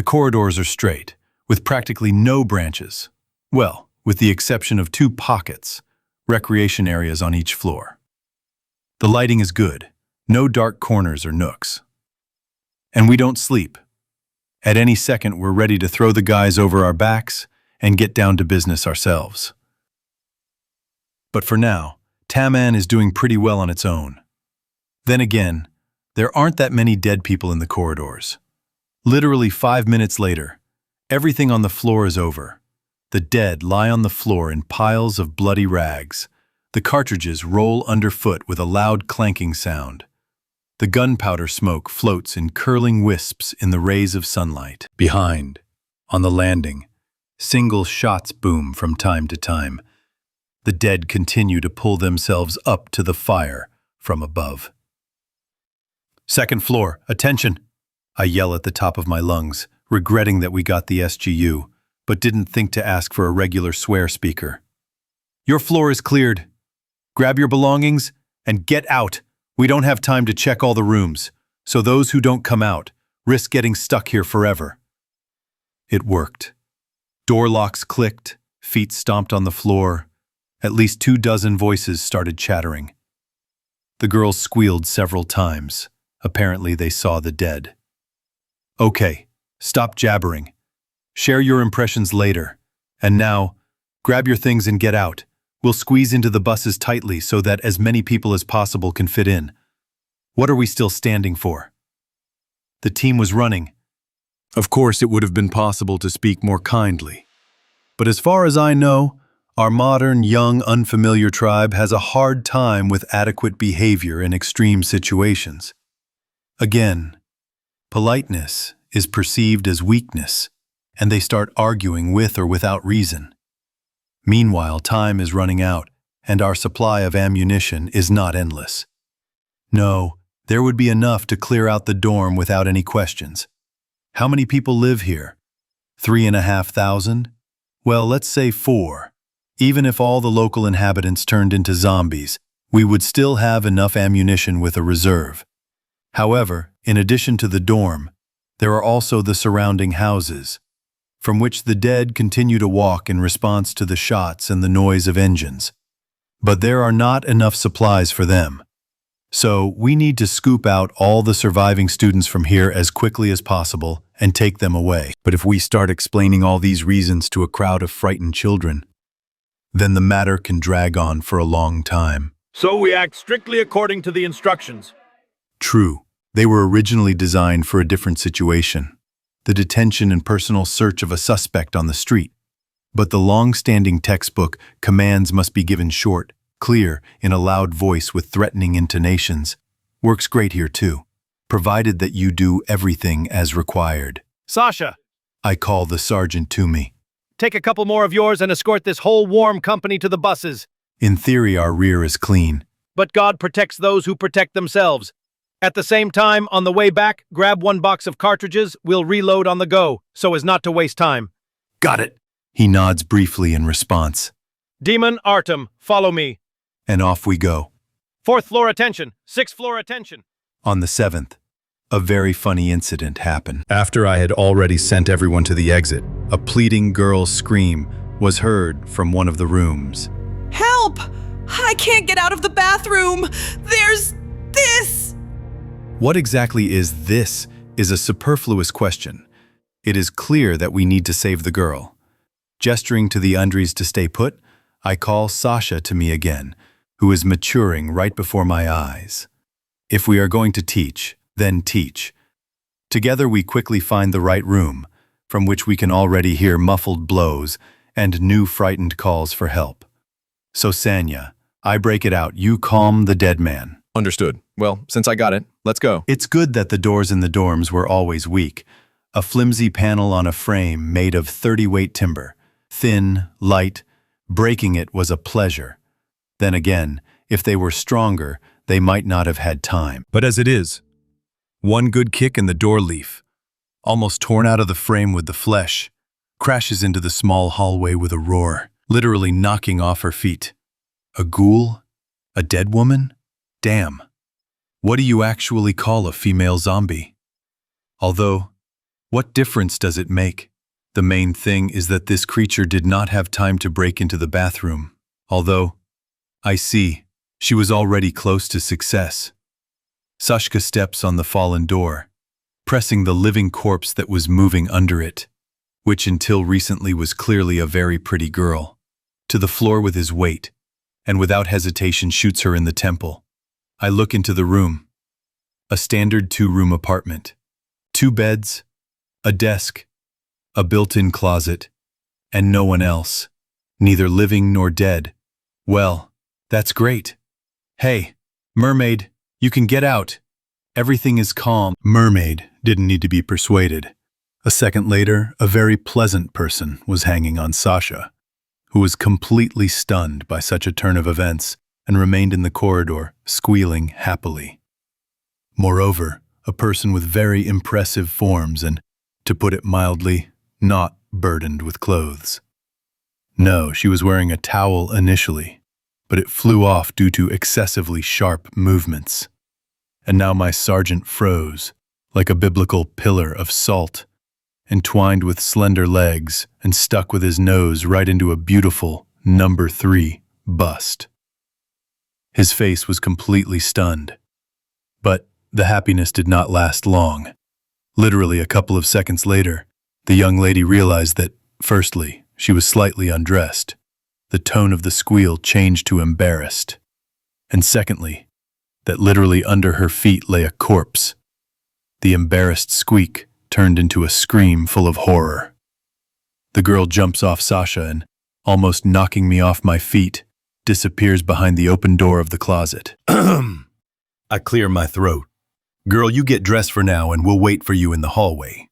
The corridors are straight, with practically no branches. Well, with the exception of 2 pockets, recreation areas on each floor. The lighting is good, no dark corners or nooks. And we don't sleep. At any second, we're ready to throw the guys over our backs and get down to business ourselves. But for now, Taman is doing pretty well on its own. Then again, there aren't that many dead people in the corridors. Literally 5 minutes later, everything on the floor is over. The dead lie on the floor in piles of bloody rags. The cartridges roll underfoot with a loud clanking sound. The gunpowder smoke floats in curling wisps in the rays of sunlight. Behind, on the landing, single shots boom from time to time. The dead continue to pull themselves up to the fire from above. "Second floor, attention!" I yell at the top of my lungs, regretting that we got the SGU, but didn't think to ask for a regular swear speaker. "Your floor is cleared. Grab your belongings and get out. We don't have time to check all the rooms, so those who don't come out risk getting stuck here forever." It worked. Door locks clicked, feet stomped on the floor. At least 24 voices started chattering. The girls squealed several times. Apparently they saw the dead. "Okay, stop jabbering. Share your impressions later. And now, grab your things and get out. We'll squeeze into the buses tightly so that as many people as possible can fit in. What are we still standing for?" The team was running. Of course, it would have been possible to speak more kindly. But as far as I know, our modern, young, unfamiliar tribe has a hard time with adequate behavior in extreme situations. Again, politeness is perceived as weakness, and they start arguing with or without reason. Meanwhile, time is running out, and our supply of ammunition is not endless. No, there would be enough to clear out the dorm without any questions. How many people live here? 3,500? Well, let's say 4. Even if all the local inhabitants turned into zombies, we would still have enough ammunition with a reserve. However, in addition to the dorm, there are also the surrounding houses, from which the dead continue to walk in response to the shots and the noise of engines. But there are not enough supplies for them. So we need to scoop out all the surviving students from here as quickly as possible and take them away. But if we start explaining all these reasons to a crowd of frightened children, then the matter can drag on for a long time. So we act strictly according to the instructions. True, they were originally designed for a different situation. The detention and personal search of a suspect on the street. But the long-standing textbook commands must be given short, clear, in a loud voice with threatening intonations. Works great here too, provided that you do everything as required. "Sasha, I call the sergeant to me. take a couple more of yours and escort this whole warm company to the buses. In theory, our rear is clean. But God protects those who protect themselves. At the same time, on the way back, grab 1 box of cartridges. We'll reload on the go, so as not to waste time." Got it. He nods briefly in response. "Demon, Artem, follow me. And off we go. 4th floor attention, 6th floor attention." On the 7th, a very funny incident happened. After I had already sent everyone to the exit, a pleading girl's scream was heard from one of the rooms. "Help! I can't get out of the bathroom! There's this!" What exactly is this is a superfluous question. It is clear that we need to save the girl. Gesturing to the Undries to stay put, I call Sasha to me again, who is maturing right before my eyes. If we are going to teach, then teach. Together we quickly find the right room, from which we can already hear muffled blows and new frightened calls for help. So Sanya, I break it out, you calm the dead man. Understood. Well, since I got it, let's go. It's good that the doors in the dorms were always weak. A flimsy panel on a frame made of 30-weight timber. Thin, light, breaking it was a pleasure. Then again, if they were stronger, they might not have had time. But as it is, one good kick and the door leaf, almost torn out of the frame with the flesh, crashes into the small hallway with a roar, literally knocking off her feet. A ghoul? A dead woman? Damn. What do you actually call a female zombie? Although, What difference does it make? The main thing is that this creature did not have time to break into the bathroom, although, I see, she was already close to success. Sashka steps on the fallen door, pressing the living corpse that was moving under it, which until recently was clearly a very pretty girl, to the floor with his weight, and without hesitation shoots her in the temple. I look into the room. A standard 2-room apartment. 2 beds, a desk, a built-in closet, and no one else, neither living nor dead. Well, that's great. Hey, mermaid, you can get out. Everything is calm. Mermaid didn't need to be persuaded. A second later, a very pleasant person was hanging on Sasha, who was completely stunned by such a turn of events and remained in the corridor, squealing happily. Moreover, a person with very impressive forms and, to put it mildly, not burdened with clothes. No, she was wearing a towel initially, but it flew off due to excessively sharp movements. And now my sergeant froze, like a biblical pillar of salt, entwined with slender legs and stuck with his nose right into a beautiful number 3 bust. His face was completely stunned. But the happiness did not last long. Literally a couple of seconds later, the young lady realized that, firstly, she was slightly undressed. The tone of the squeal changed to embarrassed. And secondly, that literally under her feet lay a corpse. The embarrassed squeak turned into a scream full of horror. The girl jumps off Sasha and, almost knocking me off my feet, disappears behind the open door of the closet. I clear my throat. Girl, you get dressed for now and we'll wait for you in the hallway.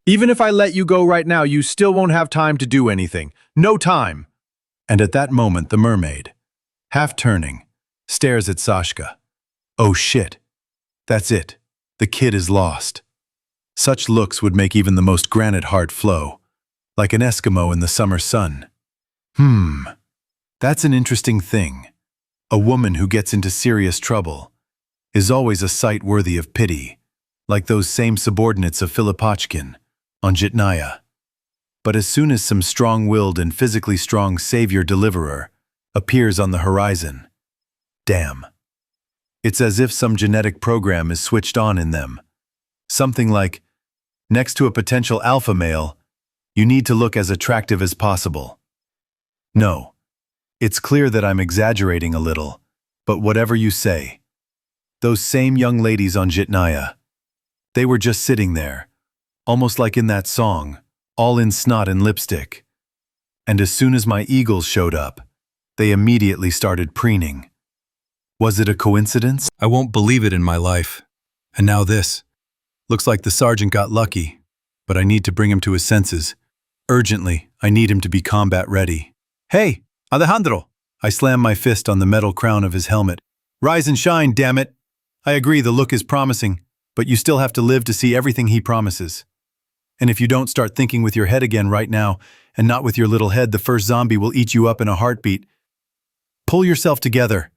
Even if I let you go right now, you still won't have time to do anything. No time. And at that moment, the mermaid, half turning, stares at Sashka. Oh shit. That's it. The kid is lost. Such looks would make even the most granite heart flow, like an Eskimo in the summer sun. That's an interesting thing. A woman who gets into serious trouble is always a sight worthy of pity, like those same subordinates of Filipochkin on Jitnaya. But as soon as some strong-willed and physically strong savior-deliverer appears on the horizon, damn. It's as if some genetic program is switched on in them. Something like, next to a potential alpha male, you need to look as attractive as possible. No, it's clear that I'm exaggerating a little, but whatever you say. Those same young ladies on Jitnaya, they were just sitting there, almost like in that song, all in snot and lipstick. And as soon as my eagles showed up, they immediately started preening. Was it a coincidence? I won't believe it in my life. And now this. Looks like the sergeant got lucky, but I need to bring him to his senses. Urgently, I need him to be combat ready. Hey, Alejandro! I slam my fist on the metal crown of his helmet. Rise and shine, damn it! I agree the look is promising, but you still have to live to see everything he promises. And if you don't start thinking with your head again right now, and not with your little head, the first zombie will eat you up in a heartbeat. Pull yourself together.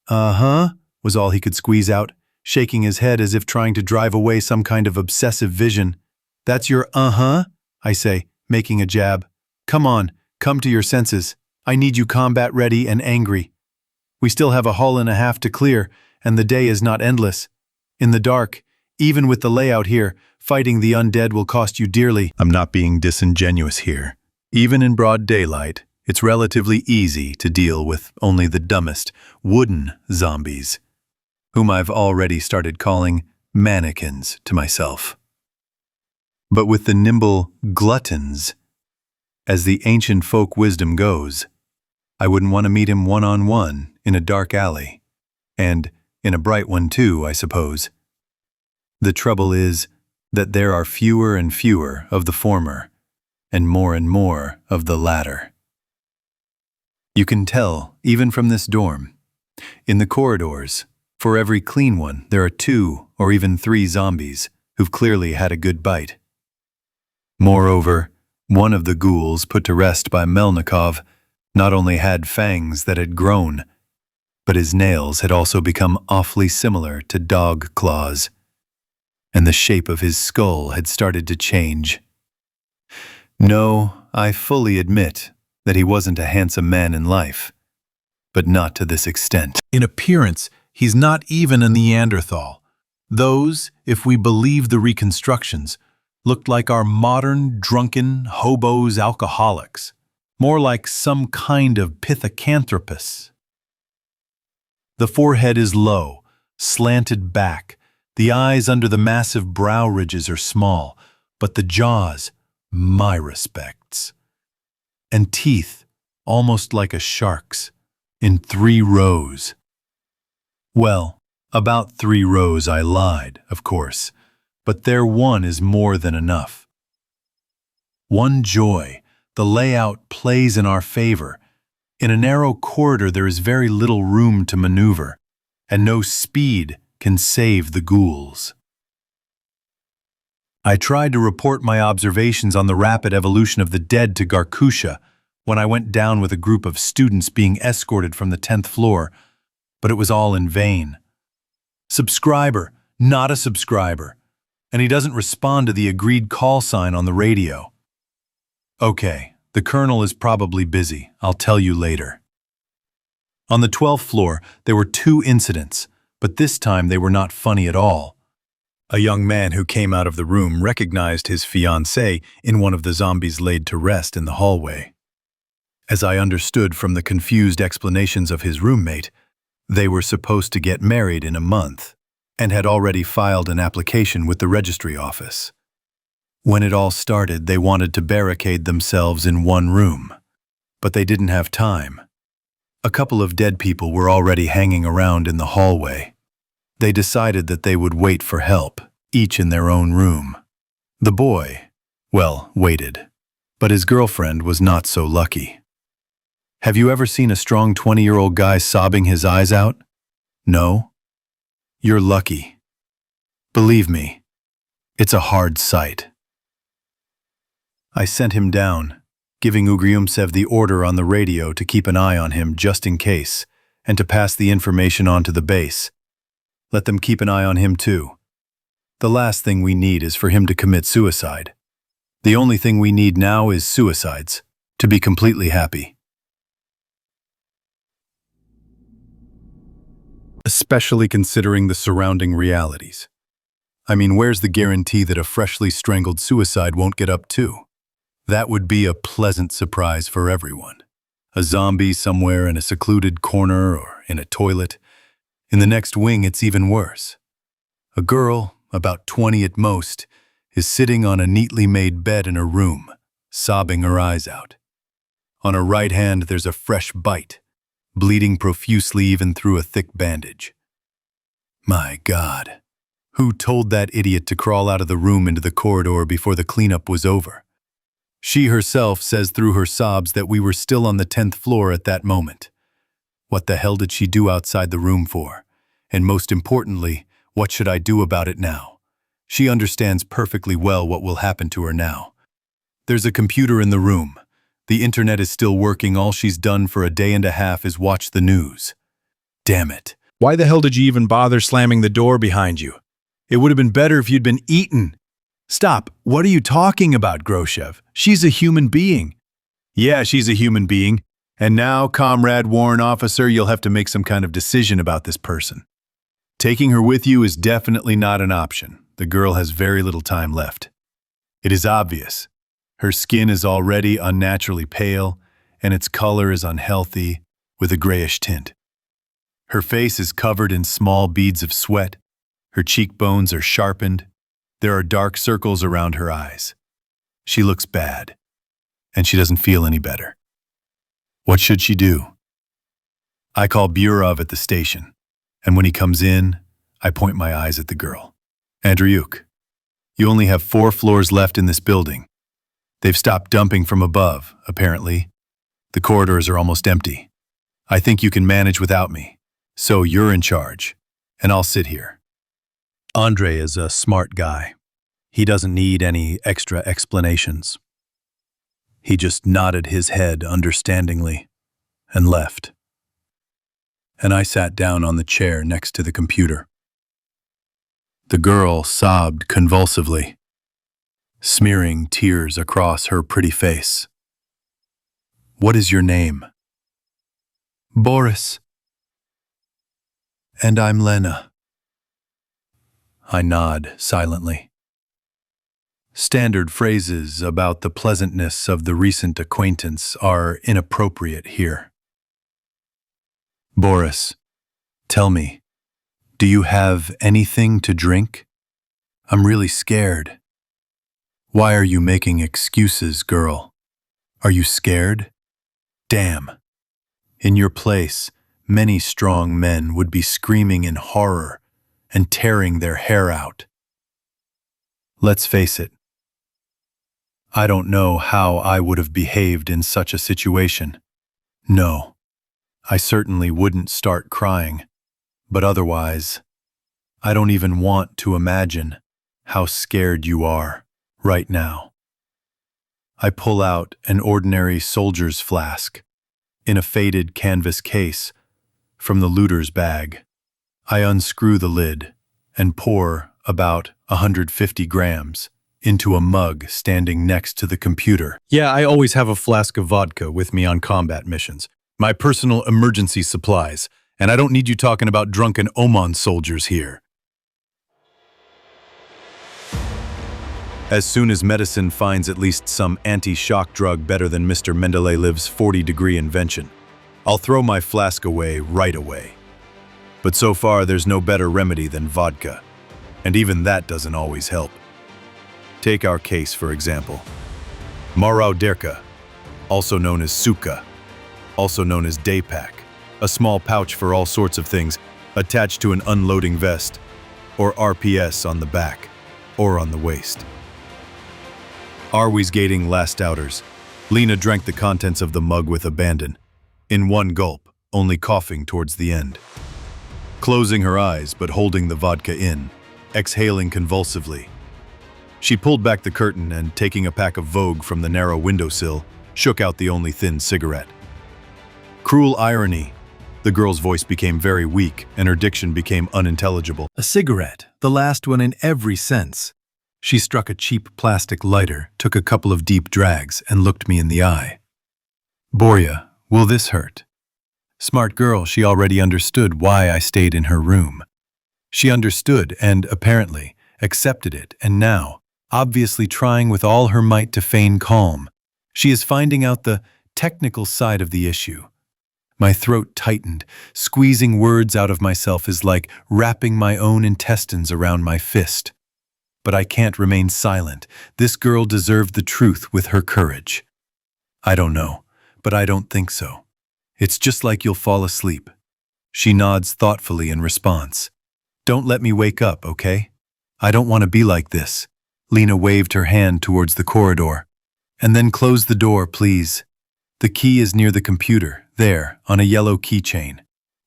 Uh-huh, was all he could squeeze out, shaking his head as if trying to drive away some kind of obsessive vision. That's your uh-huh, I say, making a jab. Come on, come to your senses. I need you combat ready and angry. We still have a hull and a half to clear, and the day is not endless. In the dark, even with the layout here, fighting the undead will cost you dearly. I'm not being disingenuous here. Even in broad daylight, it's relatively easy to deal with only the dumbest, wooden zombies, whom I've already started calling mannequins to myself. But with the nimble gluttons, as the ancient folk wisdom goes, I wouldn't want to meet him one-on-one in a dark alley. And in a bright one too, I suppose. The trouble is that there are fewer and fewer of the former, and more of the latter. You can tell, even from this dorm. In the corridors, for every clean one, there are 2 or even 3 zombies who've clearly had a good bite. Moreover, one of the ghouls put to rest by Melnikov not only had fangs that had grown, but his nails had also become awfully similar to dog claws. and the shape of his skull had started to change. No, I fully admit that he wasn't a handsome man in life, but not to this extent. In appearance, he's not even a Neanderthal. Those, if we believe the reconstructions, looked like our modern, drunken, hobos alcoholics, more like some kind of pithecanthropus. The forehead is low, slanted back. The eyes under the massive brow ridges are small, but the jaws, my respects. And teeth, almost like a shark's, in 3 rows. Well, about 3 rows I lied, of course, but their one is more than enough. One joy, the layout plays in our favor. In a narrow corridor there is very little room to maneuver, and no speed can save the ghouls. I tried to report my observations on the rapid evolution of the dead to Garkusha when I went down with a group of students being escorted from the 10th floor, but it was all in vain. Subscriber, not a subscriber, and he doesn't respond to the agreed call sign on the radio. Okay, the colonel is probably busy. I'll tell you later. On the 12th floor, there were 2 incidents, but this time they were not funny at all. A young man who came out of the room recognized his fiancée in one of the zombies laid to rest in the hallway. As I understood from the confused explanations of his roommate, they were supposed to get married in a month and had already filed an application with the registry office. When it all started, they wanted to barricade themselves in one room, but they didn't have time. A couple of dead people were already hanging around in the hallway. They decided that they would wait for help, each in their own room. The boy, well, waited, but his girlfriend was not so lucky. Have you ever seen a strong 20-year-old guy sobbing his eyes out? No? You're lucky. Believe me, it's a hard sight. I sent him down, giving Ugryumtsev the order on the radio to keep an eye on him just in case, and to pass the information on to the base. Let them keep an eye on him too. The last thing we need is for him to commit suicide. The only thing we need now is suicides, to be completely happy. Especially considering the surrounding realities. I mean, where's the guarantee that a freshly strangled suicide won't get up too? That would be a pleasant surprise for everyone. A zombie somewhere in a secluded corner or in a toilet. In the next wing, it's even worse. A girl, about 20 at most, is sitting on a neatly made bed in her room, sobbing her eyes out. On her right hand, there's a fresh bite, bleeding profusely even through a thick bandage. My God, who told that idiot to crawl out of the room into the corridor before the cleanup was over? She herself says through her sobs that we were still on the 10th floor at that moment. What the hell did she do outside the room for? And most importantly, what should I do about it now? She understands perfectly well what will happen to her now. There's a computer in the room. The internet is still working. All she's done for a day and a half is watch the news. Damn it. Why the hell did you even bother slamming the door behind you? It would have been better if you'd been eaten. Stop. What are you talking about, Groshev? She's a human being. Yeah, she's a human being. And now, Comrade Warrant Officer, you'll have to make some kind of decision about this person. Taking her with you is definitely not an option. The girl has very little time left. It is obvious. Her skin is already unnaturally pale, and its color is unhealthy, with a grayish tint. Her face is covered in small beads of sweat. Her cheekbones are sharpened. There are dark circles around her eyes. She looks bad, and she doesn't feel any better. What should she do? I call Burov at the station, and when he comes in, I point my eyes at the girl. Andriuk, you only have 4 floors left in this building. They've stopped dumping from above, apparently. The corridors are almost empty. I think you can manage without me, so you're in charge, and I'll sit here. Andrei is a smart guy. He doesn't need any extra explanations. He just nodded his head understandingly and left. And I sat down on the chair next to the computer. The girl sobbed convulsively, smearing tears across her pretty face. "What is your name?" Boris. "And I'm Lena." I nod silently. Standard phrases about the pleasantness of the recent acquaintance are inappropriate here. "Boris, tell me, do you have anything to drink? I'm really scared." "Why are you making excuses, girl? Are you scared? Damn. In your place, many strong men would be screaming in horror and tearing their hair out. Let's face it, I don't know how I would have behaved in such a situation. No, I certainly wouldn't start crying, but otherwise, I don't even want to imagine how scared you are right now." I pull out an ordinary soldier's flask in a faded canvas case from the looter's bag. I unscrew the lid and pour about 150 grams into a mug standing next to the computer. Yeah, I always have a flask of vodka with me on combat missions. My personal emergency supplies. And I don't need you talking about drunken OMON soldiers here. As soon as medicine finds at least some anti-shock drug better than Mr. Mendeleyev's 40-degree invention, I'll throw my flask away right away. But so far, there's no better remedy than vodka. And even that doesn't always help. Take our case, for example. Marauderka, also known as suka, also known as day pack, a small pouch for all sorts of things attached to an unloading vest, or RPS on the back, or on the waist. Arwe's gating last outers. Lena drank the contents of the mug with abandon, in one gulp, only coughing towards the end. Closing her eyes but holding the vodka in, exhaling convulsively. She pulled back the curtain and, taking a pack of Vogue from the narrow windowsill, shook out the only thin cigarette. Cruel irony. The girl's voice became very weak and her diction became unintelligible. A cigarette, the last one in every sense. She struck a cheap plastic lighter, took a couple of deep drags, and looked me in the eye. "Borya, will this hurt?" Smart girl, she already understood why I stayed in her room. She understood and, apparently, accepted it, and now, obviously trying with all her might to feign calm, she is finding out the technical side of the issue. My throat tightened. Squeezing words out of myself is like wrapping my own intestines around my fist. But I can't remain silent. This girl deserved the truth with her courage. "I don't know, but I don't think so. It's just like you'll fall asleep." She nods thoughtfully in response. "Don't let me wake up, okay? I don't want to be like this." Lena waved her hand towards the corridor. "And then close the door, please. The key is near the computer, there, on a yellow keychain.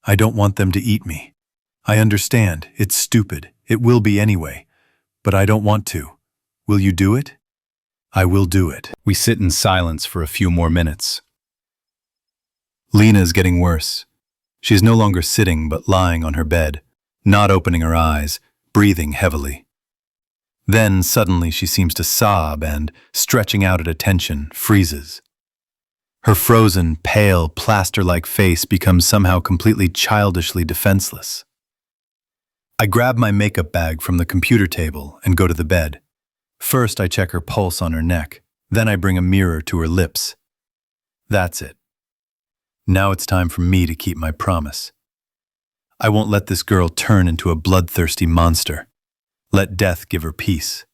I don't want them to eat me. I understand, it's stupid. It will be anyway. But I don't want to. Will you do it?" "I will do it." We sit in silence for a few more minutes. Lena is getting worse. She's no longer sitting but lying on her bed, not opening her eyes, breathing heavily. Then suddenly she seems to sob and, stretching out at attention, freezes. Her frozen, pale, plaster-like face becomes somehow completely childishly defenseless. I grab my makeup bag from the computer table and go to the bed. First, I check her pulse on her neck. Then I bring a mirror to her lips. That's it. Now it's time for me to keep my promise. I won't let this girl turn into a bloodthirsty monster. Let death give her peace.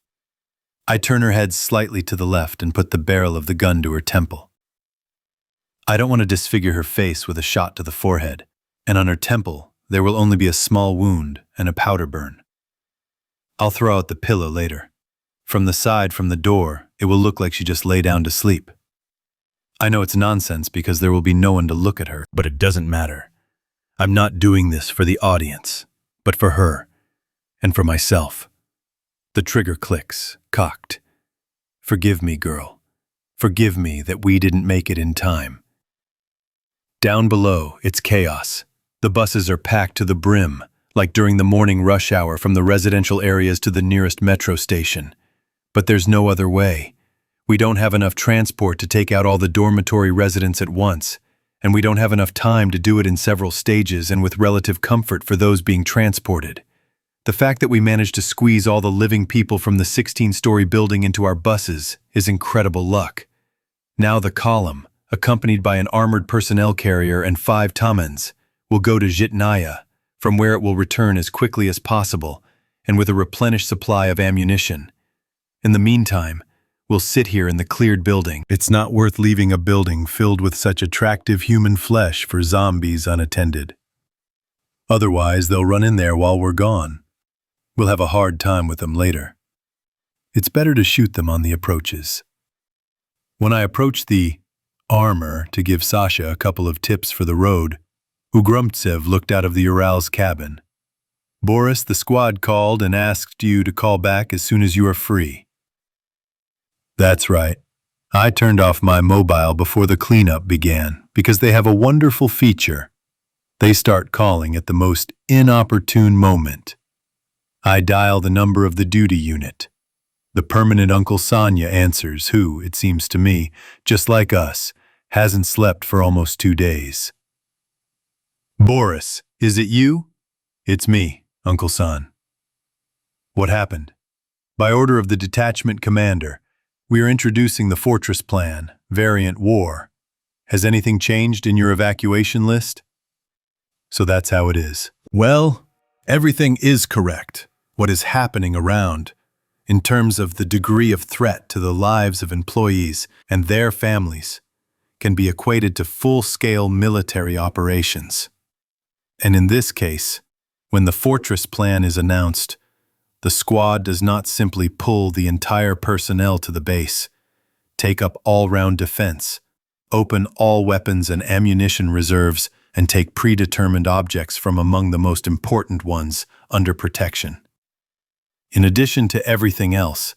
I turn her head slightly to the left and put the barrel of the gun to her temple. I don't want to disfigure her face with a shot to the forehead, and on her temple there will only be a small wound and a powder burn. I'll throw out the pillow later. From the side, from the door, it will look like she just lay down to sleep. I know it's nonsense because there will be no one to look at her, but it doesn't matter. I'm not doing this for the audience, but for her, and for myself. The trigger clicks, cocked. Forgive me, girl. Forgive me that we didn't make it in time. Down below, it's chaos. The buses are packed to the brim, like during the morning rush hour from the residential areas to the nearest metro station. But there's no other way. We don't have enough transport to take out all the dormitory residents at once, and we don't have enough time to do it in several stages and with relative comfort for those being transported. The fact that we managed to squeeze all the living people from the 16-story building into our buses is incredible luck. Now the column, accompanied by an armored personnel carrier and 5 Tamans, will go to Zhitnaya, from where it will return as quickly as possible and with a replenished supply of ammunition. In the meantime, we'll sit here in the cleared building. It's not worth leaving a building filled with such attractive human flesh for zombies unattended. Otherwise, they'll run in there while we're gone. We'll have a hard time with them later. It's better to shoot them on the approaches. When I approached the armor to give Sasha a couple of tips for the road, Ugruntsev looked out of the Ural's cabin. "Boris, the squad called and asked you to call back as soon as you are free." "That's right. I turned off my mobile before the cleanup began because they have a wonderful feature. They start calling at the most inopportune moment. I dial the number of the duty unit. The permanent Uncle Sonia answers, who, it seems to me, just like us, hasn't slept for almost 2 days. "Boris, is it you?" "It's me, Uncle San." "What happened?" "By order of the detachment commander, we are introducing the fortress plan, variant war. Has anything changed in your evacuation list?" "So that's how it is." "Well, everything is correct. What is happening around, in terms of the degree of threat to the lives of employees and their families, can be equated to full-scale military operations. And in this case, when the fortress plan is announced, the squad does not simply pull the entire personnel to the base, take up all-round defense, open all weapons and ammunition reserves, and take predetermined objects from among the most important ones under protection. In addition to everything else,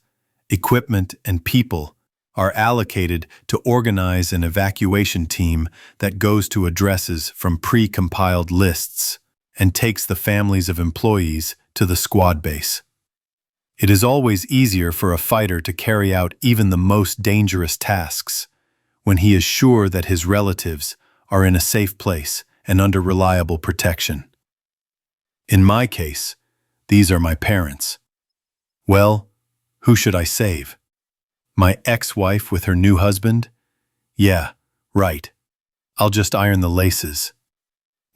equipment and people are allocated to organize an evacuation team that goes to addresses from pre-compiled lists and takes the families of employees to the squad base. It is always easier for a fighter to carry out even the most dangerous tasks when he is sure that his relatives are in a safe place and under reliable protection. In my case, these are my parents. Well, who should I save? My ex-wife with her new husband? Yeah, right. I'll just iron the laces.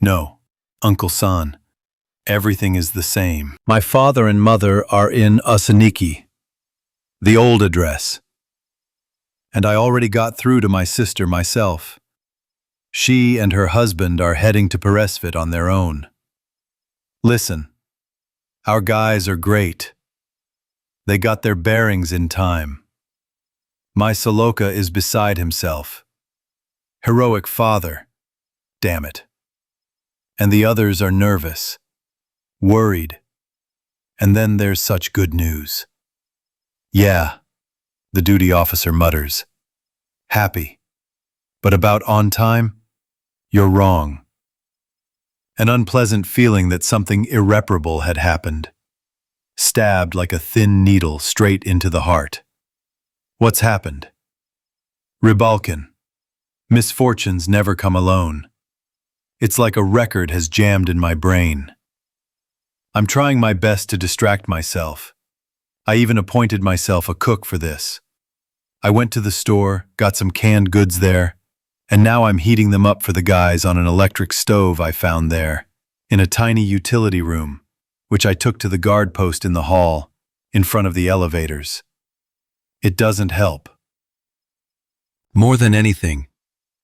No, Uncle San, everything is the same. My father and mother are in Osaniki, the old address. And I already got through to my sister myself. She and her husband are heading to Peresvet on their own. Listen, our guys are great. They got their bearings in time. My Soloka is beside himself. Heroic father, damn it. And the others are nervous, worried. And then there's such good news. Yeah, the duty officer mutters. Happy. But about on time? You're wrong. An unpleasant feeling that something irreparable had happened. Stabbed like a thin needle straight into the heart. What's happened? Rybalkin. Misfortunes never come alone. It's like a record has jammed in my brain. I'm trying my best to distract myself. I even appointed myself a cook for this. I went to the store, got some canned goods there, and now I'm heating them up for the guys on an electric stove I found there, in a tiny utility room, which I took to the guard post in the hall, in front of the elevators. It doesn't help. More than anything,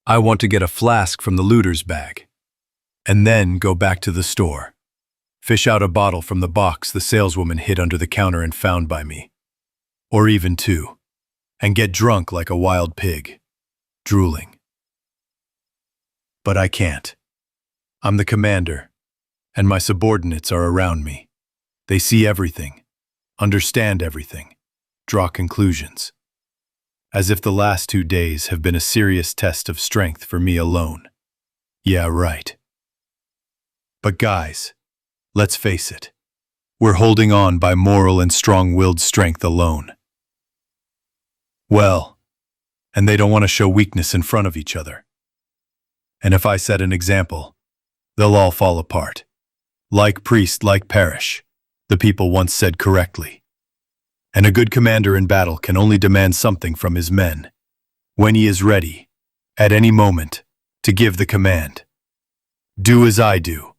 I want to get a flask from the looter's bag, and then go back to the store, fish out a bottle from the box the saleswoman hid under the counter and found by me, or even 2, and get drunk like a wild pig, drooling. But I can't. I'm the commander, and my subordinates are around me. They see everything, understand everything, draw conclusions. As if the last 2 days have been a serious test of strength for me alone. Yeah, right. But guys, Let's face it. We're holding on by moral and strong-willed strength alone. Well, and they don't want to show weakness in front of each other. And if I set an example, they'll all fall apart. Like priest, like parish, the people once said correctly. And a good commander in battle can only demand something from his men, when he is ready, at any moment, to give the command. Do as I do.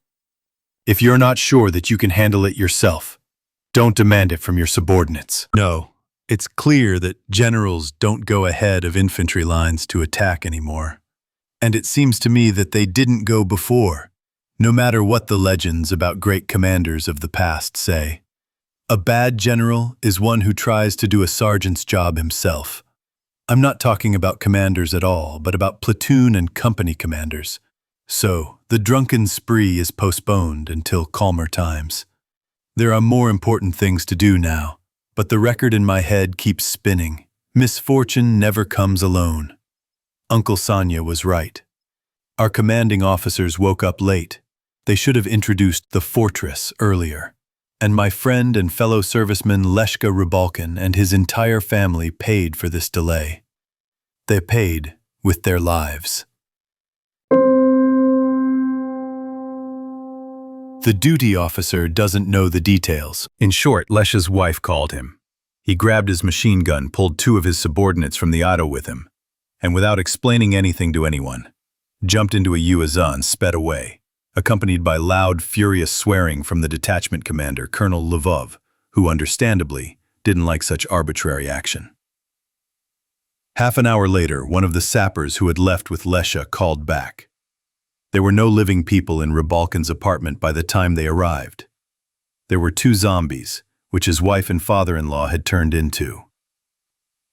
If you're not sure that you can handle it yourself, don't demand it from your subordinates. No, it's clear that generals don't go ahead of infantry lines to attack anymore. And it seems to me that they didn't go before, no matter what the legends about great commanders of the past say. A bad general is one who tries to do a sergeant's job himself. I'm not talking about commanders at all, but about platoon and company commanders. So, the drunken spree is postponed until calmer times. There are more important things to do now, but the record in my head keeps spinning. Misfortune never comes alone. Uncle Sonia was right. Our commanding officers woke up late. They should have introduced the fortress earlier. And my friend and fellow serviceman Leshka Rybalkin and his entire family paid for this delay. They paid with their lives. The duty officer doesn't know the details. In short, Lesh's wife called him. He grabbed his machine gun, pulled two of his subordinates from the auto with him, and without explaining anything to anyone, jumped into a UAZ and sped away, accompanied by loud, furious swearing from the detachment commander, Colonel Lvov, who understandably didn't like such arbitrary action. Half an hour later, one of the sappers who had left with Lesha called back. There were no living people in Rybalkin's apartment by the time they arrived. There were 2 zombies, which his wife and father-in-law had turned into.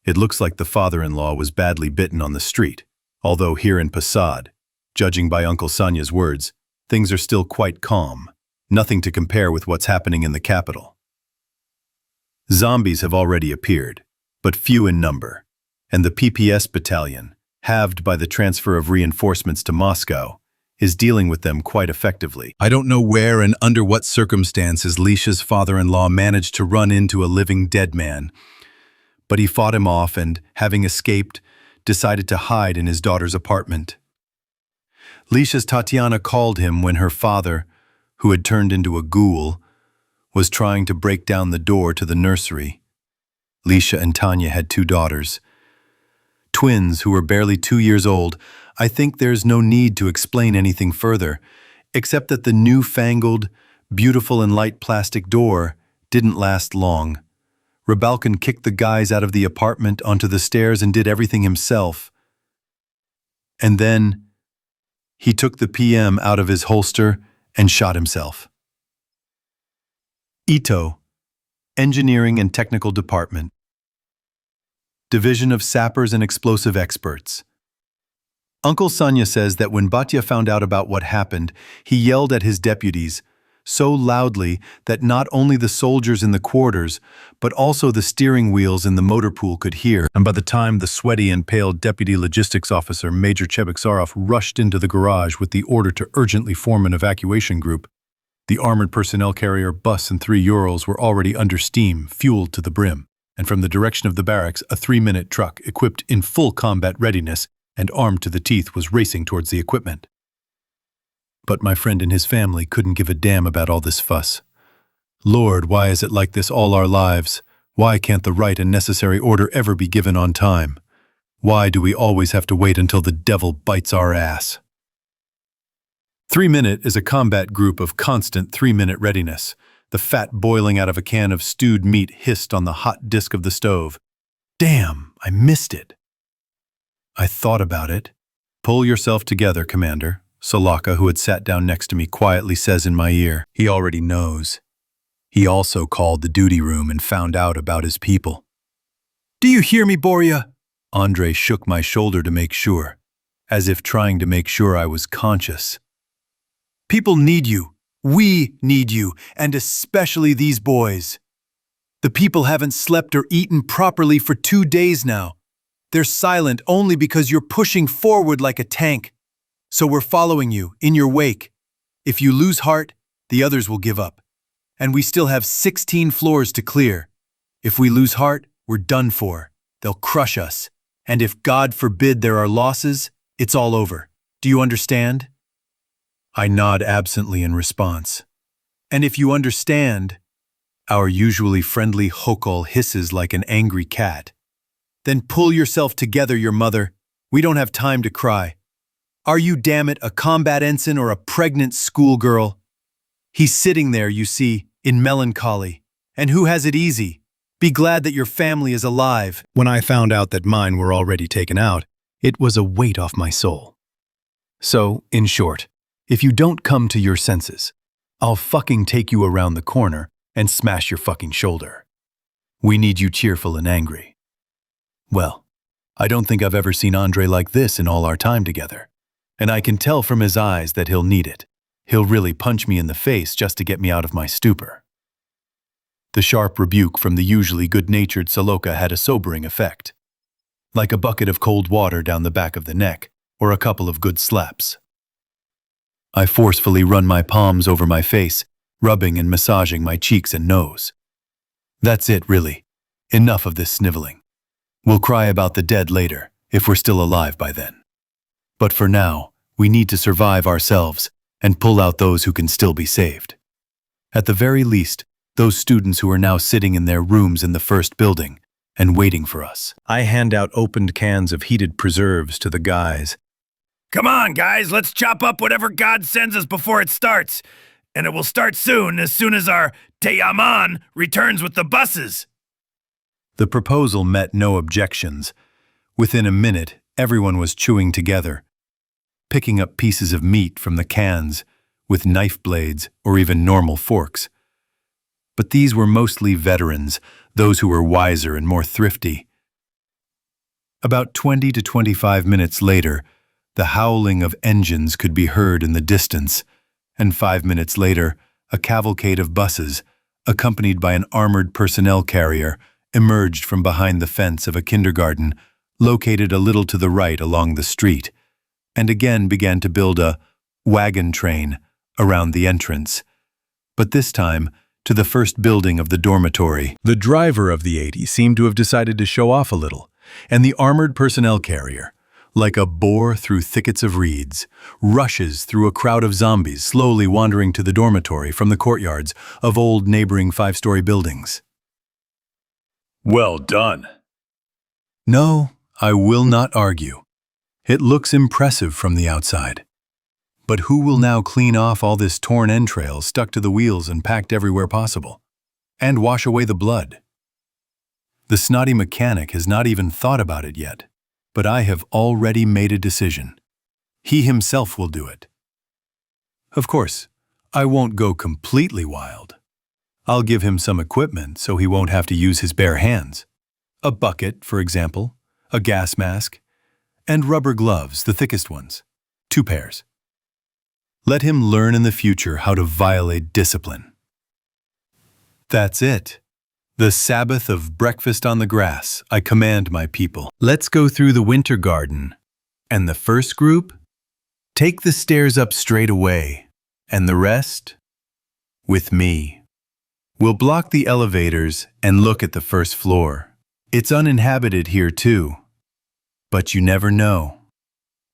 It looks like the father-in-law was badly bitten on the street, although here in Posad, judging by Uncle Sonia's words, things are still quite calm, nothing to compare with what's happening in the capital. Zombies have already appeared, but few in number, and the PPS battalion, halved by the transfer of reinforcements to Moscow, is dealing with them quite effectively. I don't know where and under what circumstances Lisha's father-in-law managed to run into a living dead man, but he fought him off and, having escaped, decided to hide in his daughter's apartment. Lisha's Tatiana called him when her father, who had turned into a ghoul, was trying to break down the door to the nursery. Lisha and Tanya had 2 daughters, twins who were barely 2 years old. I think there's no need to explain anything further, except that the newfangled, beautiful and light plastic door didn't last long. Rybalkin kicked the guys out of the apartment onto the stairs and did everything himself. And then he took the PM out of his holster and shot himself. Ito, Engineering and Technical Department. Division of Sappers and Explosive Experts. Uncle Sonia says that when Batya found out about what happened, he yelled at his deputies so loudly that not only the soldiers in the quarters, but also the steering wheels in the motor pool could hear. And by the time the sweaty and pale deputy logistics officer, Major Chebiksarov, rushed into the garage with the order to urgently form an evacuation group, the armored personnel carrier bus and 3 Urals were already under steam, fueled to the brim. And from the direction of the barracks, a 3-minute truck, equipped in full combat readiness and armed to the teeth, was racing towards the equipment. But my friend and his family couldn't give a damn about all this fuss. Lord, why is it like this all our lives? Why can't the right and necessary order ever be given on time? Why do we always have to wait until the devil bites our ass? 3-minute is a combat group of constant 3-minute readiness. The fat boiling out of a can of stewed meat hissed on the hot disk of the stove. Damn, I missed it. I thought about it. Pull yourself together, Commander, Solaka, who had sat down next to me, quietly says in my ear. He already knows. He also called the duty room and found out about his people. Do you hear me, Borya? Andrei shook my shoulder to make sure, as if trying to make sure I was conscious. People need you. We need you, and especially these boys. The people haven't slept or eaten properly for 2 days now. They're silent only because you're pushing forward like a tank. So we're following you, in your wake. If you lose heart, the others will give up. And we still have 16 floors to clear. If we lose heart, we're done for. They'll crush us. And if God forbid there are losses, it's all over. Do you understand? I nod absently in response. And if you understand, our usually friendly Hokol hisses like an angry cat. Then pull yourself together, your mother. We don't have time to cry. Are you, damn it, a combat ensign or a pregnant schoolgirl? He's sitting there, you see, in melancholy. And who has it easy? Be glad that your family is alive. When I found out that mine were already taken out, it was a weight off my soul. So, in short, if you don't come to your senses, I'll fucking take you around the corner and smash your fucking shoulder. We need you cheerful and angry. Well, I don't think I've ever seen Andre like this in all our time together. And I can tell from his eyes that he'll need it. He'll really punch me in the face just to get me out of my stupor. The sharp rebuke from the usually good-natured Saloka had a sobering effect. Like a bucket of cold water down the back of the neck, or a couple of good slaps. I forcefully run my palms over my face, rubbing and massaging my cheeks and nose. That's it, really. Enough of this sniveling. We'll cry about the dead later, if we're still alive by then. But for now, we need to survive ourselves and pull out those who can still be saved. At the very least, those students who are now sitting in their rooms in the first building and waiting for us. I hand out opened cans of heated preserves to the guys. Come on, guys, let's chop up whatever God sends us before it starts. And it will start soon as our Teyaman returns with the buses. The proposal met no objections. Within a minute, everyone was chewing together, picking up pieces of meat from the cans with knife blades or even normal forks. But these were mostly veterans, those who were wiser and more thrifty. About 20 to 25 minutes later, the howling of engines could be heard in the distance, and 5 minutes later, a cavalcade of buses, accompanied by an armored personnel carrier, emerged from behind the fence of a kindergarten located a little to the right along the street, and again began to build a wagon train around the entrance. But this time, to the first building of the dormitory. The driver of the 80 seemed to have decided to show off a little, and the armored personnel carrier, like a boar through thickets of reeds, rushes through a crowd of zombies slowly wandering to the dormitory from the courtyards of old neighboring 5-story buildings. Well done. No, I will not argue. It looks impressive from the outside. But who will now clean off all this torn entrails stuck to the wheels and packed everywhere possible? And wash away the blood? The snotty mechanic has not even thought about it yet, but I have already made a decision. He himself will do it. Of course, I won't go completely wild. I'll give him some equipment so he won't have to use his bare hands. A bucket, for example, a gas mask, and rubber gloves, the thickest ones. 2 pairs. Let him learn in the future how to violate discipline. That's it. The Sabbath of breakfast on the grass, I command my people. Let's go through the winter garden. And the first group? Take the stairs up straight away. And the rest? With me. We'll block the elevators and look at the first floor. It's uninhabited here too. But you never know.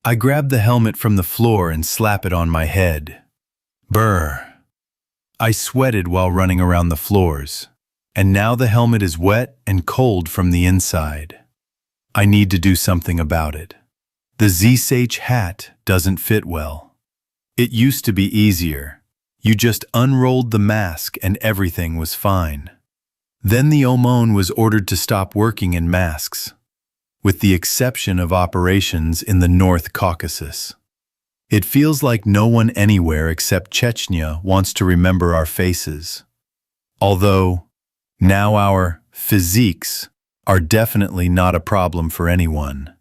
I grab the helmet from the floor and slap it on my head. Brr. I sweated while running around the floors, and now the helmet is wet and cold from the inside. I need to do something about it. The ZSH hat doesn't fit well. It used to be easier. You just unrolled the mask and everything was fine. Then the OMON was ordered to stop working in masks, with the exception of operations in the North Caucasus. It feels like no one anywhere except Chechnya wants to remember our faces. Although, now our physiques are definitely not a problem for anyone.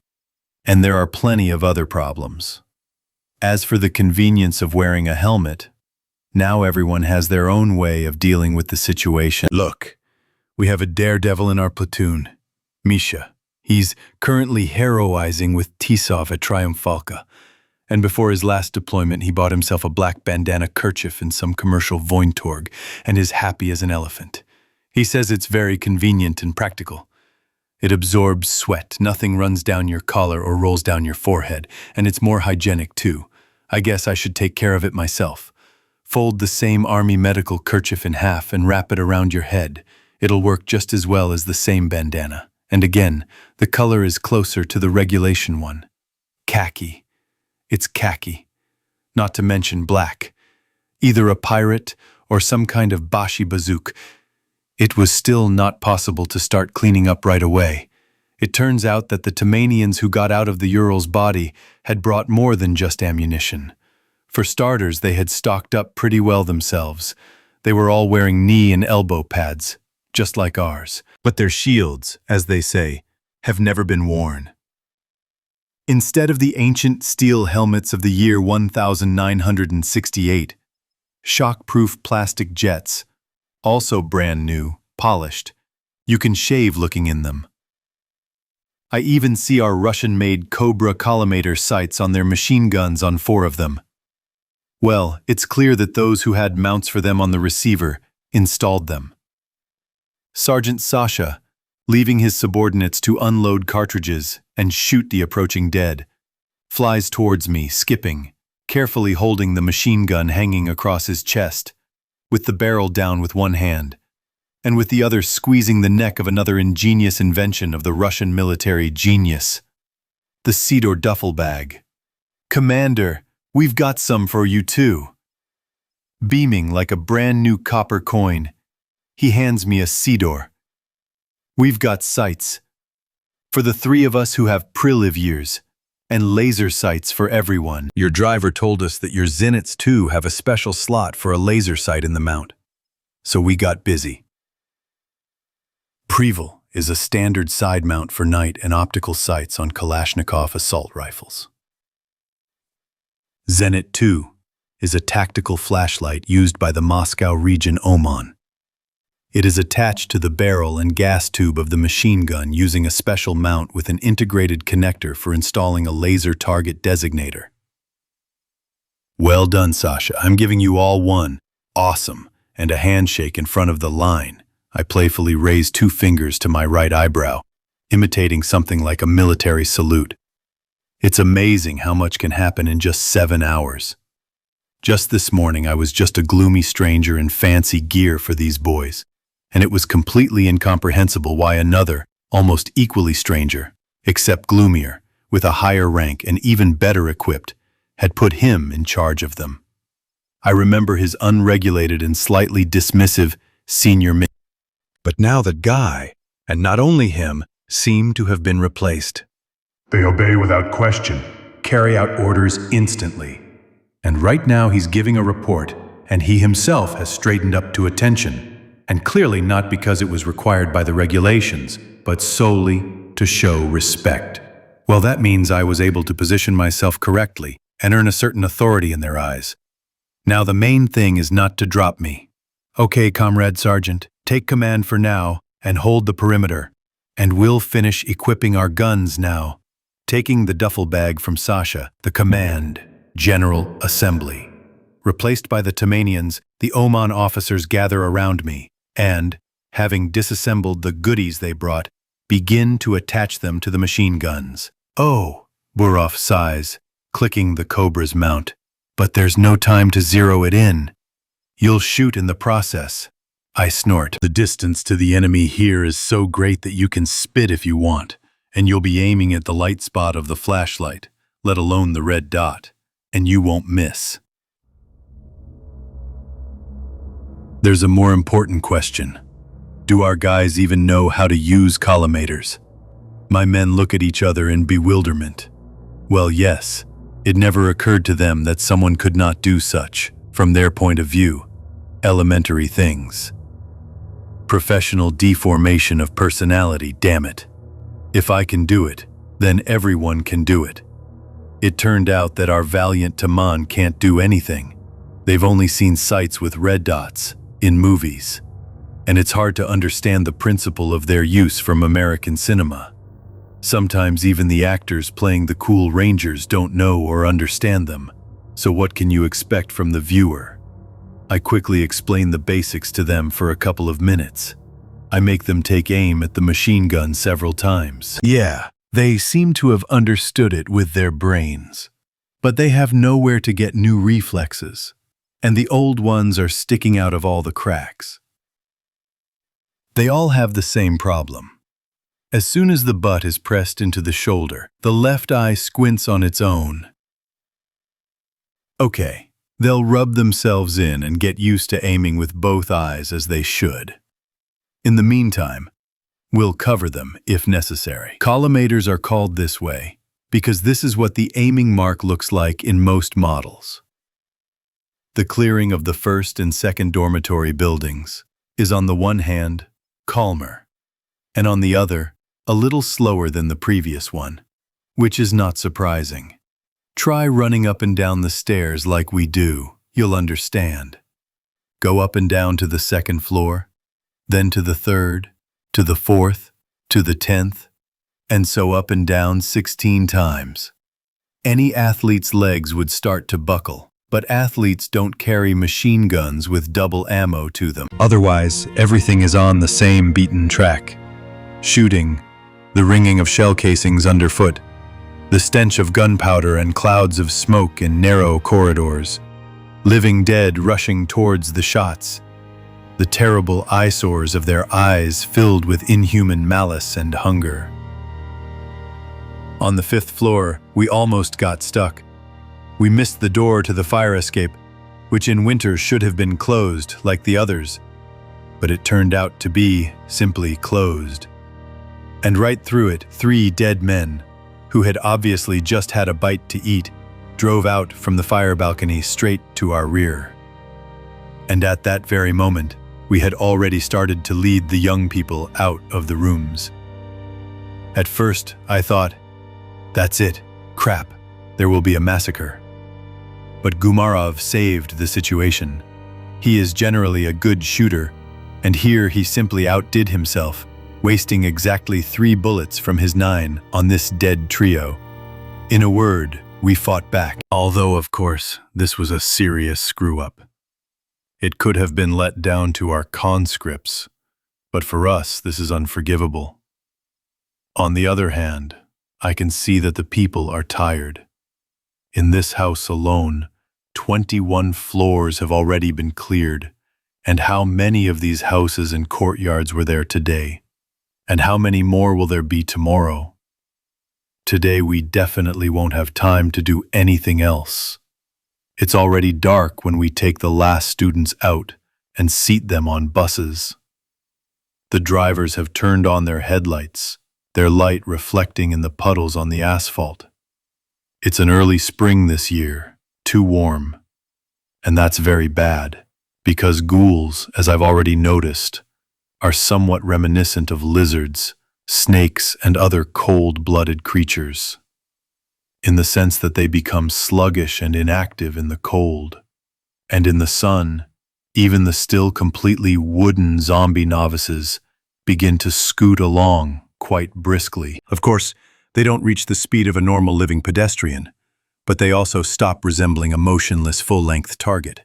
And there are plenty of other problems. As for the convenience of wearing a helmet, now everyone has their own way of dealing with the situation. Look, we have a daredevil in our platoon, Misha. He's currently heroizing with Tisov at Triumfalka, And before his last deployment, he bought himself a black bandana kerchief in some commercial Vointorg and is happy as an elephant. He says it's very convenient and practical. It absorbs sweat, nothing runs down your collar or rolls down your forehead, and it's more hygienic too. I guess I should take care of it myself. Fold the same army medical kerchief in half and wrap it around your head. It'll work just as well as the same bandana. And again, the color is closer to the regulation one. Khaki. It's khaki. Not to mention black. Either a pirate or some kind of Bashi bazook. It was still not possible to start cleaning up right away. It turns out that the Tamanians who got out of the Ural's body had brought more than just ammunition. For starters, they had stocked up pretty well themselves. They were all wearing knee and elbow pads, just like ours. But their shields, as they say, have never been worn. Instead of the ancient steel helmets of the year 1968, shock-proof plastic jets, also brand new, polished, you can shave looking in them. I even see our Russian-made Cobra collimator sights on their machine guns on 4 of them. Well, it's clear that those who had mounts for them on the receiver installed them. Sergeant Sasha, leaving his subordinates to unload cartridges and shoot the approaching dead, flies towards me, skipping, carefully holding the machine gun hanging across his chest, with the barrel down with one hand, and with the other squeezing the neck of another ingenious invention of the Russian military genius, the Sidor duffel bag. "Commander, we've got some for you too." Beaming like a brand new copper coin, he hands me a Sidor. "We've got sights. For the 3 of us who have Priliv years, and laser sights for everyone." Your driver told us that your Zenits too have a special slot for a laser sight in the mount. So we got busy. Preval is a standard side mount for night and optical sights on Kalashnikov assault rifles. Zenit 2 is a tactical flashlight used by the Moscow region OMON. It is attached to the barrel and gas tube of the machine gun using a special mount with an integrated connector for installing a laser target designator. Well done, Sasha. I'm giving you all one. Awesome. And a handshake in front of the line. I playfully raise 2 fingers to my right eyebrow, imitating something like a military salute. It's amazing how much can happen in just 7 hours. Just this morning, I was just a gloomy stranger in fancy gear for these boys. And it was completely incomprehensible why another, almost equally stranger, except gloomier, with a higher rank and even better equipped, had put him in charge of them. I remember his unregulated and slightly dismissive senior mate. But now that Guy, and not only him, seem to have been replaced. They obey without question, carry out orders instantly. And right now he's giving a report, and he himself has straightened up to attention. And clearly not because it was required by the regulations, but solely to show respect. Well, that means I was able to position myself correctly and earn a certain authority in their eyes. Now the main thing is not to drop me. Okay, Comrade Sergeant, take command for now and hold the perimeter. And we'll finish equipping our guns now. Taking the duffel bag from Sasha, the command, General Assembly. Replaced by the Tamanians, the OMON officers gather around me. And, having disassembled the goodies they brought, begin to attach them to the machine guns. "Oh," Burov sighs, clicking the Cobra's mount. "But there's no time to zero it in. You'll shoot in the process." I snort. "The distance to the enemy here is so great that you can spit if you want, and you'll be aiming at the light spot of the flashlight, let alone the red dot, and you won't miss." There's a more important question. Do our guys even know how to use collimators? My men look at each other in bewilderment. Well, yes, it never occurred to them that someone could not do such, from their point of view, elementary things. Professional deformation of personality, damn it. If I can do it, then everyone can do it. It turned out that our valiant Taman can't do anything. They've only seen sights with red dots in movies, and it's hard to understand the principle of their use from American cinema. Sometimes even the actors playing the cool rangers don't know or understand them. So what can you expect from the viewer? I quickly explain the basics to them for a couple of minutes. I make them take aim at the machine gun several times. Yeah, they seem to have understood it with their brains. But they have nowhere to get new reflexes, and the old ones are sticking out of all the cracks. They all have the same problem. As soon as the butt is pressed into the shoulder, the left eye squints on its own. Okay, they'll rub themselves in and get used to aiming with both eyes as they should. In the meantime, we'll cover them if necessary. Collimators are called this way because this is what the aiming mark looks like in most models. The clearing of the first and second dormitory buildings is on the one hand calmer, and on the other a little slower than the previous one, which is not surprising. Try running up and down the stairs like we do, you'll understand. Go up and down to the second floor, then to the third, to the fourth, to the 10th, and so up and down 16 times. Any athlete's legs would start to buckle, but athletes don't carry machine guns with double ammo to them. Otherwise, everything is on the same beaten track. Shooting, the ringing of shell casings underfoot, the stench of gunpowder and clouds of smoke in narrow corridors, living dead rushing towards the shots, the terrible eyesores of their eyes filled with inhuman malice and hunger. On the 5th floor, we almost got stuck. We missed the door to the fire escape, which in winter should have been closed like the others, but it turned out to be simply closed. And right through it, 3 dead men, who had obviously just had a bite to eat, drove out from the fire balcony straight to our rear. And at that very moment, we had already started to lead the young people out of the rooms. At first, I thought, that's it, crap, there will be a massacre. But Gumarov saved the situation. He is generally a good shooter, and here he simply outdid himself, wasting exactly 3 bullets from his 9 on this dead trio. In a word, we fought back. Although, of course, this was a serious screw-up. It could have been let down to our conscripts, but for us, this is unforgivable. On the other hand, I can see that the people are tired. In this house alone, 21 floors have already been cleared, and how many of these houses and courtyards were there today? And how many more will there be tomorrow? Today we definitely won't have time to do anything else. It's already dark when we take the last students out and seat them on buses. The drivers have turned on their headlights, their light reflecting in the puddles on the asphalt. It's an early spring this year, too warm. And that's very bad, because ghouls, as I've already noticed, are somewhat reminiscent of lizards, snakes, and other cold-blooded creatures, in the sense that they become sluggish and inactive in the cold. And in the sun, even the still completely wooden zombie novices begin to scoot along quite briskly. Of course, they don't reach the speed of a normal living pedestrian, but they also stop resembling a motionless full-length target.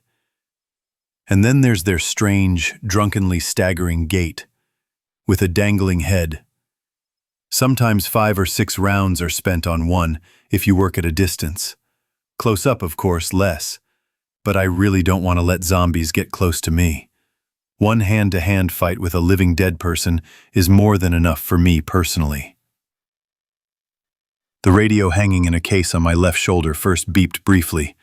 And then there's their strange, drunkenly staggering gait, with a dangling head. Sometimes 5 or 6 rounds are spent on one if you work at a distance. Close up, of course, less, but I really don't want to let zombies get close to me. One hand-to-hand fight with a living dead person is more than enough for me personally. The radio hanging in a case on my left shoulder first beeped briefly,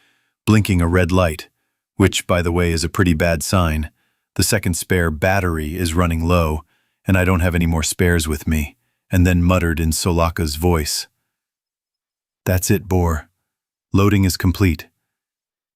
blinking a red light, which, by the way, is a pretty bad sign. The second spare battery is running low, and I don't have any more spares with me, and then muttered in Solaka's voice. That's it, Bor. Loading is complete.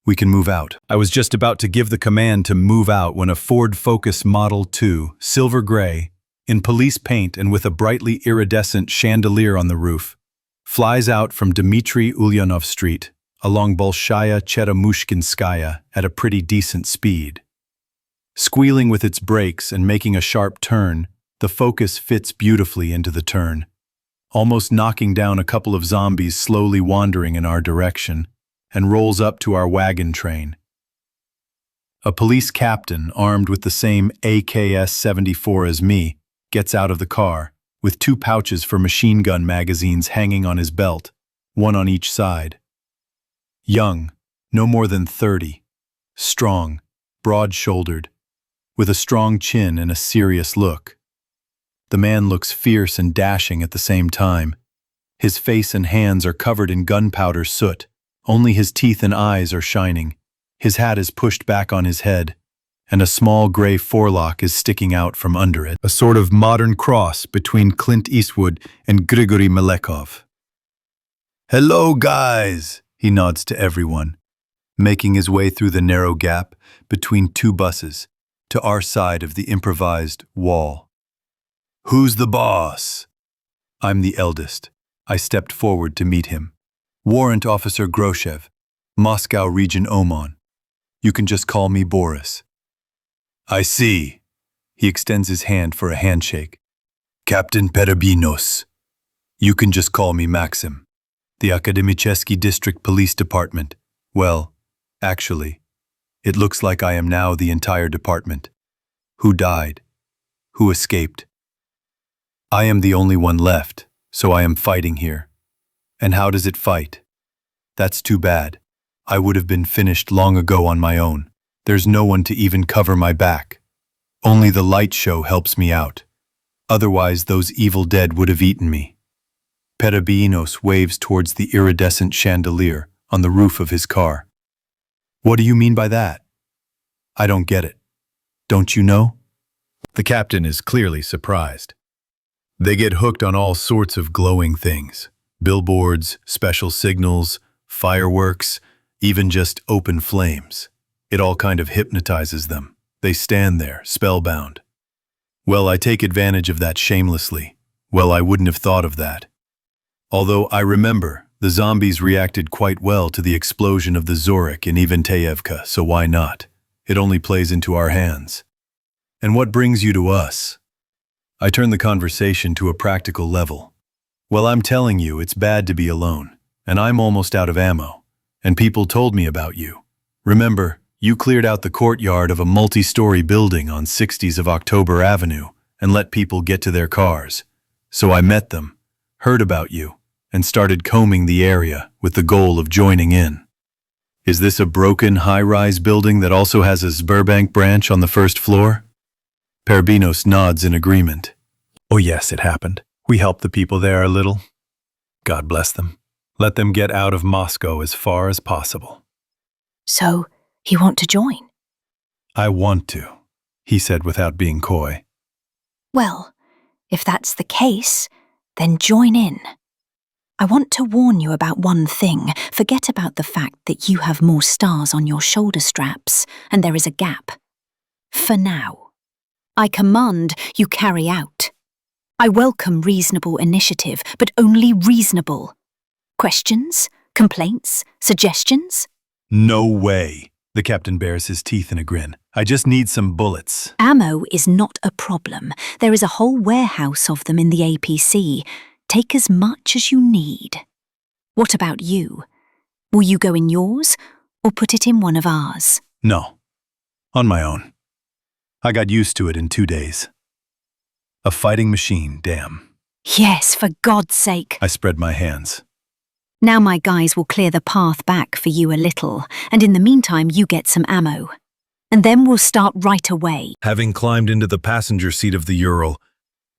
We can move out. I was just about to give the command to move out when a Ford Focus Model 2, silver gray, in police paint and with a brightly iridescent chandelier on the roof, flies out from Dmitry Ulyanov Street along Bolshaya Cheremushkinskaya at a pretty decent speed. Squealing with its brakes and making a sharp turn, the Focus fits beautifully into the turn, almost knocking down a couple of zombies slowly wandering in our direction, and rolls up to our wagon train. A police captain, armed with the same AKS-74 as me, gets out of the car, with 2 pouches for machine gun magazines hanging on his belt, 1 on each side. Young, no more than 30, strong, broad-shouldered, with a strong chin and a serious look. The man looks fierce and dashing at the same time. His face and hands are covered in gunpowder soot. Only his teeth and eyes are shining. His hat is pushed back on his head, and a small gray forelock is sticking out from under it, a sort of modern cross between Clint Eastwood and Grigory Melekov. "Hello, guys," he nods to everyone, making his way through the narrow gap between 2 buses to our side of the improvised wall. "Who's the boss?" I'm the eldest. I stepped forward to meet him. "Warrant Officer Groshev, Moscow Region OMON. You can just call me Boris." "I see." He extends his hand for a handshake. "Captain Perebinos. You can just call me Maxim. The Akademicheski District Police Department. Well, actually, it looks like I am now the entire department. Who died? Who escaped? I am the only one left, so I am fighting here. And how does it fight? That's too bad. I would have been finished long ago on my own. There's no one to even cover my back. Only the light show helps me out. Otherwise, those evil dead would have eaten me." Perebinos waves towards the iridescent chandelier on the roof of his car. "What do you mean by that? I don't get it. Don't you know?" The captain is clearly surprised. They get hooked on all sorts of glowing things. Billboards, special signals, fireworks, even just open flames. It all kind of hypnotizes them. They stand there, spellbound. Well, I take advantage of that shamelessly. Well, I wouldn't have thought of that. Although I remember, the zombies reacted quite well to the explosion of the Zorik in Ivanteevka, so why not? It only plays into our hands. "And what brings you to us?" I turn the conversation to a practical level. "Well, I'm telling you, it's bad to be alone, and I'm almost out of ammo. And people told me about you. Remember, you cleared out the courtyard of a multi-story building on 60s of October Avenue and let people get to their cars. So I met them, heard about you, and started combing the area with the goal of joining in. Is this a broken high-rise building that also has a Sberbank branch on the first floor?" Perebinos nods in agreement. "Oh yes, it happened. We helped the people there a little. God bless them. Let them get out of Moscow as far as possible." "So, you want to join?" "I want to," he said without being coy. "Well, if that's the case, then join in. I want to warn you about one thing. Forget about the fact that you have more stars on your shoulder straps and there is a gap. For now. I command you carry out. I welcome reasonable initiative, but only reasonable. Questions? Complaints? Suggestions?" "No way." The captain bares his teeth in a grin. "I just need some bullets." Ammo is not a problem. There is a whole warehouse of them in the APC. Take as much as you need. What about you? Will you go in yours, or put it in one of ours?" No. On my own. I got used to it in 2 days. A fighting machine, damn. "Yes, for God's sake." I spread my hands. "Now my guys will clear the path back for you a little, and in the meantime you get some ammo. And then we'll start right away." Having climbed into the passenger seat of the Ural,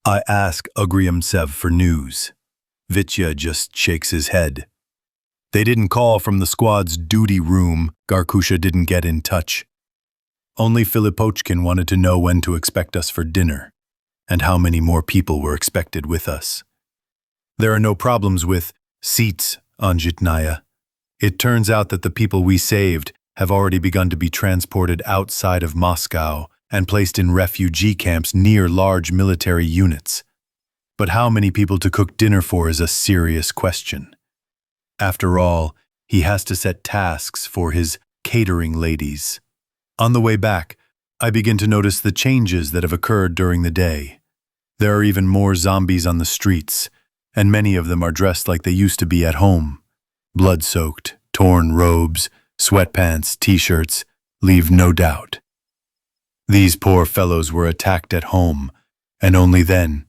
I ask Ugriamtsev for news. Vitya just shakes his head. They didn't call from the squad's duty room. Garkusha didn't get in touch. Only Filipochkin wanted to know when to expect us for dinner, and how many more people were expected with us. There are no problems with seats on Zhitnaya. It turns out that the people we saved have already begun to be transported outside of Moscow and placed in refugee camps near large military units. But how many people to cook dinner for is a serious question. After all, he has to set tasks for his catering ladies. On the way back, I begin to notice the changes that have occurred during the day. There are even more zombies on the streets. and many of them are dressed like they used to be at home. Blood-soaked, torn robes, sweatpants, t-shirts, leave no doubt. These poor fellows were attacked at home, and only then,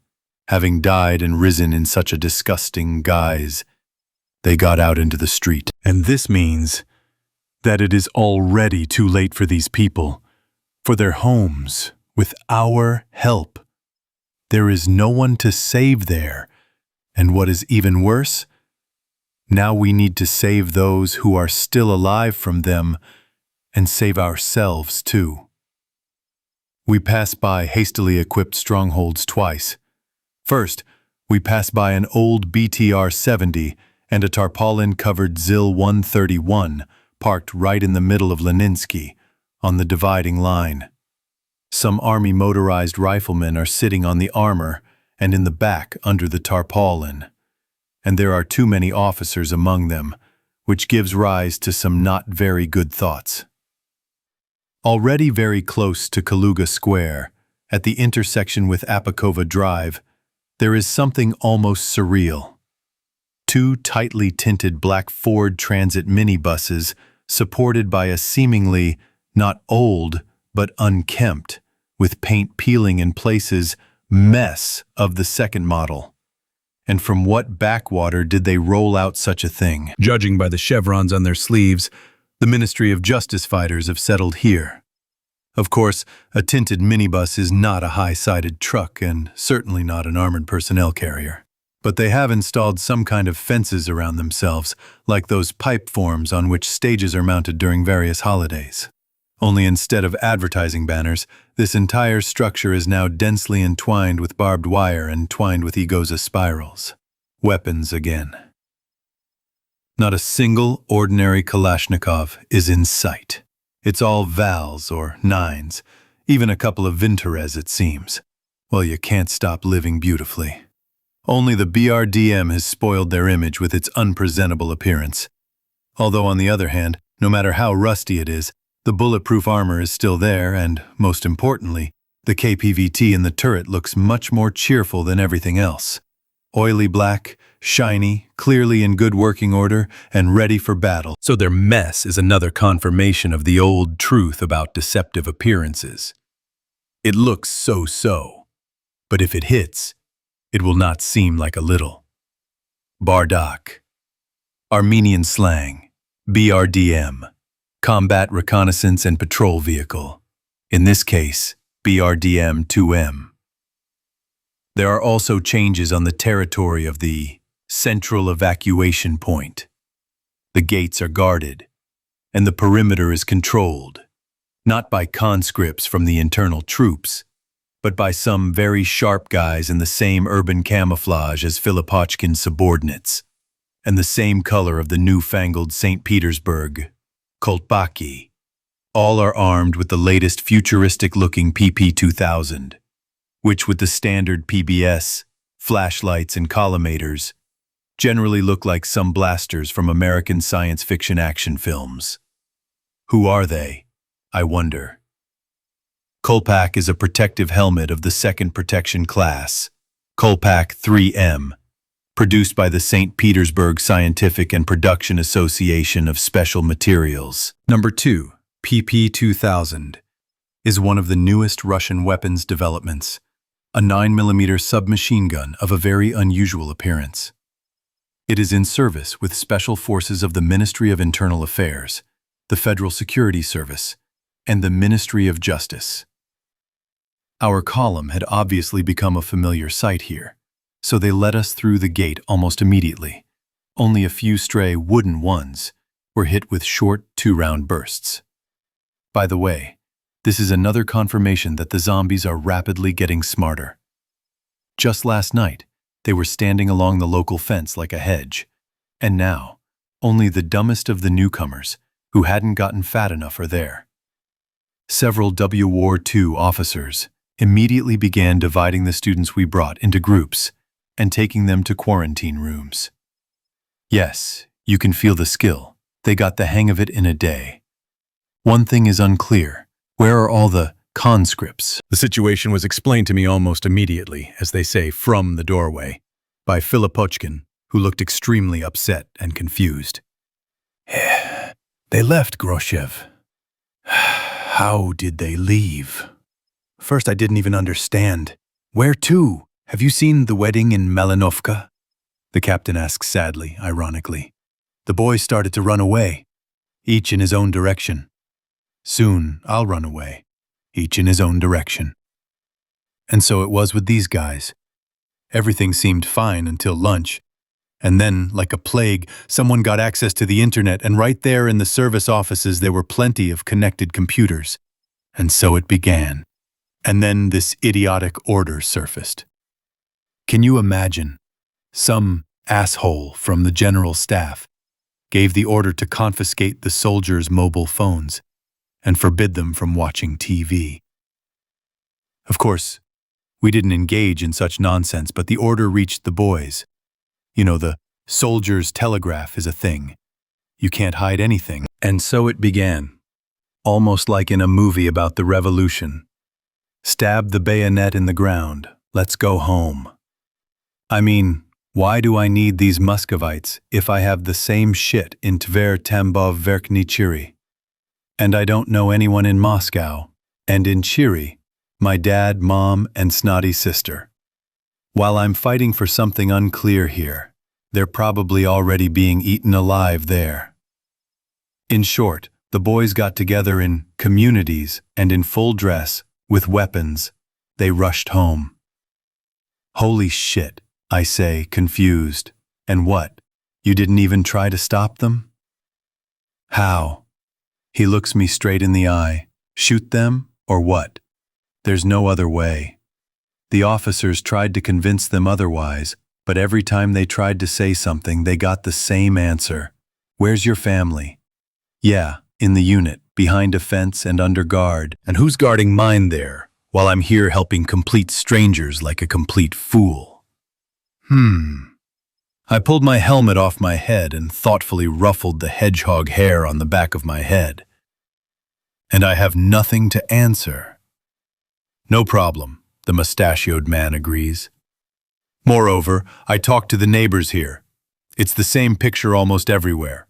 having died and risen in such a disgusting guise, they got out into the street. And this means that it is already too late for these people, for their homes, with our help. There is no one to save there, and what is even worse, now we need to save those who are still alive from them and save ourselves too. We pass by hastily equipped strongholds twice. First, we pass by an old BTR-70 and a tarpaulin-covered ZIL-131 parked right in the middle of Leninsky, on the dividing line. Some army motorized riflemen are sitting on the armor and in the back under the tarpaulin, and there are too many officers among them, which gives rise to some not very good thoughts. Already very close to Kaluga Square, at the intersection with Apakova Drive, there is something almost surreal. Two tightly tinted black Ford Transit minibuses supported by a seemingly not old but unkempt, with paint peeling in places, mess of the second model. And from what backwater did they roll out such a thing? Judging by the chevrons on their sleeves, the Ministry of Justice fighters have settled here. Of course, a tinted minibus is not a high-sided truck and certainly not an armored personnel carrier. But they have installed some kind of fences around themselves, like those pipe forms on which stages are mounted during various holidays. Only instead of advertising banners, this entire structure is now densely entwined with barbed wire and twined with Egoza spirals. Weapons again. Not a single ordinary Kalashnikov is in sight. It's all Vals or Nines, even a couple of Vintorez it seems. Well, you can't stop living beautifully. Only the BRDM has spoiled their image with its unpresentable appearance. Although on the other hand, no matter how rusty it is, the bulletproof armor is still there and, most importantly, the KPVT in the turret looks much more cheerful than everything else. Oily black, shiny, clearly in good working order, and ready for battle. So their mess is another confirmation of the old truth about deceptive appearances. It looks so-so, but if it hits, it will not seem like a little. Bardak. Armenian slang. BRDM. Combat Reconnaissance and Patrol Vehicle. In this case, BRDM-2M. There are also changes on the territory of the Central Evacuation Point. The gates are guarded, and the perimeter is controlled, not by conscripts from the internal troops, but by some very sharp guys in the same urban camouflage as Filipochkin's subordinates, and the same color of the newfangled St. Petersburg, Kolpaki. All are armed with the latest futuristic-looking PP-2000, which with the standard PBS, flashlights and collimators, generally look like some blasters from American science fiction action films. Who are they, I wonder? Kolpak is a protective helmet of the second protection class, Kolpak 3M, produced by the St. Petersburg Scientific and Production Association of Special Materials. Number 2, PP-2000, is one of the newest Russian weapons developments, a 9mm submachine gun of a very unusual appearance. It is in service with special forces of the Ministry of Internal Affairs, the Federal Security Service, and the Ministry of Justice. Our column had obviously become a familiar sight here, so they let us through the gate almost immediately. Only a few stray wooden ones were hit with short 2-round bursts. By the way, this is another confirmation that the zombies are rapidly getting smarter. Just last night, they were standing along the local fence like a hedge, and now, only the dumbest of the newcomers, who hadn't gotten fat enough, are there. Several War II officers immediately began dividing the students we brought into groups and taking them to quarantine rooms. Yes, you can feel the skill. They got the hang of it in a day. One thing is unclear. Where are all the conscripts? The situation was explained to me almost immediately, as they say, from the doorway. by Filipochkin, who looked extremely upset and confused. They left, Groshev. How did they leave? First, I didn't even understand. Where to? Have you seen the wedding in Malinovka? The captain asked sadly, ironically. The boys started to run away, each in his own direction. Soon, I'll run away, each in his own direction. And so it was with these guys. Everything seemed fine until lunch. And then, like a plague, someone got access to the internet, and right there in the service offices there were plenty of connected computers. And so it began. And then this idiotic order surfaced. Can you imagine? Some asshole from the general staff gave the order to confiscate the soldiers' mobile phones and forbid them from watching TV. Of course, we didn't engage in such nonsense, but the order reached the boys. You know, the soldier's telegraph is a thing. You can't hide anything. And so it began, almost like in a movie about the revolution. Stab the bayonet in the ground. Let's go home. I mean, why do I need these Muscovites if I have the same shit in Tver, Tambov, Verkhny Chiri? And I don't know anyone in Moscow, and in Chiri, my dad, mom, and snotty sister. While I'm fighting for something unclear here, they're probably already being eaten alive there. In short, the boys got together in communities and in full dress, with weapons. They rushed home. Holy shit, I say, confused. And what? You didn't even try to stop them? How? He looks me straight in the eye. Shoot them, or what? There's no other way. The officers tried to convince them otherwise, but every time they tried to say something, they got the same answer. Where's your family? Yeah, in the unit, behind a fence and under guard. And who's guarding mine there, while I'm here helping complete strangers like a complete fool? I pulled my helmet off my head and thoughtfully ruffled the hedgehog hair on the back of my head. And I have nothing to answer. No problem, the mustachioed man agrees. Moreover, I talked to the neighbors here. It's the same picture almost everywhere.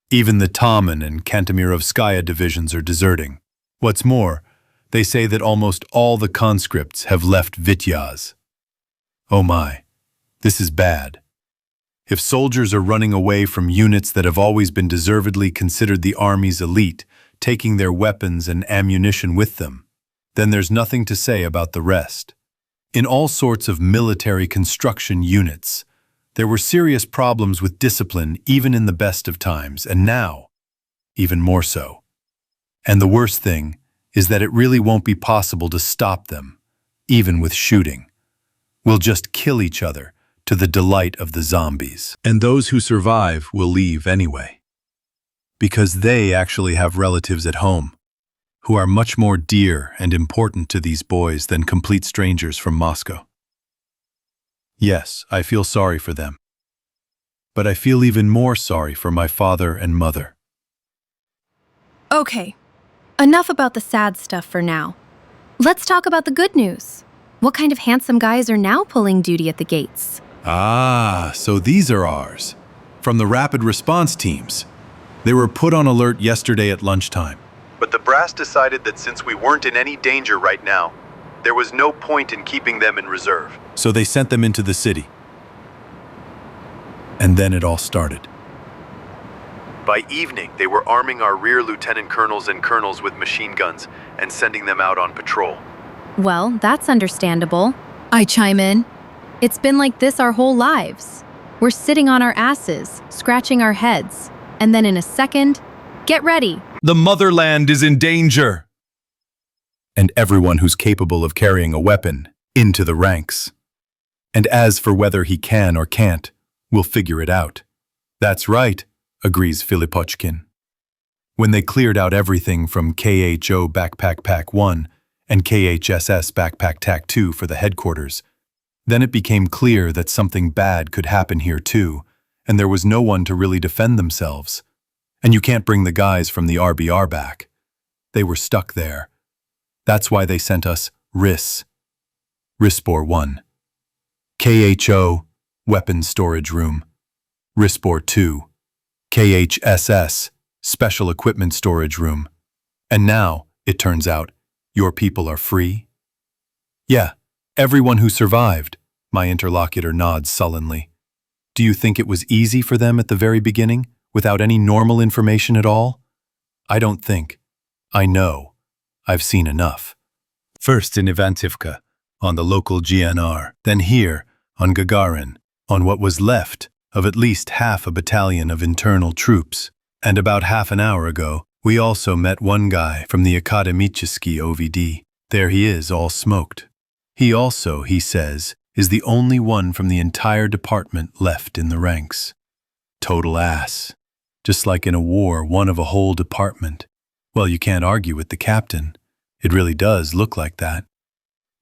Even the Taman and Kantemirovskaya divisions are deserting. What's more, they say that almost all the conscripts have left Vityaz. Oh my, this is bad. If soldiers are running away from units that have always been deservedly considered the army's elite, taking their weapons and ammunition with them, then there's nothing to say about the rest. In all sorts of military construction units, there were serious problems with discipline even in the best of times, and now, even more so. And the worst thing is that it really won't be possible to stop them, even with shooting. We'll just kill each other to the delight of the zombies. And those who survive will leave anyway. Because they actually have relatives at home, who are much more dear and important to these boys than complete strangers from Moscow. Yes, I feel sorry for them. But I feel even more sorry for my father and mother. Okay, enough about the sad stuff for now. Let's talk about the good news. What kind of handsome guys are now pulling duty at the gates? Ah, so these are ours. From the rapid response teams. They were put on alert yesterday at lunchtime. But the brass decided that since we weren't in any danger right now, there was no point in keeping them in reserve. So they sent them into the city. And then it all started. By evening, they were arming our rear lieutenant colonels and colonels with machine guns and sending them out on patrol. Well, that's understandable. I chime in. It's been like this our whole lives. We're sitting on our asses, scratching our heads, and then in a second, get ready. The motherland is in danger! And everyone who's capable of carrying a weapon into the ranks. And as for whether he can or can't, we'll figure it out. That's right, agrees Filipochkin. When they cleared out everything from KHO Backpack Pack 1 and KHSS Backpack Tac 2 for the headquarters, then it became clear that something bad could happen here too, and there was no one to really defend themselves. And you can't bring the guys from the RBR back. They were stuck there. That's why they sent us RIS. Rispor 1. KHO, Weapons Storage Room. Rispor 2, KHSS, Special Equipment Storage Room. And now, it turns out, your people are free? Yeah, everyone who survived, my interlocutor nods sullenly. Do you think it was easy for them at the very beginning, without any normal information at all? I don't think. I know. I've seen enough. First in Ivanteevka, on the local GNR, then here, on Gagarin, on what was left of at least half a battalion of internal troops. And about half an hour ago, we also met one guy from the Akademicheski OVD. There he is, all smoked. He also, he says, is the only one from the entire department left in the ranks. Total ass. Just like in a war, one of a whole department. Well, you can't argue with the captain. It really does look like that.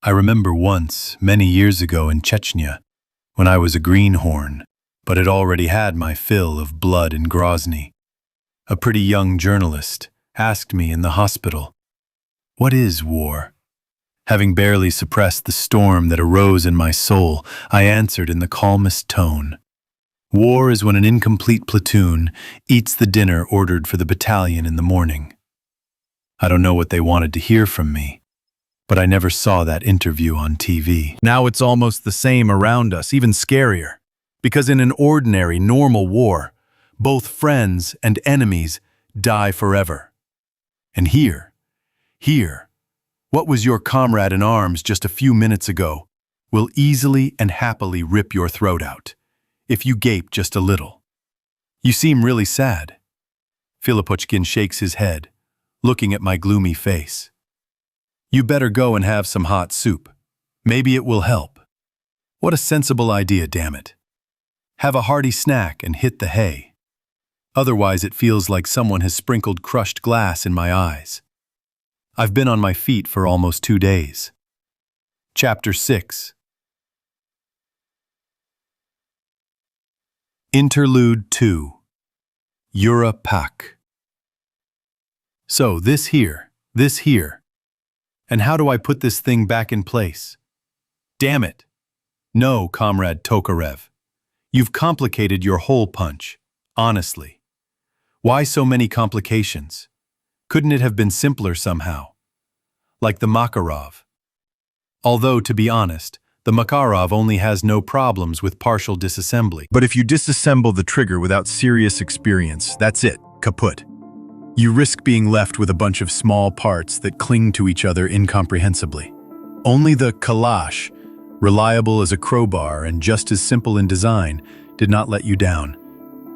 I remember once, many years ago in Chechnya, when I was a greenhorn, but had already had my fill of blood in Grozny. A pretty young journalist asked me in the hospital, "What is war?" Having barely suppressed the storm that arose in my soul, I answered in the calmest tone, "War is when an incomplete platoon eats the dinner ordered for the battalion in the morning." I don't know what they wanted to hear from me, but I never saw that interview on TV. Now it's almost the same around us, even scarier. Because in an ordinary, normal war, both friends and enemies die forever. And here, what was your comrade in arms just a few minutes ago will easily and happily rip your throat out, if you gape just a little. You seem really sad. Filipochkin shakes his head, looking at my gloomy face. You better go and have some hot soup. Maybe it will help. What a sensible idea, damn it. Have a hearty snack and hit the hay. Otherwise it feels like someone has sprinkled crushed glass in my eyes. I've been on my feet for almost 2 days. Chapter 6. Interlude 2. Yura Pak. So, this here. And how do I put this thing back in place? Damn it. No, Comrade Tokarev. You've complicated your hole punch, honestly. Why so many complications? Couldn't it have been simpler somehow? Like the Makarov. Although, to be honest, the Makarov only has no problems with partial disassembly. But if you disassemble the trigger without serious experience, that's it, kaput. You risk being left with a bunch of small parts that cling to each other incomprehensibly. Only the Kalash, reliable as a crowbar and just as simple in design, did not let you down.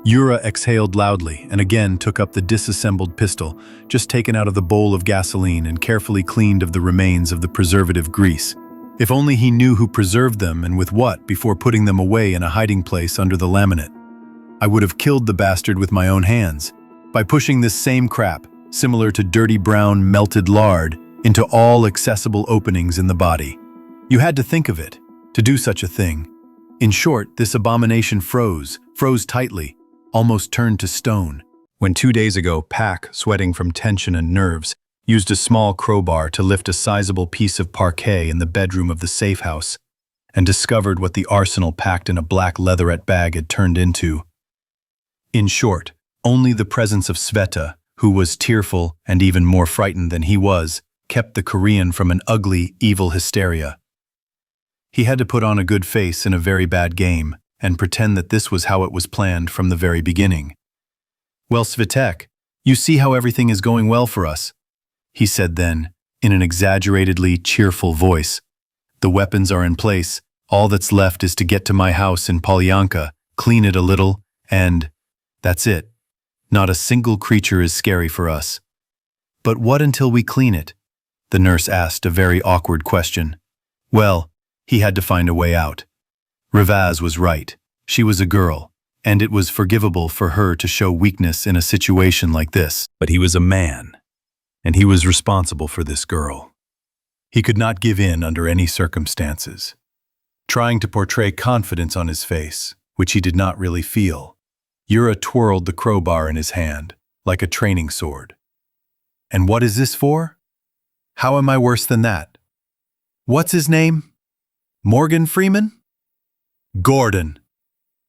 Yura exhaled loudly and again took up the disassembled pistol, just taken out of the bowl of gasoline and carefully cleaned of the remains of the preservative grease. If only he knew who preserved them and with what before putting them away in a hiding place under the laminate. I would have killed the bastard with my own hands, by pushing this same crap, similar to dirty brown melted lard, into all accessible openings in the body. You had to think of it, to do such a thing. In short, this abomination froze tightly, almost turned to stone. When 2 days ago, Pak, sweating from tension and nerves, used a small crowbar to lift a sizable piece of parquet in the bedroom of the safe house, and discovered what the arsenal packed in a black leatherette bag had turned into. In short, only the presence of Sveta, who was tearful and even more frightened than he was, kept the Korean from an ugly, evil hysteria. He had to put on a good face in a very bad game and pretend that this was how it was planned from the very beginning. "Well, Svetek, you see how everything is going well for us," he said then, in an exaggeratedly cheerful voice. "The weapons are in place. All that's left is to get to my house in Polyanka, clean it a little, and that's it. Not a single creature is scary for us." "But what until we clean it?" the nurse asked a very awkward question. Well, he had to find a way out. Rivaz was right. She was a girl, and it was forgivable for her to show weakness in a situation like this. But he was a man, and he was responsible for this girl. He could not give in under any circumstances. Trying to portray confidence on his face, which he did not really feel, Yura twirled the crowbar in his hand, like a training sword. "And what is this for? How am I worse than that? What's his name? Morgan Freeman?" "Gordon,"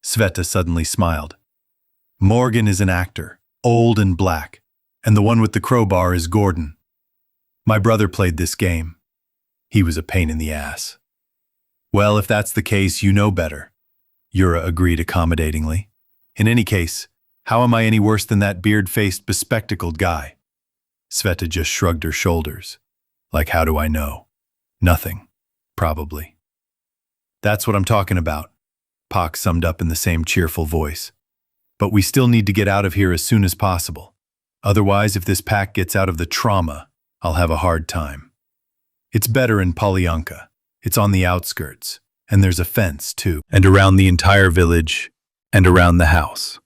Sveta suddenly smiled. Morgan is an actor, old and black, and the one with the crowbar is Gordon. My brother played this game. He was a pain in the ass. Well, if that's the case, you know better, Yura agreed accommodatingly. In any case, how am I any worse than that beard-faced, bespectacled guy? Sveta just shrugged her shoulders. Like, how do I know? Nothing, probably. That's what I'm talking about, Pak summed up in the same cheerful voice. But we still need to get out of here as soon as possible. Otherwise, if this pack gets out of the trauma, I'll have a hard time. It's better in Polyanka. It's on the outskirts, and there's a fence, too. And around the entire village, and around the house.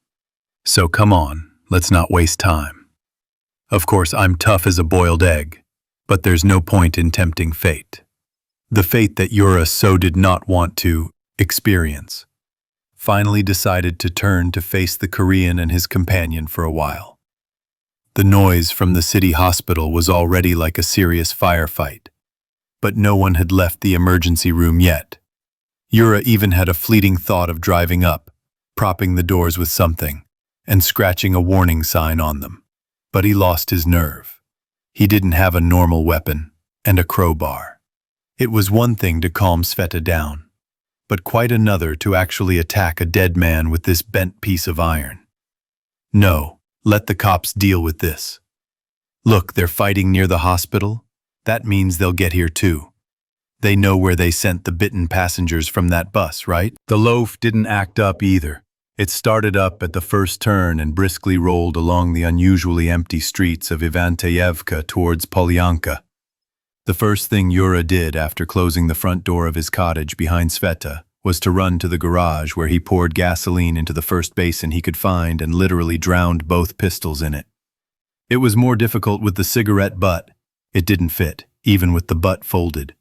So come on, let's not waste time. Of course, I'm tough as a boiled egg, but there's no point in tempting fate. The fate that Yura so did not want to experience. Finally decided to turn to face the Korean and his companion for a while. The noise from the city hospital was already like a serious firefight, but no one had left the emergency room yet. Yura even had a fleeting thought of driving up, propping the doors with something, and scratching a warning sign on them. But he lost his nerve. He didn't have a normal weapon and a crowbar. It was one thing to calm Sveta down, but quite another to actually attack a dead man with this bent piece of iron. No, let the cops deal with this. Look, they're fighting near the hospital. That means they'll get here too. They know where they sent the bitten passengers from that bus, right? The loaf didn't act up either. It started up at the first turn and briskly rolled along the unusually empty streets of Ivanteevka towards Polyanka. The first thing Yura did after closing the front door of his cottage behind Sveta was to run to the garage where he poured gasoline into the first basin he could find and literally drowned both pistols in it. It was more difficult with the cigarette butt. It didn't fit, even with the butt folded.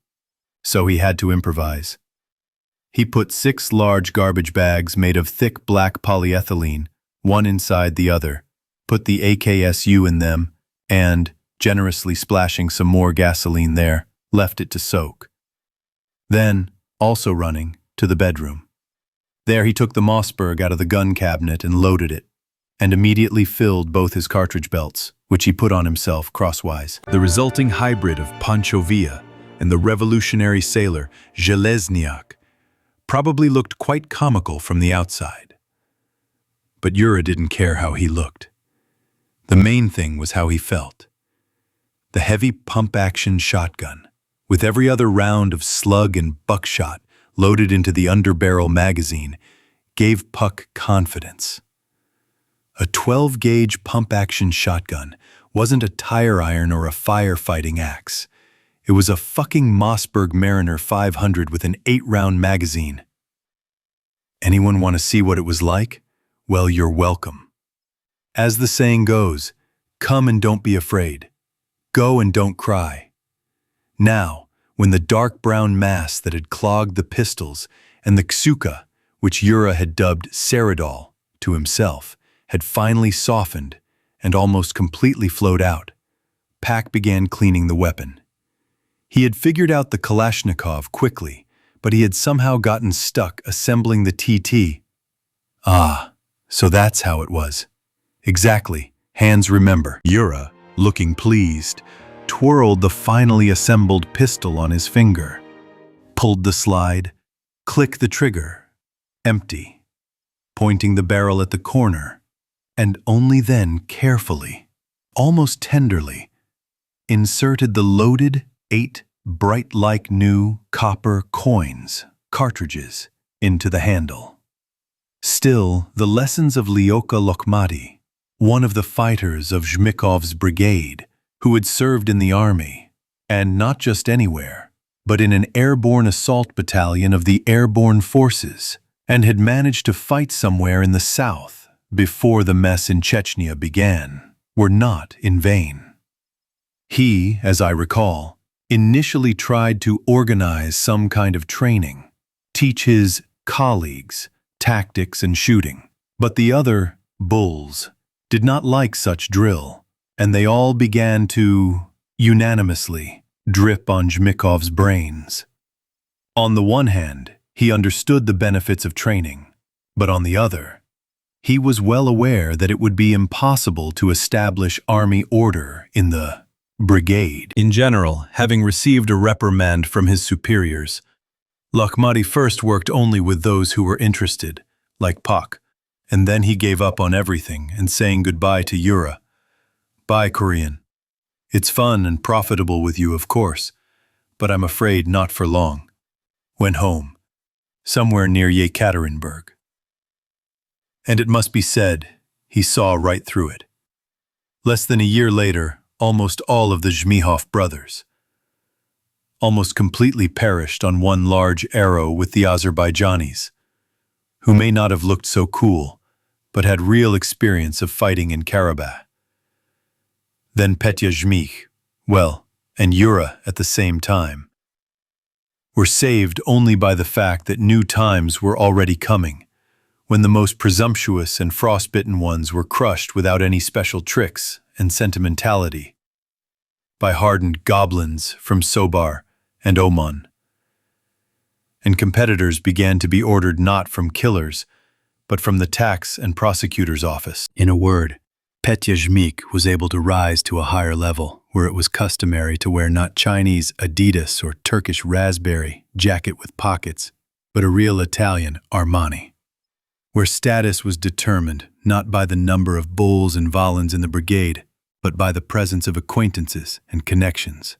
So he had to improvise. He put 6 large garbage bags made of thick black polyethylene, one inside the other, put the AKSU in them, and, generously splashing some more gasoline there, left it to soak. Then, also running, to the bedroom. There he took the Mossberg out of the gun cabinet and loaded it, and immediately filled both his cartridge belts, which he put on himself crosswise. The resulting hybrid of Panchovia and the revolutionary sailor Zhelezniak probably looked quite comical from the outside. But Yura didn't care how he looked. The main thing was how he felt. The heavy pump-action shotgun, with every other round of slug and buckshot loaded into the underbarrel magazine, gave Puck confidence. A 12-gauge pump-action shotgun wasn't a tire iron or a firefighting axe. It was a fucking Mossberg Mariner 500 with an 8-round magazine. Anyone want to see what it was like? Well, you're welcome. As the saying goes, come and don't be afraid. Go and don't cry. Now, when the dark brown mass that had clogged the pistols and the ksuka, which Yura had dubbed Seridol to himself, had finally softened and almost completely flowed out, Pak began cleaning the weapon. He had figured out the Kalashnikov quickly, but he had somehow gotten stuck assembling the TT. Ah, so that's how it was. Exactly, hands remember. Yura, looking pleased, twirled the finally assembled pistol on his finger, pulled the slide, clicked the trigger, empty, pointing the barrel at the corner, and only then carefully, almost tenderly, inserted the loaded 8 bright like new copper coins, cartridges, into the handle. Still, the lessons of Lyoka Lokhmati, one of the fighters of Zhmikov's brigade, who had served in the army, and not just anywhere, but in an airborne assault battalion of the airborne forces, and had managed to fight somewhere in the south before the mess in Chechnya began, were not in vain. He, as I recall, initially tried to organize some kind of training, teach his colleagues tactics and shooting, but the other bulls did not like such drill, and they all began to, unanimously, drip on Zhmikov's brains. On the one hand, he understood the benefits of training, But on the other, he was well aware that it would be impossible to establish army order in the brigade. In general, having received a reprimand from his superiors, Lakhmati first worked only with those who were interested, like Pak, and then he gave up on everything and saying goodbye to Yura. Bye, Korean. It's fun and profitable with you, of course, but I'm afraid not for long. Went home, somewhere near Yekaterinburg. And it must be said, he saw right through it. Less than a year later, almost all of the Zhmyhov brothers almost completely perished on one large arrow with the Azerbaijanis, who may not have looked so cool, but had real experience of fighting in Karabakh. Then Petya Zhmych, and Yura at the same time, were saved only by the fact that new times were already coming, when the most presumptuous and frostbitten ones were crushed without any special tricks and sentimentality by hardened goblins from Sobar and Omon. And competitors began to be ordered not from killers, but from the tax and prosecutor's office. In a word, Petya Zhmych was able to rise to a higher level, where it was customary to wear not Chinese Adidas or Turkish raspberry jacket with pockets, but a real Italian Armani, where status was determined not by the number of bulls and valens in the brigade, but by the presence of acquaintances and connections.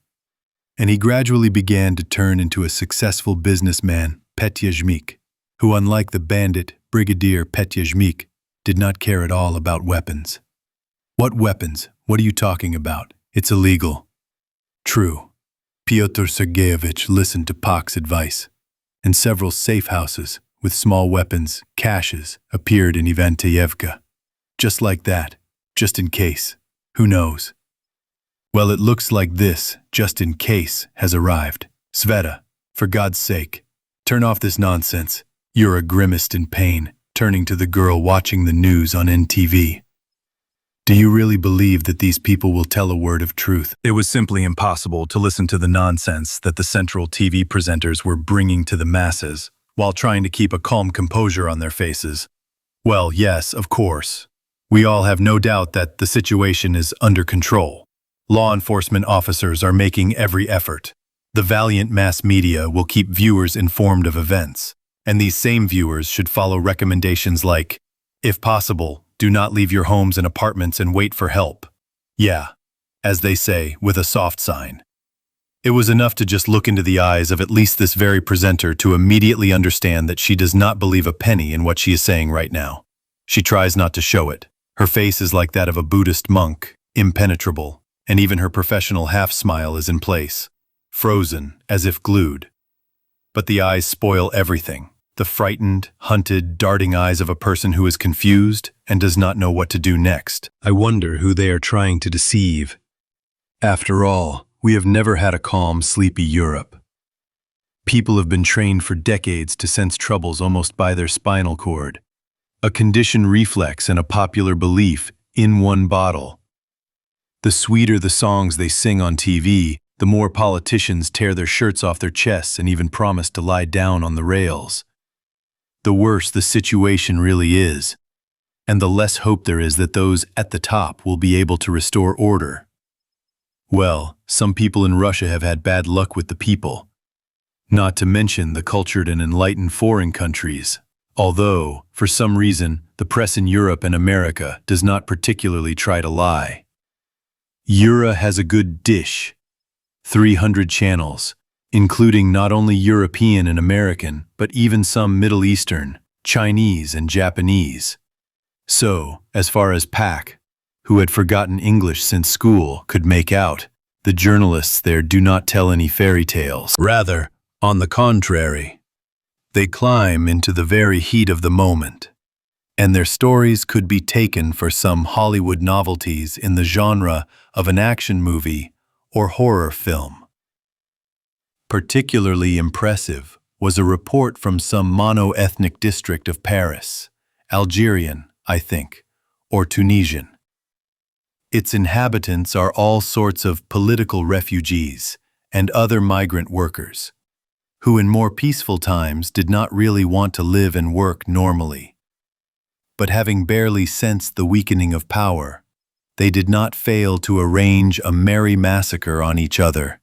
And he gradually began to turn into a successful businessman, Petya Zhmych, who, unlike the bandit Brigadier Petya Zhmych, did not care at all about weapons. What weapons? What are you talking about? It's illegal. True. Pyotr Sergeyevich listened to Pak's advice, and several safe houses with small weapons, caches, appeared in Ivanteevka. Just like that, just in case. Who knows? Well, it looks like this, just in case, has arrived. Sveta, for God's sake, turn off this nonsense. Yura grimaced in pain, turning to the girl watching the news on NTV. Do you really believe that these people will tell a word of truth? It was simply impossible to listen to the nonsense that the central TV presenters were bringing to the masses, while trying to keep a calm composure on their faces. Well, yes, of course. We all have no doubt that the situation is under control. Law enforcement officers are making every effort. The valiant mass media will keep viewers informed of events, and these same viewers should follow recommendations like, if possible, do not leave your homes and apartments and wait for help. Yeah, as they say, with a soft sign. It was enough to just look into the eyes of at least this very presenter to immediately understand that she does not believe a penny in what she is saying right now. She tries not to show it. Her face is like that of a Buddhist monk, impenetrable, and even her professional half-smile is in place, frozen, as if glued. But the eyes spoil everything. The frightened, hunted, darting eyes of a person who is confused and does not know what to do next. I wonder who they are trying to deceive. After all, we have never had a calm, sleepy Europe. People have been trained for decades to sense troubles almost by their spinal cord. A conditioned reflex and a popular belief in one bottle. The sweeter the songs they sing on TV, the more politicians tear their shirts off their chests and even promise to lie down on the rails. The worse the situation really is, and the less hope there is that those at the top will be able to restore order. Well, some people in Russia have had bad luck with the people, not to mention the cultured and enlightened foreign countries, although, for some reason, the press in Europe and America does not particularly try to lie. Yura has a good dish, 300 channels, including not only European and American, but even some Middle Eastern, Chinese and Japanese. So, as far as Pak, who had forgotten English since school, could make out, the journalists there do not tell any fairy tales. Rather, on the contrary, they climb into the very heat of the moment, and their stories could be taken for some Hollywood novelties in the genre of an action movie or horror film. Particularly impressive was a report from some mono-ethnic district of Paris, Algerian, I think, or Tunisian. Its inhabitants are all sorts of political refugees and other migrant workers, who in more peaceful times did not really want to live and work normally, but having barely sensed the weakening of power, they did not fail to arrange a merry massacre on each other,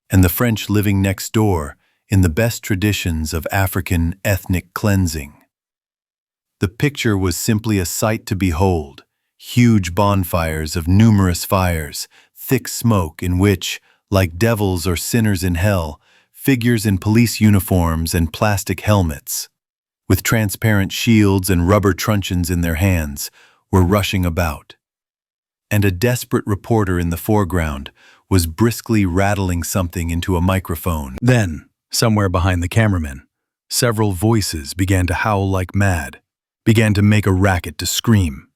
and the French living next door in the best traditions of African ethnic cleansing. The picture was simply a sight to behold, huge bonfires of numerous fires, thick smoke in which, like devils or sinners in hell, figures in police uniforms and plastic helmets, with transparent shields and rubber truncheons in their hands, were rushing about. And a desperate reporter in the foreground was briskly rattling something into a microphone. Then, somewhere behind the cameraman, several voices began to howl like mad, began to make a racket to scream.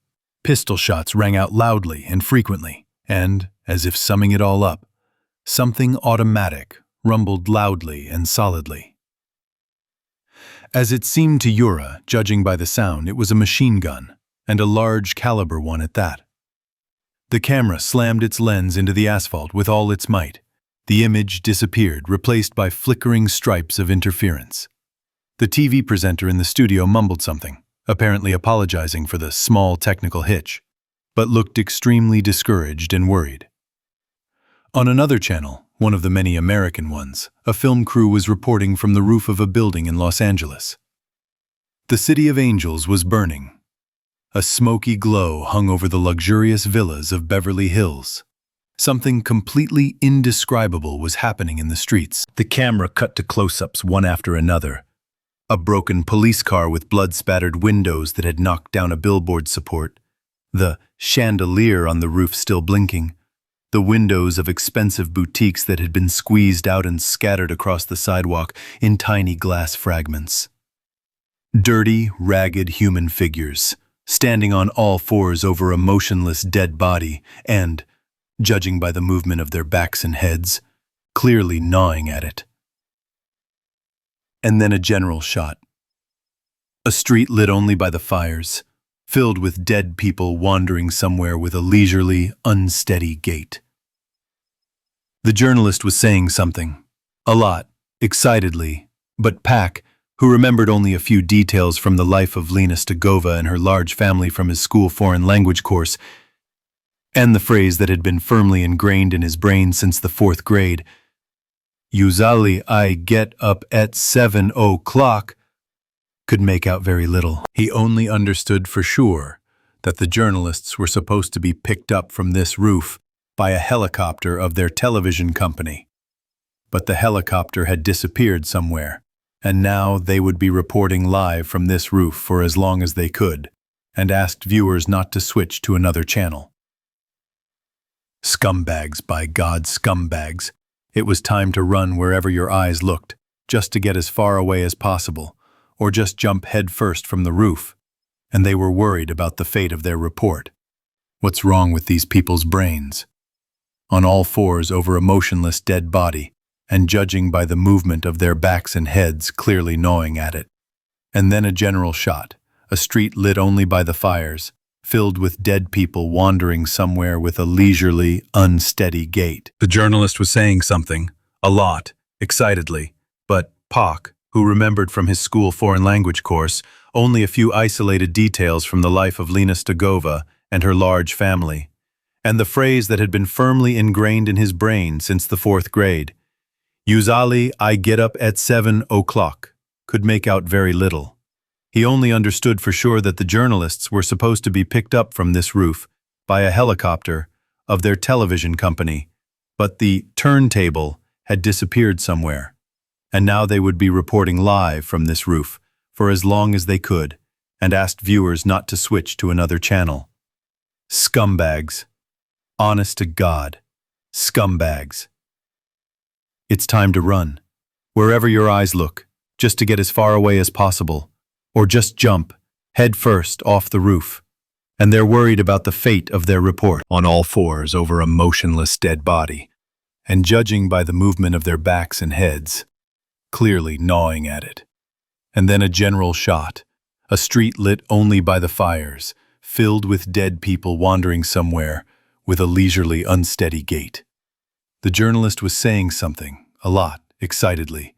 Pistol shots rang out loudly and frequently, and, as if summing it all up, something automatic rumbled loudly and solidly. As it seemed to Yura, judging by the sound, it was a machine gun, and a large caliber one at that. The camera slammed its lens into the asphalt with all its might. The image disappeared, replaced by flickering stripes of interference. The TV presenter in the studio mumbled something, apparently apologizing for the small technical hitch, but looked extremely discouraged and worried. On another channel, one of the many American ones, a film crew was reporting from the roof of a building in Los Angeles. The City of Angels was burning. A smoky glow hung over the luxurious villas of Beverly Hills. Something completely indescribable was happening in the streets. The camera cut to close-ups one after another. A broken police car with blood-spattered windows that had knocked down a billboard support. The chandelier on the roof still blinking. The windows of expensive boutiques that had been squeezed out and scattered across the sidewalk in tiny glass fragments. Dirty, ragged human figures, standing on all fours over a motionless dead body and, judging by the movement of their backs and heads, clearly gnawing at it. And then a general shot. A street lit only by the fires, filled with dead people wandering somewhere with a leisurely, unsteady gait. The journalist was saying something, a lot, excitedly, but Pack, who remembered only a few details from the life of Lena Stegova and her large family from his school foreign language course, and the phrase that had been firmly ingrained in his brain since the 4th grade, "Usually I get up at 7 o'clock," could make out very little. He only understood for sure that the journalists were supposed to be picked up from this roof by a helicopter of their television company. But the helicopter had disappeared somewhere, and now they would be reporting live from this roof for as long as they could, and asked viewers not to switch to another channel. Scumbags, by God, scumbags. It was time to run wherever your eyes looked, just to get as far away as possible, or just jump head first from the roof, and they were worried about the fate of their report. What's wrong with these people's brains? On all fours over a motionless dead body, and judging by the movement of their backs and heads clearly gnawing at it. And then a general shot, a street lit only by the fires, filled with dead people wandering somewhere with a leisurely, unsteady gait. The journalist was saying something, a lot, excitedly, but Pak, who remembered from his school foreign language course only a few isolated details from the life of Lena Stegova and her large family, and the phrase that had been firmly ingrained in his brain since the 4th grade, "Usually I get up at 7 o'clock," could make out very little. He only understood for sure that the journalists were supposed to be picked up from this roof by a helicopter of their television company, but the turntable had disappeared somewhere, and now they would be reporting live from this roof for as long as they could, and asked viewers not to switch to another channel. Scumbags. Honest to God. Scumbags. It's time to run, wherever your eyes look, just to get as far away as possible, or just jump, head first, off the roof. And they're worried about the fate of their report, on all fours over a motionless dead body, and judging by the movement of their backs and heads, clearly gnawing at it. And then a general shot, a street lit only by the fires, filled with dead people wandering somewhere with a leisurely, unsteady gait. The journalist was saying something, a lot, excitedly,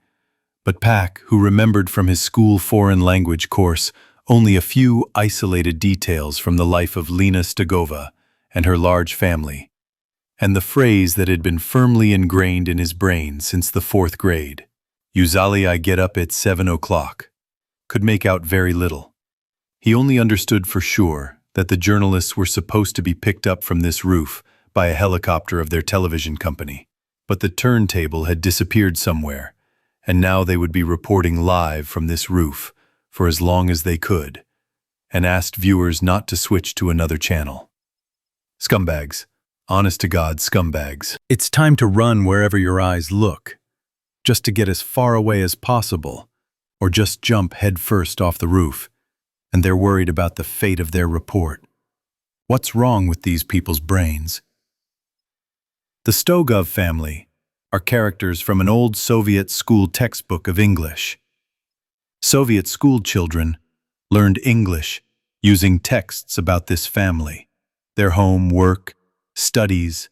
but Pack, who remembered from his school foreign language course only a few isolated details from the life of Lena Stegova and her large family, and the phrase that had been firmly ingrained in his brain since the 4th grade, "Usually I get up at 7 o'clock," could make out very little. He only understood for sure that the journalists were supposed to be picked up from this roof by a helicopter of their television company, but the turntable had disappeared somewhere, and now they would be reporting live from this roof for as long as they could, and asked viewers not to switch to another channel. Scumbags. Honest-to-God scumbags. It's time to run wherever your eyes look, just to get as far away as possible, or just jump headfirst off the roof, and they're worried about the fate of their report. What's wrong with these people's brains? The Stegov family are characters from an old Soviet school textbook of English. Soviet school children learned English using texts about this family, their home, work, studies,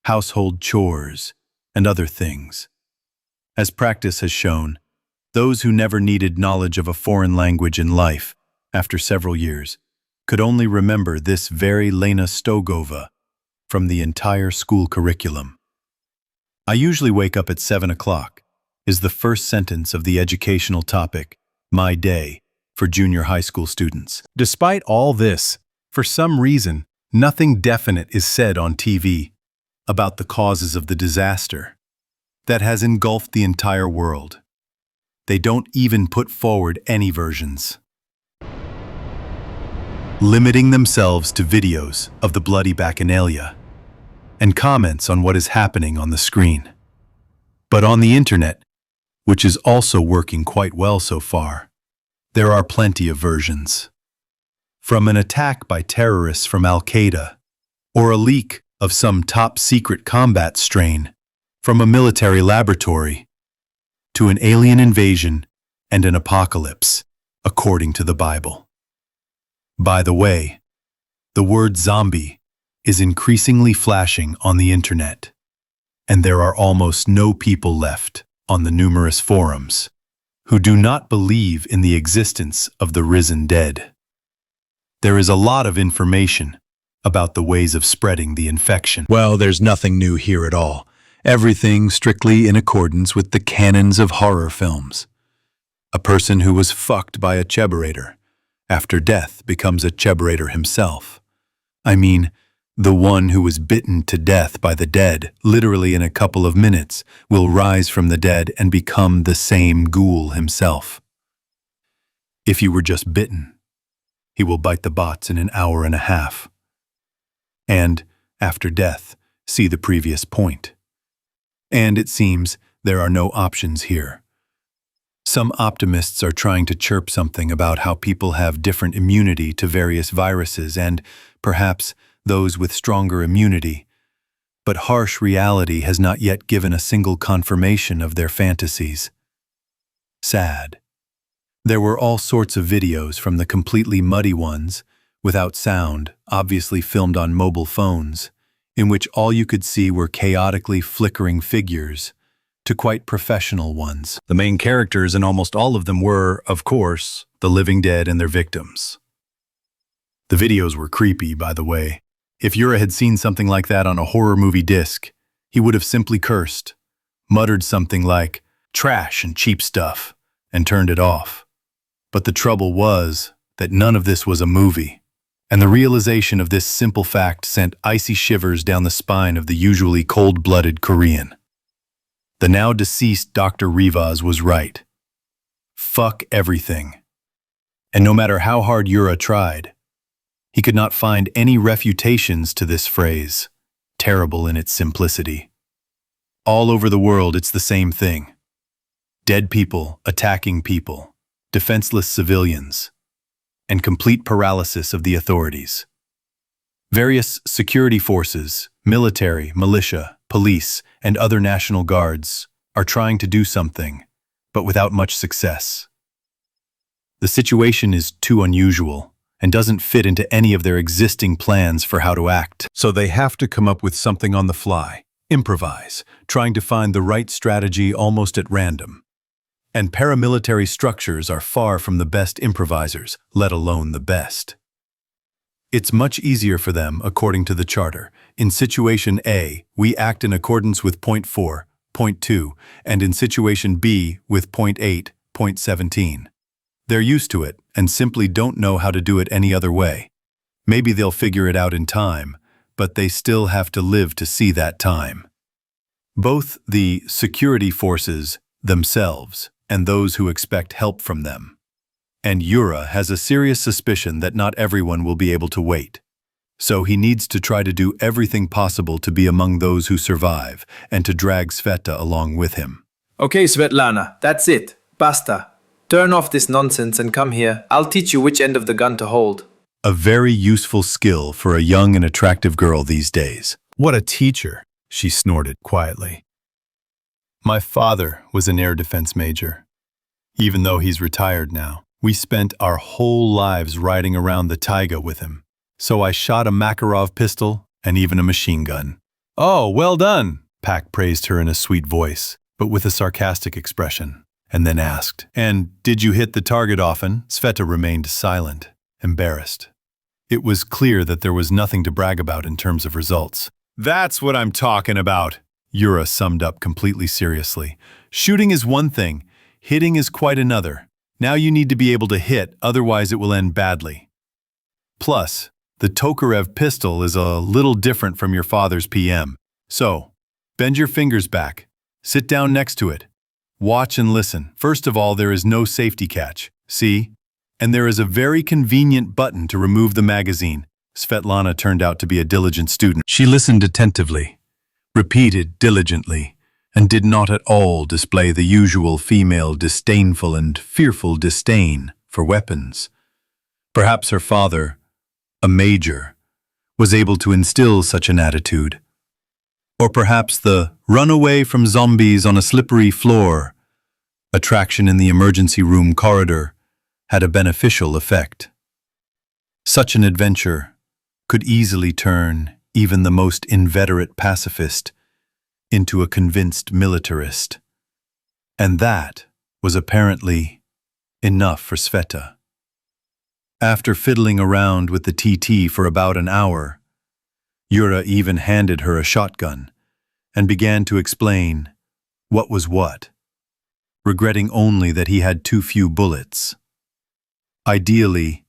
household chores, and other things. As practice has shown, those who never needed knowledge of a foreign language in life, after several years, could only remember this very Lena Stegova from the entire school curriculum. "I usually wake up at 7 o'clock," is the first sentence of the educational topic, My Day, for junior high school students. Despite all this, for some reason, nothing definite is said on TV about the causes of the disaster that has engulfed the entire world. They don't even put forward any versions, limiting themselves to videos of the bloody bacchanalia and comments on what is happening on the screen. But on the internet, which is also working quite well so far, there are plenty of versions. From an attack by terrorists from Al-Qaeda, or a leak of some top-secret combat strain from a military laboratory, to an alien invasion and an apocalypse, according to the Bible. By the way, the word zombie is increasingly flashing on the internet, and there are almost no people left on the numerous forums who do not believe in the existence of the risen dead. There is a lot of information about the ways of spreading the infection. Well, there's nothing new here at all. Everything strictly in accordance with the canons of horror films. A person who was fucked by a cheburator after death becomes a cheburator himself. I mean, the one who was bitten to death by the dead, literally in a couple of minutes, will rise from the dead and become the same ghoul himself. If you were just bitten, he will bite the bots in an hour and a half. And, after death, see the previous point. And it seems there are no options here. Some optimists are trying to chirp something about how people have different immunity to various viruses and, perhaps, those with stronger immunity. But harsh reality has not yet given a single confirmation of their fantasies. Sad. There were all sorts of videos from the completely muddy ones, without sound, obviously filmed on mobile phones, in which all you could see were chaotically flickering figures, to quite professional ones. The main characters in almost all of them were, of course, the living dead and their victims. The videos were creepy, by the way. If Yura had seen something like that on a horror movie disc, he would have simply cursed, muttered something like, "trash and cheap stuff," and turned it off. But the trouble was that none of this was a movie, and the realization of this simple fact sent icy shivers down the spine of the usually cold-blooded Korean. The now deceased Dr. Rivas was right. Fuck everything. And no matter how hard Yura tried, he could not find any refutations to this phrase, terrible in its simplicity. All over the world, it's the same thing. Dead people attacking people, defenseless civilians, and complete paralysis of the authorities. Various security forces, military, militia, police, and other national guards are trying to do something, but without much success. The situation is too unusual and doesn't fit into any of their existing plans for how to act. So they have to come up with something on the fly, improvise, trying to find the right strategy almost at random. And paramilitary structures are far from the best improvisers, let alone the best. It's much easier for them, according to the charter. In situation A, we act in accordance with point 4, point 2, and in situation B with point 8, point 17. They're used to it and simply don't know how to do it any other way. Maybe they'll figure it out in time, but they still have to live to see that time. Both the security forces themselves and those who expect help from them. And Yura has a serious suspicion that not everyone will be able to wait. So he needs to try to do everything possible to be among those who survive and to drag Sveta along with him. Okay, Svetlana, that's it. Basta. Turn off this nonsense and come here. I'll teach you which end of the gun to hold. A very useful skill for a young and attractive girl these days. What a teacher, she snorted quietly. My father was an air defense major. Even though he's retired now, we spent our whole lives riding around the taiga with him. So I shot a Makarov pistol and even a machine gun. Oh, well done, Pak praised her in a sweet voice, but with a sarcastic expression, and then asked, "And did you hit the target often?" Sveta remained silent, embarrassed. It was clear that there was nothing to brag about in terms of results. That's what I'm talking about, Yura summed up completely seriously. Shooting is one thing, hitting is quite another. Now you need to be able to hit, otherwise it will end badly. Plus, the Tokarev pistol is a little different from your father's PM. So, bend your fingers back. Sit down next to it. Watch and listen. First of all, there is no safety catch. See? And there is a very convenient button to remove the magazine. Svetlana turned out to be a diligent student. She listened attentively, repeated diligently, and did not at all display the usual female disdainful and fearful disdain for weapons. Perhaps her father, a major, was able to instill such an attitude. Or perhaps the run away from zombies on a slippery floor, attraction in the emergency room corridor, had a beneficial effect. Such an adventure could easily turn even the most inveterate pacifist into a convinced militarist. And that was apparently enough for Sveta. After fiddling around with the TT for about an hour, Yura even handed her a shotgun and began to explain what was what, regretting only that he had too few bullets. Ideally,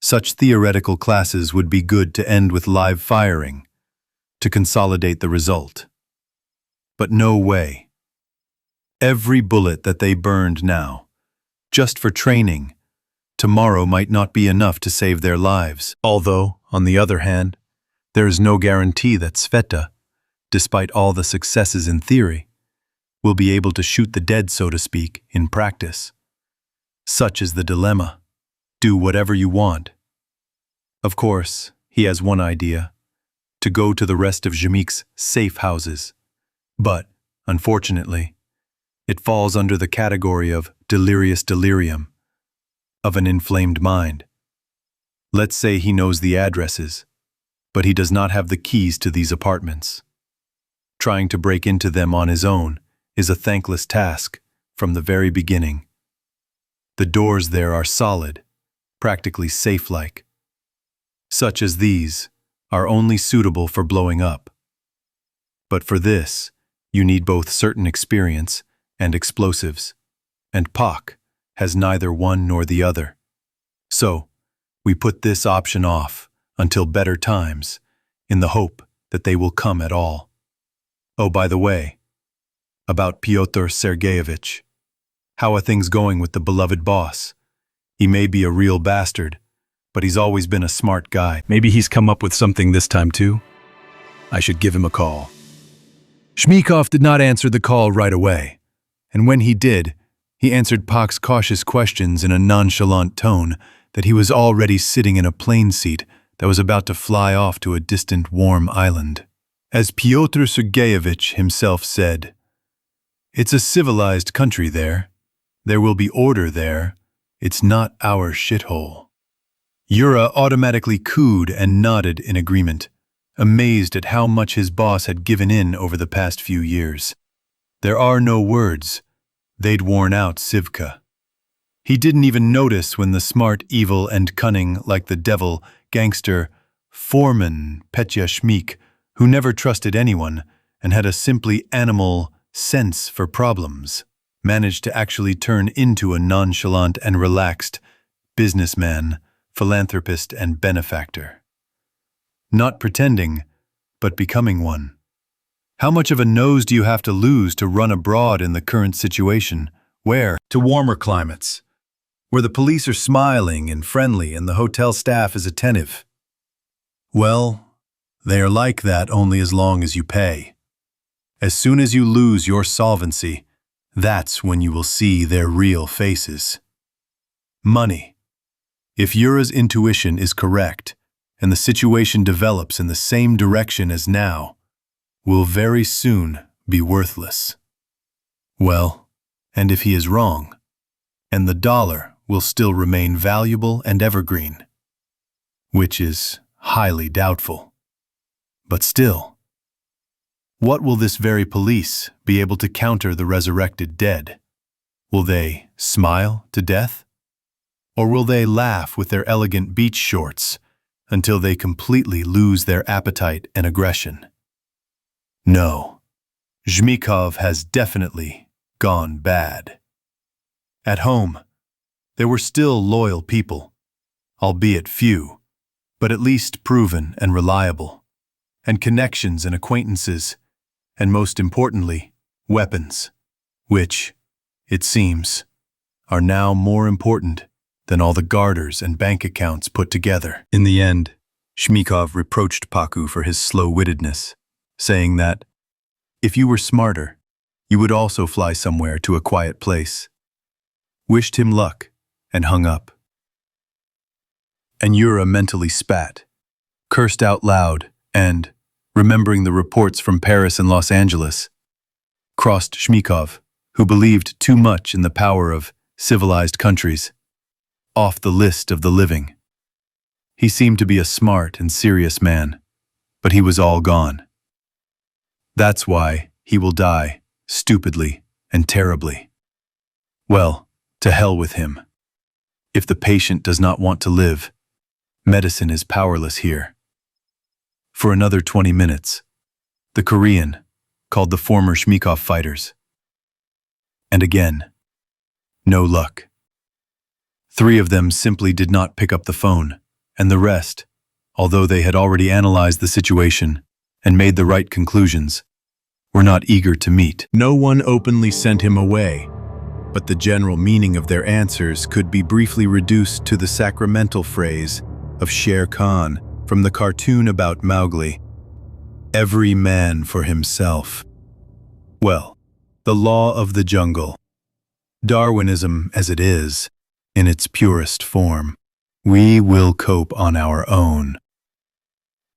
such theoretical classes would be good to end with live firing, to consolidate the result. But no way. Every bullet that they burned now, just for training, tomorrow might not be enough to save their lives. Although, on the other hand, there is no guarantee that Sveta, despite all the successes in theory, will be able to shoot the dead, so to speak, in practice. Such is the dilemma. Do whatever you want. Of course, he has one idea, to go to the rest of Jamik's safe houses. But, unfortunately, it falls under the category of delirious delirium, of an inflamed mind. Let's say he knows the addresses, but he does not have the keys to these apartments. Trying to break into them on his own is a thankless task from the very beginning. The doors there are solid, practically safe-like. Such as these are only suitable for blowing up. But for this, you need both certain experience and explosives, and Pak has neither one nor the other. So, we put this option off until better times, in the hope that they will come at all. Oh, by the way, about Pyotr Sergeyevich. How are things going with the beloved boss? He may be a real bastard, but he's always been a smart guy. Maybe he's come up with something this time too? I should give him a call. Shmikov did not answer the call right away, and when he did, he answered Pak's cautious questions in a nonchalant tone that he was already sitting in a plane seat that was about to fly off to a distant warm island. As Pyotr Sergeyevich himself said, "It's a civilized country there. There will be order there. It's not our shithole." Yura automatically cooed and nodded in agreement, amazed at how much his boss had given in over the past few years. There are no words. They'd worn out Sivka. He didn't even notice when the smart, evil, and cunning, like the devil, gangster, foreman Petya Schmeek, who never trusted anyone and had a simply animal sense for problems, managed to actually turn into a nonchalant and relaxed businessman, philanthropist, and benefactor. Not pretending, but becoming one. How much of a nose do you have to lose to run abroad in the current situation? Where? To warmer climates, where the police are smiling and friendly and the hotel staff is attentive. Well, they are like that only as long as you pay. As soon as you lose your solvency, that's when you will see their real faces. Money. If Yura's intuition is correct, and the situation develops in the same direction as now, will very soon be worthless. Well, and if he is wrong, and the dollar will still remain valuable and evergreen, which is highly doubtful. But still, what will this very police be able to counter the resurrected dead? Will they smile to death? Or will they laugh with their elegant beach shorts until they completely lose their appetite and aggression? No, Zhmikov has definitely gone bad. At home, there were still loyal people, albeit few, but at least proven and reliable, and connections and acquaintances, and most importantly, weapons, which, it seems, are now more important than all the garters and bank accounts put together. In the end, Zhmikov reproached Paku for his slow-wittedness, saying that, if you were smarter, you would also fly somewhere to a quiet place. Wished him luck, and hung up. And Yura mentally spat, cursed out loud, and, remembering the reports from Paris and Los Angeles, crossed Zhmikov, who believed too much in the power of civilized countries, off the list of the living. He seemed to be a smart and serious man, but he was all gone. That's why he will die, stupidly and terribly. Well, to hell with him. If the patient does not want to live, medicine is powerless here. For another 20 minutes, the Korean called the former Zhmikov fighters. And again, no luck. 3 of them simply did not pick up the phone, and the rest, although they had already analyzed the situation and made the right conclusions, were not eager to meet. No one openly sent him away, but the general meaning of their answers could be briefly reduced to the sacramental phrase of Shere Khan from the cartoon about Mowgli, "Every man for himself." Well, the law of the jungle. Darwinism as it is, in its purest form. We will cope on our own.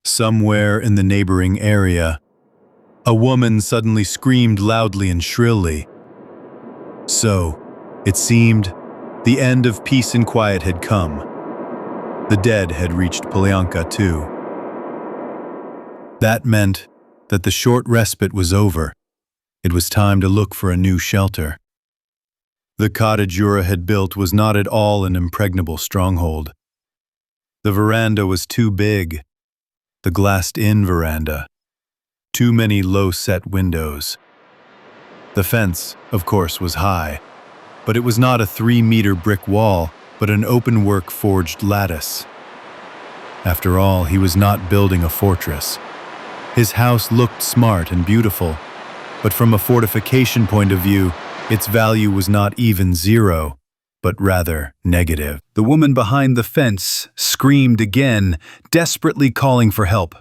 Somewhere in the neighboring area, a woman suddenly screamed loudly and shrilly. So, it seemed, the end of peace and quiet had come. The dead had reached Polyanka too. That meant that the short respite was over. It was time to look for a new shelter. The cottage Yura had built was not at all an impregnable stronghold. The veranda was too big, the glassed-in veranda. Too many low-set windows. The fence, of course, was high, but it was not a 3-meter brick wall, but an open-work forged lattice. After all, he was not building a fortress. His house looked smart and beautiful, but from a fortification point of view, its value was not even 0, but rather negative. The woman behind the fence screamed again, desperately calling for help.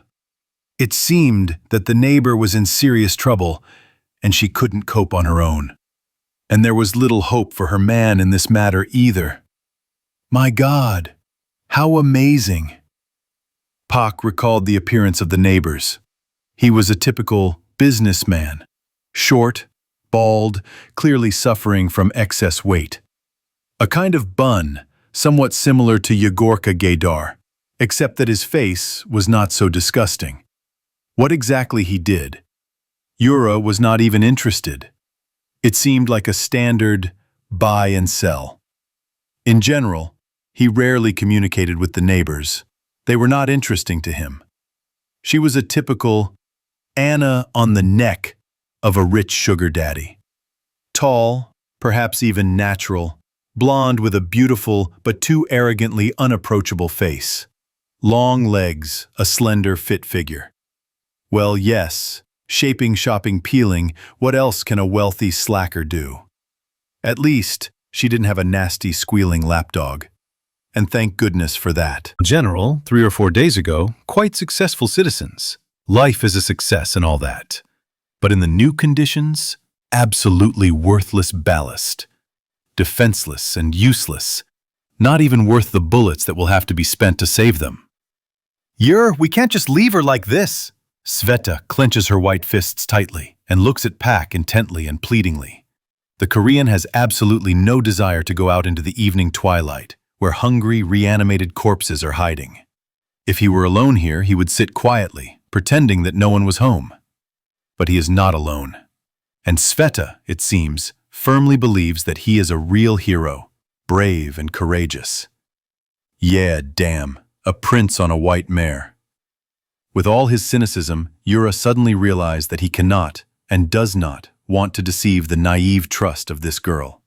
It seemed that the neighbor was in serious trouble, and she couldn't cope on her own. And there was little hope for her man in this matter either. My God, how amazing! Pak recalled the appearance of the neighbors. He was a typical businessman, short, bald, clearly suffering from excess weight. A kind of bun, somewhat similar to Yegorka Gaydar, except that his face was not so disgusting. What exactly he did, Yura was not even interested. It seemed like a standard buy and sell. In general, he rarely communicated with the neighbors. They were not interesting to him. She was a typical Anna on the neck of a rich sugar daddy. Tall, perhaps even natural, blonde with a beautiful but too arrogantly unapproachable face. Long legs, a slender, fit figure. Well, yes, shaping, shopping, peeling, what else can a wealthy slacker do? At least, she didn't have a nasty, squealing lapdog. And thank goodness for that. General, 3 or 4 days ago, quite successful citizens. Life is a success and all that. But in the new conditions, absolutely worthless ballast. Defenseless and useless. Not even worth the bullets that will have to be spent to save them. We can't just leave her like this. Sveta clenches her white fists tightly and looks at Pak intently and pleadingly. The Korean has absolutely no desire to go out into the evening twilight, where hungry, reanimated corpses are hiding. If he were alone here, he would sit quietly, pretending that no one was home. But he is not alone. And Sveta, it seems, firmly believes that he is a real hero, brave and courageous. Yeah, damn, a prince on a white mare. With all his cynicism, Yura suddenly realized that he cannot, and does not, want to deceive the naive trust of this girl.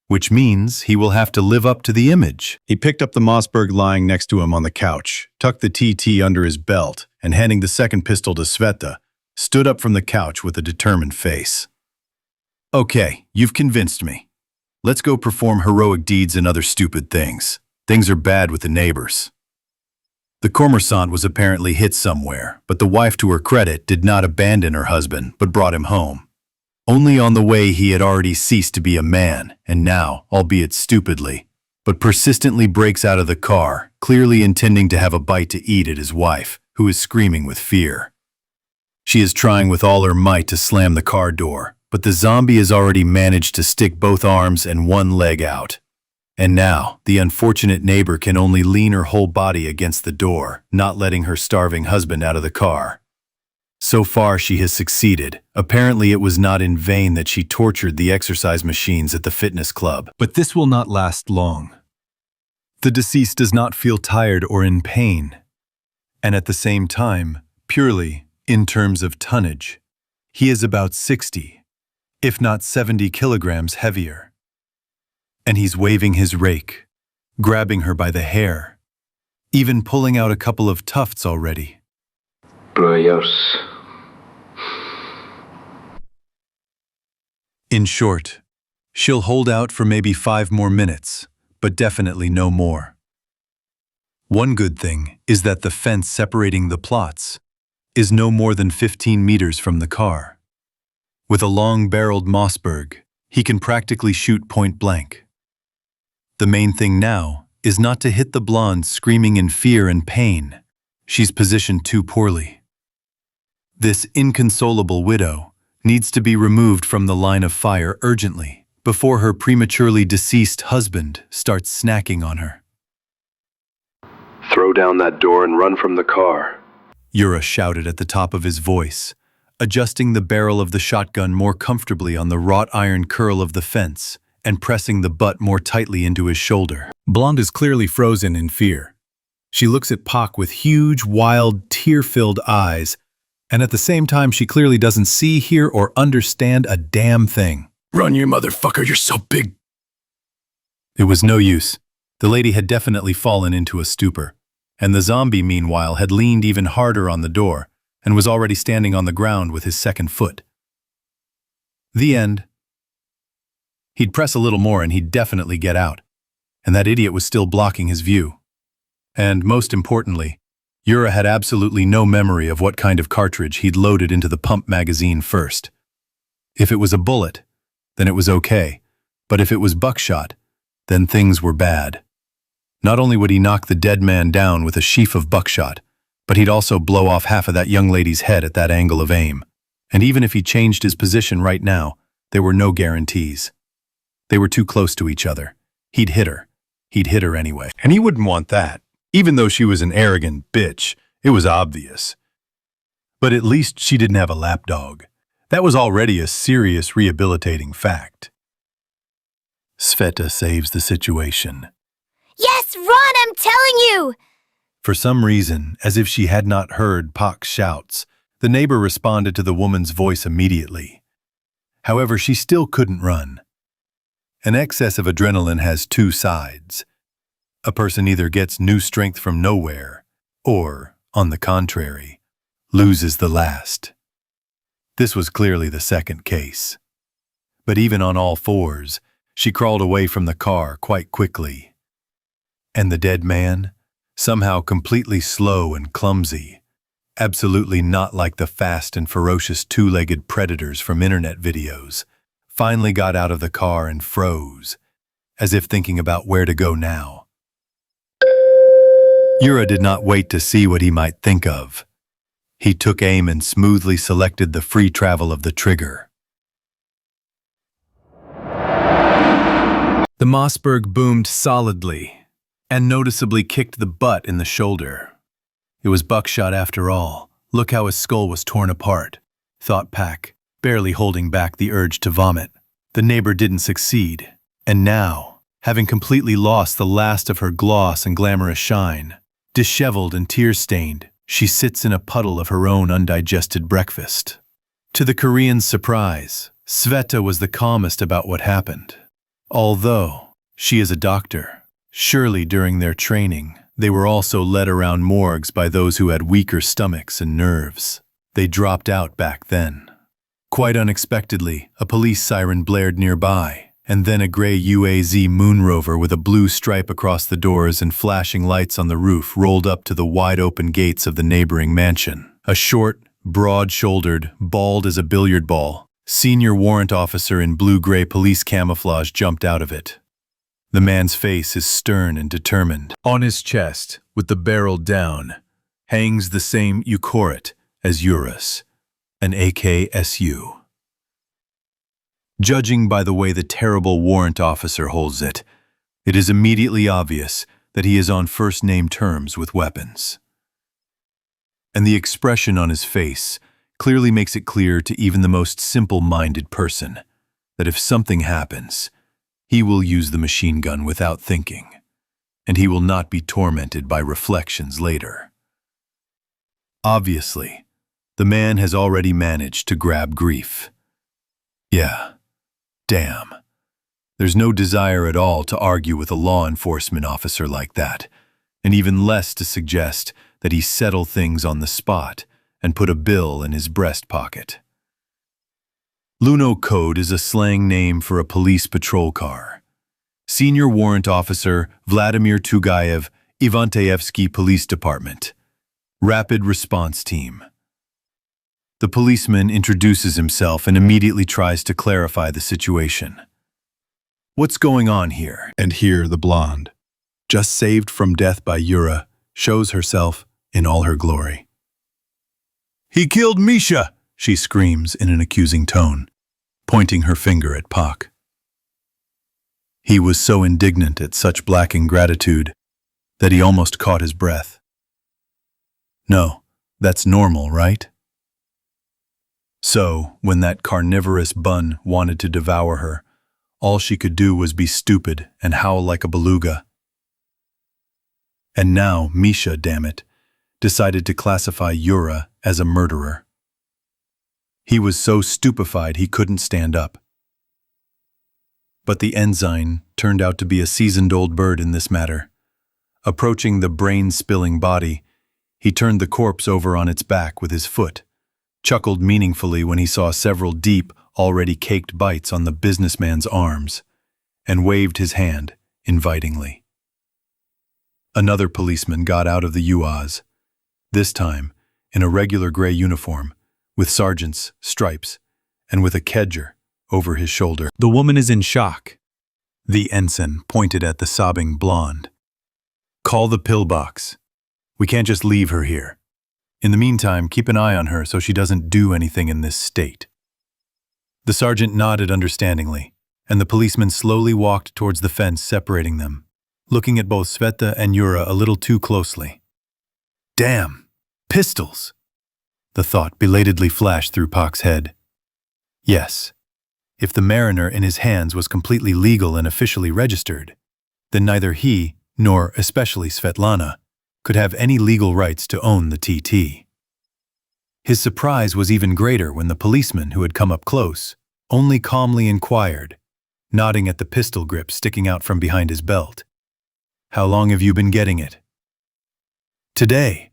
Which means he will have to live up to the image. He picked up the Mossberg lying next to him on the couch, tucked the TT under his belt, and handing the second pistol to Sveta, stood up from the couch with a determined face. Okay, you've convinced me. Let's go perform heroic deeds and other stupid things. Things are bad with the neighbors. The cormorant was apparently hit somewhere, but the wife, to her credit, did not abandon her husband, but brought him home. Only on the way he had already ceased to be a man, and now, albeit stupidly, but persistently breaks out of the car, clearly intending to have a bite to eat at his wife, who is screaming with fear. She is trying with all her might to slam the car door, but the zombie has already managed to stick both arms and one leg out. And now, the unfortunate neighbor can only lean her whole body against the door, not letting her starving husband out of the car. So far, she has succeeded. Apparently, it was not in vain that she tortured the exercise machines at the fitness club. But this will not last long. The deceased does not feel tired or in pain. And at the same time, purely, in terms of tonnage, he is about 60, if not 70 kilograms heavier. And he's waving his rake, grabbing her by the hair, even pulling out a couple of tufts already. Riots. In short, she'll hold out for maybe 5 more minutes, but definitely no more. One good thing is that the fence separating the plots is no more than 15 meters from the car. With a long-barreled Mossberg, he can practically shoot point blank. The main thing now is not to hit the blonde screaming in fear and pain. She's positioned too poorly. This inconsolable widow needs to be removed from the line of fire urgently before her prematurely deceased husband starts snacking on her. Throw down that door and run from the car. Yura shouted at the top of his voice, adjusting the barrel of the shotgun more comfortably on the wrought iron curl of the fence and pressing the butt more tightly into his shoulder. Blonde is clearly frozen in fear. She looks at Pak with huge, wild, tear-filled eyes, and at the same time she clearly doesn't see, hear, or understand a damn thing. Run, you motherfucker, you're so big. It was no use. The lady had definitely fallen into a stupor, and the zombie, meanwhile, had leaned even harder on the door and was already standing on the ground with his second foot. The end. He'd press a little more and he'd definitely get out, and that idiot was still blocking his view. And most importantly, Yura had absolutely no memory of what kind of cartridge he'd loaded into the pump magazine first. If it was a bullet, then it was okay, but if it was buckshot, then things were bad. Not only would he knock the dead man down with a sheaf of buckshot, but he'd also blow off half of that young lady's head at that angle of aim. And even if he changed his position right now, there were no guarantees. They were too close to each other. He'd hit her. He'd hit her anyway. And he wouldn't want that. Even though she was an arrogant bitch, it was obvious. But at least she didn't have a lapdog. That was already a serious rehabilitating fact. Sveta saves the situation. Yes, run, I'm telling you! For some reason, as if she had not heard Pak's shouts, the neighbor responded to the woman's voice immediately. However, she still couldn't run. An excess of adrenaline has two sides. A person either gets new strength from nowhere, or, on the contrary, loses the last. This was clearly the second case. But even on all fours, she crawled away from the car quite quickly. And the dead man, somehow completely slow and clumsy, absolutely not like the fast and ferocious two-legged predators from internet videos, finally got out of the car and froze, as if thinking about where to go now. Yura did not wait to see what he might think of. He took aim and smoothly selected the free travel of the trigger. The Mossberg boomed solidly and noticeably kicked the butt in the shoulder. It was buckshot after all. Look how his skull was torn apart, thought Pak, barely holding back the urge to vomit. The neighbor didn't succeed, and now, having completely lost the last of her gloss and glamorous shine, disheveled and tear-stained, she sits in a puddle of her own undigested breakfast. To the Korean's surprise, Sveta was the calmest about what happened. Although she is a doctor, surely during their training, they were also led around morgues by those who had weaker stomachs and nerves. They dropped out back then. Quite unexpectedly, a police siren blared nearby, and then a gray UAZ moon rover with a blue stripe across the doors and flashing lights on the roof rolled up to the wide-open gates of the neighboring mansion. A short, broad-shouldered, bald as a billiard ball, senior warrant officer in blue-gray police camouflage jumped out of it. The man's face is stern and determined. On his chest, with the barrel down, hangs the same Euchoret as Yura's, an AKSU. Judging by the way the terrible warrant officer holds it, it is immediately obvious that he is on first-name terms with weapons. And the expression on his face clearly makes it clear to even the most simple-minded person that if something happens, he will use the machine gun without thinking, and he will not be tormented by reflections later. Obviously, the man has already managed to grab grief. Yeah, damn. There's no desire at all to argue with a law enforcement officer like that, and even less to suggest that he settle things on the spot and put a bill in his breast pocket. Luno Code is a slang name for a police patrol car. Senior Warrant Officer Vladimir Tugayev, Ivanteevsky Police Department. Rapid Response Team. The policeman introduces himself and immediately tries to clarify the situation. What's going on here? And here the blonde, just saved from death by Yura, shows herself in all her glory. "He killed Misha!" she screams in an accusing tone, pointing her finger at Pak. He was so indignant at such black ingratitude that he almost caught his breath. No, that's normal, right? So, when that carnivorous bun wanted to devour her, all she could do was be stupid and howl like a beluga. And now Misha, damn it, decided to classify Yura as a murderer. He was so stupefied he couldn't stand up. But the ensign turned out to be a seasoned-old bird in this matter. Approaching the brain-spilling body, he turned the corpse over on its back with his foot, chuckled meaningfully when he saw several deep, already caked bites on the businessman's arms, and waved his hand invitingly. Another policeman got out of the UAZ, this time in a regular gray uniform, with sergeant's stripes, and with a kedger over his shoulder. "The woman is in shock." The ensign pointed at the sobbing blonde. "Call the pillbox. We can't just leave her here. In the meantime, keep an eye on her so she doesn't do anything in this state." The sergeant nodded understandingly, and the policeman slowly walked towards the fence separating them, looking at both Sveta and Yura a little too closely. "Damn! Pistols!" The thought belatedly flashed through Pak's head. Yes. If the mariner in his hands was completely legal and officially registered, then neither he, nor especially Svetlana, could have any legal rights to own the TT. His surprise was even greater when the policeman who had come up close only calmly inquired, nodding at the pistol grip sticking out from behind his belt. "How long have you been getting it?" Today,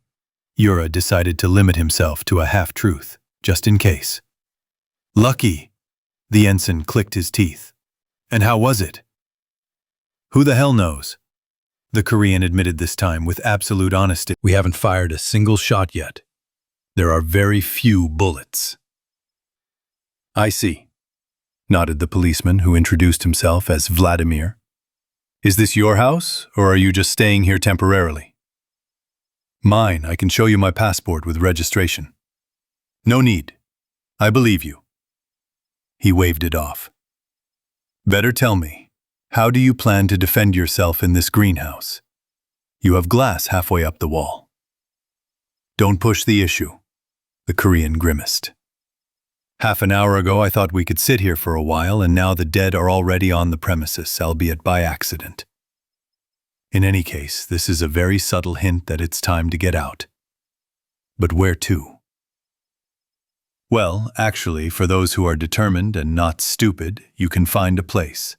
Yura decided to limit himself to a half-truth, just in case. "Lucky," the ensign clicked his teeth. "And how was it?" "Who the hell knows?" The Korean admitted this time with absolute honesty. "We haven't fired a single shot yet. There are very few bullets." "I see," nodded the policeman who introduced himself as Vladimir. "Is this your house, or are you just staying here temporarily?" "Mine. I can show you my passport with registration." "No need. I believe you." He waved it off. "Better tell me, how do you plan to defend yourself in this greenhouse? You have glass halfway up the wall." "Don't push the issue," the Korean grimaced. "Half an hour ago I thought we could sit here for a while, and now the dead are already on the premises, albeit by accident. In any case, this is a very subtle hint that it's time to get out. But where to?" "Well, actually, for those who are determined and not stupid, you can find a place,"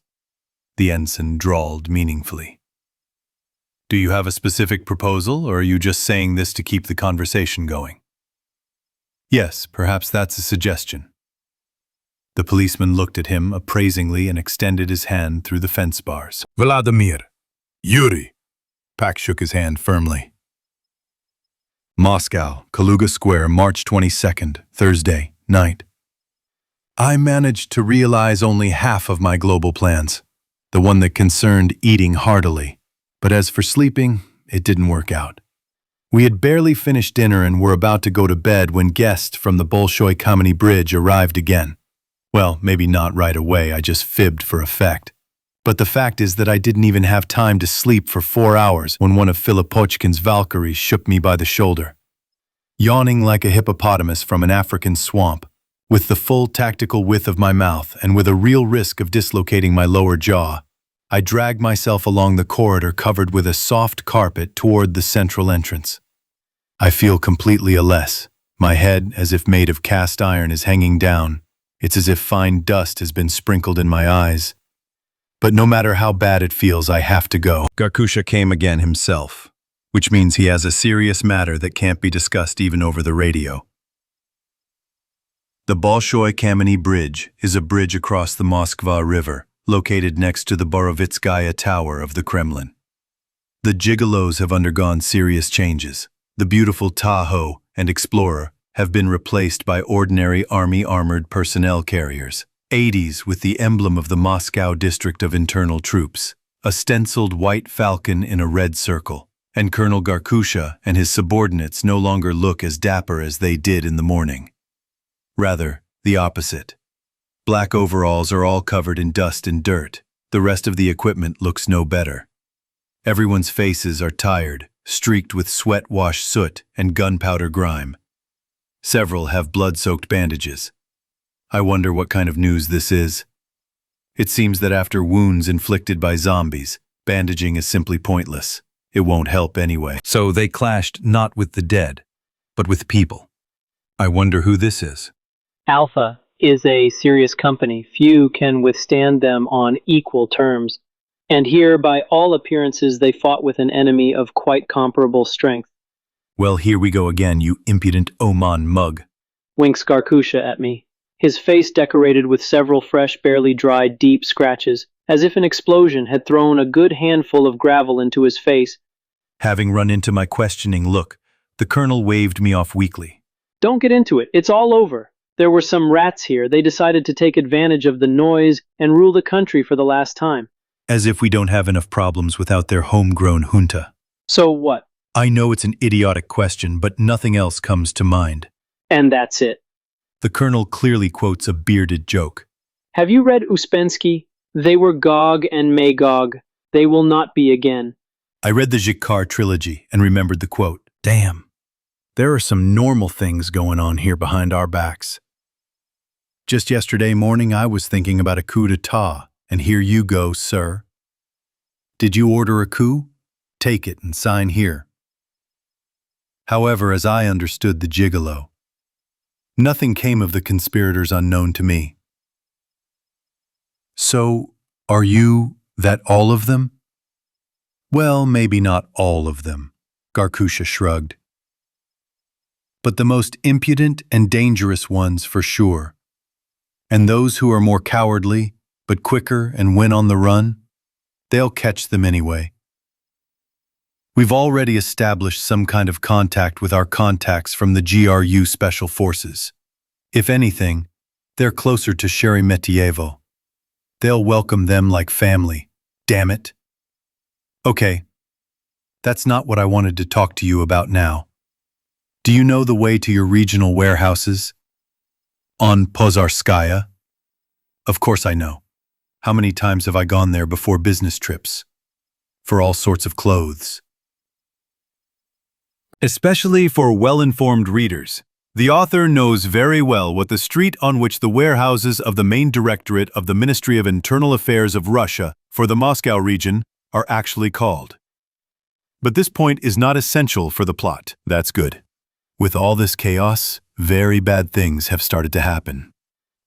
the ensign drawled meaningfully. "Do you have a specific proposal, or are you just saying this to keep the conversation going?" "Yes, perhaps that's a suggestion." The policeman looked at him appraisingly and extended his hand through the fence bars. Vladimir. "Yuri." Pak shook his hand firmly. "Moscow, Kaluga Square, March 22nd, Thursday, night. I managed to realize only half of my global plans, the one that concerned eating heartily. But as for sleeping, it didn't work out. We had barely finished dinner and were about to go to bed when guests from the Bolshoi Kameny Bridge arrived again. Well, maybe not right away, I just fibbed for effect. But the fact is that I didn't even have time to sleep for 4 hours when one of Filipochkin's Valkyries shook me by the shoulder. Yawning like a hippopotamus from an African swamp, with the full tactical width of my mouth and with a real risk of dislocating my lower jaw, I dragged myself along the corridor covered with a soft carpet toward the central entrance. I feel completely a-less. My head, as if made of cast iron, is hanging down. It's as if fine dust has been sprinkled in my eyes. But no matter how bad it feels, I have to go. Garkusha came again himself, which means he has a serious matter that can't be discussed even over the radio. The Bolshoi Kameny Bridge is a bridge across the Moskva River, located next to the Borovitskaya Tower of the Kremlin. The gigolos have undergone serious changes. The beautiful Tahoe and Explorer have been replaced by ordinary army armored personnel carriers, 80s with the emblem of the Moscow District of Internal Troops, a stenciled white falcon in a red circle, and Colonel Garkusha and his subordinates no longer look as dapper as they did in the morning. Rather, the opposite. Black overalls are all covered in dust and dirt. The rest of the equipment looks no better. Everyone's faces are tired, streaked with sweat-washed soot and gunpowder grime. Several have blood-soaked bandages. I wonder what kind of news this is. It seems that after wounds inflicted by zombies, bandaging is simply pointless. It won't help anyway. So they clashed not with the dead, but with people. I wonder who this is. Alpha is a serious company. Few can withstand them on equal terms. And here, by all appearances, they fought with an enemy of quite comparable strength. Well, here we go again, you impudent OMON mug. Winks Garkusha at me, his face decorated with several fresh, barely dried, deep scratches, as if an explosion had thrown a good handful of gravel into his face. Having run into my questioning look, the colonel waved me off weakly. Don't get into it. It's all over. There were some rats here. They decided to take advantage of the noise and rule the country for the last time. As if we don't have enough problems without their homegrown junta. So what? I know it's an idiotic question, but nothing else comes to mind. And that's it. The colonel clearly quotes a bearded joke. Have you read Uspensky? They were Gog and Magog. They will not be again. I read the Zhikar trilogy and remembered the quote. Damn. There are some normal things going on here behind our backs. Just yesterday morning I was thinking about a coup d'etat, and here you go, sir. Did you order a coup? Take it and sign here. However, as I understood the gigolo, nothing came of the conspirators unknown to me. So, are you that all of them? Well, maybe not all of them, Garkusha shrugged. But the most impudent and dangerous ones for sure. And those who are more cowardly, but quicker and win on the run, they'll catch them anyway. We've already established some kind of contact with our contacts from the GRU Special Forces. If anything, they're closer to Sheremetyevo. They'll welcome them like family. Damn it. Okay, that's not what I wanted to talk to you about now. Do you know the way to your regional warehouses? On Pozarskaya? Of course I know. How many times have I gone there before business trips? For all sorts of clothes. Especially for well-informed readers, the author knows very well what the street on which the warehouses of the main directorate of the Ministry of Internal Affairs of Russia for the Moscow region are actually called. But this point is not essential for the plot. That's good. With all this chaos, very bad things have started to happen.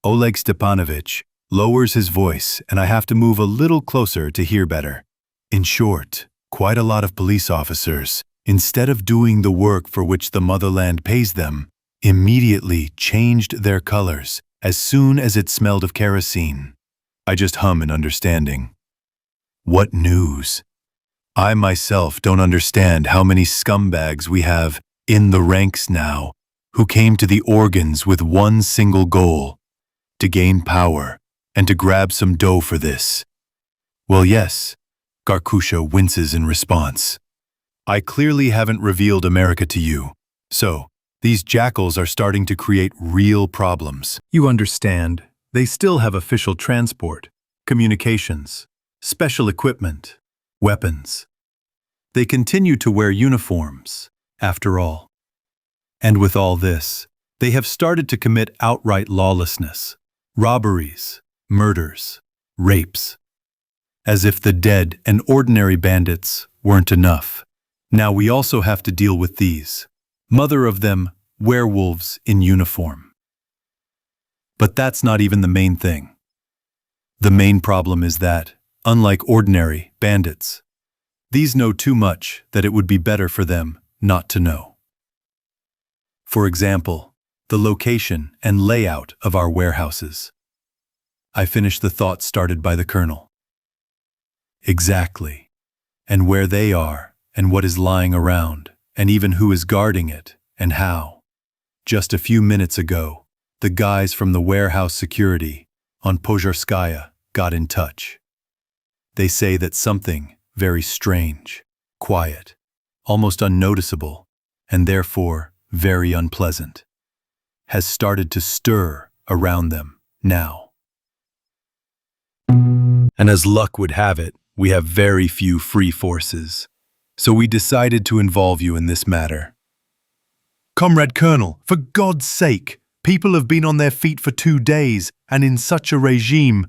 Oleg Stepanovich lowers his voice, and I have to move a little closer to hear better. In short, quite a lot of police officers, instead of doing the work for which the motherland pays them, immediately changed their colors as soon as it smelled of kerosene. I just hum in understanding. What news? I myself don't understand how many scumbags we have in the ranks now who came to the organs with one single goal, to gain power and to grab some dough for this. Well, yes, Garkusha winces in response. I clearly haven't revealed America to you, so these jackals are starting to create real problems. You understand, they still have official transport, communications, special equipment, weapons. They continue to wear uniforms, after all. And with all this, they have started to commit outright lawlessness, robberies, murders, rapes. As if the dead and ordinary bandits weren't enough. Now we also have to deal with these, mother of them, werewolves in uniform. But that's not even the main thing. The main problem is that, unlike ordinary bandits, these know too much that it would be better for them not to know. For example, the location and layout of our warehouses. I finish the thought started by the colonel. Exactly. And where they are, and what is lying around, and even who is guarding it, and how. Just a few minutes ago, the guys from the warehouse security on Pozharskaya got in touch. They say that something very strange, quiet, almost unnoticeable, and therefore very unpleasant, has started to stir around them now. And as luck would have it, we have very few free forces. So we decided to involve you in this matter. Comrade Colonel, for God's sake, people have been on their feet for 2 days, and in such a regime,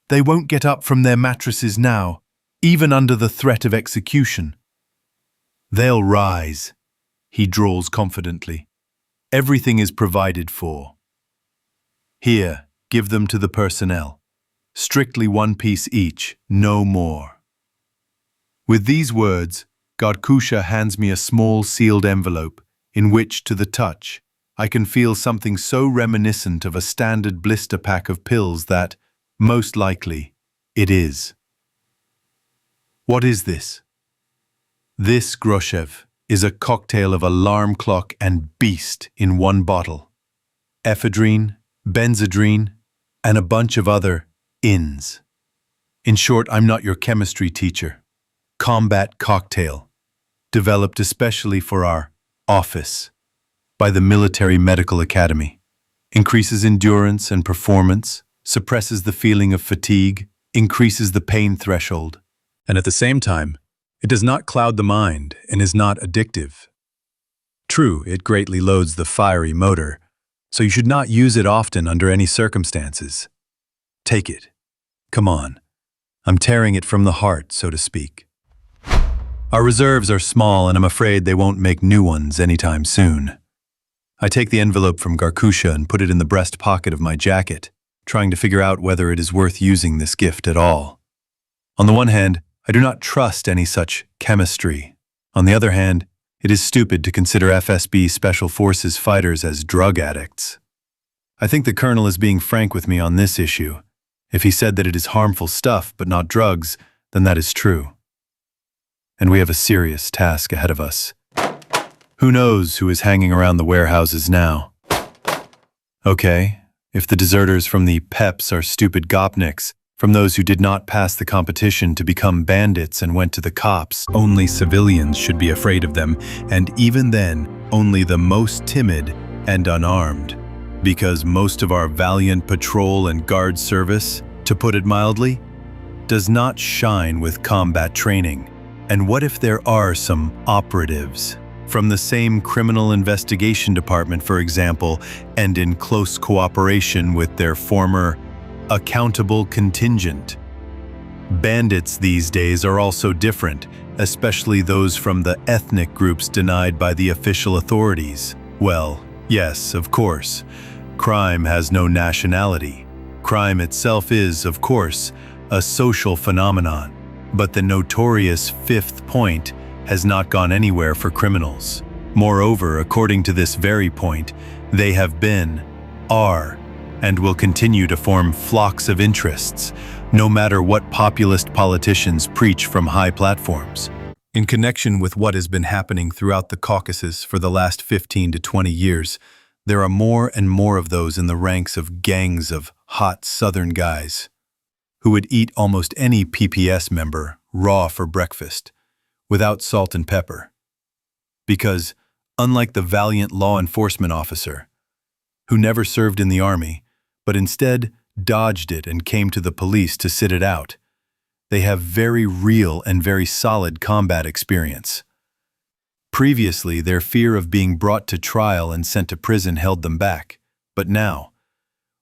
they won't get up from their mattresses now, even under the threat of execution. They'll rise, he drawls confidently. Everything is provided for. Here, give them to the personnel. Strictly 1 piece each, no more. With these words, Garkusha hands me a small sealed envelope in which, to the touch, I can feel something so reminiscent of a standard blister pack of pills that, most likely, it is. What is this? This, Groshev, is a cocktail of alarm clock and beast in one bottle. Ephedrine, benzedrine, and a bunch of other ins. In short, I'm not your chemistry teacher. Combat cocktail, developed especially for our office by the Military Medical Academy. Increases endurance and performance, suppresses the feeling of fatigue, increases the pain threshold. And at the same time, it does not cloud the mind and is not addictive. True, it greatly loads the fiery motor, So you should not use it often under any circumstances. Take it. Come on. I'm tearing it from the heart, so to speak. Our reserves are small, and I'm afraid they won't make new ones anytime soon. I take the envelope from Garkusha and put it in the breast pocket of my jacket, trying to figure out whether it is worth using this gift at all. On the one hand, I do not trust any such chemistry. On the other hand, it is stupid to consider FSB Special Forces fighters as drug addicts. I think the Colonel is being frank with me on this issue. If he said that it is harmful stuff but not drugs, then that is true. And we have a serious task ahead of us. Who knows who is hanging around the warehouses now? Okay, if the deserters from the PEPs are stupid gopniks, from those who did not pass the competition to become bandits and went to the cops, only civilians should be afraid of them, and even then, only the most timid and unarmed. Because most of our valiant patrol and guard service, to put it mildly, does not shine with combat training. And what if there are some operatives from the same criminal investigation department, for example, and in close cooperation with their former accountable contingent? Bandits these days are also different, especially those from the ethnic groups denied by the official authorities. Well, yes, of course. Crime has no nationality. Crime itself is, of course, a social phenomenon. But the notorious fifth point has not gone anywhere for criminals. Moreover, according to this very point, they have been, are, and will continue to form flocks of interests, no matter what populist politicians preach from high platforms. In connection with what has been happening throughout the Caucasus for the last 15 to 20 years, there are more and more of those in the ranks of gangs of hot southern guys who would eat almost any PPS member raw for breakfast, without salt and pepper. Because, unlike the valiant law enforcement officer, who never served in the army, but instead dodged it and came to the police to sit it out, they have very real and very solid combat experience. Previously, their fear of being brought to trial and sent to prison held them back, but now,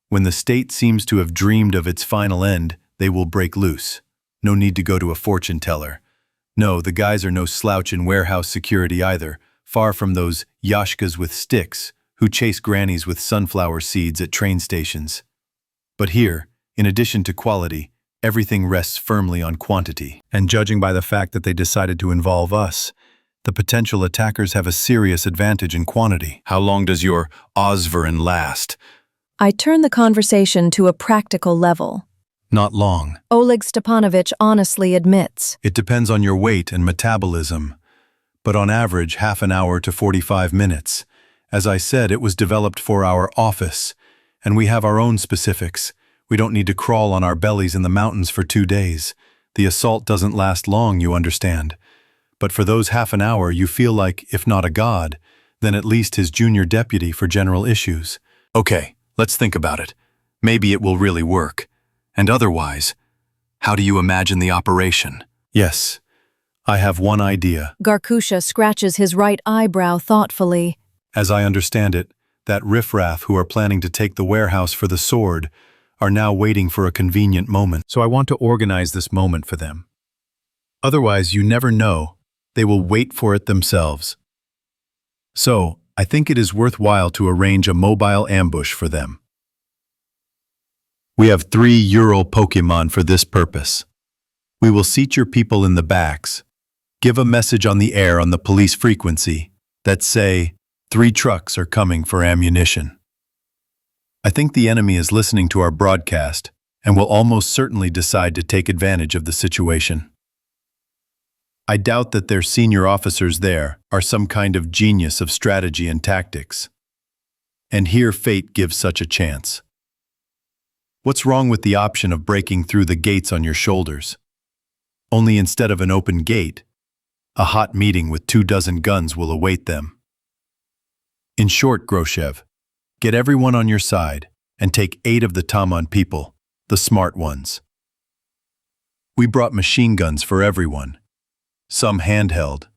when the state seems to have dreamed of its final end, they will break loose. No need to go to a fortune teller. No, the guys are no slouch in warehouse security either, far from those yashkas with sticks who chase grannies with sunflower seeds at train stations. But here, in addition to quality, everything rests firmly on quantity. And judging by the fact that they decided to involve us, the potential attackers have a serious advantage in quantity. How long does your Osverin last? I turn the conversation to a practical level. Not long. Oleg Stepanovich honestly admits. It depends on your weight and metabolism, but on average half an hour to 45 minutes. As I said, it was developed for our office, and we have our own specifics. We don't need to crawl on our bellies in the mountains for 2 days. The assault doesn't last long, you understand. But for those half an hour, you feel like, if not a god, then at least his junior deputy for general issues. Okay, let's think about it. Maybe it will really work. And otherwise, how do you imagine the operation? Yes, I have one idea. Garkusha scratches his right eyebrow thoughtfully. As I understand it, that riffraff who are planning to take the warehouse for the sword are now waiting for a convenient moment. So I want to organize this moment for them. Otherwise, you never know. They will wait for it themselves. So, I think it is worthwhile to arrange a mobile ambush for them. We have 3 Ural Pokemon for this purpose. We will seat your people in the backs, give a message on the air on the police frequency that say, 3 trucks are coming for ammunition. I think the enemy is listening to our broadcast and will almost certainly decide to take advantage of the situation. I doubt that their senior officers there are some kind of genius of strategy and tactics. And here fate gives such a chance. What's wrong with the option of breaking through the gates on your shoulders? Only instead of an open gate, a hot meeting with 24 guns will await them. In short, Groshev, get everyone on your side and take 8 of the Tamon people, the smart ones. We brought machine guns for everyone, some handheld,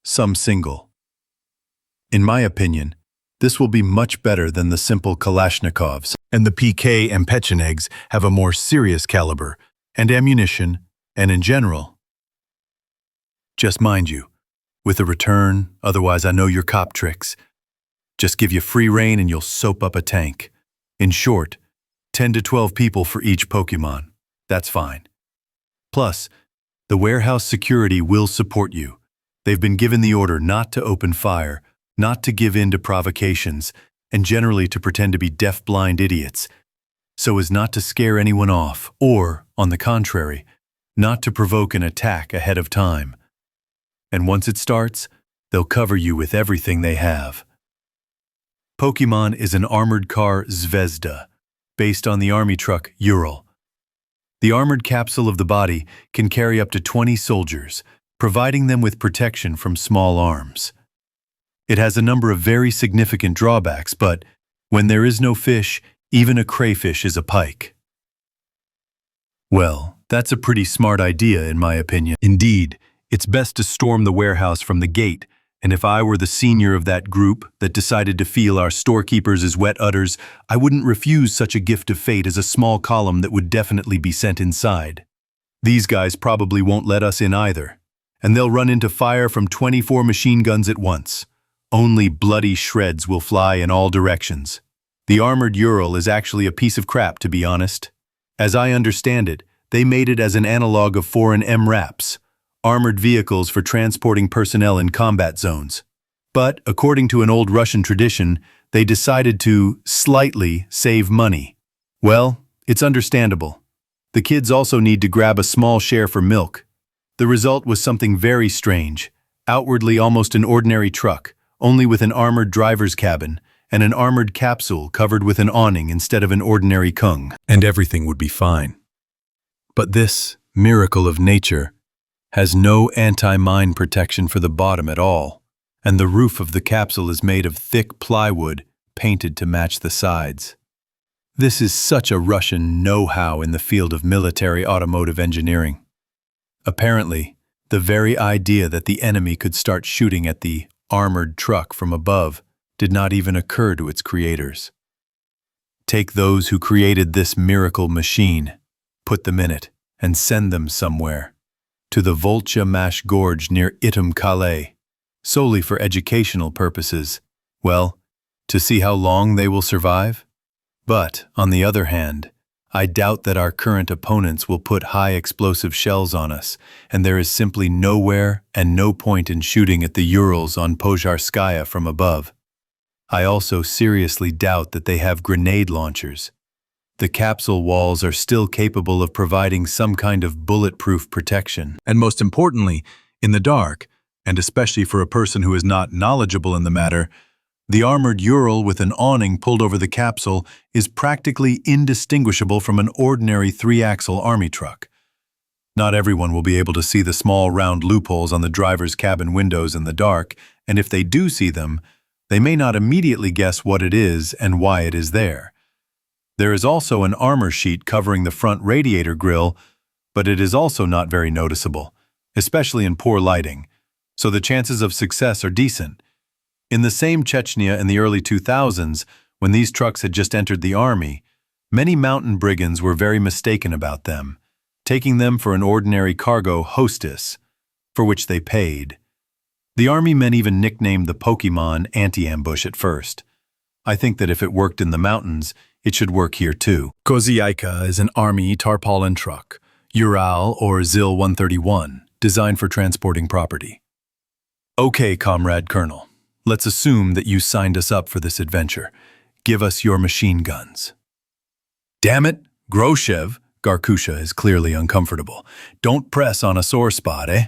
some single. In my opinion, This will be much better than the simple Kalashnikovs, and the PK and Pechenegs have a more serious caliber, and ammunition, and in general. Just mind you, with a return, otherwise I know your cop tricks. Just give you free rein and you'll soap up a tank. In short, 10 to 12 people for each Pokemon. That's fine. Plus, the warehouse security will support you. They've been given the order not to open fire, not to give in to provocations, and generally to pretend to be deaf-blind idiots, so as not to scare anyone off, or, on the contrary, not to provoke an attack ahead of time. And once it starts, they'll cover you with everything they have. Pokemon is an armored car Zvezda, based on the army truck Ural. The armored capsule of the body can carry up to 20 soldiers, providing them with protection from small arms. It has a number of very significant drawbacks, but when there is no fish, even a crayfish is a pike. Well, that's a pretty smart idea in my opinion. Indeed, it's best to storm the warehouse from the gate, and if I were the senior of that group that decided to feel our storekeepers as wet udders, I wouldn't refuse such a gift of fate as a small column that would definitely be sent inside. These guys probably won't let us in either, and they'll run into fire from 24 machine guns at once. Only bloody shreds will fly in all directions. The armored Ural is actually a piece of crap, to be honest. As I understand it, they made it as an analog of foreign MRAPs, armored vehicles for transporting personnel in combat zones. But, according to an old Russian tradition, they decided to slightly save money. Well, it's understandable. The kids also need to grab a small share for milk. The result was something very strange, outwardly almost an ordinary truck, only with an armored driver's cabin, and an armored capsule covered with an awning instead of an ordinary kung. And everything would be fine. But this miracle of nature has no anti-mine protection for the bottom at all, and the roof of the capsule is made of thick plywood painted to match the sides. This is such a Russian know-how in the field of military automotive engineering. Apparently, the very idea that the enemy could start shooting at the armored truck from above did not even occur to its creators. Take those who created this miracle machine, put them in it, and send them somewhere, to the Volcha Mash Gorge near Itum-Calais, solely for educational purposes, well, to see how long they will survive? But, on the other hand, I doubt that our current opponents will put high explosive shells on us, and there is simply nowhere and no point in shooting at the Urals on Pozharskaya from above. I also seriously doubt that they have grenade launchers. The capsule walls are still capable of providing some kind of bulletproof protection. And most importantly, in the dark, and especially for a person who is not knowledgeable in the matter, the armored Ural with an awning pulled over the capsule is practically indistinguishable from an ordinary 3-axle army truck. Not everyone will be able to see the small round loopholes on the driver's cabin windows in the dark, and if they do see them, they may not immediately guess what it is and why it is there. There is also an armor sheet covering the front radiator grille, but it is also not very noticeable, especially in poor lighting, so the chances of success are decent. In the same Chechnya in the early 2000s, when these trucks had just entered the army, many mountain brigands were very mistaken about them, taking them for an ordinary cargo hostess, for which they paid. The army men even nicknamed the Pokemon anti-ambush at first. I think that if it worked in the mountains, it should work here too. Kozyaika is an army tarpaulin truck, Ural or Zil 131, designed for transporting property. Okay, Comrade Colonel, let's assume that you signed us up for this adventure. Give us your machine guns. Damn it, Groshev, Garkusha is clearly uncomfortable. Don't press on a sore spot, eh?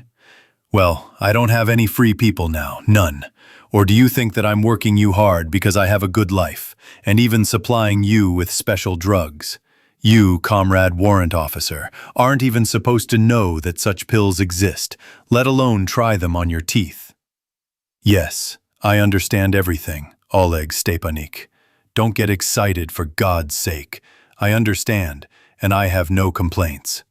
Well, I don't have any free people now, none. Or do you think that I'm working you hard because I have a good life, and even supplying you with special drugs? You, Comrade Warrant Officer, aren't even supposed to know that such pills exist, let alone try them on your teeth. Yes, I understand everything, Oleg Stepanik. Don't get excited for God's sake. I understand, and I have no complaints.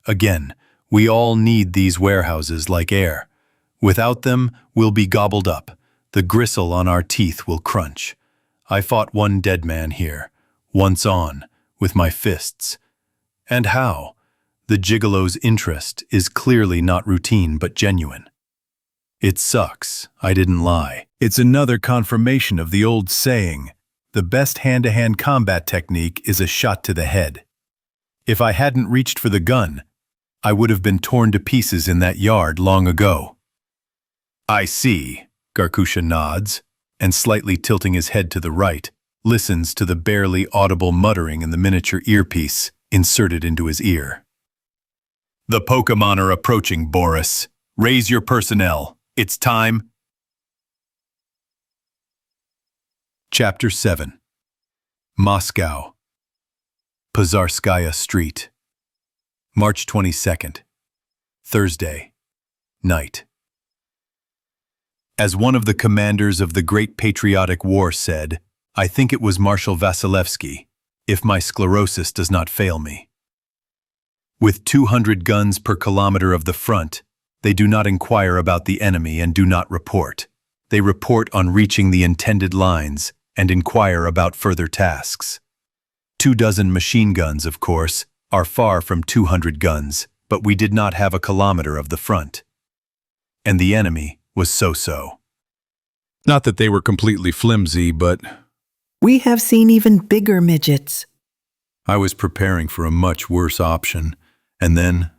Again, we all need these warehouses like air. Without them, we'll be gobbled up. The gristle on our teeth will crunch. I fought one dead man here, once on, with my fists. And how? The gigolo's interest is clearly not routine but genuine. It sucks, I didn't lie. It's another confirmation of the old saying, the best hand-to-hand combat technique is a shot to the head. If I hadn't reached for the gun, I would have been torn to pieces in that yard long ago. I see, Garkusha nods, and slightly tilting his head to the right, listens to the barely audible muttering in the miniature earpiece inserted into his ear. The Pokemon are approaching, Boris. Raise your personnel. It's time. Chapter 7. Moscow. Pozarskaya Street. March 22nd. Thursday. Night. As one of the commanders of the Great Patriotic War said, I think it was Marshal Vasilevsky, if my sclerosis does not fail me. With 200 guns per kilometer of the front, they do not inquire about the enemy and do not report. They report on reaching the intended lines and inquire about further tasks. 24 machine guns, of course, are far from 200 guns, but we did not have a kilometer of the front. And the enemy was so-so. Not that they were completely flimsy, but We have seen even bigger midgets. I was preparing for a much worse option, and then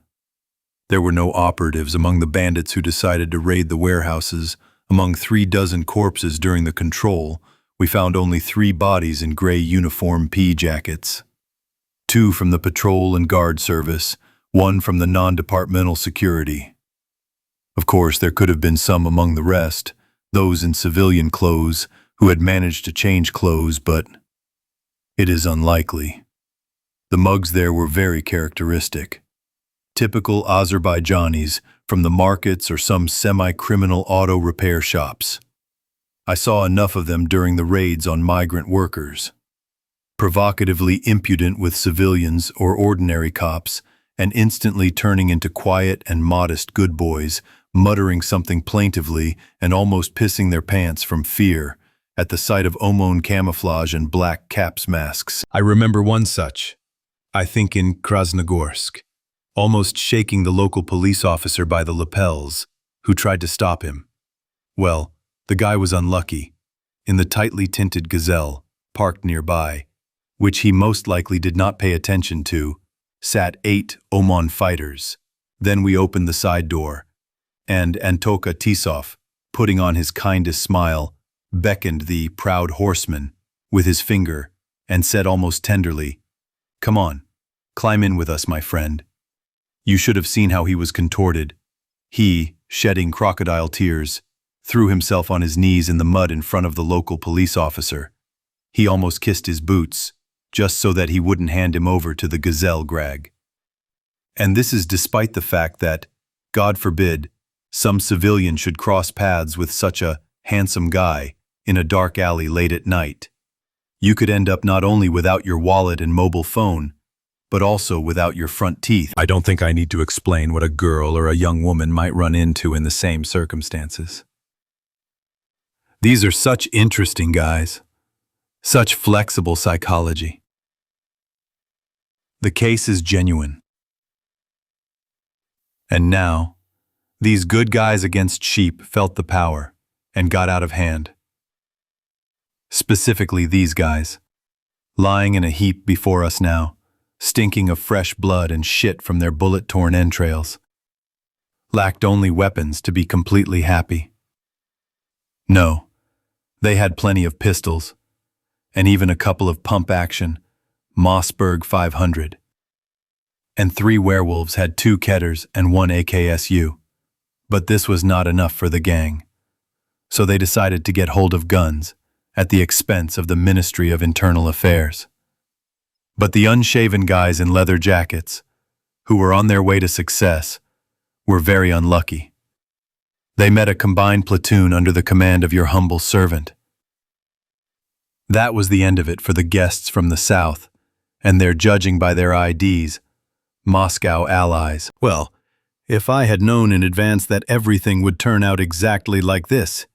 there were no operatives among the bandits who decided to raid the warehouses. Among 36 corpses during the control, we found only 3 bodies in gray uniform pea jackets. 2 from the patrol and guard service, 1 from the non-departmental security. Of course, there could have been some among the rest, those in civilian clothes who had managed to change clothes, but it is unlikely. The mugs there were very characteristic. Typical Azerbaijanis from the markets or some semi-criminal auto repair shops. I saw enough of them during the raids on migrant workers. Provocatively impudent with civilians or ordinary cops, and instantly turning into quiet and modest good boys, muttering something plaintively and almost pissing their pants from fear at the sight of OMON camouflage and black caps masks. I remember one such, I think in Krasnogorsk, almost shaking the local police officer by the lapels, who tried to stop him. Well, the guy was unlucky. In the tightly tinted Gazelle, parked nearby, which he most likely did not pay attention to, sat 8 OMON fighters. Then we opened the side door, and Antoka Tisov, putting on his kindest smile, beckoned the proud horseman with his finger and said almost tenderly, "Come on, climb in with us, my friend." You should have seen how he was contorted. He, shedding crocodile tears, threw himself on his knees in the mud in front of the local police officer. He almost kissed his boots, just so that he wouldn't hand him over to the Gazelle Grag. And this is despite the fact that, God forbid, some civilian should cross paths with such a handsome guy in a dark alley late at night. You could end up not only without your wallet and mobile phone, but also without your front teeth. I don't think I need to explain what a girl or a young woman might run into in the same circumstances. These are such interesting guys, such flexible psychology. The case is genuine. And now, these good guys against sheep felt the power and got out of hand. Specifically these guys, lying in a heap before us now, stinking of fresh blood and shit from their bullet-torn entrails. Lacked only weapons to be completely happy. No, they had plenty of pistols, and even a couple of pump-action Mossberg 500. And 3 werewolves had 2 Ketters and 1 AKSU. But this was not enough for the gang. So they decided to get hold of guns at the expense of the Ministry of Internal Affairs. But the unshaven guys in leather jackets, who were on their way to success, were very unlucky. They met a combined platoon under the command of your humble servant. That was the end of it for the guests from the south, and their judging by their IDs, Moscow allies. Well, if I had known in advance that everything would turn out exactly like this,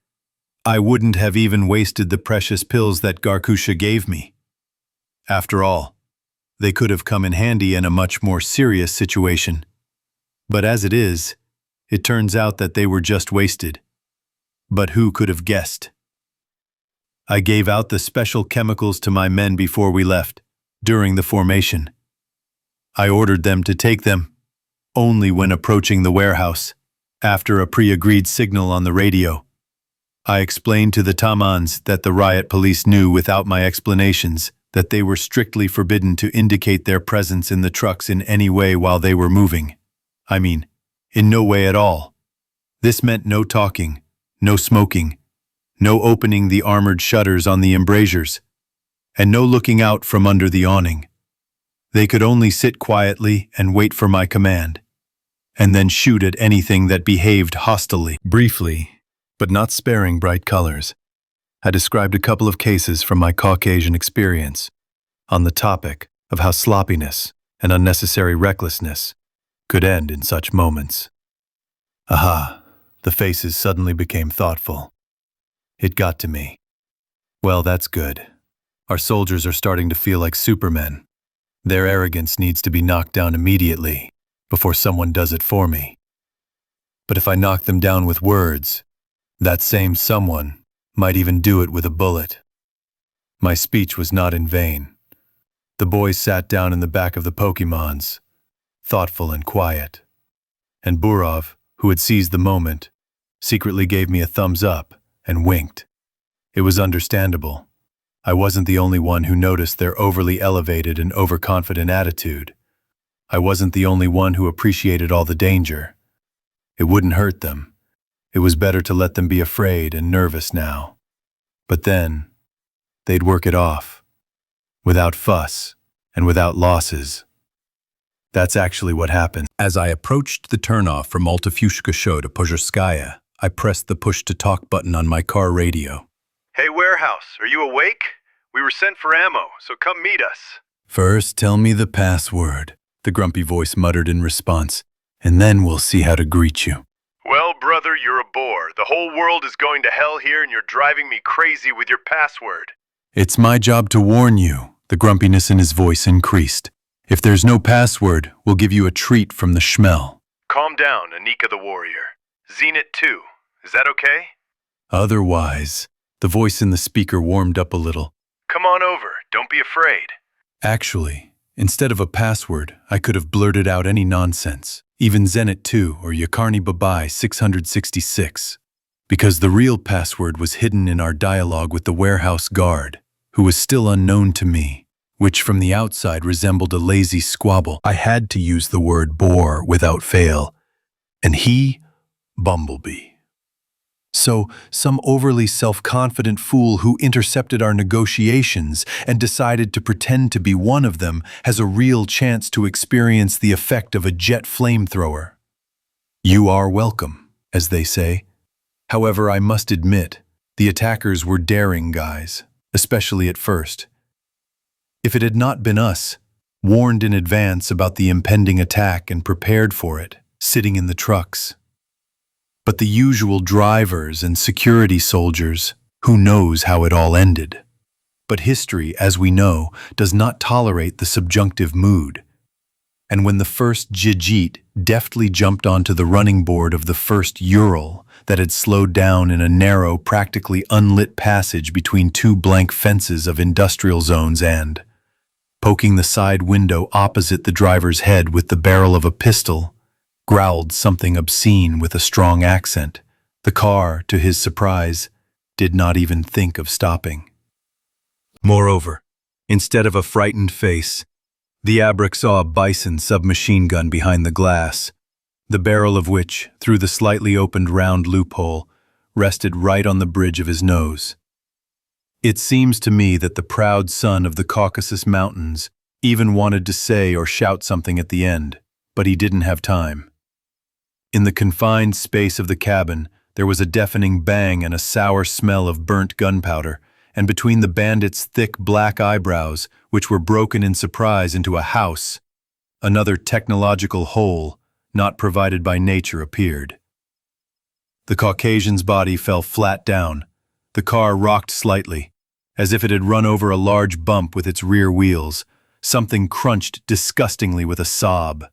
I wouldn't have even wasted the precious pills that Garkusha gave me. After all, they could have come in handy in a much more serious situation. But as it is, it turns out that they were just wasted. But who could have guessed? I gave out the special chemicals to my men before we left, during the formation. I ordered them to take them only when approaching the warehouse, after a pre-agreed signal on the radio. I explained to the Tamans that the riot police knew without my explanations that they were strictly forbidden to indicate their presence in the trucks in any way while they were moving. I mean, in no way at all. This meant no talking, no smoking, no opening the armored shutters on the embrasures, and no looking out from under the awning. They could only sit quietly and wait for my command, and then shoot at anything that behaved hostilely. Briefly, but not sparing bright colors, I described a couple of cases from my Caucasian experience on the topic of how sloppiness and unnecessary recklessness could end in such moments. Aha, the faces suddenly became thoughtful. It got to me. Well, that's good. Our soldiers are starting to feel like supermen. Their arrogance needs to be knocked down immediately, before someone does it for me. But if I knock them down with words, that same someone might even do it with a bullet. My speech was not in vain. The boys sat down in the back of the Pokemons, thoughtful and quiet. And Burov, who had seized the moment, secretly gave me a thumbs up and winked. It was understandable. I wasn't the only one who noticed their overly elevated and overconfident attitude. I wasn't the only one who appreciated all the danger. It wouldn't hurt them. It was better to let them be afraid and nervous now. But then, they'd work it off, without fuss and without losses. That's actually what happened. As I approached the turnoff from Altafushka Show to Pozhorskaya, I pressed the push-to-talk button on my car radio. Hey, warehouse, are you awake? We were sent for ammo, so come meet us. First, tell me the password, the grumpy voice muttered in response, and then we'll see how to greet you. Well, brother, you're a bore. The whole world is going to hell here and you're driving me crazy with your password. It's my job to warn you, the grumpiness in his voice increased. If there's no password, we'll give you a treat from the schmel. Calm down, Anika the warrior. Zenit 2. Is that okay? Otherwise, the voice in the speaker warmed up a little. Come on over. Don't be afraid. Actually, instead of a password, I could have blurted out any nonsense, even Zenit 2 or Yakarni Babai 666, because the real password was hidden in our dialogue with the warehouse guard, who was still unknown to me, which from the outside resembled a lazy squabble. I had to use the word bore without fail, and he, Bumblebee. So, some overly self-confident fool who intercepted our negotiations and decided to pretend to be one of them has a real chance to experience the effect of a jet flamethrower. You are welcome, as they say. However, I must admit, the attackers were daring guys, especially at first. If it had not been us, warned in advance about the impending attack and prepared for it, sitting in the trucks. But the usual drivers and security soldiers, who knows how it all ended? But history, as we know, does not tolerate the subjunctive mood. And when the first Jijit deftly jumped onto the running board of the first Ural that had slowed down in a narrow, practically unlit passage between two blank fences of industrial zones and, poking the side window opposite the driver's head with the barrel of a pistol, growled something obscene with a strong accent, the car, to his surprise, did not even think of stopping. Moreover, instead of a frightened face, the Abrak saw a Bison submachine gun behind the glass, the barrel of which, through the slightly opened round loophole, rested right on the bridge of his nose. It seems to me that the proud son of the Caucasus Mountains even wanted to say or shout something at the end, but he didn't have time. In the confined space of the cabin, there was a deafening bang and a sour smell of burnt gunpowder, and between the bandits' thick black eyebrows, which were broken in surprise into a house, another technological hole, not provided by nature, appeared. The Caucasian's body fell flat down, The car rocked slightly, as if it had run over a large bump with its rear wheels. Something crunched disgustingly with a sob.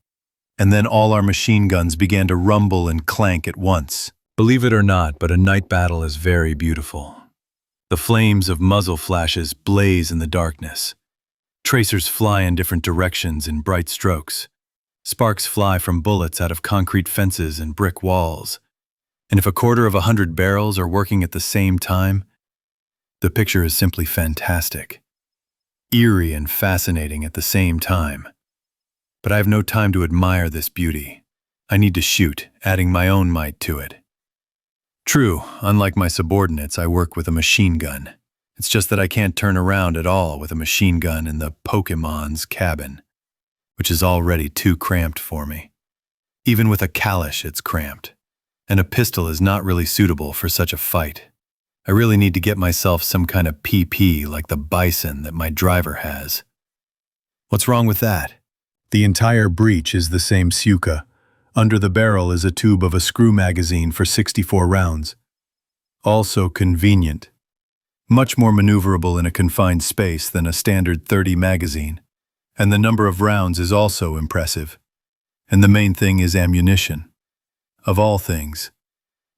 And then all our machine guns began to rumble and clank at once. Believe it or not, but a night battle is very beautiful. The flames of muzzle flashes blaze in the darkness. Tracers fly in different directions in bright strokes. Sparks fly from bullets out of concrete fences and brick walls. And if 100 barrels are working at the same time, the picture is simply fantastic. Eerie and fascinating at the same time. But I have no time to admire this beauty. I need to shoot, adding my own might to it. True, unlike my subordinates, I work with a machine gun. It's just that I can't turn around at all with a machine gun in the Pokemon's cabin, which is already too cramped for me. Even with a Kalash, it's cramped, and a pistol is not really suitable for such a fight. I really need to get myself some kind of PP like the Bison that my driver has. What's wrong with that? The entire breech is the same Suka. Under the barrel is a tube of a screw magazine for 64 rounds. Also convenient. Much more maneuverable in a confined space than a standard 30 magazine. And the number of rounds is also impressive. And the main thing is ammunition. Of all things,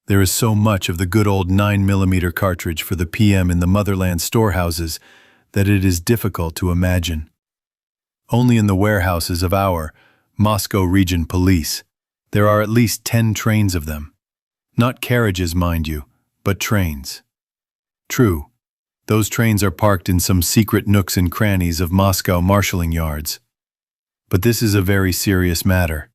there is so much of the good old 9mm cartridge for the PM in the motherland storehouses that it is difficult to imagine. Only in the warehouses of our Moscow Region Police, there are at least 10 trains of them. Not carriages, mind you, but trains. True, those trains are parked in some secret nooks and crannies of Moscow marshalling yards. But this is a very serious matter.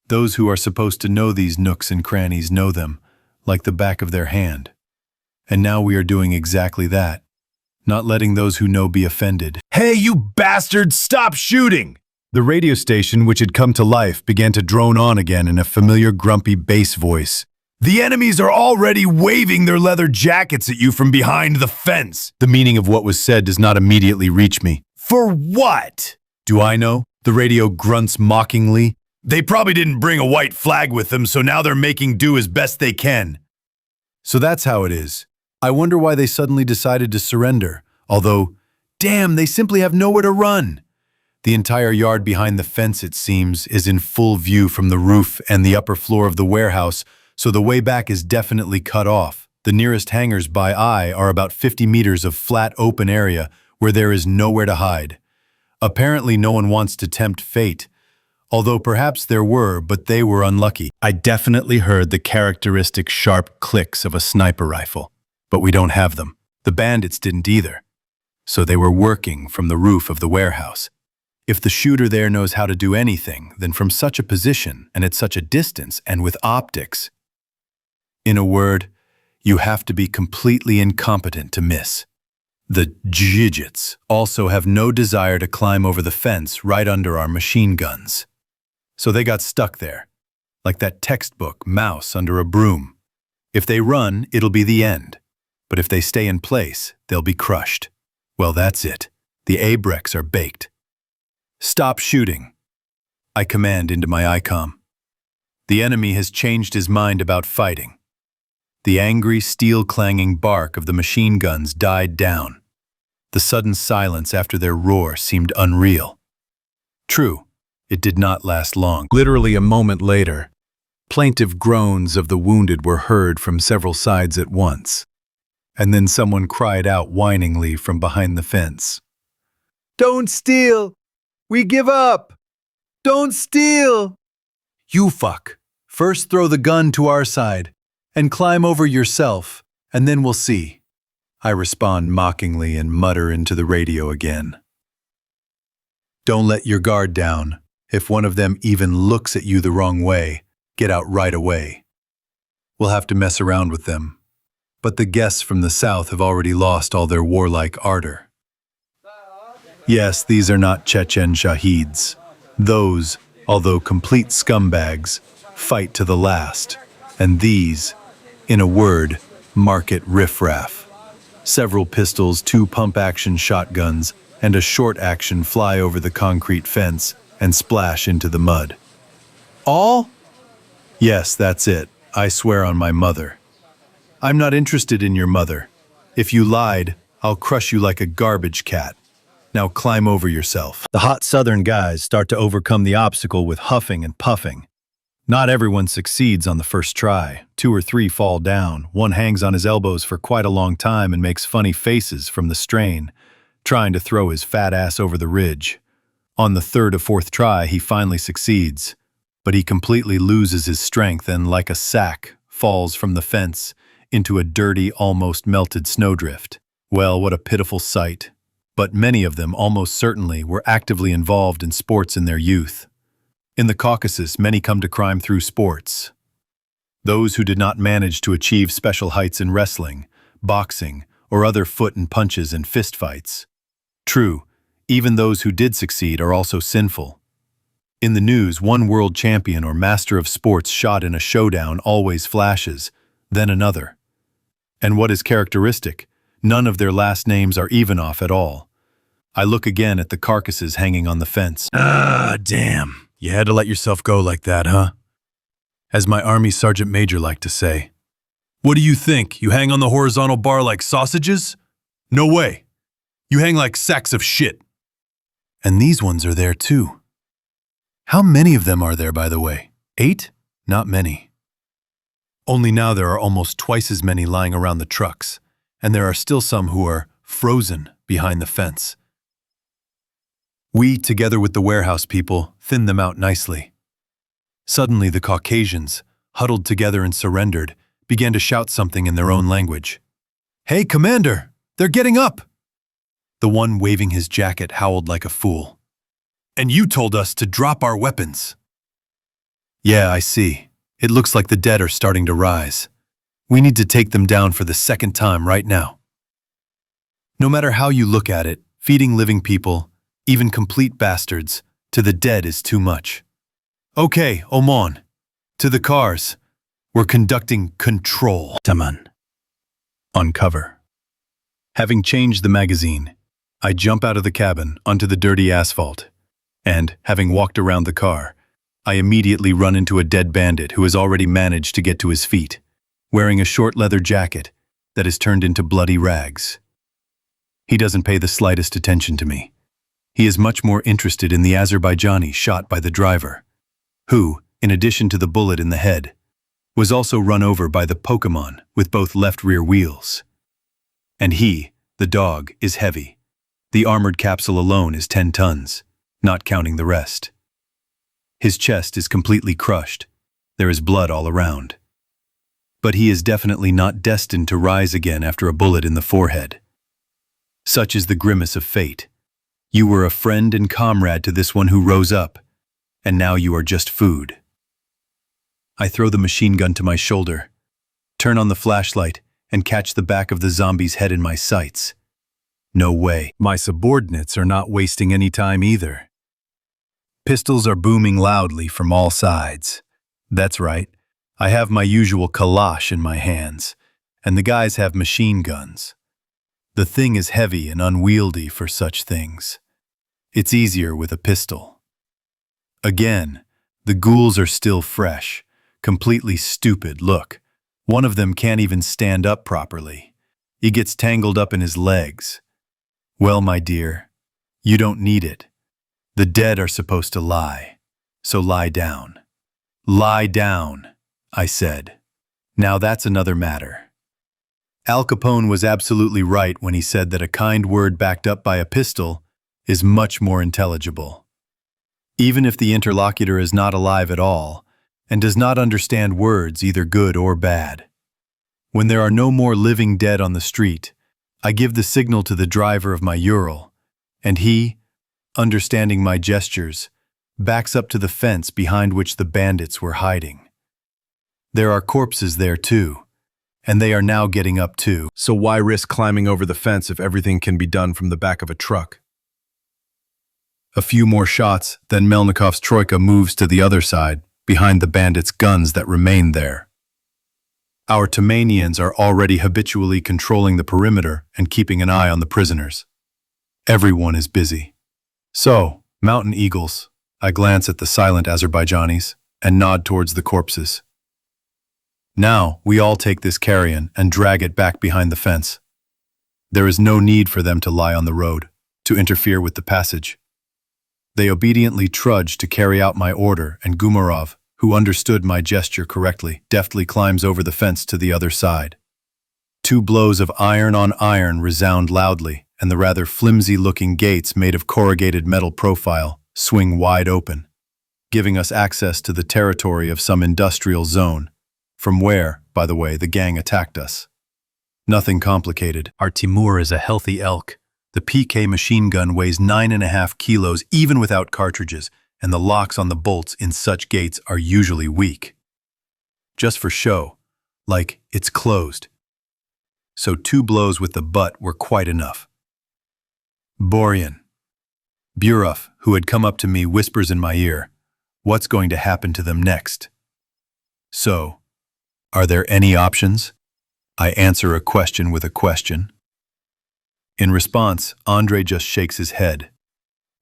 Those who are supposed to know these nooks and crannies know them, like the back of their hand. And now we are doing exactly that, not letting those who know be offended. Hey, you bastards, stop shooting! The radio station, which had come to life, began to drone on again in a familiar grumpy bass voice. The enemies are already waving their leather jackets at you from behind the fence. The meaning of what was said does not immediately reach me. For what? Do I know? The radio grunts mockingly. They probably didn't bring a white flag with them, so now they're making do as best they can. So that's how it is. I wonder why they suddenly decided to surrender, although, damn, they simply have nowhere to run. The entire yard behind the fence, it seems, is in full view from the roof and the upper floor of the warehouse, so the way back is definitely cut off. The nearest hangars by eye are about 50 meters of flat open area where there is nowhere to hide. Apparently no one wants to tempt fate, although perhaps there were, but they were unlucky. I definitely heard the characteristic sharp clicks of a sniper rifle, but we don't have them. The bandits didn't either. So they were working from the roof of the warehouse. If the shooter there knows how to do anything, then from such a position and at such a distance and with optics. In a word, you have to be completely incompetent to miss. The Jijits also have no desire to climb over the fence right under our machine guns. So they got stuck there, like that textbook mouse under a broom. If they run, it'll be the end. But if they stay in place, they'll be crushed. Well, that's it. The Abrex are baked. Stop shooting. I command into my ICOM. The enemy has changed his mind about fighting. The angry, steel-clanging bark of the machine guns died down. The sudden silence after their roar seemed unreal. True, it did not last long. Literally a moment later, plaintive groans of the wounded were heard from several sides at once. And then someone cried out whiningly from behind the fence. "Don't steal! We give up! Don't steal!" "You fuck! First throw the gun to our side, and climb over yourself, and then we'll see." I respond mockingly and mutter into the radio again. "Don't let your guard down. If one of them even looks at you the wrong way, get out right away. We'll have to mess around with them. But the guests from the south have already lost all their warlike ardor. Yes, these are not Chechen Shaheeds. Those, although complete scumbags, fight to the last. And these, in a word, market riffraff. Several pistols, 2 pump-action shotguns, and a short-action fly over the concrete fence and splash into the mud. All? Yes, that's it. I swear on my mother. I'm not interested in your mother. If you lied, I'll crush you like a garbage cat. Now climb over yourself. The hot southern guys start to overcome the obstacle with huffing and puffing. Not everyone succeeds on the first try. 2 or 3 fall down. One hangs on his elbows for quite a long time and makes funny faces from the strain, trying to throw his fat ass over the ridge. On the 3rd or 4th try, he finally succeeds, but he completely loses his strength and, like a sack, falls from the fence into a dirty, almost melted snowdrift. Well, what a pitiful sight. But many of them almost certainly were actively involved in sports in their youth. In the Caucasus, many come to crime through sports. Those who did not manage to achieve special heights in wrestling, boxing, or other foot and punches and fist fights. True, even those who did succeed are also sinful. In the news, one world champion or master of sports shot in a showdown always flashes, then another. And what is characteristic? None of their last names are Ivanov at all. I look again at the carcasses hanging on the fence. Ah, damn. You had to let yourself go like that, huh? As my Army Sergeant Major liked to say. What do you think? You hang on the horizontal bar like sausages? No way. You hang like sacks of shit. And these ones are there too. How many of them are there, by the way? 8? Not many. Only now there are almost twice as many lying around the trucks, and there are still some who are frozen behind the fence. We, together with the warehouse people, thinned them out nicely. Suddenly the Caucasians, huddled together and surrendered, began to shout something in their own language. "Hey, Commander! They're getting up!" The one waving his jacket howled like a fool. "And you told us to drop our weapons." "Yeah, I see. It looks like the dead are starting to rise. We need to take them down for the 2nd time right now." No matter how you look at it, feeding living people, even complete bastards, to the dead is too much. Okay, OMON. To the cars. We're conducting control. Taman. On cover. Having changed the magazine, I jump out of the cabin onto the dirty asphalt, and, having walked around the car, I immediately run into a dead bandit who has already managed to get to his feet, wearing a short leather jacket that is turned into bloody rags. He doesn't pay the slightest attention to me. He is much more interested in the Azerbaijani shot by the driver, who, in addition to the bullet in the head, was also run over by the Pokemon with both left rear wheels. And he, the dog, is heavy. The armored capsule alone is 10 tons, not counting the rest. His chest is completely crushed. There is blood all around. But he is definitely not destined to rise again after a bullet in the forehead. Such is the grimace of fate. You were a friend and comrade to this one who rose up, and now you are just food. I throw the machine gun to my shoulder, turn on the flashlight, and catch the back of the zombie's head in my sights. No way. My subordinates are not wasting any time either. Pistols are booming loudly from all sides. That's right. I have my usual kalash in my hands, and the guys have machine guns. The thing is heavy and unwieldy for such things. It's easier with a pistol. Again, the ghouls are still fresh, completely stupid. Look, one of them can't even stand up properly. He gets tangled up in his legs. Well, my dear, you don't need it. The dead are supposed to lie, so lie down. Lie down, I said. Now that's another matter. Al Capone was absolutely right when he said that a kind word backed up by a pistol is much more intelligible. Even if the interlocutor is not alive at all and does not understand words, either good or bad. When there are no more living dead on the street, I give the signal to the driver of my Ural, and he, understanding my gestures, backs up to the fence behind which the bandits were hiding. There are corpses there too, and they are now getting up too. So why risk climbing over the fence if everything can be done from the back of a truck? A few more shots, then Melnikov's troika moves to the other side, behind the bandits' guns that remain there. Our Tomanians are already habitually controlling the perimeter and keeping an eye on the prisoners. Everyone is busy. So, mountain eagles, I glance at the silent Azerbaijanis and nod towards the corpses. Now, we all take this carrion and drag it back behind the fence. There is no need for them to lie on the road, to interfere with the passage. They obediently trudge to carry out my order, and Gumarov, who understood my gesture correctly, deftly climbs over the fence to the other side. 2 blows of iron on iron resound loudly, and the rather flimsy-looking gates made of corrugated metal profile swing wide open, giving us access to the territory of some industrial zone, from where, by the way, the gang attacked us. Nothing complicated. Our Timur is a healthy elk. The PK machine gun weighs 9.5 kilos even without cartridges, and the locks on the bolts in such gates are usually weak. Just for show, like it's closed. So 2 blows with the butt were quite enough. Boryan. Burov, who had come up to me, whispers in my ear, "What's going to happen to them next?" So, are there any options? I answer a question with a question. In response, Andrei just shakes his head.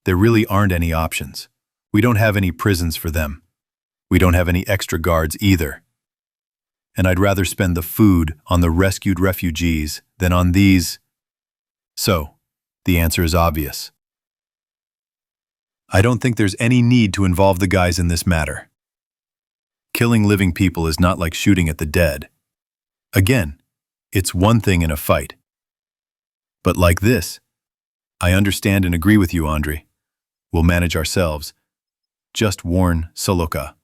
There really aren't any options. We don't have any prisons for them. We don't have any extra guards either. And I'd rather spend the food on the rescued refugees than on these. So, the answer is obvious. I don't think there's any need to involve the guys in this matter. Killing living people is not like shooting at the dead. Again, it's one thing in a fight. But like this, I understand and agree with you, Andrei. We'll manage ourselves. Just warn Soloka.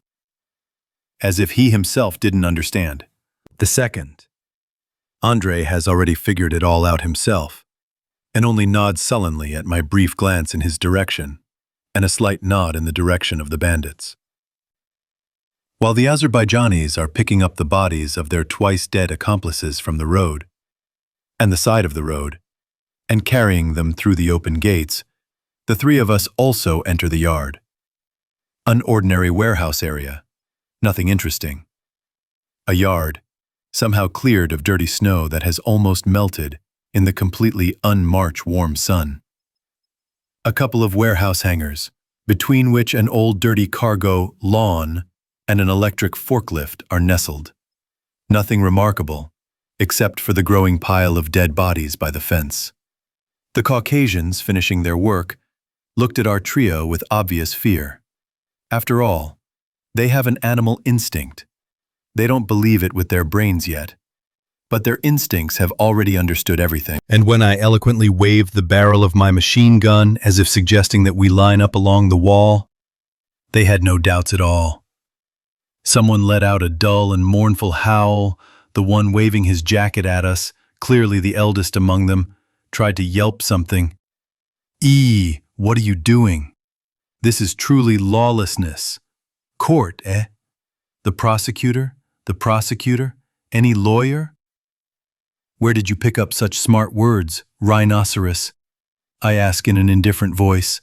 As if he himself didn't understand. The second, Andrei has already figured it all out himself, and only nods sullenly at my brief glance in his direction, and a slight nod in the direction of the bandits. While the Azerbaijanis are picking up the bodies of their twice-dead accomplices from the road, and the side of the road, and carrying them through the open gates, the 3 of us also enter the yard. An ordinary warehouse area. Nothing interesting. A yard, somehow cleared of dirty snow that has almost melted in the completely un-March warm sun. A couple of warehouse hangars, between which an old dirty cargo lawn and an electric forklift are nestled. Nothing remarkable, except for the growing pile of dead bodies by the fence. The Caucasians, finishing their work, looked at our trio with obvious fear. After all, they have an animal instinct. They don't believe it with their brains yet, but their instincts have already understood everything. And when I eloquently waved the barrel of my machine gun as if suggesting that we line up along the wall, they had no doubts at all. Someone let out a dull and mournful howl. The one waving his jacket at us, clearly the eldest among them, tried to yelp something. What are you doing? This is truly lawlessness. Court, eh? The prosecutor? The prosecutor? Any lawyer? Where did you pick up such smart words, rhinoceros? I ask in an indifferent voice.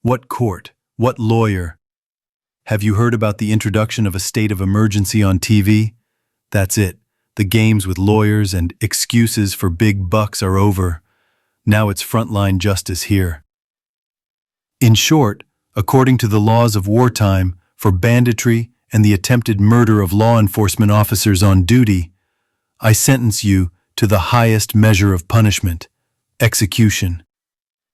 What court? What lawyer? Have you heard about the introduction of a state of emergency on TV? That's it. The games with lawyers and excuses for big bucks are over. Now it's frontline justice here. In short, according to the laws of wartime, for banditry and the attempted murder of law enforcement officers on duty, I sentence you to the highest measure of punishment, execution.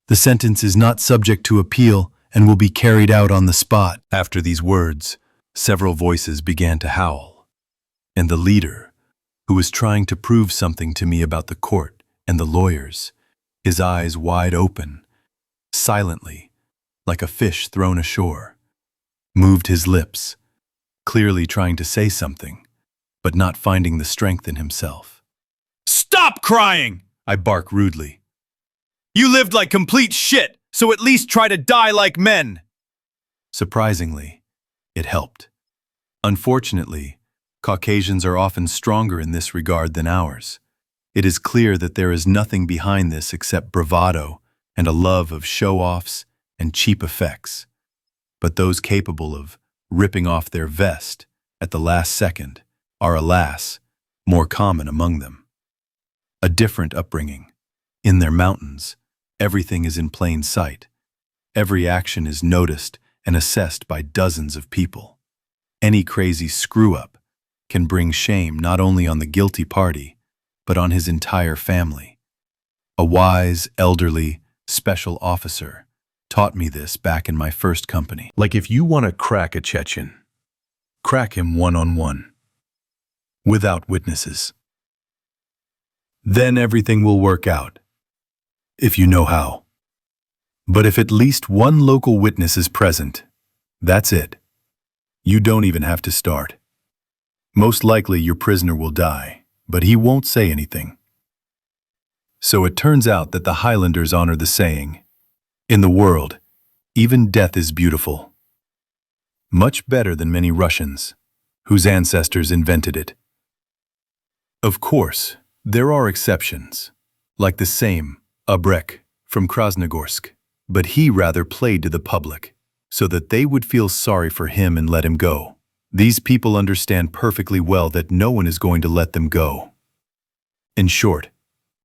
The sentence is not subject to appeal and will be carried out on the spot. After these words, several voices began to howl, and the leader, who was trying to prove something to me about the court and the lawyers, his eyes wide open, silently, like a fish thrown ashore, moved his lips, clearly trying to say something, but not finding the strength in himself. "Stop crying!" I bark rudely. "You lived like complete shit, so at least try to die like men!" Surprisingly, it helped. Unfortunately, Caucasians are often stronger in this regard than ours. It is clear that there is nothing behind this except bravado and a love of show-offs and cheap effects. But those capable of ripping off their vest at the last second are, alas, more common among them. A different upbringing. In their mountains, everything is in plain sight. Every action is noticed and assessed by dozens of people. Any crazy screw-up can bring shame not only on the guilty party, but on his entire family. A wise, elderly, special officer taught me this back in my first company. Like if you want to crack a Chechen, crack him one-on-one, without witnesses. Then everything will work out, if you know how. But if at least one local witness is present, that's it. You don't even have to start. Most likely your prisoner will die, but he won't say anything. So it turns out that the Highlanders honor the saying, in the world, even death is beautiful. Much better than many Russians, whose ancestors invented it. Of course, there are exceptions, like the same Abrek from Krasnogorsk, but he rather played to the public, so that they would feel sorry for him and let him go. These people understand perfectly well that no one is going to let them go. In short,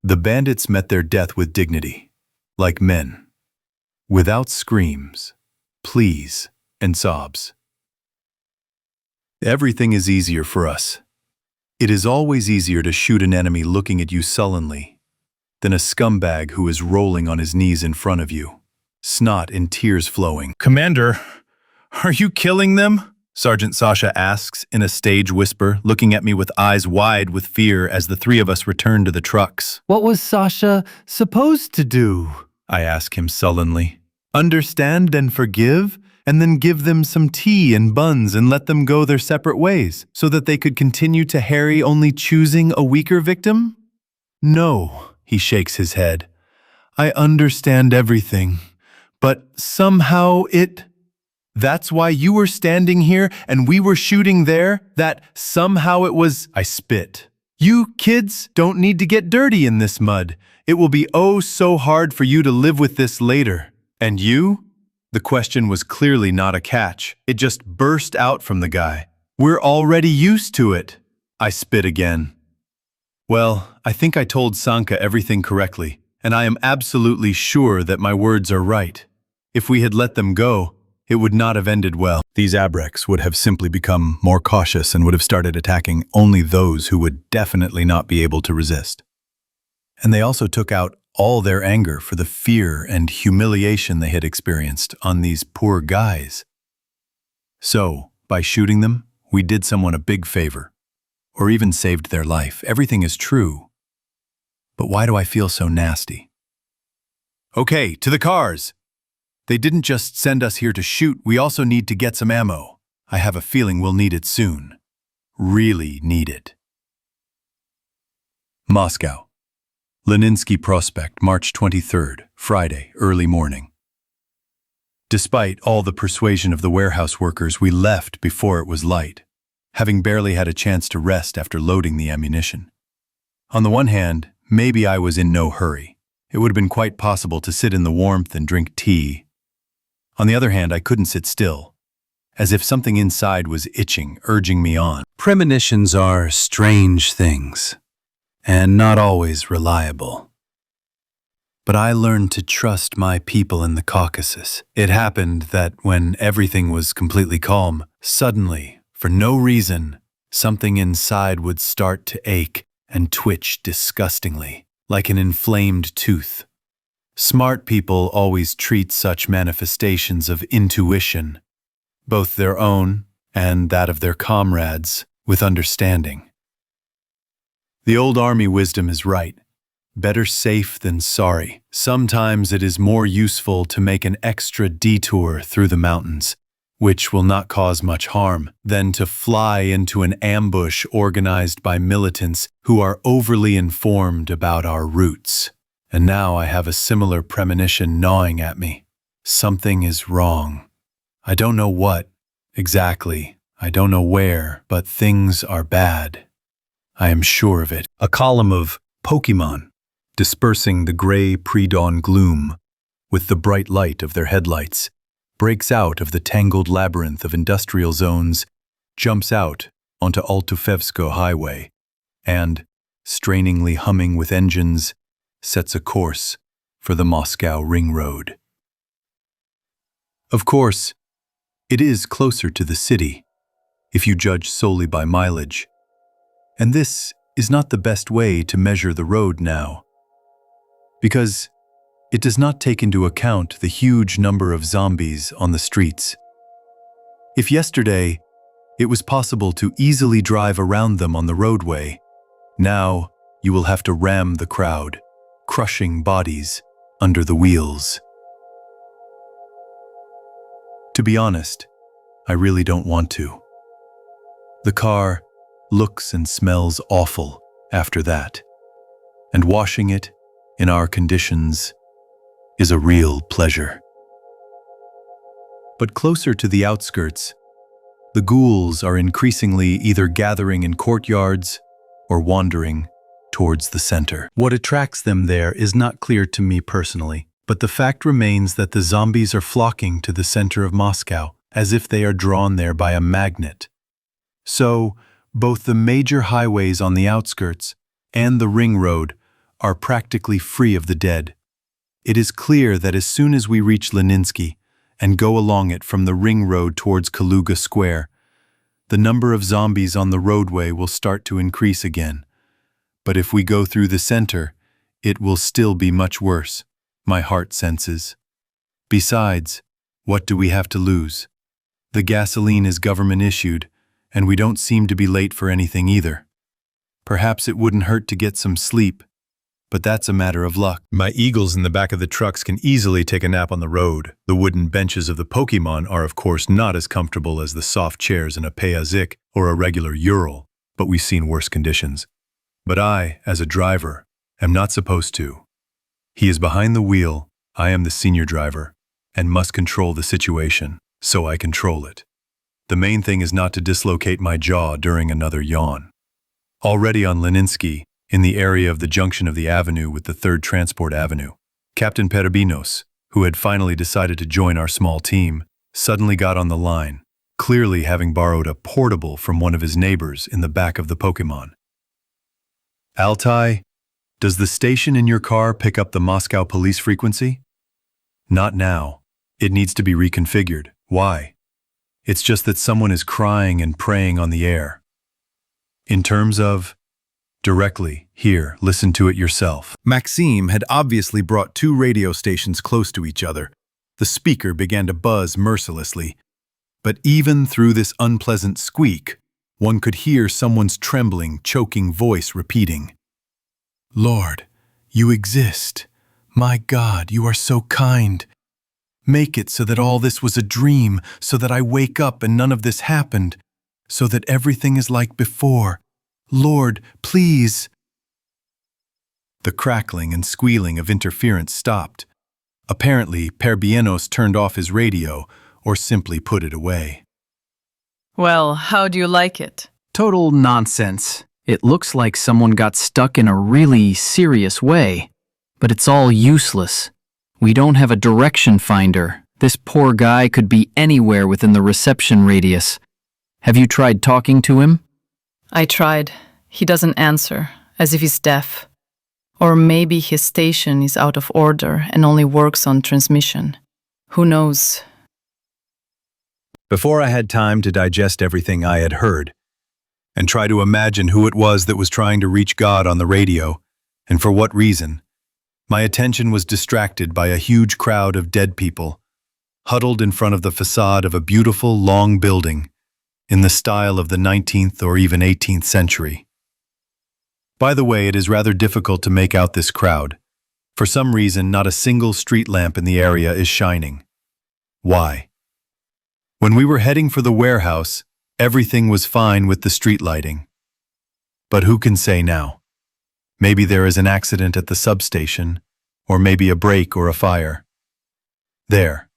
the bandits met their death with dignity, like men, without screams, pleas, and sobs. Everything is easier for us. It is always easier to shoot an enemy looking at you sullenly than a scumbag who is rolling on his knees in front of you, snot and tears flowing. Commander, are you killing them? Sergeant Sasha asks in a stage whisper, looking at me with eyes wide with fear as the three of us return to the trucks. What was Sasha supposed to do? I ask him sullenly. Understand and forgive, and then give them some tea and buns and let them go their separate ways, so that they could continue to harry, only choosing a weaker victim? No, he shakes his head. I understand everything, but somehow That's why you were standing here and we were shooting there, that somehow it was... I spit. You kids don't need to get dirty in this mud. It will be oh so hard for you to live with this later. And you? The question was clearly not a catch. It just burst out from the guy. We're already used to it. I spit again. Well, I think I told Sanka everything correctly, and I am absolutely sure that my words are right. If we had let them go, it would not have ended well. These Abreks would have simply become more cautious and would have started attacking only those who would definitely not be able to resist. And they also took out all their anger for the fear and humiliation they had experienced on these poor guys. So, by shooting them, we did someone a big favor, or even saved their life. Everything is true. But why do I feel so nasty? Okay, to the cars! They didn't just send us here to shoot, we also need to get some ammo. I have a feeling we'll need it soon. Really need it. Moscow. Leninsky Prospect, March 23rd, Friday, early morning. Despite all the persuasion of the warehouse workers, we left before it was light, having barely had a chance to rest after loading the ammunition. On the one hand, maybe I was in no hurry. It would have been quite possible to sit in the warmth and drink tea. On the other hand, I couldn't sit still, as if something inside was itching, urging me on. Premonitions are strange things, and not always reliable. But I learned to trust my people in the Caucasus. It happened that when everything was completely calm, suddenly, for no reason, something inside would start to ache and twitch disgustingly, like an inflamed tooth. Smart people always treat such manifestations of intuition, both their own and that of their comrades, with understanding. The old army wisdom is right. Better safe than sorry. Sometimes it is more useful to make an extra detour through the mountains, which will not cause much harm, than to fly into an ambush organized by militants who are overly informed about our routes. And now I have a similar premonition gnawing at me. Something is wrong. I don't know what, exactly. I don't know where, but things are bad. I am sure of it. A column of Pokemon, dispersing the gray pre-dawn gloom with the bright light of their headlights, breaks out of the tangled labyrinth of industrial zones, jumps out onto Altufevsko Highway, and, strainingly humming with engines, sets a course for the Moscow Ring Road. Of course, it is closer to the city, if you judge solely by mileage, and this is not the best way to measure the road now. because it does not take into account the huge number of zombies on the streets. If yesterday it was possible to easily drive around them on the roadway, now you will have to ram the crowd, crushing bodies under the wheels. To be honest, I really don't want to. The car looks and smells awful after that, and washing it in our conditions is a real pleasure. But closer to the outskirts, the ghouls are increasingly either gathering in courtyards or wandering towards the center. What attracts them there is not clear to me personally, but the fact remains that the zombies are flocking to the center of Moscow as if they are drawn there by a magnet. So, both the major highways on the outskirts and the ring road are practically free of the dead. It is clear that as soon as we reach Leninsky and go along it from the ring road towards Kaluga Square, the number of zombies on the roadway will start to increase again. But if we go through the center, it will still be much worse, my heart senses. Besides, what do we have to lose? The gasoline is government issued, and we don't seem to be late for anything either. Perhaps it wouldn't hurt to get some sleep, but that's a matter of luck. My eagles in the back of the trucks can easily take a nap on the road. The wooden benches of the Pokemon are of course not as comfortable as the soft chairs in a Peresvet or a regular Ural, but we've seen worse conditions. But I, as a driver, am not supposed to. He is behind the wheel, I am the senior driver, and must control the situation, so I control it. The main thing is not to dislocate my jaw during another yawn. Already on Leninsky, in the area of the junction of the avenue with the 3rd Transport Avenue, Captain Perebinos, who had finally decided to join our small team, suddenly got on the line, clearly having borrowed a portable from one of his neighbors in the back of the Pokemon. Altai, does the station in your car pick up the Moscow police frequency? Not now. It needs to be reconfigured. Why? It's just that someone is crying and praying on the air. In terms of directly, here, listen to it yourself. Maxime had obviously brought 2 radio stations close to each other. The speaker began to buzz mercilessly. But even through this unpleasant squeak, one could hear someone's trembling, choking voice repeating, "Lord, you exist. My God, you are so kind. Make it so that all this was a dream, so that I wake up and none of this happened, so that everything is like before. Lord, please." The crackling and squealing of interference stopped. Apparently, Perebienos turned off his radio or simply put it away. Well, how do you like it? Total nonsense. It looks like someone got stuck in a really serious way. But it's all useless. We don't have a direction finder. This poor guy could be anywhere within the reception radius. Have you tried talking to him? I tried. He doesn't answer, as if he's deaf. Or maybe his station is out of order and only works on transmission. Who knows? Before I had time to digest everything I had heard, and try to imagine who it was that was trying to reach God on the radio, and for what reason, my attention was distracted by a huge crowd of dead people, huddled in front of the facade of a beautiful, long building, in the style of the 19th or even 18th century. By the way, it is rather difficult to make out this crowd. For some reason, not a single street lamp in the area is shining. Why? When we were heading for the warehouse, everything was fine with the street lighting. But who can say now? Maybe there is an accident at the substation, or maybe a break or a fire. There.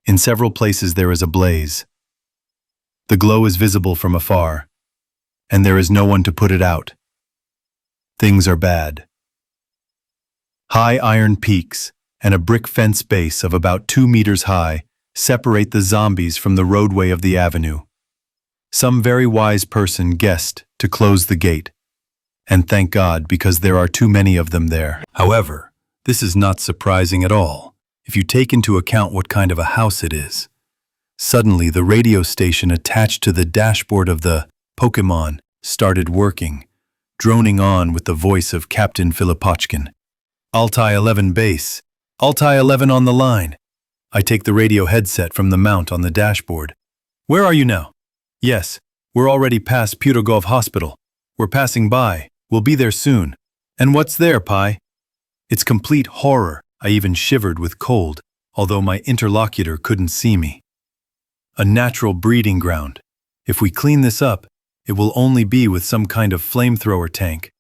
In several places there is a blaze. The glow is visible from afar, and there is no one to put it out. Things are bad. High iron peaks and a brick fence base of about 2 meters high separate the zombies from the roadway of the avenue. Some very wise person guessed to close the gate, and thank God, because there are too many of them there. However, this is not surprising at all, if you take into account what kind of a house it is. Suddenly, the radio station attached to the dashboard of the Pokemon started working, droning on with the voice of Captain Filipochkin. Altai 11 base. Altai 11 on the line. I take the radio headset from the mount on the dashboard. Where are you now? Yes, we're already past Purogov Hospital. We're passing by. We'll be there soon. And what's there, Pi? It's complete horror. I even shivered with cold, although my interlocutor couldn't see me. A natural breeding ground. If we clean this up, it will only be with some kind of flamethrower tank.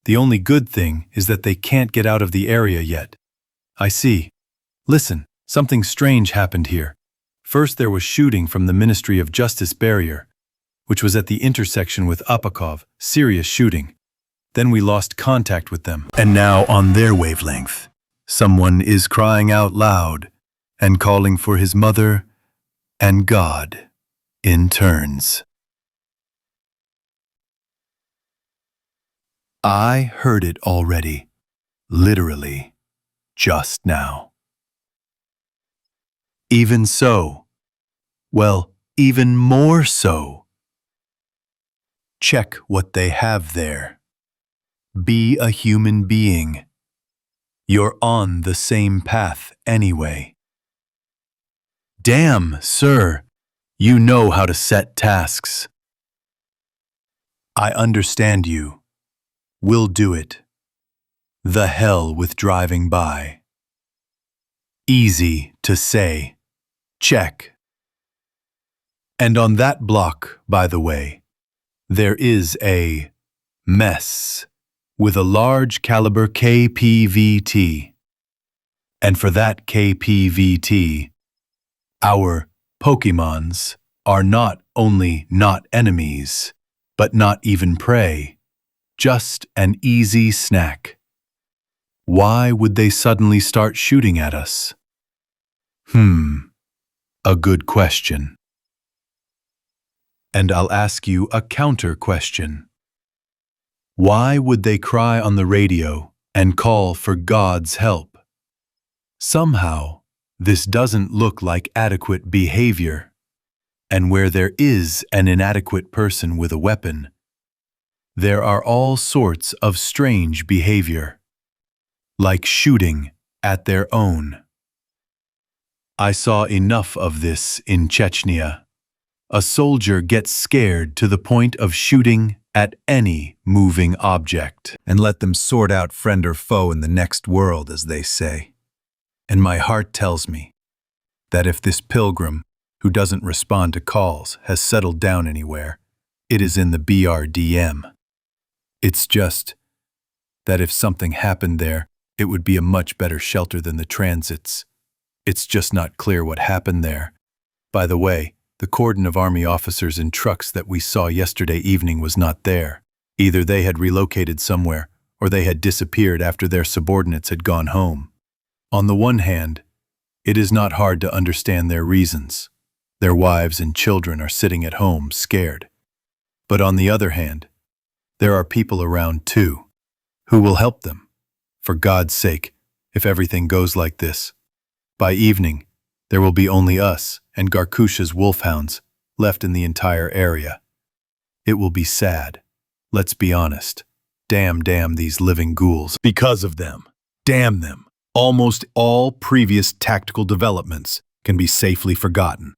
The only good thing is that they can't get out of the area yet. I see. Listen, something strange happened here. First there was shooting from the Ministry of Justice barrier, which was at the intersection with Apakov, serious shooting. Then we lost contact with them. And now on their wavelength, someone is crying out loud and calling for his mother and God in turns. I heard it already, literally, just now. Even so, well, even more so. Check what they have there. Be a human being. You're on the same path anyway. Damn, sir, you know how to set tasks. I understand you. We'll do it. The hell with driving by. Easy to say. Check. And on that block, by the way, there is a mess with a large caliber KPVT. And for that KPVT, our Pokemons are not only not enemies, but not even prey. Just an easy snack. Why would they suddenly start shooting at us? A good question. And I'll ask you a counter question. Why would they cry on the radio and call for God's help? Somehow, this doesn't look like adequate behavior. And where there is an inadequate person with a weapon, there are all sorts of strange behavior, like shooting at their own. I saw enough of this in Chechnya. A soldier gets scared to the point of shooting at any moving object. And let them sort out friend or foe in the next world, as they say. And my heart tells me that if this pilgrim, who doesn't respond to calls, has settled down anywhere, it is in the BRDM. It's just that if something happened there, it would be a much better shelter than the transits. It's just not clear what happened there. By the way, the cordon of army officers in trucks that we saw yesterday evening was not there. Either they had relocated somewhere, or they had disappeared after their subordinates had gone home. On the one hand, it is not hard to understand their reasons. Their wives and children are sitting at home, scared. But on the other hand, there are people around too, who will help them. For God's sake, if everything goes like this, by evening, there will be only us and Garkusha's wolfhounds left in the entire area. It will be sad. Let's be honest. Damn these living ghouls. Because of them. Damn them. Almost all previous tactical developments can be safely forgotten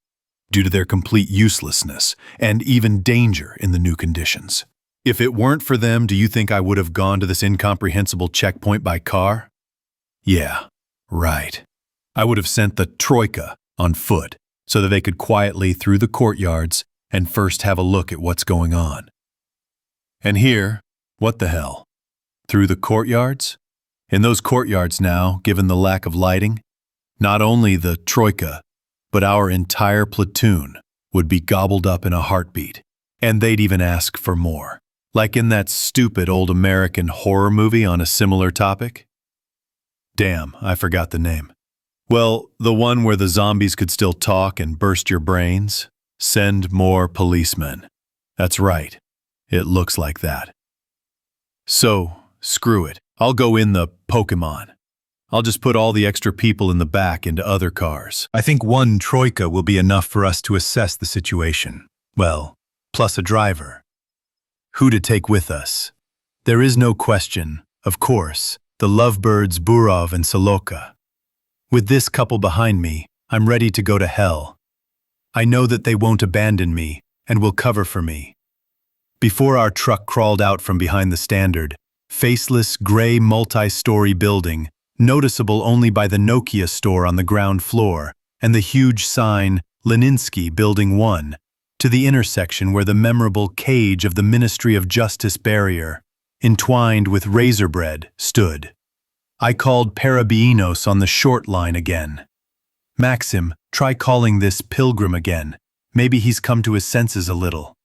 due to their complete uselessness and even danger in the new conditions. If it weren't for them, do you think I would have gone to this incomprehensible checkpoint by car? Yeah, right. I would have sent the troika on foot so that they could quietly through the courtyards and first have a look at what's going on. And here, what the hell? Through the courtyards? In those courtyards now, given the lack of lighting, not only the troika, but our entire platoon would be gobbled up in a heartbeat, and they'd even ask for more. Like in that stupid old American horror movie on a similar topic? Damn, I forgot the name. Well, the one where the zombies could still talk and burst your brains? Send more policemen. That's right. It looks like that. So, screw it. I'll go in the Pokemon. I'll just put all the extra people in the back into other cars. I think one troika will be enough for us to assess the situation. Well, plus a driver. Who to take with us? There is no question, of course, the lovebirds Burov and Soloka. With this couple behind me, I'm ready to go to hell. I know that they won't abandon me and will cover for me. Before our truck crawled out from behind the standard, faceless, gray multi-story building, noticeable only by the Nokia store on the ground floor and the huge sign, Leninsky Building 1, to the intersection where the memorable cage of the Ministry of Justice barrier, entwined with razor bread, stood. I called Parabinos on the short line again. Maxim, try calling this pilgrim again. Maybe he's come to his senses a little.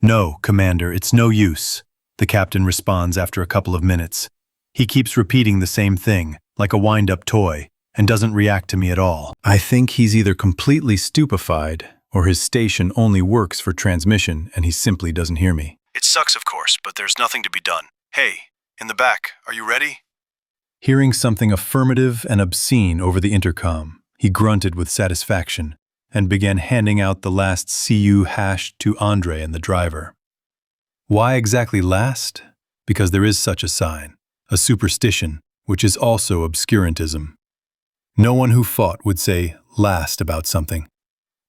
No, Commander, it's no use, the captain responds after a couple of minutes. He keeps repeating the same thing, like a wind-up toy, and doesn't react to me at all. I think he's either completely stupefied, or his station only works for transmission and he simply doesn't hear me. It sucks, of course, but there's nothing to be done. Hey, in the back, are you ready? Hearing something affirmative and obscene over the intercom, he grunted with satisfaction and began handing out the last CU hash to Andre and the driver. Why exactly last? Because there is such a sign, a superstition, which is also obscurantism. No one who fought would say last about something.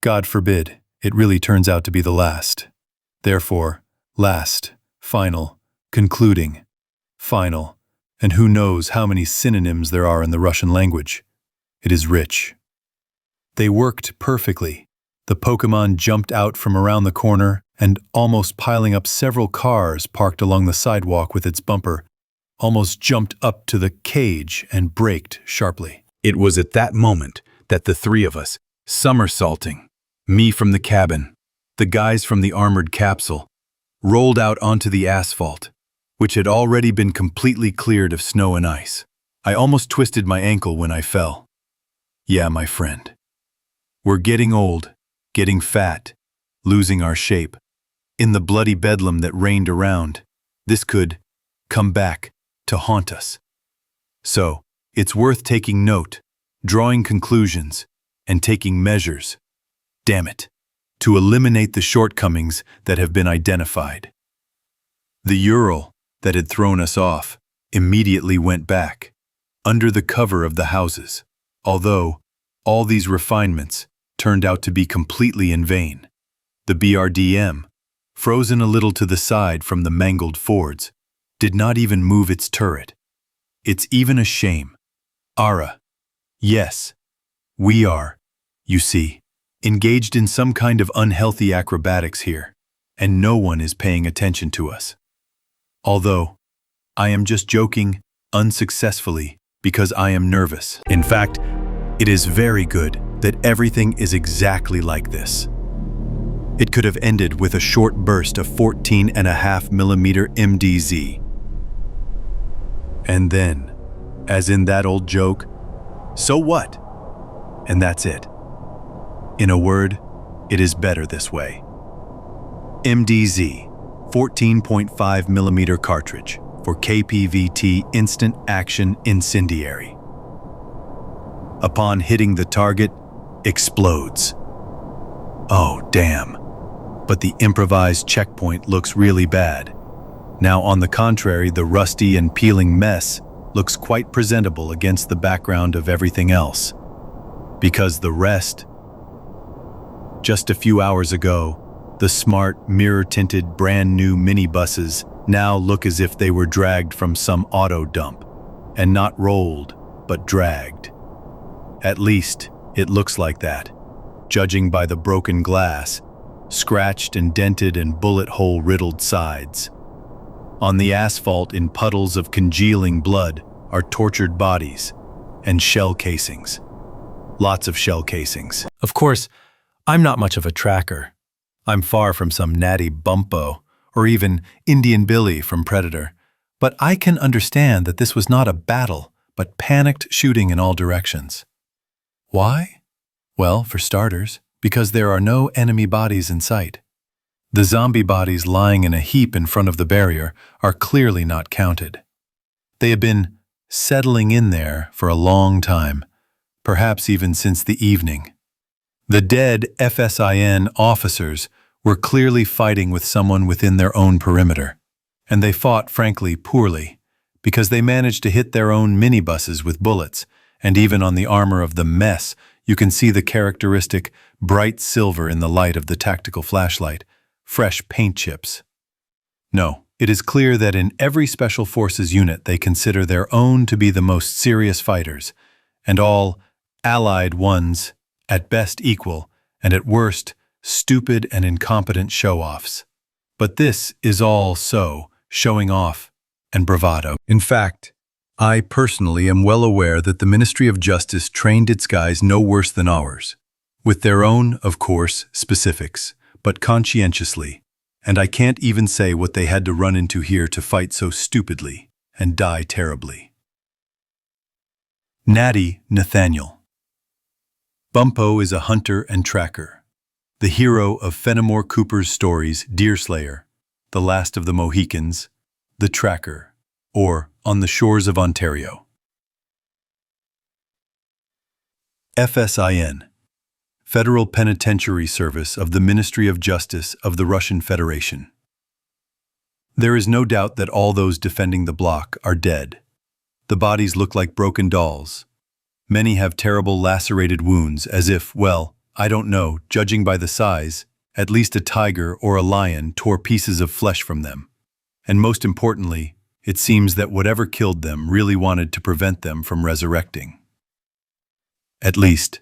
God forbid, it really turns out to be the last. Therefore, last, final, concluding, final, and who knows how many synonyms there are in the Russian language. It is rich. They worked perfectly. The Pokemon jumped out from around the corner and, almost piling up several cars parked along the sidewalk with its bumper, almost jumped up to the cage and braked sharply. It was at that moment that the three of us, somersaulting, me from the cabin, the guys from the armored capsule, rolled out onto the asphalt, which had already been completely cleared of snow and ice. I almost twisted my ankle when I fell. Yeah, my friend. We're getting old, getting fat, losing our shape. In the bloody bedlam that reigned around, this could come back to haunt us. So, it's worth taking note, drawing conclusions, and taking measures, damn it, to eliminate the shortcomings that have been identified. The Ural that had thrown us off immediately went back, under the cover of the houses, although all these refinements turned out to be completely in vain. The BRDM, frozen a little to the side from the mangled Fords, did not even move its turret. It's even a shame. Ara. Yes, we are, you see, engaged in some kind of unhealthy acrobatics here, and no one is paying attention to us. Although, I am just joking unsuccessfully because I am nervous. In fact, it is very good that everything is exactly like this. It could have ended with a short burst of 14.5mm MDZ. And then, as in that old joke, so what? And that's it. In a word, it is better this way. MDZ, 14.5mm cartridge for KPVT Instant Action Incendiary. Upon hitting the target, explodes. Oh, damn. But the improvised checkpoint looks really bad. Now, on the contrary, the rusty and peeling mess looks quite presentable against the background of everything else. Because the rest... Just a few hours ago, the smart, mirror-tinted, brand-new minibuses now look as if they were dragged from some auto dump, and not rolled, but dragged. At least, it looks like that, judging by the broken glass, scratched and dented and bullet hole riddled sides. On the asphalt in puddles of congealing blood are tortured bodies and shell casings. Lots of shell casings. Of course, I'm not much of a tracker. I'm far from some natty Bumpo or even Indian Billy from Predator. But I can understand that this was not a battle, but panicked shooting in all directions. Why? Well, for starters, because there are no enemy bodies in sight. The zombie bodies lying in a heap in front of the barrier are clearly not counted. They have been settling in there for a long time, perhaps even since the evening. The dead FSIN officers were clearly fighting with someone within their own perimeter, and they fought, frankly, poorly, because they managed to hit their own minibuses with bullets, and even on the armor of the mess, you can see the characteristic bright silver in the light of the tactical flashlight, fresh paint chips. No, it is clear that in every Special Forces unit they consider their own to be the most serious fighters, and all allied ones, at best equal, and at worst, stupid and incompetent show-offs. But this is all so showing off and bravado. In fact, I personally am well aware that the Ministry of Justice trained its guys no worse than ours, with their own, of course, specifics, but conscientiously, and I can't even say what they had to run into here to fight so stupidly and die terribly. Natty Nathaniel. Bumpo is a hunter and tracker, the hero of Fenimore Cooper's stories Deerslayer, The Last of the Mohicans, The Tracker, or On the Shores of Ontario. FSIN, Federal Penitentiary Service of the Ministry of Justice of the Russian Federation. There is no doubt that all those defending the bloc are dead. The bodies look like broken dolls. Many have terrible lacerated wounds as if, well, I don't know, judging by the size, at least a tiger or a lion tore pieces of flesh from them. And most importantly, it seems that whatever killed them really wanted to prevent them from resurrecting. At least,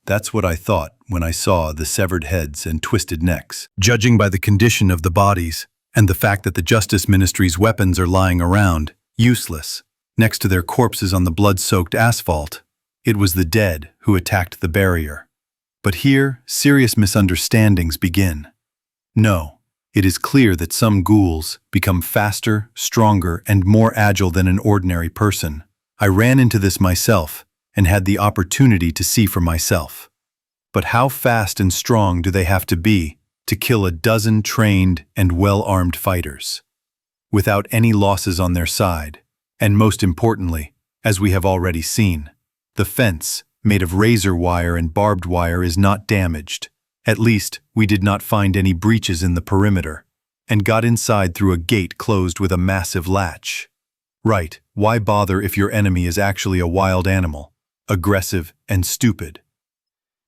that's what I thought when I saw the severed heads and twisted necks. Judging by the condition of the bodies and the fact that the Justice Ministry's weapons are lying around, useless, next to their corpses on the blood-soaked asphalt, it was the dead who attacked the barrier. But here, serious misunderstandings begin. No, it is clear that some ghouls become faster, stronger, and more agile than an ordinary person. I ran into this myself and had the opportunity to see for myself. But how fast and strong do they have to be to kill a dozen trained and well-armed fighters, without any losses on their side? And most importantly, as we have already seen, the fence, made of razor wire and barbed wire, is not damaged. At least, we did not find any breaches in the perimeter, and got inside through a gate closed with a massive latch. Right, why bother if your enemy is actually a wild animal, aggressive and stupid?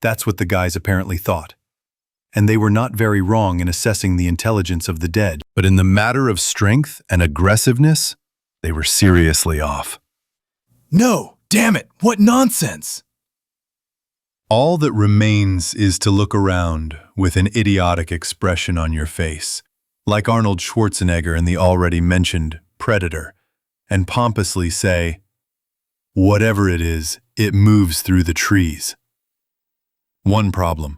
That's what the guys apparently thought. And they were not very wrong in assessing the intelligence of the dead. But in the matter of strength and aggressiveness, they were seriously off. No! Damn it! What nonsense! All that remains is to look around with an idiotic expression on your face, like Arnold Schwarzenegger in the already mentioned Predator, and pompously say, "Whatever it is, it moves through the trees." One problem.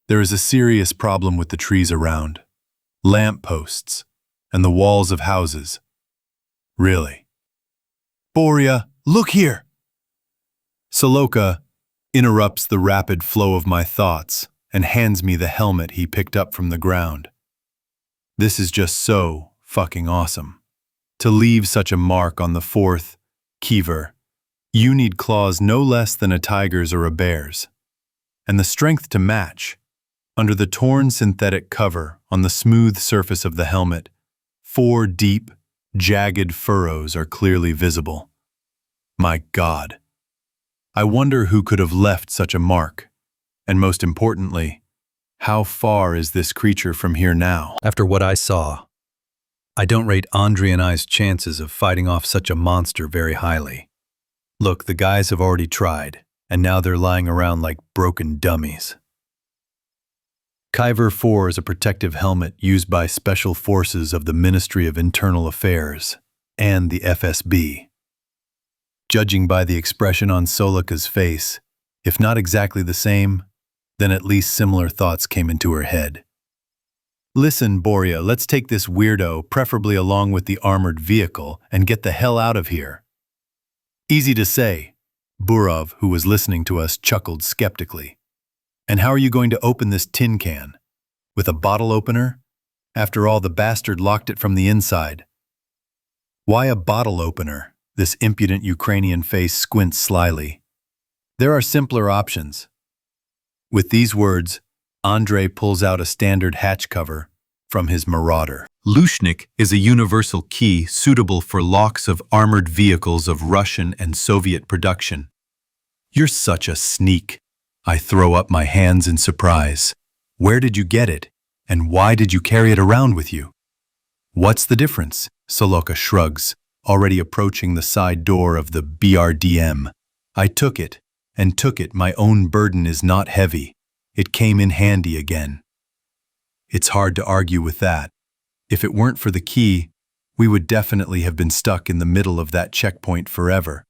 There is a serious problem with the trees around. Lamp posts and the walls of houses. Really. Boria, look here! Soloka interrupts the rapid flow of my thoughts and hands me the helmet he picked up from the ground. This is just so fucking awesome. To leave such a mark on the 4th Kiever, you need claws no less than a tiger's or a bear's. And the strength to match. Under the torn synthetic cover on the smooth surface of the helmet, 4 deep, jagged furrows are clearly visible. My God. I wonder who could have left such a mark. And most importantly, how far is this creature from here now? After what I saw, I don't rate Andre and I's chances of fighting off such a monster very highly. Look, the guys have already tried, and now they're lying around like broken dummies. Kyver 4 is a protective helmet used by Special Forces of the Ministry of Internal Affairs and the FSB. Judging by the expression on Solika's face, if not exactly the same, then at least similar thoughts came into her head. Listen, Boria, let's take this weirdo, preferably along with the armored vehicle, and get the hell out of here. Easy to say. Burov, who was listening to us, chuckled skeptically. And how are you going to open this tin can? With a bottle opener? After all, the bastard locked it from the inside. Why a bottle opener? This impudent Ukrainian face squints slyly. There are simpler options. With these words, Andre pulls out a standard hatch cover from his Marauder. Lushnik is a universal key suitable for locks of armored vehicles of Russian and Soviet production. You're such a sneak. I throw up my hands in surprise. Where did you get it? And why did you carry it around with you? What's the difference? Soloka shrugs, already approaching the side door of the BRDM. I took it, and took it. My own burden is not heavy. It came in handy again. It's hard to argue with that. If it weren't for the key, we would definitely have been stuck in the middle of that checkpoint forever.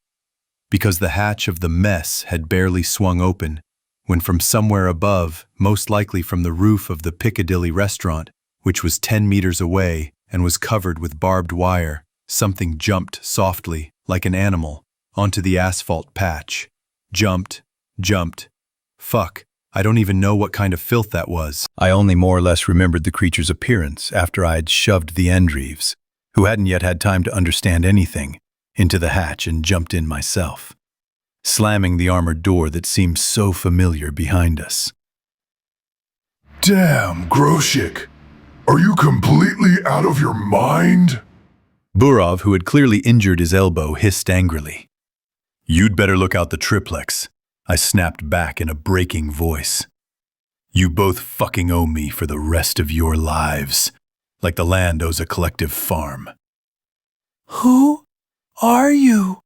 Because the hatch of the mess had barely swung open, when from somewhere above, most likely from the roof of the Piccadilly restaurant, which was 10 meters away and was covered with barbed wire, something jumped softly, like an animal, onto the asphalt patch. Jumped. Fuck, I don't even know what kind of filth that was. I only more or less remembered the creature's appearance after I had shoved the Andreeves, who hadn't yet had time to understand anything, into the hatch and jumped in myself, slamming the armored door that seemed so familiar behind us. Damn, Groshik! Are you completely out of your mind? Burov, who had clearly injured his elbow, hissed angrily. You'd better look out the triplex, I snapped back in a breaking voice. You both fucking owe me for the rest of your lives, like the land owes a collective farm. Who are you?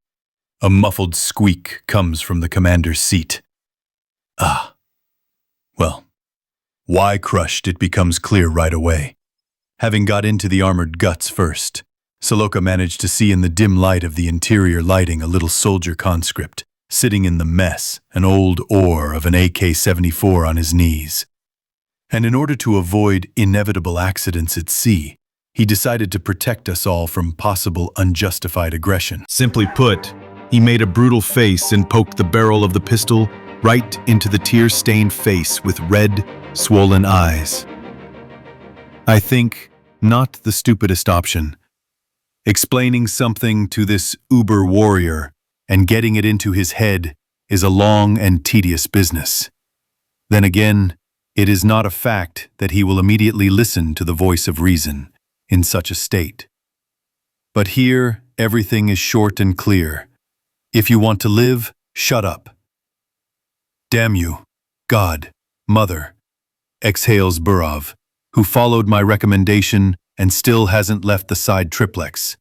A muffled squeak comes from the commander's seat. Well, why crushed it becomes clear right away. Having got into the armored guts first, Soloka managed to see in the dim light of the interior lighting a little soldier conscript, sitting in the mess, an old oar of an AK-74 on his knees. And in order to avoid inevitable accidents at sea, he decided to protect us all from possible unjustified aggression. Simply put, he made a brutal face and poked the barrel of the pistol right into the tear-stained face with red, swollen eyes. I think not the stupidest option. Explaining something to this uber warrior and getting it into his head is a long and tedious business. Then again, it is not a fact that he will immediately listen to the voice of reason in such a state. But here, everything is short and clear. If you want to live, shut up. Damn you, God, Mother, exhales Burov, who followed my recommendation and still hasn't left the side triplex.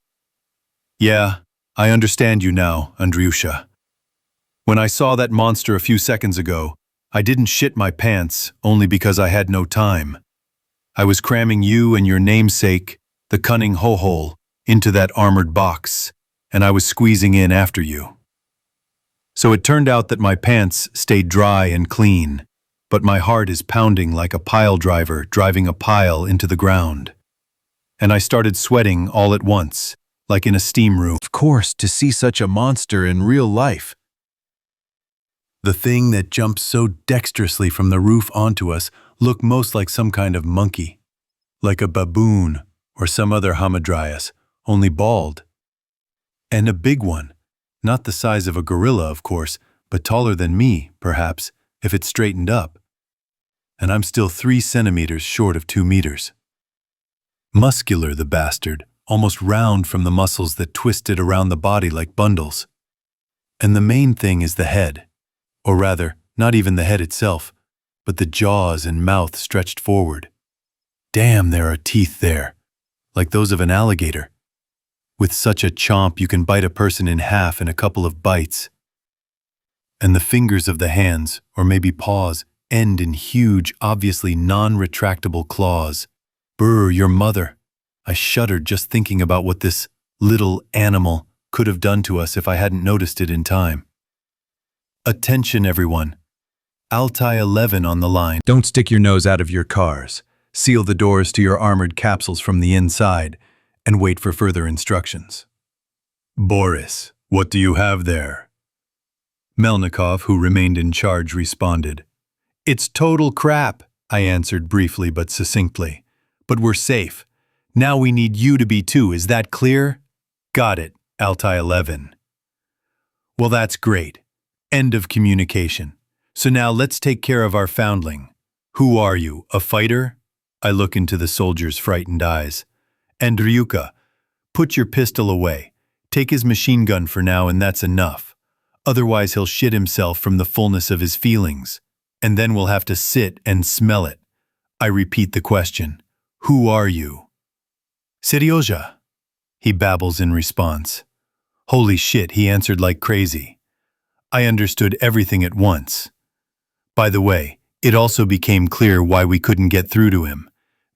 Yeah, I understand you now, Andriusha. When I saw that monster a few seconds ago, I didn't shit my pants only because I had no time. I was cramming you and your namesake, the cunning Hohol, into that armored box, and I was squeezing in after you. So it turned out that my pants stayed dry and clean, but my heart is pounding like a pile driver driving a pile into the ground. And I started sweating all at once, like in a steam room. Of course, to see such a monster in real life. The thing that jumped so dexterously from the roof onto us looked most like some kind of monkey, like a baboon or some other hamadryas, only bald. And a big one, not the size of a gorilla, of course, but taller than me, perhaps, if it straightened up. And I'm still 3 centimeters short of 2 meters. Muscular, the bastard, almost round from the muscles that twisted around the body like bundles. And the main thing is the head. Or rather, not even the head itself, but the jaws and mouth stretched forward. Damn, there are teeth there, like those of an alligator. With such a chomp, you can bite a person in half in a couple of bites. And the fingers of the hands, or maybe paws, end in huge, obviously non-retractable claws. Brr, your mother. I shuddered just thinking about what this little animal could have done to us if I hadn't noticed it in time. Attention, everyone. Altai 11 on the line. Don't stick your nose out of your cars. Seal the doors to your armored capsules from the inside and wait for further instructions. Boris, what do you have there? Melnikov, who remained in charge, responded. It's total crap, I answered briefly but succinctly. But we're safe. Now we need you to be too, is that clear? Got it, Altai 11. Well, that's great. End of communication. So now let's take care of our foundling. Who are you, a fighter? I look into the soldier's frightened eyes. Andriuka, put your pistol away. Take his machine gun for now and that's enough. Otherwise he'll shit himself from the fullness of his feelings. And then we'll have to sit and smell it. I repeat the question. Who are you? Seryoja, he babbles in response. Holy shit, he answered like crazy. I understood everything at once. By the way, it also became clear why we couldn't get through to him.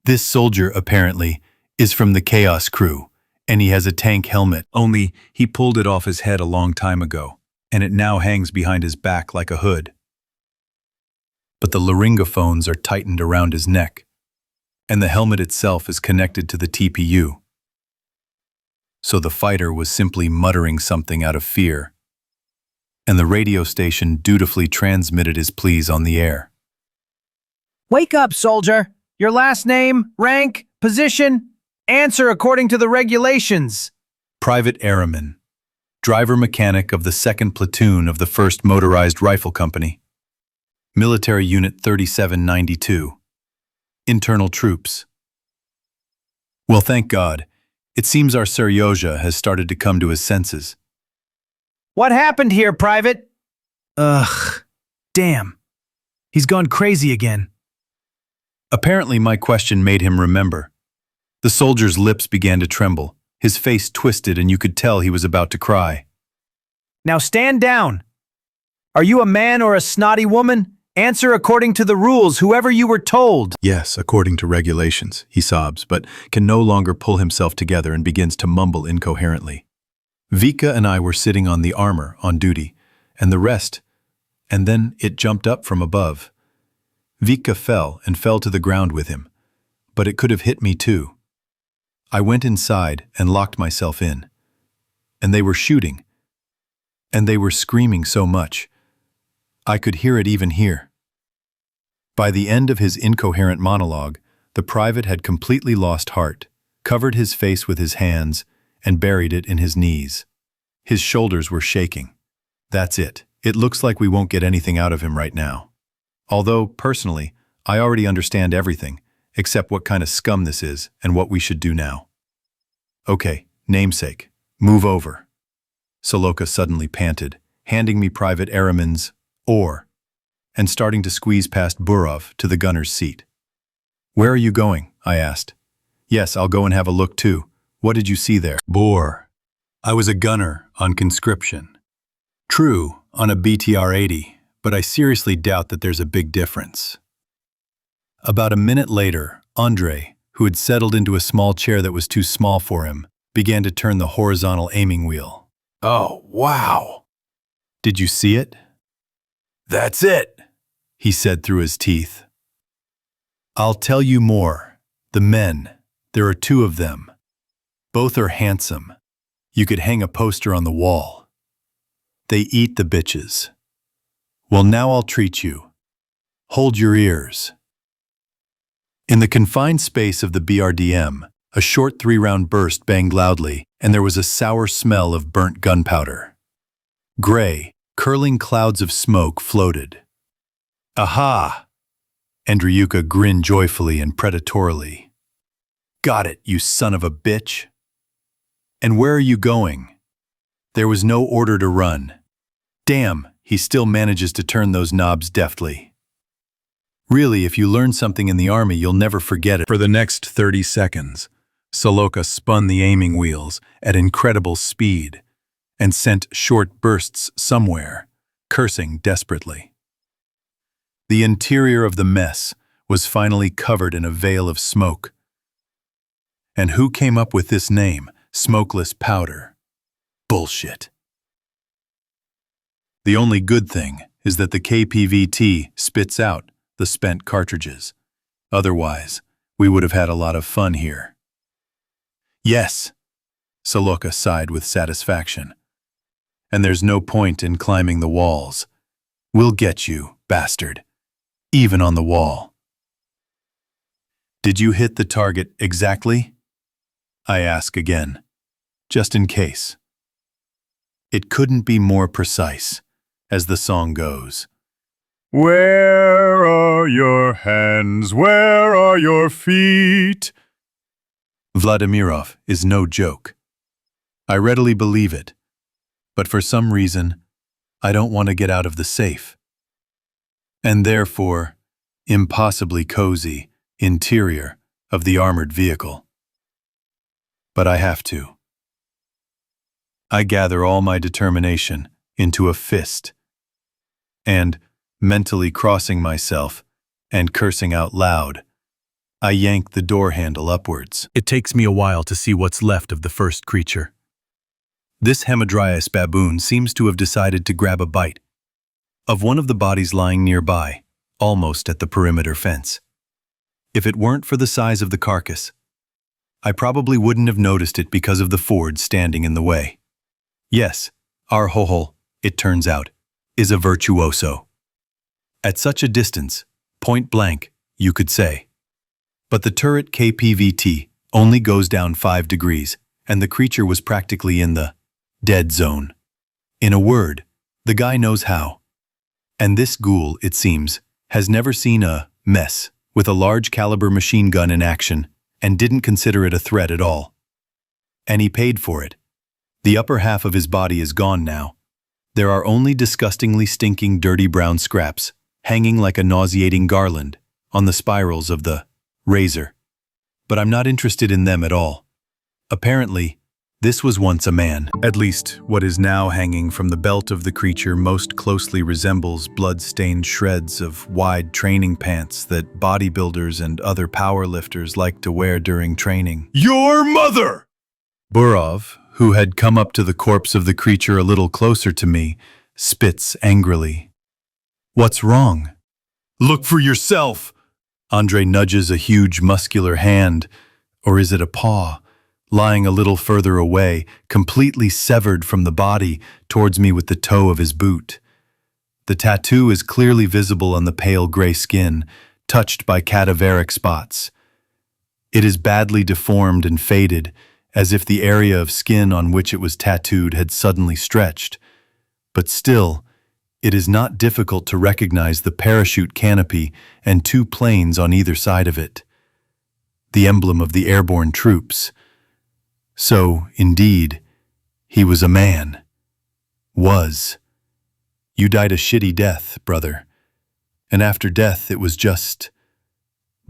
This soldier, apparently, is from the Chaos crew, and he has a tank helmet. Only he pulled it off his head a long time ago, and it now hangs behind his back like a hood. But the laryngophones are tightened around his neck, and the helmet itself is connected to the TPU. So the fighter was simply muttering something out of fear, and the radio station dutifully transmitted his pleas on the air. Wake up, soldier! Your last name, rank, position, answer according to the regulations. Private Airman, driver-mechanic of the 2nd Platoon of the 1st Motorized Rifle Company. Military Unit 3792. Internal Troops. Well, thank God. It seems our Seryoja has started to come to his senses. What happened here, Private? Ugh, damn. He's gone crazy again. Apparently my question made him remember. The soldier's lips began to tremble, his face twisted, and you could tell he was about to cry. Now stand down. Are you a man or a snotty woman? Answer according to the rules, whoever you were told. Yes, according to regulations, he sobs, but can no longer pull himself together and begins to mumble incoherently. Vika and I were sitting on the armor, on duty, and the rest, and then it jumped up from above. Vika fell and fell to the ground with him, but it could have hit me too. I went inside and locked myself in. And they were shooting. And they were screaming so much. I could hear it even here. By the end of his incoherent monologue, the private had completely lost heart, covered his face with his hands, and buried it in his knees. His shoulders were shaking. That's it. It looks like we won't get anything out of him right now. Although, personally, I already understand everything, except what kind of scum this is and what we should do now. Okay, namesake, move over. Soloka suddenly panted, handing me Private Araman's oar, and starting to squeeze past Burov to the gunner's seat. Where are you going? I asked. Yes, I'll go and have a look too. What did you see there? Bore. I was a gunner on conscription. True, on a BTR-80, but I seriously doubt that there's a big difference. About a minute later, Andrei, who had settled into a small chair that was too small for him, began to turn the horizontal aiming wheel. Oh, wow. Did you see it? That's it, he said through his teeth. I'll tell you more. The men, there are 2 of them. Both are handsome. You could hang a poster on the wall. They eat the bitches. Well, now I'll treat you. Hold your ears. In the confined space of the BRDM, a short 3-round burst banged loudly, and there was a sour smell of burnt gunpowder. Gray, curling clouds of smoke floated. Aha! Andriuka grinned joyfully and predatorily. Got it, you son of a bitch. And where are you going? There was no order to run. Damn, he still manages to turn those knobs deftly. Really, if you learn something in the army, you'll never forget it. For the next 30 seconds, Soloka spun the aiming wheels at incredible speed and sent short bursts somewhere, cursing desperately. The interior of the mess was finally covered in a veil of smoke. And who came up with this name, smokeless powder? Bullshit. The only good thing is that the KPVT spits out the spent cartridges. Otherwise, we would have had a lot of fun here. Yes, Soloka sighed with satisfaction. And there's no point in climbing the walls. We'll get you, bastard. Even on the wall. Did you hit the target exactly? I ask again, just in case. It couldn't be more precise, as the song goes. Where are your hands? Where are your feet? Vladimirov is no joke. I readily believe it, but for some reason, I don't want to get out of the safe. And therefore, impossibly cozy interior of the armored vehicle. But I have to. I gather all my determination into a fist, and, mentally crossing myself and cursing out loud, I yank the door handle upwards. It takes me a while to see what's left of the first creature. This Hamadryas baboon seems to have decided to grab a bite of one of the bodies lying nearby, almost at the perimeter fence. If it weren't for the size of the carcass, I probably wouldn't have noticed it because of the Ford standing in the way. Yes, our Hohol, it turns out, is a virtuoso. At such a distance, point blank, you could say. But the turret KPVT only goes down 5 degrees, and the creature was practically in the dead zone. In a word, the guy knows how. And this ghoul, it seems, has never seen a mess with a large caliber machine gun in action and didn't consider it a threat at all. And he paid for it. The upper half of his body is gone now. There are only disgustingly stinking dirty brown scraps hanging like a nauseating garland on the spirals of the razor. But I'm not interested in them at all. Apparently, this was once a man. At least, what is now hanging from the belt of the creature most closely resembles blood-stained shreds of wide training pants that bodybuilders and other powerlifters like to wear during training. Your mother! Burov, who had come up to the corpse of the creature a little closer to me, spits angrily. What's wrong? Look for yourself! Andrei nudges a huge muscular hand, or is it a paw, lying a little further away, completely severed from the body, towards me with the toe of his boot. The tattoo is clearly visible on the pale gray skin, touched by cadaveric spots. It is badly deformed and faded, as if the area of skin on which it was tattooed had suddenly stretched. But still, it is not difficult to recognize the parachute canopy and 2 planes on either side of it. The emblem of the airborne troops. So, indeed, he was a man. Was. You died a shitty death, brother. And after death, it was just...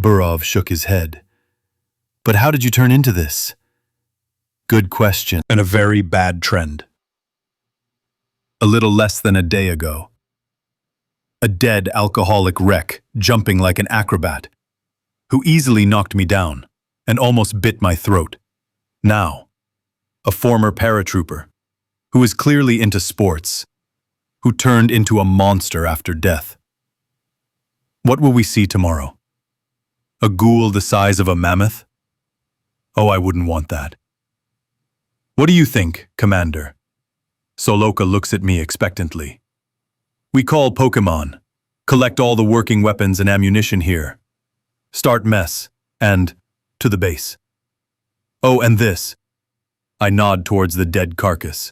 Burov shook his head. But how did you turn into this? Good question. And a very bad trend. A little less than a day ago. A dead alcoholic wreck, jumping like an acrobat, who easily knocked me down and almost bit my throat. Now, a former paratrooper, who is clearly into sports, who turned into a monster after death. What will we see tomorrow? A ghoul the size of a mammoth? Oh, I wouldn't want that. What do you think, Commander? Soloka looks at me expectantly. We call Pokemon, collect all the working weapons and ammunition here. Start mess, and to the base. Oh, and this. I nod towards the dead carcass.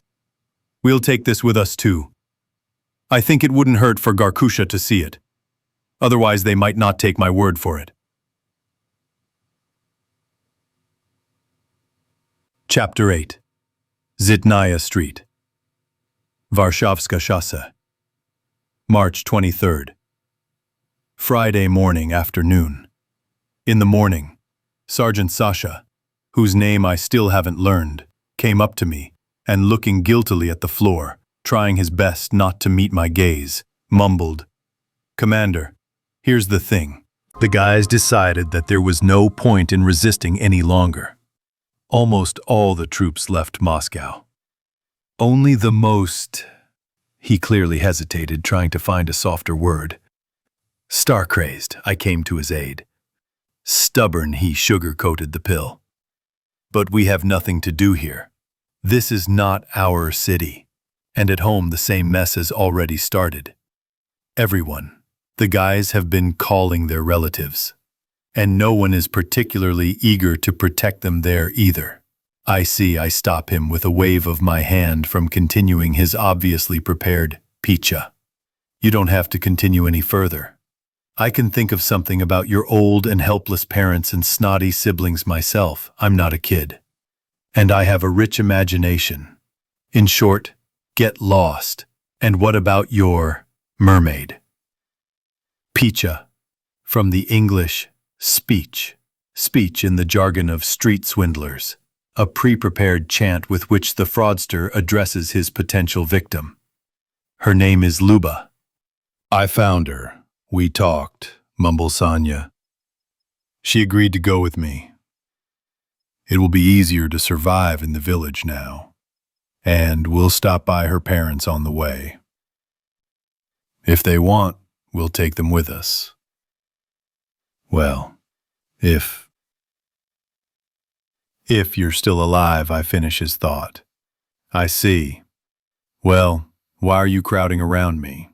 We'll take this with us too. I think it wouldn't hurt for Garkusha to see it. Otherwise they might not take my word for it. Chapter 8. Zitnaya Street. Varshavska Shassa. March 23rd. Friday morning afternoon. In the morning, Sergeant Sasha, whose name I still haven't learned, came up to me and, looking guiltily at the floor, trying his best not to meet my gaze, mumbled, "Commander, here's the thing. The guys decided that there was no point in resisting any longer. Almost all the troops left Moscow. Only the most..." He clearly hesitated, trying to find a softer word. Star-crazed, I came to his aid. Stubborn, he sugar-coated the pill. But we have nothing to do here. This is not our city. And at home the same mess has already started. Everyone, the guys have been calling their relatives. And no one is particularly eager to protect them there either. I stop him with a wave of my hand from continuing his obviously prepared picha. You don't have to continue any further. I can think of something about your old and helpless parents and snotty siblings myself. I'm not a kid. And I have a rich imagination. In short, get lost. And what about your mermaid? Picha, from the English speech. Speech in the jargon of street swindlers. A pre-prepared chant with which the fraudster addresses his potential victim. Her name is Luba. I found her. We talked, mumbles Sanya. She agreed to go with me. It will be easier to survive in the village now, and we'll stop by her parents on the way. If they want, we'll take them with us. Well, if you're still alive, I finish his thought. I see. Well, why are you crowding around me?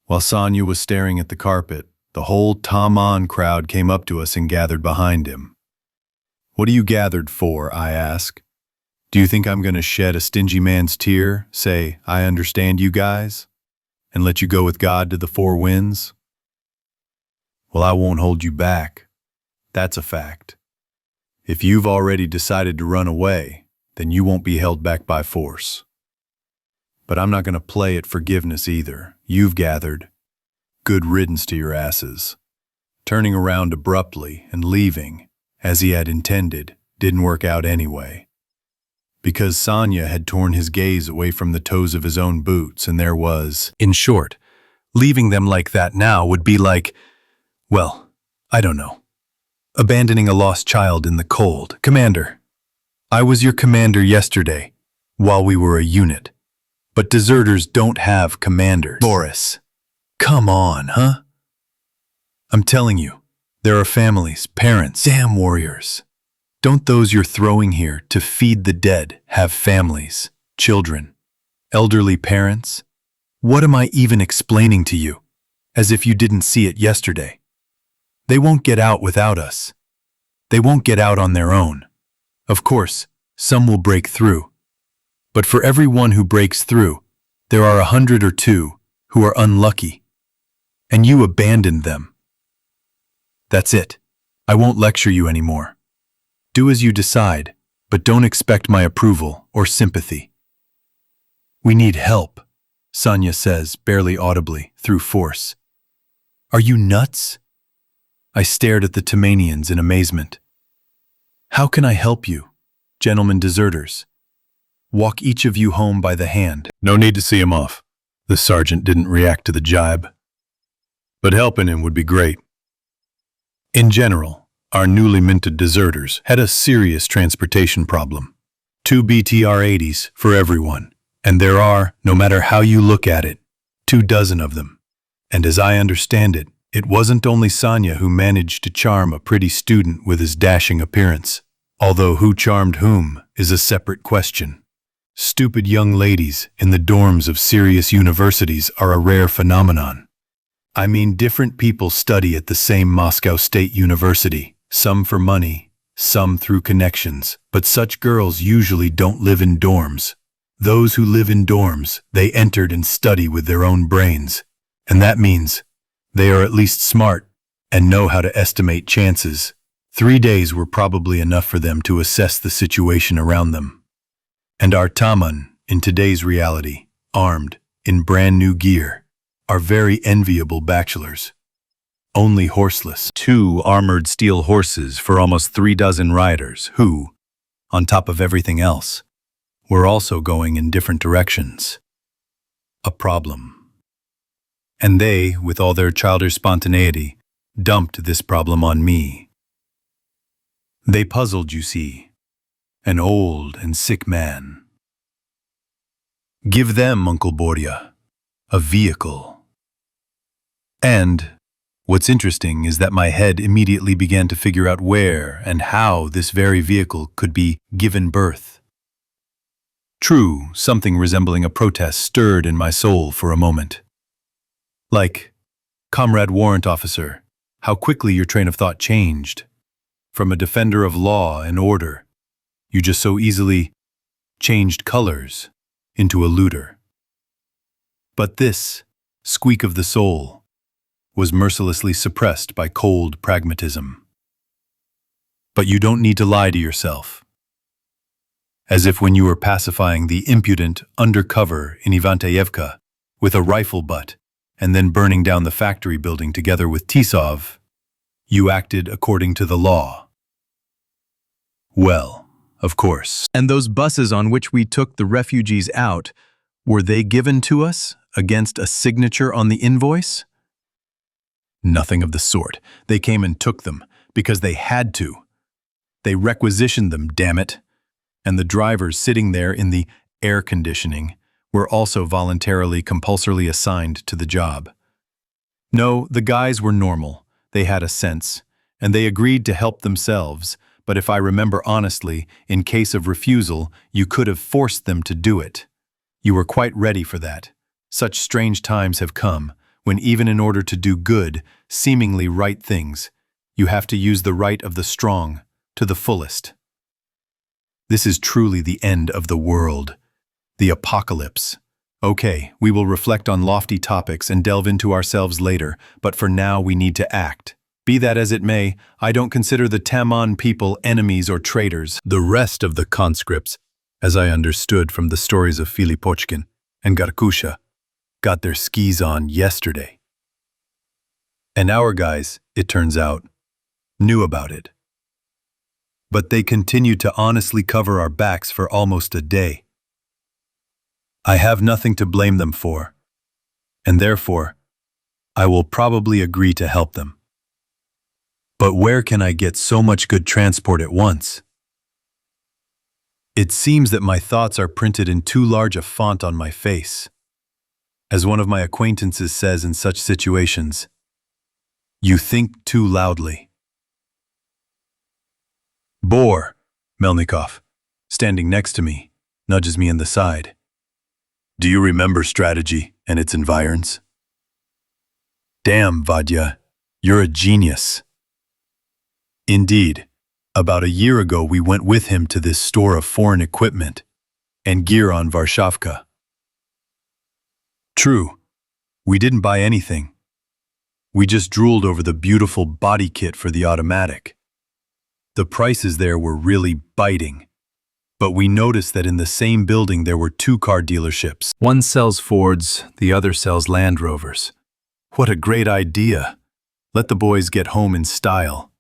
While Sanya was staring at the carpet, the whole OMON crowd came up to us and gathered behind him. What are you gathered for, I ask. Do you think I'm going to shed a stingy man's tear, say, I understand you guys, and let you go with God to the four winds? Well, I won't hold you back. That's a fact. If you've already decided to run away, then you won't be held back by force. But I'm not going to play at forgiveness either. You've gathered. Good riddance to your asses. Turning around abruptly and leaving, as he had intended, didn't work out anyway. Because Sanya had torn his gaze away from the toes of his own boots, and there was, in short, leaving them like that now would be like, well, I don't know. Abandoning a lost child in the cold. Commander, I was your commander yesterday, while we were a unit. But deserters don't have commanders. Boris, come on, huh? I'm telling you, there are families, parents, damn warriors. Don't those you're throwing here to feed the dead have families, children, elderly parents? What am I even explaining to you? As if you didn't see it yesterday. They won't get out without us. They won't get out on their own. Of course, some will break through. But for every one who breaks through, there are 100 or 2 who are unlucky. And you abandoned them. That's it. I won't lecture you anymore. Do as you decide, but don't expect my approval or sympathy. We need help, Sanya says, barely audibly, through force. Are you nuts? I stared at the Tamanians in amazement. How can I help you, gentlemen deserters? Walk each of you home by the hand. No need to see him off. The sergeant didn't react to the jibe. But helping him would be great. In general, our newly minted deserters had a serious transportation problem. 2 BTR-80s for everyone. And there are, no matter how you look at it, 24 of them. And as I understand it, it wasn't only Sanya who managed to charm a pretty student with his dashing appearance. Although who charmed whom is a separate question. Stupid young ladies in the dorms of serious universities are a rare phenomenon. I mean, different people study at the same Moscow State University, some for money, some through connections, but such girls usually don't live in dorms. Those who live in dorms, they entered and study with their own brains, and that means they are at least smart and know how to estimate chances. 3 days were probably enough for them to assess the situation around them. And our Taman, in today's reality, armed, in brand new gear, are very enviable bachelors. Only horseless, 2 armored steel horses for almost 36 riders who, on top of everything else, were also going in different directions. A problem. And they, with all their childish spontaneity, dumped this problem on me. They puzzled, you see. An old and sick man. Give them, Uncle Borya, a vehicle. And what's interesting is that my head immediately began to figure out where and how this very vehicle could be given birth. True, something resembling a protest stirred in my soul for a moment. Like, Comrade Warrant Officer, how quickly your train of thought changed. From a defender of law and order, you just so easily changed colors into a looter. But this, squeak of the soul, was mercilessly suppressed by cold pragmatism. But you don't need to lie to yourself. As if when you were pacifying the impudent undercover in Ivanteevka with a rifle butt and then burning down the factory building together with Tisov, you acted according to the law. Well, of course. And those buses on which we took the refugees out, were they given to us against a signature on the invoice? Nothing of the sort. They came and took them because they had to. They requisitioned them, damn it. And the drivers sitting there in the air conditioning were also voluntarily compulsorily assigned to the job. No, the guys were normal. They had a sense, and they agreed to help themselves, but if I remember honestly, in case of refusal, you could have forced them to do it. You were quite ready for that. Such strange times have come, when even in order to do good, seemingly right things, you have to use the right of the strong to the fullest. This is truly the end of the world, the apocalypse. Okay, we will reflect on lofty topics and delve into ourselves later, but for now we need to act. Be that as it may, I don't consider the Tamon people enemies or traitors. The rest of the conscripts, as I understood from the stories of Filipochkin and Garkusha, got their skis on yesterday. And our guys, it turns out, knew about it. But they continued to honestly cover our backs for almost a day. I have nothing to blame them for, and therefore, I will probably agree to help them. But where can I get so much good transport at once? It seems that my thoughts are printed in too large a font on my face. As one of my acquaintances says in such situations, you think too loudly. Bor, Melnikov, standing next to me, nudges me in the side. Do you remember strategy and its environs? Damn, Vadya, you're a genius. Indeed, about a year ago we went with him to this store of foreign equipment and gear on Varshavka. True, we didn't buy anything. We just drooled over the beautiful body kit for the automatic. The prices there were really biting, but we noticed that in the same building there were two car dealerships. One sells Fords, the other sells Land Rovers. What a great idea. Let the boys get home in style.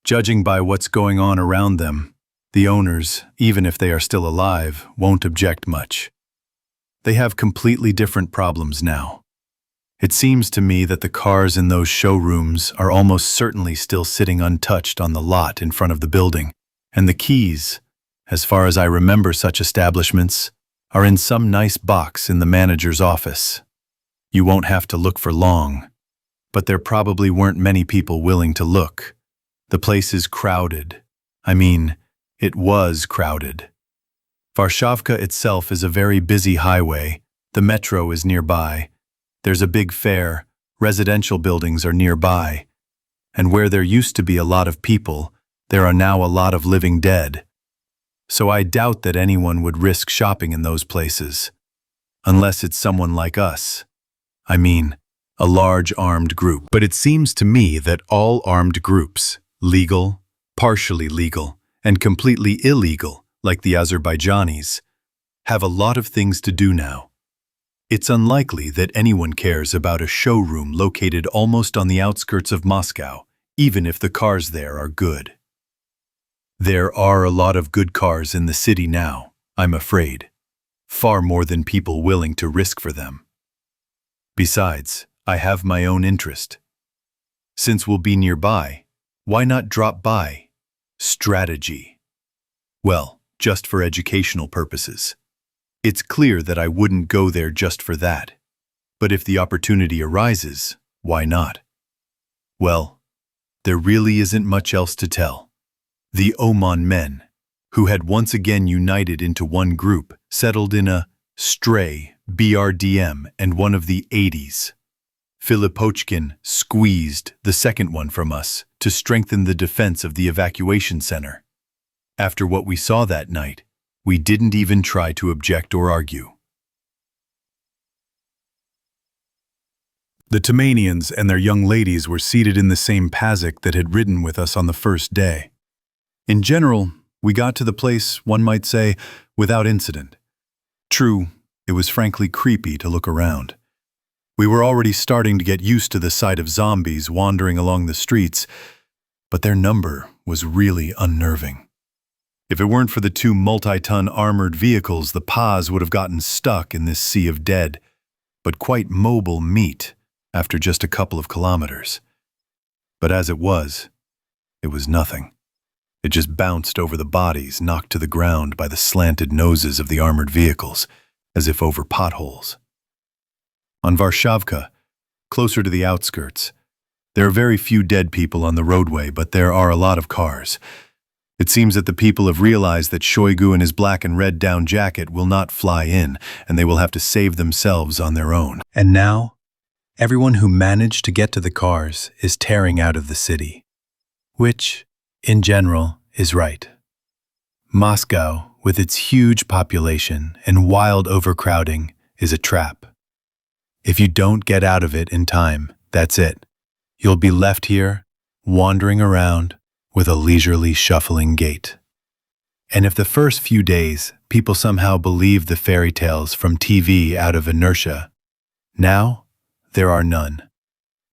Judging by what's going on around them, the owners, even if they are still alive, won't object much. They have completely different problems now. It seems to me that the cars in those showrooms are almost certainly still sitting untouched on the lot in front of the building, and the keys, as far as I remember such establishments, are in some nice box in the manager's office. You won't have to look for long, but there probably weren't many people willing to look. The place is crowded. I mean, it was crowded. Varshavka itself is a very busy highway. The metro is nearby. There's a big fair, residential buildings are nearby, and where there used to be a lot of people, there are now a lot of living dead. So I doubt that anyone would risk shopping in those places, unless it's someone like us. I mean, a large armed group. But it seems to me that all armed groups, legal, partially legal, and completely illegal, like the Azerbaijanis, have a lot of things to do now. It's unlikely that anyone cares about a showroom located almost on the outskirts of Moscow, even if the cars there are good. There are a lot of good cars in the city now, I'm afraid. Far more than people willing to risk for them. Besides, I have my own interest. Since we'll be nearby, why not drop by? Strategy. Well, just for educational purposes. It's clear that I wouldn't go there just for that. But if the opportunity arises, why not? Well, there really isn't much else to tell. The OMON men, who had once again united into one group, settled in a stray BRDM and one of the 80s. Filipochkin squeezed the second one from us to strengthen the defense of the evacuation center. After what we saw that night, we didn't even try to object or argue. The Tomanians and their young ladies were seated in the same pasek that had ridden with us on the first day. In general, we got to the place, one might say, without incident. True, it was frankly creepy to look around. We were already starting to get used to the sight of zombies wandering along the streets, but their number was really unnerving. If it weren't for the 2 multi-ton armored vehicles, the PAs would have gotten stuck in this sea of dead, but quite mobile meat after just a couple of kilometers. But as it was nothing. It just bounced over the bodies, knocked to the ground by the slanted noses of the armored vehicles, as if over potholes. On Varshavka, closer to the outskirts, there are very few dead people on the roadway, but there are a lot of cars. It seems that the people have realized that Shoigu and his black and red down jacket will not fly in, and they will have to save themselves on their own. And now, everyone who managed to get to the cars is tearing out of the city. Which, in general, is right. Moscow, with its huge population and wild overcrowding, is a trap. If you don't get out of it in time, that's it. You'll be left here, wandering around, with a leisurely shuffling gait. And if the first few days people somehow believed the fairy tales from TV out of inertia, now there are none.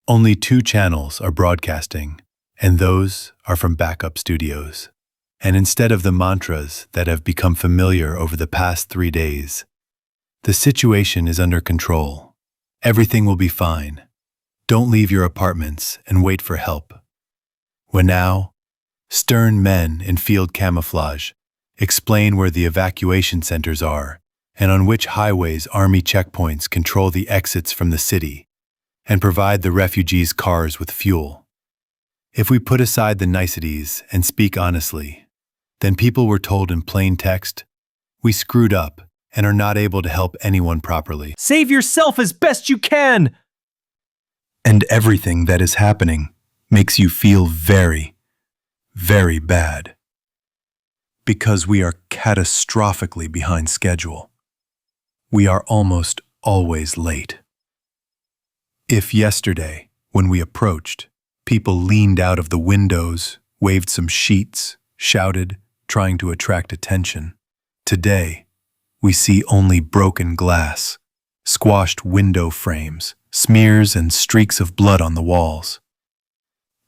Only 2 channels are broadcasting, and those are from backup studios. And instead of the mantras that have become familiar over the past 3 days, the situation is under control. Everything will be fine. Don't leave your apartments and wait for help. When now, stern men in field camouflage explain where the evacuation centers are and on which highways army checkpoints control the exits from the city and provide the refugees' cars with fuel. If we put aside the niceties and speak honestly, then people were told in plain text, we screwed up and are not able to help anyone properly. Save yourself as best you can! And everything that is happening makes you feel very, very bad. Because we are catastrophically behind schedule. We are almost always late. If yesterday, when we approached, people leaned out of the windows, waved some sheets, shouted, trying to attract attention, today, we see only broken glass, squashed window frames, smears and streaks of blood on the walls.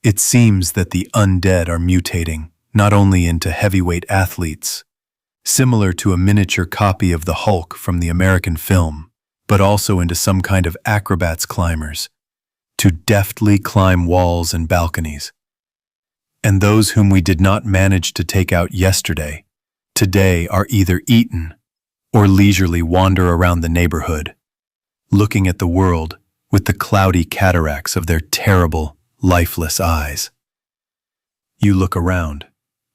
It seems that the undead are mutating not only into heavyweight athletes, similar to a miniature copy of the Hulk from the American film, but also into some kind of acrobats climbers, to deftly climb walls and balconies. And those whom we did not manage to take out yesterday, today are either eaten or leisurely wander around the neighborhood, looking at the world with the cloudy cataracts of their terrible, lifeless eyes. You look around,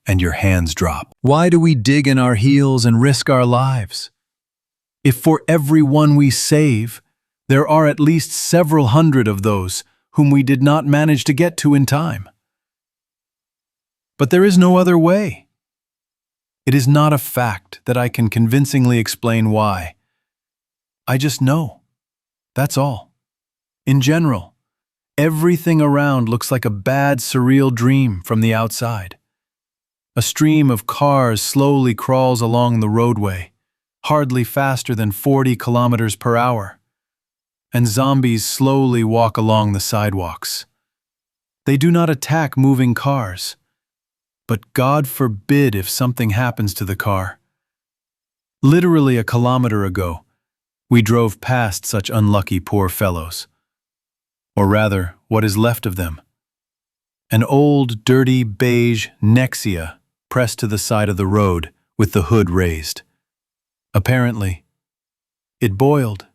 and your hands drop. Why do we dig in our heels and risk our lives? If for every one we save, there are at least several hundred of those whom we did not manage to get to in time. But there is no other way. It is not a fact that I can convincingly explain why. I just know. That's all. In general, everything around looks like a bad, surreal dream from the outside. A stream of cars slowly crawls along the roadway, hardly faster than 40 kilometers per hour, and zombies slowly walk along the sidewalks. They do not attack moving cars, but God forbid if something happens to the car. Literally a kilometer ago, we drove past such unlucky poor fellows. Or rather, what is left of them. An old, dirty, beige Nexia pressed to the side of the road with the hood raised. Apparently, it boiled.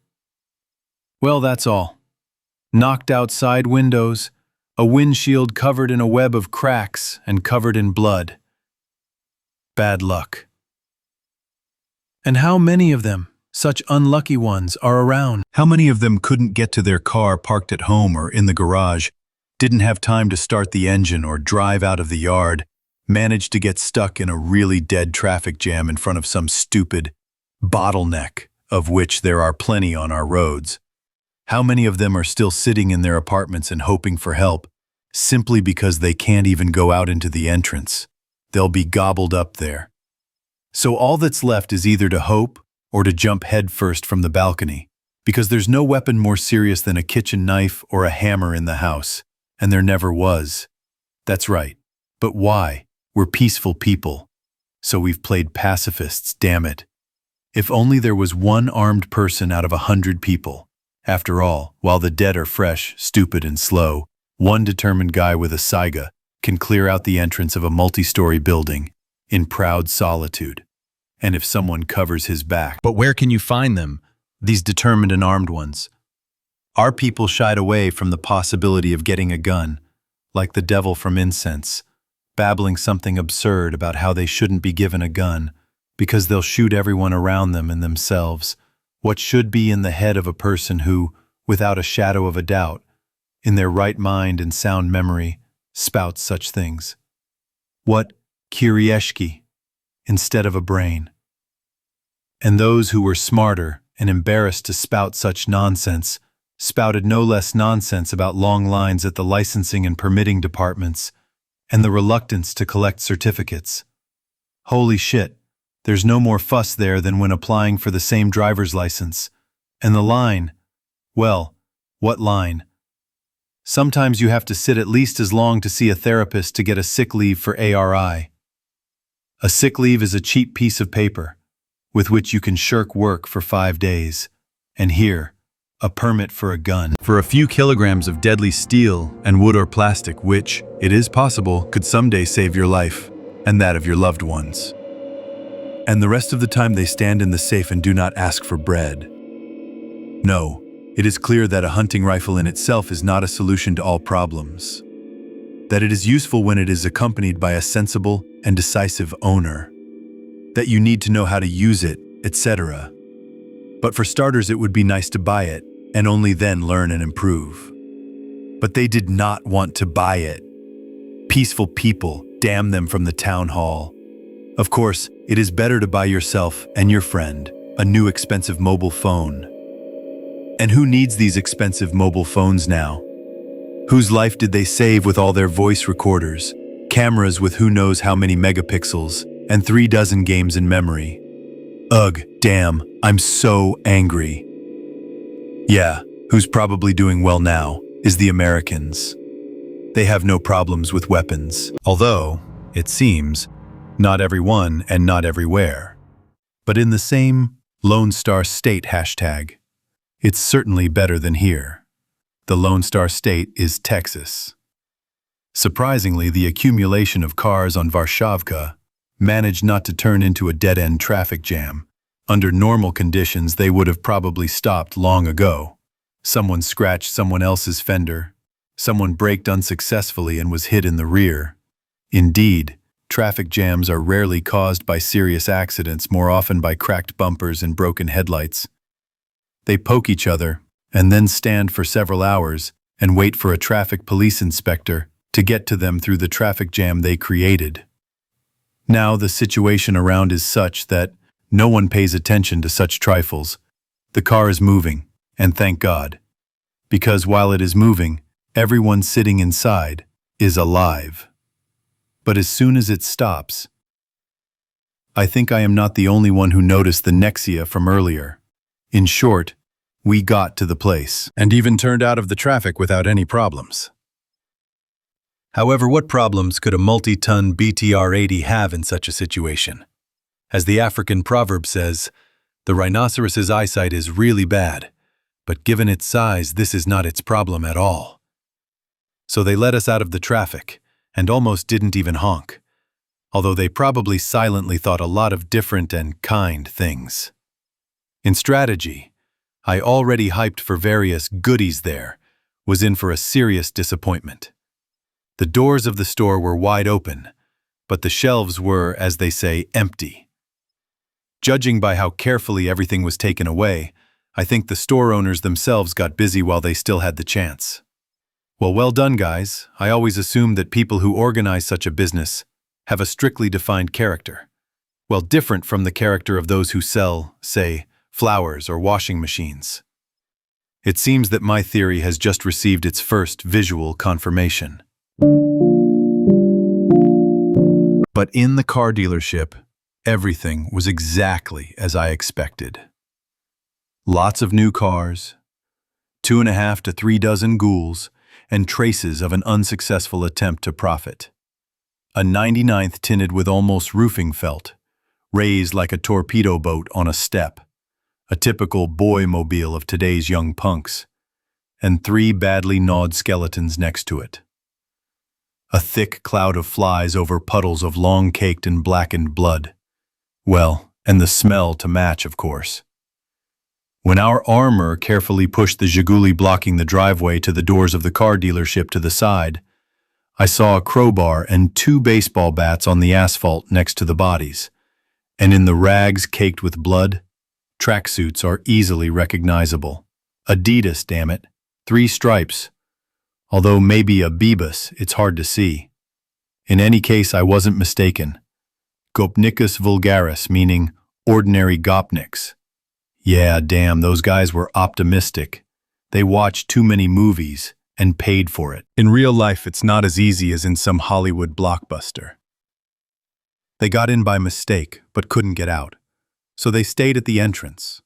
Well, that's all. Knocked out side windows, a windshield covered in a web of cracks and covered in blood. Bad luck. And how many of them, such unlucky ones, are around? How many of them couldn't get to their car parked at home or in the garage, didn't have time to start the engine or drive out of the yard, managed to get stuck in a really dead traffic jam in front of some stupid bottleneck, of which there are plenty on our roads? How many of them are still sitting in their apartments and hoping for help, simply because they can't even go out into the entrance? They'll be gobbled up there. So all that's left is either to hope or to jump headfirst from the balcony, because there's no weapon more serious than a kitchen knife or a hammer in the house, and there never was. That's right. But why? We're peaceful people. So we've played pacifists, damn it. If only there was one armed person out of 100 people. After all, while the dead are fresh, stupid, and slow, one determined guy with a saiga can clear out the entrance of a multi-story building in proud solitude. And if someone covers his back... But where can you find them, these determined and armed ones? Our people shied away from the possibility of getting a gun, like the devil from incense, babbling something absurd about how they shouldn't be given a gun, because they'll shoot everyone around them and themselves. What should be in the head of a person who, without a shadow of a doubt, in their right mind and sound memory, spouts such things? What Kirieshki instead of a brain? And those who were smarter and embarrassed to spout such nonsense spouted no less nonsense about long lines at the licensing and permitting departments and the reluctance to collect certificates. Holy shit, there's no more fuss there than when applying for the same driver's license. And the line, well, what line? Sometimes you have to sit at least as long to see a therapist to get a sick leave for ARI. A sick leave is a cheap piece of paper with which you can shirk work for 5 days. And here, a permit for a gun. For a few kilograms of deadly steel and wood or plastic which, it is possible, could someday save your life and that of your loved ones. And the rest of the time they stand in the safe and do not ask for bread. No, it is clear that a hunting rifle in itself is not a solution to all problems. That it is useful when it is accompanied by a sensible and decisive owner. That you need to know how to use it, etc. But for starters, it would be nice to buy it, and only then learn and improve. But they did not want to buy it. Peaceful people, damn them from the town hall. Of course, it is better to buy yourself and your friend a new expensive mobile phone. And who needs these expensive mobile phones now? Whose life did they save with all their voice recorders, cameras with who knows how many megapixels, and 36 games in memory? Ugh, damn, I'm so angry. Yeah, who's probably doing well now is the Americans. They have no problems with weapons. Although, it seems, not everyone and not everywhere. But in the same Lone Star State hashtag, it's certainly better than here. The Lone Star State is Texas. Surprisingly, the accumulation of cars on Varshavka managed not to turn into a dead-end traffic jam. Under normal conditions, they would have probably stopped long ago. Someone scratched someone else's fender. Someone braked unsuccessfully and was hit in the rear. Indeed, traffic jams are rarely caused by serious accidents, more often by cracked bumpers and broken headlights. They poke each other and then stand for several hours and wait for a traffic police inspector to get to them through the traffic jam they created. Now the situation around is such that no one pays attention to such trifles. The car is moving, and thank God. Because while it is moving, everyone sitting inside is alive. But as soon as it stops, I think I am not the only one who noticed the nexia from earlier. In short, we got to the place. And even turned out of the traffic without any problems. However, what problems could a multi-ton BTR-80 have in such a situation? As the African proverb says, the rhinoceros's eyesight is really bad, but given its size, this is not its problem at all. So they let us out of the traffic, and almost didn't even honk, although they probably silently thought a lot of different and kind things. In strategy, I already hyped for various goodies there, was in for a serious disappointment. The doors of the store were wide open, but the shelves were, as they say, empty. Judging by how carefully everything was taken away, I think the store owners themselves got busy while they still had the chance. Well done, guys. I always assumed that people who organize such a business have a strictly defined character. Well, different from the character of those who sell, say, flowers or washing machines. It seems that my theory has just received its first visual confirmation. But in the car dealership, everything was exactly as I expected. Lots of new cars, 2.5 to 3 dozen ghouls, and traces of an unsuccessful attempt to profit. A 99th tinted with almost roofing felt, raised like a torpedo boat on a step, a typical boy-mobile of today's young punks, and 3 badly gnawed skeletons next to it. A thick cloud of flies over puddles of long-caked and blackened blood. Well, and the smell to match, of course. When our armor carefully pushed the Zhiguli blocking the driveway to the doors of the car dealership to the side, I saw a crowbar and 2 baseball bats on the asphalt next to the bodies, and in the rags caked with blood, tracksuits are easily recognizable. Adidas, damn it, 3 stripes. Although maybe a Bebus, it's hard to see. In any case, I wasn't mistaken. Gopnikus vulgaris, meaning ordinary gopniks. Yeah, damn, those guys were optimistic. They watched too many movies and paid for it. In real life, it's not as easy as in some Hollywood blockbuster. They got in by mistake, but couldn't get out. So they stayed at the entrance,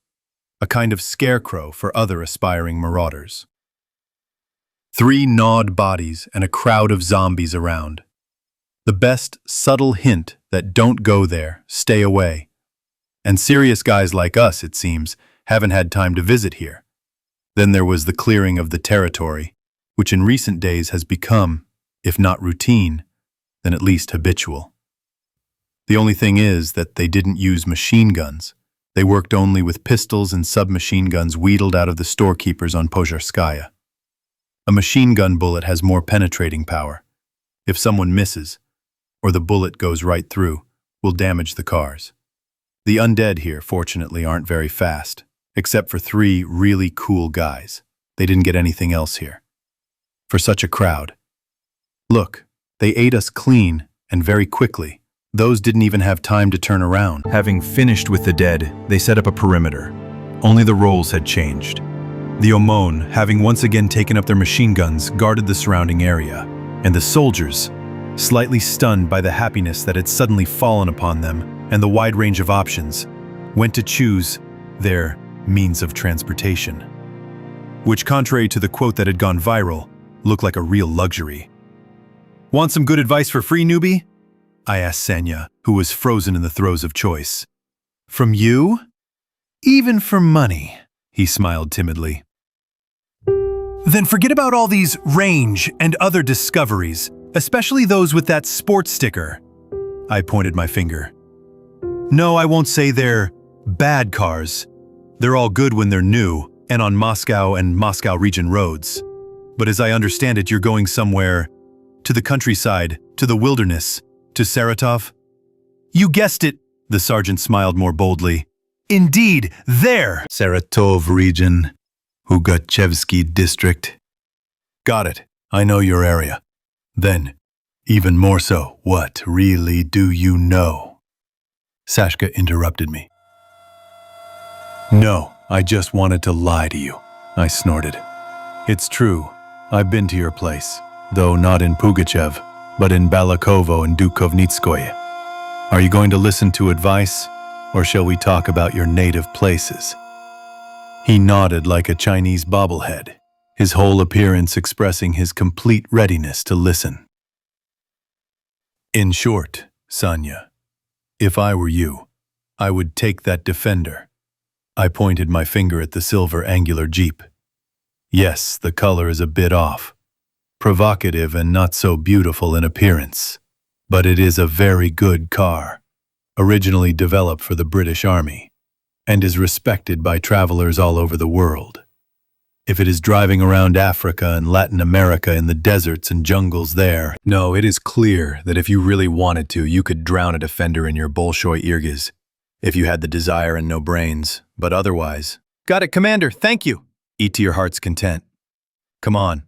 a kind of scarecrow for other aspiring marauders. 3 gnawed bodies and a crowd of zombies around. The best subtle hint that don't go there, stay away. And serious guys like us, it seems, haven't had time to visit here. Then there was the clearing of the territory, which in recent days has become, if not routine, then at least habitual. The only thing is that they didn't use machine guns. They worked only with pistols and submachine guns wheedled out of the storekeepers on Pozharskaya. A machine gun bullet has more penetrating power. If someone misses, or the bullet goes right through, will damage the cars. The undead here, fortunately, aren't very fast, except for 3 really cool guys. They didn't get anything else here. For such a crowd. Look, they ate us clean and very quickly. Those didn't even have time to turn around. Having finished with the dead, they set up a perimeter. Only the roles had changed. The OMON, having once again taken up their machine guns, guarded the surrounding area, and the soldiers, slightly stunned by the happiness that had suddenly fallen upon them and the wide range of options, went to choose their means of transportation, which, contrary to the quote that had gone viral, looked like a real luxury. Want some good advice for free, newbie? I asked Senya, who was frozen in the throes of choice. From you? Even for money, he smiled timidly. Then forget about all these range and other discoveries, especially those with that sports sticker. I pointed my finger. No, I won't say they're bad cars. They're all good when they're new and on Moscow and Moscow region roads. But as I understand it, you're going somewhere to the countryside, to the wilderness, to Saratov? You guessed it, the sergeant smiled more boldly. Indeed, there! Saratov region, Hugachevsky district. Got it. I know your area. Then, even more so, what really do you know? Sashka interrupted me. No, I just wanted to lie to you, I snorted. It's true, I've been to your place, though not in Pugachev, but in Balakovo and Dukovnitskoye. Are you going to listen to advice, or shall we talk about your native places? He nodded like a Chinese bobblehead, his whole appearance expressing his complete readiness to listen. In short, Sanya, if I were you, I would take that Defender. I pointed my finger at the silver angular Jeep. Yes, the color is a bit off, provocative and not so beautiful in appearance, but it is a very good car, originally developed for the British Army, and is respected by travelers all over the world. If it is driving around Africa and Latin America in the deserts and jungles there, no, it is clear that if you really wanted to, you could drown a Defender in your Bolshoi Irgiz, if you had the desire and no brains, but otherwise... Got it, Commander, thank you! Eat to your heart's content. Come on.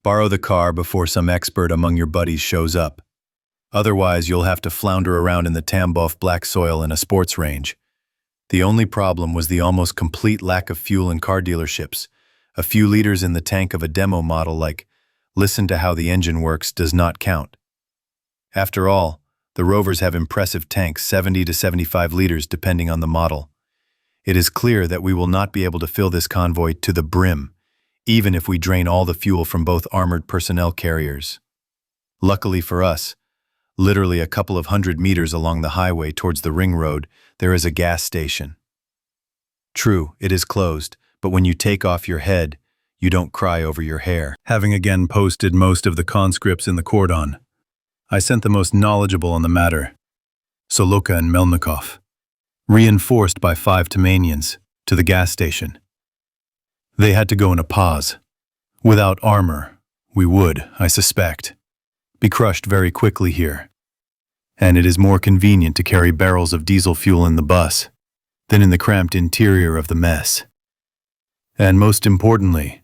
Borrow the car before some expert among your buddies shows up. Otherwise, you'll have to flounder around in the Tambov black soil in a sports range. The only problem was the almost complete lack of fuel in car dealerships, A few liters in the tank of a demo model like, listen to how the engine works does not count. After all, the Rovers have impressive tanks, 70 to 75 liters depending on the model. It is clear that we will not be able to fill this convoy to the brim, even if we drain all the fuel from both armored personnel carriers. Luckily for us, literally a couple of 100 meters along the highway towards the ring road, there is a gas station. True, it is closed, but when you take off your head, you don't cry over your hair. Having again posted most of the conscripts in the cordon, I sent the most knowledgeable on the matter, Soloka and Melnikov, reinforced by 5 Tamanians, to the gas station. They had to go in a pause. Without armor, we would, I suspect, be crushed very quickly here. And it is more convenient to carry barrels of diesel fuel in the bus than in the cramped interior of the mess. And most importantly,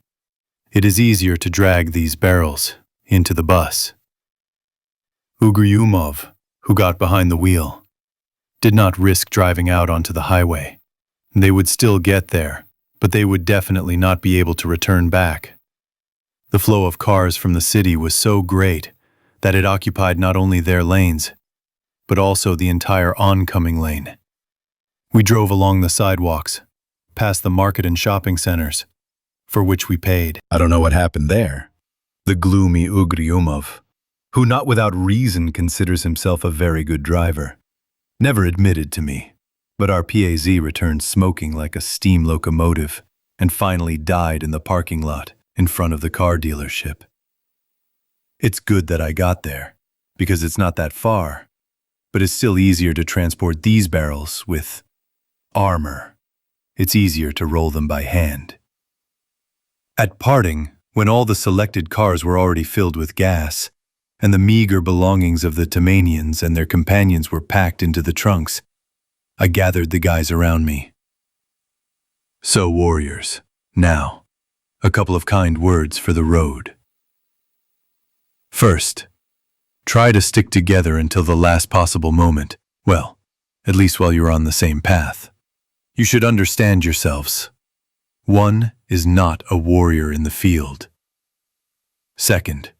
it is easier to drag these barrels into the bus. Ugryumov, who got behind the wheel, did not risk driving out onto the highway. They would still get there, but they would definitely not be able to return back. The flow of cars from the city was so great that it occupied not only their lanes, but also the entire oncoming lane. We drove along the sidewalks, past the market and shopping centers, for which we paid. I don't know what happened there. The gloomy Ugryumov, who not without reason considers himself a very good driver, never admitted to me, but our PAZ returned smoking like a steam locomotive and finally died in the parking lot in front of the car dealership. It's good that I got there, because it's not that far, but it's still easier to transport these barrels with armor. It's easier to roll them by hand. At parting, when all the selected cars were already filled with gas, and the meager belongings of the Tamanians and their companions were packed into the trunks, I gathered the guys around me. So, warriors, now, a couple of kind words for the road. First, try to stick together until the last possible moment. Well, at least while you're on the same path. You should understand yourselves. One is not a warrior in the field. Second,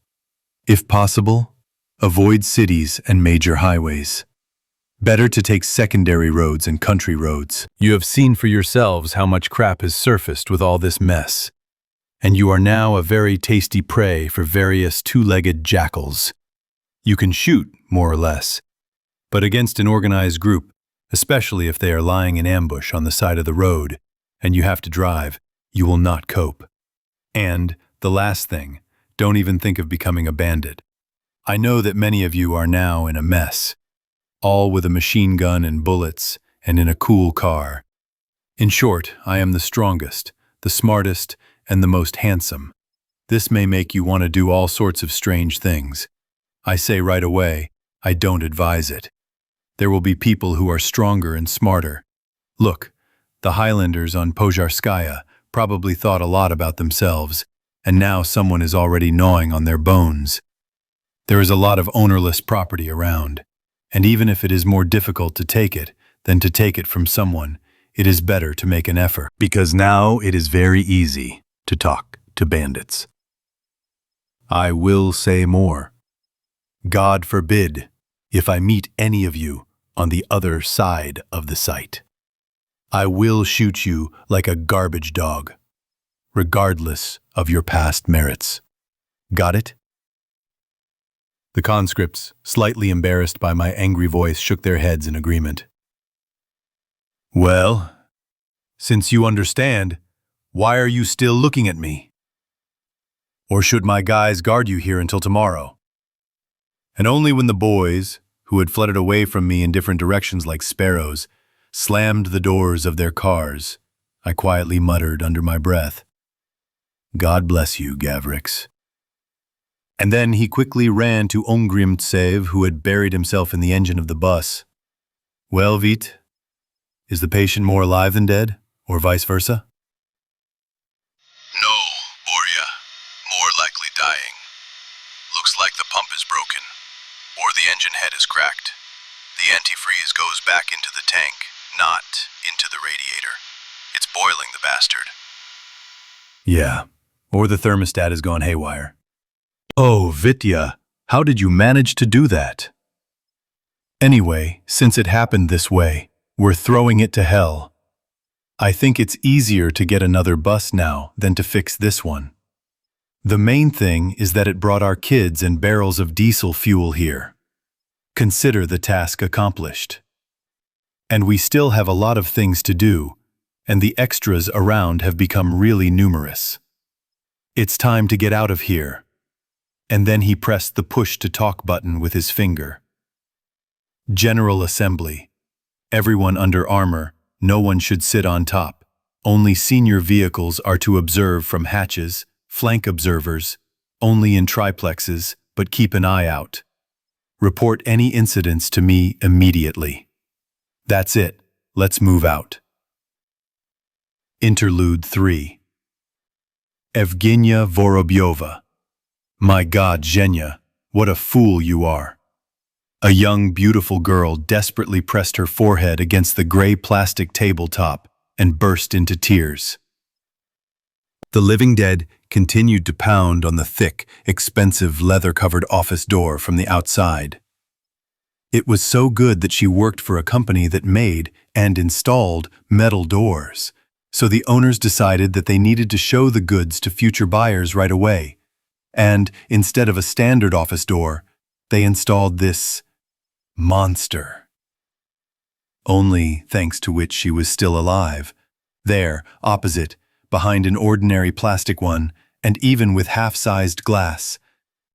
if possible, avoid cities and major highways. Better to take secondary roads and country roads. You have seen for yourselves how much crap has surfaced with all this mess, and you are now a very tasty prey for various two-legged jackals. You can shoot, more or less, but against an organized group, especially if they are lying in ambush on the side of the road, and you have to drive, you will not cope. And, the last thing, don't even think of becoming a bandit. I know that many of you are now in a mess, all with a machine gun and bullets, and in a cool car. In short, I am the strongest, the smartest, and the most handsome. This may make you want to do all sorts of strange things. I say right away, I don't advise it. There will be people who are stronger and smarter. Look, the Highlanders on Pozharskaya probably thought a lot about themselves, and now someone is already gnawing on their bones. There is a lot of ownerless property around, and even if it is more difficult to take it than to take it from someone, it is better to make an effort, because now it is very easy to talk to bandits. I will say more. God forbid if I meet any of you on the other side of the site. I will shoot you like a garbage dog, regardless of your past merits. Got it? The conscripts, slightly embarrassed by my angry voice, shook their heads in agreement. Well, since you understand, why are you still looking at me? Or should my guys guard you here until tomorrow? And only when the boys, who had fluttered away from me in different directions like sparrows, slammed the doors of their cars, I quietly muttered under my breath, God bless you, Gavrix. And then he quickly ran to Ongrimtsev, who had buried himself in the engine of the bus. Well, Vit, is the patient more alive than dead, or vice versa? No, Borya. More likely dying. Looks like the pump is broken, or the engine head is cracked. The antifreeze goes back into the tank, not into the radiator. It's boiling the bastard. Yeah, or the thermostat has gone haywire. Oh, Vitya, how did you manage to do that? Anyway, since it happened this way, we're throwing it to hell. I think it's easier to get another bus now than to fix this one. The main thing is that it brought our kids and barrels of diesel fuel here. Consider the task accomplished. And we still have a lot of things to do, and the extras around have become really numerous. It's time to get out of here. And then he pressed the push-to-talk button with his finger. General Assembly. Everyone under armor, no one should sit on top. Only senior vehicles are to observe from hatches, flank observers, only in triplexes, but keep an eye out. Report any incidents to me immediately. That's it. Let's move out. Interlude 3. Evgenia Vorobyova. My God, Zhenya, what a fool you are. A young, beautiful girl desperately pressed her forehead against the gray plastic tabletop and burst into tears. The living dead continued to pound on the thick, expensive, leather-covered office door from the outside. It was so good that she worked for a company that made and installed metal doors, so the owners decided that they needed to show the goods to future buyers right away. And instead of a standard office door, they installed this monster. Only thanks to which she was still alive. There, opposite, behind an ordinary plastic one, and even with half-sized glass,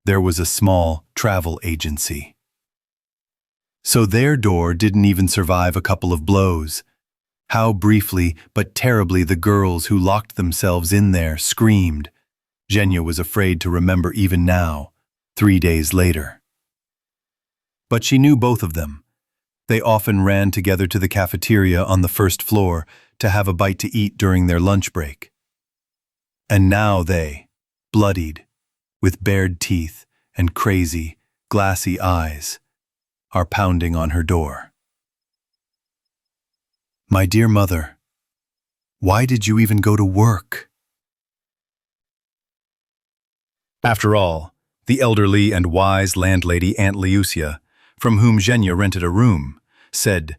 there was a small travel agency. So their door didn't even survive a couple of blows. How briefly but terribly the girls who locked themselves in there screamed. Zhenya was afraid to remember even now, 3 days later. But she knew both of them. They often ran together to the cafeteria on the first floor to have a bite to eat during their lunch break. And now they, bloodied, with bared teeth and crazy, glassy eyes, are pounding on her door. My dear mother, why did you even go to work? After all, the elderly and wise landlady Aunt Leucia, from whom Zhenya rented a room, said,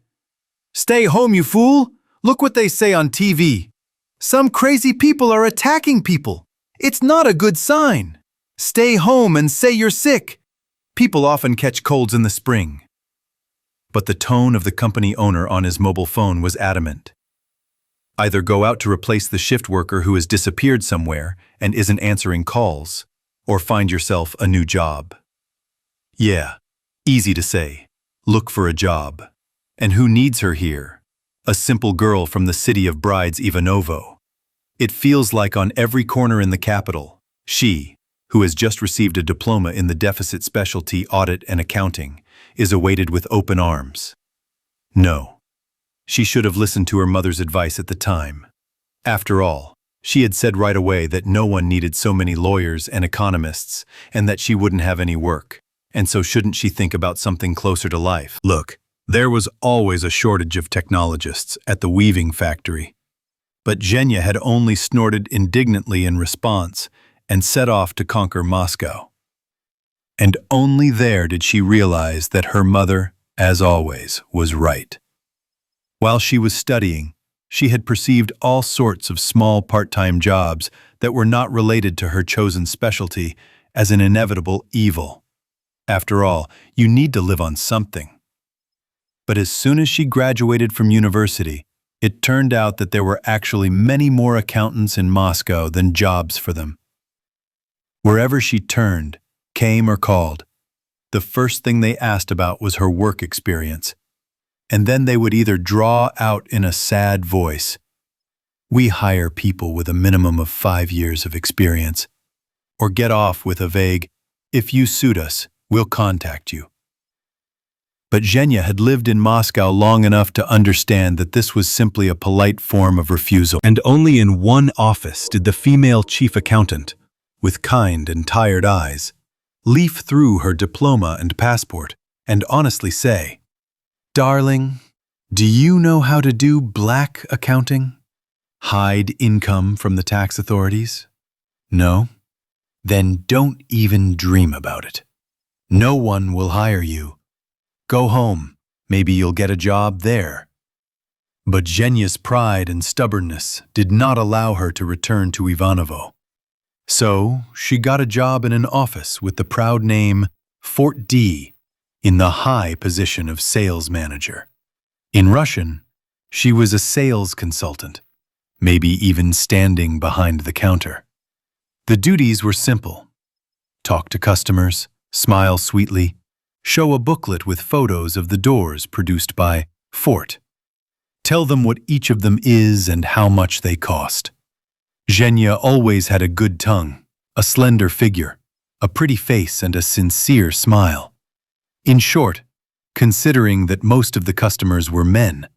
"Stay home, you fool! Look what they say on TV. Some crazy people are attacking people. It's not a good sign. Stay home and say you're sick. People often catch colds in the spring." But the tone of the company owner on his mobile phone was adamant. Either go out to replace the shift worker who has disappeared somewhere and isn't answering calls, or find yourself a new job. Yeah, easy to say. Look for a job. And who needs her here? A simple girl from the city of brides Ivanovo. It feels like on every corner in the capital, she, who has just received a diploma in the deficit specialty audit and accounting, is awaited with open arms. No. She should have listened to her mother's advice at the time. After all, she had said right away that no one needed so many lawyers and economists, and that she wouldn't have any work, and so shouldn't she think about something closer to life? Look, there was always a shortage of technologists at the weaving factory. But Zhenya had only snorted indignantly in response and set off to conquer Moscow. And only there did she realize that her mother, as always, was right. While she was studying, she had perceived all sorts of small part-time jobs that were not related to her chosen specialty as an inevitable evil. After all, you need to live on something. But as soon as she graduated from university, it turned out that there were actually many more accountants in Moscow than jobs for them. Wherever she turned, came or called, the first thing they asked about was her work experience. And then they would either draw out in a sad voice, "We hire people with a minimum of 5 years of experience," or get off with a vague, "If you suit us, we'll contact you." But Zhenya had lived in Moscow long enough to understand that this was simply a polite form of refusal. And only in one office did the female chief accountant, with kind and tired eyes, leaf through her diploma and passport and honestly say, "Darling, do you know how to do black accounting? Hide income from the tax authorities? No? Then don't even dream about it. No one will hire you. Go home. Maybe you'll get a job there. But Zhenya's pride and stubbornness did not allow her to return to Ivanovo. So she got a job in an office with the proud name Fort D, in the high position of sales manager. In Russian, she was a sales consultant, maybe even standing behind the counter. The duties were simple: talk to customers, smile sweetly, show a booklet with photos of the doors produced by Fort. Tell them what each of them is and how much they cost. Zhenya always had a good tongue, a slender figure, a pretty face, and a sincere smile. In short, considering that most of the customers were men,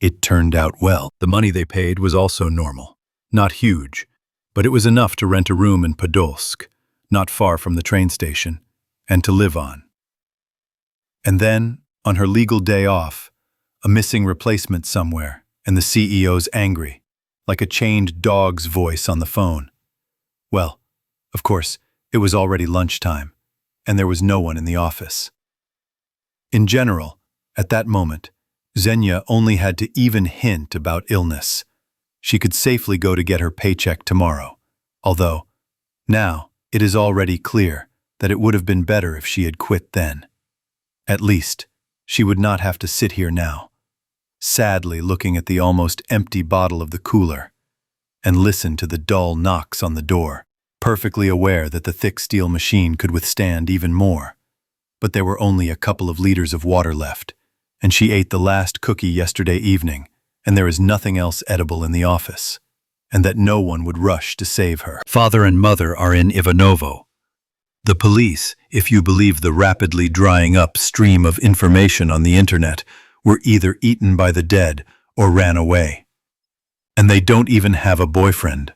it turned out well. The money they paid was also normal, not huge, but it was enough to rent a room in Podolsk, not far from the train station, and to live on. And then, on her legal day off, a missing replacement somewhere, and the CEO's angry, like a chained dog's voice on the phone. Well, of course, it was already lunchtime, and there was no one in the office. In general, at that moment, Zhenya only had to even hint about illness. She could safely go to get her paycheck tomorrow, although, now, it is already clear that it would have been better if she had quit then. At least, she would not have to sit here now, sadly looking at the almost empty bottle of the cooler, and listen to the dull knocks on the door, perfectly aware that the thick steel machine could withstand even more. But there were only a couple of liters of water left, and she ate the last cookie yesterday evening, and there is nothing else edible in the office, and that no one would rush to save her. Father and mother are in Ivanovo. The police, if you believe the rapidly drying up stream of information on the internet, were either eaten by the dead or ran away. And they don't even have a boyfriend.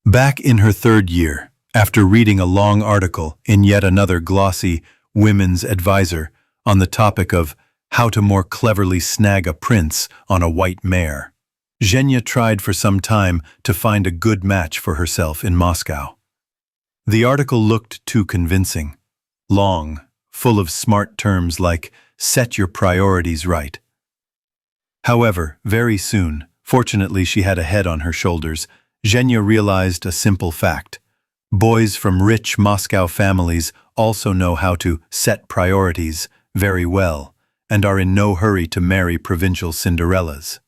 Back in her third year, after reading a long article in yet another glossy Women's Advisor on the topic of how to more cleverly snag a prince on a white mare, Zhenya tried for some time to find a good match for herself in Moscow. The article looked too convincing, long, full of smart terms like set your priorities right. However, very soon, fortunately she had a head on her shoulders, Zhenya realized a simple fact. Boys from rich Moscow families also know how to set priorities very well and are in no hurry to marry provincial Cinderellas.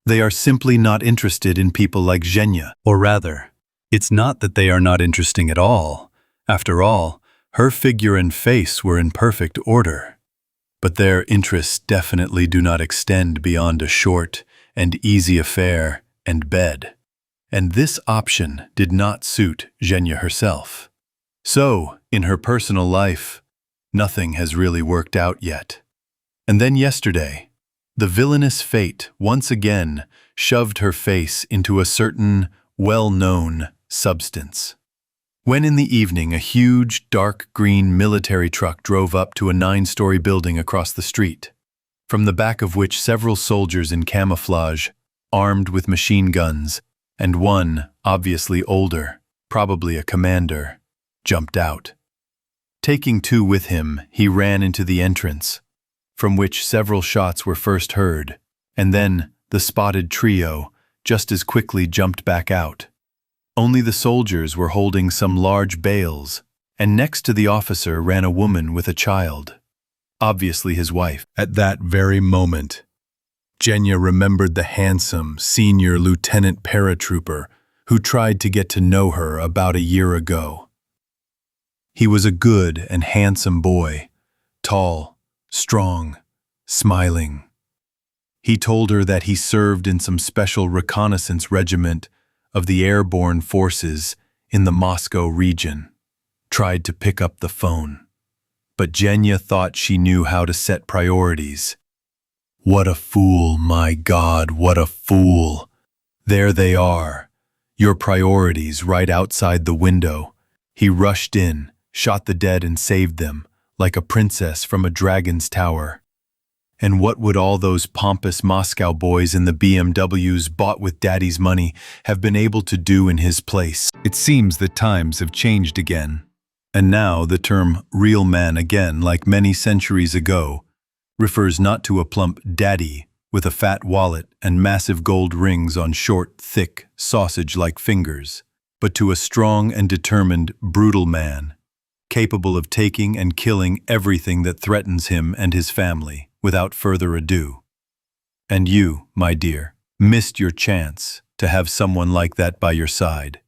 They are simply not interested in people like Zhenya. Or rather, it's not that they are not interesting at all. After all, her figure and face were in perfect order. But their interests definitely do not extend beyond a short and easy affair and bed. And this option did not suit Zhenya herself. So, in her personal life, nothing has really worked out yet. And then yesterday, the villainous fate once again shoved her face into a certain well-known substance. When in the evening a huge, dark green military truck drove up to a 9-story building across the street, from the back of which several soldiers in camouflage, armed with machine guns, and one, obviously older, probably a commander, jumped out. Taking two with him, he ran into the entrance, from which several shots were first heard, and then the spotted trio just as quickly jumped back out. Only the soldiers were holding some large bales, and next to the officer ran a woman with a child, obviously his wife. At that very moment, Zhenya remembered the handsome senior lieutenant paratrooper who tried to get to know her about a year ago. He was a good and handsome boy, tall, strong, smiling. He told her that he served in some special reconnaissance regiment of the airborne forces in the Moscow region, tried to pick up the phone. But Zhenya thought she knew how to set priorities. What a fool, my God, what a fool. There they are, your priorities right outside the window. He rushed in, shot the dead and saved them, like a princess from a dragon's tower. And what would all those pompous Moscow boys in the BMWs bought with daddy's money have been able to do in his place? It seems that times have changed again. And now the term real man again, like many centuries ago, refers not to a plump daddy with a fat wallet and massive gold rings on short, thick, sausage-like fingers, but to a strong and determined, brutal man, capable of taking and killing everything that threatens him and his family without further ado. And you, my dear, missed your chance to have someone like that by your side.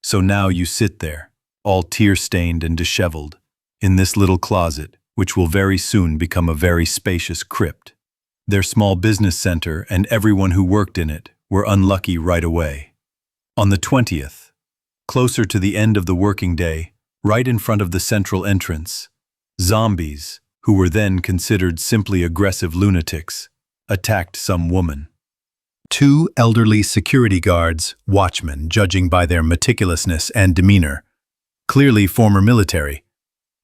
So now you sit there, all tear-stained and disheveled, in this little closet, which will very soon become a very spacious crypt. Their small business center and everyone who worked in it were unlucky right away. On the 20th, closer to the end of the working day, right in front of the central entrance, zombies, who were then considered simply aggressive lunatics, attacked some woman. 2 elderly security guards, watchmen judging by their meticulousness and demeanor, clearly former military,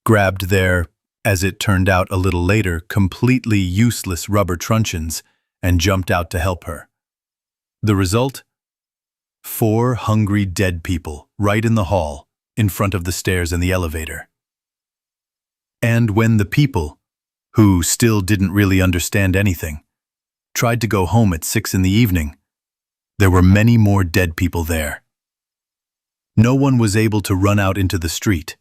grabbed their, as it turned out a little later, completely useless rubber truncheons and jumped out to help her. The result? 4 hungry dead people right in the hall, in front of the stairs and the elevator. And when the people, who still didn't really understand anything, tried to go home at 6 in the evening, there were many more dead people there. No one was able to run out into the street.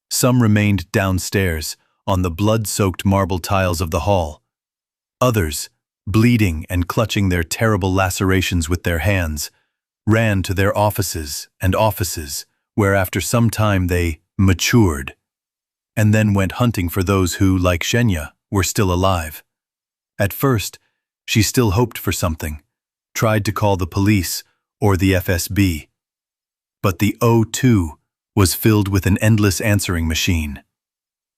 Some remained downstairs, on the blood-soaked marble tiles of the hall. Others, bleeding and clutching their terrible lacerations with their hands, ran to their offices, where after some time they matured, and then went hunting for those who, like Xenia, were still alive. At first, she still hoped for something, tried to call the police or the FSB. But the 02 was filled with an endless answering machine.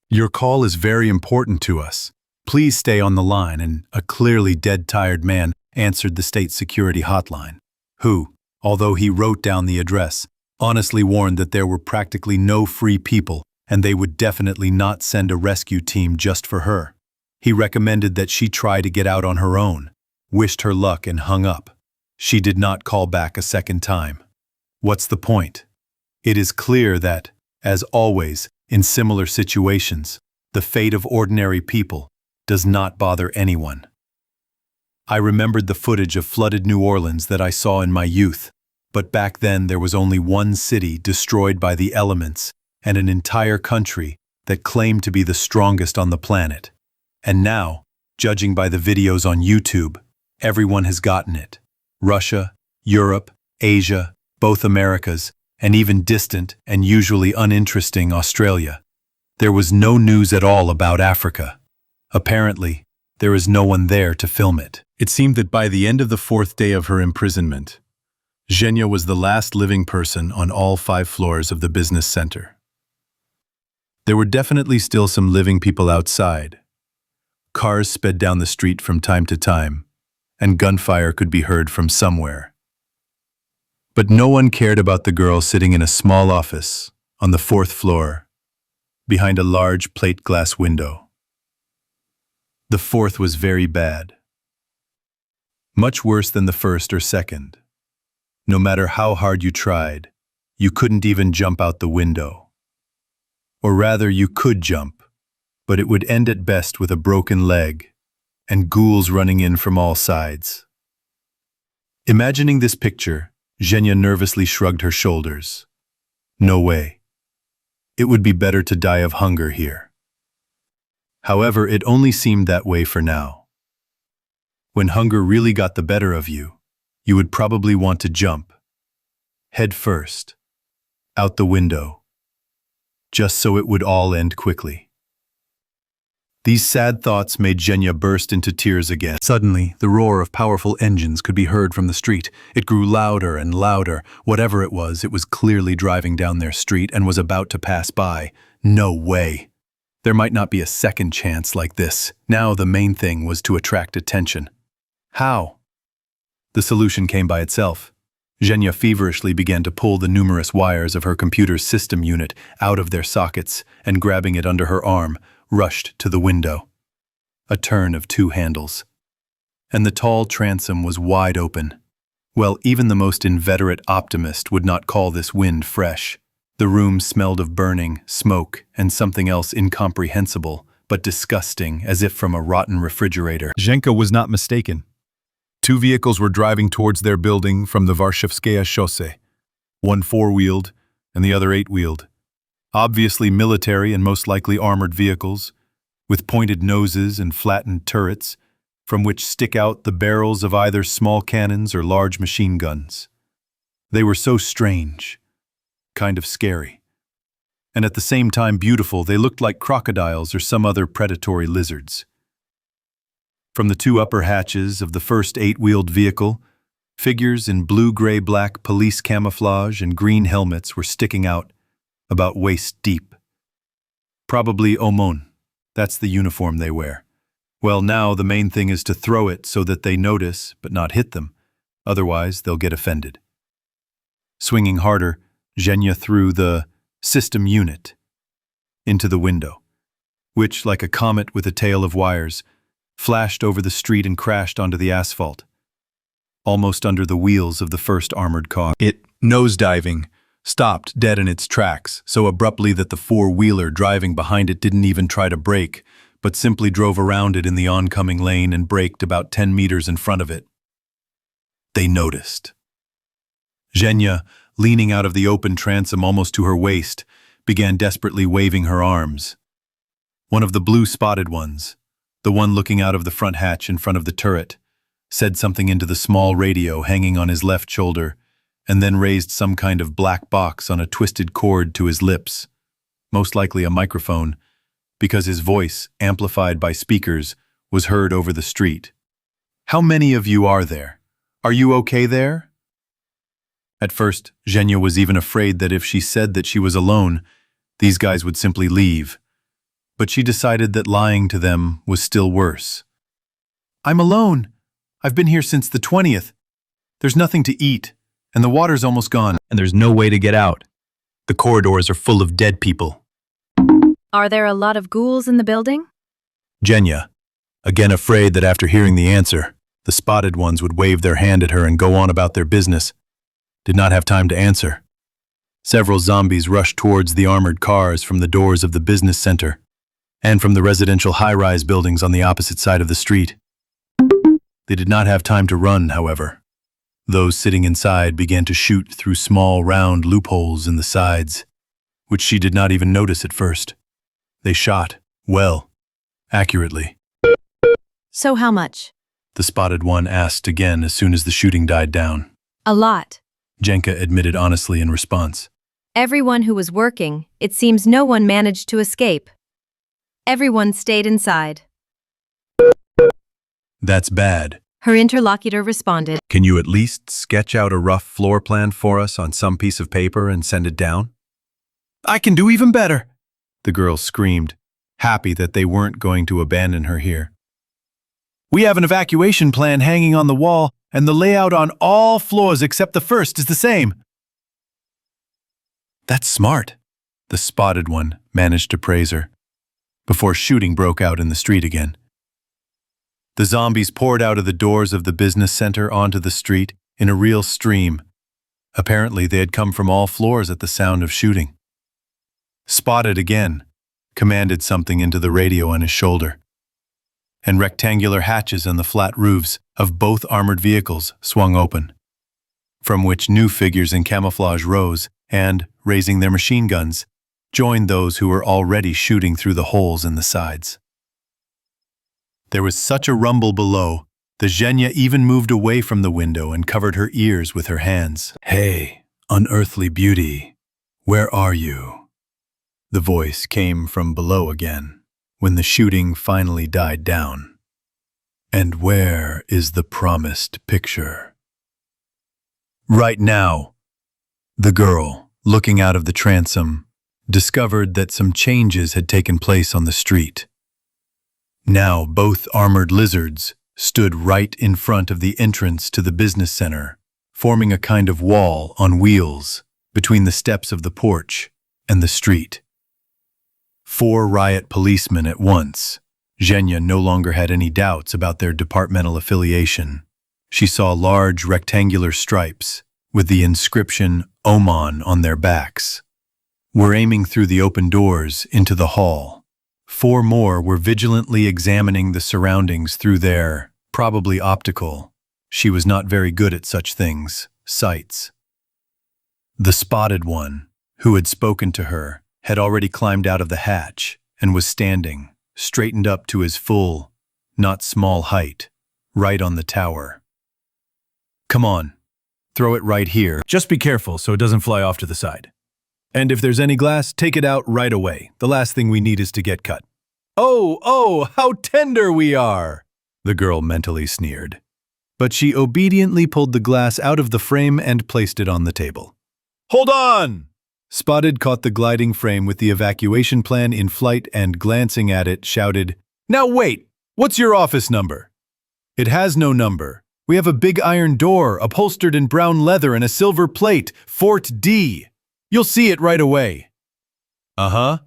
Your call is very important to us. Please stay on the line, and a clearly dead-tired man answered the state security hotline, who, although he wrote down the address, honestly warned that there were practically no free people and they would definitely not send a rescue team just for her. He recommended that she try to get out on her own, wished her luck and hung up. She did not call back a second time. What's the point? It is clear that, as always, in similar situations, the fate of ordinary people does not bother anyone. I remembered the footage of flooded New Orleans that I saw in my youth, but back then there was only one city destroyed by the elements and an entire country that claimed to be the strongest on the planet. And now, judging by the videos on YouTube, everyone has gotten it. Russia, Europe, Asia, both Americas, and even distant and usually uninteresting Australia. There was no news at all about Africa. Apparently, there is no one there to film it. It seemed that by the end of the 4th day of her imprisonment, Xenia was the last living person on all 5 floors of the business center. There were definitely still some living people outside. Cars sped down the street from time to time, and gunfire could be heard from somewhere. But no one cared about the girl sitting in a small office on the 4th floor, behind a large plate glass window. The 4th was very bad. Much worse than the 1st or 2nd. No matter how hard you tried, you couldn't even jump out the window. Or rather, you could jump, but it would end at best with a broken leg and ghouls running in from all sides. Imagining this picture, Xenia nervously shrugged her shoulders. No way. It would be better to die of hunger here. However, it only seemed that way for now. When hunger really got the better of you, you would probably want to jump, head first, out the window, just so it would all end quickly. These sad thoughts made Xenia burst into tears again. Suddenly, the roar of powerful engines could be heard from the street. It grew louder and louder. Whatever it was clearly driving down their street and was about to pass by. No way. There might not be a second chance like this. Now the main thing was to attract attention. How? The solution came by itself. Xenia feverishly began to pull the numerous wires of her computer's system unit out of their sockets and, grabbing it under her arm, rushed to the window. a turn of two handles. And the tall transom was wide open. Well, even the most inveterate optimist would not call this wind fresh. The room smelled of burning, smoke, and something else incomprehensible, but disgusting, as if from a rotten refrigerator. Zhenka was not mistaken. Two vehicles were driving towards their building from the Varshevskaya Chaussee. One four-wheeled and the other eight-wheeled. Obviously military and most likely armored vehicles, with pointed noses and flattened turrets, from which stick out the barrels of either small cannons or large machine guns. They were so strange, kind of scary. And at the same time beautiful, they looked like crocodiles or some other predatory lizards. From the two upper hatches of the first eight-wheeled vehicle, figures in blue-gray-black police camouflage and green helmets were sticking out, about waist deep. Probably OMON. That's the uniform they wear. Well, now the main thing is to throw it so that they notice, but not hit them. Otherwise, they'll get offended. Swinging harder, Zhenya threw the system unit into the window, which, like a comet with a tail of wires, flashed over the street and crashed onto the asphalt, almost under the wheels of the first armored car. It, nosediving, stopped dead in its tracks, so abruptly that the four-wheeler driving behind it didn't even try to brake, but simply drove around it in the oncoming lane and braked about 10 meters in front of it. They noticed. Zhenya, leaning out of the open transom almost to her waist, began desperately waving her arms. One of the blue-spotted ones, the one looking out of the front hatch in front of the turret, said something into the small radio hanging on his left shoulder, and then raised some kind of black box on a twisted cord to his lips, most likely a microphone, because his voice, amplified by speakers, was heard over the street. "How many of you are there? Are you okay there?" At first, Zhenya was even afraid that if she said that she was alone, these guys would simply leave. But she decided that lying to them was still worse. "I'm alone. I've been here since the 20th. There's nothing to eat, and the water's almost gone, and there's no way to get out. The corridors are full of dead people." Are there a lot of ghouls in the building? Zhenya, again afraid that after hearing the answer, the spotted ones would wave their hand at her and go on about their business, did not have time to answer. Several zombies rushed towards the armored cars from the doors of the business center and from the residential high-rise buildings on the opposite side of the street. They did not have time to run, however. Those sitting inside began to shoot through small, round loopholes in the sides, which she did not even notice at first. They shot, well, accurately. So how much? The spotted one asked again as soon as the shooting died down. A lot. Zhenka admitted honestly in response. Everyone who was working, it seems no one managed to escape. Everyone stayed inside. That's bad. Her interlocutor responded. Can you at least sketch out a rough floor plan for us on some piece of paper and send it down? "I can do even better," the girl screamed, happy that they weren't going to abandon her here. "We have an evacuation plan hanging on the wall, and the layout on all floors except the first is the same." "That's smart," the spotted one managed to praise her, before shooting broke out in the street again. The zombies poured out of the doors of the business center onto the street in a real stream. Apparently, they had come from all floors at the sound of shooting. Spotted again, commanded something into the radio on his shoulder, and rectangular hatches on the flat roofs of both armored vehicles swung open, from which new figures in camouflage rose and, raising their machine guns, joined those who were already shooting through the holes in the sides. There was such a rumble below, that Zhenya even moved away from the window and covered her ears with her hands. "Hey, unearthly beauty, where are you?" The voice came from below again, when the shooting finally died down. "And where is the promised picture?" Right now, the girl, looking out of the transom, discovered that some changes had taken place on the street. Now both armored lizards stood right in front of the entrance to the business center, forming a kind of wall on wheels between the steps of the porch and the street. 4 riot policemen at once, Zhenya no longer had any doubts about their departmental affiliation. She saw large rectangular stripes with the inscription OMON on their backs. We're aiming through the open doors into the hall. 4 more were vigilantly examining the surroundings through their, probably optical, she was not very good at such things, sights. The spotted one, who had spoken to her, had already climbed out of the hatch and was standing, straightened up to his full, not small height, right on the tower. Come on, throw it right here. Just be careful so it doesn't fly off to the side. And if there's any glass, take it out right away. The last thing we need is to get cut. Oh, how tender we are, the girl mentally sneered. But she obediently pulled the glass out of the frame and placed it on the table. Hold on! Spotted caught the gliding frame with the evacuation plan in flight and, glancing at it, shouted, Now wait! What's your office number? It has no number. We have a big iron door, upholstered in brown leather and a silver plate, Fort D. You'll see it right away. Uh-huh.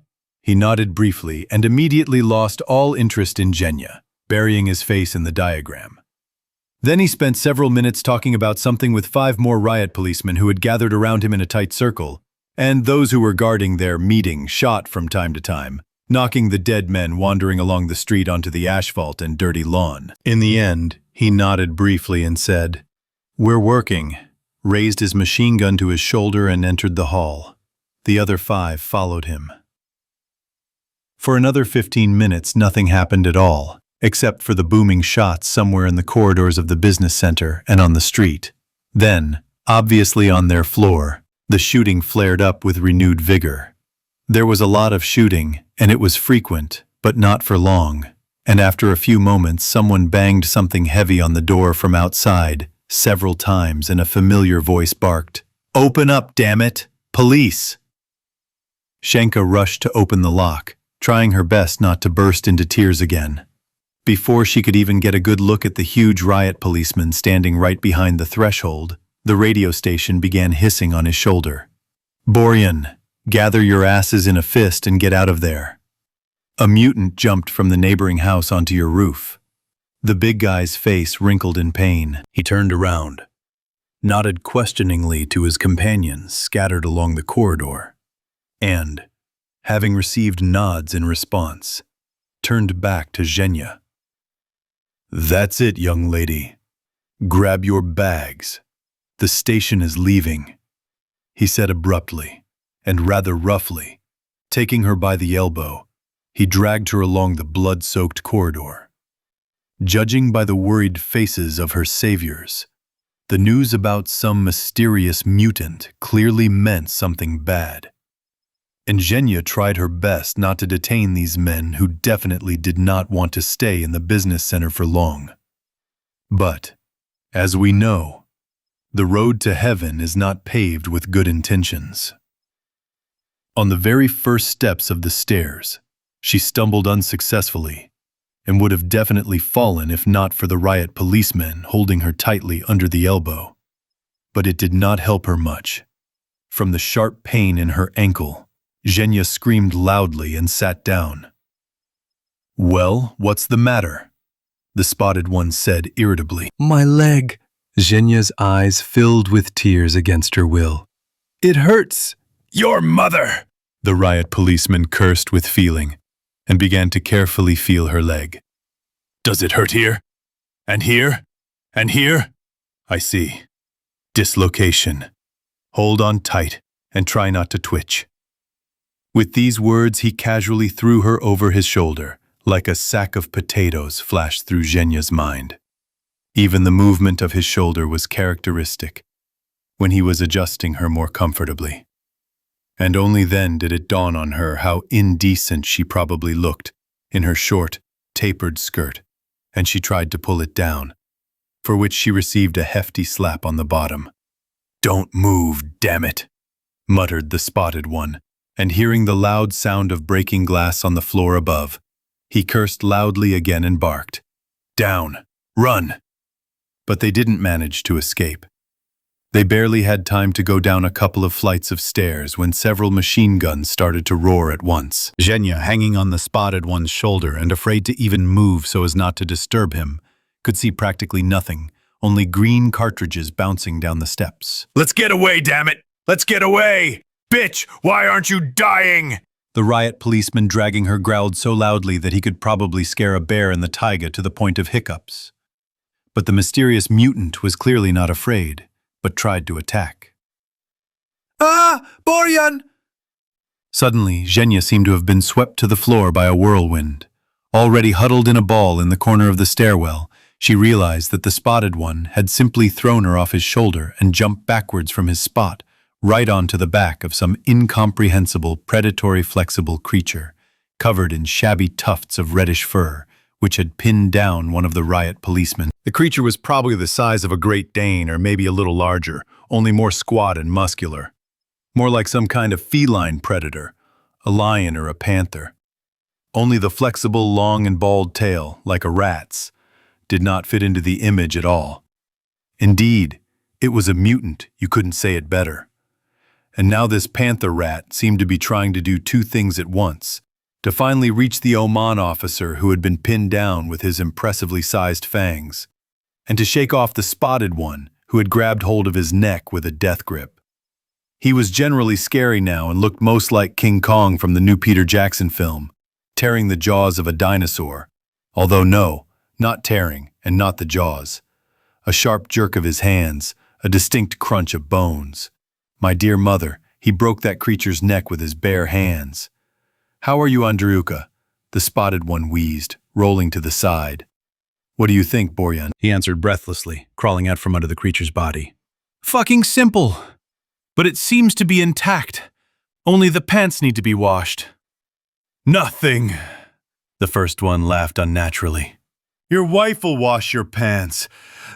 He nodded briefly and immediately lost all interest in Zhenya, burying his face in the diagram. Then he spent several minutes talking about something with 5 more riot policemen who had gathered around him in a tight circle, and those who were guarding their meeting shot from time to time, knocking the dead men wandering along the street onto the asphalt and dirty lawn. In the end, he nodded briefly and said, "We're working," raised his machine gun to his shoulder and entered the hall. The other 5 followed him. For another 15 minutes, nothing happened at all, except for the booming shots somewhere in the corridors of the business center and on the street. Then, obviously on their floor, the shooting flared up with renewed vigor. There was a lot of shooting, and it was frequent, but not for long, and after a few moments someone banged something heavy on the door from outside several times, and a familiar voice barked, "Open up, damn it! Police!" Shenka rushed to open the lock, trying her best not to burst into tears again. Before she could even get a good look at the huge riot policeman standing right behind the threshold, the radio station began hissing on his shoulder. "Boryan, gather your asses in a fist and get out of there." A mutant jumped from the neighboring house onto your roof. The big guy's face wrinkled in pain. He turned around, nodded questioningly to his companions scattered along the corridor, and, having received nods in response, turned back to Zhenya. "That's it, young lady. Grab your bags. The station is leaving," he said abruptly and rather roughly. Taking her by the elbow, he dragged her along the blood-soaked corridor. Judging by the worried faces of her saviors, the news about some mysterious mutant clearly meant something bad. And Zhenya tried her best not to detain these men who definitely did not want to stay in the business center for long. But, as we know, the road to heaven is not paved with good intentions. On the very first steps of the stairs, she stumbled unsuccessfully and would have definitely fallen if not for the riot policemen holding her tightly under the elbow. But it did not help her much. From the sharp pain in her ankle, Zhenya screamed loudly and sat down. "Well, what's the matter?" the spotted one said irritably. "My leg." Zhenya's eyes filled with tears against her will. "It hurts." "Your mother!" the riot policeman cursed with feeling and began to carefully feel her leg. "Does it hurt here? And here? And here?" "I see. Dislocation. Hold on tight and try not to twitch." With these words, he casually threw her over his shoulder, like a sack of potatoes flashed through Zhenya's mind. Even the movement of his shoulder was characteristic when he was adjusting her more comfortably. And only then did it dawn on her how indecent she probably looked in her short, tapered skirt, and she tried to pull it down, for which she received a hefty slap on the bottom. "Don't move, damn it," muttered the spotted one, and hearing the loud sound of breaking glass on the floor above, he cursed loudly again and barked, "Down! Run!" But they didn't manage to escape. They barely had time to go down a couple of flights of stairs when several machine guns started to roar at once. Zhenya, hanging on the spotted one's shoulder and afraid to even move so as not to disturb him, could see practically nothing, only green cartridges bouncing down the steps. Let's get away, damn it! Let's get away! Bitch, why aren't you dying? The riot policeman dragging her growled so loudly that he could probably scare a bear in the taiga to the point of hiccups. But the mysterious mutant was clearly not afraid, but tried to attack. Ah! Boryan! Suddenly, Zhenya seemed to have been swept to the floor by a whirlwind. Already huddled in a ball in the corner of the stairwell, she realized that the spotted one had simply thrown her off his shoulder and jumped backwards from his spot, right onto the back of some incomprehensible, predatory, flexible creature, covered in shabby tufts of reddish fur, which had pinned down one of the riot policemen. The creature was probably the size of a Great Dane or maybe a little larger, only more squat and muscular. More like some kind of feline predator, a lion or a panther. Only the flexible, long and bald tail, like a rat's, did not fit into the image at all. Indeed, it was a mutant, you couldn't say it better. And now this panther rat seemed to be trying to do two things at once: to finally reach the OMON officer who had been pinned down with his impressively sized fangs, and to shake off the spotted one who had grabbed hold of his neck with a death grip. He was generally scary now and looked most like King Kong from the new Peter Jackson film, tearing the jaws of a dinosaur. Although no, not tearing, and not the jaws. A sharp jerk of his hands, a distinct crunch of bones. My dear mother, he broke that creature's neck with his bare hands. "How are you, Ivanteevka?" the spotted one wheezed, rolling to the side. "What do you think, Boryan?" he answered breathlessly, crawling out from under the creature's body. "Fucking simple. But it seems to be intact. Only the pants need to be washed." "Nothing." The first one laughed unnaturally. "Your wife will wash your pants.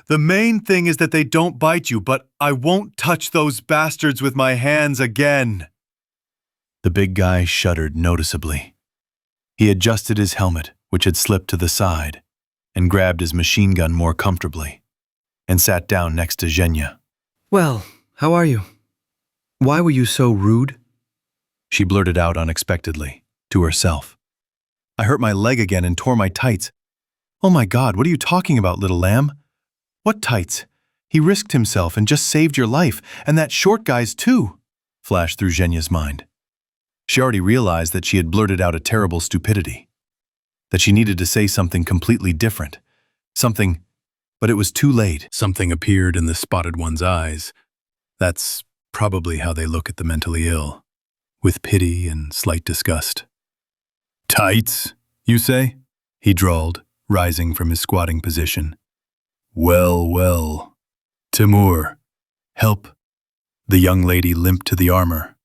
The main thing is that they don't bite you, but I won't touch those bastards with my hands again." The big guy shuddered noticeably. He adjusted his helmet, which had slipped to the side, and grabbed his machine gun more comfortably, and sat down next to Zhenya. "Well, how are you? Why were you so rude?" She blurted out unexpectedly, to herself. "I hurt my leg again and tore my tights." "Oh my God, what are you talking about, little lamb?" "What tights? He risked himself and just saved your life, and that short guy's too," flashed through Zhenya's mind. She already realized that she had blurted out a terrible stupidity, that she needed to say something completely different, but it was too late. Something appeared in the spotted one's eyes. That's probably how they look at the mentally ill, with pity and slight disgust. "Tights, you say?" he drawled, rising from his squatting position. "Well, well. Timur, help." The young lady limped to the armor.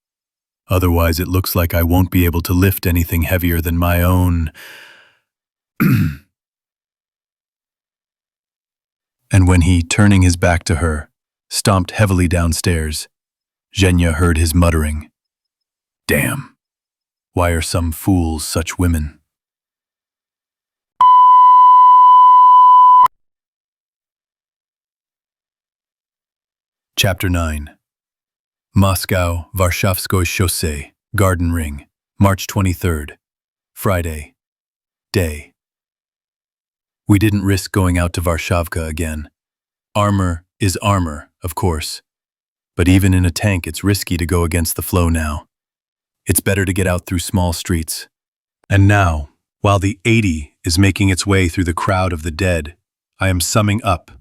"Otherwise it looks like I won't be able to lift anything heavier than my own." And when he, turning his back to her, stomped heavily downstairs, Zhenya heard his muttering, "Damn, why are some fools such women?" Chapter 9. Moscow, Varshavskoye Chaussee, Garden Ring, March 23rd, Friday. Day. We didn't risk going out to Varshavka again. Armor is armor, of course. But even in a tank, it's risky to go against the flow now. It's better to get out through small streets. And now, while the 80 is making its way through the crowd of the dead, I am summing up,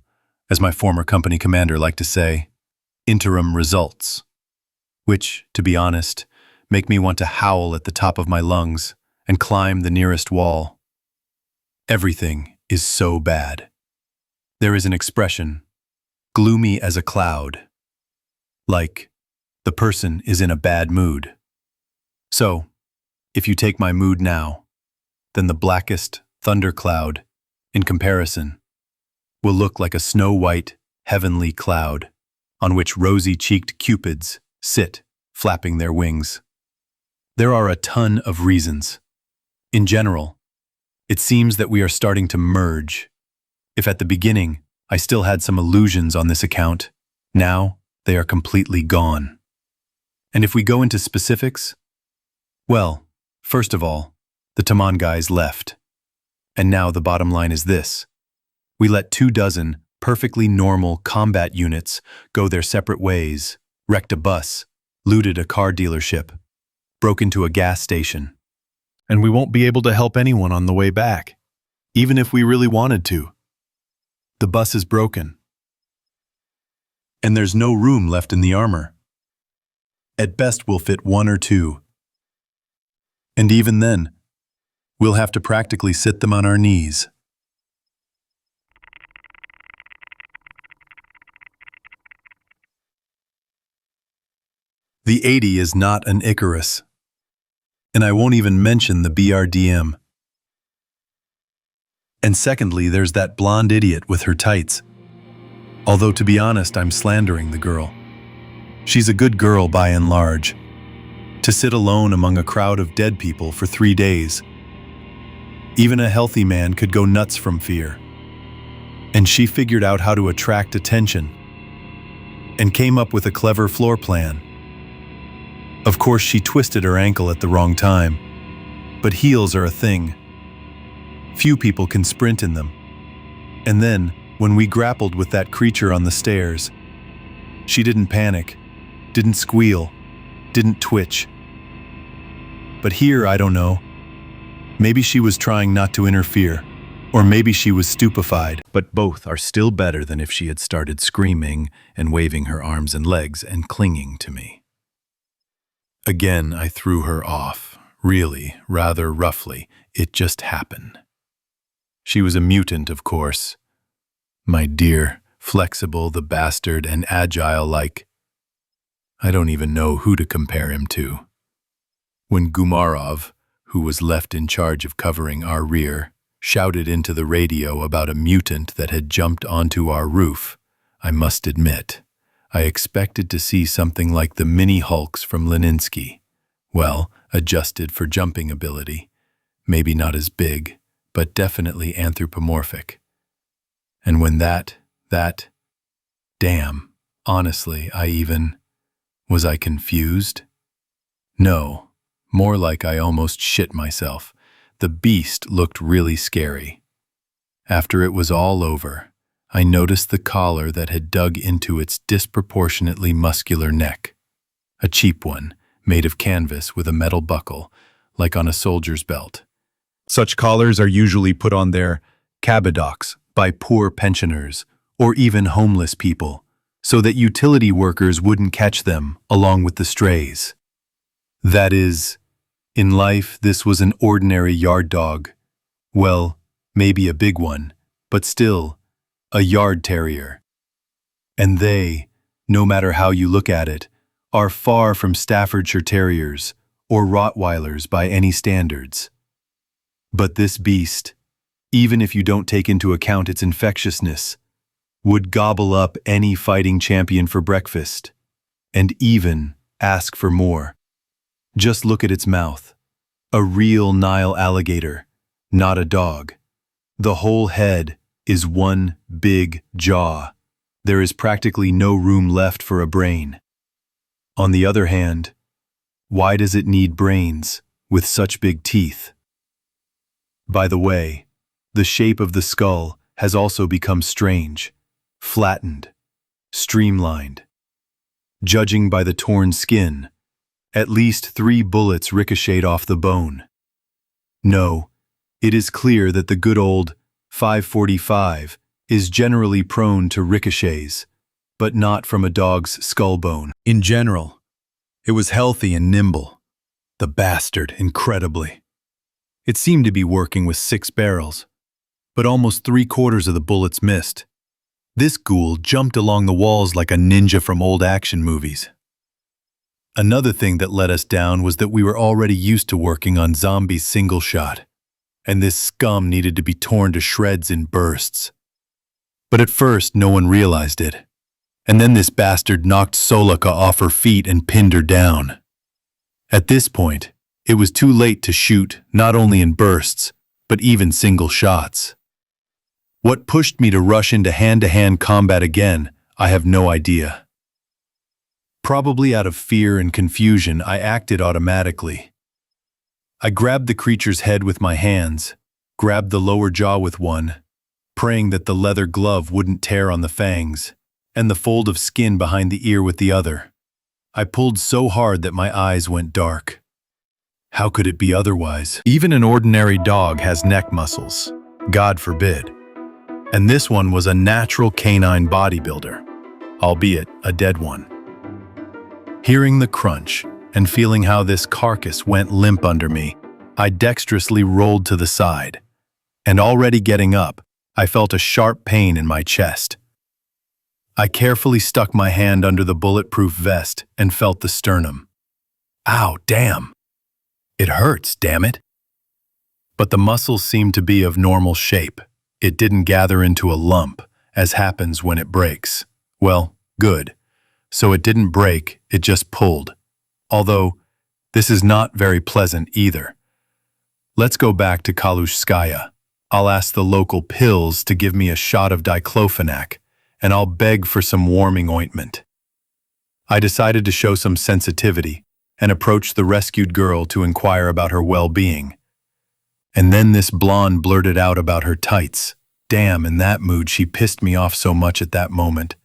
as my former company commander liked to say, interim results, which, to be honest, make me want to howl at the top of my lungs and climb the nearest wall. Everything is so bad. There is an expression, gloomy as a cloud, like the person is in a bad mood. So, if you take my mood now, then the blackest thundercloud, in comparison, will look like a snow-white, heavenly cloud on which rosy-cheeked cupids sit, flapping their wings. There are a ton of reasons. In general, it seems that we are starting to merge. If at the beginning I still had some illusions on this account, now they are completely gone. And if we go into specifics, well, first of all, the Taman guys left. And now the bottom line is this. We let 24 perfectly normal combat units go their separate ways, wrecked a bus, looted a car dealership, broke into a gas station. And we won't be able to help anyone on the way back, even if we really wanted to. The bus is broken. And there's no room left in the armor. At best, we'll fit 1 or 2. And even then, we'll have to practically sit them on our knees. The 80 is not an Icarus. And I won't even mention the BRDM. And secondly, there's that blonde idiot with her tights. Although, to be honest, I'm slandering the girl. She's a good girl by and large. To sit alone among a crowd of dead people for 3 days. Even a healthy man could go nuts from fear. And she figured out how to attract attention. And came up with a clever floor plan. Of course, she twisted her ankle at the wrong time. But heels are a thing. Few people can sprint in them. And then, when we grappled with that creature on the stairs, she didn't panic, didn't squeal, didn't twitch. But here, I don't know. Maybe she was trying not to interfere, or maybe she was stupefied. But both are still better than if she had started screaming and waving her arms and legs and clinging to me. Again, I threw her off, really, rather roughly. It just happened. She was a mutant, of course. My dear, flexible, the bastard, and agile like... I don't even know who to compare him to. When Gumarov, who was left in charge of covering our rear, shouted into the radio about a mutant that had jumped onto our roof, I must admit, I expected to see something like the mini-Hulks from Leninsky. Well, adjusted for jumping ability. Maybe not as big, but definitely anthropomorphic. And when damn, honestly, was I confused? No, more like I almost shit myself. The beast looked really scary. After it was all over, I noticed the collar that had dug into its disproportionately muscular neck. A cheap one, made of canvas with a metal buckle, like on a soldier's belt. Such collars are usually put on their cabedocs by poor pensioners or even homeless people, so that utility workers wouldn't catch them along with the strays. That is, in life this was an ordinary yard dog. Well, maybe a big one, but still, a yard terrier. And they, no matter how you look at it, are far from Staffordshire Terriers or Rottweilers by any standards. But this beast, even if you don't take into account its infectiousness, would gobble up any fighting champion for breakfast, and even ask for more. Just look at its mouth. A real Nile alligator, not a dog. The whole head is one big jaw. There is practically no room left for a brain. On the other hand, why does it need brains with such big teeth? By the way, the shape of the skull has also become strange, flattened, streamlined. Judging by the torn skin, at least 3 bullets ricocheted off the bone. No, it is clear that the good old 545 is generally prone to ricochets, but not from a dog's skull bone. In general, it was healthy and nimble. The bastard, incredibly. It seemed to be working with 6 barrels, but almost 3/4 of the bullets missed. This ghoul jumped along the walls like a ninja from old action movies. Another thing that let us down was that we were already used to working on zombies single shot, and this scum needed to be torn to shreds in bursts. But at first, no one realized it. And then this bastard knocked Solika off her feet and pinned her down. At this point, it was too late to shoot, not only in bursts, but even single shots. What pushed me to rush into hand-to-hand combat again, I have no idea. Probably out of fear and confusion, I acted automatically. I grabbed the creature's head with my hands, grabbed the lower jaw with one, praying that the leather glove wouldn't tear on the fangs, and the fold of skin behind the ear with the other. I pulled so hard that my eyes went dark. How could it be otherwise? Even an ordinary dog has neck muscles. God forbid. And this one was a natural canine bodybuilder, albeit a dead one. Hearing the crunch and feeling how this carcass went limp under me, I dexterously rolled to the side, and already getting up, I felt a sharp pain in my chest. I carefully stuck my hand under the bulletproof vest and felt the sternum. Ow, damn! It hurts, damn it! But the muscles seemed to be of normal shape. It didn't gather into a lump, as happens when it breaks. Well, good. So it didn't break, it just pulled. Although, this is not very pleasant either. Let's go back to Kalushskaya. I'll ask the local pills to give me a shot of diclofenac, and I'll beg for some warming ointment. I decided to show some sensitivity and approached the rescued girl to inquire about her well-being. And then this blonde blurted out about her tights. Damn, in that mood she pissed me off so much at that moment.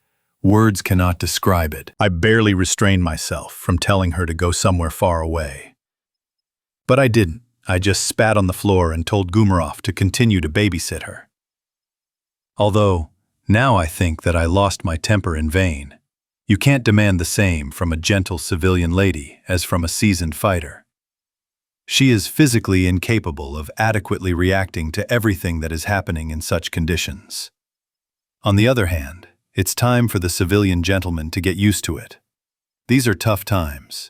Words cannot describe it. I barely restrained myself from telling her to go somewhere far away. But I didn't. I just spat on the floor and told Gumarov to continue to babysit her. Although, now I think that I lost my temper in vain. You can't demand the same from a gentle civilian lady as from a seasoned fighter. She is physically incapable of adequately reacting to everything that is happening in such conditions. On the other hand, it's time for the civilian gentleman to get used to it. These are tough times.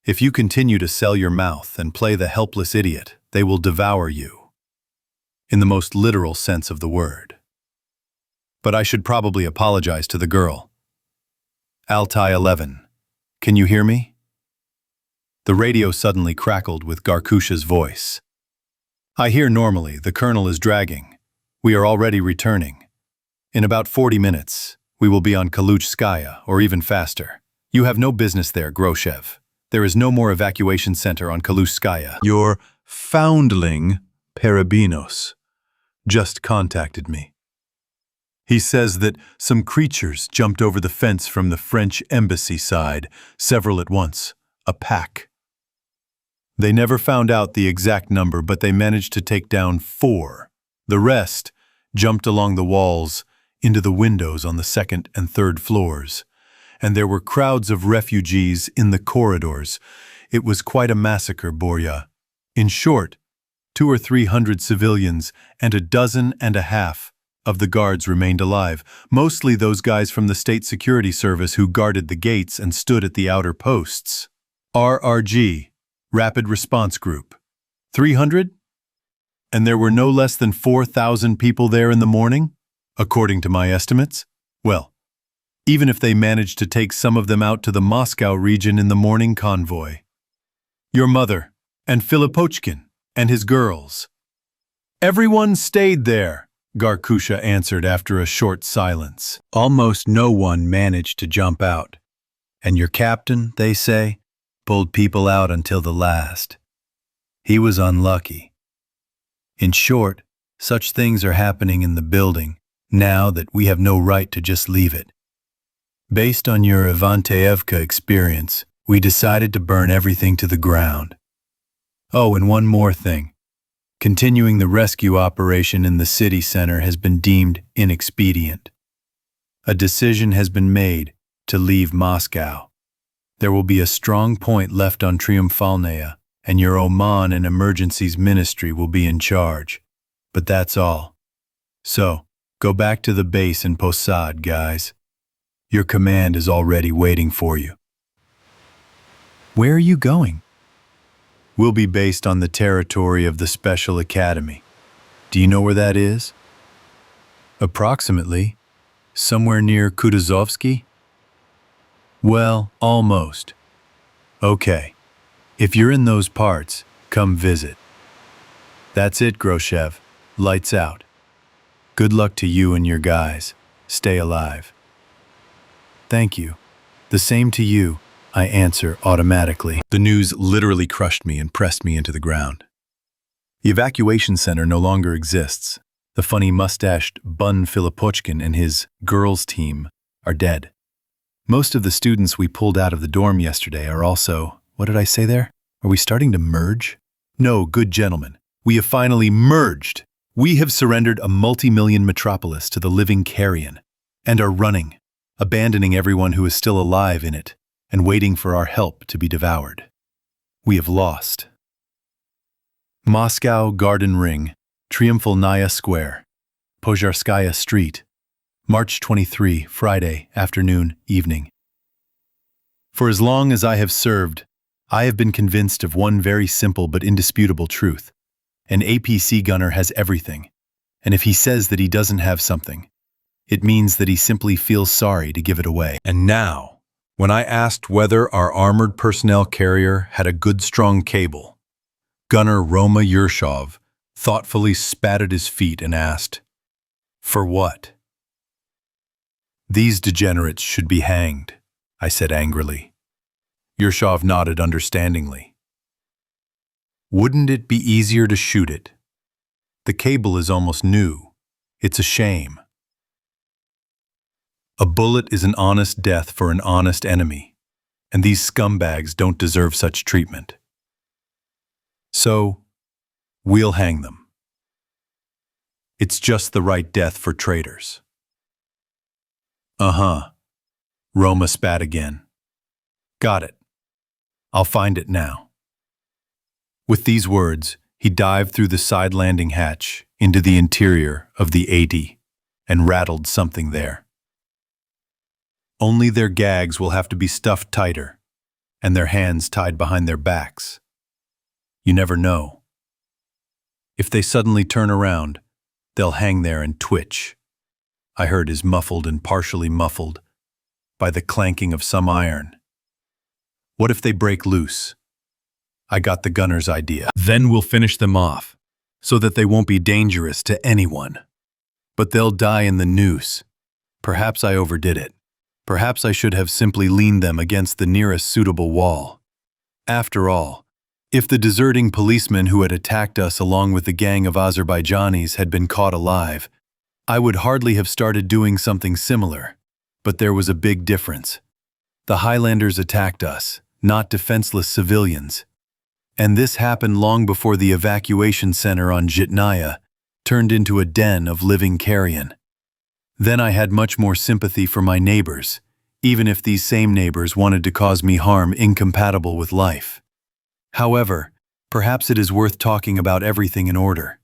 If you continue to sell your mouth and play the helpless idiot, they will devour you. In the most literal sense of the word. But I should probably apologize to the girl. Altai 11, can you hear me? The radio suddenly crackled with Garkusha's voice. I hear normally, the colonel is dragging. We are already returning. In about 40 minutes, we will be on Kaluchskaya, or even faster. You have no business there, Groshev. There is no more evacuation center on Kaluchskaya. Your foundling, Perebinos, just contacted me. He says that some creatures jumped over the fence from the French embassy side, several at once, a pack. They never found out the exact number, but they managed to take down 4. The rest jumped along the walls into the windows on the 2nd and 3rd floors, and there were crowds of refugees in the corridors. It was quite a massacre, Borya. In short, 200 or 300 civilians and 12 of the guards remained alive, mostly those guys from the State Security Service who guarded the gates and stood at the outer posts. RRG, Rapid Response Group. 300? And there were no less than 4,000 people there in the morning, according to my estimates? Well, even if they managed to take some of them out to the Moscow region in the morning convoy. Your mother, and Filipochkin, and his girls. Everyone stayed there, Garkusha answered after a short silence. Almost no one managed to jump out. And your captain, they say, pulled people out until the last. He was unlucky. In short, such things are happening in the building now that we have no right to just leave it. Based on your Ivanteevka experience, we decided to burn everything to the ground. Oh, and one more thing. Continuing the rescue operation in the city center has been deemed inexpedient. A decision has been made to leave Moscow. There will be a strong point left on Triumfalnaya, and your Oman and Emergencies Ministry will be in charge. But that's all. So, go back to the base in Posad, guys. Your command is already waiting for you. Where are you going? We'll be based on the territory of the Special Academy. Do you know where that is? Approximately. Somewhere near Kutuzovsky? Well, almost. Okay. If you're in those parts, come visit. That's it, Groshev. Lights out. Good luck to you and your guys. Stay alive. Thank you. The same to you, I answer automatically. The news literally crushed me and pressed me into the ground. The evacuation center no longer exists. The funny mustached Bun Filipochkin and his girls' team are dead. Most of the students we pulled out of the dorm yesterday are also, what did I say there? Are we starting to merge? No, good gentlemen, we have finally merged. We have surrendered a multi-million metropolis to the living carrion and are running, abandoning everyone who is still alive in it and waiting for our help to be devoured. We have lost. Moscow Garden Ring, Triumphal Square, Pozharskaya Street, March 23, Friday, afternoon, evening. For as long as I have served, I have been convinced of one very simple but indisputable truth. An APC gunner has everything, and if he says that he doesn't have something, it means that he simply feels sorry to give it away. And now, when I asked whether our armored personnel carrier had a good strong cable, Gunner Roma Yershov thoughtfully spat at his feet and asked, "For what?" "These degenerates should be hanged," I said angrily. Yershov nodded understandingly. "Wouldn't it be easier to shoot it? The cable is almost new. It's a shame. A bullet is an honest death for an honest enemy, and these scumbags don't deserve such treatment. So, we'll hang them. It's just the right death for traitors." "Uh-huh," Roma spat again. "Got it. I'll find it now." With these words, he dived through the side landing hatch into the interior of the 80 and rattled something there. Only their gags will have to be stuffed tighter and their hands tied behind their backs. You never know. If they suddenly turn around, they'll hang there and twitch. I heard is muffled and partially muffled by the clanking of some iron. What if they break loose? I got the gunner's idea. Then we'll finish them off, so that they won't be dangerous to anyone. But they'll die in the noose. Perhaps I overdid it. Perhaps I should have simply leaned them against the nearest suitable wall. After all, if the deserting policeman who had attacked us along with the gang of Azerbaijanis had been caught alive, I would hardly have started doing something similar. But there was a big difference. The Highlanders attacked us, not defenseless civilians. And this happened long before the evacuation center on Zhitnaya turned into a den of living carrion. Then I had much more sympathy for my neighbors, even if these same neighbors wanted to cause me harm incompatible with life. However, perhaps it is worth talking about everything in order.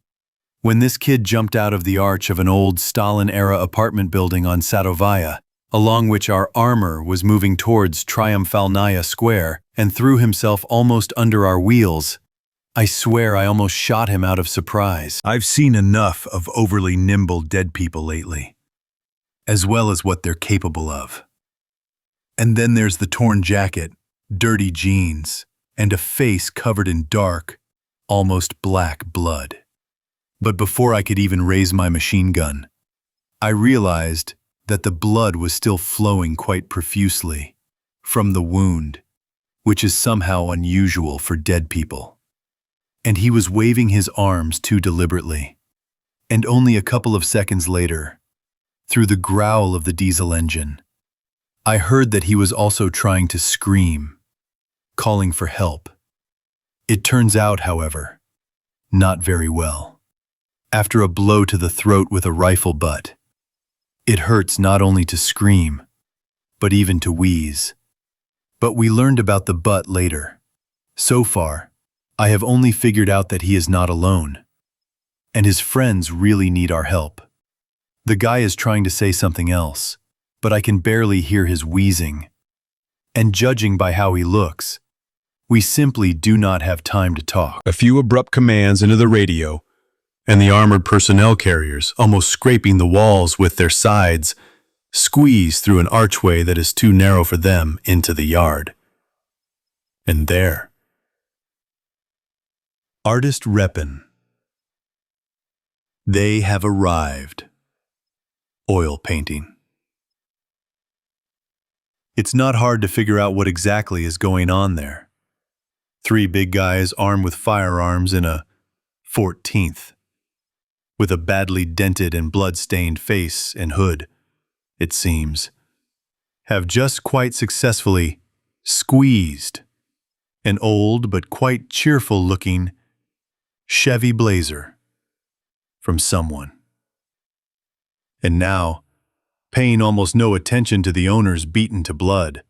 When this kid jumped out of the arch of an old Stalin-era apartment building on Sadovaya, along which our armor was moving towards Triumphal Square, and threw himself almost under our wheels, I swear I almost shot him out of surprise. I've seen enough of overly nimble dead people lately, as well as what they're capable of. And then there's the torn jacket, dirty jeans, and a face covered in dark, almost black blood. But before I could even raise my machine gun, I realized that the blood was still flowing quite profusely from the wound, which is somehow unusual for dead people. And he was waving his arms too deliberately. And only a couple of seconds later, through the growl of the diesel engine, I heard that he was also trying to scream, calling for help. It turns out, however, not very well. After a blow to the throat with a rifle butt, it hurts not only to scream, but even to wheeze. But we learned about the butt later. So far, I have only figured out that he is not alone, and his friends really need our help. The guy is trying to say something else, but I can barely hear his wheezing. And judging by how he looks, we simply do not have time to talk. A few abrupt commands into the radio, and the armored personnel carriers, almost scraping the walls with their sides, squeeze through an archway that is too narrow for them into the yard. And there, Artist Repin. They have arrived. Oil painting. It's not hard to figure out what exactly is going on there. 3 big guys armed with firearms in a 14th, with a badly dented and blood-stained face and hood, it seems, have just quite successfully squeezed an old but quite cheerful-looking Chevy Blazer from someone. And now, paying almost no attention to the owners beaten to blood,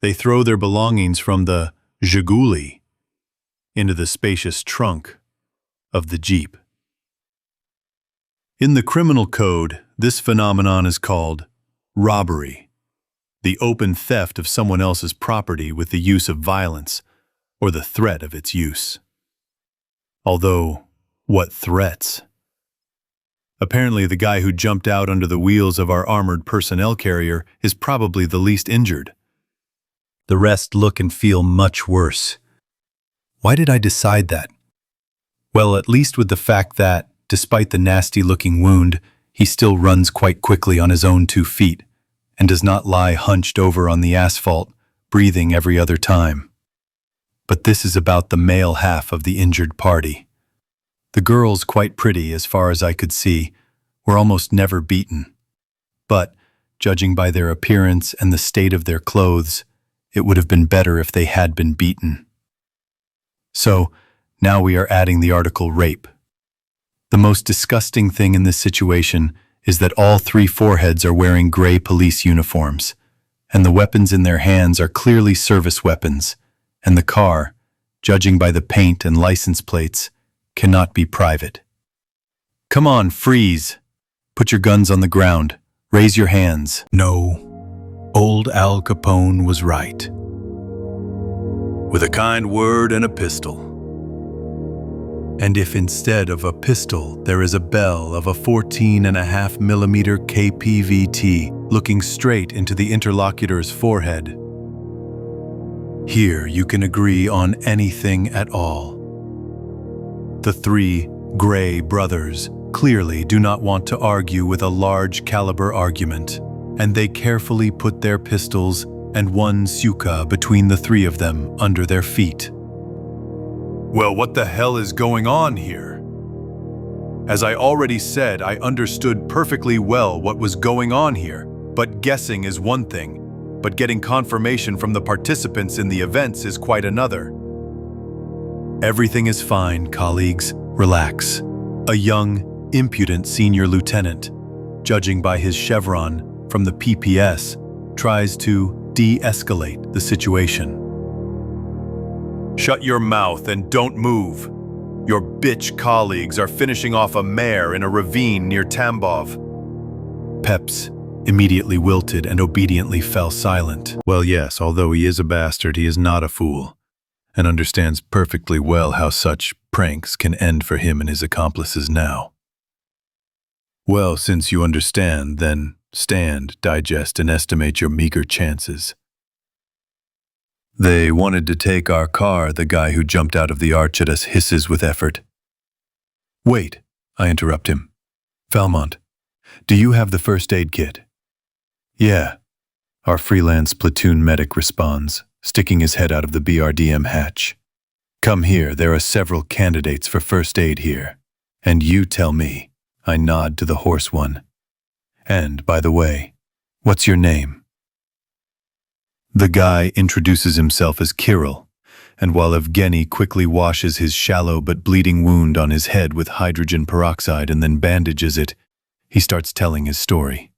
they throw their belongings from the Zhiguli into the spacious trunk of the Jeep. In the criminal code, this phenomenon is called robbery, the open theft of someone else's property with the use of violence or the threat of its use. Although, what threats? Apparently, the guy who jumped out under the wheels of our armored personnel carrier is probably the least injured. The rest look and feel much worse. Why did I decide that? Well, at least with the fact that, despite the nasty-looking wound, he still runs quite quickly on his own 2 feet and does not lie hunched over on the asphalt, breathing every other time. But this is about the male half of the injured party. The girls, quite pretty as far as I could see, were almost never beaten. But, judging by their appearance and the state of their clothes, it would have been better if they had been beaten. So, now we are adding the article rape. The most disgusting thing in this situation is that all 3 foreheads are wearing gray police uniforms, and the weapons in their hands are clearly service weapons, and the car, judging by the paint and license plates, cannot be private. Come on, freeze! Put your guns on the ground. Raise your hands. No, old Al Capone was right. With a kind word and a pistol. And if instead of a pistol there is a bell of a 14.5 millimeter KPVT looking straight into the interlocutor's forehead, here you can agree on anything at all. The 3 Gray brothers clearly do not want to argue with a large caliber argument, and they carefully put their pistols and 1 suka between the 3 of them under their feet. Well, what the hell is going on here? As I already said, I understood perfectly well what was going on here, but guessing is one thing, but getting confirmation from the participants in the events is quite another. Everything is fine, colleagues. Relax. A young, impudent senior lieutenant, judging by his chevron from the PPS, tries to de-escalate the situation. Shut your mouth and don't move. Your bitch colleagues are finishing off a mare in a ravine near Tambov. Peps immediately wilted and obediently fell silent. Well, yes, although he is a bastard, he is not a fool, and understands perfectly well how such pranks can end for him and his accomplices now. Well, since you understand, then stand, digest, and estimate your meager chances. They wanted to take our car, the guy who jumped out of the arch at us hisses with effort. Wait, I interrupt him. Valmont, do you have the first aid kit? Yeah, our freelance platoon medic responds, sticking his head out of the BRDM hatch. Come here, there are several candidates for first aid here. And you tell me. I nod to the hoarse one. And, by the way, what's your name? The guy introduces himself as Kirill, and while Evgeny quickly washes his shallow but bleeding wound on his head with hydrogen peroxide and then bandages it, he starts telling his story.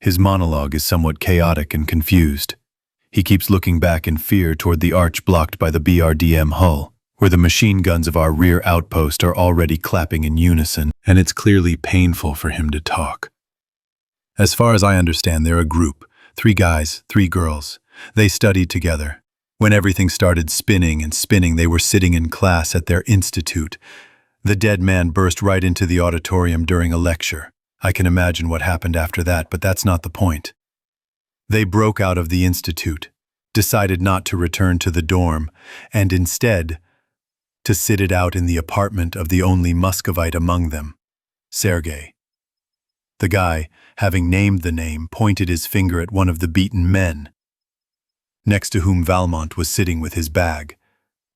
His monologue is somewhat chaotic and confused. He keeps looking back in fear toward the arch blocked by the BRDM hull, where the machine guns of our rear outpost are already clapping in unison, and it's clearly painful for him to talk. As far as I understand, they're a group, 3 guys, 3 girls. They studied together. When everything started spinning and spinning, they were sitting in class at their institute. The dead man burst right into the auditorium during a lecture. I can imagine what happened after that, but that's not the point. They broke out of the institute, decided not to return to the dorm, and instead to sit it out in the apartment of the only Muscovite among them, Sergei. The guy, having named the name, pointed his finger at one of the beaten men, next to whom Valmont was sitting with his bag.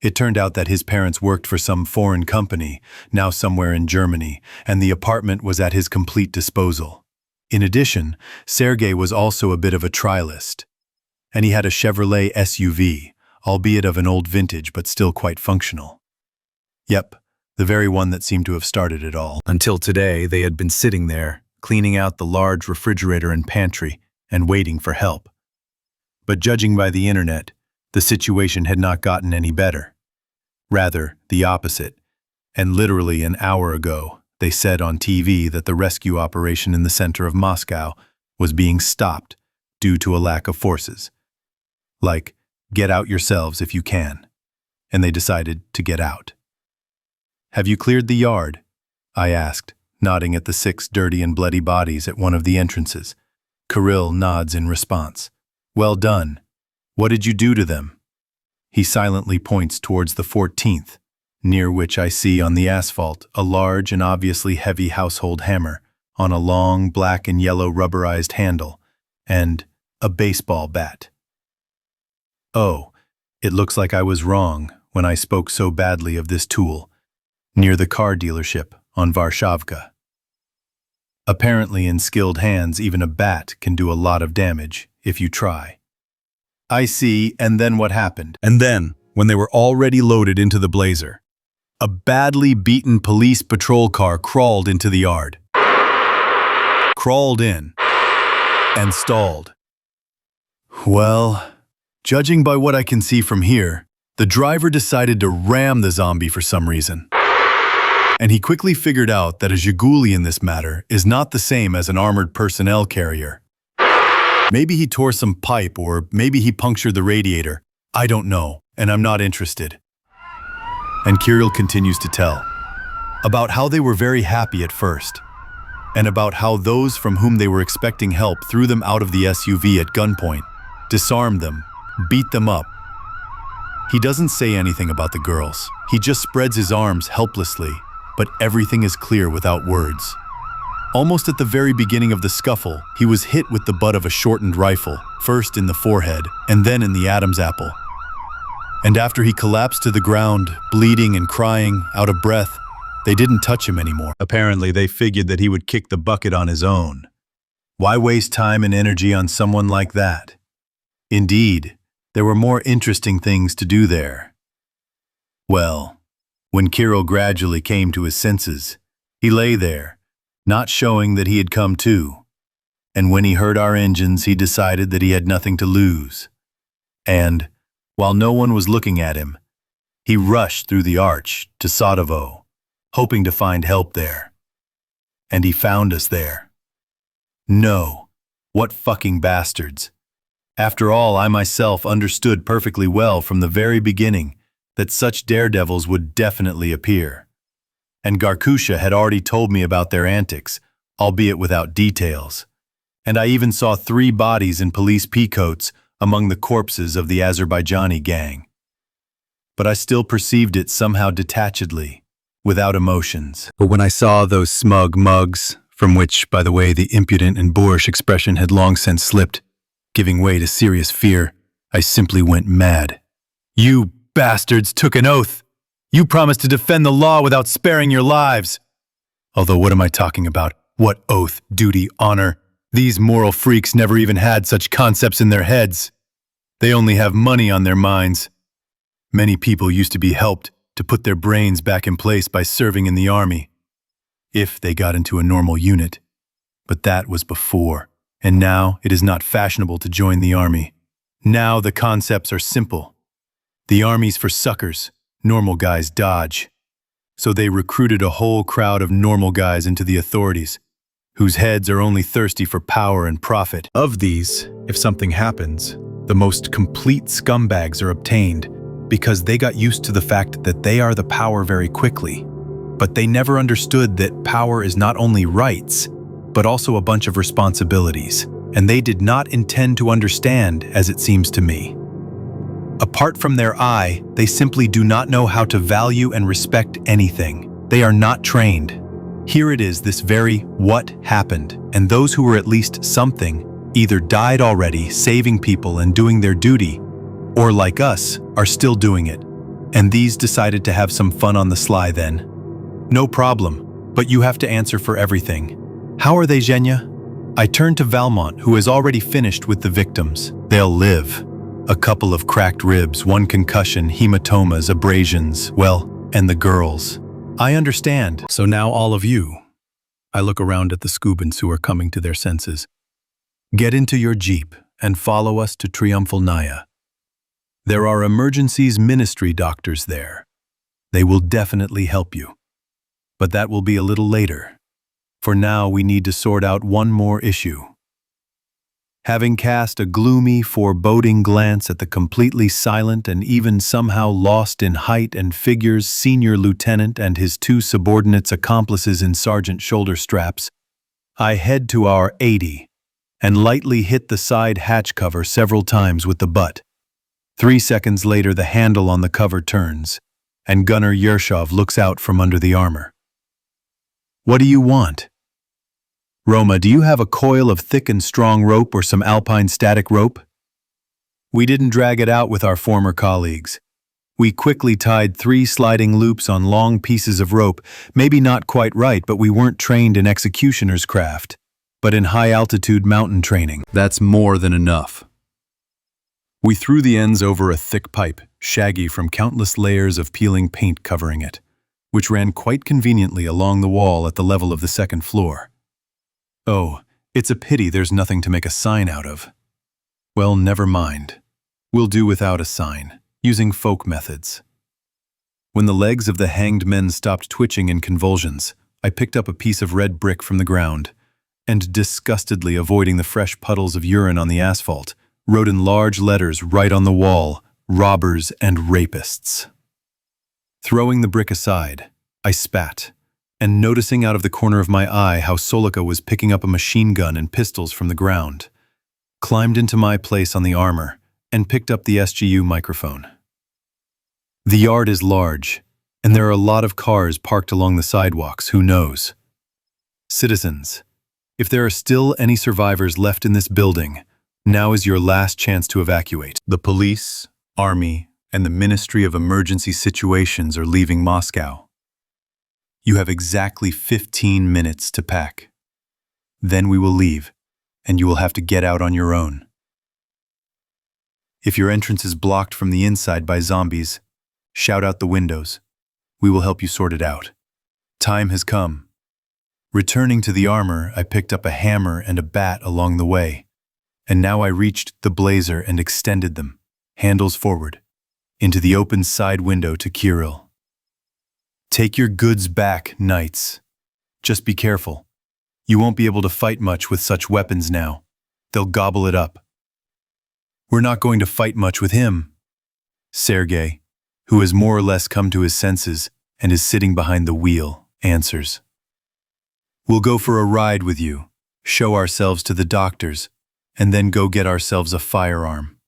It turned out that his parents worked for some foreign company, now somewhere in Germany, and the apartment was at his complete disposal. In addition, Sergei was also a bit of a trialist, and he had a Chevrolet SUV, albeit of an old vintage but still quite functional. Yep, the very one that seemed to have started it all. Until today, they had been sitting there, cleaning out the large refrigerator and pantry, and waiting for help. But judging by the internet, the situation had not gotten any better. Rather, the opposite. And literally an hour ago, they said on TV that the rescue operation in the center of Moscow was being stopped due to a lack of forces. Like, get out yourselves if you can. And they decided to get out. "Have you cleared the yard?" I asked, nodding at the 6 dirty and bloody bodies at one of the entrances. Kirill nods in response. "Well done. What did you do to them?" He silently points towards the 14th, near which I see on the asphalt a large and obviously heavy household hammer on a long black and yellow rubberized handle, and a baseball bat. Oh, it looks like I was wrong when I spoke so badly of this tool, near the car dealership on Varshavka. Apparently in skilled hands, even a bat can do a lot of damage if you try. I see, and then what happened? And then, when they were already loaded into the Blazer, a badly beaten police patrol car crawled into the yard. Crawled in and stalled. Well, judging by what I can see from here, the driver decided to ram the zombie for some reason. And he quickly figured out that a Zhiguli in this matter is not the same as an armored personnel carrier. Maybe he tore some pipe, or maybe he punctured the radiator. I don't know, and I'm not interested. And Kirill continues to tell about how they were very happy at first, and about how those from whom they were expecting help threw them out of the SUV at gunpoint, disarmed them, beat them up. He doesn't say anything about the girls. He just spreads his arms helplessly, but everything is clear without words. Almost at the very beginning of the scuffle, he was hit with the butt of a shortened rifle, first in the forehead and then in the Adam's apple. And after he collapsed to the ground, bleeding and crying, out of breath, they didn't touch him anymore. Apparently, they figured that he would kick the bucket on his own. Why waste time and energy on someone like that? Indeed, there were more interesting things to do there. Well, when Kirill gradually came to his senses, he lay there, not showing that he had come to. And when he heard our engines, he decided that he had nothing to lose. And, while no one was looking at him, he rushed through the arch to Sadovo, hoping to find help there. And he found us there. No, what fucking bastards. After all, I myself understood perfectly well from the very beginning that such daredevils would definitely appear. And Garkusha had already told me about their antics, albeit without details. And I even saw 3 bodies in police peacoats among the corpses of the Azerbaijani gang. But I still perceived it somehow detachedly, without emotions. But when I saw those smug mugs, from which, by the way, the impudent and boorish expression had long since slipped, giving way to serious fear, I simply went mad. You bastards took an oath! You promised to defend the law without sparing your lives. Although what am I talking about? What oath, duty, honor? These moral freaks never even had such concepts in their heads. They only have money on their minds. Many people used to be helped to put their brains back in place by serving in the army, if they got into a normal unit. But that was before, and now it is not fashionable to join the army. Now the concepts are simple. The army's for suckers. Normal guys dodge. So they recruited a whole crowd of normal guys into the authorities, whose heads are only thirsty for power and profit. Of these, if something happens, the most complete scumbags are obtained because they got used to the fact that they are the power very quickly. But they never understood that power is not only rights, but also a bunch of responsibilities. And they did not intend to understand, as it seems to me. Apart from their eye, they simply do not know how to value and respect anything. They are not trained. Here it is, this very what happened, and those who were at least something either died already, saving people and doing their duty, or like us, are still doing it. And these decided to have some fun on the sly then. No problem, but you have to answer for everything. How are they, Zhenya? I turned to Valmont, who has already finished with the victims. They'll live. A couple of cracked ribs, one concussion, hematomas, abrasions, well, and the girls. I understand. So now all of you, I look around at the Skubans who are coming to their senses. Get into your jeep and follow us to Triumphal. There are emergencies ministry doctors there. They will definitely help you. But that will be a little later. For now, we need to sort out one more issue. Having cast a gloomy, foreboding glance at the completely silent and even somehow lost in height and figures senior lieutenant and his two subordinates accomplices in sergeant shoulder straps, I head to our 80 and lightly hit the side hatch cover several times with the butt. 3 seconds later, the handle on the cover turns, and Gunner Yershov looks out from under the armor. What do you want? Roma, do you have a coil of thick and strong rope or some alpine static rope? We didn't drag it out with our former colleagues. We quickly tied 3 sliding loops on long pieces of rope, maybe not quite right, but we weren't trained in executioner's craft, but in high-altitude mountain training. That's more than enough. We threw the ends over a thick pipe, shaggy from countless layers of peeling paint covering it, which ran quite conveniently along the wall at the level of the second floor. Oh, it's a pity there's nothing to make a sign out of. Well, never mind. We'll do without a sign, using folk methods. When the legs of the hanged men stopped twitching in convulsions, I picked up a piece of red brick from the ground, and disgustedly avoiding the fresh puddles of urine on the asphalt, wrote in large letters right on the wall, "Robbers and Rapists." Throwing the brick aside, I spat, and noticing out of the corner of my eye how Solika was picking up a machine gun and pistols from the ground, climbed into my place on the armor and picked up the SGU microphone. The yard is large, and there are a lot of cars parked along the sidewalks, who knows? Citizens, if there are still any survivors left in this building, now is your last chance to evacuate. The police, army, and the Ministry of Emergency Situations are leaving Moscow. You have exactly 15 minutes to pack. Then we will leave, and you will have to get out on your own. If your entrance is blocked from the inside by zombies, shout out the windows. We will help you sort it out. Time has come. Returning to the armor, I picked up a hammer and a bat along the way, and now I reached the blazer and extended them, handles forward, into the open side window to Kirill. Take your goods back, knights. Just be careful. You won't be able to fight much with such weapons now. They'll gobble it up. We're not going to fight much with him. Sergei, who has more or less come to his senses and is sitting behind the wheel, answers. We'll go for a ride with you, show ourselves to the doctors, and then go get ourselves a firearm.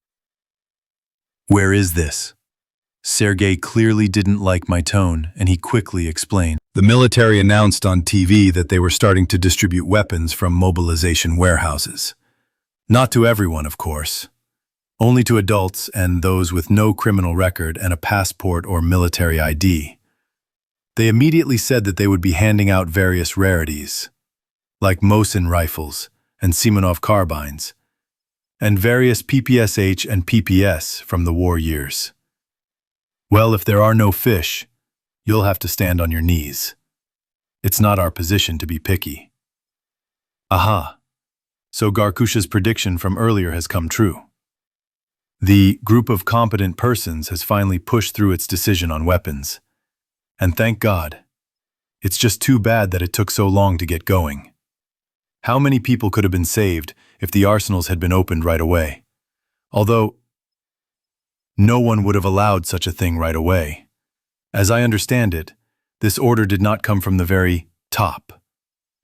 Where is this? Sergei clearly didn't like my tone, and he quickly explained. The military announced on TV that they were starting to distribute weapons from mobilization warehouses. Not to everyone, of course. Only to adults and those with no criminal record and a passport or military ID. They immediately said that they would be handing out various rarities, like Mosin rifles and Simonov carbines, and various PPSH and PPS from the war years. Well, if there are no fish, you'll have to stand on your knees. It's not our position to be picky. Aha! So Garkusha's prediction from earlier has come true. The group of competent persons has finally pushed through its decision on weapons. And thank God. It's just too bad that it took so long to get going. How many people could have been saved if the arsenals had been opened right away? Although, no one would have allowed such a thing right away. As I understand it, this order did not come from the very top,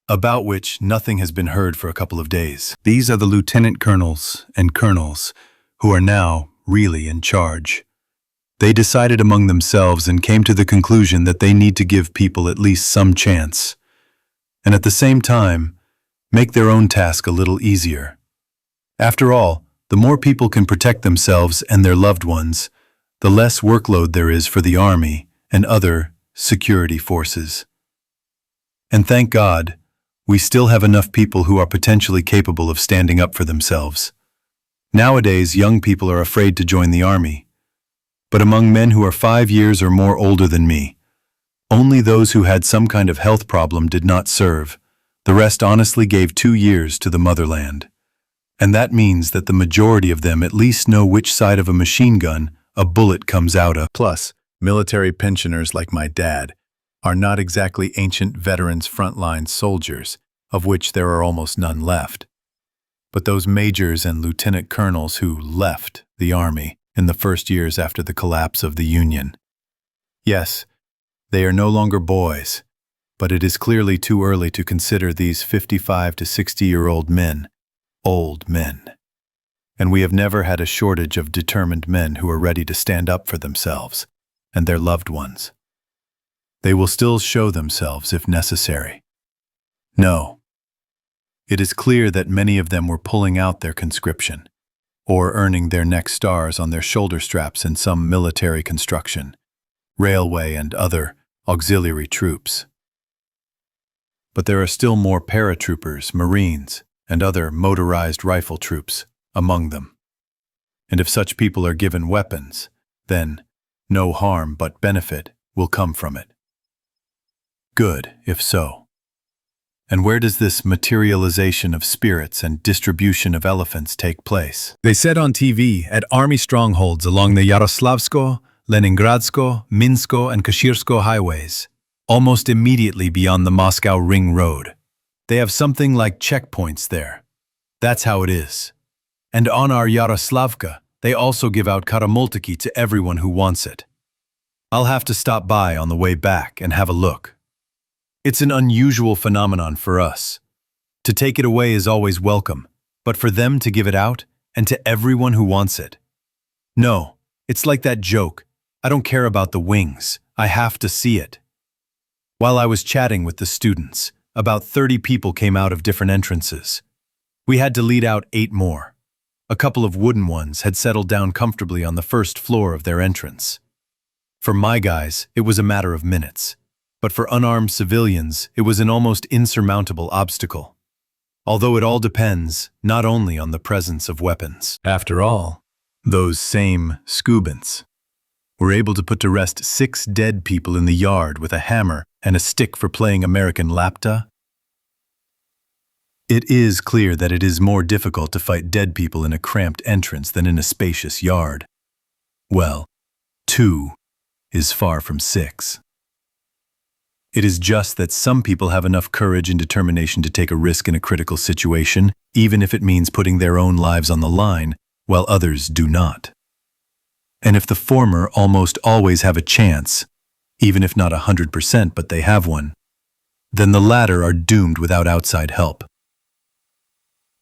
about which nothing has been heard for a couple of days. These are the lieutenant colonels and colonels who are now really in charge. They decided among themselves and came to the conclusion that they need to give people at least some chance. and at the same time, make their own task a little easier. After all, the more people can protect themselves and their loved ones, the less workload there is for the army and other security forces. And thank God, we still have enough people who are potentially capable of standing up for themselves. Nowadays, young people are afraid to join the army. But among men who are 5 years or more older than me, only those who had some kind of health problem did not serve. The rest honestly gave 2 years to the motherland. And that means that the majority of them at least know which side of a machine gun a bullet comes out of. Plus, military pensioners like my dad are not exactly ancient veterans frontline soldiers, of which there are almost none left. But those majors and lieutenant colonels who left the army in the first years after the collapse of the Union. Yes, they are no longer boys, but it is clearly too early to consider these 55 to 60-year-old men old men. And we have never had a shortage of determined men who are ready to stand up for themselves and their loved ones. They will still show themselves if necessary. No. It is clear that many of them were pulling out their conscription, or earning their next stars on their shoulder straps in some military construction, railway and other auxiliary troops. But there are still more paratroopers, Marines, and other motorized rifle troops among them. And if such people are given weapons, then no harm but benefit will come from it. Good, if so. And where does this materialization of spirits and distribution of elephants take place? They said on TV at army strongholds along the Yaroslavsko, Leningradsko, Minsko, and Kashirsko highways, almost immediately beyond the Moscow Ring Road. They have something like checkpoints there. That's how it is. And on our Yaroslavka, they also give out karamoltiki to everyone who wants it. I'll have to stop by on the way back and have a look. It's an unusual phenomenon for us. To take it away is always welcome, but for them to give it out, and to everyone who wants it. No, it's like that joke, I don't care about the wings, I have to see it. While I was chatting with the students, about 30 people came out of different entrances. We had to lead out 8 more. A couple of wooden ones had settled down comfortably on the first floor of their entrance. For my guys, it was a matter of minutes. But for unarmed civilians, it was an almost insurmountable obstacle. Although it all depends not only on the presence of weapons. After all, those same Skubans were able to put to rest 6 dead people in the yard with a hammer and a stick for playing American lapta. It is clear that it is more difficult to fight dead people in a cramped entrance than in a spacious yard. Well, 2 is far from 6. It is just that some people have enough courage and determination to take a risk in a critical situation, even if it means putting their own lives on the line, while others do not. And if the former almost always have a chance, even if not 100%, but they have one, then the latter are doomed without outside help.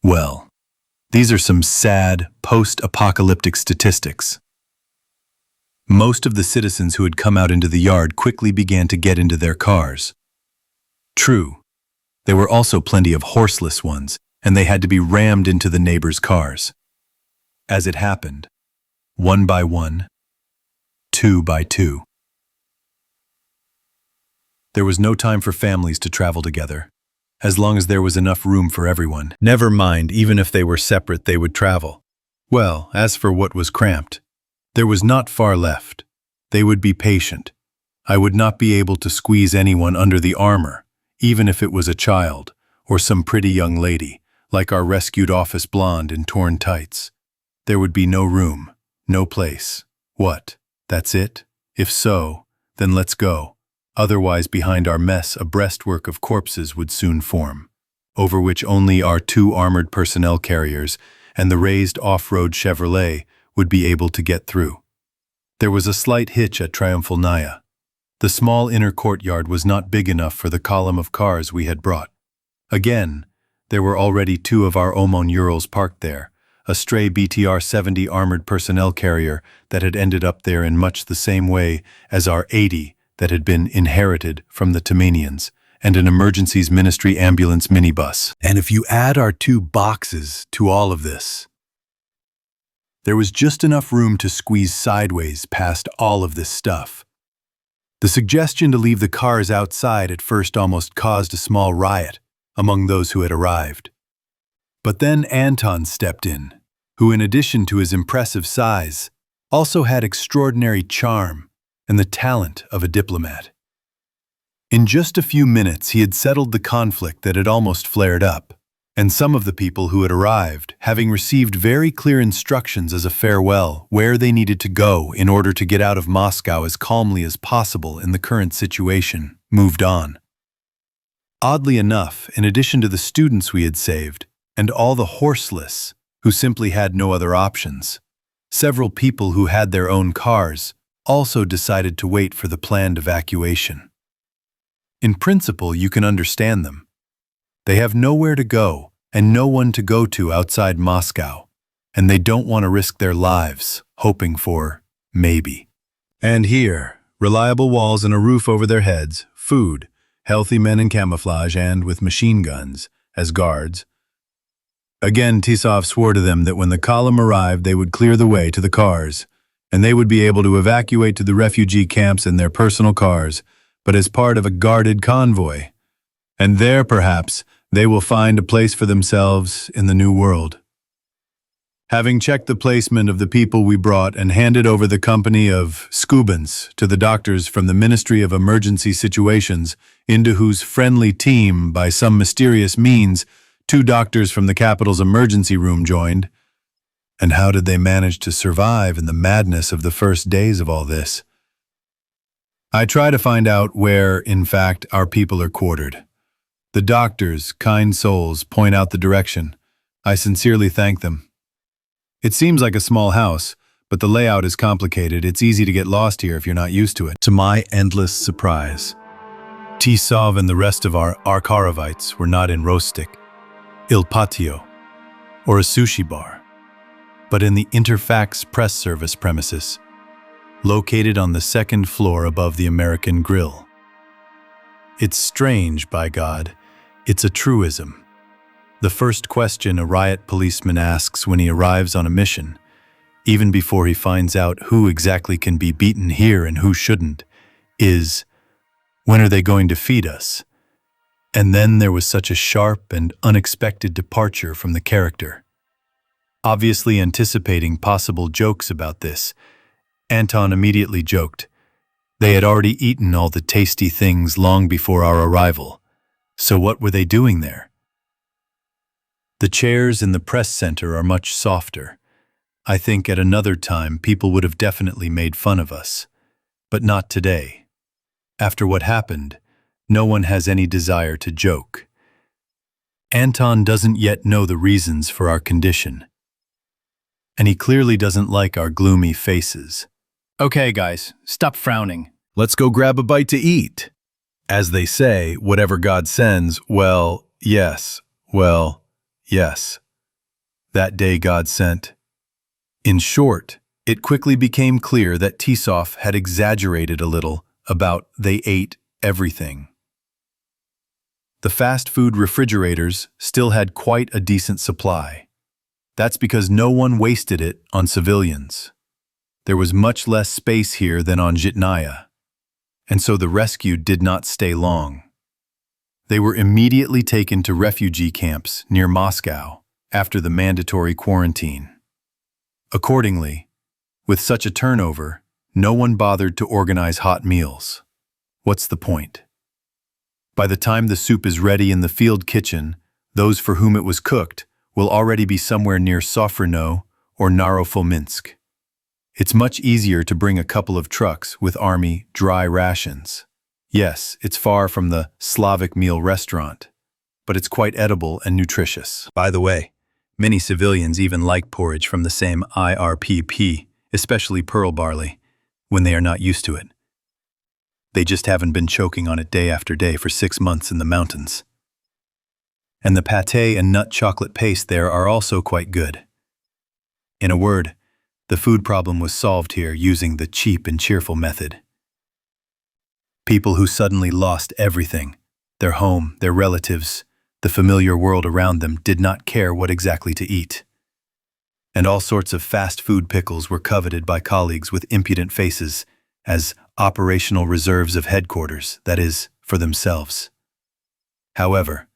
Well, these are some sad, post-apocalyptic statistics. Most of the citizens who had come out into the yard quickly began to get into their cars. True, there were also plenty of horseless ones, and they had to be rammed into the neighbors' cars. As it happened, 1 by 1, 2 by 2. There was no time for families to travel together, as long as there was enough room for everyone. Never mind, even if they were separate, they would travel. Well, as for what was cramped, there was not far left. They would be patient. I would not be able to squeeze anyone under the armor, even if it was a child, or some pretty young lady, like our rescued office blonde in torn tights. There would be no room, no place. What? That's it? If so, then let's go. Otherwise, behind our mess, a breastwork of corpses would soon form, over which only our 2 armored personnel carriers and the raised off-road Chevrolet would be able to get through. There was a slight hitch at Triumphalnaya. The small inner courtyard was not big enough for the column of cars we had brought. Again, there were already 2 of our OMON Urals parked there, a stray BTR-70 armored personnel carrier that had ended up there in much the same way as our 80 that had been inherited from the Tamanians, and an emergencies ministry ambulance minibus. And if you add our 2 boxes to all of this, there was just enough room to squeeze sideways past all of this stuff. The suggestion to leave the cars outside at first almost caused a small riot among those who had arrived. But then Anton stepped in, who, in addition to his impressive size, also had extraordinary charm and the talent of a diplomat. In just a few minutes, he had settled the conflict that had almost flared up, and some of the people who had arrived, having received very clear instructions as a farewell where they needed to go in order to get out of Moscow as calmly as possible in the current situation, moved on. Oddly enough, in addition to the students we had saved, and all the horseless, who simply had no other options, several people who had their own cars also decided to wait for the planned evacuation. In principle, you can understand them. They have nowhere to go and no one to go to outside Moscow, and they don't want to risk their lives hoping for maybe. And here, reliable walls and a roof over their heads, food, healthy men in camouflage and with machine guns as guards. Again, Tisov swore to them that when the column arrived, they would clear the way to the cars, and they would be able to evacuate to the refugee camps in their personal cars, but as part of a guarded convoy. And there, perhaps, they will find a place for themselves in the new world. Having checked the placement of the people we brought and handed over the company of Skubans to the doctors from the Ministry of Emergency Situations, into whose friendly team, by some mysterious means, 2 doctors from the capital's emergency room joined. And how did they manage to survive in the madness of the first days of all this? I try to find out where, in fact, our people are quartered. The doctors, kind souls, point out the direction. I sincerely thank them. It seems like a small house, but the layout is complicated. It's easy to get lost here if you're not used to it. To my endless surprise, Tisov and the rest of our Arkarovites were not in Rostik, Il Patio, or a sushi bar, but in the Interfax press service premises, located on the 2nd floor above the American Grill. It's strange, by God. It's a truism. The first question a riot policeman asks when he arrives on a mission, even before he finds out who exactly can be beaten here and who shouldn't, is, when are they going to feed us? And then there was such a sharp and unexpected departure from the character. Obviously anticipating possible jokes about this, Anton immediately joked. They had already eaten all the tasty things long before our arrival, so what were they doing there? The chairs in the press center are much softer. I think at another time people would have definitely made fun of us, but not today. After what happened, no one has any desire to joke. Anton doesn't yet know the reasons for our condition, and he clearly doesn't like our gloomy faces. Okay, guys, stop frowning. Let's go grab a bite to eat. As they say, whatever God sends, well, yes. That day God sent. In short, it quickly became clear that Tisov had exaggerated a little about they ate everything. The fast food refrigerators still had quite a decent supply. That's because no one wasted it on civilians. There was much less space here than on Zhitnaya, and so the rescue did not stay long. They were immediately taken to refugee camps near Moscow after the mandatory quarantine. Accordingly, with such a turnover, no one bothered to organize hot meals. What's the point? By the time the soup is ready in the field kitchen, those for whom it was cooked will already be somewhere near Sofrino or Narofominsk. It's much easier to bring a couple of trucks with army dry rations. Yes, it's far from the Slavic meal restaurant, but it's quite edible and nutritious. By the way, many civilians even like porridge from the same IRPP, especially pearl barley, when they are not used to it. They just haven't been choking on it day after day for 6 months in the mountains. And the pâté and nut chocolate paste there are also quite good. In a word, the food problem was solved here using the cheap and cheerful method. People who suddenly lost everything, Their home, their relatives, the familiar world around them did not care what exactly to eat. And all sorts of fast food pickles were coveted by colleagues with impudent faces as operational reserves of headquarters, that is, for themselves. However,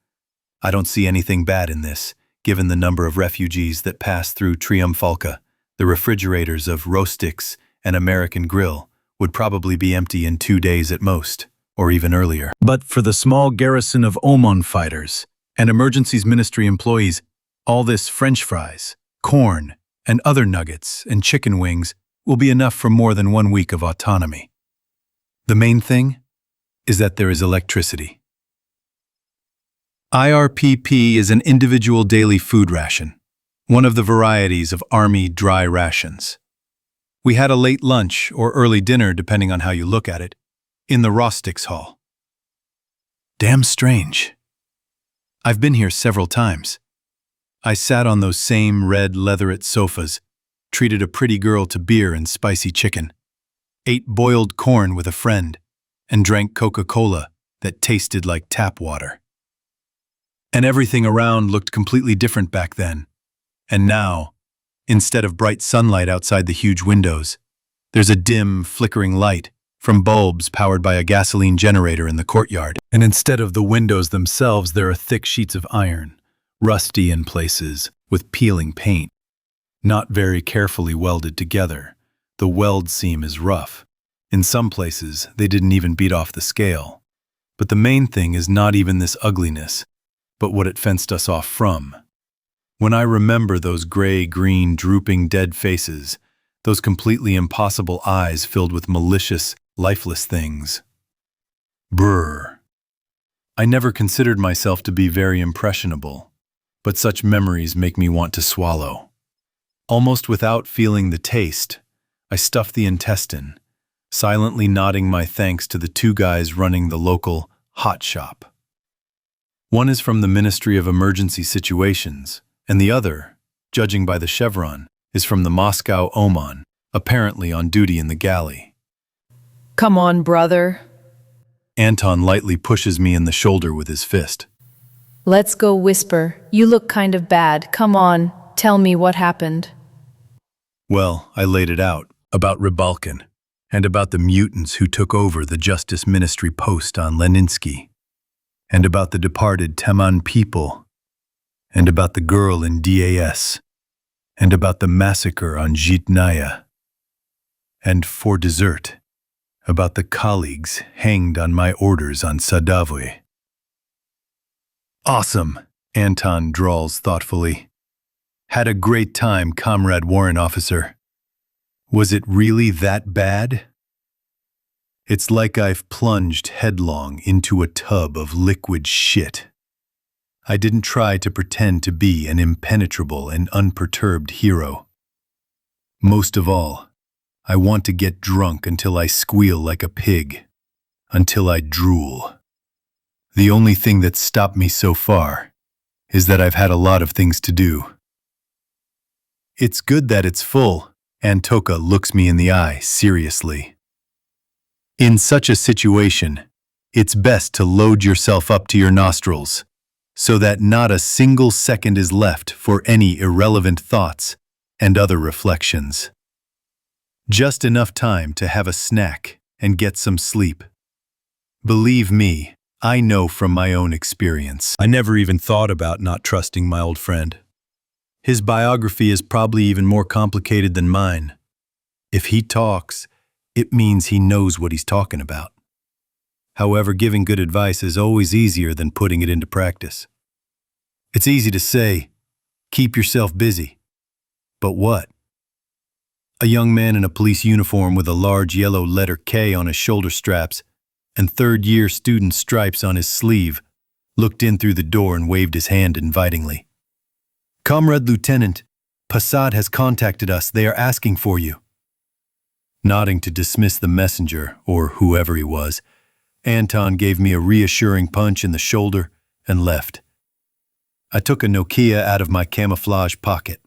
I don't see anything bad in this, given the number of refugees that pass through Triumfalka. The refrigerators of Rostix and American Grill would probably be empty in 2 days at most, or even earlier. But for the small garrison of OMON fighters and Emergencies Ministry employees, all this French fries, corn, and other nuggets and chicken wings will be enough for more than 1 week of autonomy. The main thing is that there is electricity. IRPP is an individual daily food ration, one of the varieties of Army dry rations. We had a late lunch or early dinner, depending on how you look at it, in the Rostix Hall. Damn strange. I've been here several times. I sat on those same red leatherette sofas, treated a pretty girl to beer and spicy chicken, ate boiled corn with a friend, and drank Coca-Cola that tasted like tap water. And everything around looked completely different back then. And now, instead of bright sunlight outside the huge windows, there's a dim, flickering light from bulbs powered by a gasoline generator in the courtyard. And instead of the windows themselves, there are thick sheets of iron, rusty in places, with peeling paint. Not very carefully welded together. The weld seam is rough. In some places, they didn't even beat off the scale. But the main thing is not even this ugliness, but what it fenced us off from. When I remember those gray-green, drooping, dead faces, those completely impossible eyes filled with malicious, lifeless things. Brr. I never considered myself to be very impressionable, but such memories make me want to swallow. Almost without feeling the taste, I stuffed the intestine, silently nodding my thanks to the 2 guys running the local hot shop. One is from the Ministry of Emergency Situations, and the other, judging by the chevron, is from the Moscow OMON, apparently on duty in the galley. Come on, brother. Anton lightly pushes me in the shoulder with his fist. Let's go whisper. You look kind of bad. Come on, tell me what happened. Well, I laid it out, about Rybalkin, and about the mutants who took over the Justice Ministry post on Leninsky, and about the departed Teman people, and about the girl in DAS, and about the massacre on Zhitnaya, and for dessert, about the colleagues hanged on my orders on Sadavoy. Awesome, Anton drawls thoughtfully. Had a great time, Comrade Warrant Officer. Was it really that bad? It's like I've plunged headlong into a tub of liquid shit. I didn't try to pretend to be an impenetrable and unperturbed hero. Most of all, I want to get drunk until I squeal like a pig, until I drool. The only thing that's stopped me so far is that I've had a lot of things to do. It's good that it's full, Antoka looks me in the eye seriously. In such a situation, it's best to load yourself up to your nostrils, so that not a single second is left for any irrelevant thoughts and other reflections. Just enough time to have a snack and get some sleep. Believe me, I know from my own experience. I never even thought about not trusting my old friend. His biography is probably even more complicated than mine. If he talks, it means he knows what he's talking about. However, giving good advice is always easier than putting it into practice. It's easy to say, keep yourself busy. But what? A young man in a police uniform with a large yellow letter K on his shoulder straps and third-year student stripes on his sleeve looked in through the door and waved his hand invitingly. Comrade Lieutenant, Passad has contacted us. They are asking for you. Nodding to dismiss the messenger, or whoever he was, Anton gave me a reassuring punch in the shoulder and left. I took a Nokia out of my camouflage pocket.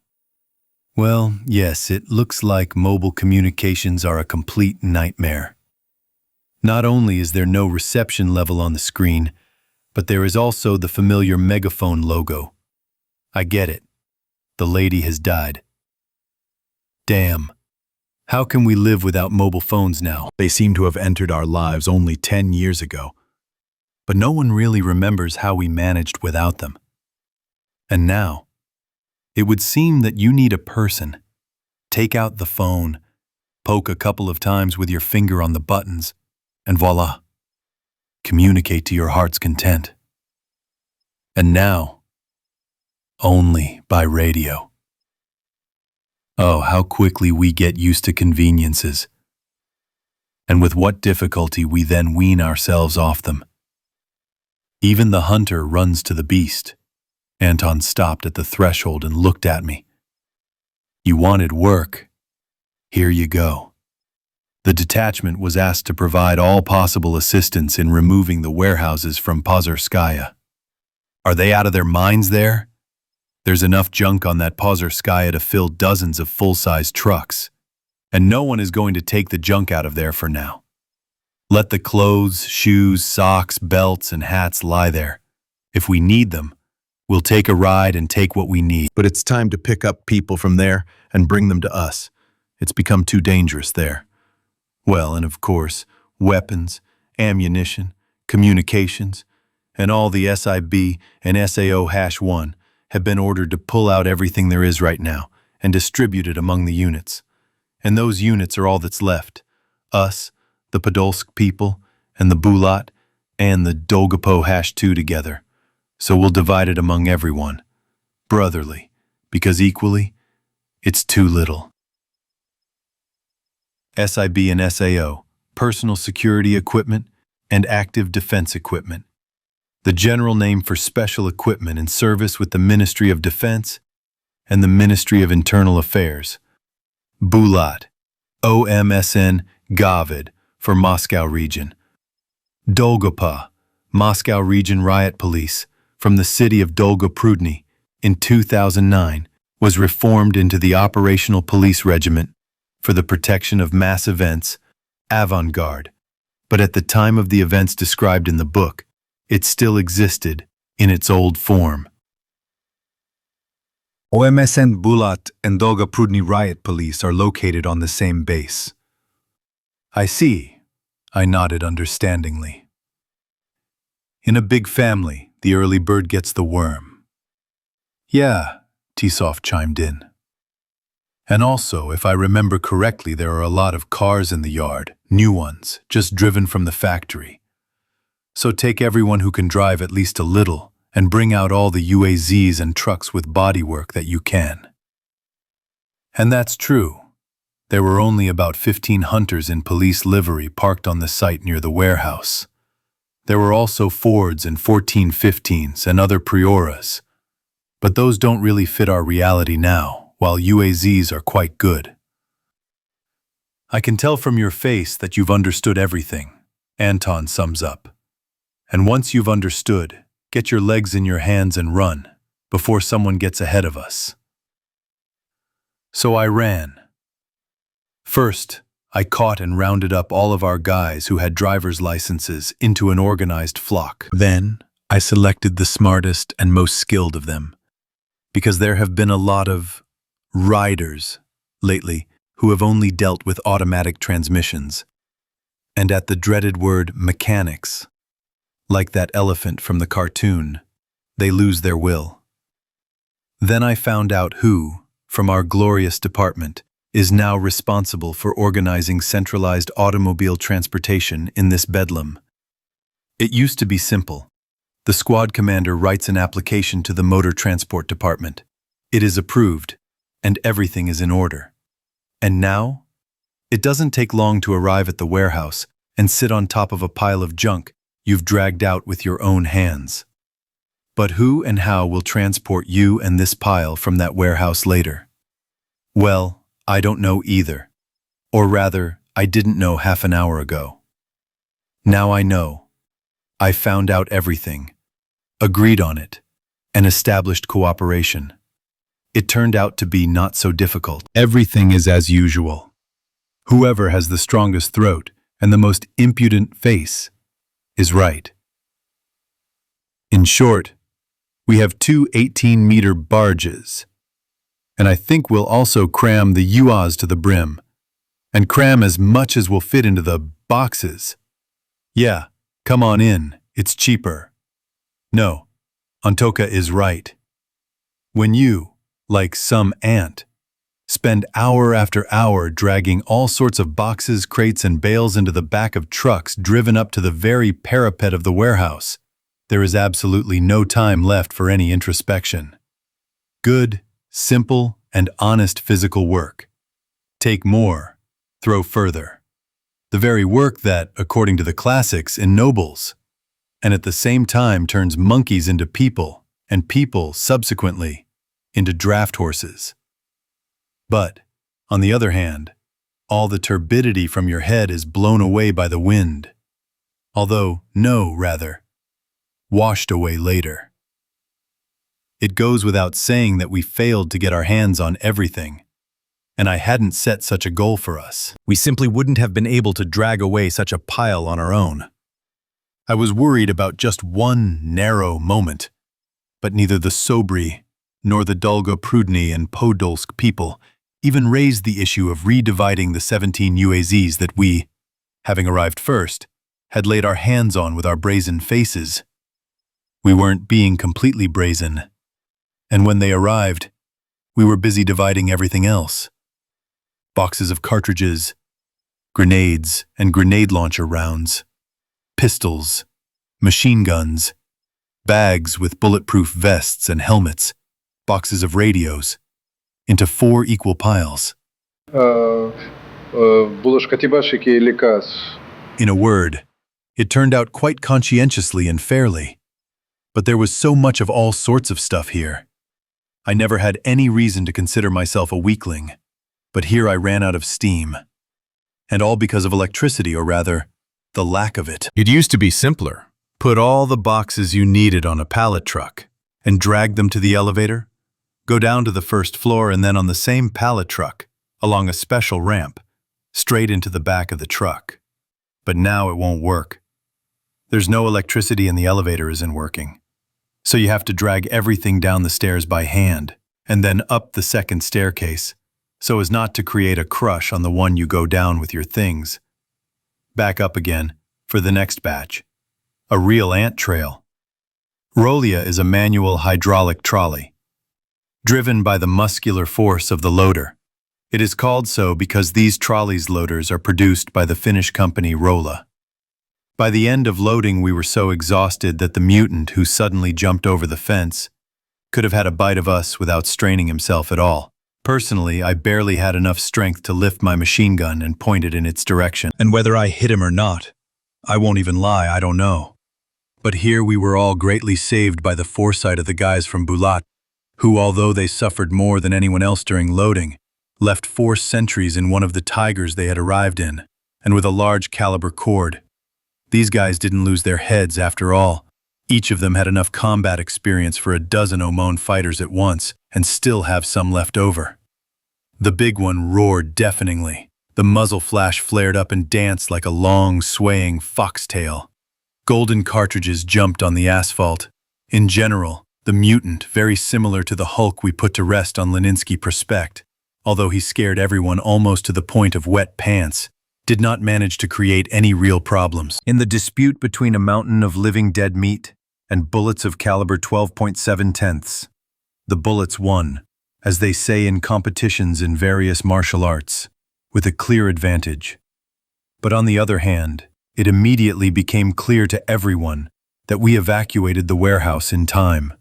Well, yes, it looks like mobile communications are a complete nightmare. Not only is there no reception level on the screen, But there is also the familiar megaphone logo. I get it. The lady has died. Damn. How can we live without mobile phones now? They seem to have entered our lives only 10 years ago. But no one really remembers how we managed without them. And now, it would seem that you need a person. Take out the phone, poke a couple of times with your finger on the buttons, and voila. Communicate to your heart's content. And now, only by radio. Oh, how quickly we get used to conveniences. And with what difficulty we then wean ourselves off them. Even the hunter runs to the beast. Anton stopped at the threshold and looked at me. You wanted work. Here you go. The detachment was asked to provide all possible assistance in removing the warehouses from Pozerskaya. Are they out of their minds there? There's enough junk on that Pozerskaya to fill dozens of full-size trucks, and no one is going to take the junk out of there for now. Let the clothes, shoes, socks, belts, and hats lie there. If we need them, we'll take a ride and take what we need. But it's time to pick up people from there and bring them to us. It's become too dangerous there. Well, and of course, weapons, ammunition, communications, and all the SIB and SAO-1 have been ordered to pull out everything there is right now and distribute it among the units. And those units are all that's left. Us, the Podolsk people, and the Bulat, and the Dolgopo-2 together. So we'll divide it among everyone. Brotherly, because equally, it's too little. SIB and SAO, personal security equipment and active defense equipment. The general name for special equipment in service with the Ministry of Defense and the Ministry of Internal Affairs. Bulat, OMSN Gavid for Moscow region. Dolgopa, Moscow region riot police from the city of Dolgoprudny in 2009 was reformed into the Operational Police Regiment for the protection of mass events, avant-garde. But at the time of the events described in the book, it still existed in its old form. OMSN Bulat and Dolgoprudny riot police are located on the same base. I see, I nodded understandingly. In a big family, the early bird gets the worm. Yeah, Tisov chimed in. And also, if I remember correctly, there are a lot of cars in the yard, new ones, just driven from the factory. So take everyone who can drive at least a little and bring out all the UAZs and trucks with bodywork that you can. And that's true. There were only about 15 hunters in police livery parked on the site near the warehouse. There were also Fords and 1415s and other Prioras. But those don't really fit our reality now, while UAZs are quite good. I can tell from your face that you've understood everything, Anton sums up. And once you've understood, get your legs in your hands and run, before someone gets ahead of us. So I ran. First, I caught and rounded up all of our guys who had driver's licenses into an organized flock. Then, I selected the smartest and most skilled of them, because there have been a lot of riders lately who have only dealt with automatic transmissions. And at the dreaded word mechanics, like that elephant from the cartoon, they lose their will. Then I found out who, from our glorious department, is now responsible for organizing centralized automobile transportation in this bedlam. It used to be simple. The squad commander writes an application to the motor transport department. It is approved, and everything is in order. And now, it doesn't take long to arrive at the warehouse and sit on top of a pile of junk you've dragged out with your own hands. But who and how will transport you and this pile from that warehouse later? Well, I don't know either. Or rather, I didn't know half an hour ago. Now I know. I found out everything, agreed on it, and established cooperation. It turned out to be not so difficult. Everything is as usual. Whoever has the strongest throat and the most impudent face is right. In short, we have two 18-meter barges. And I think we'll also cram the UAs to the brim, and cram as much as will fit into the boxes. Yeah, come on in, it's cheaper. No, Antoka is right. When you, like some ant, spend hour after hour dragging all sorts of boxes, crates, and bales into the back of trucks driven up to the very parapet of the warehouse, there is absolutely no time left for any introspection. Good, simple, and honest physical work. Take more, throw further. The very work that, according to the classics, ennobles, and at the same time turns monkeys into people, and people, subsequently, into draft horses. But, on the other hand, all the turbidity from your head is blown away by the wind. Rather, washed away later. It goes without saying that we failed to get our hands on everything, and I hadn't set such a goal for us. We simply wouldn't have been able to drag away such a pile on our own. I was worried about just one narrow moment, but neither the Sobry nor the Dolgoprudny and Podolsk people even raised the issue of redividing the 17 UAZs that we, having arrived first, had laid our hands on with our brazen faces. We weren't being completely brazen, and when they arrived, we were busy dividing everything else. Boxes of cartridges, grenades and grenade launcher rounds, pistols, machine guns, bags with bulletproof vests and helmets, boxes of radios, into 4 equal piles. In a word, it turned out quite conscientiously and fairly. But there was so much of all sorts of stuff here. I never had any reason to consider myself a weakling, but here I ran out of steam. And all because of electricity, or rather, the lack of it. It used to be simpler. Put all the boxes you needed on a pallet truck and drag them to the elevator, go down to the first floor, and then on the same pallet truck, along a special ramp, straight into the back of the truck. But now it won't work. There's no electricity and the elevator isn't working. So you have to drag everything down the stairs by hand, and then up the second staircase, so as not to create a crush on the one you go down with your things. Back up again, for the next batch. A real ant trail. Rolia is a manual hydraulic trolley, driven by the muscular force of the loader. It is called so because these trolleys loaders are produced by the Finnish company Rola. By the end of loading, we were so exhausted that the mutant who suddenly jumped over the fence could have had a bite of us without straining himself at all. Personally, I barely had enough strength to lift my machine gun and point it in its direction. And whether I hit him or not, I won't even lie, I don't know. But here we were all greatly saved by the foresight of the guys from Bulat, who, although they suffered more than anyone else during loading, left 4 sentries in one of the Tigers they had arrived in, and with a large caliber cord. These guys didn't lose their heads after all. Each of them had enough combat experience for a dozen OMON fighters at once, and still have some left over. The big one roared deafeningly. The muzzle flash flared up and danced like a long, swaying foxtail. Golden cartridges jumped on the asphalt. In general, the mutant, very similar to the Hulk we put to rest on Leninsky Prospect, although he scared everyone almost to the point of wet pants, did not manage to create any real problems. In the dispute between a mountain of living dead meat and bullets of caliber 12.7, the bullets won, as they say in competitions in various martial arts, with a clear advantage. But on the other hand, it immediately became clear to everyone that we evacuated the warehouse in time.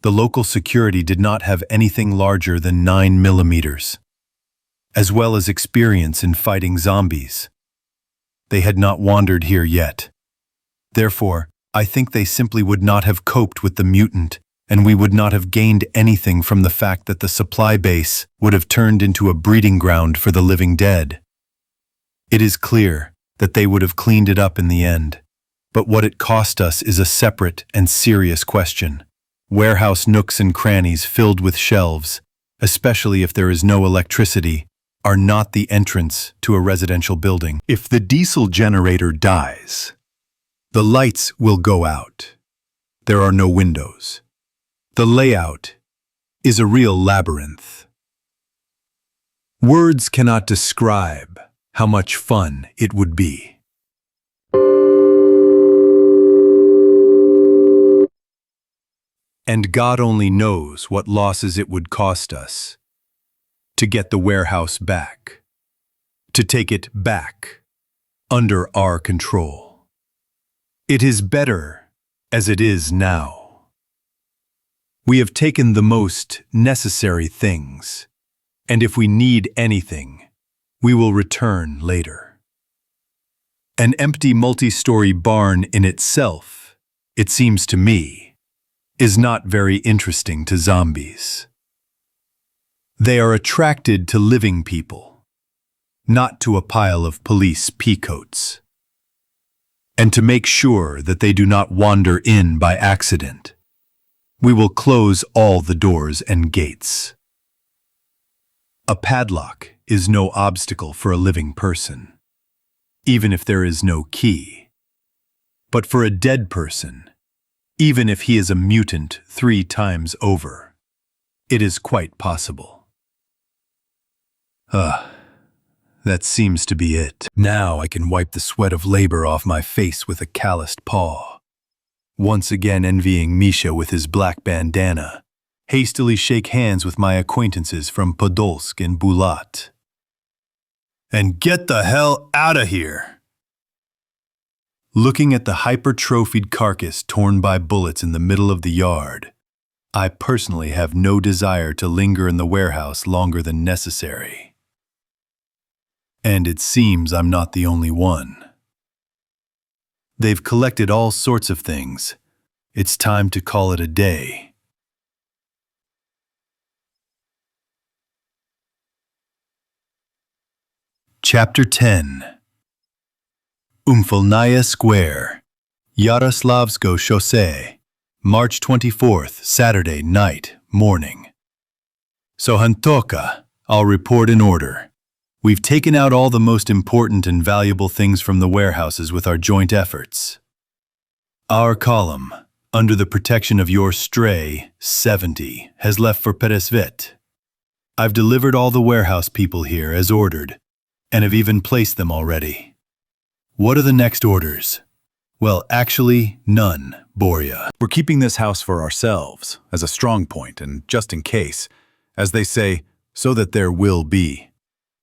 The local security did not have anything larger than 9 millimeters, as well as experience in fighting zombies. They had not wandered here yet. Therefore, I think they simply would not have coped with the mutant, and we would not have gained anything from the fact that the supply base would have turned into a breeding ground for the living dead. It is clear that they would have cleaned it up in the end, but what it cost us is a separate and serious question. Warehouse nooks and crannies filled with shelves, especially if there is no electricity, are not the entrance to a residential building. If the diesel generator dies, the lights will go out. There are no windows. The layout is a real labyrinth. Words cannot describe how much fun it would be. And God only knows what losses it would cost us to get the warehouse back, to take it back under our control. It is better as it is now. We have taken the most necessary things, and if we need anything, we will return later. An empty multi-story barn in itself, it seems to me, is not very interesting to zombies. They are attracted to living people, not to a pile of police peacoats. And to make sure that they do not wander in by accident, we will close all the doors and gates. A padlock is no obstacle for a living person, even if there is no key. But for a dead person, even if he is a mutant 3 times over, it is quite possible. That seems to be it. Now I can wipe the sweat of labor off my face with a calloused paw. Once again envying Misha with his black bandana, hastily shake hands with my acquaintances from Podolsk and Bulat. And get the hell out of here! Looking at the hypertrophied carcass torn by bullets in the middle of the yard, I personally have no desire to linger in the warehouse longer than necessary. And it seems I'm not the only one. They've collected all sorts of things. It's time to call it a day. Chapter 10. Umfolnaya Square, Yaroslavsko Chaussee, March 24th, Saturday night, morning. So Ivanteevka, I'll report in order. We've taken out all the most important and valuable things from the warehouses with our joint efforts. Our column, under the protection of your stray, 70, has left for Peresvet. I've delivered all the warehouse people here as ordered, and have even placed them already. What are the next orders? Well, actually, none, Borya. We're keeping this house for ourselves, as a strong point, and just in case, as they say, so that there will be.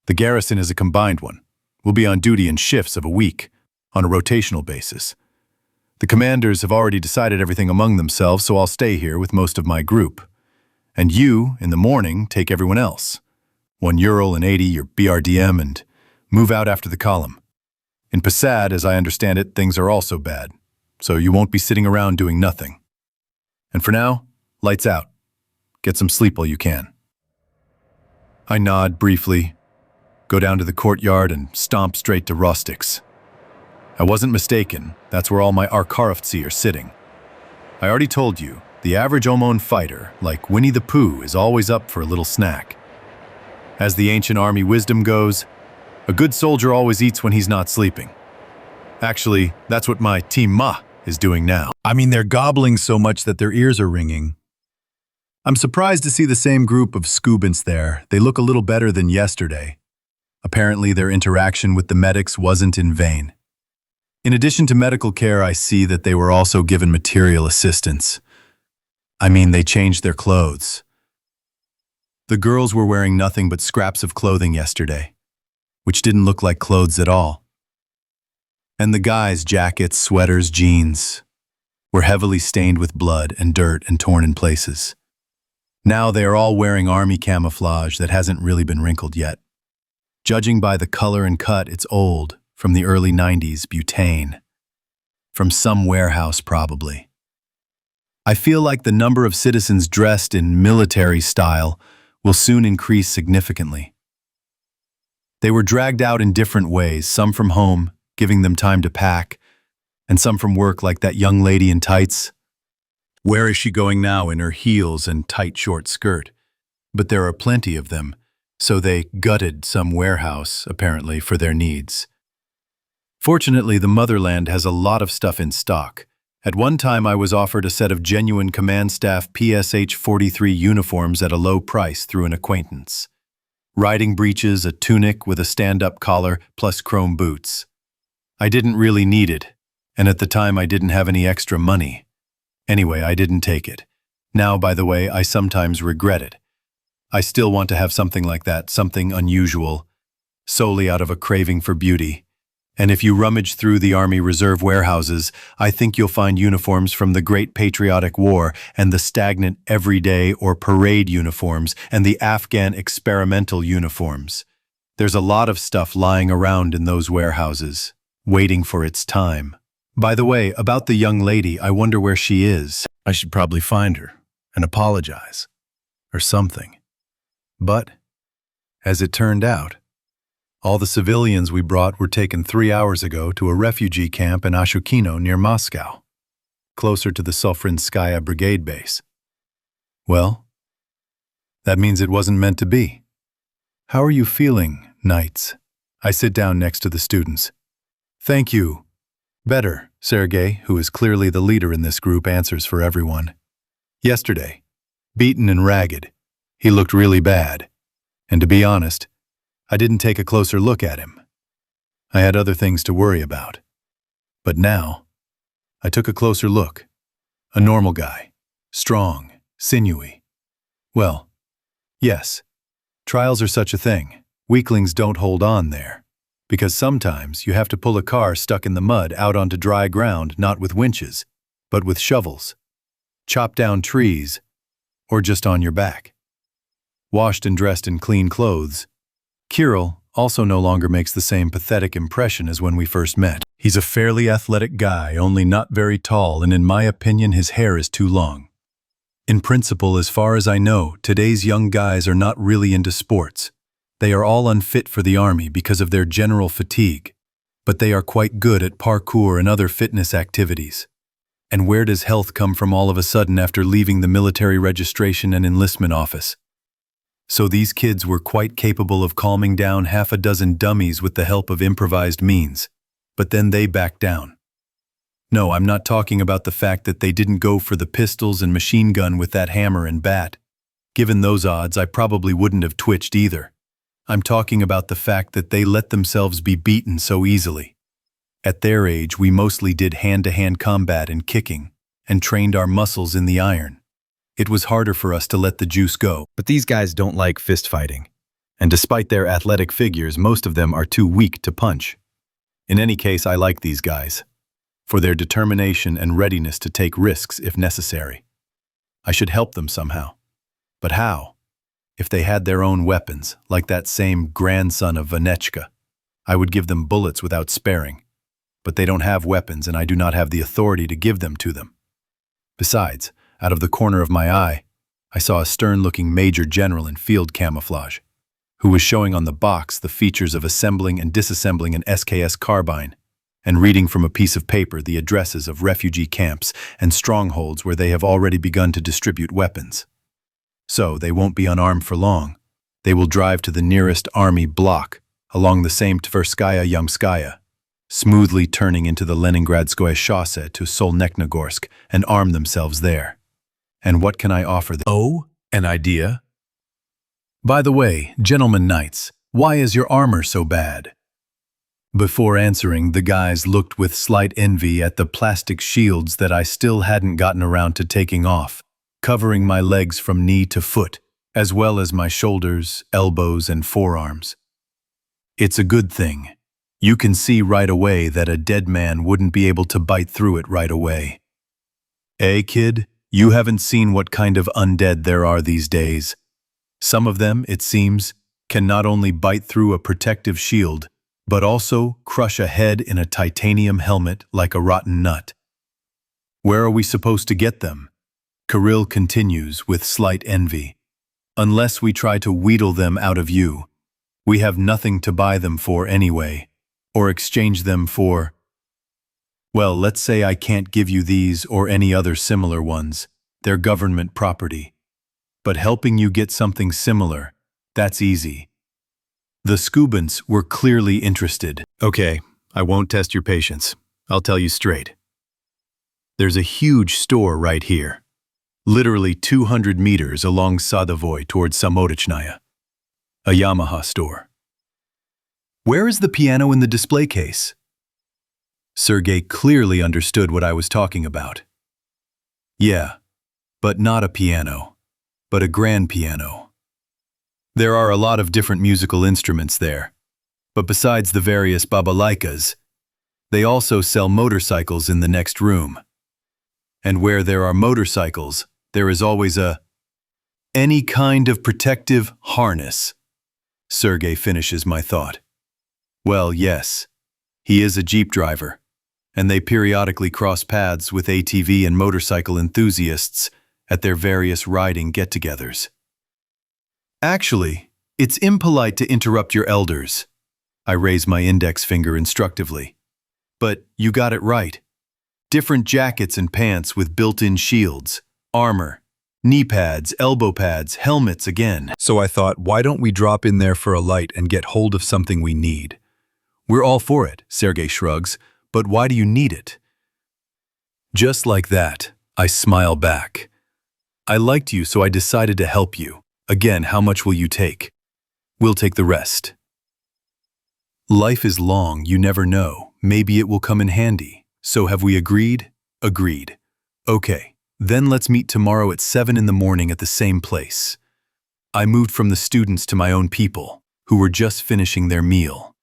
The garrison is a combined one. We'll be on duty in shifts of a week, on a rotational basis. The commanders have already decided everything among themselves, so I'll stay here with most of my group. And you, in the morning, take everyone else. 1 Ural and 80, your BRDM, and move out after the column. In Passad, as I understand it, things are also bad, so you won't be sitting around doing nothing. And for now, lights out. Get some sleep while you can. I nod briefly, go down to the courtyard and stomp straight to Rostik's. I wasn't mistaken, that's where all my Arkarovtsi are sitting. I already told you, the average OMON fighter, like Winnie the Pooh, is always up for a little snack. As the ancient army wisdom goes, a good soldier always eats when he's not sleeping. Actually, that's what my Team Ma is doing now. I mean, they're gobbling so much that their ears are ringing. I'm surprised to see the same group of Skubins there. They look a little better than yesterday. Apparently, their interaction with the medics wasn't in vain. In addition to medical care, I see that they were also given material assistance. I mean, they changed their clothes. The girls were wearing nothing but scraps of clothing yesterday, which didn't look like clothes at all. And the guys' jackets, sweaters, jeans were heavily stained with blood and dirt and torn in places. Now they are all wearing army camouflage that hasn't really been wrinkled yet. Judging by the color and cut, it's old, from the early 90s, butane. From some warehouse, probably. I feel like the number of citizens dressed in military style will soon increase significantly. They were dragged out in different ways, some from home, giving them time to pack, and some from work like that young lady in tights. Where is she going now in her heels and tight short skirt? But there are plenty of them, so they gutted some warehouse, apparently, for their needs. Fortunately, the motherland has a lot of stuff in stock, At one time, I was offered a set of genuine command staff PSH-43 uniforms at a low price through an acquaintance. Riding breeches, a tunic with a stand-up collar, plus chrome boots. I didn't really need it, and at the time I didn't have any extra money. Anyway, I didn't take it. Now, by the way, I sometimes regret it. I still want to have something like that, something unusual, solely out of a craving for beauty. And if you rummage through the Army Reserve warehouses, I think you'll find uniforms from the Great Patriotic War and the stagnant everyday or parade uniforms and the Afghan experimental uniforms. There's a lot of stuff lying around in those warehouses, waiting for its time. By the way, about the young lady, I wonder where she is. I should probably find her and apologize, or something. But, as it turned out, all the civilians we brought were taken 3 hours ago to a refugee camp in Ashukino near Moscow, closer to the Sofrinskaya Brigade base. Well, that means it wasn't meant to be. How are you feeling, Knights? I sit down next to the students. Thank you. Better, Sergei, who is clearly the leader in this group, answers for everyone. Yesterday, beaten and ragged, he looked really bad. And to be honest, I didn't take a closer look at him. I had other things to worry about. But now, I took a closer look. A normal guy. Strong, sinewy. Well, yes, trials are such a thing. Weaklings don't hold on there. Because sometimes you have to pull a car stuck in the mud out onto dry ground, not with winches, but with shovels. Chop down trees, or just on your back. Washed and dressed in clean clothes, Kirill also no longer makes the same pathetic impression as when we first met. He's a fairly athletic guy, only not very tall, and in my opinion his hair is too long. In principle, as far as I know, today's young guys are not really into sports. They are all unfit for the army because of their general fatigue, but they are quite good at parkour and other fitness activities. And where does health come from all of a sudden after leaving the military registration and enlistment office? So these kids were quite capable of calming down half a dozen dummies with the help of improvised means. But then they backed down. No, I'm not talking about the fact that they didn't go for the pistols and machine gun with that hammer and bat. Given those odds, I probably wouldn't have twitched either. I'm talking about the fact that they let themselves be beaten so easily. At their age, we mostly did hand-to-hand combat and kicking, and trained our muscles in the iron. It was harder for us to let the juice go. But these guys don't like fist fighting. And despite their athletic figures, most of them are too weak to punch. In any case, I like these guys, for their determination and readiness to take risks if necessary. I should help them somehow. But how? If they had their own weapons, like that same grandson of Vanechka, I would give them bullets without sparing. But they don't have weapons, and I do not have the authority to give them to them. Besides, out of the corner of my eye, I saw a stern-looking major general in field camouflage, who was showing on the box the features of assembling and disassembling an SKS carbine, and reading from a piece of paper the addresses of refugee camps and strongholds where they have already begun to distribute weapons. So they won't be unarmed for long. They will drive to the nearest army block along the same Tverskaya-Yamskaya, smoothly turning into the Leningradskoye Chaussee to Solnekhnogorsk and arm themselves there. And what can I offer them? Oh, an idea? By the way, gentlemen knights, why is your armor so bad? Before answering, the guys looked with slight envy at the plastic shields that I still hadn't gotten around to taking off, covering my legs from knee to foot, as well as my shoulders, elbows, and forearms. It's a good thing. You can see right away that a dead man wouldn't be able to bite through it right away. Kid? You haven't seen what kind of undead there are these days. Some of them, it seems, can not only bite through a protective shield, but also crush a head in a titanium helmet like a rotten nut. Where are we supposed to get them? Kirill continues with slight envy. Unless we try to wheedle them out of you, we have nothing to buy them for anyway, or exchange them for. Well, let's say I can't give you these or any other similar ones. They're government property. But helping you get something similar, that's easy. The Skubans were clearly interested. Okay, I won't test your patience. I'll tell you straight. There's a huge store right here, literally 200 meters along Sadavoy towards Samorichnaya. A Yamaha store. Where is the piano in the display case? Sergei clearly understood what I was talking about. Yeah, but not a piano, but a grand piano. There are a lot of different musical instruments there, but besides the various babalaikas, they also sell motorcycles in the next room. And where there are motorcycles, there is always any kind of protective harness. Sergei finishes my thought. Well, yes, he is a jeep driver, and they periodically cross paths with ATV and motorcycle enthusiasts at their various riding get-togethers. Actually, it's impolite to interrupt your elders. I raise my index finger instructively. But you got it right. Different jackets and pants with built-in shields, armor, knee pads, elbow pads, helmets again. So I thought, why don't we drop in there for a light and get hold of something we need? We're all for it, Sergei shrugs, but why do you need it? Just like that, I smile back. I liked you, so I decided to help you. Again, how much will you take? We'll take the rest. Life is long, you never know. Maybe it will come in handy. So have we agreed? Agreed. Okay, then let's meet tomorrow at 7 in the morning at the same place. I moved from the students to my own people, who were just finishing their meal.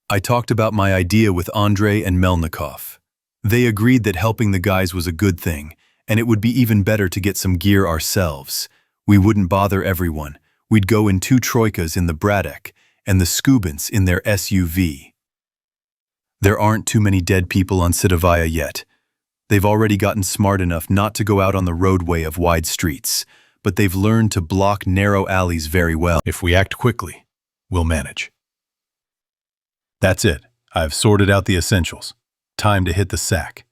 I talked about my idea with Andrei and Melnikov. They agreed that helping the guys was a good thing, and it would be even better to get some gear ourselves. We wouldn't bother everyone. We'd go in 2 troikas in the Bradek and the Skubins in their SUV. There aren't too many dead people on Sidovaya yet. They've already gotten smart enough not to go out on the roadway of wide streets, but they've learned to block narrow alleys very well. If we act quickly, we'll manage. That's it. I've sorted out the essentials. Time to hit the sack.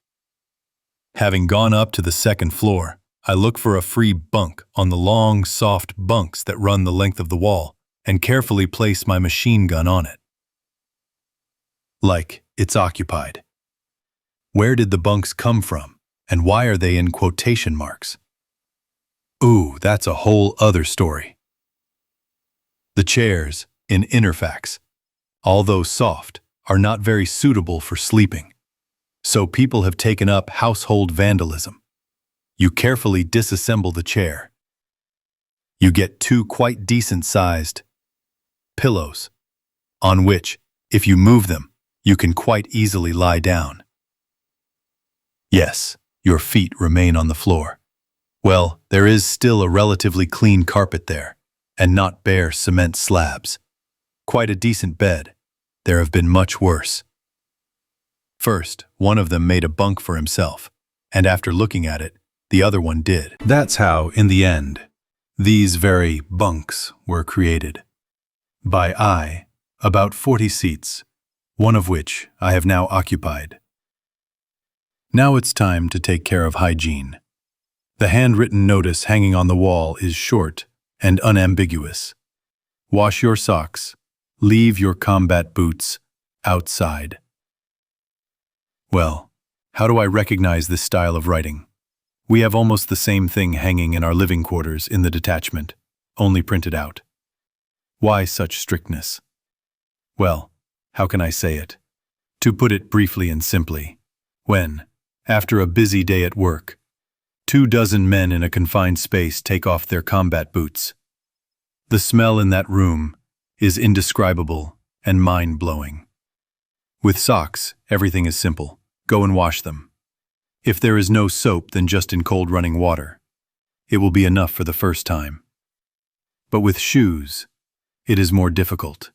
Having gone up to the 2nd floor, I look for a free bunk on the long, soft bunks that run the length of the wall and carefully place my machine gun on it. Like it's occupied. Where did the bunks come from, and why are they in quotation marks? Ooh, that's a whole other story. The chairs, in Interfax, although soft, are not very suitable for sleeping. So people have taken up household vandalism. You carefully disassemble the chair. You get 2 quite decent-sized pillows, on which, if you move them, you can quite easily lie down. Yes, your feet remain on the floor. Well, there is still a relatively clean carpet there, and not bare cement slabs. Quite a decent bed. There have been much worse. First, one of them made a bunk for himself, and after looking at it, the other one did. That's how, in the end, these very bunks were created. By about 40 seats, one of which I have now occupied. Now it's time to take care of hygiene. The handwritten notice hanging on the wall is short and unambiguous. Wash your socks. Leave your combat boots outside. Well, how do I recognize this style of writing? We have almost the same thing hanging in our living quarters in the detachment, only printed out. Why such strictness? Well, how can I say it? To put it briefly and simply, when, after a busy day at work, 24 men in a confined space take off their combat boots, the smell in that room is indescribable and mind-blowing. With socks, everything is simple. Go and wash them. If there is no soap, then just in cold running water. It will be enough for the first time. But with shoes, it is more difficult.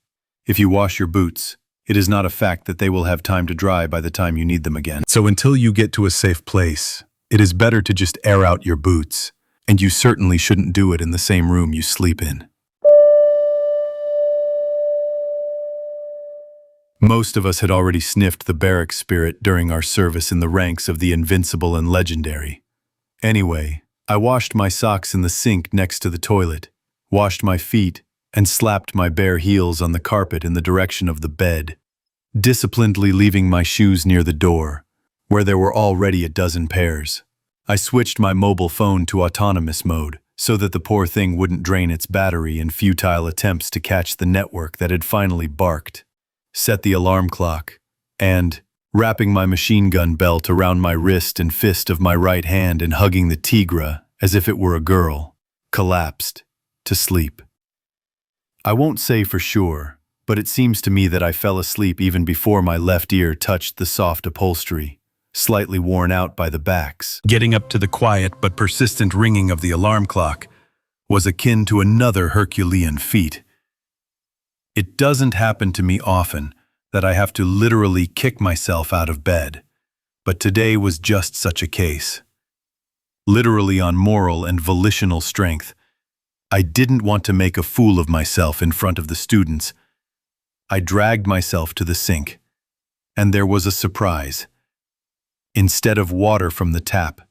If you wash your boots, it is not a fact that they will have time to dry by the time you need them again. So until you get to a safe place, it is better to just air out your boots, and you certainly shouldn't do it in the same room you sleep in. Most of us had already sniffed the barrack spirit during our service in the ranks of the invincible and legendary. Anyway, I washed my socks in the sink next to the toilet, washed my feet, and slapped my bare heels on the carpet in the direction of the bed, disciplinedly leaving my shoes near the door, where there were already a dozen pairs. I switched my mobile phone to autonomous mode so that the poor thing wouldn't drain its battery in futile attempts to catch the network that had finally barked. Set the alarm clock, and, wrapping my machine gun belt around my wrist and fist of my right hand and hugging the tigra as if it were a girl, collapsed to sleep. I won't say for sure, but it seems to me that I fell asleep even before my left ear touched the soft upholstery, slightly worn out by the backs. Getting up to the quiet but persistent ringing of the alarm clock was akin to another Herculean feat. It doesn't happen to me often that I have to literally kick myself out of bed, but today was just such a case. Literally on moral and volitional strength, I didn't want to make a fool of myself in front of the students. I dragged myself to the sink, and there was a surprise. Instead of water from the tap,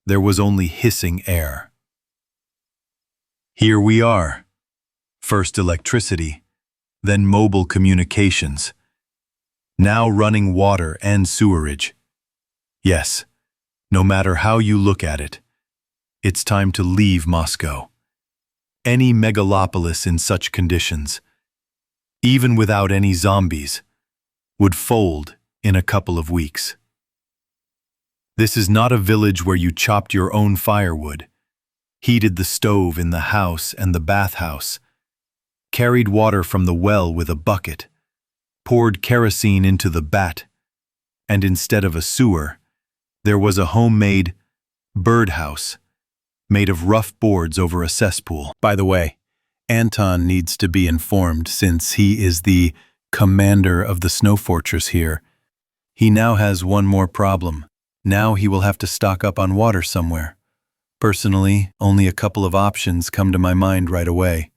there was only hissing air. Here we are. First electricity, then mobile communications. Now running water and sewerage. Yes, no matter how you look at it, it's time to leave Moscow. Any megalopolis in such conditions, even without any zombies, would fold in a couple of weeks. This is not a village where you chopped your own firewood, heated the stove in the house and the bathhouse, carried water from the well with a bucket, poured kerosene into the vat, and instead of a sewer, there was a homemade birdhouse made of rough boards over a cesspool. By the way, Anton needs to be informed since he is the commander of the snow fortress here. He now has one more problem. Now he will have to stock up on water somewhere. Personally, only a couple of options come to my mind right away.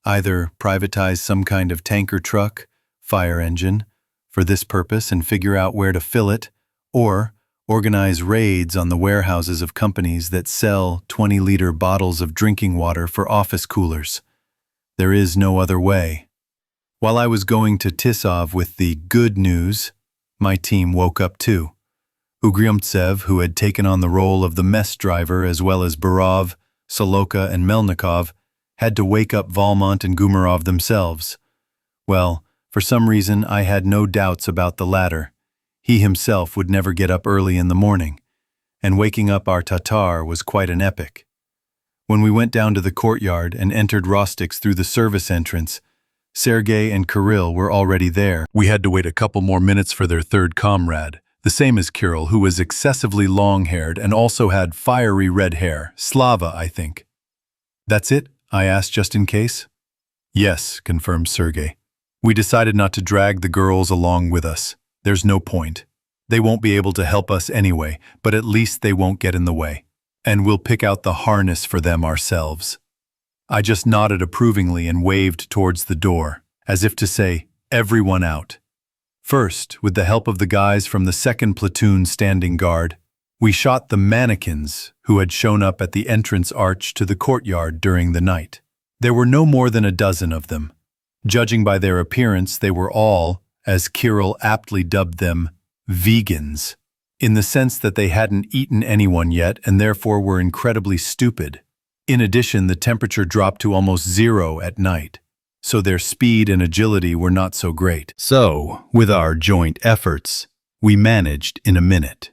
Either privatize some kind of tanker truck, fire engine, for this purpose and figure out where to fill it, or organize raids on the warehouses of companies that sell 20-liter bottles of drinking water for office coolers. There is no other way. While I was going to Tisov with the good news, my team woke up too. Ugryumtsev, who had taken on the role of the mess driver as well as Burov, Soloka, and Melnikov, had to wake up Valmont and Gumarov themselves. Well, for some reason I had no doubts about the latter. He himself would never get up early in the morning, and waking up our Tatar was quite an epic. When we went down to the courtyard and entered Rostik's through the service entrance, Sergei and Kirill were already there. We had to wait a couple more minutes for their third comrade, the same as Kirill, who was excessively long-haired and also had fiery red hair. Slava, I think. That's it? I asked just in case. Yes, confirmed Sergei. We decided not to drag the girls along with us. There's no point. They won't be able to help us anyway, but at least they won't get in the way. And we'll pick out the harness for them ourselves. I just nodded approvingly and waved towards the door, as if to say, everyone out. First, with the help of the guys from the 2nd platoon standing guard, we shot the mannequins who had shown up at the entrance arch to the courtyard during the night. There were no more than a dozen of them. Judging by their appearance, they were all, as Kirill aptly dubbed them, vegans, in the sense that they hadn't eaten anyone yet and therefore were incredibly stupid. In addition, the temperature dropped to almost 0 at night, so their speed and agility were not so great. So, with our joint efforts, we managed in a minute.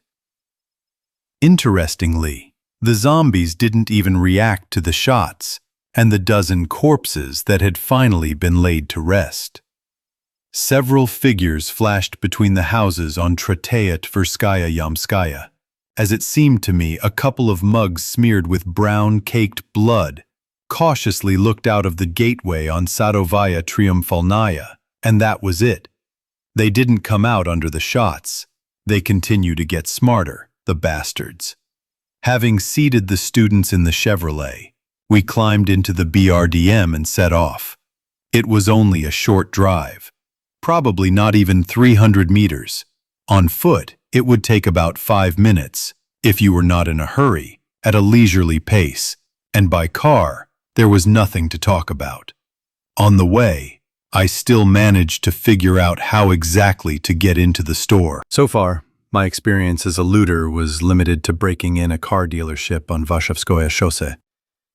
Interestingly, the zombies didn't even react to the shots and the dozen corpses that had finally been laid to rest. Several figures flashed between the houses on Tretaya Tverskaya Yamskaya. As it seemed to me, a couple of mugs smeared with brown-caked blood cautiously looked out of the gateway on Sadovaya Triumfalnaya, and that was it. They didn't come out under the shots. They continue to get smarter, the bastards. Having seated the students in the Chevrolet, we climbed into the BRDM and set off. It was only a short drive, probably not even 300 meters. On foot, it would take about 5 minutes, if you were not in a hurry, at a leisurely pace, and by car, there was nothing to talk about. On the way, I still managed to figure out how exactly to get into the store. So far, My experience as a looter was limited to breaking in a car dealership on Warszawskoye Szosсе,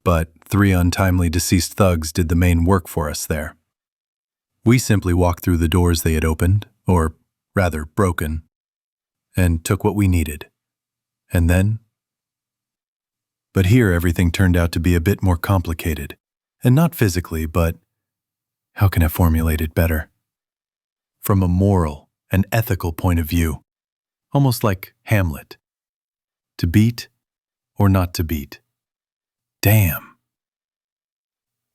but 3 untimely deceased thugs did the main work for us there. We simply walked through the doors they had opened, or rather broken, and took what we needed. And then? But here everything turned out to be a bit more complicated, and not physically, but how can I formulate it better? From a moral and ethical point of view, almost like Hamlet. To beat or not to beat. Damn.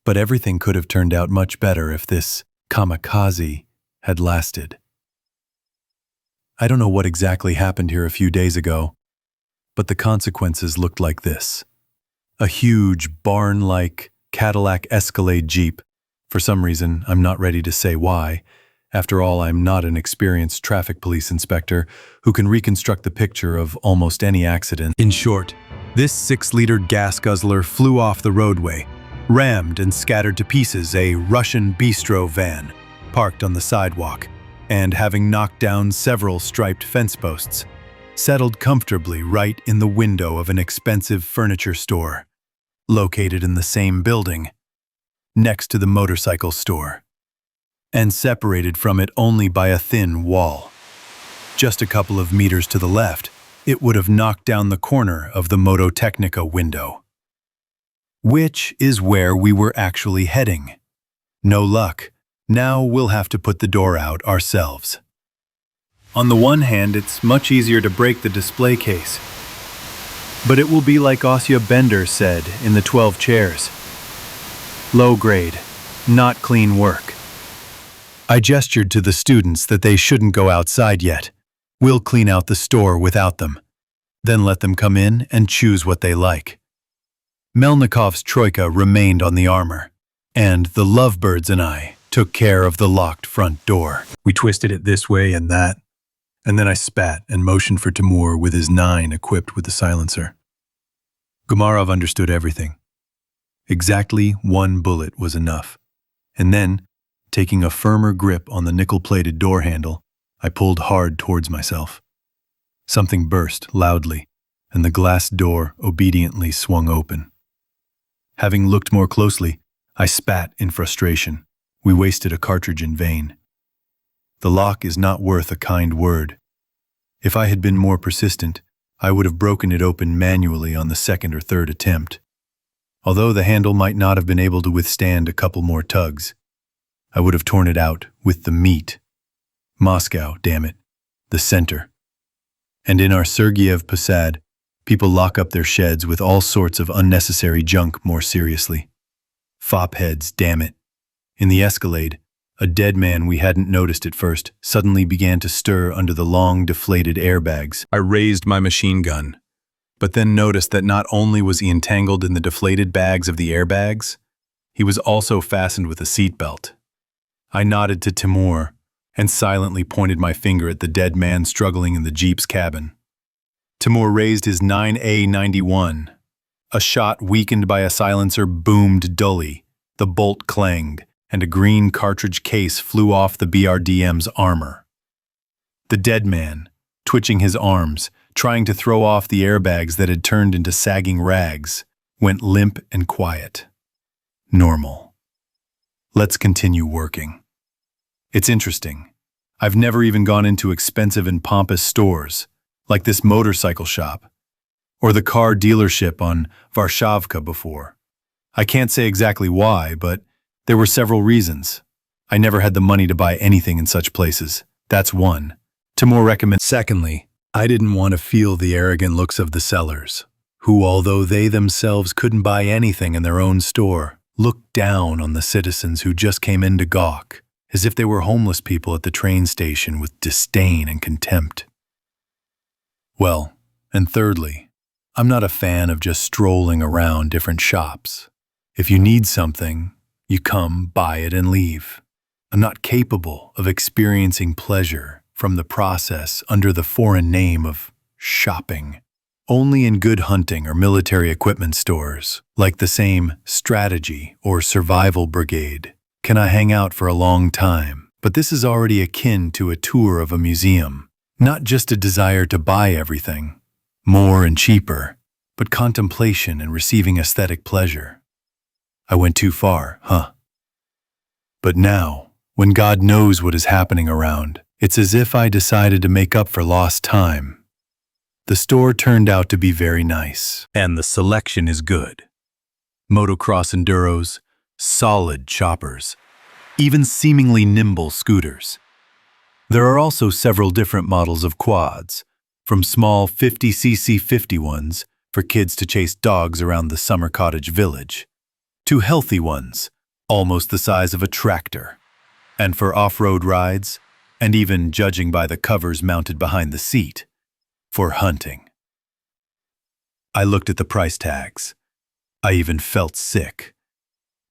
But everything could have turned out much better if this kamikaze had lasted. I don't know what exactly happened here a few days ago, but the consequences looked like this. A huge, barn-like Cadillac Escalade Jeep. For some reason, I'm not ready to say why. After all, I'm not an experienced traffic police inspector who can reconstruct the picture of almost any accident. In short, this 6-liter gas guzzler flew off the roadway, rammed and scattered to pieces a Russian bistro van parked on the sidewalk, and having knocked down several striped fence posts, settled comfortably right in the window of an expensive furniture store, located in the same building, next to the motorcycle store, and separated from it only by a thin wall. Just a couple of meters to the left, it would have knocked down the corner of the Mototechnica window. Which is where we were actually heading. No luck. Now we'll have to put the door out ourselves. On the one hand, it's much easier to break the display case. But it will be like Ossia Bender said in The 12 Chairs. Low grade, not clean work. I gestured to the students that they shouldn't go outside yet. We'll clean out the store without them. Then let them come in and choose what they like. Melnikov's troika remained on the armor, and the lovebirds and I took care of the locked front door. We twisted it this way and that, and then I spat and motioned for Timur with his 9 equipped with the silencer. Gumarov understood everything. Exactly 1 bullet was enough, and then, taking a firmer grip on the nickel-plated door handle, I pulled hard towards myself. Something burst loudly, and the glass door obediently swung open. Having looked more closely, I spat in frustration. We wasted a cartridge in vain. The lock is not worth a kind word. If I had been more persistent, I would have broken it open manually on the 2nd or 3rd attempt. Although the handle might not have been able to withstand a couple more tugs, I would have torn it out with the meat. Moscow, damn it, the center. And in our Sergeyev Posad, people lock up their sheds with all sorts of unnecessary junk more seriously. Fop heads, damn it. In the Escalade, a dead man we hadn't noticed at first suddenly began to stir under the long, deflated airbags. I raised my machine gun, but then noticed that not only was he entangled in the deflated bags of the airbags, he was also fastened with a seatbelt. I nodded to Timur and silently pointed my finger at the dead man struggling in the Jeep's cabin. Timur raised his 9A91. A shot weakened by a silencer boomed dully, the bolt clanged, and a green cartridge case flew off the BRDM's armor. The dead man, twitching his arms, trying to throw off the airbags that had turned into sagging rags, went limp and quiet. Normal. Let's continue working. It's interesting. I've never even gone into expensive and pompous stores, like this motorcycle shop, or the car dealership on Warszawka before. I can't say exactly why, but there were several reasons. I never had the money to buy anything in such places. That's one. Timur recommends. Secondly, I didn't want to feel the arrogant looks of the sellers, who, although they themselves couldn't buy anything in their own store, looked down on the citizens who just came in to gawk, as if they were homeless people at the train station with disdain and contempt. Well, and thirdly, I'm not a fan of just strolling around different shops. If you need something, you come, buy it, and leave. I'm not capable of experiencing pleasure from the process under the foreign name of shopping. Only in good hunting or military equipment stores, like the same strategy or survival brigade, can I hang out for a long time. But this is already akin to a tour of a museum. Not just a desire to buy everything, more and cheaper, but contemplation and receiving aesthetic pleasure. I went too far, huh? But now, when God knows what is happening around, it's as if I decided to make up for lost time. The store turned out to be very nice. And the selection is good. Motocross enduros, solid choppers, even seemingly nimble scooters. There are also several different models of quads, from small 50cc 51s for kids to chase dogs around the summer cottage village, to healthy ones, almost the size of a tractor, and for off-road rides, and even judging by the covers mounted behind the seat, for hunting. I looked at the price tags. I even felt sick.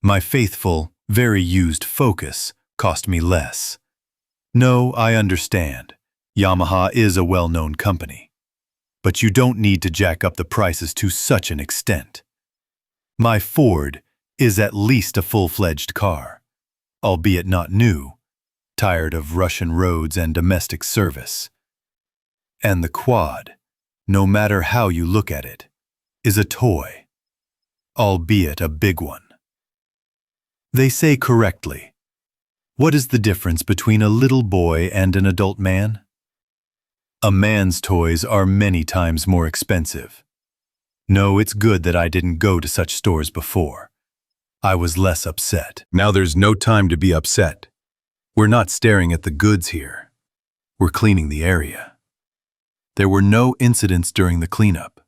My faithful, very used Focus cost me less. No, I understand. Yamaha is a well-known company. But you don't need to jack up the prices to such an extent. My Ford is at least a full-fledged car, albeit not new, tired of Russian roads and domestic service. And the quad, no matter how you look at it, is a toy, albeit a big one. They say correctly, what is the difference between a little boy and an adult man? A man's toys are many times more expensive. No, it's good that I didn't go to such stores before. I was less upset. Now there's no time to be upset. We're not staring at the goods here. We're cleaning the area. There were no incidents during the cleanup.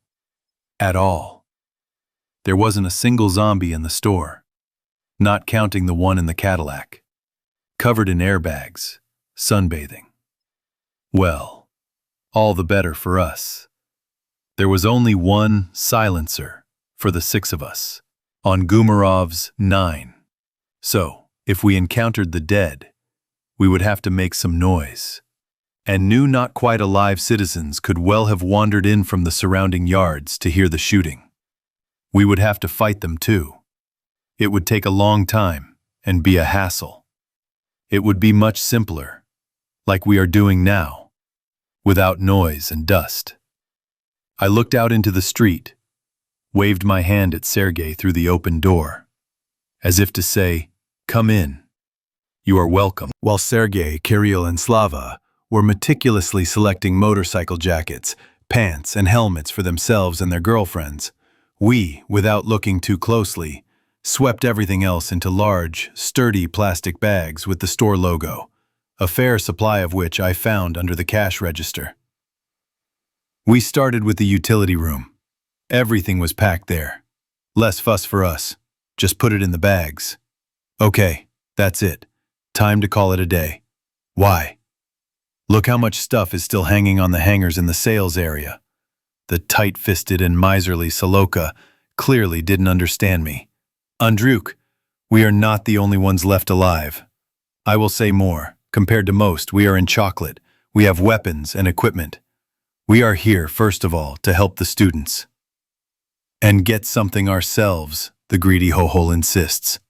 At all. There wasn't a single zombie in the store, not counting the one in the Cadillac, covered in airbags, sunbathing. Well, all the better for us. There was only one silencer for the 6 of us, on Gumarov's 9. So, if we encountered the dead, we would have to make some noise. And new not quite alive citizens could well have wandered in from the surrounding yards to hear the shooting. We would have to fight them too. It would take a long time and be a hassle. It would be much simpler, like we are doing now, without noise and dust. I looked out into the street, waved my hand at Sergei through the open door, as if to say, "Come in. You are welcome." While Sergei, Kirill, and Slava were meticulously selecting motorcycle jackets, pants, and helmets for themselves and their girlfriends, we, without looking too closely, swept everything else into large, sturdy plastic bags with the store logo, a fair supply of which I found under the cash register. We started with the utility room. Everything was packed there. Less fuss for us. Just put it in the bags. Okay, that's it. Time to call it a day. Why? Look how much stuff is still hanging on the hangers in the sales area. The tight-fisted and miserly Saloka clearly didn't understand me. Andruk, we are not the only ones left alive. I will say more. Compared to most, we are in chocolate. We have weapons and equipment. We are here, first of all, to help the students. And get something ourselves, the greedy Hohol insists.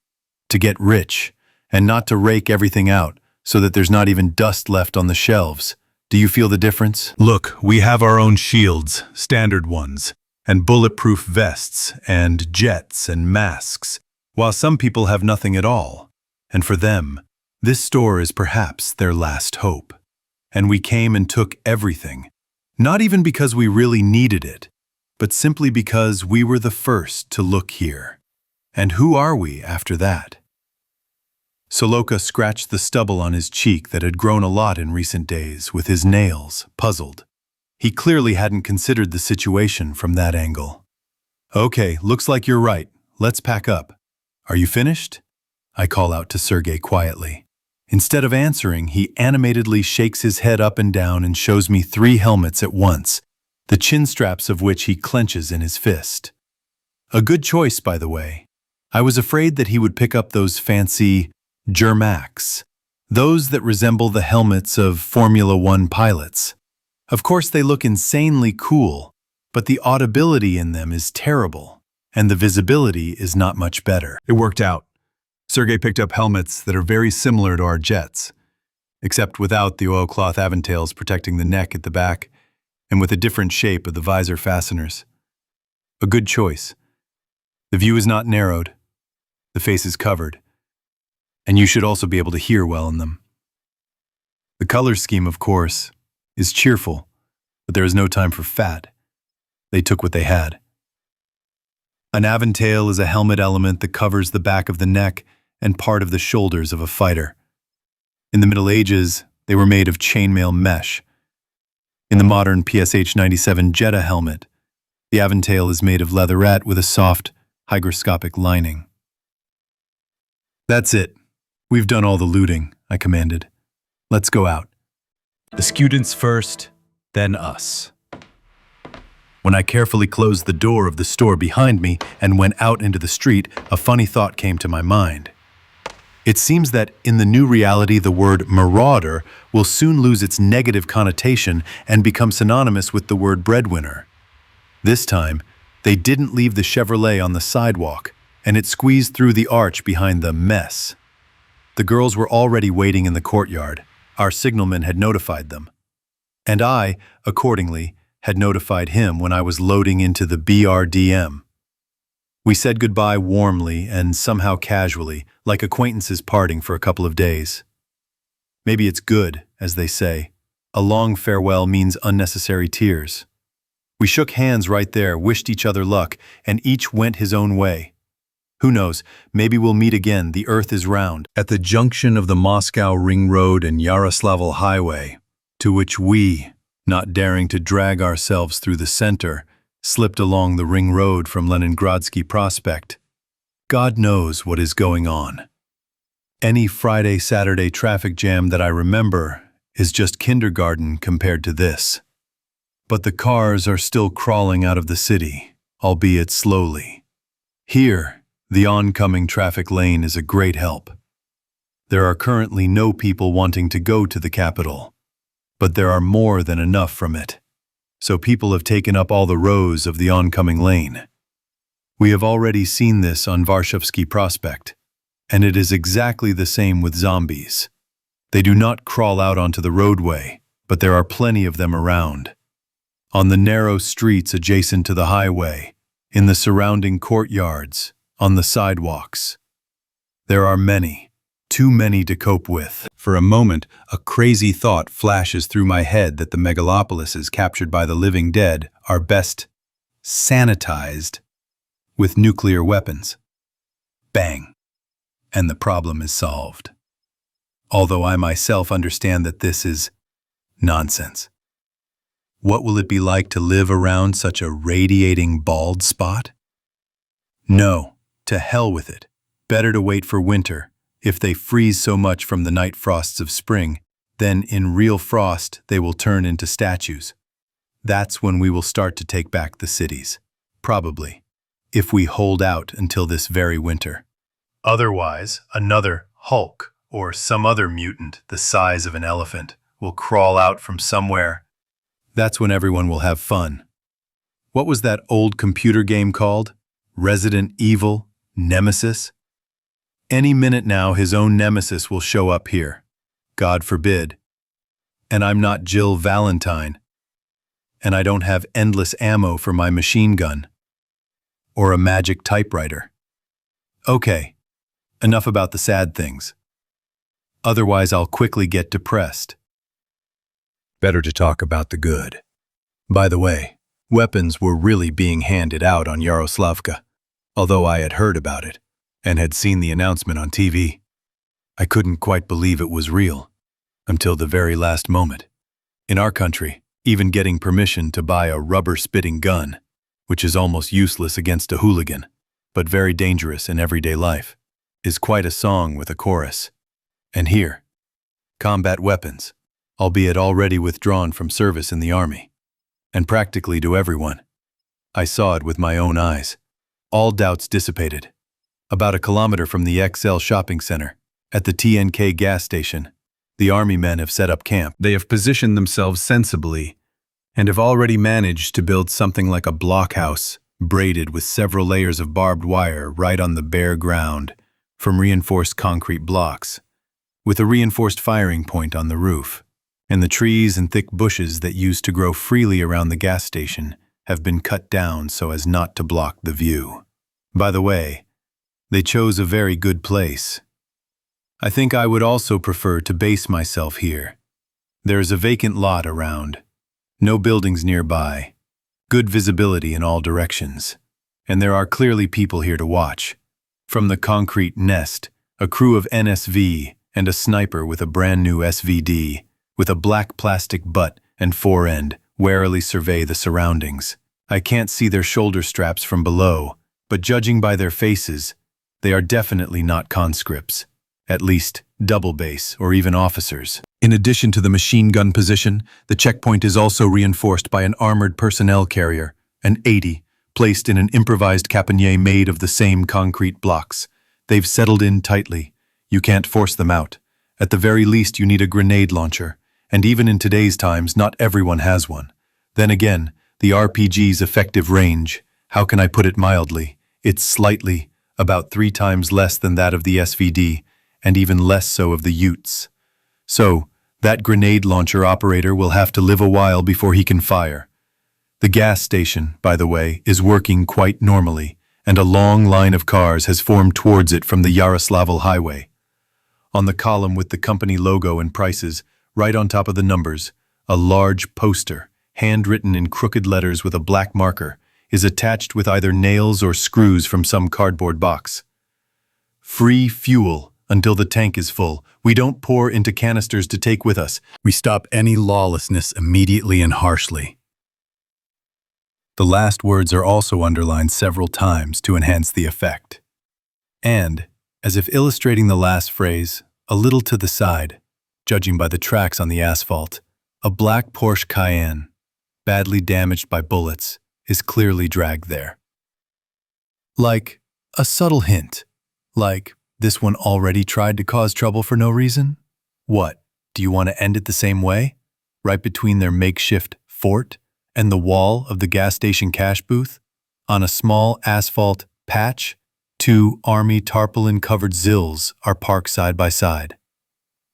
To get rich, and not to rake everything out, so that there's not even dust left on the shelves. Do you feel the difference? Look, we have our own shields, standard ones, and bulletproof vests, and jets and masks, while some people have nothing at all. And for them, this store is perhaps their last hope. And we came and took everything, not even because we really needed it, but simply because we were the first to look here. And who are we after that? Soloka scratched the stubble on his cheek that had grown a lot in recent days with his nails, puzzled. He clearly hadn't considered the situation from that angle. Okay, looks like you're right. Let's pack up. Are you finished? I call out to Sergei quietly. Instead of answering, he animatedly shakes his head up and down and shows me 3 helmets at once, the chin straps of which he clenches in his fist. A good choice, by the way. I was afraid that he would pick up those fancy Germacs, those that resemble the helmets of Formula One pilots. Of course, they look insanely cool, but the audibility in them is terrible, and the visibility is not much better. It worked out. Sergei picked up helmets that are very similar to our jets. except without the oilcloth aventails protecting the neck at the back, and with a different shape of the visor fasteners. A good choice. The view is not narrowed, the face is covered, and you should also be able to hear well in them. The color scheme, of course, is cheerful, but there is no time for fat. They took what they had. An aventail is a helmet element that covers the back of the neck and part of the shoulders of a fighter. In the Middle Ages, they were made of chainmail mesh. In the modern PSH 97 Jetta helmet, the aventail is made of leatherette with a soft, hygroscopic lining. That's it. We've done all the looting, I commanded. Let's go out. The students first, then us. When I carefully closed the door of the store behind me and went out into the street, a funny thought came to my mind. It seems that in the new reality, the word marauder will soon lose its negative connotation and become synonymous with the word breadwinner. This time, they didn't leave the Chevrolet on the sidewalk, and it squeezed through the arch behind the mess. The girls were already waiting in the courtyard. Our signalman had notified them. And I, accordingly, had notified him when I was loading into the BRDM. We said goodbye warmly and somehow casually, like acquaintances parting for a couple of days. Maybe it's good, as they say. A long farewell means unnecessary tears. We shook hands right there, wished each other luck, and each went his own way. Who knows, maybe we'll meet again, the earth is round. At the junction of the Moscow Ring Road and Yaroslavl Highway, to which we, not daring to drag ourselves through the center, slipped along the Ring Road from Leningradsky Prospect. God knows what is going on. Any Friday-Saturday traffic jam that I remember is just kindergarten compared to this. But the cars are still crawling out of the city, albeit slowly. Here, the oncoming traffic lane is a great help. There are currently no people wanting to go to the capital, but there are more than enough from it. So people have taken up all the rows of the oncoming lane. We have already seen this on Varshavsky Prospect, and it is exactly the same with zombies. They do not crawl out onto the roadway, but there are plenty of them around. On the narrow streets adjacent to the highway, in the surrounding courtyards, on the sidewalks. There are many, too many to cope with. For a moment, a crazy thought flashes through my head that the megalopolises captured by the living dead are best sanitized with nuclear weapons. Bang! And the problem is solved. Although I myself understand that this is nonsense. What will it be like to live around such a radiating bald spot? No, to hell with it. Better to wait for winter. If they freeze so much from the night frosts of spring, then in real frost they will turn into statues. That's when we will start to take back the cities. Probably. If we hold out until this very winter. Otherwise, another Hulk or some other mutant the size of an elephant will crawl out from somewhere. That's when everyone will have fun. What was that old computer game called? Resident Evil? Nemesis? Any minute now his own nemesis will show up here. God forbid. And I'm not Jill Valentine. And I don't have endless ammo for my machine gun. Or a magic typewriter. Okay, enough about the sad things. Otherwise I'll quickly get depressed. Better to talk about the good. By the way, weapons were really being handed out on Yaroslavka, although I had heard about it and had seen the announcement on TV. I couldn't quite believe it was real until the very last moment. In our country, even getting permission to buy a rubber-spitting gun, which is almost useless against a hooligan, but very dangerous in everyday life, is quite a song with a chorus. And here, combat weapons, albeit already withdrawn from service in the army, and practically to everyone. I saw it with my own eyes. All doubts dissipated. About a kilometer from the XL shopping center, at the TNK gas station, the army men have set up camp. They have positioned themselves sensibly and have already managed to build something like a blockhouse, braided with several layers of barbed wire right on the bare ground from reinforced concrete blocks, with a reinforced firing point on the roof, and the trees and thick bushes that used to grow freely around the gas station have been cut down so as not to block the view. By the way, they chose a very good place. I think I would also prefer to base myself here. There is a vacant lot around, no buildings nearby, good visibility in all directions, and there are clearly people here to watch. From the concrete nest, a crew of NSV and a sniper with a brand new SVD, with a black plastic butt and forend, warily survey the surroundings. I can't see their shoulder straps from below, but judging by their faces, they are definitely not conscripts, at least double base or even officers. In addition to the machine gun position, the checkpoint is also reinforced by an armored personnel carrier, an 80, placed in an improvised caponier made of the same concrete blocks. They've settled in tightly. You can't force them out. At the very least, you need a grenade launcher, and even in today's times, not everyone has one. Then again, the RPG's effective range, how can I put it mildly? It's slightly, about 3 times less than that of the SVD, and even less so of the Utes. So, that grenade launcher operator will have to live a while before he can fire. The gas station, by the way, is working quite normally, and a long line of cars has formed towards it from the Yaroslavl highway. On the column with the company logo and prices, right on top of the numbers, a large poster, handwritten in crooked letters with a black marker, is attached with either nails or screws from some cardboard box. Free fuel until the tank is full. We don't pour into canisters to take with us. We stop any lawlessness immediately and harshly. The last words are also underlined several times to enhance the effect. And, as if illustrating the last phrase, a little to the side, judging by the tracks on the asphalt, a black Porsche Cayenne, badly damaged by bullets, is clearly dragged there. Like a subtle hint, like this one already tried to cause trouble for no reason? What, do you want to end it the same way? Right between their makeshift fort and the wall of the gas station cash booth? On a small asphalt patch, 2 army tarpaulin-covered zills are parked side by side.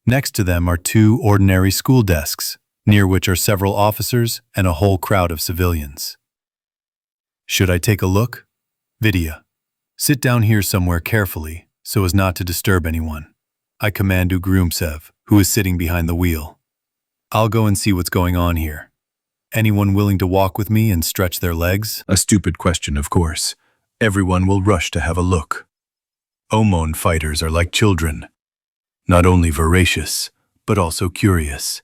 Next to them are 2 ordinary school desks, near which are several officers and a whole crowd of civilians. Should I take a look? Vidya, sit down here somewhere carefully so as not to disturb anyone. I command Ugrumtsev, who is sitting behind the wheel. I'll go and see what's going on here. Anyone willing to walk with me and stretch their legs? A stupid question, of course. Everyone will rush to have a look. OMON fighters are like children, not only voracious, but also curious.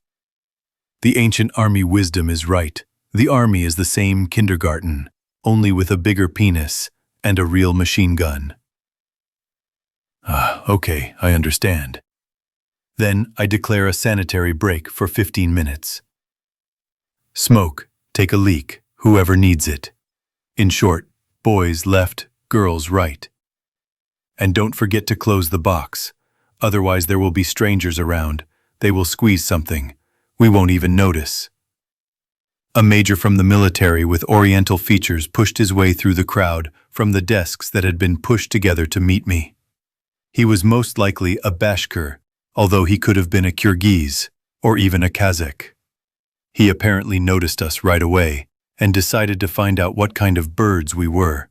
The ancient army wisdom is right. The army is the same kindergarten, only with a bigger penis and a real machine gun. Okay, I understand. Then I declare a sanitary break for 15 minutes. Smoke, take a leak, whoever needs it. In short, boys left, girls right. And don't forget to close the box. Otherwise there will be strangers around. They will squeeze something. We won't even notice. A major from the military with oriental features pushed his way through the crowd from the desks that had been pushed together to meet me. He was most likely a Bashkir, although he could have been a Kyrgyz or even a Kazakh. He apparently noticed us right away and decided to find out what kind of birds we were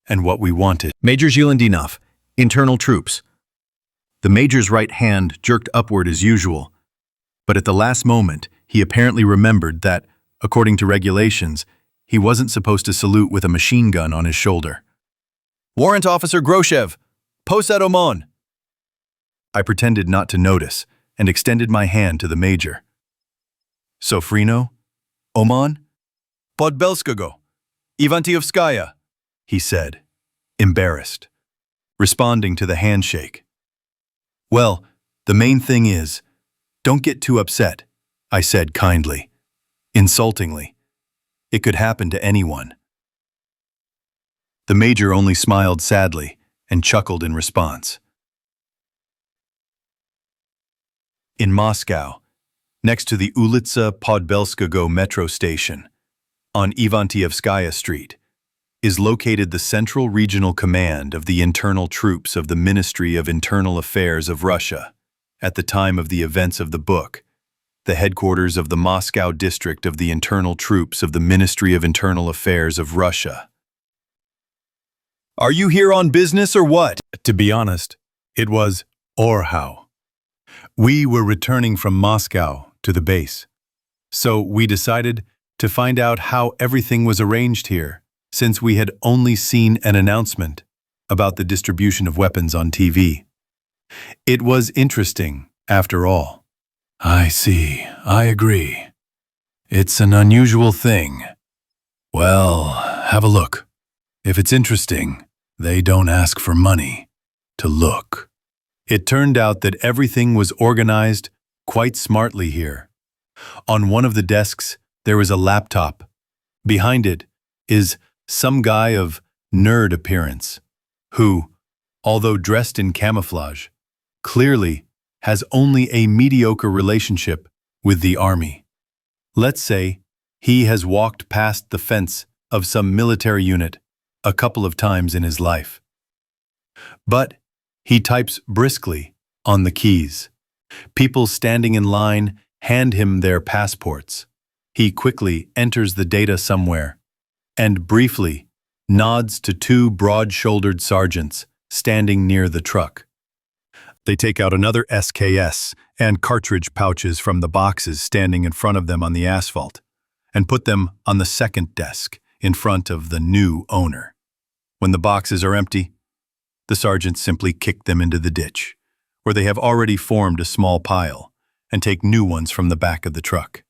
and what we wanted. Major Zhelendinov, internal troops. The major's right hand jerked upward as usual, but at the last moment, he apparently remembered that, according to regulations, he wasn't supposed to salute with a machine gun on his shoulder. Warrant Officer Groshev, Peresvet OMON. I pretended not to notice and extended my hand to the major. Sofrino? OMON? Podbelskogo, Ivanteevskaya, he said, embarrassed, responding to the handshake. Well, the main thing is, don't get too upset, I said kindly, insultingly. It could happen to anyone. The major only smiled sadly and chuckled in response. In Moscow, next to the Ulitsa Podbelskogo metro station, on Ivanteevskaya Street, is located the Central Regional Command of the Internal Troops of the Ministry of Internal Affairs of Russia, at the time of the events of the book, the headquarters of the Moscow district of the internal troops of the Ministry of Internal Affairs of Russia. Are you here on business or what? To be honest, it was or how. We were returning from Moscow to the base, so we decided to find out how everything was arranged here, since we had only seen an announcement about the distribution of weapons on TV. It was interesting, after all. I see. I agree. It's an unusual thing. Well, have a look. If it's interesting, they don't ask for money to look. It turned out that everything was organized quite smartly here. On one of the desks, there was a laptop. Behind it is some guy of nerd appearance, who, although dressed in camouflage, clearly has only a mediocre relationship with the army. Let's say he has walked past the fence of some military unit a couple of times in his life. But he types briskly on the keys. People standing in line hand him their passports. He quickly enters the data somewhere and briefly nods to two broad-shouldered sergeants standing near the truck. They take out another SKS and cartridge pouches from the boxes standing in front of them on the asphalt and put them on the second desk in front of the new owner. When the boxes are empty, the sergeants simply kick them into the ditch, where they have already formed a small pile, and take new ones from the back of the truck.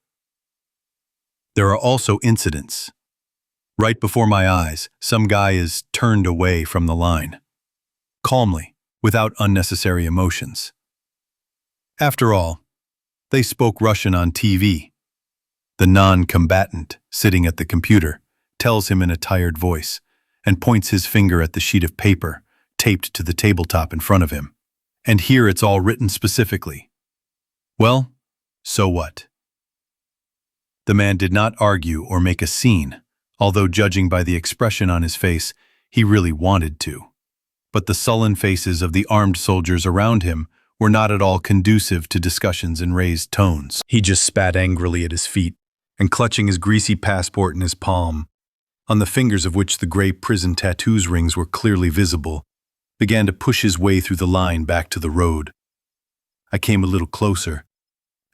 There are also incidents. Right before my eyes, some guy is turned away from the line, calmly, without unnecessary emotions. After all, they spoke Russian on TV. The non-combatant, sitting at the computer, tells him in a tired voice and points his finger at the sheet of paper taped to the tabletop in front of him. And here it's all written specifically. Well, so what? The man did not argue or make a scene, although judging by the expression on his face, he really wanted to. But the sullen faces of the armed soldiers around him were not at all conducive to discussions in raised tones. He just spat angrily at his feet, and clutching his greasy passport in his palm, on the fingers of which the gray prison tattoos rings were clearly visible, began to push his way through the line back to the road. I came a little closer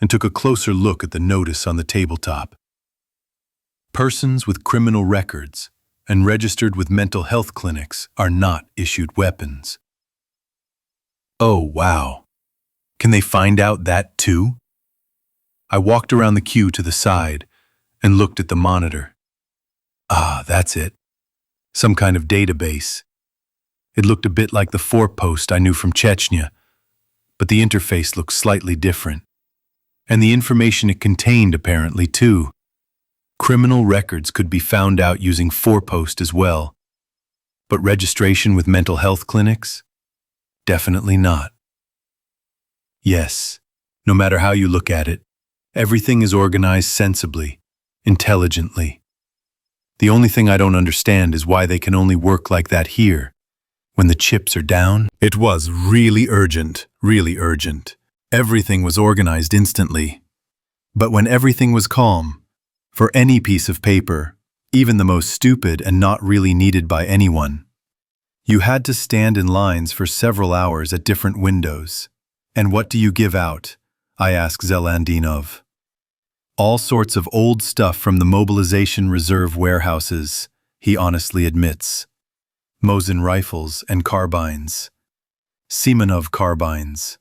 and took a closer look at the notice on the tabletop. Persons with criminal records and registered with mental health clinics are not issued weapons. Oh, wow. Can they find out that too? I walked around the queue to the side and looked at the monitor. Ah, that's it. Some kind of database. It looked a bit like the forepost I knew from Chechnya, but the interface looked slightly different. And the information it contained, apparently, too. Criminal records could be found out using forepost as well. But registration with mental health clinics? Definitely not. Yes, no matter how you look at it, everything is organized sensibly, intelligently. The only thing I don't understand is why they can only work like that here. When the chips are down, it was really urgent, really urgent. Everything was organized instantly. But when everything was calm, for any piece of paper, even the most stupid and not really needed by anyone, you had to stand in lines for several hours at different windows. And what do you give out? I asked Zelandinov. All sorts of old stuff from the mobilization reserve warehouses, he honestly admits. Mosin rifles and carbines. Semenov carbines.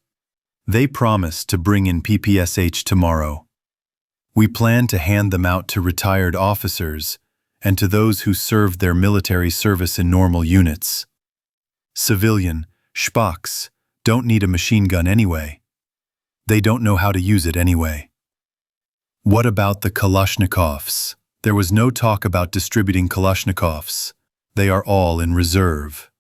They promised to bring in PPSH tomorrow. We plan to hand them out to retired officers and to those who served their military service in normal units. Civilian, schpocks, don't need a machine gun anyway. They don't know how to use it anyway. What about the Kalashnikovs? There was no talk about distributing Kalashnikovs. They are all in reserve.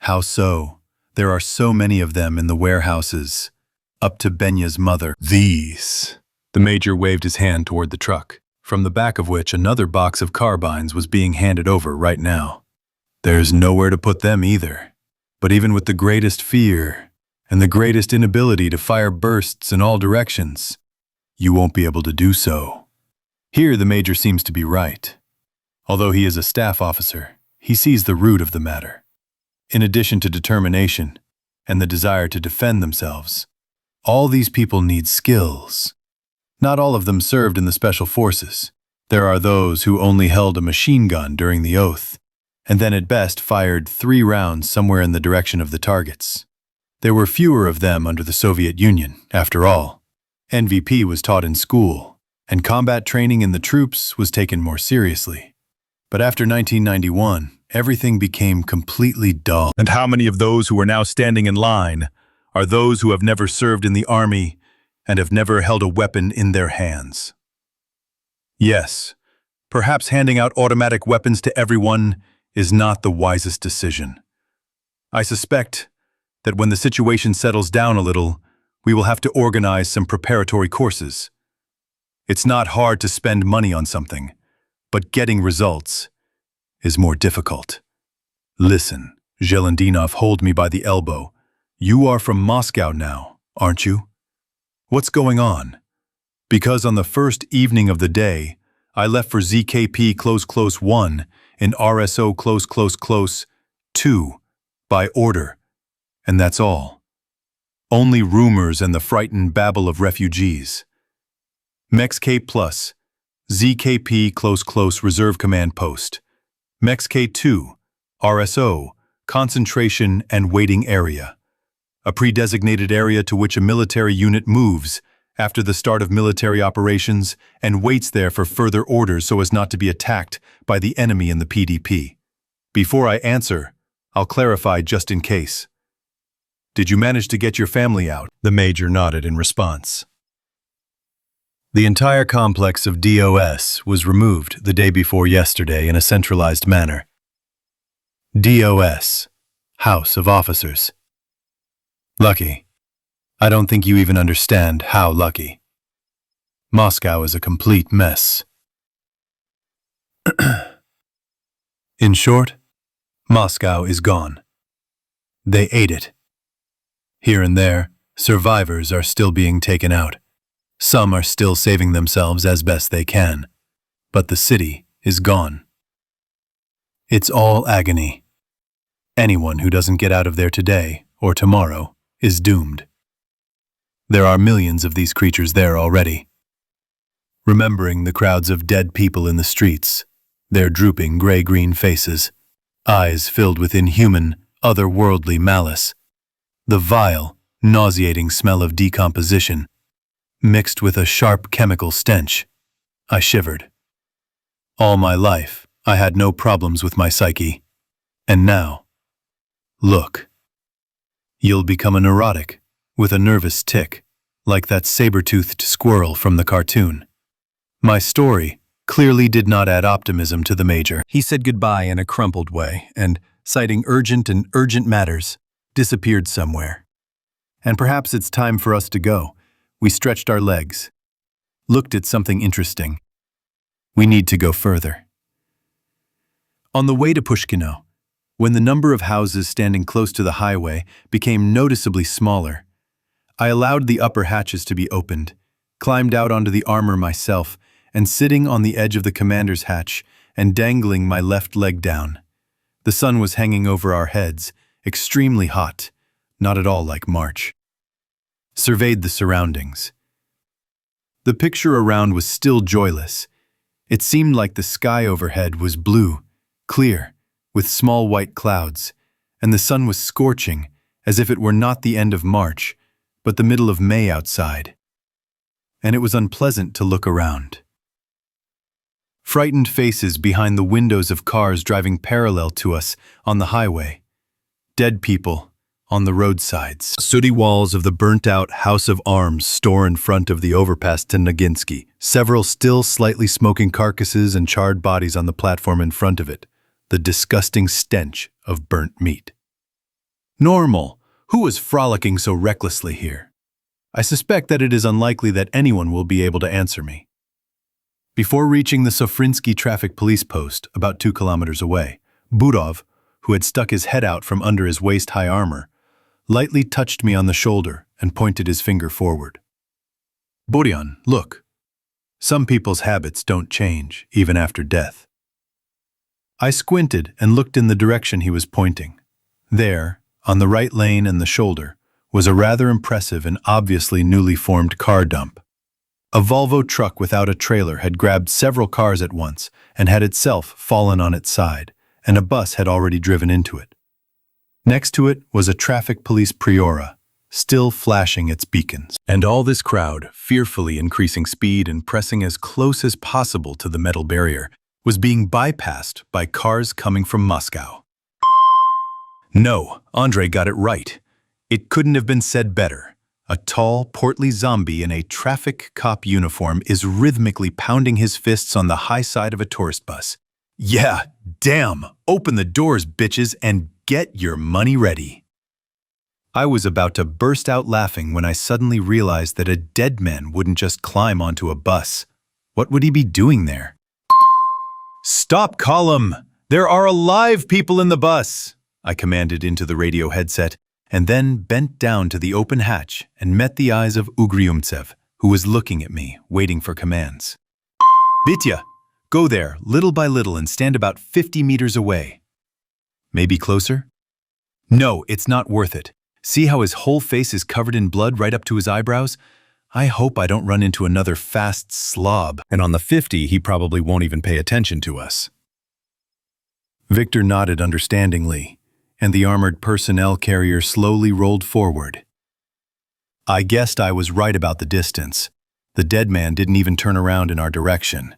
How so? There are so many of them in the warehouses. Up to Benya's mother. These. The major waved his hand toward the truck, from the back of which another box of carbines was being handed over right now. There's nowhere to put them either. But even with the greatest fear and the greatest inability to fire bursts in all directions. You won't be able to do so. Here the major seems to be right. Although he is a staff officer, he sees the root of the matter. In addition to determination and the desire to defend themselves, all these people need skills. Not all of them served in the special forces. There are those who only held a machine gun during the oath, and then at best fired 3 rounds somewhere in the direction of the targets. There were fewer of them under the Soviet Union, after all. NVP was taught in school, and combat training in the troops was taken more seriously. But after 1991, everything became completely dull. And how many of those who are now standing in line are those who have never served in the army and have never held a weapon in their hands? Yes, perhaps handing out automatic weapons to everyone is not the wisest decision. I suspect that when the situation settles down a little, we will have to organize some preparatory courses. It's not hard to spend money on something, but getting results is more difficult. Listen, Zelentinov, hold me by the elbow. You are from Moscow now, aren't you? What's going on? Because on the first evening of the day, I left for ZKP /1 and RSO /2 by order, and that's all. Only rumors and the frightened babble of refugees. MEX-K plus, ZKP Reserve Command Post. MEX-K2, RSO, Concentration and Waiting Area. A pre-designated area to which a military unit moves after the start of military operations and waits there for further orders so as not to be attacked by the enemy in the PDP. Before I answer, I'll clarify just in case. Did you manage to get your family out? The major nodded in response. The entire complex of DOS was removed the day before yesterday in a centralized manner. DOS, House of Officers. Lucky. I don't think you even understand how lucky. Moscow is a complete mess. In short, Moscow is gone. They ate it. Here and there, survivors are still being taken out. Some are still saving themselves as best they can, but the city is gone. It's all agony. Anyone who doesn't get out of there today or tomorrow is doomed. There are millions of these creatures there already. Remembering the crowds of dead people in the streets, their drooping gray-green faces, eyes filled with inhuman, otherworldly malice, the vile, nauseating smell of decomposition, mixed with a sharp chemical stench, I shivered. All my life, I had no problems with my psyche. And now, look. You'll become a neurotic, with a nervous tic, like that saber-toothed squirrel from the cartoon. My story clearly did not add optimism to the major. He said goodbye in a crumpled way and, citing urgent matters, disappeared somewhere. And perhaps it's time for us to go. We stretched our legs, looked at something interesting. We need to go further. On the way to Pushkino, when the number of houses standing close to the highway became noticeably smaller, I allowed the upper hatches to be opened, climbed out onto the armor myself, and sitting on the edge of the commander's hatch and dangling my left leg down. The sun was hanging over our heads, extremely hot, not at all like March. Surveyed the surroundings. The picture around was still joyless. It seemed like the sky overhead was blue, clear, with small white clouds, and the sun was scorching, as if it were not the end of March, but the middle of May outside. And it was unpleasant to look around. Frightened faces behind the windows of cars driving parallel to us on the highway. Dead people on the roadsides. Sooty walls of the burnt-out House of Arms store in front of the overpass to Noginsky. Several still slightly smoking carcasses and charred bodies on the platform in front of it. The disgusting stench of burnt meat. Normal. Who was frolicking so recklessly here? I suspect that it is unlikely that anyone will be able to answer me. Before reaching the Sofrinsky traffic police post, about 2 kilometers away, Budov, who had stuck his head out from under his waist-high armor, lightly touched me on the shoulder and pointed his finger forward. Boryan, look. Some people's habits don't change, even after death. I squinted and looked in the direction he was pointing. There, on the right lane and the shoulder, was a rather impressive and obviously newly formed car dump. A Volvo truck without a trailer had grabbed several cars at once and had itself fallen on its side, and a bus had already driven into it. Next to it was a traffic police Priora, still flashing its beacons. And all this crowd, fearfully increasing speed and pressing as close as possible to the metal barrier, was being bypassed by cars coming from Moscow. No, Andre got it right. It couldn't have been said better. A tall, portly zombie in a traffic cop uniform is rhythmically pounding his fists on the high side of a tourist bus. Yeah, damn! Open the doors, bitches, and get your money ready. I was about to burst out laughing when I suddenly realized that a dead man wouldn't just climb onto a bus. What would he be doing there? Stop, column! There are alive people in the bus! I commanded into the radio headset, and then bent down to the open hatch and met the eyes of Ugryumtsev, who was looking at me, waiting for commands. Vitya, go there, little by little, and stand about 50 meters away. Maybe closer? No, it's not worth it. See how his whole face is covered in blood right up to his eyebrows? I hope I don't run into another fast slob. And on the 50, he probably won't even pay attention to us. Victor nodded understandingly, and the armored personnel carrier slowly rolled forward. I guessed I was right about the distance. The dead man didn't even turn around in our direction.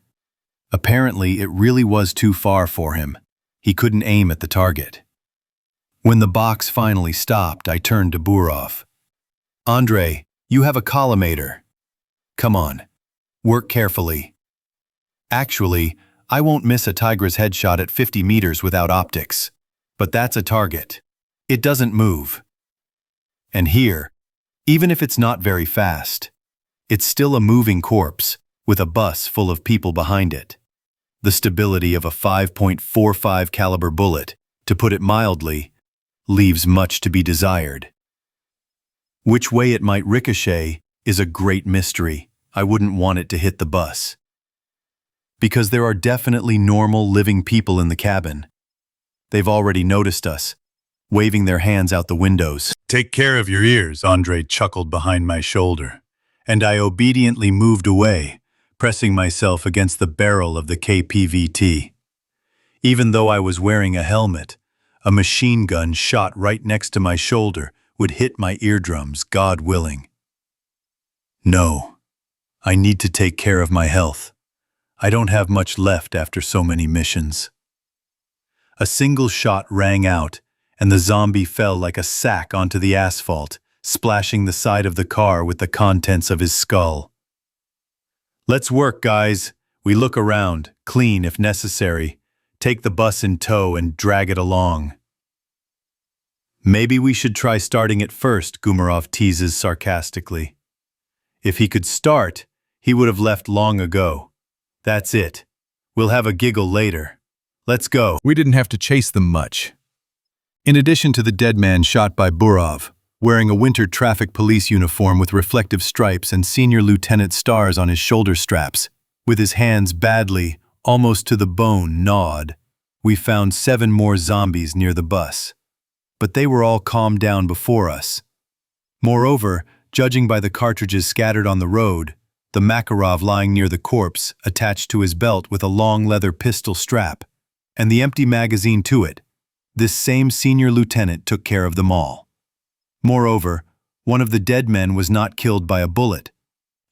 Apparently, it really was too far for him. He couldn't aim at the target. When the box finally stopped, I turned to Burov. Andre, you have a collimator. Come on, work carefully. Actually, I won't miss a tiger's headshot at 50 meters without optics. But that's a target. It doesn't move. And here, even if it's not very fast, it's still a moving corpse with a bus full of people behind it. The stability of a 5.45 caliber bullet, to put it mildly, leaves much to be desired. Which way it might ricochet is a great mystery. I wouldn't want it to hit the bus. Because there are definitely normal living people in the cabin. They've already noticed us, waving their hands out the windows. Take care of your ears, Andre chuckled behind my shoulder, and I obediently moved away, pressing myself against the barrel of the KPVT. Even though I was wearing a helmet, a machine gun shot right next to my shoulder would hit my eardrums, God willing. No, I need to take care of my health. I don't have much left after so many missions. A single shot rang out, and the zombie fell like a sack onto the asphalt, splashing the side of the car with the contents of his skull. Let's work, guys. We look around, clean if necessary, take the bus in tow and drag it along. Maybe we should try starting it first, Gumarov teases sarcastically. If he could start, he would have left long ago. That's it. We'll have a giggle later. Let's go. We didn't have to chase them much. In addition to the dead man shot by Burov, wearing a winter traffic police uniform with reflective stripes and senior lieutenant stars on his shoulder straps, with his hands badly, almost to the bone, gnawed, we found 7 more zombies near the bus. But they were all calmed down before us. Moreover, judging by the cartridges scattered on the road, the Makarov lying near the corpse attached to his belt with a long leather pistol strap, and the empty magazine to it, this same senior lieutenant took care of them all. Moreover, one of the dead men was not killed by a bullet.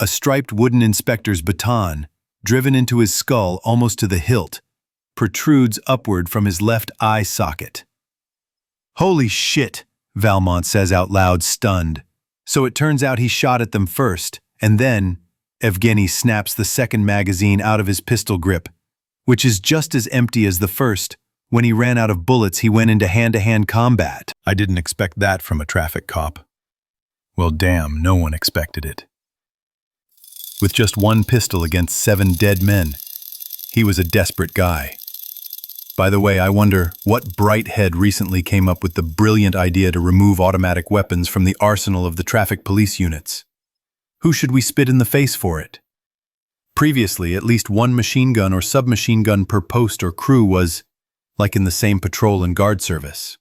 A striped wooden inspector's baton, driven into his skull almost to the hilt, protrudes upward from his left eye socket. Holy shit, Valmont says out loud, stunned. So it turns out he shot at them first, and then Evgeny snaps the second magazine out of his pistol grip, which is just as empty as the first. When he ran out of bullets, he went into hand-to-hand combat. I didn't expect that from a traffic cop. Well, damn, no one expected it. With just one pistol against 7 dead men, he was a desperate guy. By the way, I wonder what bright head recently came up with the brilliant idea to remove automatic weapons from the arsenal of the traffic police units. Who should we spit in the face for it? Previously, at least one machine gun or submachine gun per post or crew was, like in the same patrol and guard service.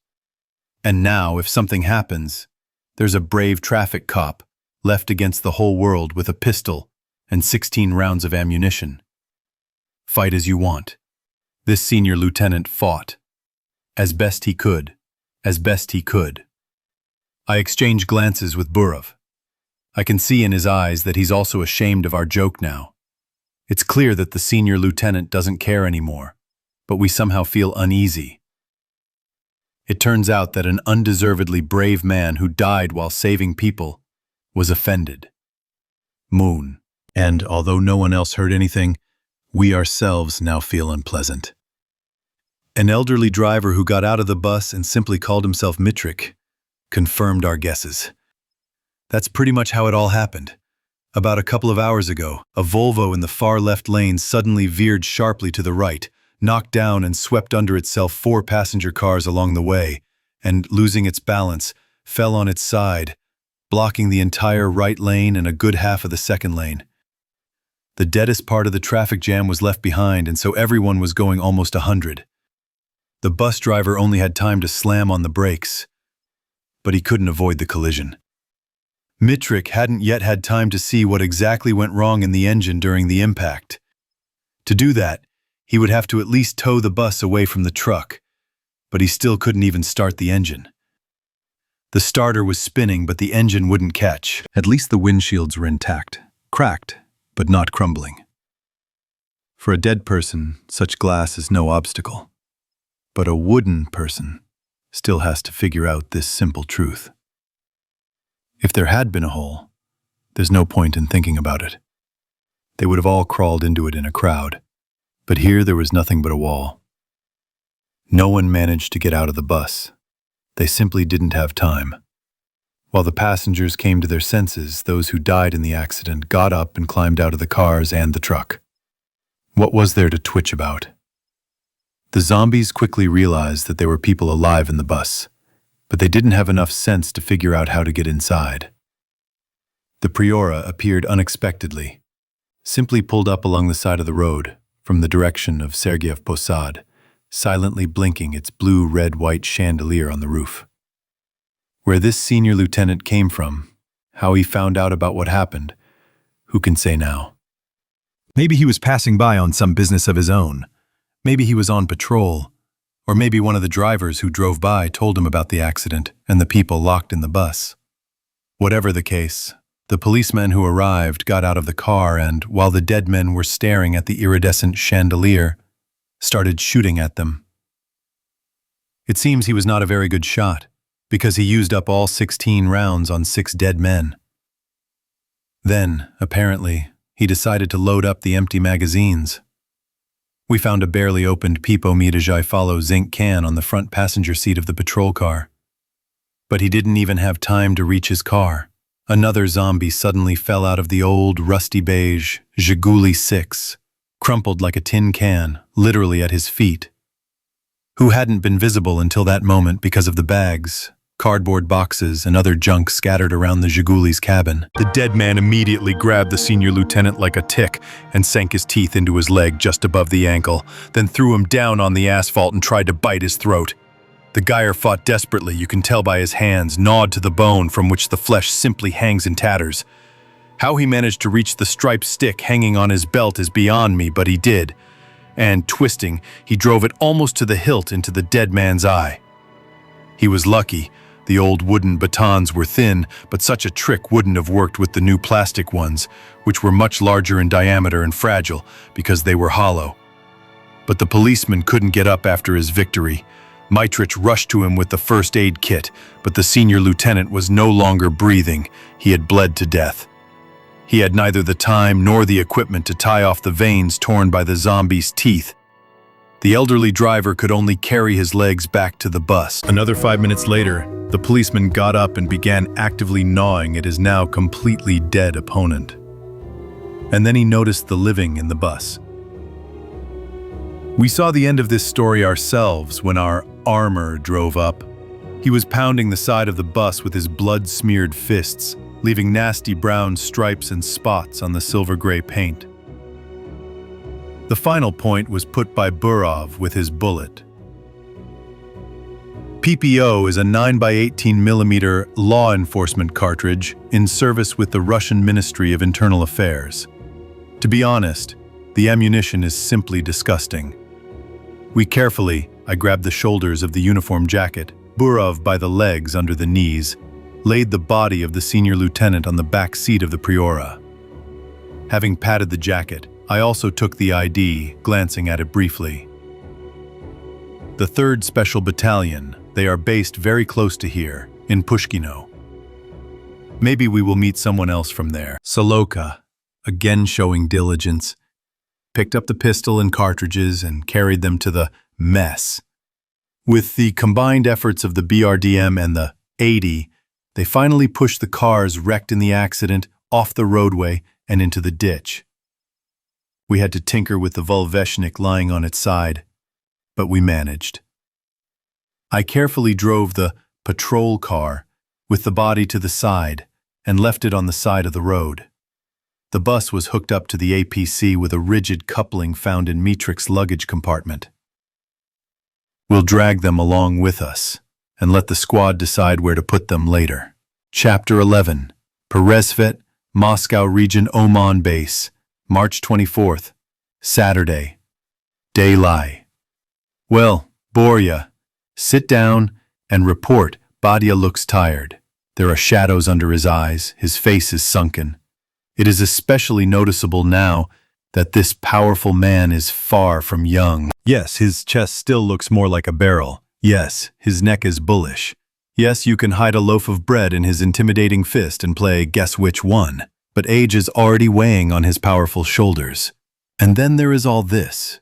And now, if something happens, there's a brave traffic cop left against the whole world with a pistol and 16 rounds of ammunition. Fight as you want. This senior lieutenant fought. As best he could. As best he could. I exchange glances with Burov. I can see in his eyes that he's also ashamed of our joke now. It's clear that the senior lieutenant doesn't care anymore, but we somehow feel uneasy. It turns out that an undeservedly brave man who died while saving people was offended. Moon. And although no one else heard anything, we ourselves now feel unpleasant. An elderly driver who got out of the bus and simply called himself Mitrik confirmed our guesses. That's pretty much how it all happened. About a couple of hours ago, a Volvo in the far left lane suddenly veered sharply to the right, knocked down and swept under itself 4 passenger cars along the way, and, losing its balance, fell on its side, blocking the entire right lane and a good half of the second lane. The deadest part of the traffic jam was left behind, and so everyone was going almost 100. The bus driver only had time to slam on the brakes, but he couldn't avoid the collision. Mitrik hadn't yet had time to see what exactly went wrong in the engine during the impact. To do that, he would have to at least tow the bus away from the truck, but he still couldn't even start the engine. The starter was spinning, but the engine wouldn't catch. At least the windshields were intact, cracked, but not crumbling. For a dead person, such glass is no obstacle. But a wooden person still has to figure out this simple truth. If there had been a hole, there's no point in thinking about it. They would have all crawled into it in a crowd. But here there was nothing but a wall. No one managed to get out of the bus. They simply didn't have time. While the passengers came to their senses, those who died in the accident got up and climbed out of the cars and the truck. What was there to twitch about? The zombies quickly realized that there were people alive in the bus, but they didn't have enough sense to figure out how to get inside. The Priora appeared unexpectedly, simply pulled up along the side of the road from the direction of Sergeyev Posad, silently blinking its blue-red-white chandelier on the roof. Where this senior lieutenant came from, how he found out about what happened, who can say now? Maybe he was passing by on some business of his own. Maybe he was on patrol. Or maybe one of the drivers who drove by told him about the accident and the people locked in the bus. Whatever the case, the policemen who arrived got out of the car and, while the dead men were staring at the iridescent chandelier, started shooting at them. It seems he was not a very good shot, because he used up all 16 rounds on 6 dead men. Then, apparently, he decided to load up the empty magazines. We found a barely opened Pipo Midajai Follow zinc can on the front passenger seat of the patrol car. But he didn't even have time to reach his car. Another zombie suddenly fell out of the old, rusty beige Zhiguli 6, crumpled like a tin can, literally at his feet. Who hadn't been visible until that moment because of the bags, cardboard boxes, and other junk scattered around the Zhiguli's cabin. The dead man immediately grabbed the senior lieutenant like a tick and sank his teeth into his leg just above the ankle, then threw him down on the asphalt and tried to bite his throat. The Geyer fought desperately, you can tell by his hands, gnawed to the bone from which the flesh simply hangs in tatters. How he managed to reach the striped stick hanging on his belt is beyond me, but he did. And, twisting, he drove it almost to the hilt into the dead man's eye. He was lucky. The old wooden batons were thin, but such a trick wouldn't have worked with the new plastic ones, which were much larger in diameter and fragile because they were hollow. But the policeman couldn't get up after his victory. Mitrich rushed to him with the first aid kit, but the senior lieutenant was no longer breathing. He had bled to death. He had neither the time nor the equipment to tie off the veins torn by the zombie's teeth. The elderly driver could only carry his legs back to the bus. Another 5 minutes later, the policeman got up and began actively gnawing at his now completely dead opponent. And then he noticed the living in the bus. We saw the end of this story ourselves when our armor drove up. He was pounding the side of the bus with his blood-smeared fists, leaving nasty brown stripes and spots on the silver-gray paint. The final point was put by Burov with his bullet. PPO is a 9x18mm law enforcement cartridge in service with the Russian Ministry of Internal Affairs. To be honest, the ammunition is simply disgusting. I grabbed the shoulders of the uniform jacket, Burov by the legs under the knees, laid the body of the senior lieutenant on the back seat of the Priora. Having patted the jacket, I also took the ID, glancing at it briefly. The 3rd Special Battalion, they are based very close to here, in Pushkino. Maybe we will meet someone else from there. Soloka, again showing diligence, picked up the pistol and cartridges and carried them to the mess. With the combined efforts of the BRDM and the 80, they finally pushed the cars wrecked in the accident off the roadway and into the ditch. We had to tinker with the Volveshnik lying on its side, but we managed. I carefully drove the patrol car with the body to the side and left it on the side of the road. The bus was hooked up to the APC with a rigid coupling found in Mitrik's luggage compartment. We'll drag them along with us and let the squad decide where to put them later. Chapter 11, Peresvet, Moscow Region OMON Base, March 24th, Saturday. Daylight. Well, Borya, sit down and report. Badia looks tired. There are shadows under his eyes. His face is sunken. It is especially noticeable now that this powerful man is far from young. Yes, his chest still looks more like a barrel. Yes, his neck is bullish. Yes, you can hide a loaf of bread in his intimidating fist and play guess which one. But age is already weighing on his powerful shoulders. And then there is all this.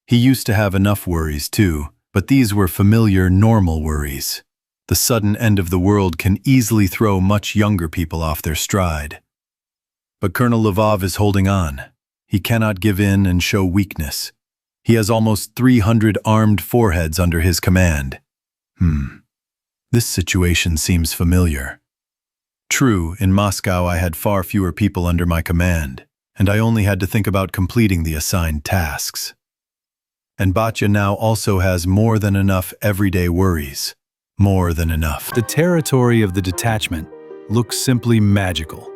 He used to have enough worries too, but these were familiar, normal worries. The sudden end of the world can easily throw much younger people off their stride. But Colonel Lvov is holding on. He cannot give in and show weakness. He has almost 300 armed foreheads under his command. This situation seems familiar. True, in Moscow I had far fewer people under my command, and I only had to think about completing the assigned tasks. And Batya now also has more than enough everyday worries. More than enough. The territory of the detachment looks simply magical.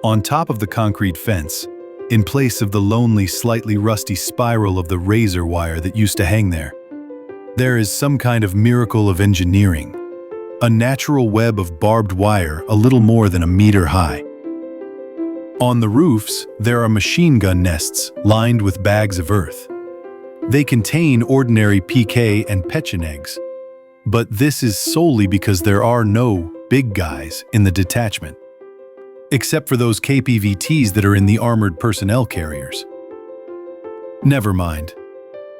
On top of the concrete fence, in place of the lonely, slightly rusty spiral of the razor wire that used to hang there, there is some kind of miracle of engineering. A natural web of barbed wire a little more than a meter high. On the roofs, there are machine gun nests lined with bags of earth. They contain ordinary PK and pechenegs, but this is solely because there are no big guys in the detachment, except for those KPVTs that are in the armored personnel carriers. Never mind.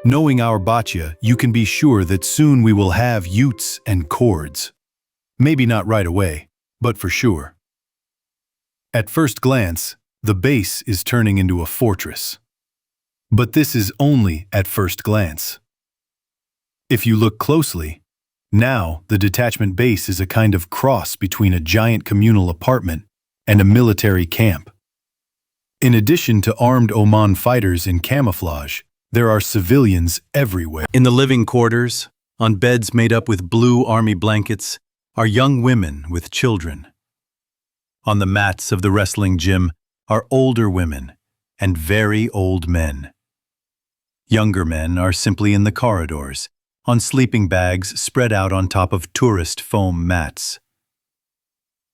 Knowing our Batya, you can be sure that soon we will have utes and cords. Maybe not right away, but for sure. At first glance, the base is turning into a fortress. But this is only at first glance. If you look closely, now the detachment base is a kind of cross between a giant communal apartment and a military camp. In addition to armed Oman fighters in camouflage, there are civilians everywhere. In the living quarters, on beds made up with blue army blankets, are young women with children. On the mats of the wrestling gym are older women and very old men. Younger men are simply in the corridors, on sleeping bags spread out on top of tourist foam mats.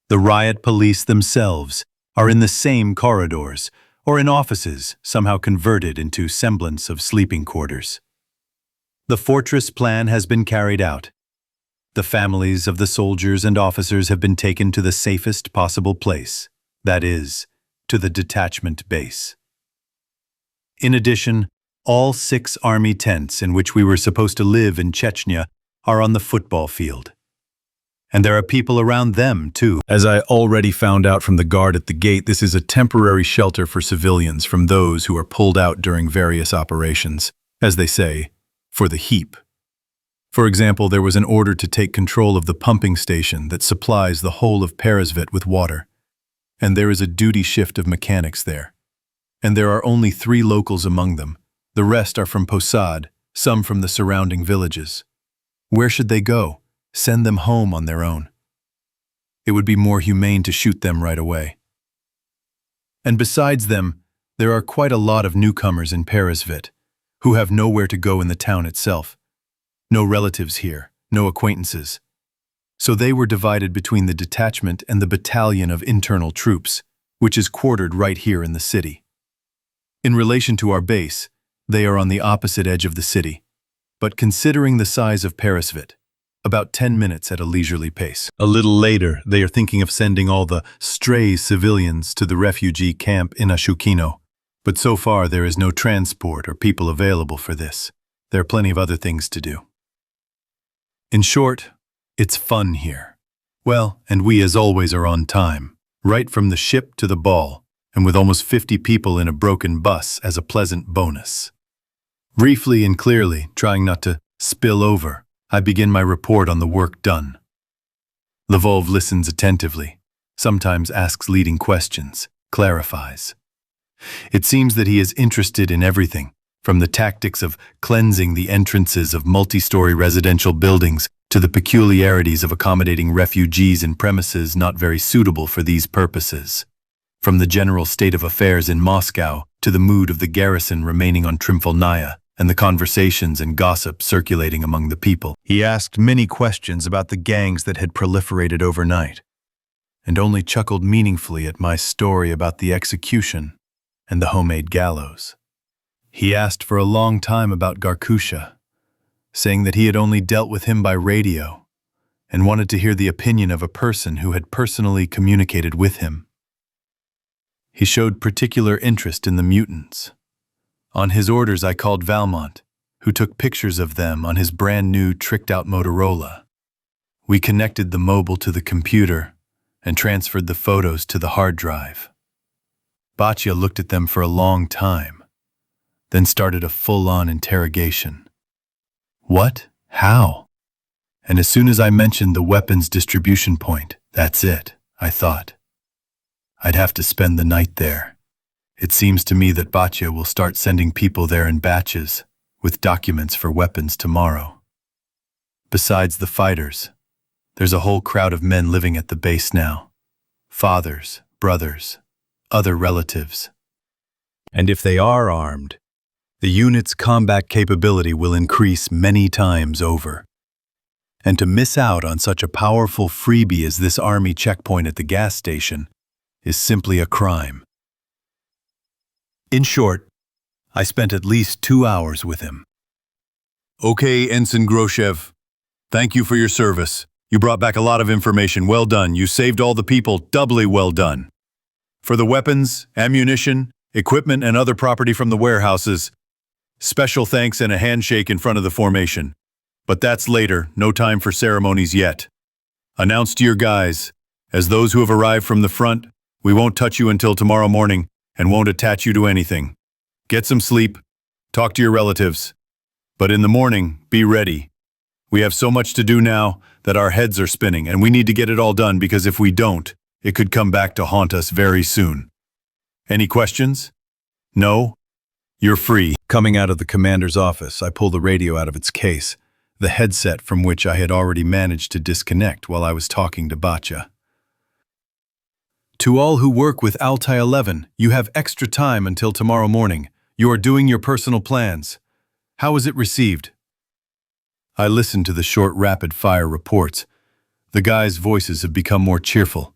The riot police themselves are in the same corridors, or in offices somehow converted into semblance of sleeping quarters. The fortress plan has been carried out. The families of the soldiers and officers have been taken to the safest possible place, that is, to the detachment base. In addition, all 6 army tents in which we were supposed to live in Chechnya are on the football field. And there are people around them, too. As I already found out from the guard at the gate, this is a temporary shelter for civilians from those who are pulled out during various operations. as they say, for the heap. For example, there was an order to take control of the pumping station that supplies the whole of Peresvet with water, and there is a duty shift of mechanics there. And there are only 3 locals among them. The rest are from Posad, some from the surrounding villages. Where should they go? Send them home on their own. It would be more humane to shoot them right away. And besides them, there are quite a lot of newcomers in Peresvet, who have nowhere to go in the town itself. No relatives here, no acquaintances. So they were divided between the detachment and the battalion of internal troops, which is quartered right here in the city. In relation to our base, they are on the opposite edge of the city, but considering the size of Peresvet, about 10 minutes at a leisurely pace. A little later, they are thinking of sending all the stray civilians to the refugee camp in Ashukino, but so far there is no transport or people available for this. There are plenty of other things to do. In short, it's fun here. Well, and we as always are on time, right from the ship to the ball, and with almost 50 people in a broken bus as a pleasant bonus. Briefly and clearly, trying not to spill over, I begin my report on the work done. Lvov listens attentively, sometimes asks leading questions, clarifies. It seems that he is interested in everything, from the tactics of cleansing the entrances of multi-story residential buildings to the peculiarities of accommodating refugees in premises not very suitable for these purposes. From the general state of affairs in Moscow to the mood of the garrison remaining on Trimfalnaya and the conversations and gossip circulating among the people. He asked many questions about the gangs that had proliferated overnight, and only chuckled meaningfully at my story about the execution and the homemade gallows. He asked for a long time about Garkusha, saying that he had only dealt with him by radio and wanted to hear the opinion of a person who had personally communicated with him. He showed particular interest in the mutants. On his orders, I called Valmont, who took pictures of them on his brand new tricked-out Motorola. We connected the mobile to the computer and transferred the photos to the hard drive. Batya looked at them for a long time, then started a full-on interrogation. What? How? And as soon as I mentioned the weapons distribution point, that's it, I thought. I'd have to spend the night there. It seems to me that Batya will start sending people there in batches, with documents for weapons tomorrow. Besides the fighters, there's a whole crowd of men living at the base now. Fathers, brothers, other relatives. And if they are armed, the unit's combat capability will increase many times over. And to miss out on such a powerful freebie as this army checkpoint at the gas station is simply a crime. In short, I spent at least 2 hours with him. Okay, Ensign Groshev, thank you for your service. You brought back a lot of information. Well done. You saved all the people. Doubly well done. For the weapons, ammunition, equipment, and other property from the warehouses, special thanks and a handshake in front of the formation. But that's later, no time for ceremonies yet. Announce to your guys, as those who have arrived from the front, we won't touch you until tomorrow morning and won't attach you to anything. Get some sleep, talk to your relatives. But in the morning, be ready. We have so much to do now that our heads are spinning, and we need to get it all done because if we don't, it could come back to haunt us very soon. Any questions? No? You're free. Coming out of the commander's office, I pull the radio out of its case, the headset from which I had already managed to disconnect while I was talking to Batya. To all who work with Altai 11, you have extra time until tomorrow morning. You are doing your personal plans. How was it received? I listened to the short rapid-fire reports. The guys' voices have become more cheerful.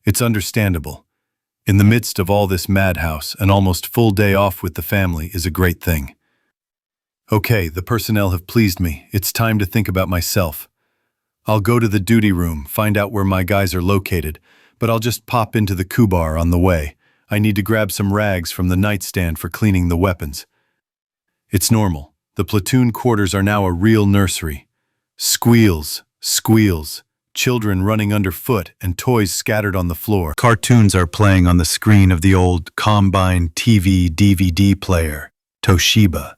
It's understandable. In the midst of all this madhouse, an almost full day off with the family is a great thing. Okay, the personnel have pleased me. It's time to think about myself. I'll go to the duty room, find out where my guys are located, but I'll just pop into the Kubar on the way. I need to grab some rags from the nightstand for cleaning the weapons. It's normal. The platoon quarters are now a real nursery. Squeals, squeals, children running underfoot and toys scattered on the floor. Cartoons are playing on the screen of the old Combine TV DVD player, Toshiba.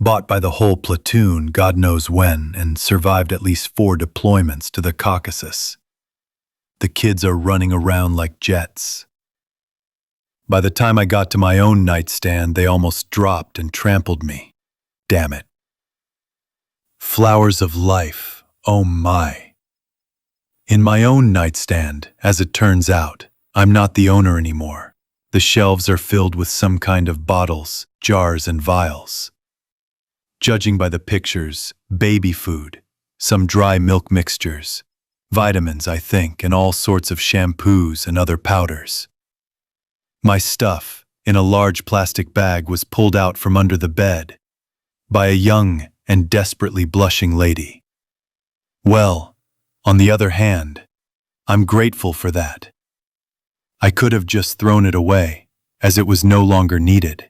Bought by the whole platoon God knows when and survived at least 4 deployments to the Caucasus. The kids are running around like jets. By the time I got to my own nightstand, they almost dropped and trampled me. Damn it. Flowers of life, oh my. In my own nightstand, as it turns out, I'm not the owner anymore. The shelves are filled with some kind of bottles, jars, and vials. Judging by the pictures, baby food, some dry milk mixtures, vitamins, I think, and all sorts of shampoos and other powders. My stuff, in a large plastic bag, was pulled out from under the bed by a young and desperately blushing lady. Well, on the other hand, I'm grateful for that. I could have just thrown it away, as it was no longer needed.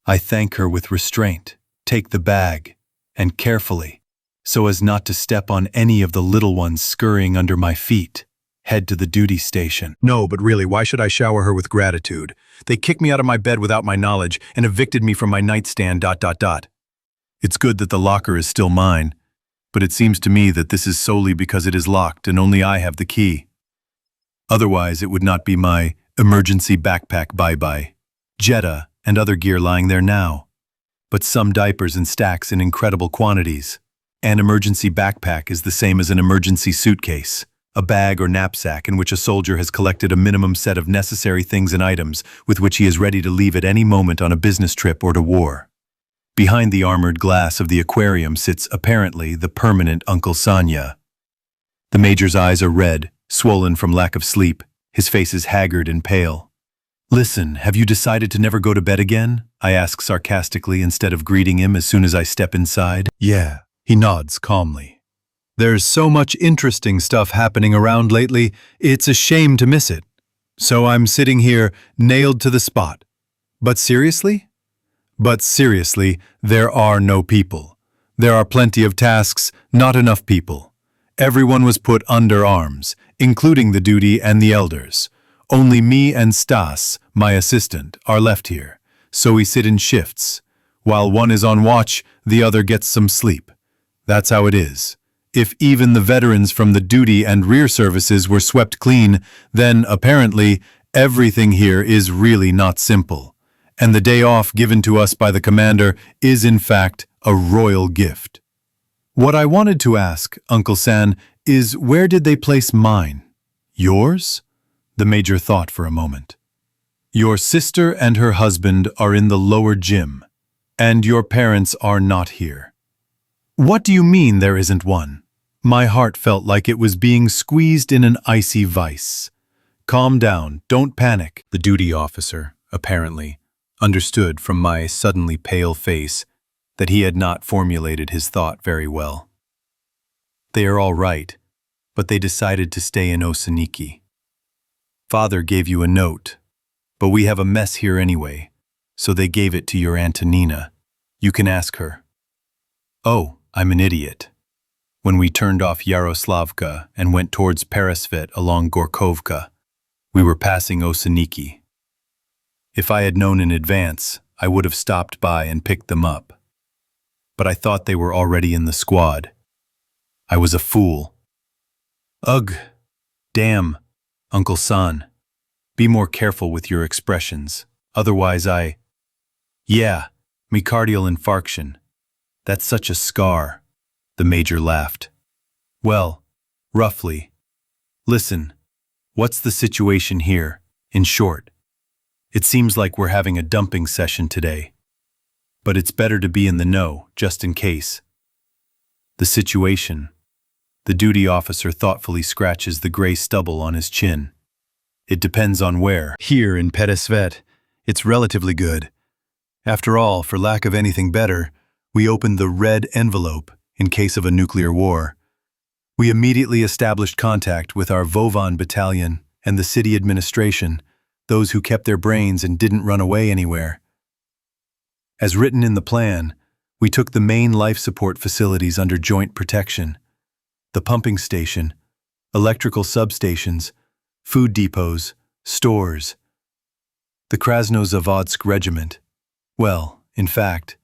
I thank her with restraint, take the bag, and carefully, so as not to step on any of the little ones scurrying under my feet, head to the duty station. No, but really, why should I shower her with gratitude? They kicked me out of my bed without my knowledge and evicted me from my nightstand, ... It's good that the locker is still mine, but it seems to me that this is solely because it is locked and only I have the key. Otherwise, it would not be my emergency backpack bye-bye, Jetta, and other gear lying there now, but some diapers and stacks in incredible quantities. An emergency backpack is the same as an emergency suitcase, a bag or knapsack in which a soldier has collected a minimum set of necessary things and items with which he is ready to leave at any moment on a business trip or to war. Behind the armored glass of the aquarium sits, apparently, the permanent Uncle Sanya. The Major's eyes are red, swollen from lack of sleep. His face is haggard and pale. "Listen, have you decided to never go to bed again?" I ask sarcastically instead of greeting him as soon as I step inside. Yeah, he nods calmly. There's so much interesting stuff happening around lately, it's a shame to miss it. So I'm sitting here, nailed to the spot. But seriously? But seriously, there are no people. There are plenty of tasks, not enough people. Everyone was put under arms, including the duty and the elders. Only me and Stas, my assistant, are left here, so we sit in shifts. While one is on watch, the other gets some sleep. That's how it is. If even the veterans from the duty and rear services were swept clean, then, apparently, everything here is really not simple. And the day off given to us by the commander is, in fact, a royal gift. What I wanted to ask, Uncle San, is where did they place mine? Yours? The Major thought for a moment. Your sister and her husband are in the lower gym, and your parents are not here. What do you mean there isn't one? My heart felt like it was being squeezed in an icy vice. Calm down, don't panic. The duty officer, apparently, understood from my suddenly pale face that he had not formulated his thought very well. They are all right, but they decided to stay in Osaniki. Father gave you a note, but we have a mess here anyway, so they gave it to your Antonina. You can ask her. Oh, I'm an idiot. When we turned off Yaroslavka and went towards Peresvet along Gorkovka, we were passing Osaniki. If I had known in advance, I would have stopped by and picked them up. But I thought they were already in the squad. I was a fool. Ugh, damn, Uncle San. Be more careful with your expressions, otherwise Yeah, myocardial infarction. That's such a scar. The Major laughed. Well, roughly. Listen, what's the situation here, in short? It seems like we're having a dumping session today. But it's better to be in the know, just in case. The situation. The duty officer thoughtfully scratches the gray stubble on his chin. It depends on where. Here in Peresvet, it's relatively good. After all, for lack of anything better, we opened the red envelope in case of a nuclear war. We immediately established contact with our Vovan battalion and the city administration, those who kept their brains and didn't run away anywhere. As written in the plan, we took the main life support facilities under joint protection. The pumping station, electrical substations, food depots, stores. The Krasnozavodsk regiment. Well, in fact,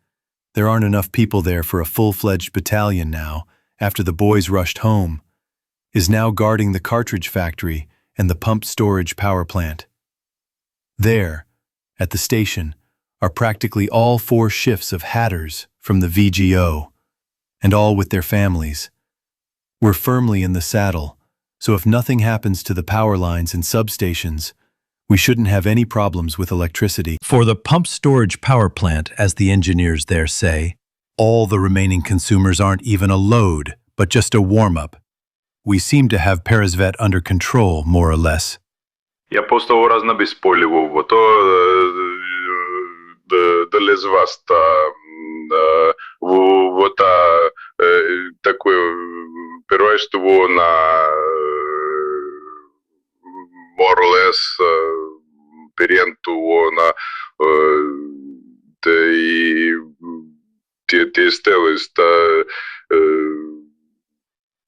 There aren't enough people there for a full-fledged battalion now, after the boys rushed home, is now guarding the cartridge factory and the pump storage power plant. There, at the station, are practically all 4 shifts of hatters from the VGO, and all with their families. We're firmly in the saddle, so if nothing happens to the power lines and substations, we shouldn't have any problems with electricity. For the pump storage power plant, as the engineers there say, all the remaining consumers aren't even a load, but just a warm-up. We seem to have Peresvet under control, more or less. Я просто раз на безполево, бо то для вас вот такое первенство на more or less периенту на те стелес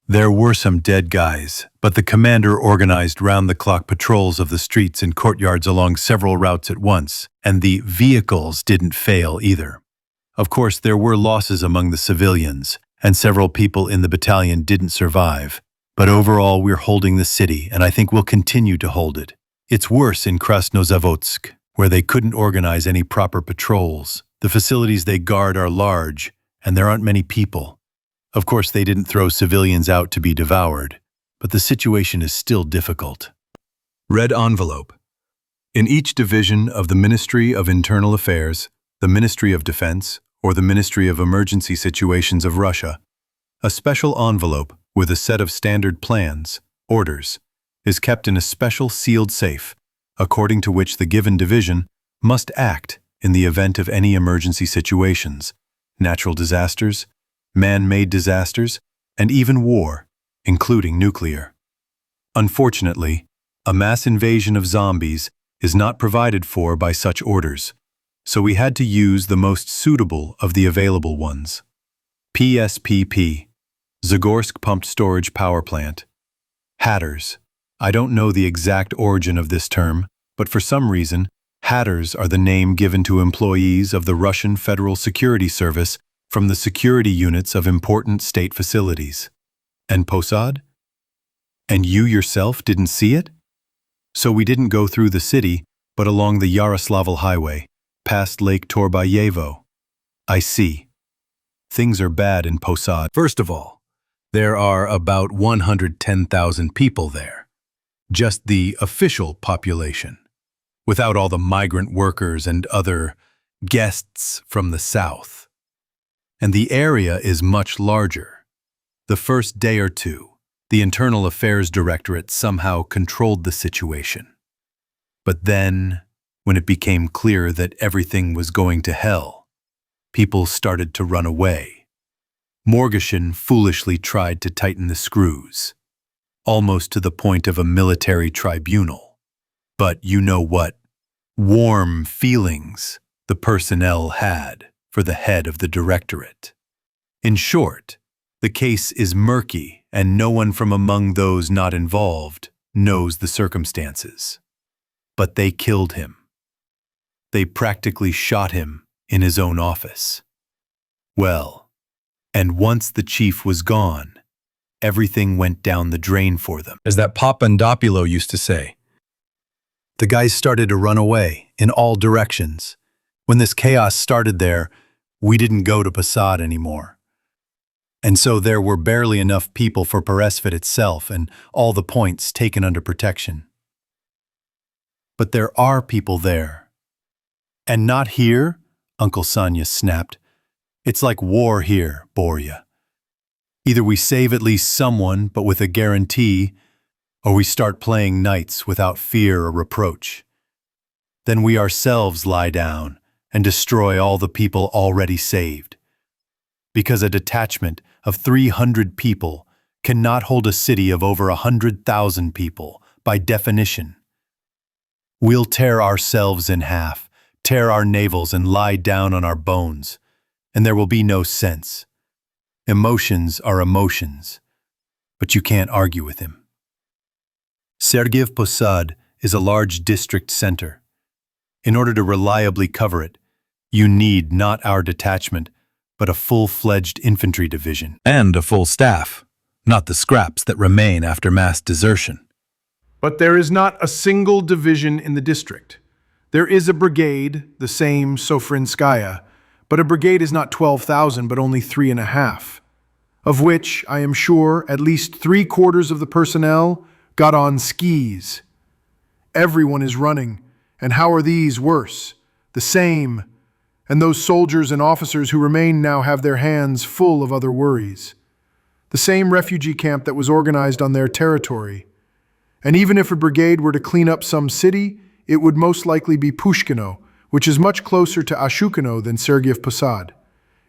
There were some dead guys, but the commander organized round-the-clock patrols of the streets and courtyards along several routes at once, and the vehicles didn't fail either. Of course, there were losses among the civilians, and several people in the battalion didn't survive. But overall, we're holding the city, and I think we'll continue to hold it. It's worse in Krasnozavodsk, where they couldn't organize any proper patrols. The facilities they guard are large, and there aren't many people. Of course, they didn't throw civilians out to be devoured, but the situation is still difficult. Red envelope. In each division of the Ministry of Internal Affairs, the Ministry of Defense, or the Ministry of Emergency Situations of Russia, a special envelope with a set of standard plans, orders, is kept in a special sealed safe, according to which the given division must act in the event of any emergency situations, natural disasters, man-made disasters, and even war, including nuclear. Unfortunately, a mass invasion of zombies is not provided for by such orders, so we had to use the most suitable of the available ones. PSPP, Zagorsk Pumped Storage Power Plant. Hatters. I don't know the exact origin of this term, but for some reason, hatters are the name given to employees of the Russian Federal Security Service from the security units of important state facilities. And Posad? And you yourself didn't see it? So we didn't go through the city, but along the Yaroslavl highway, past Lake Torbayevo. I see. Things are bad in Posad. First of all, there are about 110,000 people there. Just the official population, without all the migrant workers and other guests from the south. And the area is much larger. The first day or two, the Internal Affairs Directorate somehow controlled the situation. But then, when it became clear that everything was going to hell, people started to run away. Morgashin foolishly tried to tighten the screws, almost to the point of a military tribunal. But you know what warm feelings the personnel had for the head of the directorate. In short, the case is murky and no one from among those not involved knows the circumstances. But they killed him. They practically shot him in his own office. Well, and once the chief was gone, everything went down the drain for them. As that Papandopulo used to say. The guys started to run away in all directions. When this chaos started there, we didn't go to Posad anymore. And so there were barely enough people for Peresvet itself and all the points taken under protection. But there are people there. And not here, Uncle Sanya snapped. It's like war here, Borya. Either we save at least someone, but with a guarantee, or we start playing nights without fear or reproach. Then we ourselves lie down and destroy all the people already saved. Because a detachment of 300 people cannot hold a city of over 100,000 people, by definition. We'll tear ourselves in half, tear our navels and lie down on our bones, and there will be no sense. Emotions are emotions, but you can't argue with him. Sergiev Posad is a large district center. In order to reliably cover it, you need not our detachment, but a full-fledged infantry division. And a full staff, not the scraps that remain after mass desertion. But there is not a single division in the district. There is a brigade, the same Sofrinskaya, but a brigade is not 12,000, but only 3.5, of which, I am sure, at least 3/4 of the personnel got on skis. Everyone is running, and how are these worse? The same, and those soldiers and officers who remain now have their hands full of other worries. The same refugee camp that was organized on their territory. And even if a brigade were to clean up some city, it would most likely be Pushkino, which is much closer to Ashukino than Sergiev Posad.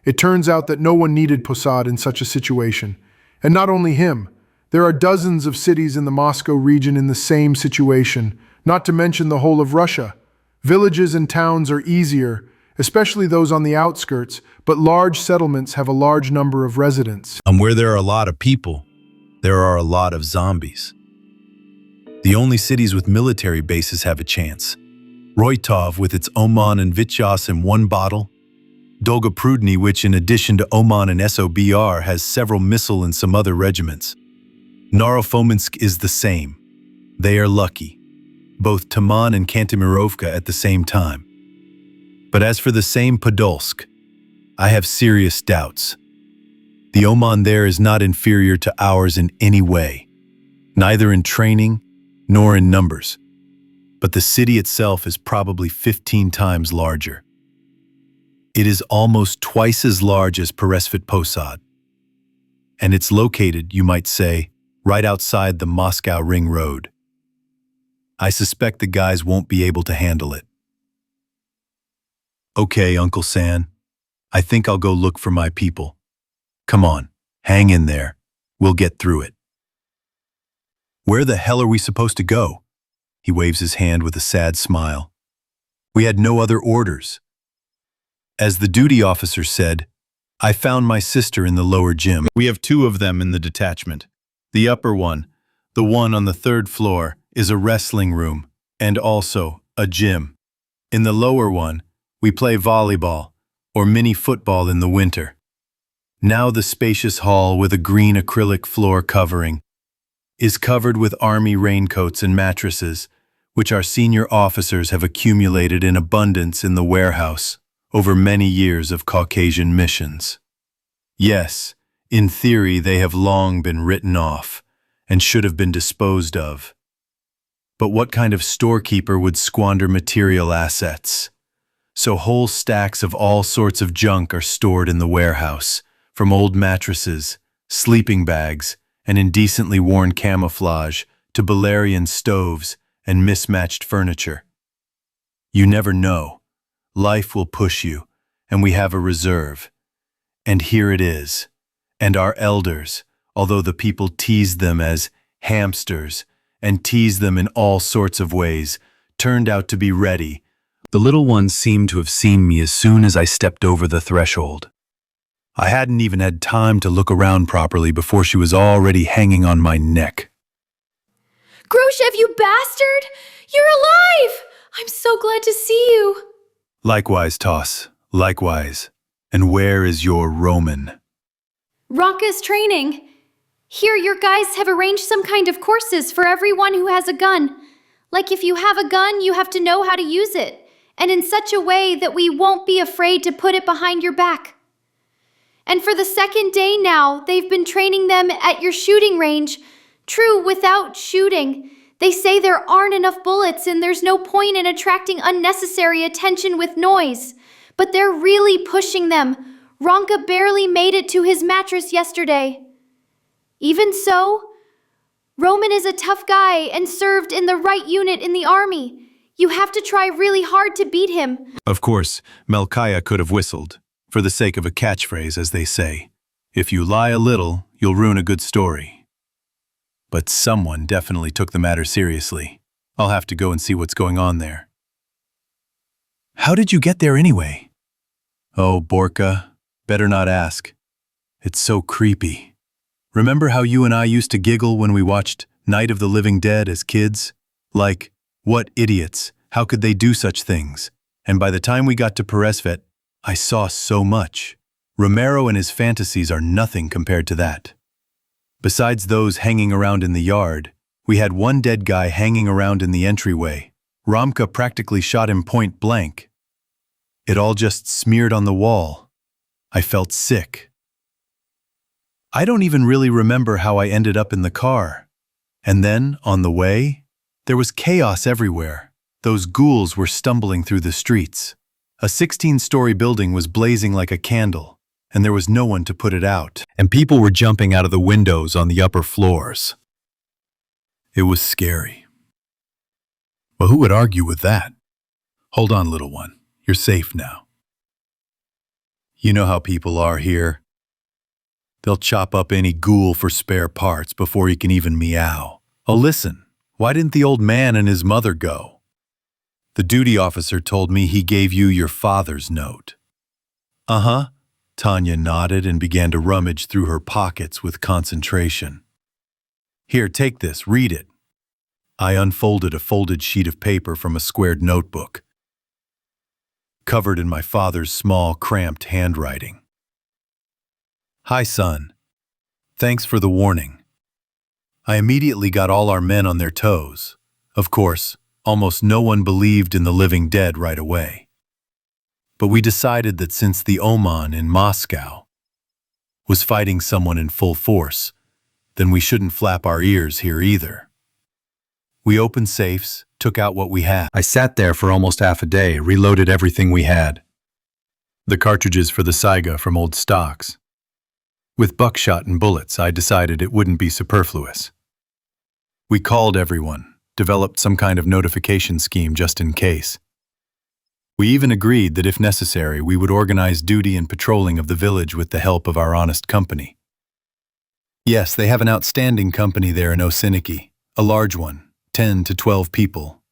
It turns out that no one needed Posad in such a situation. And not only him, there are dozens of cities in the Moscow region in the same situation, not to mention the whole of Russia. Villages and towns are easier, especially those on the outskirts, but large settlements have a large number of residents. Where there are a lot of people, there are a lot of zombies. The only cities with military bases have a chance. Roitov with its Omon and Vityas in one bottle, Dolgoprudny, which in addition to Omon and SOBR has several missile and some other regiments. Narofominsk is the same. They are lucky. Both Taman and Kantemirovka at the same time. But as for the same Podolsk, I have serious doubts. The Omon there is not inferior to ours in any way, neither in training nor in numbers. But the city itself is probably 15 times larger. It is almost twice as large as Peresvet Posad. And it's located, you might say, right outside the Moscow Ring Road. I suspect the guys won't be able to handle it. Okay, Uncle San, I think I'll go look for my people. Come on, hang in there. We'll get through it. Where the hell are we supposed to go? He waves his hand with a sad smile. We had no other orders. As the duty officer said, I found my sister in the lower gym. We have 2 of them in the detachment. The upper one, the one on the 3rd floor, is a wrestling room and also a gym. In the lower one, we play volleyball or mini football in the winter. Now the spacious hall with a green acrylic floor covering is covered with army raincoats and mattresses, which our senior officers have accumulated in abundance in the warehouse over many years of Caucasian missions. Yes, in theory they have long been written off and should have been disposed of. But what kind of storekeeper would squander material assets? So whole stacks of all sorts of junk are stored in the warehouse, from old mattresses, sleeping bags, and indecently worn camouflage to Balerian stoves and mismatched furniture. You never know. Life will push you, and we have a reserve. And here it is. And our elders, although the people teased them as hamsters and teased them in all sorts of ways, turned out to be ready. The little ones seemed to have seen me as soon as I stepped over the threshold. I hadn't even had time to look around properly before she was already hanging on my neck. Groshev, you bastard! You're alive! I'm so glad to see you. Likewise, Toss. Likewise. And where is your Roman? Raka's training. Here, your guys have arranged some kind of courses for everyone who has a gun. Like if you have a gun, you have to know how to use it, and in such a way that we won't be afraid to put it behind your back. And for the 2nd day now, they've been training them at your shooting range. True, without shooting. They say there aren't enough bullets and there's no point in attracting unnecessary attention with noise. But they're really pushing them. Ronka barely made it to his mattress yesterday. Even so, Roman is a tough guy and served in the right unit in the army. You have to try really hard to beat him. Of course, Melkaya could have whistled, for the sake of a catchphrase, as they say. If you lie a little, you'll ruin a good story. But someone definitely took the matter seriously. I'll have to go and see what's going on there. How did you get there anyway? Oh, Borka, better not ask. It's so creepy. Remember how you and I used to giggle when we watched Night of the Living Dead as kids? Like, what idiots, how could they do such things? And by the time we got to Peresvet, I saw so much. Romero and his fantasies are nothing compared to that. Besides those hanging around in the yard, we had one dead guy hanging around in the entryway. Ramka practically shot him point blank. It all just smeared on the wall. I felt sick. I don't even really remember how I ended up in the car. And then, on the way, there was chaos everywhere. Those ghouls were stumbling through the streets. A 16-story building was blazing like a candle, and there was no one to put it out. And people were jumping out of the windows on the upper floors. It was scary. Well, who would argue with that? Hold on, little one. You're safe now. You know how people are here. They'll chop up any ghoul for spare parts before he can even meow. Oh, listen, why didn't the old man and his mother go? The duty officer told me he gave you your father's note. Uh-huh. Tanya nodded and began to rummage through her pockets with concentration. Here, take this, read it. I unfolded a folded sheet of paper from a squared notebook, covered in my father's small, cramped handwriting. Hi, son. Thanks for the warning. I immediately got all our men on their toes. Of course, almost no one believed in the living dead right away. But we decided that since the OMON in Moscow was fighting someone in full force, then we shouldn't flap our ears here either. We opened safes, took out what we had. I sat there for almost half a day, reloaded everything we had. The cartridges for the Saiga from old stocks. With buckshot and bullets, I decided it wouldn't be superfluous. We called everyone, developed some kind of notification scheme just in case. We even agreed that if necessary, we would organize duty and patrolling of the village with the help of our honest company. Yes, they have an outstanding company there in Osiniki, a large one, 10 to 12 people,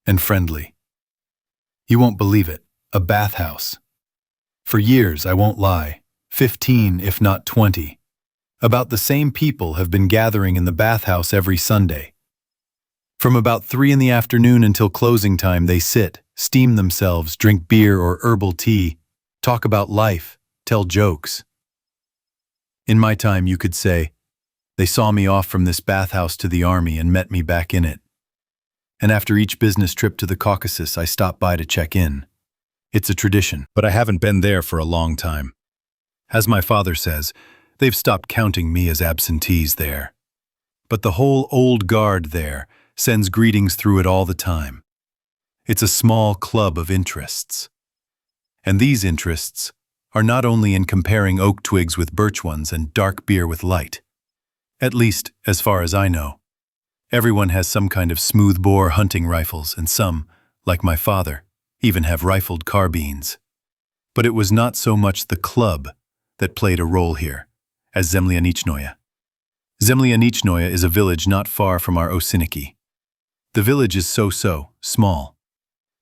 and friendly. You won't believe it, a bathhouse. For years, I won't lie, 15 if not 20. About the same people have been gathering in the bathhouse every Sunday. From about 3 in the afternoon until closing time, they sit, steam themselves, drink beer or herbal tea, talk about life, tell jokes. In my time, you could say, they saw me off from this bathhouse to the army and met me back in it. And after each business trip to the Caucasus, I stopped by to check in. It's a tradition, but I haven't been there for a long time. As my father says, they've stopped counting me as absentees there. But the whole old guard there sends greetings through it all the time. It's a small club of interests. And these interests are not only in comparing oak twigs with birch ones and dark beer with light. At least, as far as I know. Everyone has some kind of smoothbore hunting rifles, and some, like my father, even have rifled carbines. But it was not so much the club that played a role here, as Zemlyanichnaya. Zemlyanichnaya is a village not far from our Osiniki. The village is so small.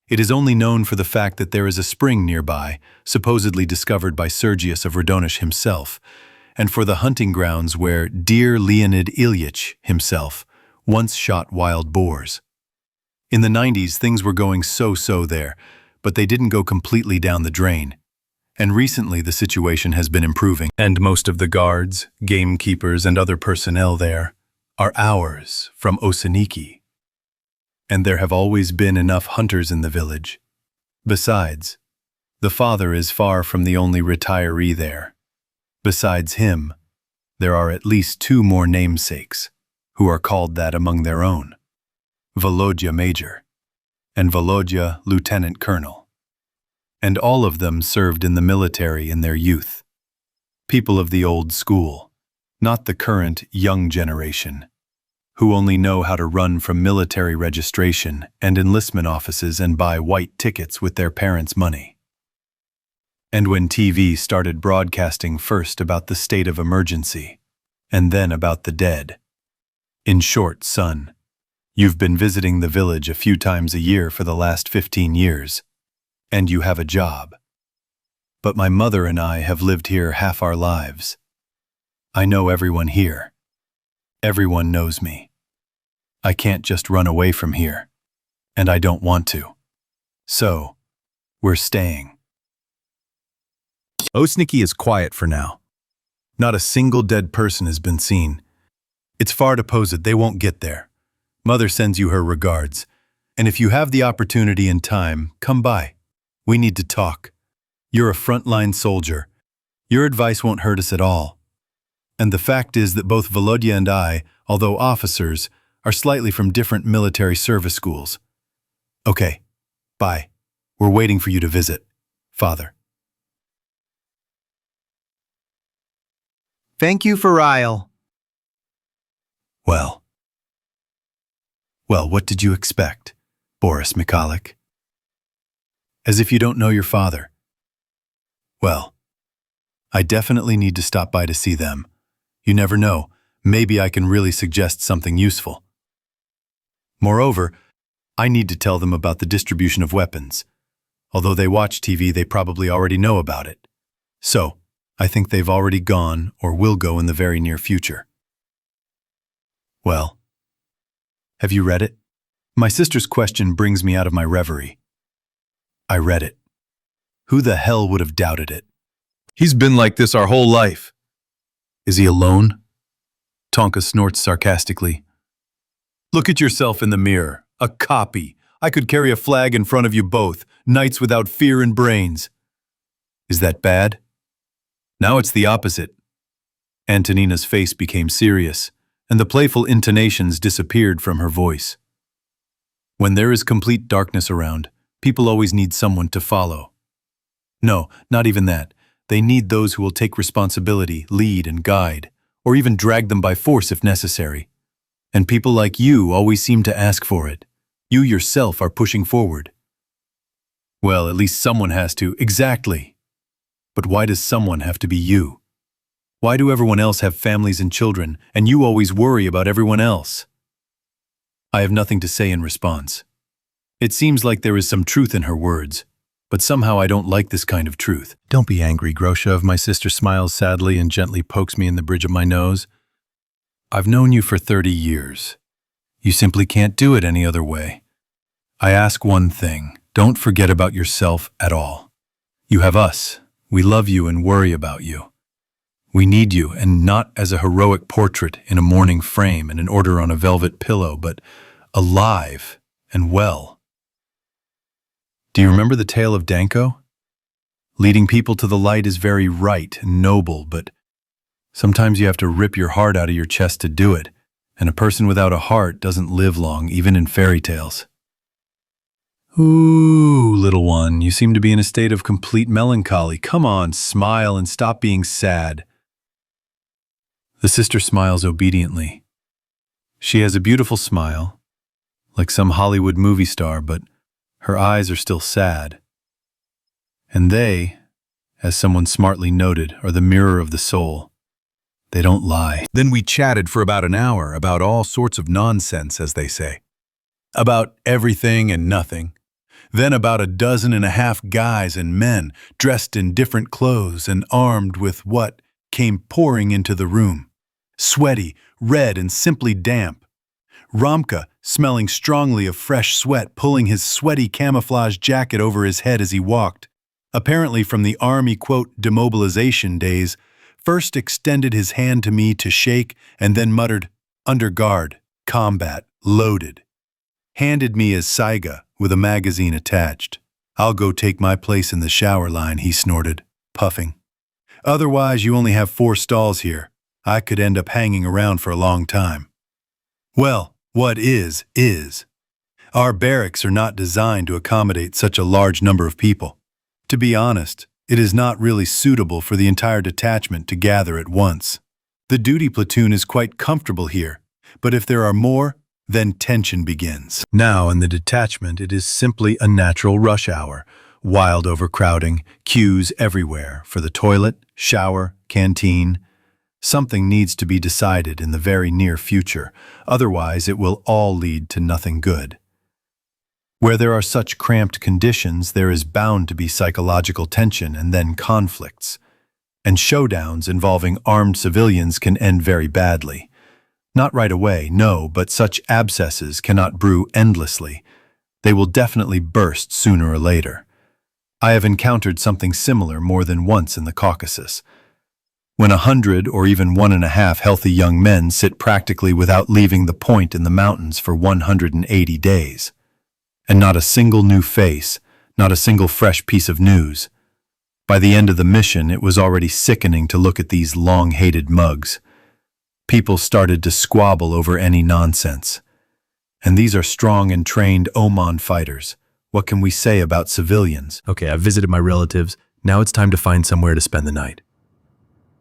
It is only known for the fact that there is a spring nearby, supposedly discovered by Sergius of Radonish himself, and for the hunting grounds where dear Leonid Ilyich himself once shot wild boars. In the 90s, things were going so there, but they didn't go completely down the drain. And recently the situation has been improving. And most of the guards, gamekeepers, and other personnel there are ours from Osiniki. And there have always been enough hunters in the village. Besides, the father is far from the only retiree there. Besides him, there are at least 2 more namesakes, who are called that among their own. Volodya Major, and Volodya Lieutenant Colonel. And all of them served in the military in their youth. People of the old school, not the current young generation, who only know how to run from military registration and enlistment offices and buy white tickets with their parents' money. And when TV started broadcasting first about the state of emergency, and then about the dead. In short, son, you've been visiting the village a few times a year for the last 15 years, and you have a job. But my mother and I have lived here half our lives. I know everyone here. Everyone knows me. I can't just run away from here, and I don't want to. So, we're staying. Osniki is quiet for now. Not a single dead person has been seen. It's far to pose it they won't get there. Mother sends you her regards. And if you have the opportunity and time, come by. We need to talk. You're a frontline soldier. Your advice won't hurt us at all. And the fact is that both Volodya and I, although officers, are slightly from different military service schools. Okay, bye. We're waiting for you to visit. Father. Thank you for Ryle. Well, what did you expect, Boris Mikhalik? As if you don't know your father. Well, I definitely need to stop by to see them. You never know, maybe I can really suggest something useful. Moreover, I need to tell them about the distribution of weapons. Although they watch TV, they probably already know about it. So, I think they've already gone or will go in the very near future. Well, have you read it? My sister's question brings me out of my reverie. I read it. Who the hell would have doubted it? He's been like this our whole life. Is he alone? Tonka snorts sarcastically. Look at yourself in the mirror. A copy. I could carry a flag in front of you both, knights without fear and brains. Is that bad? Now it's the opposite. Antonina's face became serious, and the playful intonations disappeared from her voice. When there is complete darkness around, people always need someone to follow. No, not even that. They need those who will take responsibility, lead, and guide, or even drag them by force if necessary. And people like you always seem to ask for it. You yourself are pushing forward. Well, at least someone has to. Exactly. But why does someone have to be you? Why do everyone else have families and children, and you always worry about everyone else? I have nothing to say in response. It seems like there is some truth in her words, but somehow I don't like this kind of truth. Don't be angry, Groshev. My sister smiles sadly and gently pokes me in the bridge of my nose. I've known you for 30 years. You simply can't do it any other way. I ask one thing. Don't forget about yourself at all. You have us. We love you and worry about you. We need you, and not as a heroic portrait in a mourning frame and an order on a velvet pillow, but alive and well. Do you remember the tale of Danko? Leading people to the light is very right and noble, but sometimes you have to rip your heart out of your chest to do it, and a person without a heart doesn't live long, even in fairy tales. Ooh, little one, you seem to be in a state of complete melancholy. Come on, smile and stop being sad. The sister smiles obediently. She has a beautiful smile, like some Hollywood movie star, but her eyes are still sad. And they, as someone smartly noted, are the mirror of the soul. They don't lie. Then we chatted for about an hour about all sorts of nonsense, as they say. About everything and nothing. Then about 12 guys and men dressed in different clothes and armed with what came pouring into the room. Sweaty, red, and simply damp. Ramka, smelling strongly of fresh sweat, pulling his sweaty camouflage jacket over his head as he walked, apparently from the army, demobilization days, first extended his hand to me to shake and then muttered, "Under guard, combat, loaded." Handed me his saiga with a magazine attached. "I'll go take my place in the shower line," he snorted, puffing. "Otherwise, you only have 4 stalls here. I could end up hanging around for a long time." Well, what is. Our barracks are not designed to accommodate such a large number of people. To be honest, it is not really suitable for the entire detachment to gather at once. The duty platoon is quite comfortable here, but if there are more, then tension begins. Now in the detachment, it is simply a natural rush hour. Wild overcrowding, queues everywhere for the toilet, shower, canteen. Something needs to be decided in the very near future, otherwise it will all lead to nothing good. Where there are such cramped conditions, there is bound to be psychological tension and then conflicts. And showdowns involving armed civilians can end very badly. Not right away, no, but such abscesses cannot brew endlessly. They will definitely burst sooner or later. I have encountered something similar more than once in the Caucasus. When 100 or even 1.5 healthy young men sit practically without leaving the point in the mountains for 180 days. And not a single new face, not a single fresh piece of news. By the end of the mission, it was already sickening to look at these long-hated mugs. People started to squabble over any nonsense. And these are strong and trained OMON fighters. What can we say about civilians? Okay, I've visited my relatives. Now it's time to find somewhere to spend the night.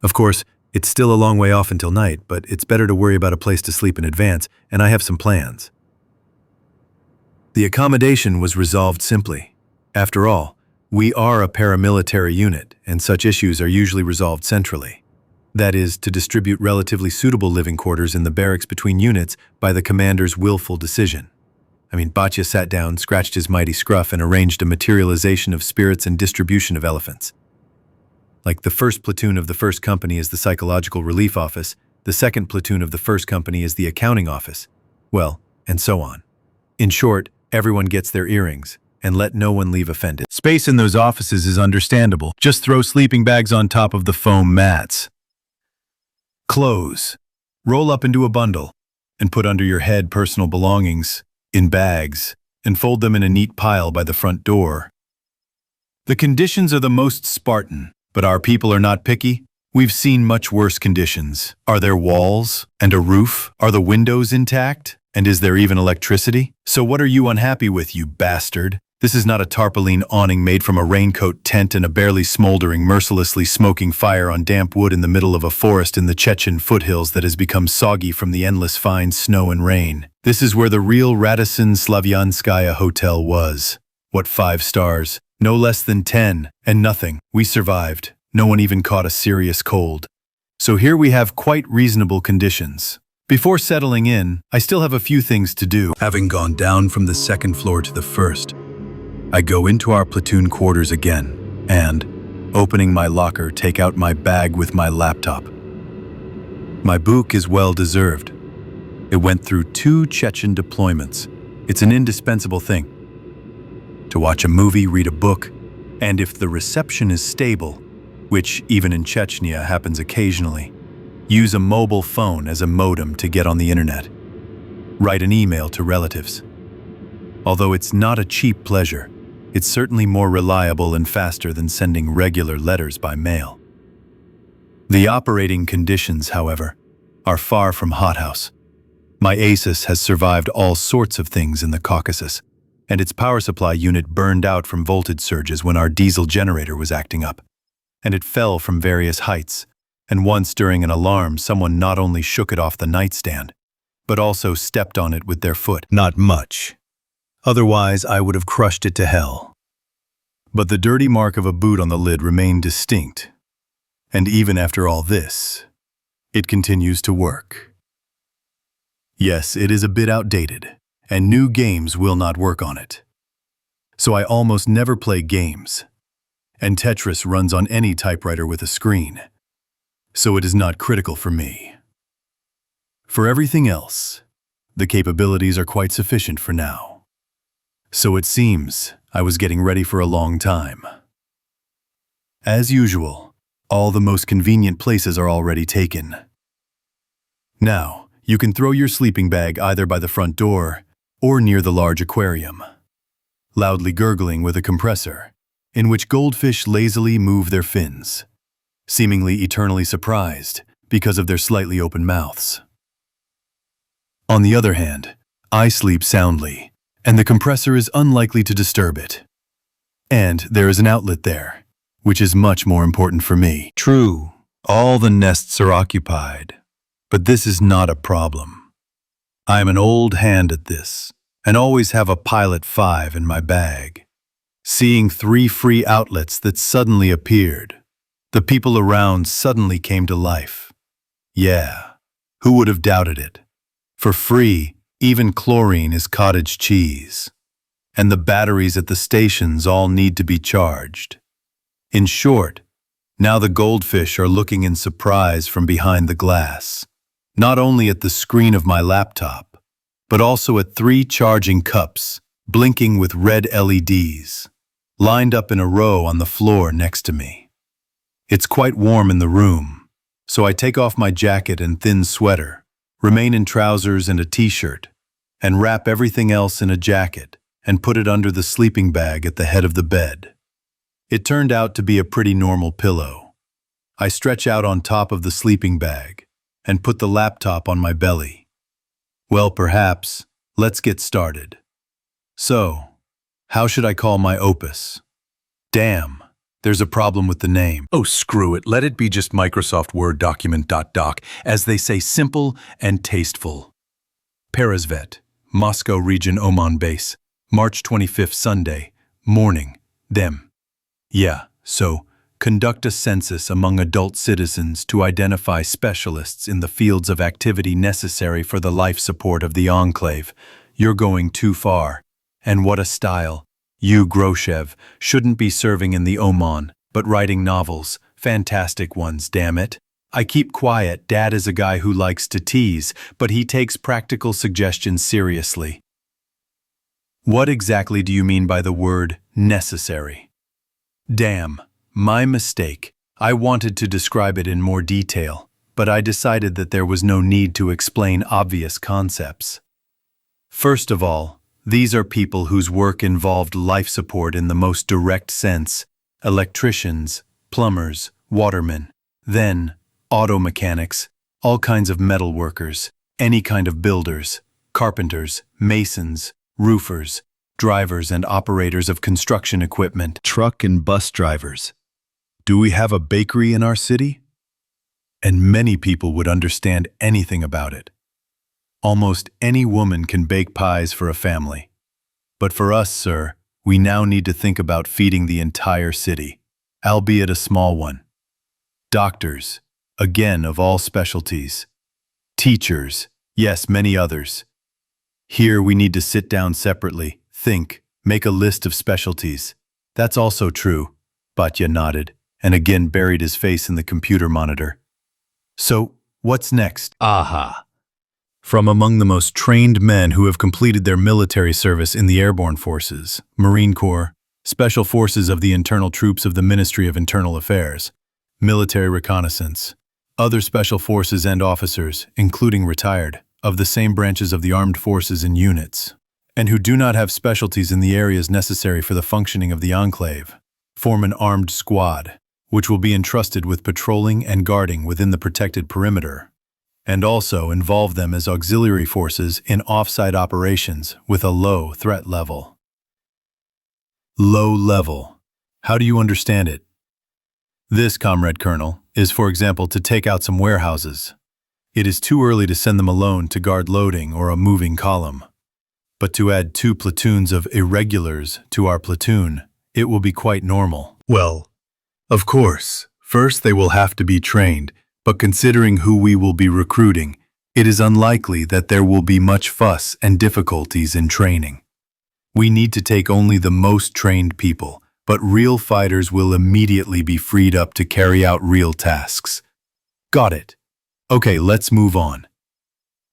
Of course, it's still a long way off until night, but it's better to worry about a place to sleep in advance, and I have some plans. The accommodation was resolved simply. After all, we are a paramilitary unit, and such issues are usually resolved centrally. That is, to distribute relatively suitable living quarters in the barracks between units by the commander's willful decision. Batya sat down, scratched his mighty scruff, and arranged a materialization of spirits and distribution of elephants. Like the first platoon of the first company is the psychological relief office, the second platoon of the first company is the accounting office. Well, and so on. In short, everyone gets their earrings, and let no one leave offended. Space in those offices is understandable. Just throw sleeping bags on top of the foam mats. Clothes. Roll up into a bundle, and put under your head personal belongings, in bags, and fold them in a neat pile by the front door. The conditions are the most Spartan, but our people are not picky. We've seen much worse conditions. Are there walls and a roof? Are the windows intact? And is there even electricity? So what are you unhappy with, you bastard? This is not a tarpaulin awning made from a raincoat tent and a barely smoldering, mercilessly smoking fire on damp wood in the middle of a forest in the Chechen foothills that has become soggy from the endless fine snow and rain. This is where the real Radisson Slavyanskaya Hotel was. What 5 stars? No less than 10, and nothing. We survived. No one even caught a serious cold. So here we have quite reasonable conditions. Before settling in, I still have a few things to do. Having gone down from the second floor to the first, I go into our platoon quarters again and, opening my locker, take out my bag with my laptop. My book is well-deserved. It went through 2 Chechen deployments. It's an indispensable thing. To watch a movie, read a book, and if the reception is stable, which even in Chechnya happens occasionally, use a mobile phone as a modem to get on the internet. Write an email to relatives. Although it's not a cheap pleasure, it's certainly more reliable and faster than sending regular letters by mail. The operating conditions, however, are far from hothouse. My ASIS has survived all sorts of things in the Caucasus, and its power supply unit burned out from voltage surges when our diesel generator was acting up, and it fell from various heights, and once during an alarm someone not only shook it off the nightstand, but also stepped on it with their foot. Not much. Otherwise, I would have crushed it to hell. But the dirty mark of a boot on the lid remained distinct, and even after all this, it continues to work. Yes, it is a bit outdated, and new games will not work on it. So I almost never play games, and Tetris runs on any typewriter with a screen, so it is not critical for me. For everything else, the capabilities are quite sufficient for now. So it seems I was getting ready for a long time. As usual, all the most convenient places are already taken. Now, you can throw your sleeping bag either by the front door or near the large aquarium, loudly gurgling with a compressor, in which goldfish lazily move their fins, seemingly eternally surprised because of their slightly open mouths. On the other hand, I sleep soundly, and the compressor is unlikely to disturb it. And there is an outlet there, which is much more important for me. True, all the nests are occupied, but this is not a problem. I am an old hand at this, and always have a Pilot 5 in my bag. Seeing 3 free outlets that suddenly appeared, the people around suddenly came to life. Yeah, who would have doubted it? For free, even chlorine is cottage cheese. And the batteries at the stations all need to be charged. In short, now the goldfish are looking in surprise from behind the glass, not only at the screen of my laptop, but also at 3 charging cups, blinking with red LEDs. lined up in a row on the floor next to me. It's quite warm in the room, so I take off my jacket and thin sweater, remain in trousers and a t-shirt, and wrap everything else in a jacket and put it under the sleeping bag at the head of the bed. It turned out to be a pretty normal pillow. I stretch out on top of the sleeping bag and put the laptop on my belly. Well, perhaps, let's get started. So, how should I call my opus? Damn, there's a problem with the name. Oh, screw it. Let it be just Microsoft Word document.doc, as they say, simple and tasteful. Peresvet, Moscow Region Oman Base, March 25th, Sunday, morning, them. Yeah, so, conduct a census among adult citizens to identify specialists in the fields of activity necessary for the life support of the enclave. You're going too far. And what a style. You, Groshev, shouldn't be serving in the Oman, but writing novels, fantastic ones, damn it. I keep quiet. Dad is a guy who likes to tease, but he takes practical suggestions seriously. What exactly do you mean by the word necessary? Damn, my mistake. I wanted to describe it in more detail, but I decided that there was no need to explain obvious concepts. First of all, these are people whose work involved life support in the most direct sense: electricians, plumbers, watermen, then auto mechanics, all kinds of metal workers, any kind of builders, carpenters, masons, roofers, drivers and operators of construction equipment, Truck and bus drivers. Do we have a bakery in our city? and many people would understand anything about it. Almost any woman can bake pies for a family. But for us, sir, we now need to think about feeding the entire city, albeit a small one. Doctors, again of all specialties. Teachers, yes, many others. Here we need to sit down separately, think, make a list of specialties. That's also true, Batya nodded, and again buried his face in the computer monitor. So, what's next? Aha! From among the most trained men who have completed their military service in the airborne forces, Marine Corps, Special Forces of the Internal Troops of the Ministry of Internal Affairs, Military Reconnaissance, other special forces and officers, including retired, of the same branches of the armed forces and units, and who do not have specialties in the areas necessary for the functioning of the enclave, form an armed squad, which will be entrusted with patrolling and guarding within the protected perimeter, and also involve them as auxiliary forces in off-site operations with a low threat level. Low level. How do you understand it? This, Comrade Colonel, is, for example, to take out some warehouses. It is too early to send them alone to guard loading or a moving column. But to add 2 platoons of irregulars to our platoon, it will be quite normal. Well, of course, first they will have to be trained, but considering who we will be recruiting, it is unlikely that there will be much fuss and difficulties in training. We need to take only the most trained people, but real fighters will immediately be freed up to carry out real tasks. Got it. Okay, let's move on.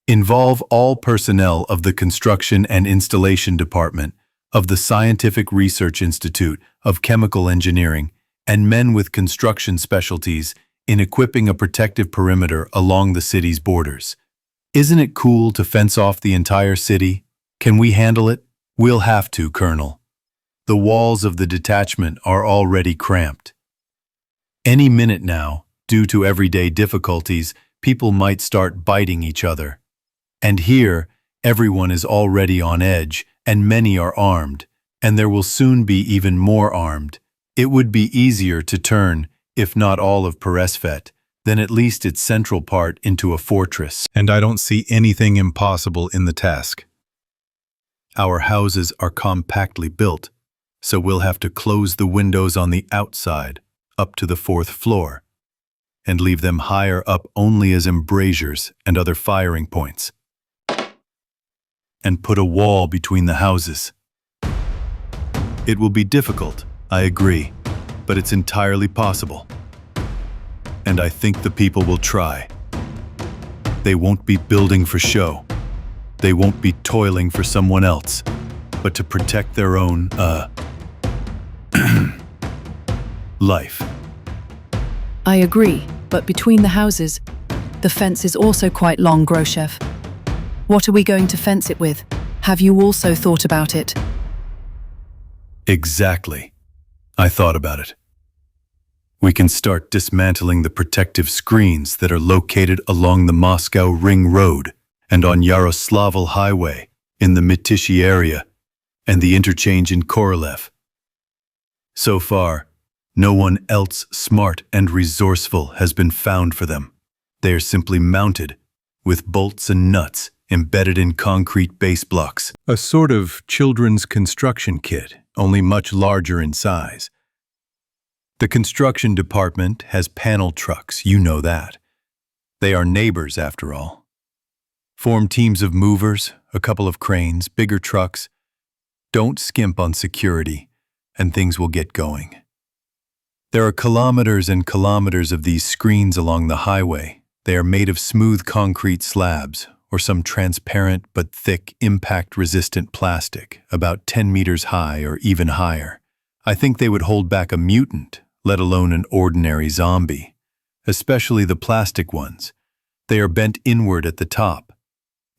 Involve all personnel of the Construction and Installation Department, of the Scientific Research Institute, of Chemical Engineering, and men with construction specialties in equipping a protective perimeter along the city's borders. Isn't it cool to fence off the entire city? Can we handle it? We'll have to, Colonel. The walls of the detachment are already cramped. Any minute now, due to everyday difficulties, people might start biting each other. And here, everyone is already on edge, and many are armed, and there will soon be even more armed. It would be easier to turn, if not all of Peresvet, then at least its central part into a fortress. And I don't see anything impossible in the task. Our houses are compactly built, so we'll have to close the windows on the outside, up to the 4th floor, and leave them higher up only as embrasures and other firing points, and put a wall between the houses. It will be difficult, I agree, but it's entirely possible. And I think the people will try. They won't be building for show. They won't be toiling for someone else, but to protect their own, life. I agree, but between the houses, the fence is also quite long, Groshev. What are we going to fence it with? Have you also thought about it? Exactly. I thought about it. We can start dismantling the protective screens that are located along the Moscow Ring Road and on Yaroslavl Highway in the Mytishi area and the interchange in Korolev. So far, no one else smart and resourceful has been found for them. They are simply mounted with bolts and nuts embedded in concrete base blocks. A sort of children's construction kit, only much larger in size. The construction department has panel trucks, you know that. They are neighbors, after all. Form teams of movers, a couple of cranes, bigger trucks. Don't skimp on security, and things will get going. There are kilometers and kilometers of these screens along the highway. They are made of smooth concrete slabs, or some transparent but thick, impact-resistant plastic, about 10 meters high or even higher. I think they would hold back a mutant, let alone an ordinary zombie. Especially the plastic ones. They are bent inward at the top.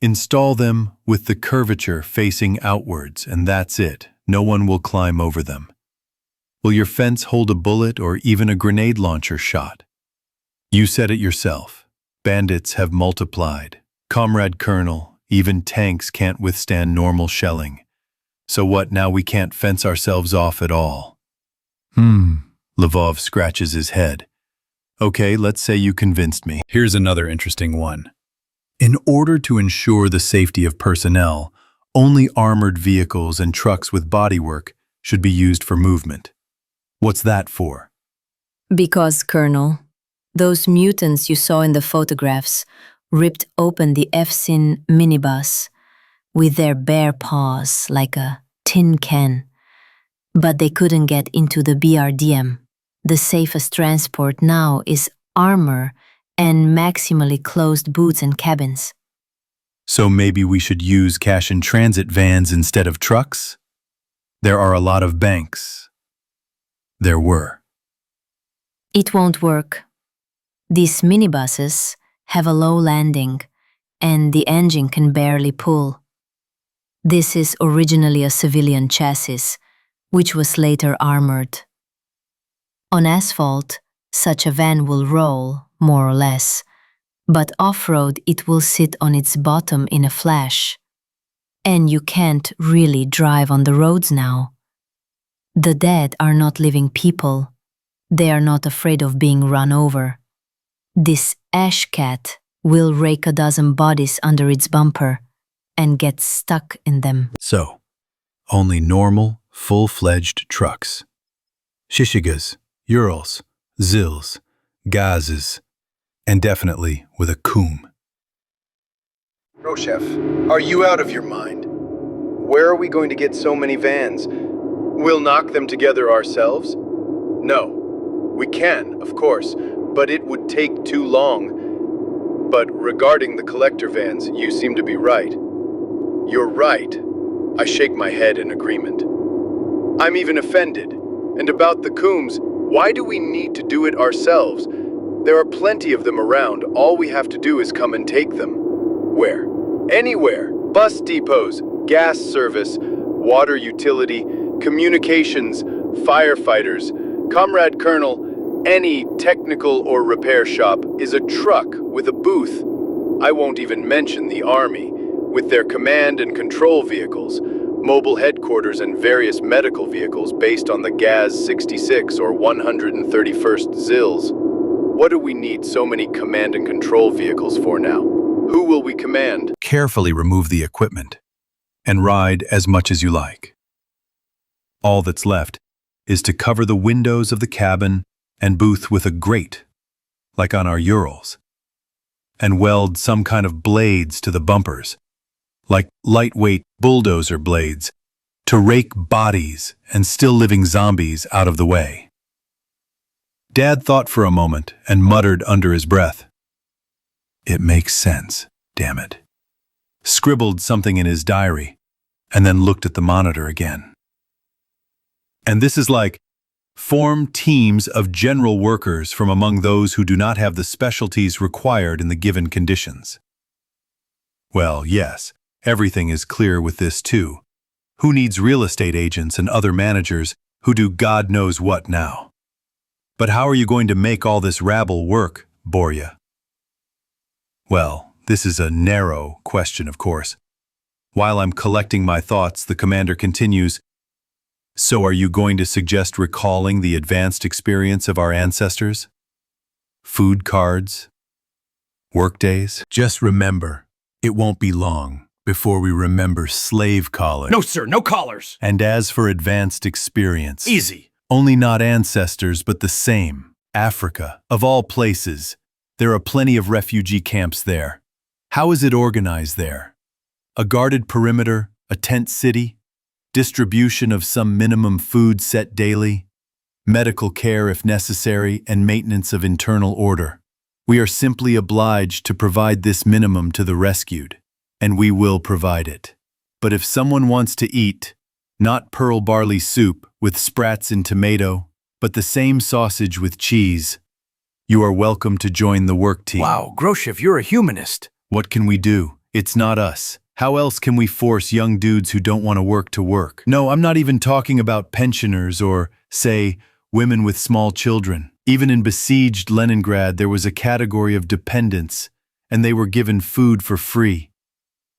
Install them with the curvature facing outwards, and that's it. No one will climb over them. Will your fence hold a bullet or even a grenade launcher shot? You said it yourself. Bandits have multiplied. Comrade Colonel, even tanks can't withstand normal shelling. So what, now we can't fence ourselves off at all? Lvov scratches his head. Okay, let's say you convinced me. Here's another interesting one. In order to ensure the safety of personnel, only armored vehicles and trucks with bodywork should be used for movement. What's that for? Because, Colonel, those mutants you saw in the photographs ripped open the Evsin minibus with their bare paws like a tin can. But they couldn't get into the BRDM. The safest transport now is armor and maximally closed booths and cabins. So maybe we should use cash-in-transit vans instead of trucks? There are a lot of banks. There were. It won't work. These minibuses have a low landing, and the engine can barely pull. This is originally a civilian chassis, which was later armored. On asphalt, such a van will roll, more or less, but off-road it will sit on its bottom in a flash. And you can't really drive on the roads now. The dead are not living people. They are not afraid of being run over. This ash cat will rake a dozen bodies under its bumper and get stuck in them. So, only normal, full-fledged trucks. Shishigas, Urals, Zils, Gazes, and definitely with a koom. Groshev, are you out of your mind? Where are we going to get so many vans? We'll knock them together ourselves? No. We can, of course, but it would take too long. But regarding the collector vans, you seem to be right. You're right. I shake my head in agreement. I'm even offended. And about the cooms, why do we need to do it ourselves? There are plenty of them around. All we have to do is come and take them. Where? Anywhere. Bus depots, gas service, water utility, communications, firefighters. Comrade Colonel, any technical or repair shop is a truck with a booth. I won't even mention the Army, with their command and control vehicles, mobile headquarters and various medical vehicles based on the Gaz 66 or 131st Zils. What do we need so many command and control vehicles for now? Who will we command? Carefully remove the equipment and ride as much as you like. All that's left is to cover the windows of the cabin and booth with a grate, like on our Urals, and weld some kind of blades to the bumpers, like lightweight bulldozer blades, to rake bodies and still-living zombies out of the way. Dad thought for a moment and muttered under his breath, "It makes sense, damn it." Scribbled something in his diary, and then looked at the monitor again. And this is like Form teams of general workers from among those who do not have the specialties required in the given conditions. Well, yes, everything is clear with this too. Who needs real estate agents and other managers who do God knows what now? But how are you going to make all this rabble work, Borya? Well, this is a narrow question, of course. While I'm collecting my thoughts, the commander continues, so are you going to suggest recalling the advanced experience of our ancestors? Food cards? Workdays? Just remember, it won't be long before we remember slave collars. No, sir, no collars. And as for advanced experience, Easy. only not ancestors, but the same. Africa, of all places, there are plenty of refugee camps there. How is it organized there? A guarded perimeter, a tent city, distribution of some minimum food set daily, medical care if necessary, and maintenance of internal order. We are simply obliged to provide this minimum to the rescued, and we will provide it. But if someone wants to eat, not pearl barley soup with sprats and tomato, but the same sausage with cheese, you are welcome to join the work team. Wow, Groshev, you're a humanist. What can we do? It's not us. How else can we force young dudes who don't want to work? No, I'm not even talking about pensioners or, say, women with small children. Even in besieged Leningrad, there was a category of dependents, and they were given food for free.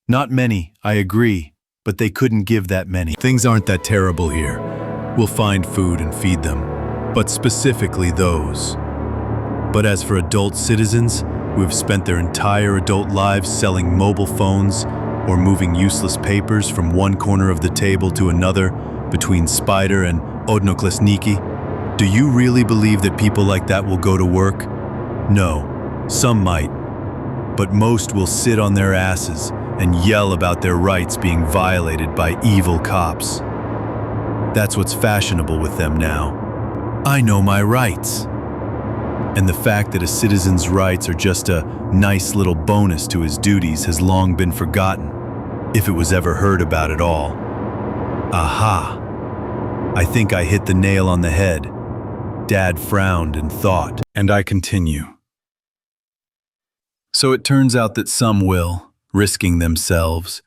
Not many, I agree, but they couldn't give that many. Things aren't that terrible here. We'll find food and feed them, but specifically those. But as for adult citizens who have spent their entire adult lives selling mobile phones or moving useless papers from one corner of the table to another between Spider and Odnoklesniki, do you really believe that people like that will go to work? No, some might, but most will sit on their asses and yell about their rights being violated by evil cops. That's what's fashionable with them now. I know my rights. And the fact that a citizen's rights are just a nice little bonus to his duties has long been forgotten, if it was ever heard about at all. Aha! I think I hit the nail on the head. Dad frowned and thought. And I continue. So it turns out that some will, risking themselves,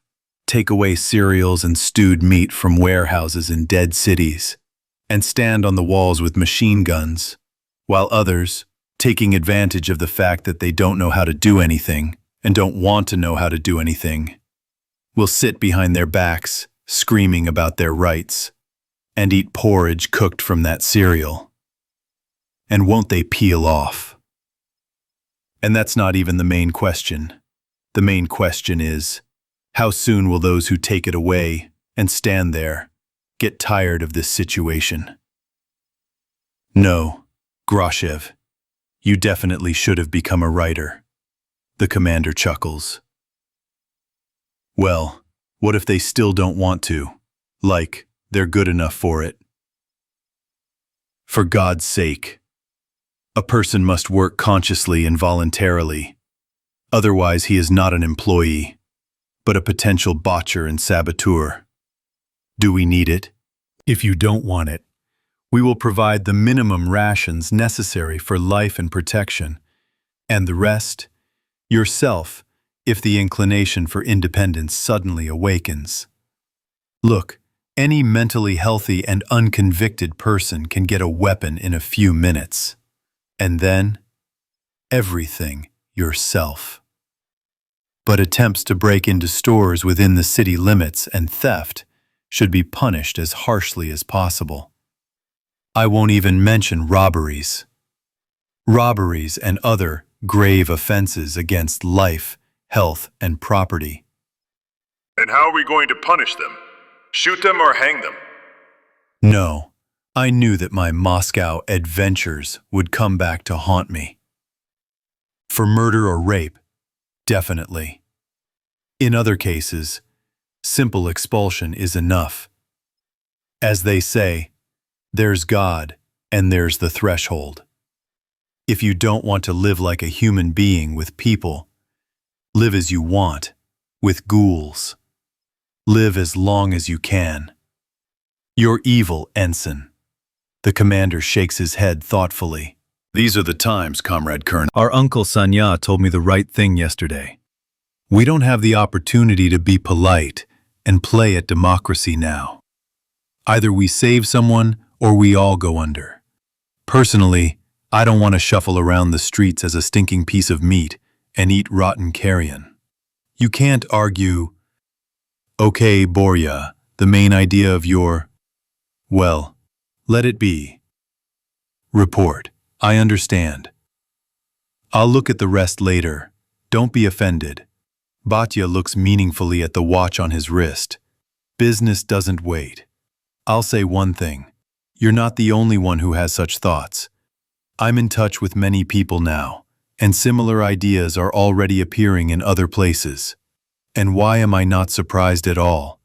take away cereals and stewed meat from warehouses in dead cities and stand on the walls with machine guns, while others, taking advantage of the fact that they don't know how to do anything and don't want to know how to do anything, will sit behind their backs, screaming about their rights, and eat porridge cooked from that cereal. And won't they peel off? And that's not even the main question. The main question is, how soon will those who take it away and stand there get tired of this situation? No, Groshev, you definitely should have become a writer. The commander chuckles. Well, what if they still don't want to? Like, they're good enough for it. For God's sake, a person must work consciously and voluntarily. Otherwise, he is not an employee, but a potential botcher and saboteur. Do we need it? If you don't want it, we will provide the minimum rations necessary for life and protection, and the rest, yourself, if the inclination for independence suddenly awakens. Look, any mentally healthy and unconvicted person can get a weapon in a few minutes. And then, everything yourself. But attempts to break into stores within the city limits and theft should be punished as harshly as possible. I won't even mention robberies. Robberies and other grave offenses against life, health, and property. And how are we going to punish them? Shoot them or hang them? No, I knew that my Moscow adventures would come back to haunt me. For murder or rape, definitely. In other cases, simple expulsion is enough. As they say, there's God and there's the threshold. If you don't want to live like a human being with people, live as you want, with ghouls. Live as long as you can. You're evil, ensign. The commander shakes his head thoughtfully. These are the times, Comrade Colonel. Our uncle Sanya told me the right thing yesterday. We don't have the opportunity to be polite and play at democracy now. Either we save someone or we all go under. Personally, I don't want to shuffle around the streets as a stinking piece of meat and eat rotten carrion. You can't argue, okay, Borya, the main idea of your, well, let it be. Report. I understand. I'll look at the rest later. Don't be offended. Batya looks meaningfully at the watch on his wrist. Business doesn't wait. I'll say one thing. You're not the only one who has such thoughts. I'm in touch with many people now, and similar ideas are already appearing in other places. And why am I not surprised at all?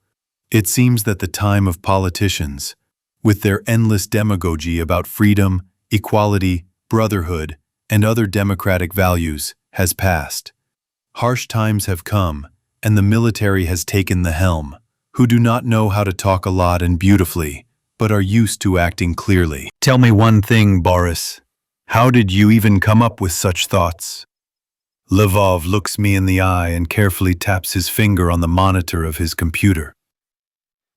It seems that the time of politicians, with their endless demagogy about freedom, equality, brotherhood, and other democratic values, has passed. Harsh times have come, and the military has taken the helm, who do not know how to talk a lot and beautifully, but are used to acting clearly. Tell me one thing, Boris. How did you even come up with such thoughts? Lvov looks me in the eye and carefully taps his finger on the monitor of his computer.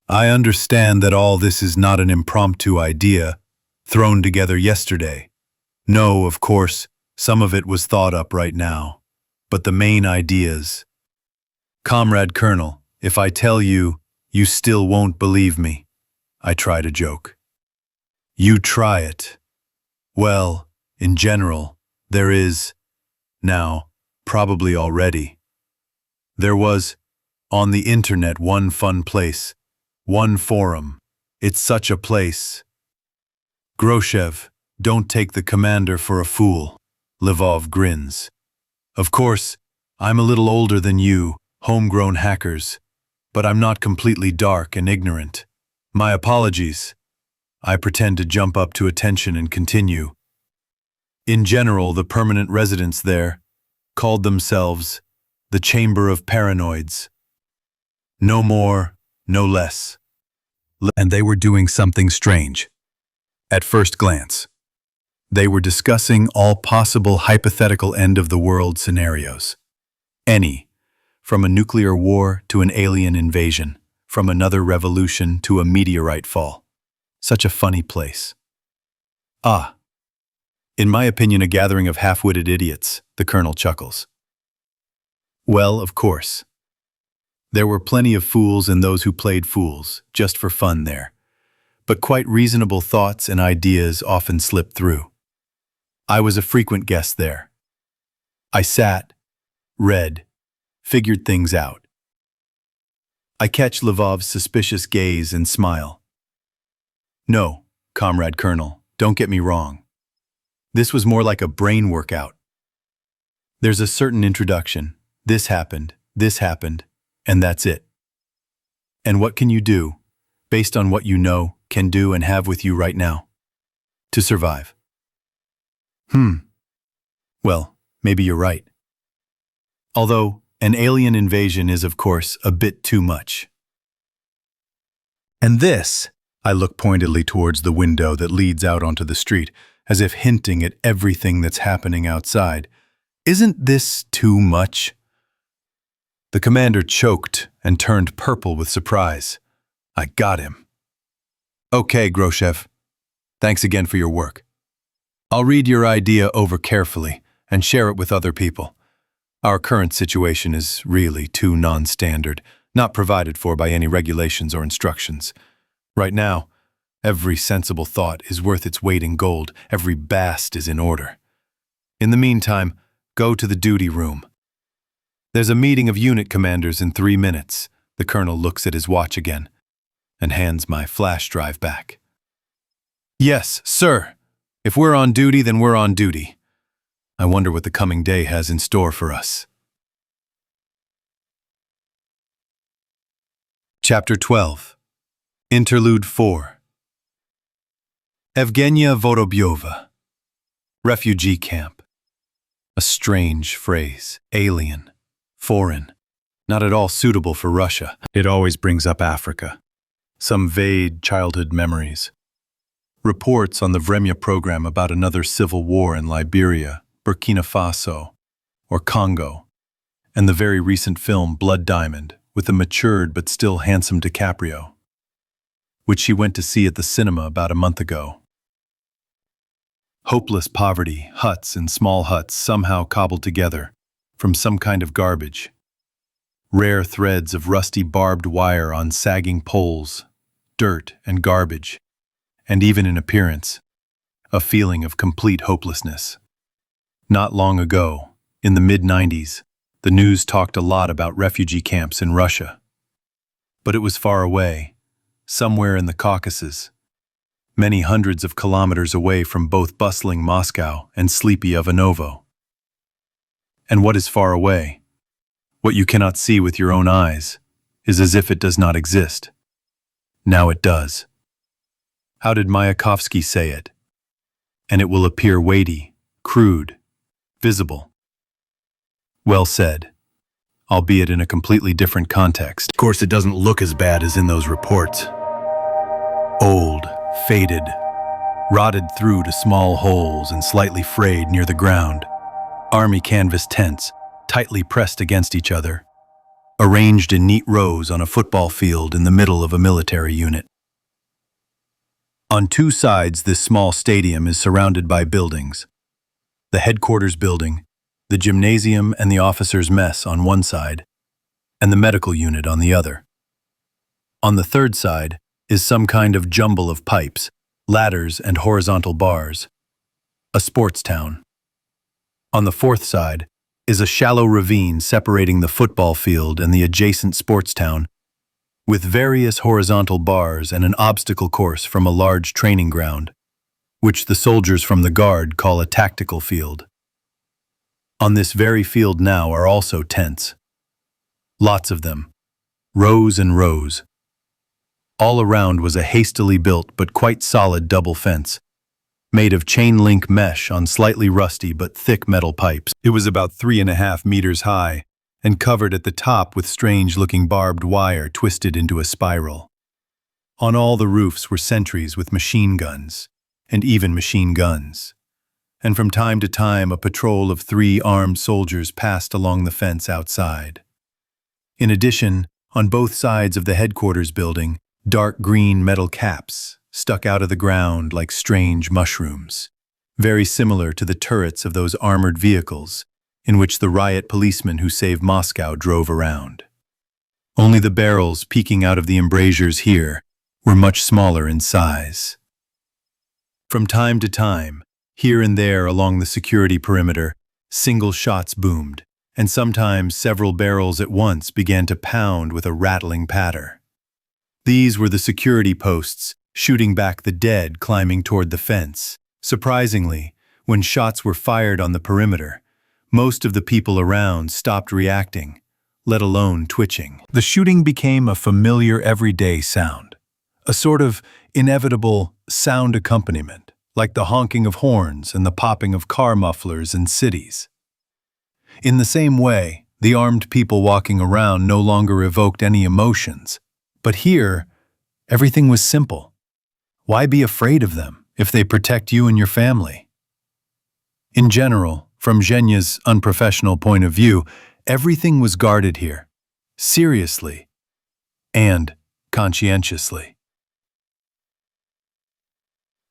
I understand that all this is not an impromptu idea, thrown together yesterday. No, of course, some of it was thought up right now. But the main ideas. Comrade Colonel, if I tell you, you still won't believe me. I try to joke. You try it. Well, in general, there is, now, probably already. There was, on the internet, one fun place, one forum. It's such a place. Groshev, don't take the commander for a fool. Lvov grins. Of course, I'm a little older than you, homegrown hackers, but I'm not completely dark and ignorant. My apologies. I pretend to jump up to attention and continue. In general, the permanent residents there called themselves the Chamber of Paranoids. No more, no less. And they were doing something strange. At first glance, they were discussing all possible hypothetical end-of-the-world scenarios. Any, from a nuclear war to an alien invasion, from another revolution to a meteorite fall. Such a funny place. Ah. In my opinion, a gathering of half-witted idiots, the colonel chuckles. Well, of course. There were plenty of fools and those who played fools, just for fun there. But quite reasonable thoughts and ideas often slip through. I was a frequent guest there. I sat, read, figured things out. I catch Lvov's suspicious gaze and smile. No, Comrade Colonel, don't get me wrong. This was more like a brain workout. There's a certain introduction. This happened, and that's it. And what can you do, based on what you know, can do and have with you right now, to survive? Well, maybe you're right. Although, an alien invasion is, of course, a bit too much. And this, I look pointedly towards the window that leads out onto the street, as if hinting at everything that's happening outside. Isn't this too much? The commander choked and turned purple with surprise. I got him. Okay, Groshev. Thanks again for your work. I'll read your idea over carefully and share it with other people. Our current situation is really too non-standard, not provided for by any regulations or instructions. Right now, every sensible thought is worth its weight in gold, every bast is in order. In the meantime, go to the duty room. There's a meeting of unit commanders in 3 minutes. The colonel looks at his watch again and hands my flash drive back. Yes, sir. If we're on duty, then we're on duty. I wonder what the coming day has in store for us. Chapter 12. Interlude 4. Evgenia Vorobyova. Refugee camp. A strange phrase. Alien. Foreign. Not at all suitable for Russia. It always brings up Africa. Some vague childhood memories. Reports on the Vremya program about another civil war in Liberia, Burkina Faso, or Congo, and the very recent film Blood Diamond with a matured but still handsome DiCaprio, which she went to see at the cinema about a month ago. Hopeless poverty, huts and small huts somehow cobbled together from some kind of garbage. Rare threads of rusty barbed wire on sagging poles, dirt and garbage, and even in appearance, a feeling of complete hopelessness. Not long ago, in the mid-90s, the news talked a lot about refugee camps in Russia. But it was far away, somewhere in the Caucasus, many hundreds of kilometers away from both bustling Moscow and sleepy Ivanovo. And what is far away, what you cannot see with your own eyes, is as if it does not exist. Now it does. How did Mayakovsky say it? And it will appear weighty, crude, visible. Well said, albeit in a completely different context. Of course, it doesn't look as bad as in those reports. Old, faded, rotted through to small holes and slightly frayed near the ground. Army canvas tents, tightly pressed against each other, arranged in neat rows on a football field in the middle of a military unit. On two sides, this small stadium is surrounded by buildings. The headquarters building, the gymnasium and the officers' mess on one side, and the medical unit on the other. On the third side is some kind of jumble of pipes, ladders and horizontal bars. A sports town. On the fourth side is a shallow ravine separating the football field and the adjacent sports town, with various horizontal bars and an obstacle course from a large training ground, which the soldiers from the guard call a tactical field. On this very field now are also tents. Lots of them, rows and rows. All around was a hastily built but quite solid double fence, made of chain-link mesh on slightly rusty but thick metal pipes. It was about 3.5 meters high and covered at the top with strange-looking barbed wire twisted into a spiral. On all the roofs were sentries with machine guns, and even machine guns. And from time to time a patrol of 3 armed soldiers passed along the fence outside. In addition, on both sides of the headquarters building, dark green metal caps stuck out of the ground like strange mushrooms, very similar to the turrets of those armored vehicles in which the riot policemen who saved Moscow drove around. Only the barrels peeking out of the embrasures here were much smaller in size. From time to time, here and there along the security perimeter, single shots boomed, and sometimes several barrels at once began to pound with a rattling patter. These were the security posts, shooting back the dead climbing toward the fence. Surprisingly, when shots were fired on the perimeter, most of the people around stopped reacting, let alone twitching. The shooting became a familiar everyday sound, a sort of inevitable sound accompaniment, like the honking of horns and the popping of car mufflers in cities. In the same way, the armed people walking around no longer evoked any emotions, but here, everything was simple. Why be afraid of them if they protect you and your family? In general, from Zhenya's unprofessional point of view, everything was guarded here, seriously and conscientiously.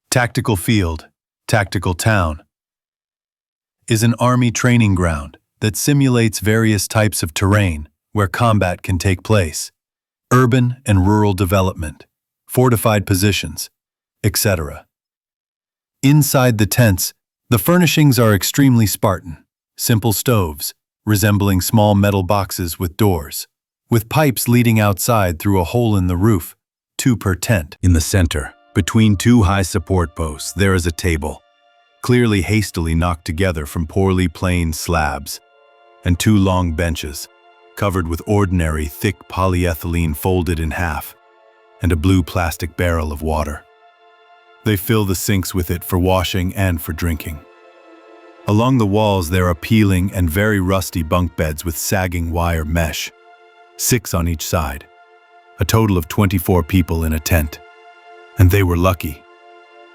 Tactical Field, Tactical Town, is an army training ground that simulates various types of terrain where combat can take place, urban and rural development, fortified positions, etc. Inside the tents, the furnishings are extremely Spartan, simple stoves, resembling small metal boxes with doors, with pipes leading outside through a hole in the roof, 2 per tent. In the center, between 2 high support posts, there is a table, clearly hastily knocked together from poorly planed slabs, and 2 long benches, covered with ordinary thick polyethylene folded in half, and a blue plastic barrel of water. They fill the sinks with it for washing and for drinking. Along the walls there are peeling and very rusty bunk beds with sagging wire mesh, 6 on each side, a total of 24 people in a tent. And they were lucky.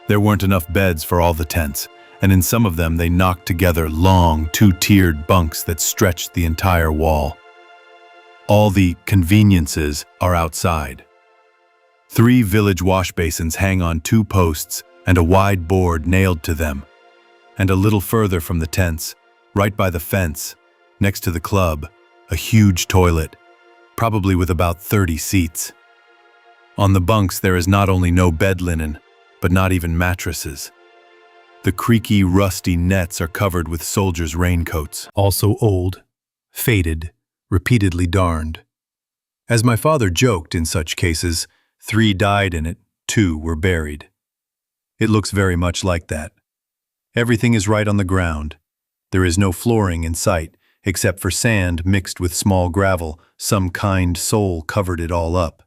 There weren't enough beds for all the tents, and in some of them they knocked together long, two-tiered bunks that stretched the entire wall. All the conveniences are outside. 3 village wash basins hang on 2 posts and a wide board nailed to them. And a little further from the tents, right by the fence, next to the club, a huge toilet, probably with about 30 seats. On the bunks there is not only no bed linen, but not even mattresses. The creaky, rusty nets are covered with soldiers' raincoats, also old, faded, repeatedly darned. As my father joked, in such cases, 3 died in it, 2 were buried. It looks very much like that. Everything is right on the ground. There is no flooring in sight, except for sand mixed with small gravel. Some kind soul covered it all up.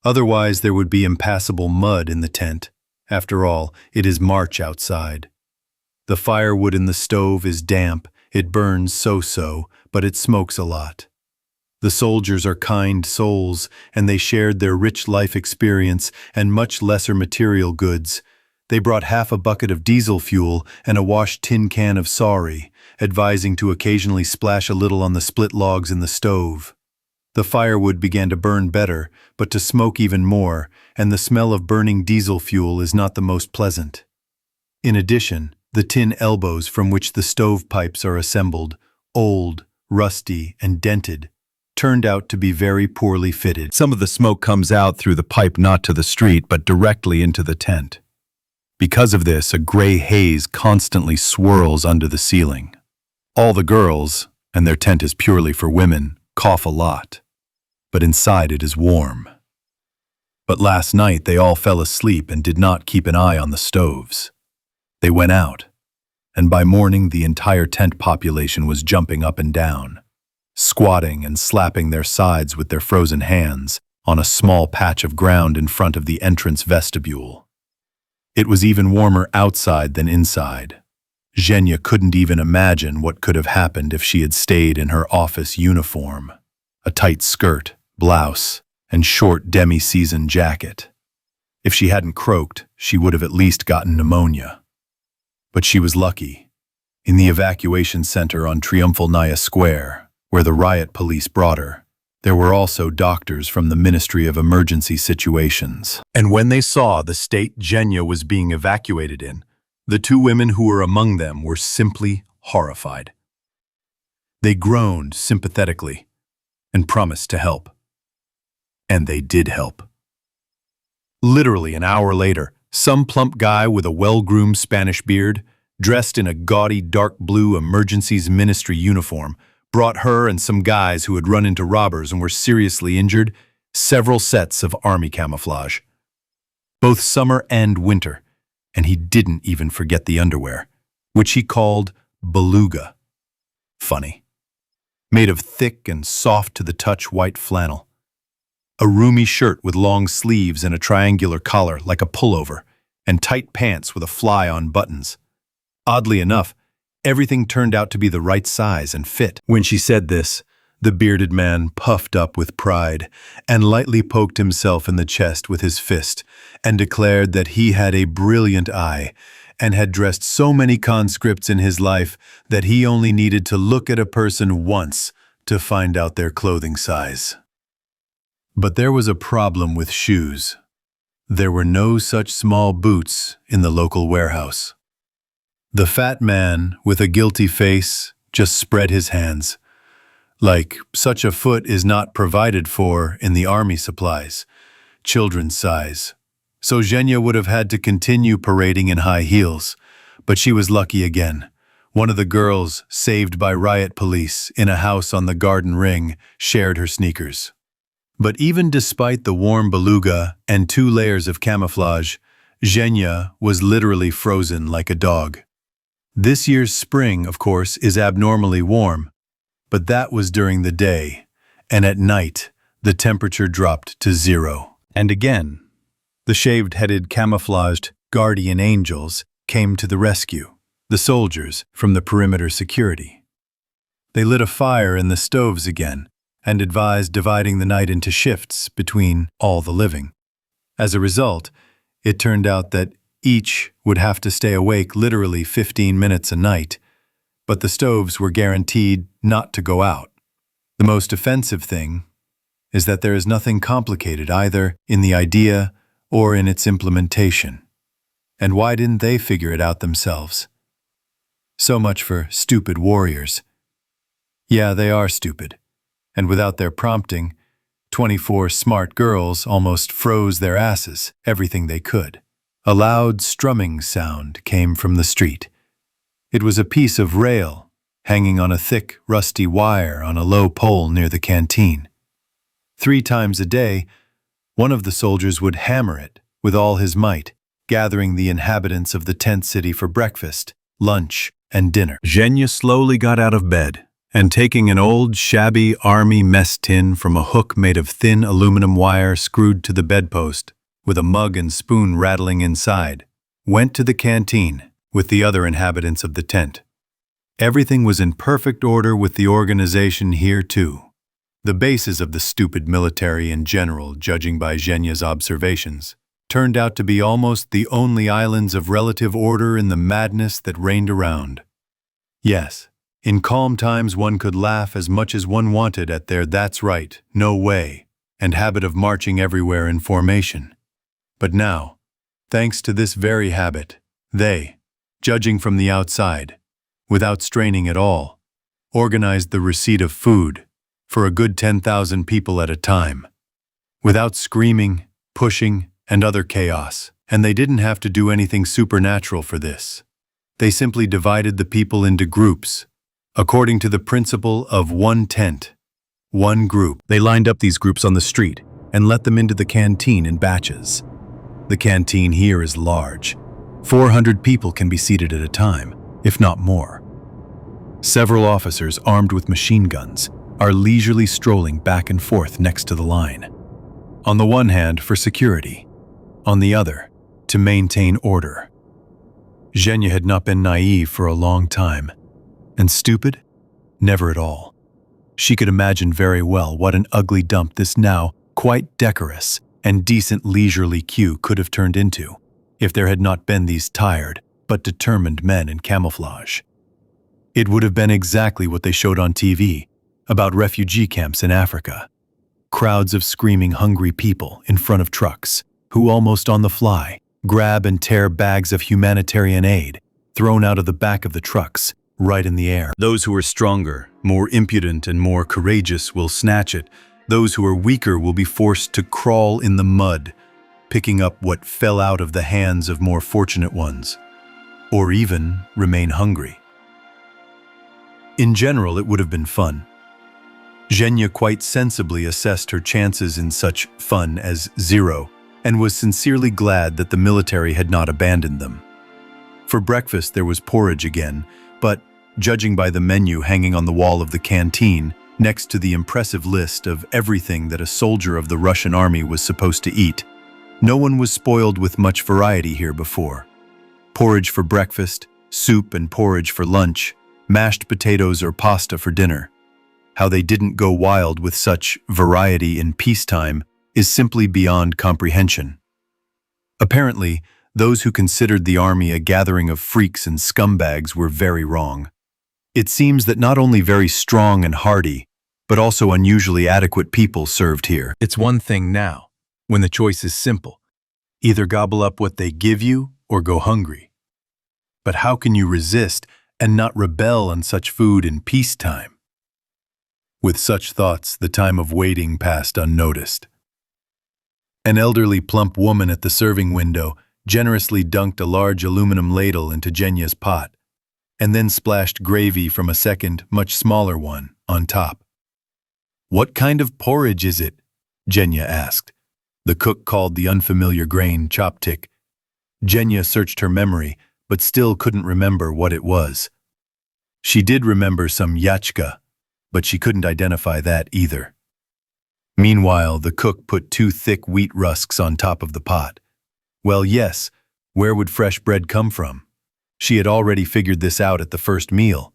Otherwise, there would be impassable mud in the tent. After all, it is March outside. The firewood in the stove is damp. It burns so-so, but it smokes a lot. The soldiers are kind souls, and they shared their rich life experience and much lesser material goods. They brought half a bucket of diesel fuel and a washed tin can of sorry, advising to occasionally splash a little on the split logs in the stove. The firewood began to burn better, but to smoke even more, and the smell of burning diesel fuel is not the most pleasant. In addition, the tin elbows from which the stovepipes are assembled, old, rusty, and dented, turned out to be very poorly fitted. Some of the smoke comes out through the pipe not to the street, but directly into the tent. Because of this, a gray haze constantly swirls under the ceiling. All the girls, and their tent is purely for women, cough a lot, but inside it is warm. But last night they all fell asleep and did not keep an eye on the stoves. They went out, and by morning the entire tent population was jumping up and down, squatting and slapping their sides with their frozen hands on a small patch of ground in front of the entrance vestibule. It was even warmer outside than inside. Zhenya couldn't even imagine what could have happened if she had stayed in her office uniform, a tight skirt, blouse, and short demi-season jacket. If she hadn't croaked, she would have at least gotten pneumonia. But she was lucky. In the evacuation center on Triumphal Square, where the riot police brought her, there were also doctors from the Ministry of Emergency Situations. And when they saw the state Zhenya was being evacuated in, the 2 women who were among them were simply horrified. They groaned sympathetically and promised to help. And they did help. Literally an hour later, some plump guy with a well-groomed Spanish beard, dressed in a gaudy dark blue Emergencies Ministry uniform, brought her and some guys who had run into robbers and were seriously injured several sets of army camouflage. Both summer and winter, and he didn't even forget the underwear, which he called beluga. Funny. Made of thick and soft-to-the-touch white flannel. A roomy shirt with long sleeves and a triangular collar like a pullover, and tight pants with a fly on buttons. Oddly enough, everything turned out to be the right size and fit. When she said this, the bearded man puffed up with pride and lightly poked himself in the chest with his fist and declared that he had a brilliant eye and had dressed so many conscripts in his life that he only needed to look at a person once to find out their clothing size. But there was a problem with shoes. There were no such small boots in the local warehouse. The fat man, with a guilty face, just spread his hands. Like, such a foot is not provided for in the army supplies, children's size. So Zhenya would have had to continue parading in high heels, but she was lucky again. One of the girls, saved by riot police in a house on the Garden Ring, shared her sneakers. But even despite the warm beluga and 2 layers of camouflage, Zhenya was literally frozen like a dog. This year's spring, of course, is abnormally warm, but that was during the day, and at night, the temperature dropped to 0. And again, the shaved-headed, camouflaged guardian angels came to the rescue, the soldiers from the perimeter security. They lit a fire in the stoves again and advised dividing the night into shifts between all the living. As a result, it turned out that Each would have to stay awake literally 15 minutes a night, but the stoves were guaranteed not to go out. The most offensive thing is that there is nothing complicated either in the idea or in its implementation. And why didn't they figure it out themselves? So much for stupid warriors. Yeah, they are stupid. And without their prompting, 24 smart girls almost froze their asses, everything they could. A loud strumming sound came from the street. It was a piece of rail hanging on a thick, rusty wire on a low pole near the canteen. 3 times a day, one of the soldiers would hammer it with all his might, gathering the inhabitants of the tent city for breakfast, lunch, and dinner. Zhenya slowly got out of bed, and taking an old, shabby army mess tin from a hook made of thin aluminum wire screwed to the bedpost, with a mug and spoon rattling inside, went to the canteen with the other inhabitants of the tent. Everything was in perfect order with the organization here too. The bases of the stupid military in general, judging by Zhenya's observations, turned out to be almost the only islands of relative order in the madness that reigned around. Yes, in calm times one could laugh as much as one wanted at their "that's right, no way" and habit of marching everywhere in formation. But now, thanks to this very habit, they, judging from the outside, without straining at all, organized the receipt of food for a good 10,000 people at a time, without screaming, pushing, and other chaos, and they didn't have to do anything supernatural for this. They simply divided the people into groups, according to the principle of one tent, one group. They lined up these groups on the street and let them into the canteen in batches. The canteen here is large. 400 people can be seated at a time, if not more. Several officers armed with machine guns are leisurely strolling back and forth next to the line. On the one hand, for security. On the other, to maintain order. Zhenya had not been naive for a long time. And stupid? Never at all. She could imagine very well what an ugly dump this now quite decorous and decent leisurely queue could have turned into, if there had not been these tired but determined men in camouflage. It would have been exactly what they showed on TV about refugee camps in Africa. Crowds of screaming hungry people in front of trucks, who almost on the fly grab and tear bags of humanitarian aid thrown out of the back of the trucks right in the air. Those who are stronger, more impudent, and more courageous will snatch it. Those who are weaker will be forced to crawl in the mud, picking up what fell out of the hands of more fortunate ones, or even remain hungry. In general, it would have been fun. Zhenya quite sensibly assessed her chances in such fun as 0, and was sincerely glad that the military had not abandoned them. For breakfast there was porridge again, but, judging by the menu hanging on the wall of the canteen, next to the impressive list of everything that a soldier of the Russian army was supposed to eat, no one was spoiled with much variety here before. Porridge for breakfast, soup and porridge for lunch, mashed potatoes or pasta for dinner. How they didn't go wild with such variety in peacetime is simply beyond comprehension. Apparently, those who considered the army a gathering of freaks and scumbags were very wrong. It seems that not only very strong and hardy, but also unusually adequate people served here. It's one thing now, when the choice is simple. Either gobble up what they give you or go hungry. But how can you resist and not rebel on such food in peacetime? With such thoughts, the time of waiting passed unnoticed. An elderly plump woman at the serving window generously dunked a large aluminum ladle into Zhenya's pot, and then splashed gravy from a second, much smaller one, on top. "What kind of porridge is it?" Zhenya asked. The cook called the unfamiliar grain choptik. Zhenya searched her memory, but still couldn't remember what it was. She did remember some yachka, but she couldn't identify that either. Meanwhile, the cook put 2 thick wheat rusks on top of the pot. Well, yes, where would fresh bread come from? She had already figured this out at the first meal.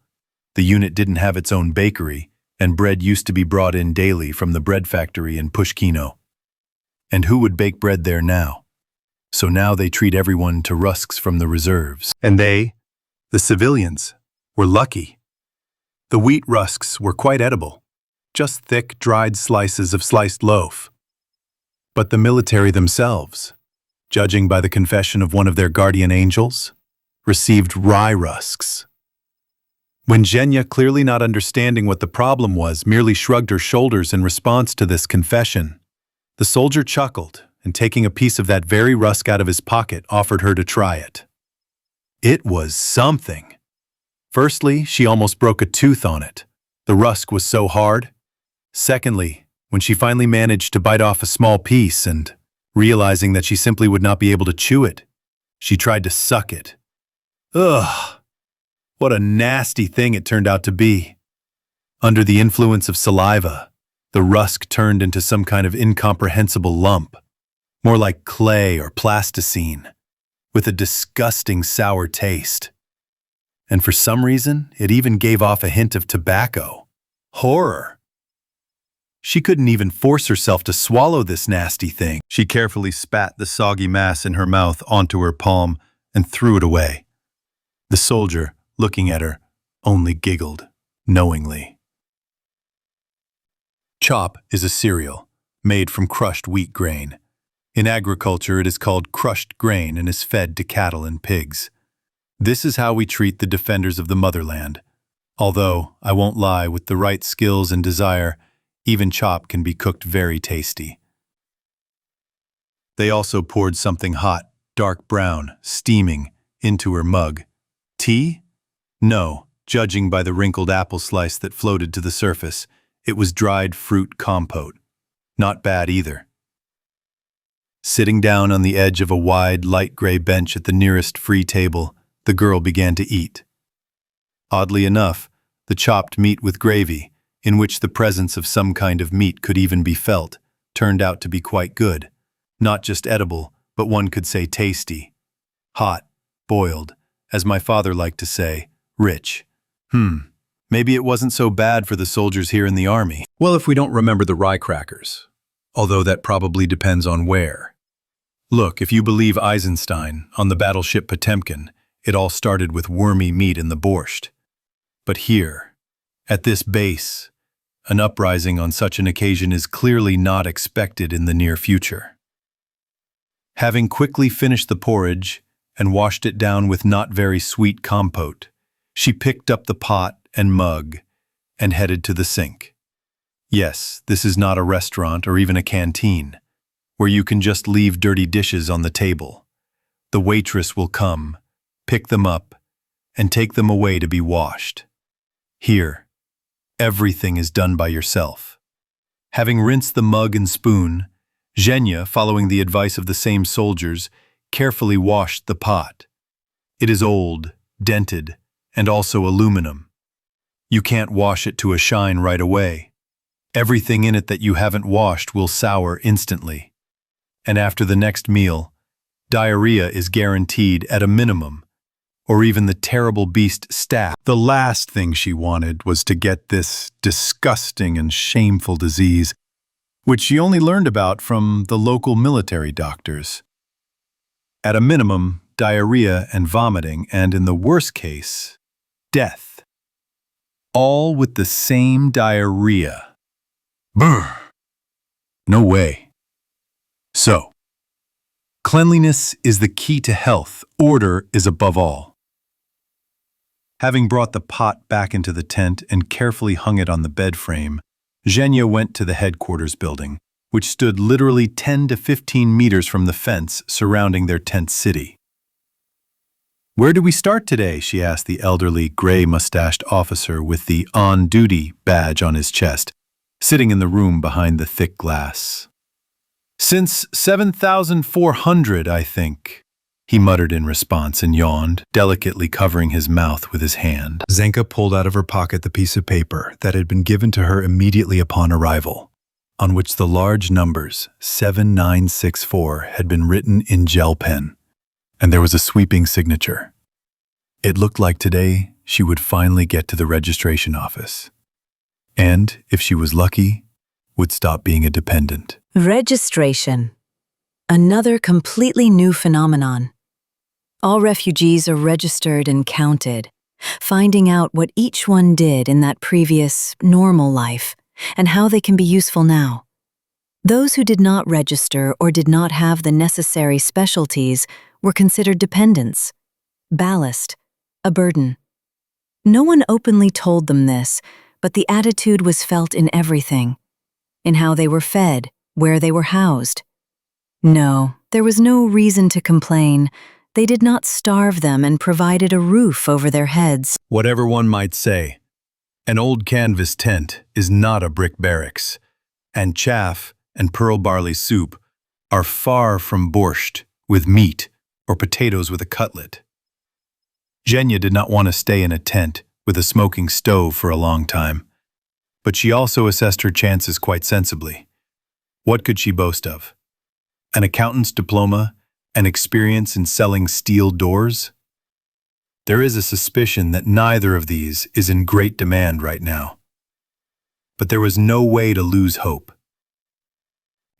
The unit didn't have its own bakery, and bread used to be brought in daily from the bread factory in Pushkino. And who would bake bread there now? So now they treat everyone to rusks from the reserves. And they, the civilians, were lucky. The wheat rusks were quite edible, just thick, dried slices of sliced loaf. But the military themselves, judging by the confession of one of their guardian angels, received rye rusks. When Zhenya, clearly not understanding what the problem was, merely shrugged her shoulders in response to this confession, the soldier chuckled and, taking a piece of that very rusk out of his pocket, offered her to try it. It was something. Firstly, she almost broke a tooth on it. The rusk was so hard. Secondly, when she finally managed to bite off a small piece and, realizing that she simply would not be able to chew it, she tried to suck it. Ugh! What a nasty thing it turned out to be. Under the influence of saliva, the rusk turned into some kind of incomprehensible lump, more like clay or plasticine, with a disgusting sour taste. And for some reason, it even gave off a hint of tobacco. Horror! She couldn't even force herself to swallow this nasty thing. She carefully spat the soggy mass in her mouth onto her palm and threw it away. The soldier, looking at her, only giggled, knowingly. Chop is a cereal made from crushed wheat grain. In agriculture, it is called crushed grain and is fed to cattle and pigs. This is how we treat the defenders of the motherland. Although, I won't lie, with the right skills and desire, even chop can be cooked very tasty. They also poured something hot, dark brown, steaming, into her mug. Tea? No, judging by the wrinkled apple slice that floated to the surface, it was dried fruit compote. Not bad either. Sitting down on the edge of a wide, light gray bench at the nearest free table, the girl began to eat. Oddly enough, the chopped meat with gravy, in which the presence of some kind of meat could even be felt, turned out to be quite good. Not just edible, but one could say tasty. Hot, boiled, as my father liked to say, rich. Maybe it wasn't so bad for the soldiers here in the army. Well, if we don't remember the rye crackers. Although that probably depends on where. Look, if you believe Eisenstein, on the battleship Potemkin, it all started with wormy meat in the borscht. But here, at this base, an uprising on such an occasion is clearly not expected in the near future. Having quickly finished the porridge and washed it down with not very sweet compote, she picked up the pot and mug and headed to the sink. Yes, this is not a restaurant or even a canteen, where you can just leave dirty dishes on the table. The waitress will come, pick them up, and take them away to be washed. Here, everything is done by yourself. Having rinsed the mug and spoon, Zhenya, following the advice of the same soldiers, carefully washed the pot. It is old, dented, and also aluminum. You can't wash it to a shine right away. Everything in it that you haven't washed will sour instantly. And after the next meal, diarrhea is guaranteed at a minimum, or even the terrible beast staph. The last thing she wanted was to get this disgusting and shameful disease, which she only learned about from the local military doctors. At a minimum, diarrhea and vomiting, and in the worst case, death. All with the same diarrhea. Brr! No way. So, cleanliness is the key to health. Order is above all. Having brought the pot back into the tent and carefully hung it on the bed frame, Zhenya went to the headquarters building, which stood literally 10 to 15 meters from the fence surrounding their tent city. "Where do we start today?" she asked the elderly, gray-mustached officer with the on-duty badge on his chest, sitting in the room behind the thick glass. "Since 7,400, I think," he muttered in response and yawned, delicately covering his mouth with his hand. Zenka pulled out of her pocket the piece of paper that had been given to her immediately upon arrival, on which the large numbers 7964 had been written in gel pen, and there was a sweeping signature. It looked like today she would finally get to the registration office, and, if she was lucky, would stop being a dependent. Registration. Another completely new phenomenon. All refugees are registered and counted, finding out what each one did in that previous normal life and how they can be useful now. Those who did not register or did not have the necessary specialties were considered dependents, ballast, a burden. No one openly told them this, but the attitude was felt in everything, in how they were fed, where they were housed. No, there was no reason to complain. They did not starve them and provided a roof over their heads. Whatever one might say, an old canvas tent is not a brick barracks, and chaff and pearl barley soup are far from borscht with meat or potatoes with a cutlet. Zhenya did not want to stay in a tent with a smoking stove for a long time, but she also assessed her chances quite sensibly. What could she boast of? An accountant's diploma and experience in selling steel doors? There is a suspicion that neither of these is in great demand right now. But there was no way to lose hope.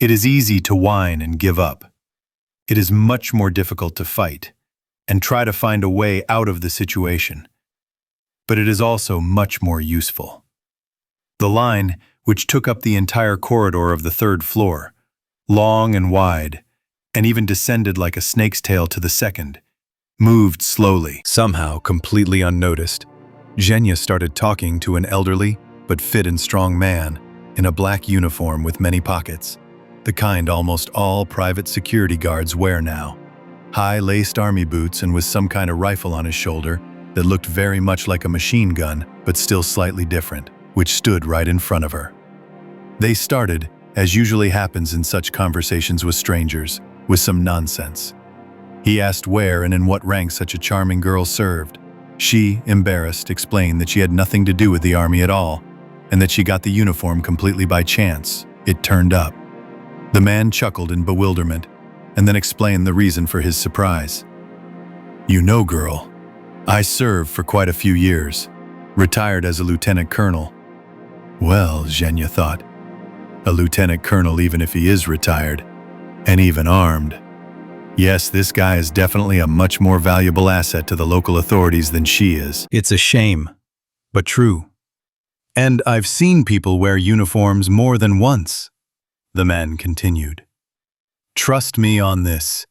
It is easy to whine and give up. It is much more difficult to fight and try to find a way out of the situation. But it is also much more useful. The line, which took up the entire corridor of the third floor, long and wide, and even descended like a snake's tail to the second, moved slowly. Somehow, completely unnoticed, Zhenya started talking to an elderly but fit and strong man in a black uniform with many pockets, the kind almost all private security guards wear now. High-laced army boots and with some kind of rifle on his shoulder that looked very much like a machine gun, but still slightly different, which stood right in front of her. They started, as usually happens in such conversations with strangers, with some nonsense. He asked where and in what rank such a charming girl served. She, embarrassed, explained that she had nothing to do with the army at all, and that she got the uniform completely by chance. It turned up. The man chuckled in bewilderment, and then explained the reason for his surprise. "You know, girl, I served for quite a few years, retired as a lieutenant colonel." Well, Zhenya thought, a lieutenant colonel even if he is retired, and even armed. Yes, this guy is definitely a much more valuable asset to the local authorities than she is. It's a shame, but true. And I've seen people wear uniforms more than once, the man continued. Trust me on this.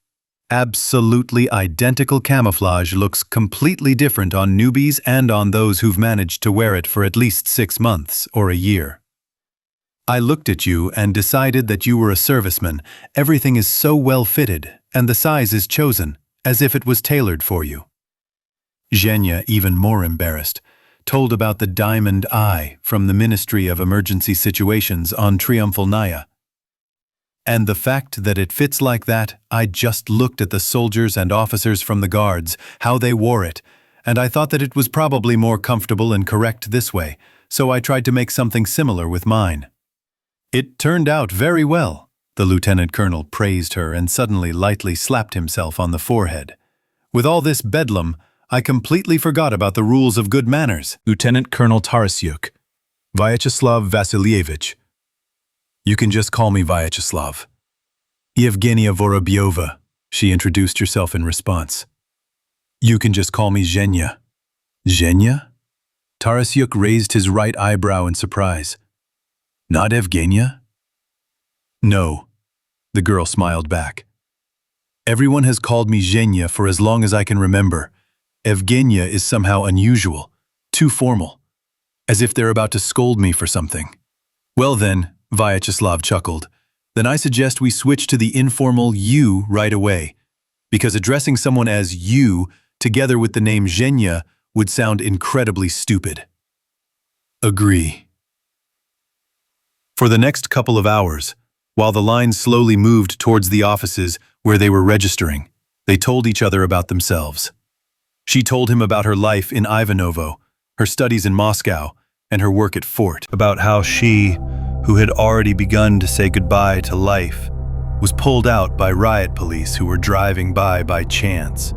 Absolutely identical camouflage looks completely different on newbies and on those who've managed to wear it for at least 6 months or a year. I looked at you and decided that you were a serviceman. Everything is so well fitted, and the size is chosen, as if it was tailored for you. Zhenya, even more embarrassed, told about the diamond eye from the Ministry of Emergency Situations on Triumphal Naya. And the fact that it fits like that, I just looked at the soldiers and officers from the guards, how they wore it, and I thought that it was probably more comfortable and correct this way, so I tried to make something similar with mine. It turned out very well. The lieutenant colonel praised her and suddenly lightly slapped himself on the forehead. With all this bedlam, I completely forgot about the rules of good manners. Lieutenant Colonel Tarasyuk, Vyacheslav Vasilievich. You can just call me Vyacheslav. Yevgenia Vorobyova, she introduced herself in response. You can just call me Zhenya. Zhenya? Tarasyuk raised his right eyebrow in surprise. Not Evgenia? No, the girl smiled back. Everyone has called me Zhenya for as long as I can remember. Evgenia is somehow unusual, too formal, as if they're about to scold me for something. Well then, Vyacheslav chuckled, then I suggest we switch to the informal you right away, because addressing someone as you together with the name Zhenya would sound incredibly stupid. Agree. For the next couple of hours, while the line slowly moved towards the offices where they were registering, they told each other about themselves. She told him about her life in Ivanovo, her studies in Moscow, and her work at Fort, about how she, who had already begun to say goodbye to life, was pulled out by riot police who were driving by chance,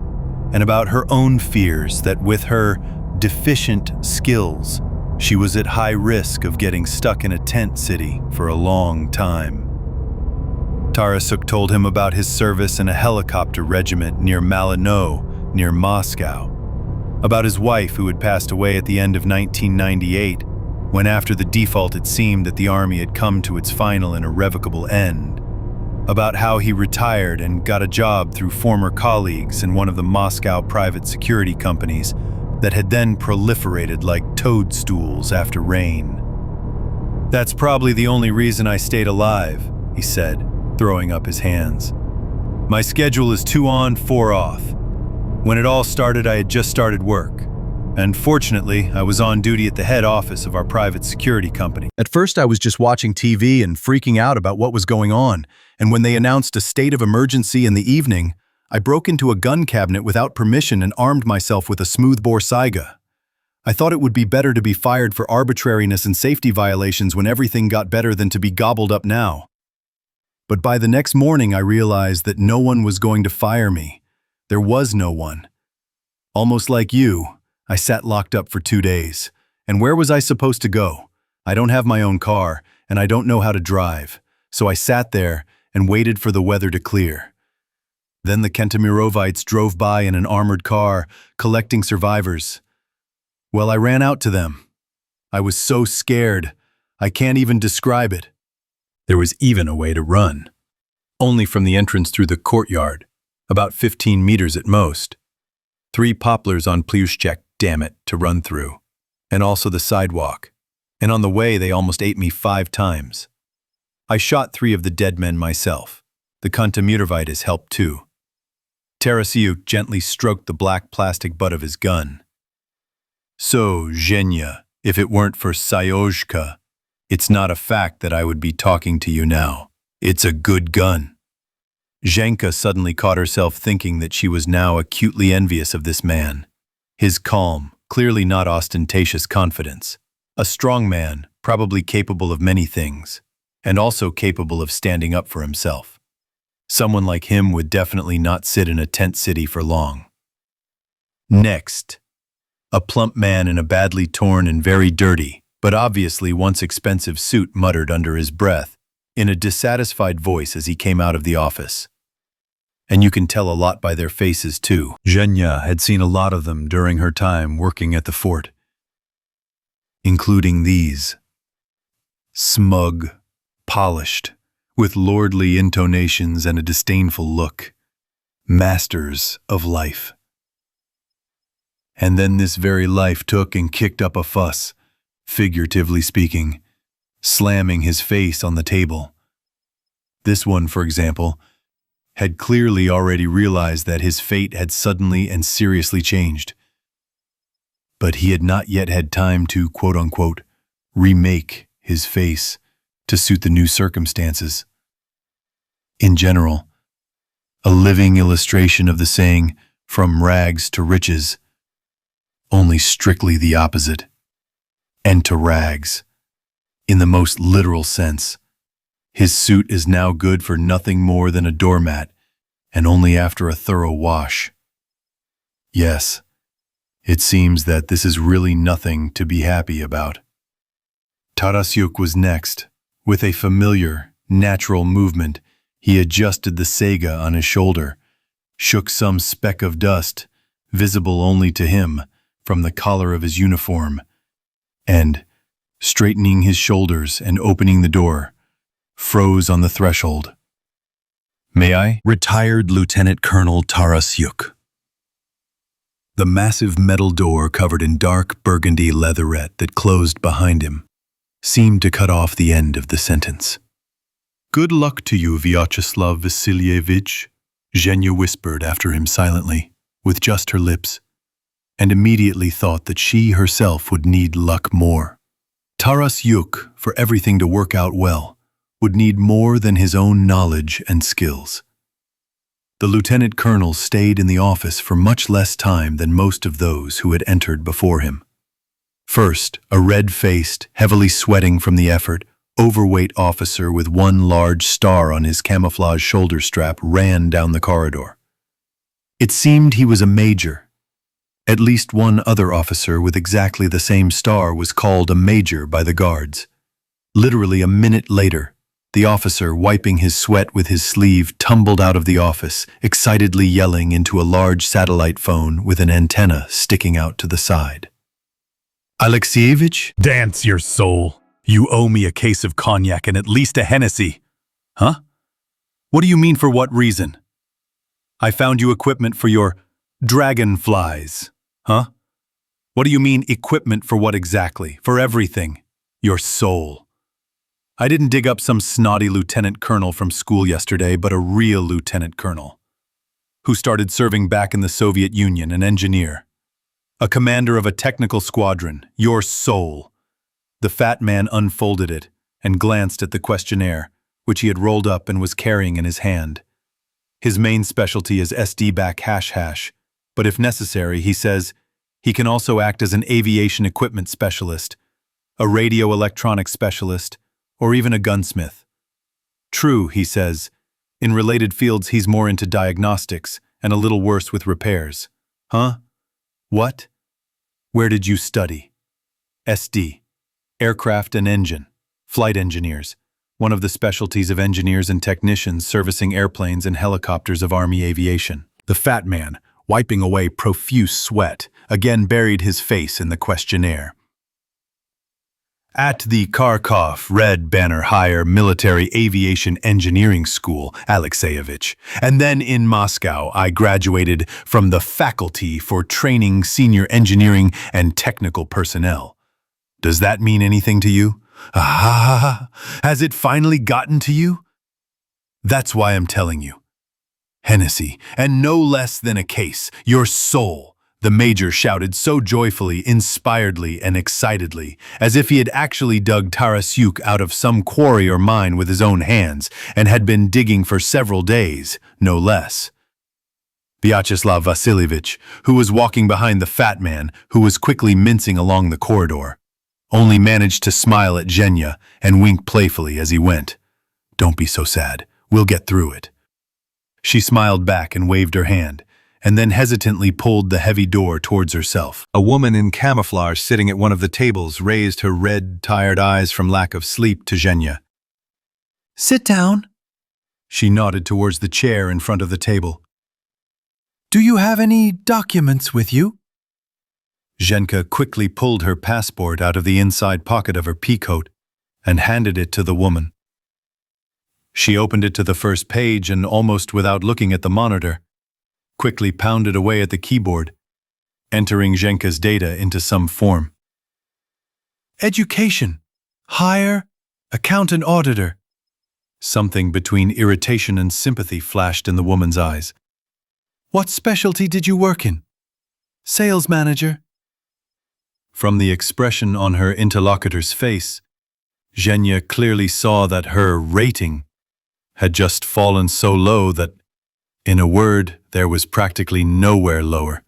and about her own fears that with her deficient skills, she was at high risk of getting stuck in a tent city for a long time. Tarasuk told him about his service in a helicopter regiment near Malino, near Moscow. About his wife who had passed away at the end of 1998, when after the default it seemed that the army had come to its final and irrevocable end. About how he retired and got a job through former colleagues in one of the Moscow private security companies that had then proliferated like toadstools after rain. "That's probably the only reason I stayed alive," he said, throwing up his hands. "My schedule is 2 on, 4 off. When it all started, I had just started work. And fortunately, I was on duty at the head office of our private security company. At first, I was just watching TV and freaking out about what was going on. And when they announced a state of emergency in the evening, I broke into a gun cabinet without permission and armed myself with a smoothbore Saiga. I thought it would be better to be fired for arbitrariness and safety violations when everything got better than to be gobbled up now. But by the next morning, I realized that no one was going to fire me. There was no one. Almost like you, I sat locked up for 2 days. And where was I supposed to go? I don't have my own car, and I don't know how to drive. So I sat there and waited for the weather to clear. Then the Kentamirovites drove by in an armored car, collecting survivors. Well, I ran out to them. I was so scared. I can't even describe it. There was even a way to run. Only from the entrance through the courtyard, about 15 meters at most. 3 poplars on Plyushchek, damn it, to run through. And also the sidewalk. And on the way, they almost ate me 5 times. I shot 3 of the dead men myself. The Kentamirovites helped too. Tarasuk gently stroked the black plastic butt of his gun. "So, Zhenya, if it weren't for Sayozhka, it's not a fact that I would be talking to you now. It's a good gun." Zhenka suddenly caught herself thinking that she was now acutely envious of this man. His calm, clearly not ostentatious confidence. A strong man, probably capable of many things, and also capable of standing up for himself. Someone like him would definitely not sit in a tent city for long. Next, a plump man in a badly torn and very dirty, but obviously once expensive suit muttered under his breath, in a dissatisfied voice as he came out of the office. And you can tell a lot by their faces too. Zhenya had seen a lot of them during her time working at the fort. Including these. Smug, polished, with lordly intonations and a disdainful look. Masters of life. And then this very life took and kicked up a fuss, figuratively speaking, slamming his face on the table. This one, for example, had clearly already realized that his fate had suddenly and seriously changed. But he had not yet had time to, quote-unquote, remake his face to suit the new circumstances. In general, a living illustration of the saying, from rags to riches, only strictly the opposite, and to rags. In the most literal sense, his suit is now good for nothing more than a doormat, and only after a thorough wash. Yes, it seems that this is really nothing to be happy about. Tarasuk was next. With a familiar, natural movement, he adjusted the Saiga on his shoulder, shook some speck of dust, visible only to him, from the collar of his uniform, and, straightening his shoulders and opening the door, froze on the threshold. "May I?" Retired Lieutenant Colonel Tarasuk. The massive metal door covered in dark burgundy leatherette that closed behind him seemed to cut off the end of the sentence. "Good luck to you, Vyacheslav Vasilievich," Zhenya whispered after him silently, with just her lips, and immediately thought that she herself would need luck more. Tarasuk, for everything to work out well, would need more than his own knowledge and skills. The lieutenant colonel stayed in the office for much less time than most of those who had entered before him. First, a red-faced, heavily sweating from the effort, overweight officer with one large star on his camouflage shoulder strap ran down the corridor. It seemed he was a major. At least one other officer with exactly the same star was called a major by the guards. Literally a minute later, The officer, wiping his sweat with his sleeve, tumbled out of the office, excitedly yelling into a large satellite phone with an antenna sticking out to the side. Alexievich? Dance your soul. You owe me a case of cognac and at least a Hennessy. Huh? What do you mean for what reason? I found you equipment for your dragonflies. Huh? What do you mean equipment for what exactly? For everything. Your soul. I didn't dig up some snotty lieutenant colonel from school yesterday, but a real lieutenant colonel who started serving back in the Soviet Union, an engineer. A commander of a technical squadron, your soul. The fat man unfolded it and glanced at the questionnaire, which he had rolled up and was carrying in his hand. His main specialty is SD-back hash, but if necessary, he says, he can also act as an aviation equipment specialist, a radio electronics specialist, or even a gunsmith. True, he says, in related fields he's more into diagnostics and a little worse with repairs. Huh? What? Where did you study? SD. Aircraft and engine. Flight engineers. One of the specialties of engineers and technicians servicing airplanes and helicopters of Army aviation. The fat man, wiping away profuse sweat, again buried his face in the questionnaire. At the Kharkov Red Banner Higher Military Aviation Engineering School, Alexeyevich, and then in Moscow I graduated from the Faculty for Training Senior Engineering and Technical Personnel. Does that mean anything to you? Ah, has it finally gotten to you? That's why I'm telling you. Hennessy, and no less than a case, your soul, the major shouted so joyfully, inspiredly, and excitedly, as if he had actually dug Tarasyuk out of some quarry or mine with his own hands, and had been digging for several days, no less. Vyacheslav Vasilievich, who was walking behind the fat man, who was quickly mincing along the corridor, only managed to smile at Zhenya and wink playfully as he went. Don't be so sad. We'll get through it. She smiled back and waved her hand, and then hesitantly pulled the heavy door towards herself. A woman in camouflage sitting at one of the tables raised her red, tired eyes from lack of sleep to Zhenya. Sit down. She nodded towards the chair in front of the table. Do you have any documents with you? Zhenka quickly pulled her passport out of the inside pocket of her peacoat and handed it to the woman. She opened it to the first page and, almost without looking at the monitor, quickly pounded away at the keyboard, entering Zhenka's data into some form. Education. Hire. Accountant auditor. Something between irritation and sympathy flashed in the woman's eyes. What specialty did you work in? Sales manager. From the expression on her interlocutor's face, Zhenya clearly saw that her rating had just fallen so low that, in a word, there was practically nowhere lower.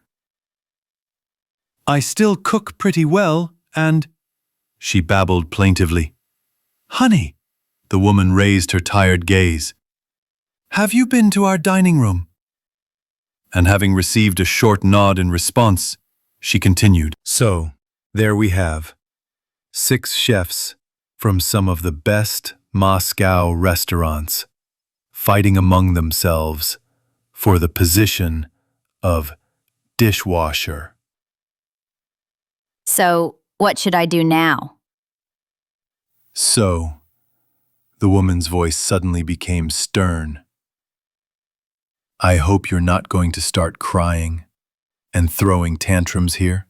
I still cook pretty well, and, she babbled plaintively. Honey, the woman raised her tired gaze. Have you been to our dining room? And having received a short nod in response, she continued. So, there we have 6 chefs from some of the best Moscow restaurants, fighting among themselves for the position of dishwasher. So, what should I do now? So, the woman's voice suddenly became stern. I hope you're not going to start crying and throwing tantrums here.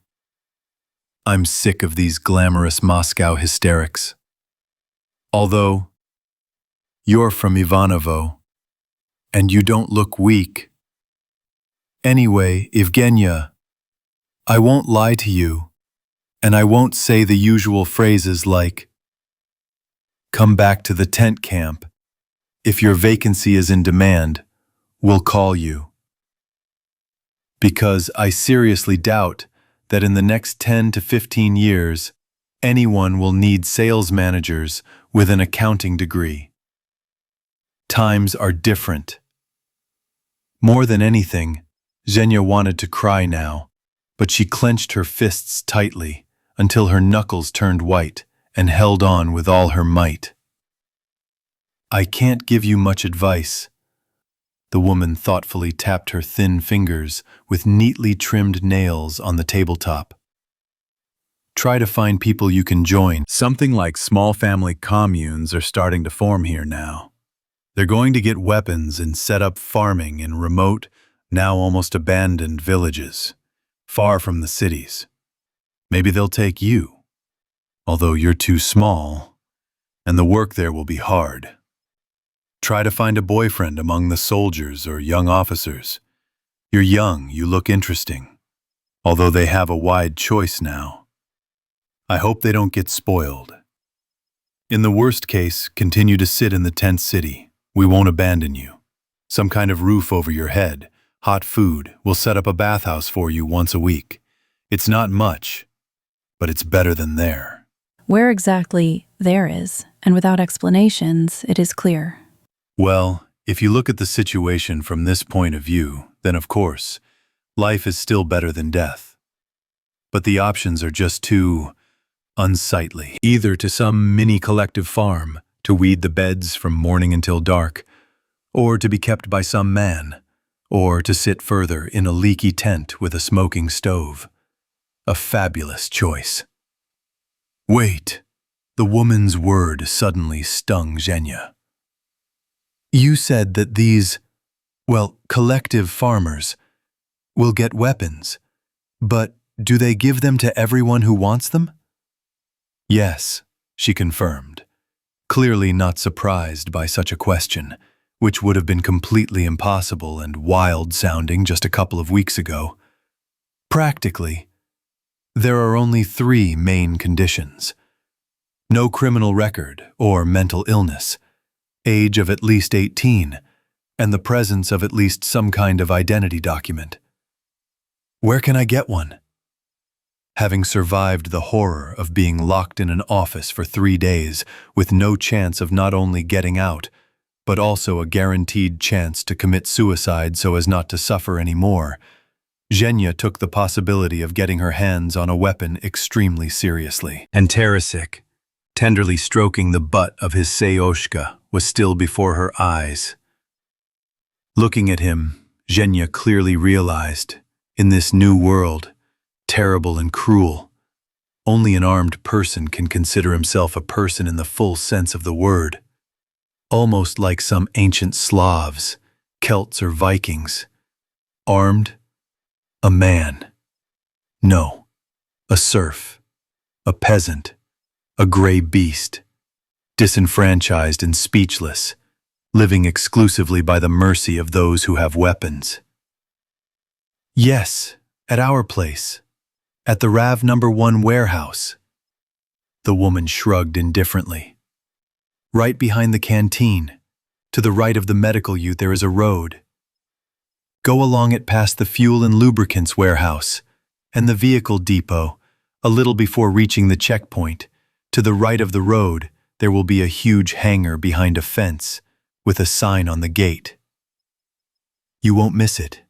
I'm sick of these glamorous Moscow hysterics. Although, you're from Ivanovo, and you don't look weak. Anyway, Evgenia, I won't lie to you, and I won't say the usual phrases like, come back to the tent camp. If your vacancy is in demand, we'll call you. Because I seriously doubt that in the next 10 to 15 years, anyone will need sales managers with an accounting degree. Times are different. More than anything, Zhenya wanted to cry now, but she clenched her fists tightly until her knuckles turned white and held on with all her might. I can't give you much advice. The woman thoughtfully tapped her thin fingers with neatly trimmed nails on the tabletop. Try to find people you can join. Something like small family communes are starting to form here now. They're going to get weapons and set up farming in remote, now almost abandoned villages, far from the cities. Maybe they'll take you, although you're too small, and the work there will be hard. Try to find a boyfriend among the soldiers or young officers. You're young, you look interesting, although they have a wide choice now. I hope they don't get spoiled. In the worst case, continue to sit in the tent city. We won't abandon you. Some kind of roof over your head, hot food. We'll set up a bathhouse for you once a week. It's not much, but it's better than there. Where exactly there is, and without explanations, it is clear. Well, if you look at the situation from this point of view, then of course, life is still better than death. But the options are just too unsightly. Either to some mini collective farm, to weed the beds from morning until dark, or to be kept by some man, or to sit further in a leaky tent with a smoking stove. A fabulous choice. Wait, the woman's word suddenly stung Zhenya. You said that these, collective farmers will get weapons, but do they give them to everyone who wants them? Yes, she confirmed, clearly not surprised by such a question, which would have been completely impossible and wild-sounding just a couple of weeks ago. Practically, there are only 3 main conditions. No criminal record or mental illness, age of at least 18, and the presence of at least some kind of identity document. Where can I get one? Having survived the horror of being locked in an office for 3 days with no chance of not only getting out, but also a guaranteed chance to commit suicide so as not to suffer any more, Zhenya took the possibility of getting her hands on a weapon extremely seriously. And Peresvet, tenderly stroking the butt of his Seoshka, was still before her eyes. Looking at him, Zhenya clearly realized, in this new world, terrible and cruel, only an armed person can consider himself a person in the full sense of the word. Almost like some ancient Slavs, Celts or Vikings. Armed, a man. No, a serf, a peasant, a gray beast, disenfranchised and speechless, living exclusively by the mercy of those who have weapons. Yes, at our place, at the RAV No. 1 warehouse. The woman shrugged indifferently. Right behind the canteen, to the right of the medical ute, there is a road. Go along it past the fuel and lubricants warehouse and the vehicle depot, a little before reaching the checkpoint. To the right of the road, there will be a huge hangar behind a fence with a sign on the gate. You won't miss it.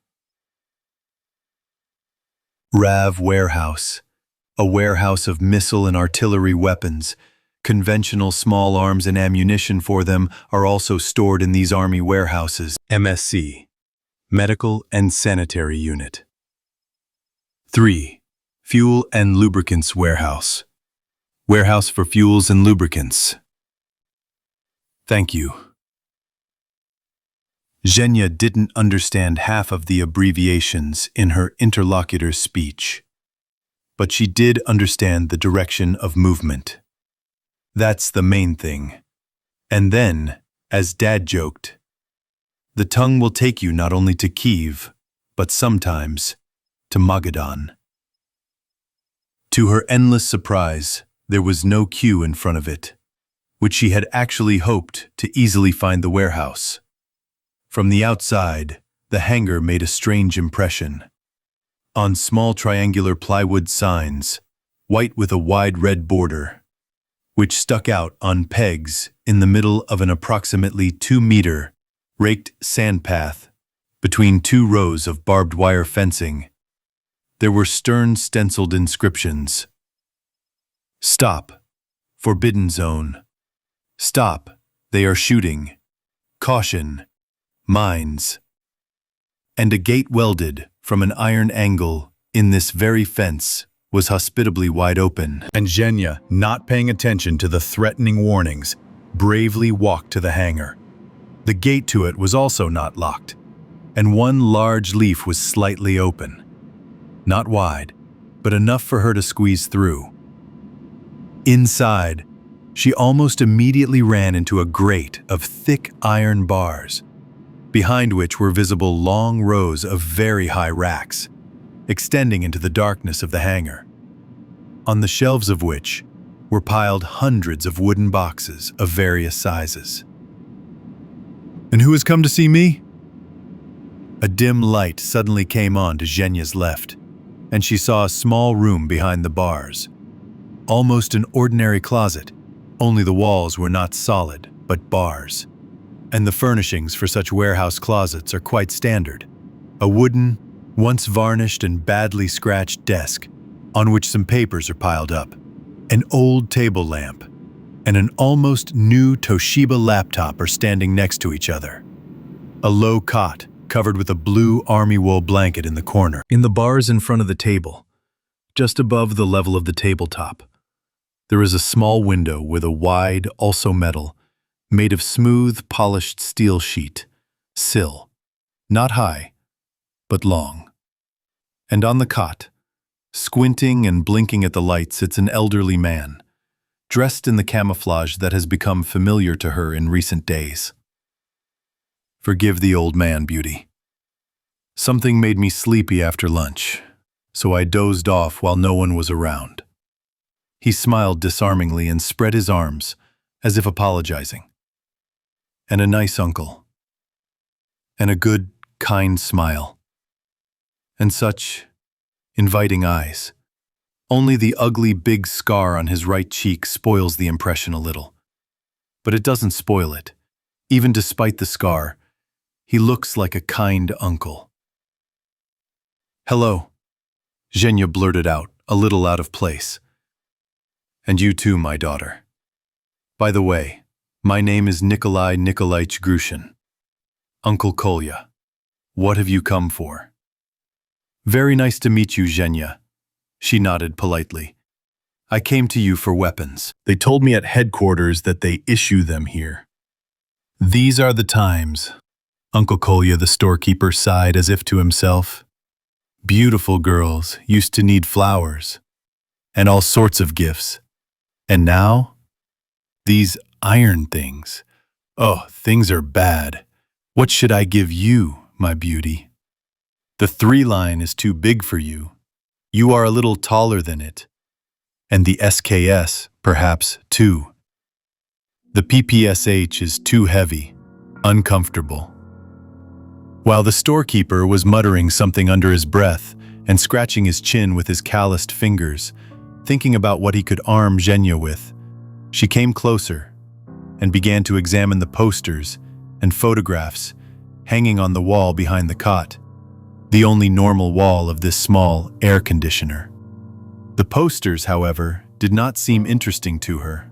RAV Warehouse, a warehouse of missile and artillery weapons. Conventional small arms and ammunition for them are also stored in these army warehouses. MSC, Medical and Sanitary Unit. 3. Fuel and Lubricants Warehouse. Warehouse for fuels and lubricants. Thank you. Zhenya didn't understand half of the abbreviations in her interlocutor's speech, but she did understand the direction of movement. That's the main thing. And then, as Dad joked, the tongue will take you not only to Kiev, but sometimes to Magadan. To her endless surprise, there was no queue in front of it, which she had actually hoped to easily find the warehouse. From the outside, the hangar made a strange impression. On small triangular plywood signs, white with a wide red border, which stuck out on pegs in the middle of an approximately 2-meter raked sandpath between 2 rows of barbed wire fencing, there were stern stenciled inscriptions. Stop. Forbidden zone. Stop. They are shooting. Caution. Mines. And a gate welded from an iron angle in this very fence was hospitably wide open. And Zhenya, not paying attention to the threatening warnings, bravely walked to the hangar. The gate to it was also not locked, and one large leaf was slightly open. Not wide, but enough for her to squeeze through. Inside, she almost immediately ran into a grate of thick iron bars, behind which were visible long rows of very high racks, extending into the darkness of the hangar, on the shelves of which were piled hundreds of wooden boxes of various sizes. And who has come to see me? A dim light suddenly came on to Zhenya's left, and she saw a small room behind the bars. Almost an ordinary closet, only the walls were not solid, but bars. And the furnishings for such warehouse closets are quite standard. A wooden, once varnished and badly scratched desk, on which some papers are piled up, an old table lamp, and an almost new Toshiba laptop are standing next to each other. A low cot, covered with a blue army wool blanket in the corner. In the bars in front of the table, just above the level of the tabletop, there is a small window with a wide, also metal, made of smooth, polished steel sheet, sill, not high, but long. And on the cot, squinting and blinking at the light, sits an elderly man, dressed in the camouflage that has become familiar to her in recent days. Forgive the old man, Beauty. Something made me sleepy after lunch, so I dozed off while no one was around. He smiled disarmingly and spread his arms, as if apologizing. And a nice uncle. And a good, kind smile. And such inviting eyes. Only the ugly big scar on his right cheek spoils the impression a little. But it doesn't spoil it. Even despite the scar, he looks like a kind uncle. Hello, Zhenya blurted out, a little out of place. And you too, my daughter. By the way, my name is Nikolai Nikolaich Grushin. Uncle Kolya, what have you come for? Very nice to meet you, Zhenya. She nodded politely. I came to you for weapons. They told me at headquarters that they issue them here. These are the times, Uncle Kolya the storekeeper sighed as if to himself. Beautiful girls used to need flowers and all sorts of gifts. And now, these iron things. Oh, things are bad. What should I give you, my beauty? The 3-line is too big for you. You are a little taller than it. And the SKS, perhaps, too. The PPSH is too heavy, uncomfortable. While the storekeeper was muttering something under his breath and scratching his chin with his calloused fingers, thinking about what he could arm Zhenya with, she came closer and began to examine the posters and photographs hanging on the wall behind the cot, the only normal wall of this small air conditioner. The posters, however, did not seem interesting to her.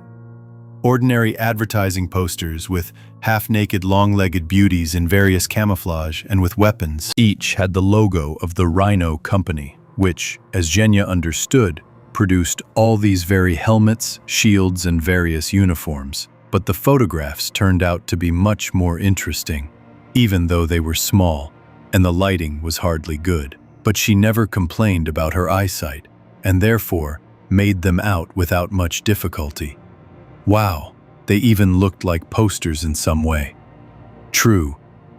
Ordinary advertising posters with half-naked, long-legged beauties in various camouflage and with weapons. Each had the logo of the Rhino Company, which, as Zhenya understood, produced all these very helmets, shields, and various uniforms. But the photographs turned out to be much more interesting, even though they were small, and the lighting was hardly good. But she never complained about her eyesight, and therefore made them out without much difficulty. Wow, they even looked like posters in some way. True,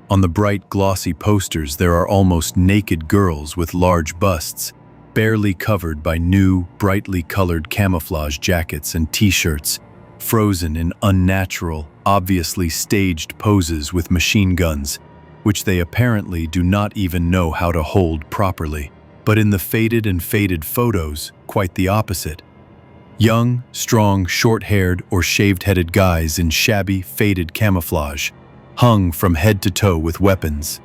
on the bright, glossy posters there are almost naked girls with large busts, barely covered by new, brightly colored camouflage jackets and t-shirts, frozen in unnatural, obviously staged poses with machine guns, which they apparently do not even know how to hold properly. But in the faded and faded photos, quite the opposite. Young, strong, short-haired or shaved-headed guys in shabby, faded camouflage, hung from head to toe with weapons.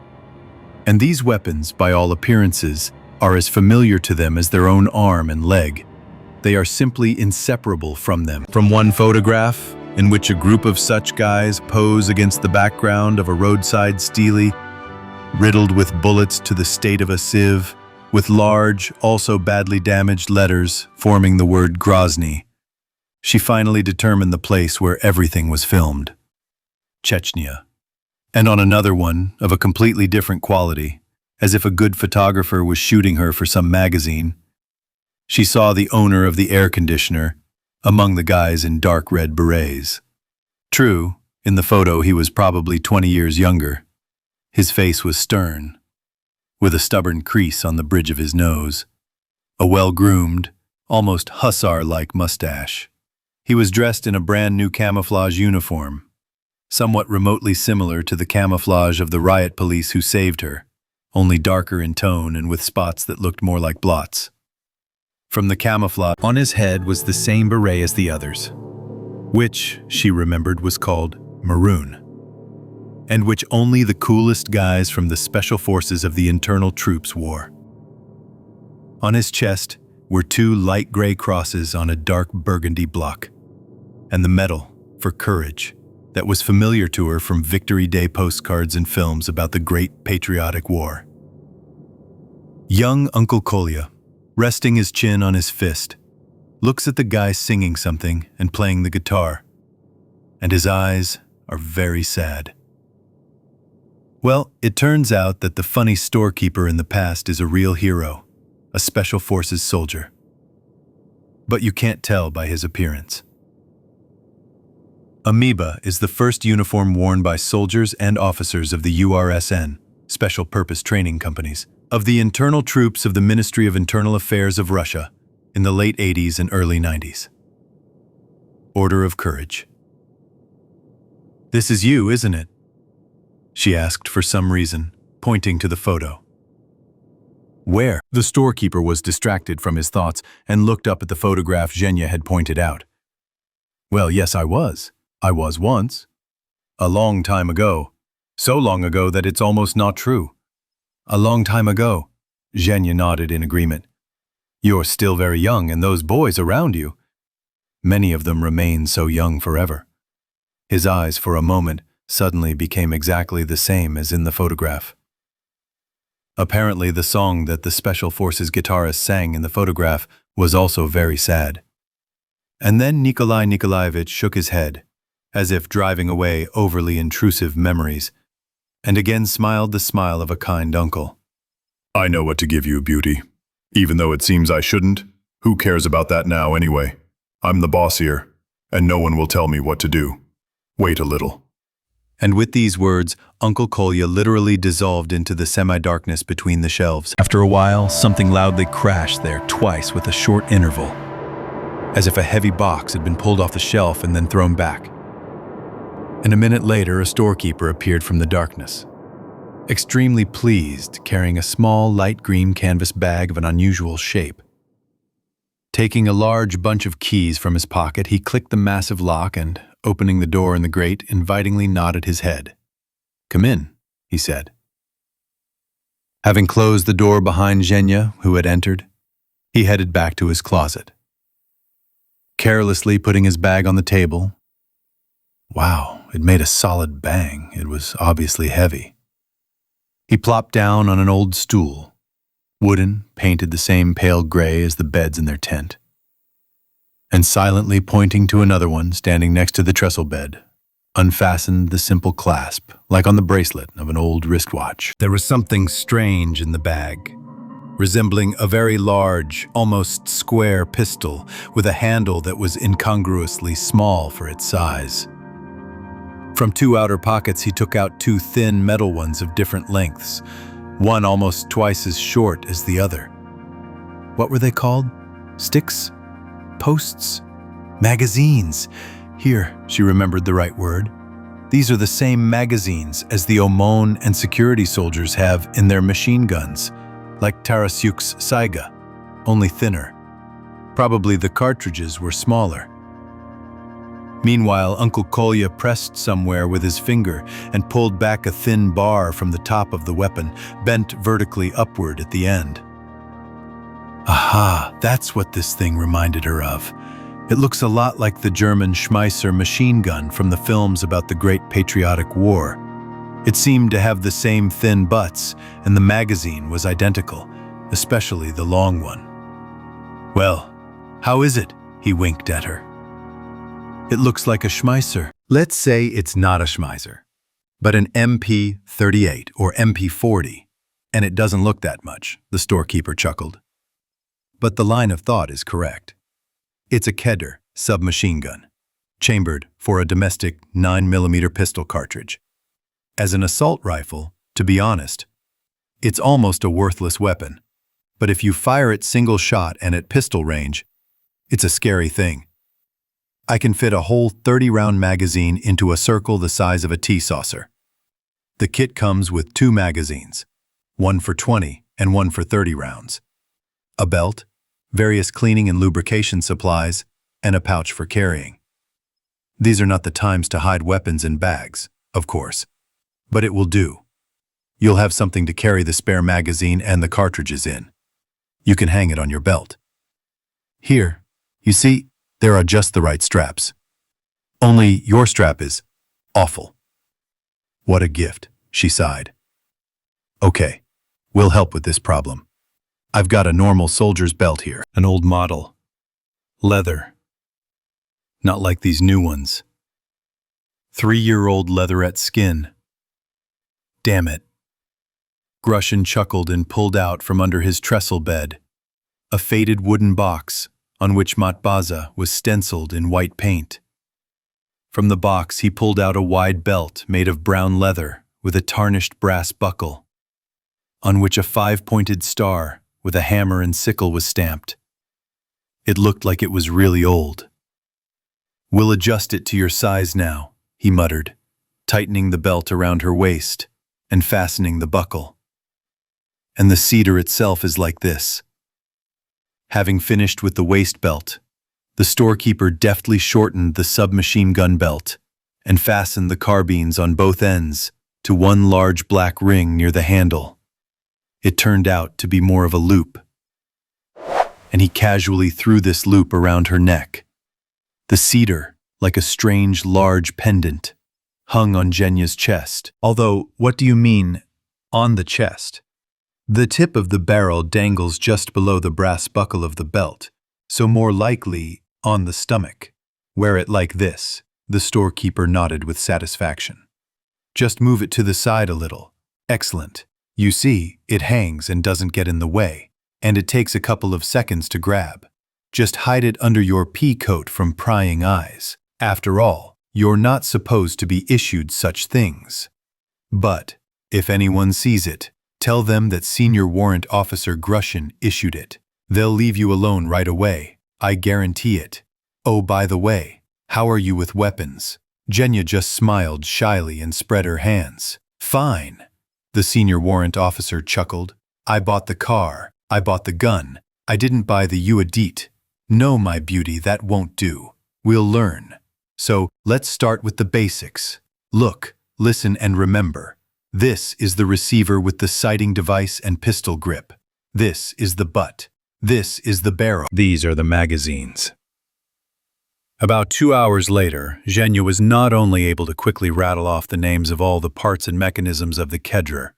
And these weapons, by all appearances, are as familiar to them as their own arm and leg. They are simply inseparable from them. From one photograph, in which a group of such guys pose against the background of a roadside stele, riddled with bullets to the state of a sieve, with large, also badly damaged letters forming the word Grozny. She finally determined the place where everything was filmed. Chechnya. And on another one, of a completely different quality, as if a good photographer was shooting her for some magazine, she saw the owner of the air conditioner among the guys in dark red berets. True, in the photo he was probably 20 years younger. His face was stern, with a stubborn crease on the bridge of his nose, a well-groomed, almost hussar-like mustache. He was dressed in a brand-new camouflage uniform, somewhat remotely similar to the camouflage of the riot police who saved her, only darker in tone and with spots that looked more like blots. From the camouflage on his head was the same beret as the others, which, she remembered, was called maroon, and which only the coolest guys from the special forces of the internal troops wore. On his chest were 2 light gray crosses on a dark burgundy block, and the medal for courage that was familiar to her from Victory Day postcards and films about the Great Patriotic War. Young Uncle Kolya, resting his chin on his fist, looks at the guy singing something and playing the guitar, and his eyes are very sad. Well, it turns out that the funny storekeeper in the past is a real hero, a special forces soldier. But you can't tell by his appearance. Amoeba is the first uniform worn by soldiers and officers of the URSN, Special Purpose Training Companies, of the internal troops of the Ministry of Internal Affairs of Russia in the late 80s and early 90s. Order of Courage. "This is you, isn't it?" she asked for some reason, pointing to the photo. "Where?" The storekeeper was distracted from his thoughts and looked up at the photograph Zhenya had pointed out. "Well, yes, I was. I was once. A long time ago. So long ago that it's almost not true. A long time ago." Zhenya nodded in agreement. "You're still very young, and those boys around you, many of them remain so young forever." His eyes, for a moment, suddenly became exactly the same as in the photograph. Apparently, the song that the Special Forces guitarist sang in the photograph was also very sad. And then Nikolai Nikolaevich shook his head, as if driving away overly intrusive memories, and again smiled the smile of a kind uncle. "I know what to give you, beauty. Even though it seems I shouldn't, who cares about that now anyway? I'm the boss here, and no one will tell me what to do. Wait a little." And with these words, Uncle Kolya literally dissolved into the semi-darkness between the shelves. After a while, something loudly crashed there twice with a short interval, as if a heavy box had been pulled off the shelf and then thrown back. And a minute later, a storekeeper appeared from the darkness, extremely pleased, carrying a small, light green canvas bag of an unusual shape. Taking a large bunch of keys from his pocket, he clicked the massive lock and, opening the door in the grate, invitingly nodded his head. "Come in," he said. Having closed the door behind Zhenya, who had entered, he headed back to his closet. Carelessly putting his bag on the table. Wow, it made a solid bang. It was obviously heavy. He plopped down on an old stool, wooden, painted the same pale gray as the beds in their tent, and silently pointing to another one standing next to the trestle bed, unfastened the simple clasp, like on the bracelet of an old wristwatch. There was something strange in the bag, resembling a very large, almost square pistol with a handle that was incongruously small for its size. From 2 outer pockets, he took out 2 thin metal ones of different lengths, one almost twice as short as the other. What were they called? Sticks? Posts? Magazines. Here, she remembered the right word. These are the same magazines as the OMON and security soldiers have in their machine guns, like Tarasyuk's Saiga, only thinner. Probably the cartridges were smaller. Meanwhile, Uncle Kolya pressed somewhere with his finger and pulled back a thin bar from the top of the weapon, bent vertically upward at the end. Aha, that's what this thing reminded her of. It looks a lot like the German Schmeisser machine gun from the films about the Great Patriotic War. It seemed to have the same thin butts, and the magazine was identical, especially the long one. "Well, how is it?" he winked at her. "It looks like a Schmeisser." Let's say it's not a Schmeisser, but an MP-38 or MP-40, and it doesn't look that much, the storekeeper chuckled. But the line of thought is correct. It's a Kedr submachine gun, chambered for a domestic 9mm pistol cartridge. As an assault rifle, to be honest, it's almost a worthless weapon. But if you fire it single shot and at pistol range, it's a scary thing. I can fit a whole 30-round magazine into a circle the size of a tea saucer. The kit comes with 2 magazines, one for 20 and one for 30 rounds, a belt, various cleaning and lubrication supplies, and a pouch for carrying. These are not the times to hide weapons in bags, of course, but it will do. You'll have something to carry the spare magazine and the cartridges in. You can hang it on your belt. Here, you see, there are just the right straps. Only your strap is awful. What a gift, she sighed. Okay, we'll help with this problem. I've got a normal soldier's belt here. An old model. Leather. Not like these new ones. 3-year-old leatherette skin. Damn it. Grushin chuckled and pulled out from under his trestle bed a faded wooden box on which Matbaza was stenciled in white paint. From the box he pulled out a wide belt made of brown leather with a tarnished brass buckle, on which a 5-pointed star with a hammer and sickle was stamped. It looked like it was really old. "We'll adjust it to your size now," he muttered, tightening the belt around her waist and fastening the buckle. "And the cedar itself is like this." Having finished with the waist belt, the storekeeper deftly shortened the submachine gun belt and fastened the carbines on both ends to one large black ring near the handle. It turned out to be more of a loop, and he casually threw this loop around her neck. The cedar, like a strange large pendant, hung on Jenya's chest. Although, what do you mean, on the chest? The tip of the barrel dangles just below the brass buckle of the belt, so more likely on the stomach. Wear it like this, the storekeeper nodded with satisfaction. Just move it to the side a little. Excellent. You see, it hangs and doesn't get in the way, and it takes a couple of seconds to grab. Just hide it under your pea coat from prying eyes. After all, you're not supposed to be issued such things. But, if anyone sees it, tell them that Senior Warrant Officer Grushin issued it. They'll leave you alone right away. I guarantee it. Oh, by the way, how are you with weapons? Jenya just smiled shyly and spread her hands. Fine. The Senior Warrant Officer chuckled. I bought the car. I bought the gun. I didn't buy the UADIT. No, my beauty, that won't do. We'll learn. So, let's start with the basics. Look, listen and remember. This is the receiver with the sighting device and pistol grip. This is the butt. This is the barrel. These are the magazines. About 2 hours later, Zhenya was not only able to quickly rattle off the names of all the parts and mechanisms of the Kedr,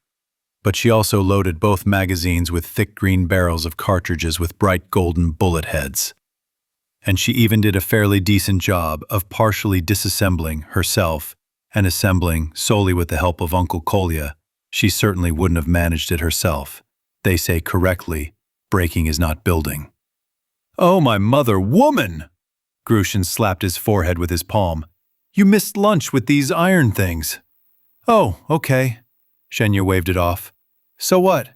but she also loaded both magazines with thick green barrels of cartridges with bright golden bullet heads. And she even did a fairly decent job of partially disassembling herself and assembling solely with the help of Uncle Kolya. She certainly wouldn't have managed it herself. They say correctly, breaking is not building. Oh, my mother woman! Grushin slapped his forehead with his palm. You missed lunch with these iron things. Oh, okay. Zhenya waved it off. So what?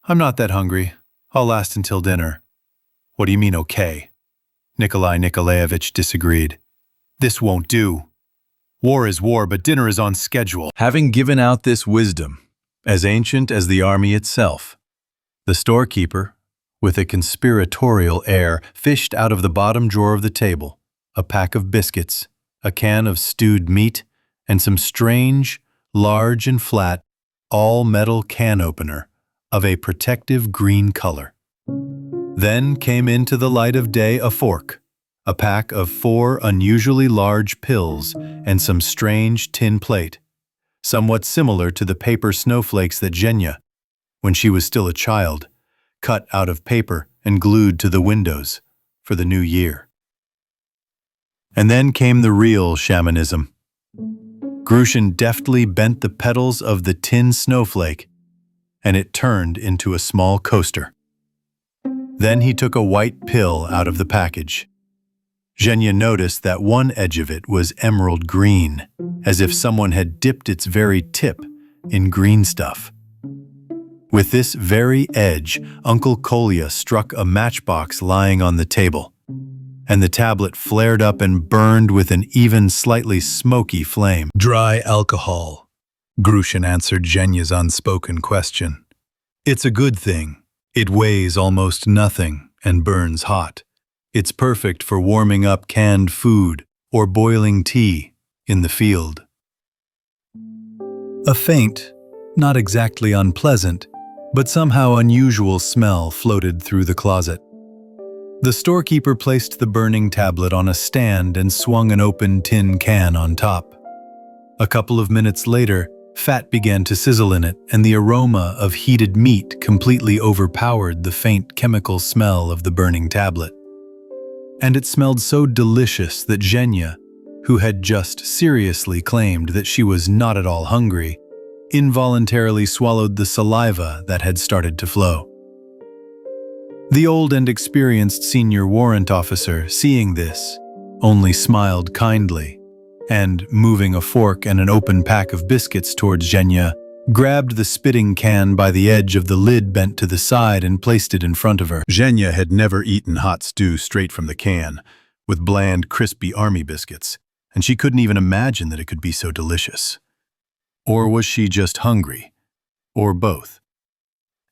I'm not that hungry. I'll last until dinner. What do you mean, okay? Nikolai Nikolaevich disagreed. This won't do. War is war, but dinner is on schedule. Having given out this wisdom, as ancient as the army itself, the storekeeper, with a conspiratorial air, fished out of the bottom drawer of the table a pack of biscuits, a can of stewed meat, and some strange, large and flat, all-metal can opener of a protective green color. Then came into the light of day a fork a pack of 4 unusually large pills, and some strange tin plate, somewhat similar to the paper snowflakes that Zhenya, when she was still a child, cut out of paper and glued to the windows for the new year. And then came the real shamanism. Grushin deftly bent the petals of the tin snowflake, and it turned into a small coaster. Then he took a white pill out of the package. Zhenya noticed that one edge of it was emerald green, as if someone had dipped its very tip in green stuff. With this very edge, Uncle Kolya struck a matchbox lying on the table, and the tablet flared up and burned with an even slightly smoky flame. Dry alcohol, Grushin answered Zhenya's unspoken question. It's a good thing. It weighs almost nothing and burns hot. It's perfect for warming up canned food or boiling tea in the field. A faint, not exactly unpleasant, but somehow unusual smell floated through the closet. The storekeeper placed the burning tablet on a stand and swung an open tin can on top. A couple of minutes later, fat began to sizzle in it, and the aroma of heated meat completely overpowered the faint chemical smell of the burning tablet. And it smelled so delicious that Zhenya, who had just seriously claimed that she was not at all hungry, involuntarily swallowed the saliva that had started to flow. The old and experienced senior warrant officer, seeing this, only smiled kindly, and, moving a fork and an open pack of biscuits towards Zhenya, grabbed the spitting can by the edge of the lid bent to the side and placed it in front of her. Zhenya had never eaten hot stew straight from the can, with bland, crispy army biscuits, and she couldn't even imagine that it could be so delicious. Or was she just hungry? Or both?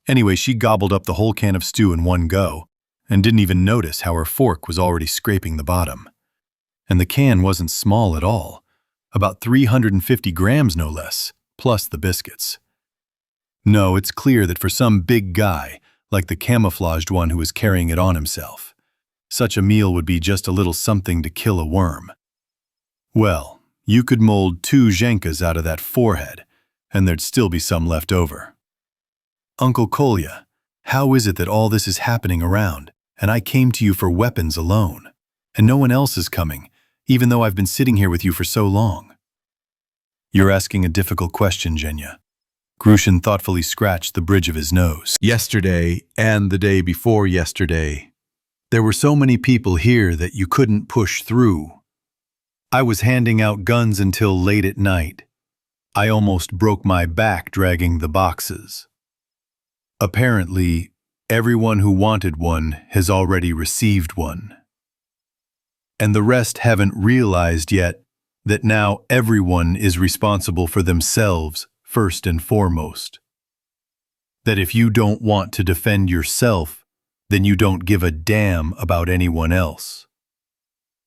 Anyway, she gobbled up the whole can of stew in one go, and didn't even notice how her fork was already scraping the bottom. And the can wasn't small at all, about 350 grams no less, plus the biscuits. No, it's clear that for some big guy, like the camouflaged one who was carrying it on himself, such a meal would be just a little something to kill a worm. Well, you could mold 2 zhenkas out of that forehead, and there'd still be some left over. Uncle Kolya, how is it that all this is happening around, and I came to you for weapons alone, and no one else is coming, even though I've been sitting here with you for so long? You're asking a difficult question, Zhenya. Grushin thoughtfully scratched the bridge of his nose. Yesterday, and the day before yesterday, there were so many people here that you couldn't push through. I was handing out guns until late at night. I almost broke my back dragging the boxes. Apparently, everyone who wanted one has already received one. And the rest haven't realized yet that now everyone is responsible for themselves first and foremost. That if you don't want to defend yourself, then you don't give a damn about anyone else.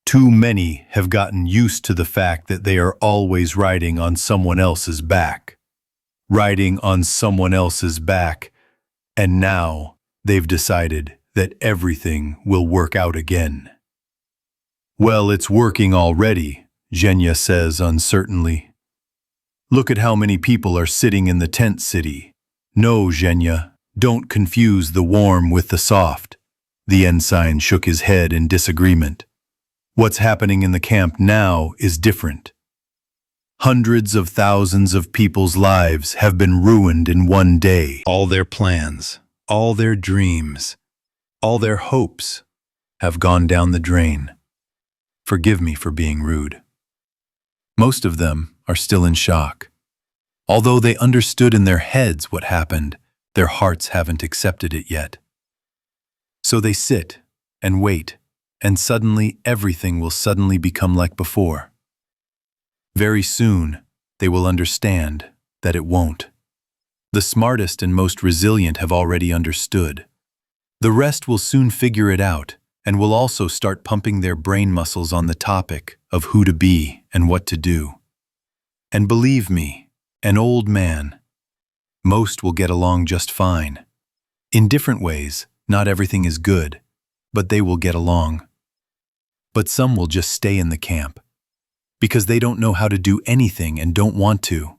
Too many have gotten used to the fact that they are always riding on someone else's back. Riding on someone else's back, and now they've decided that everything will work out again. Well, it's working already, Zhenya says uncertainly. Look at how many people are sitting in the tent city. No, Zhenya, don't confuse the warm with the soft. The ensign shook his head in disagreement. What's happening in the camp now is different. Hundreds of thousands of people's lives have been ruined in one day. All their plans, all their dreams, all their hopes have gone down the drain. Forgive me for being rude. Most of them are still in shock. Although they understood in their heads what happened, their hearts haven't accepted it yet. So they sit and wait, and suddenly everything will suddenly become like before. Very soon, they will understand that it won't. The smartest and most resilient have already understood. The rest will soon figure it out, and will also start pumping their brain muscles on the topic of who to be and what to do. And believe me, an old man, most will get along just fine. In different ways, not everything is good, but they will get along. But some will just stay in the camp. Because they don't know how to do anything and don't want to.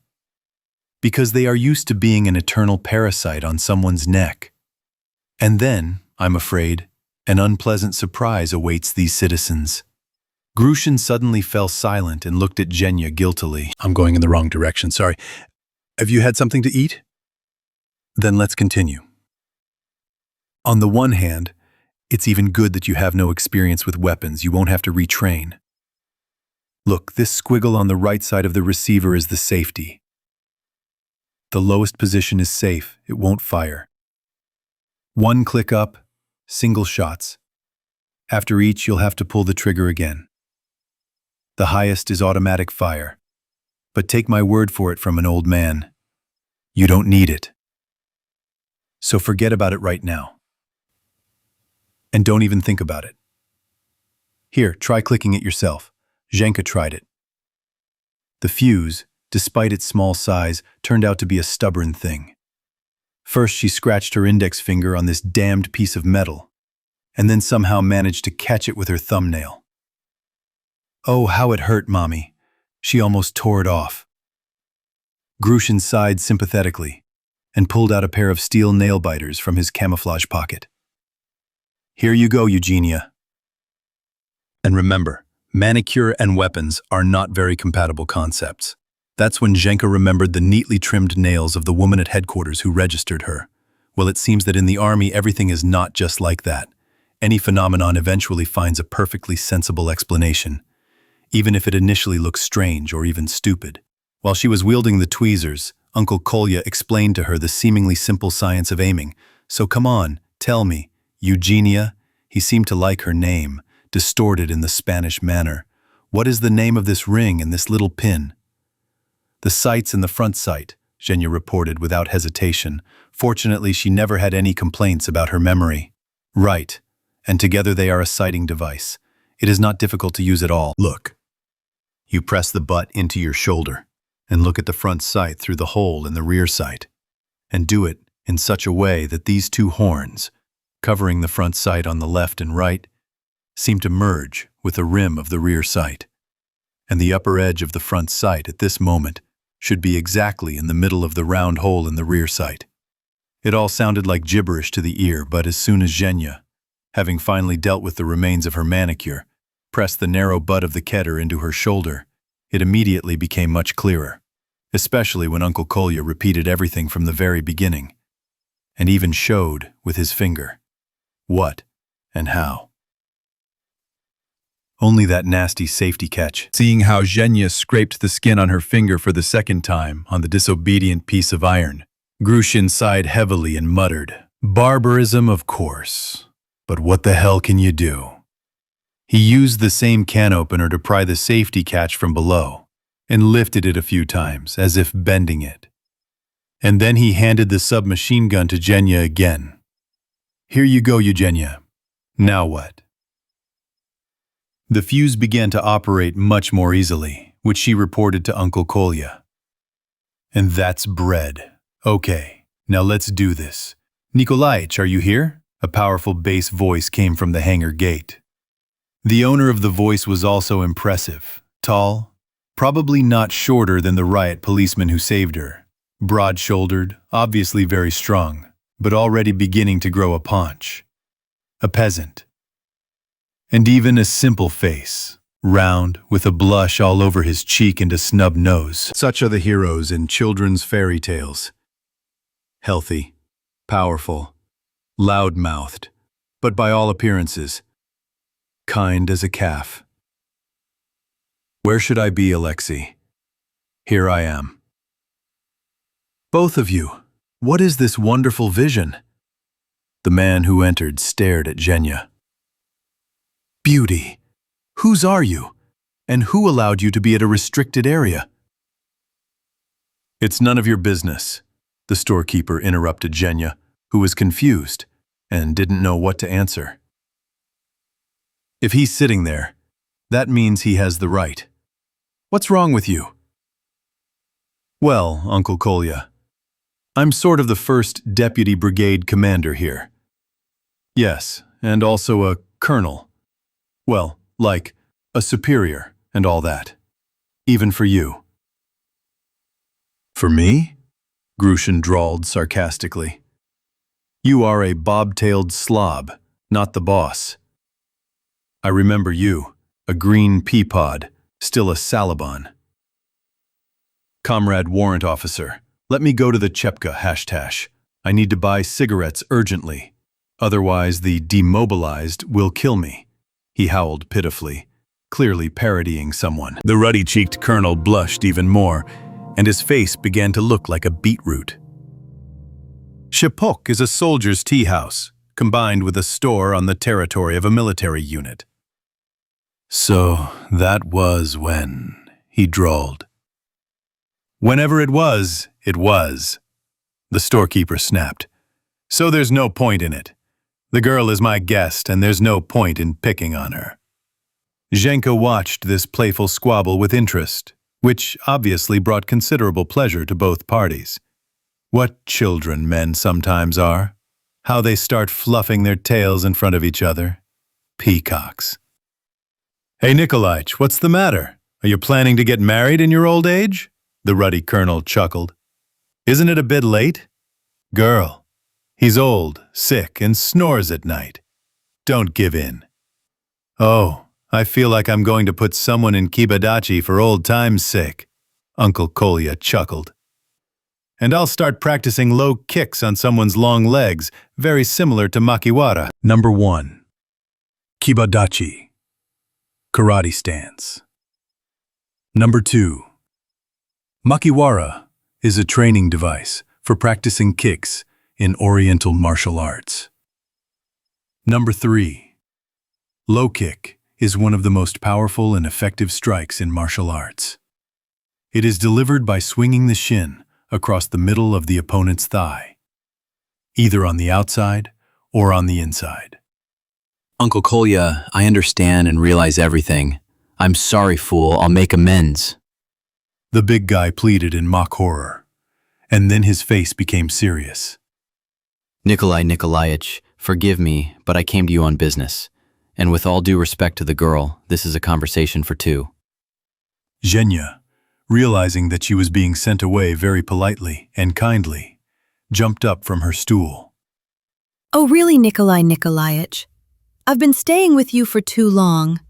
Because they are used to being an eternal parasite on someone's neck. And then, I'm afraid, an unpleasant surprise awaits these citizens. Grushin suddenly fell silent and looked at Genya guiltily. I'm going in the wrong direction, sorry. Have you had something to eat? Then let's continue. On the one hand, it's even good that you have no experience with weapons. You won't have to retrain. Look, this squiggle on the right side of the receiver is the safety. The lowest position is safe. It won't fire. One click up, single shots. After each, you'll have to pull the trigger again. The highest is automatic fire. But take my word for it from an old man. You don't need it. So forget about it right now. And don't even think about it. Here, try clicking it yourself. Zhenka tried it. The fuse, despite its small size, turned out to be a stubborn thing. First, she scratched her index finger on this damned piece of metal, and then somehow managed to catch it with her thumbnail. Oh, how it hurt, Mommy. She almost tore it off. Grushin sighed sympathetically and pulled out a pair of steel nail biters from his camouflage pocket. Here you go, Eugenia. And remember, manicure and weapons are not very compatible concepts. That's when Zhenka remembered the neatly trimmed nails of the woman at headquarters who registered her. Well, it seems that in the army everything is not just like that. Any phenomenon eventually finds a perfectly sensible explanation, even if it initially looks strange or even stupid. While she was wielding the tweezers, Uncle Kolya explained to her the seemingly simple science of aiming. So come on, tell me, Eugenia, he seemed to like her name, distorted in the Spanish manner. What is the name of this ring and this little pin? The sight's in the front sight, Zhenya reported without hesitation. Fortunately, she never had any complaints about her memory. Right, and together they are a sighting device. It is not difficult to use at all. Look. You press the butt into your shoulder and look at the front sight through the hole in the rear sight, and do it in such a way that these two horns, covering the front sight on the left and right, seem to merge with the rim of the rear sight. And the upper edge of the front sight at this moment should be exactly in the middle of the round hole in the rear sight. It all sounded like gibberish to the ear, but as soon as Zhenya, having finally dealt with the remains of her manicure, pressed the narrow butt of the keter into her shoulder, it immediately became much clearer, especially when Uncle Kolya repeated everything from the very beginning, and even showed, with his finger, what and how. Only that nasty safety catch. Seeing how Zhenya scraped the skin on her finger for the second time on the disobedient piece of iron, Grushin sighed heavily and muttered, "Barbarism, of course. But what the hell can you do?" He used the same can opener to pry the safety catch from below and lifted it a few times, as if bending it. And then he handed the submachine gun to Zhenya again. "Here you go, Eugenia. Now what?" The fuse began to operate much more easily, which she reported to Uncle Kolya. "And that's bread. Okay, now let's do this. Nikolaich, are you here?" A powerful bass voice came from the hangar gate. The owner of the voice was also impressive, tall, probably not shorter than the riot policeman who saved her, broad-shouldered, obviously very strong, but already beginning to grow a paunch. A peasant. And even a simple face, round, with a blush all over his cheek and a snub nose. Such are the heroes in children's fairy tales. Healthy, powerful, loud-mouthed, but by all appearances, kind as a calf. "Where should I be, Alexei? Here I am." "Both of you, what is this wonderful vision?" The man who entered stared at Zhenya. "Beauty, whose are you? And who allowed you to be at a restricted area?" "It's none of your business," the storekeeper interrupted Zhenya, who was confused and didn't know what to answer. "If he's sitting there, that means he has the right. What's wrong with you?" "Well, Uncle Kolya, I'm sort of the first deputy brigade commander here. Yes, and also a colonel. Well, like a superior and all that. Even for you. For me? Grushin drawled sarcastically. You are a bob-tailed slob, not the boss. I remember you, a green pea pod, still a Salaban. Comrade Warrant Officer, let me go to the Chepka #. I need to buy cigarettes urgently. Otherwise, the demobilized will kill me. He howled pitifully, clearly parodying someone. The ruddy-cheeked colonel blushed even more, and his face began to look like a beetroot. Shipok is a soldier's tea house, combined with a store on the territory of a military unit. So that was when, he drawled. Whenever it was, it was. The storekeeper snapped. So there's no point in it. The girl is my guest, and there's no point in picking on her. Zhenka watched this playful squabble with interest, which obviously brought considerable pleasure to both parties. What children men sometimes are. How they start fluffing their tails in front of each other. Peacocks. Hey, Nikolaich, what's the matter? Are you planning to get married in your old age? The ruddy colonel chuckled. Isn't it a bit late? Girl, he's old, sick, and snores at night. Don't give in. Oh, I feel like I'm going to put someone in Kibadachi for old time's sake. Uncle Kolya chuckled. And I'll start practicing low kicks on someone's long legs, very similar to Makiwara. Number 1. Kibadachi. Karate stance. Number 2. Makiwara is a training device for practicing kicks in Oriental martial arts. Number 3. Low kick is one of the most powerful and effective strikes in martial arts. It is delivered by swinging the shin across the middle of the opponent's thigh, either on the outside or on the inside. Uncle Kolya, I understand and realize everything. I'm sorry, fool. I'll make amends. The big guy pleaded in mock horror, and then his face became serious. Nikolai Nikolaich, forgive me, but I came to you on business. And with all due respect to the girl, this is a conversation for two. Zhenya, realizing that she was being sent away very politely and kindly, jumped up from her stool. Oh, really, Nikolai Nikolaich? I've been staying with you for too long.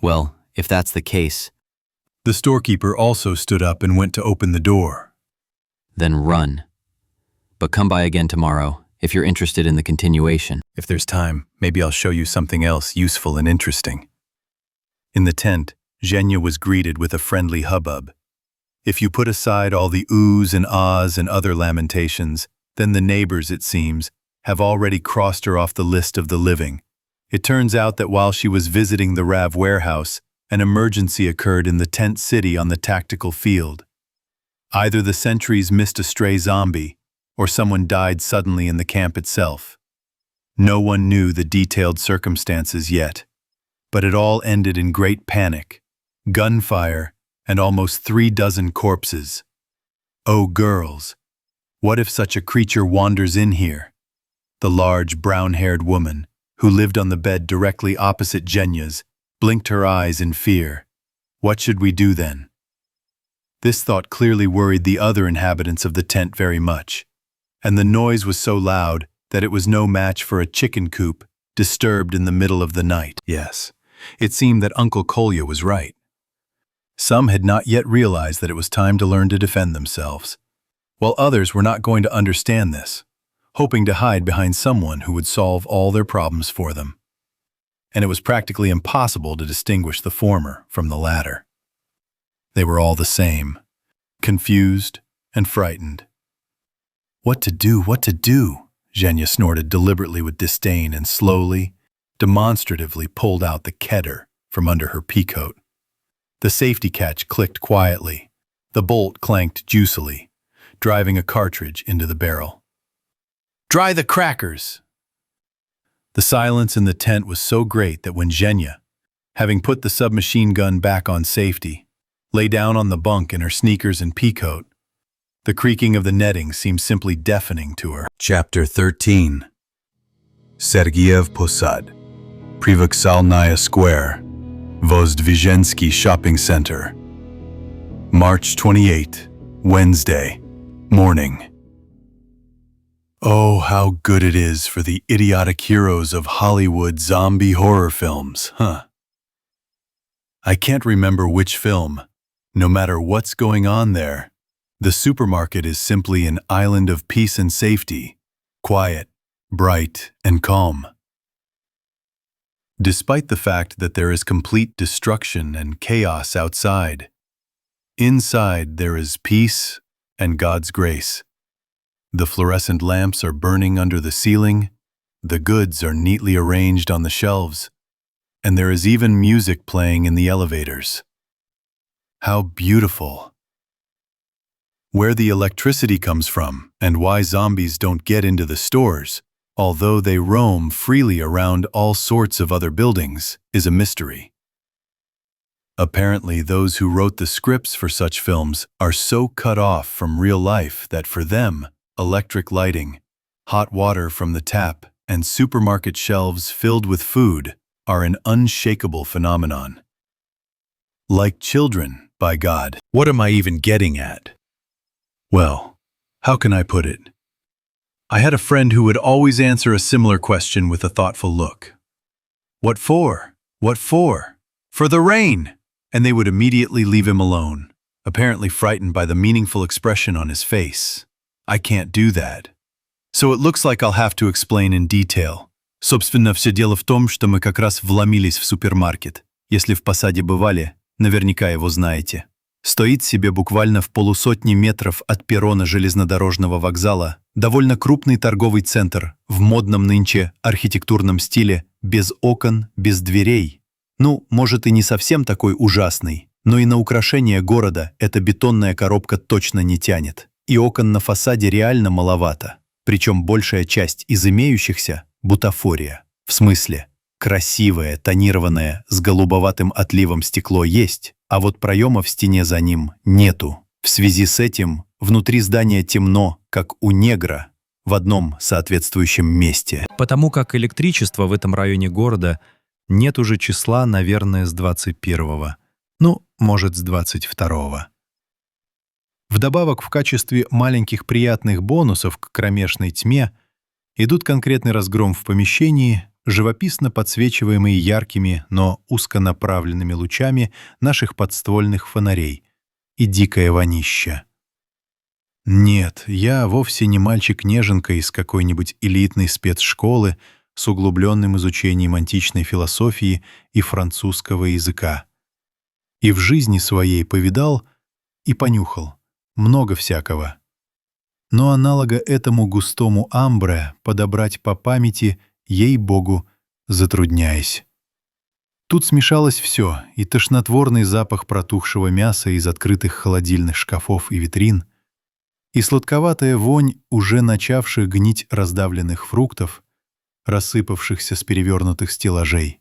Well, if that's the case... The storekeeper also stood up and went to open the door. Then run. But come by again tomorrow, if you're interested in the continuation. If there's time, maybe I'll show you something else useful and interesting. In the tent, Zhenya was greeted with a friendly hubbub. If you put aside all the oohs and ahs and other lamentations, then the neighbors, it seems, have already crossed her off the list of the living. It turns out that while she was visiting the Rav warehouse, an emergency occurred in the tent city on the tactical field. Either the sentries missed a stray zombie, or someone died suddenly in the camp itself. No one knew the detailed circumstances yet, but it all ended in great panic, gunfire, and almost 36 corpses. Oh, girls, what if such a creature wanders in here? The large, brown-haired woman, who lived on the bed directly opposite Zhenya's, blinked her eyes in fear. What should we do then? This thought clearly worried the other inhabitants of the tent very much, and the noise was so loud that it was no match for a chicken coop disturbed in the middle of the night. Yes, it seemed that Uncle Kolya was right. Some had not yet realized that it was time to learn to defend themselves, while others were not going to understand this, hoping to hide behind someone who would solve all their problems for them. And it was practically impossible to distinguish the former from the latter. They were all the same, confused and frightened. What to do, what to do? Zhenya snorted deliberately with disdain and slowly, demonstratively pulled out the kedder from under her peacoat. The safety catch clicked quietly. The bolt clanked juicily, driving a cartridge into the barrel. Dry the crackers! The silence in the tent was so great that when Zhenya, having put the submachine gun back on safety, lay down on the bunk in her sneakers and peacoat, the creaking of the netting seemed simply deafening to her. Chapter 13. Sergeyev Posad, Privoksalnaya Square, Vozdvizhensky Shopping Center. March 28, Wednesday, morning. Oh, how good it is for the idiotic heroes of Hollywood zombie horror films, huh? I can't remember which film. No matter what's going on there, the supermarket is simply an island of peace and safety, quiet, bright, and calm. Despite the fact that there is complete destruction and chaos outside, inside there is peace and God's grace. The fluorescent lamps are burning under the ceiling, the goods are neatly arranged on the shelves, and there is even music playing in the elevators. How beautiful! Where the electricity comes from and why zombies don't get into the stores, although they roam freely around all sorts of other buildings, is a mystery. Apparently, those who wrote the scripts for such films are so cut off from real life that for them, electric lighting, hot water from the tap, and supermarket shelves filled with food are an unshakable phenomenon. Like children, by God. What am I even getting at? Well, how can I put it? I had a friend who would always answer a similar question with a thoughtful look. What for? What for? For the rain! And they would immediately leave him alone, apparently frightened by the meaningful expression on his face. I can't do that. So it looks like I'll have to explain in detail. Собственно, все дело в том, что мы как раз вломились в супермаркет. Если в Посаде бывали, наверняка его знаете. Стоит себе буквально в полусотни метров от перрона железнодорожного вокзала довольно крупный торговый центр в модном нынче архитектурном стиле, без окон, без дверей. Ну, может и не совсем такой ужасный, но и на украшение города эта бетонная коробка точно не тянет. И окон на фасаде реально маловато. Причем большая часть из имеющихся – бутафория. В смысле, красивое, тонированное, с голубоватым отливом стекло есть, а вот проема в стене за ним нету. В связи с этим внутри здания темно, как у негра, в одном соответствующем месте. Потому как электричества в этом районе города нет уже числа, наверное, с 21-го. Ну, может, с 22-го. Вдобавок, в качестве маленьких приятных бонусов к кромешной тьме идут конкретный разгром в помещении, живописно подсвечиваемый яркими, но узконаправленными лучами наших подствольных фонарей, и дикое вонища. Нет, я вовсе не мальчик-неженка из какой-нибудь элитной спецшколы с углубленным изучением античной философии и французского языка. И в жизни своей повидал и понюхал много всякого. Но аналога этому густому амбре подобрать по памяти, ей-богу, затрудняясь. Тут смешалось все, и тошнотворный запах протухшего мяса из открытых холодильных шкафов и витрин, и сладковатая вонь уже начавших гнить раздавленных фруктов, рассыпавшихся с перевернутых стеллажей,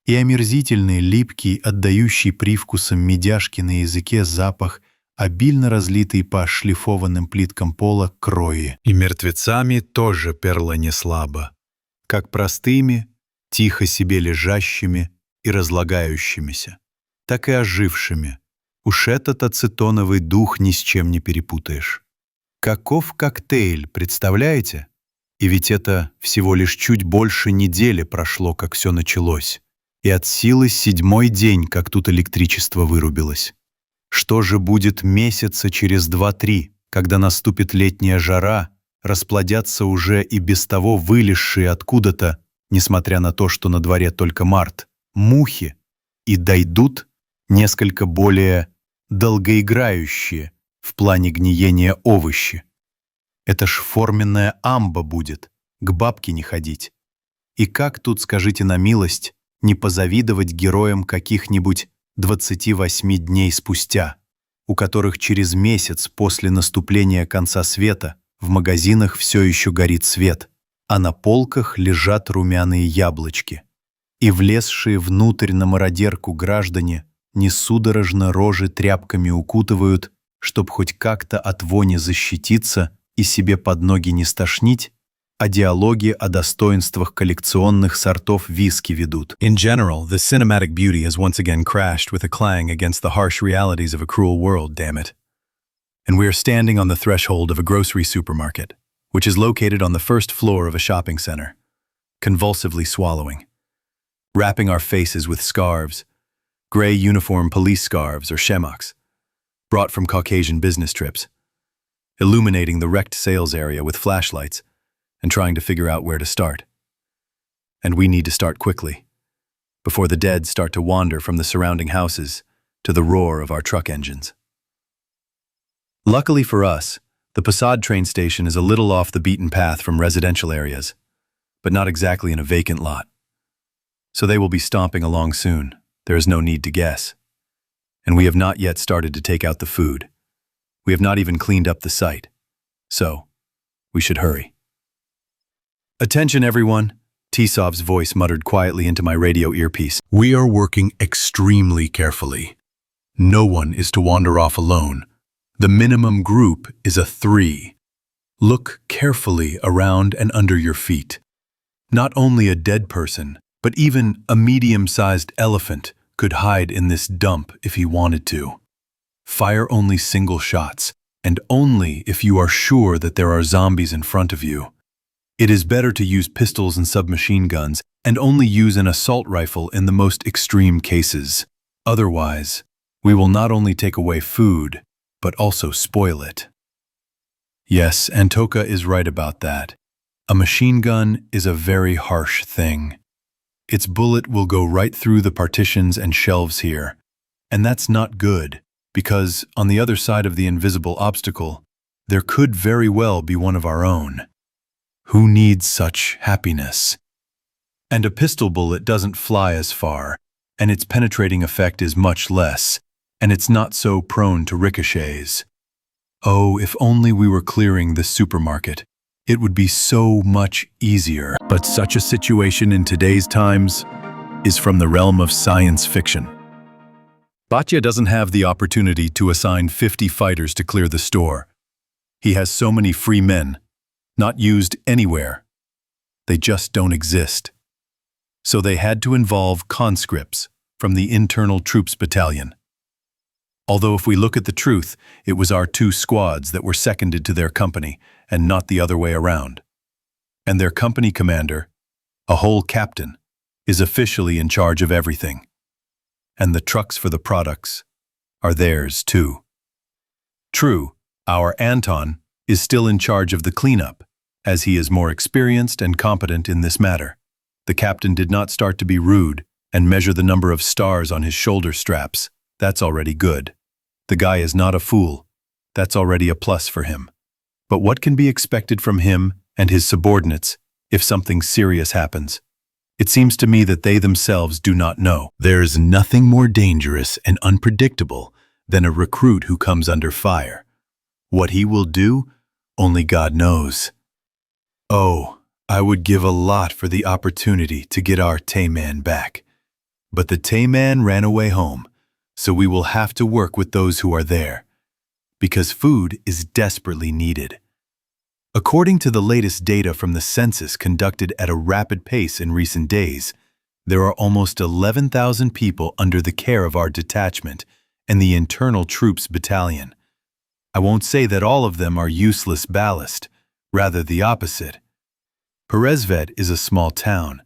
и омерзительный, липкий, отдающий привкусом медяшки на языке запах, обильно разлитый по шлифованным плиткам пола крови. И мертвецами тоже перла не слабо, как простыми, тихо себе лежащими и разлагающимися, так и ожившими. Уж этот ацетоновый дух ни с чем не перепутаешь. Каков коктейль, представляете? И ведь это всего лишь чуть больше недели прошло, как все началось. И от силы 7-й день, как тут электричество вырубилось. Что же будет месяца через 2-3, когда наступит летняя жара, расплодятся уже и без того вылезшие откуда-то, несмотря на то, что на дворе только март, мухи, и дойдут несколько более долгоиграющие в плане гниения овощи. Это ж форменная амба будет, к бабке не ходить. И как тут, скажите на милость, не позавидовать героям каких-нибудь 28 дней спустя, у которых через месяц после наступления конца света в магазинах все еще горит свет, а на полках лежат румяные яблочки. И влезшие внутрь на мародерку граждане несудорожно рожи тряпками укутывают, чтоб хоть как-то от вони защититься и себе под ноги не стошнить, а диалоги о достоинствах коллекционных сортов виски ведут. In general, the cinematic beauty has once again crashed with a clang against the harsh realities of a cruel world, damn it. And we are standing on the threshold of a grocery supermarket, which is located on the first floor of a shopping center, convulsively swallowing, wrapping our faces with scarves, gray uniform police scarves or shemoks, brought from Caucasian business trips, illuminating the wrecked sales area with flashlights and trying to figure out where to start. And we need to start quickly, before the dead start to wander from the surrounding houses to the roar of our truck engines. Luckily for us, the Posad train station is a little off the beaten path from residential areas, but not exactly in a vacant lot. So they will be stomping along soon. There is no need to guess. And we have not yet started to take out the food. We have not even cleaned up the site. So, we should hurry. Attention everyone, Tisov's voice muttered quietly into my radio earpiece. We are working extremely carefully. No one is to wander off alone. The minimum group is a 3. Look carefully around and under your feet. Not only a dead person, but even a medium-sized elephant could hide in this dump if he wanted to. Fire only single shots, and only if you are sure that there are zombies in front of you. It is better to use pistols and submachine guns, and only use an assault rifle in the most extreme cases. Otherwise, we will not only take away food, but also spoil it. Yes, Antoka is right about that. A machine gun is a very harsh thing. Its bullet will go right through the partitions and shelves here. And that's not good, because on the other side of the invisible obstacle, there could very well be one of our own. Who needs such happiness? And a pistol bullet doesn't fly as far, and its penetrating effect is much less, and it's not so prone to ricochets. Oh, if only we were clearing this supermarket. It would be so much easier. But such a situation in today's times is from the realm of science fiction. Batya doesn't have the opportunity to assign 50 fighters to clear the store. He has so many free men, not used anywhere. They just don't exist. So they had to involve conscripts from the internal troops battalion. Although if we look at the truth, it was our 2 squads that were seconded to their company, and not the other way around. And their company commander, a whole captain, is officially in charge of everything. And the trucks for the products are theirs too. True, our Anton is still in charge of the cleanup, as he is more experienced and competent in this matter. The captain did not start to be rude and measure the number of stars on his shoulder straps. That's already good. The guy is not a fool. That's already a plus for him. But what can be expected from him and his subordinates if something serious happens? It seems to me that they themselves do not know. There is nothing more dangerous and unpredictable than a recruit who comes under fire. What he will do, only God knows. Oh, I would give a lot for the opportunity to get our Tay-man back. But the Tay-man ran away home, so we will have to work with those who are there, because food is desperately needed. According to the latest data from the census conducted at a rapid pace in recent days, there are almost 11,000 people under the care of our detachment and the internal troops battalion. I won't say that all of them are useless ballast, rather the opposite. Peresvet is a small town,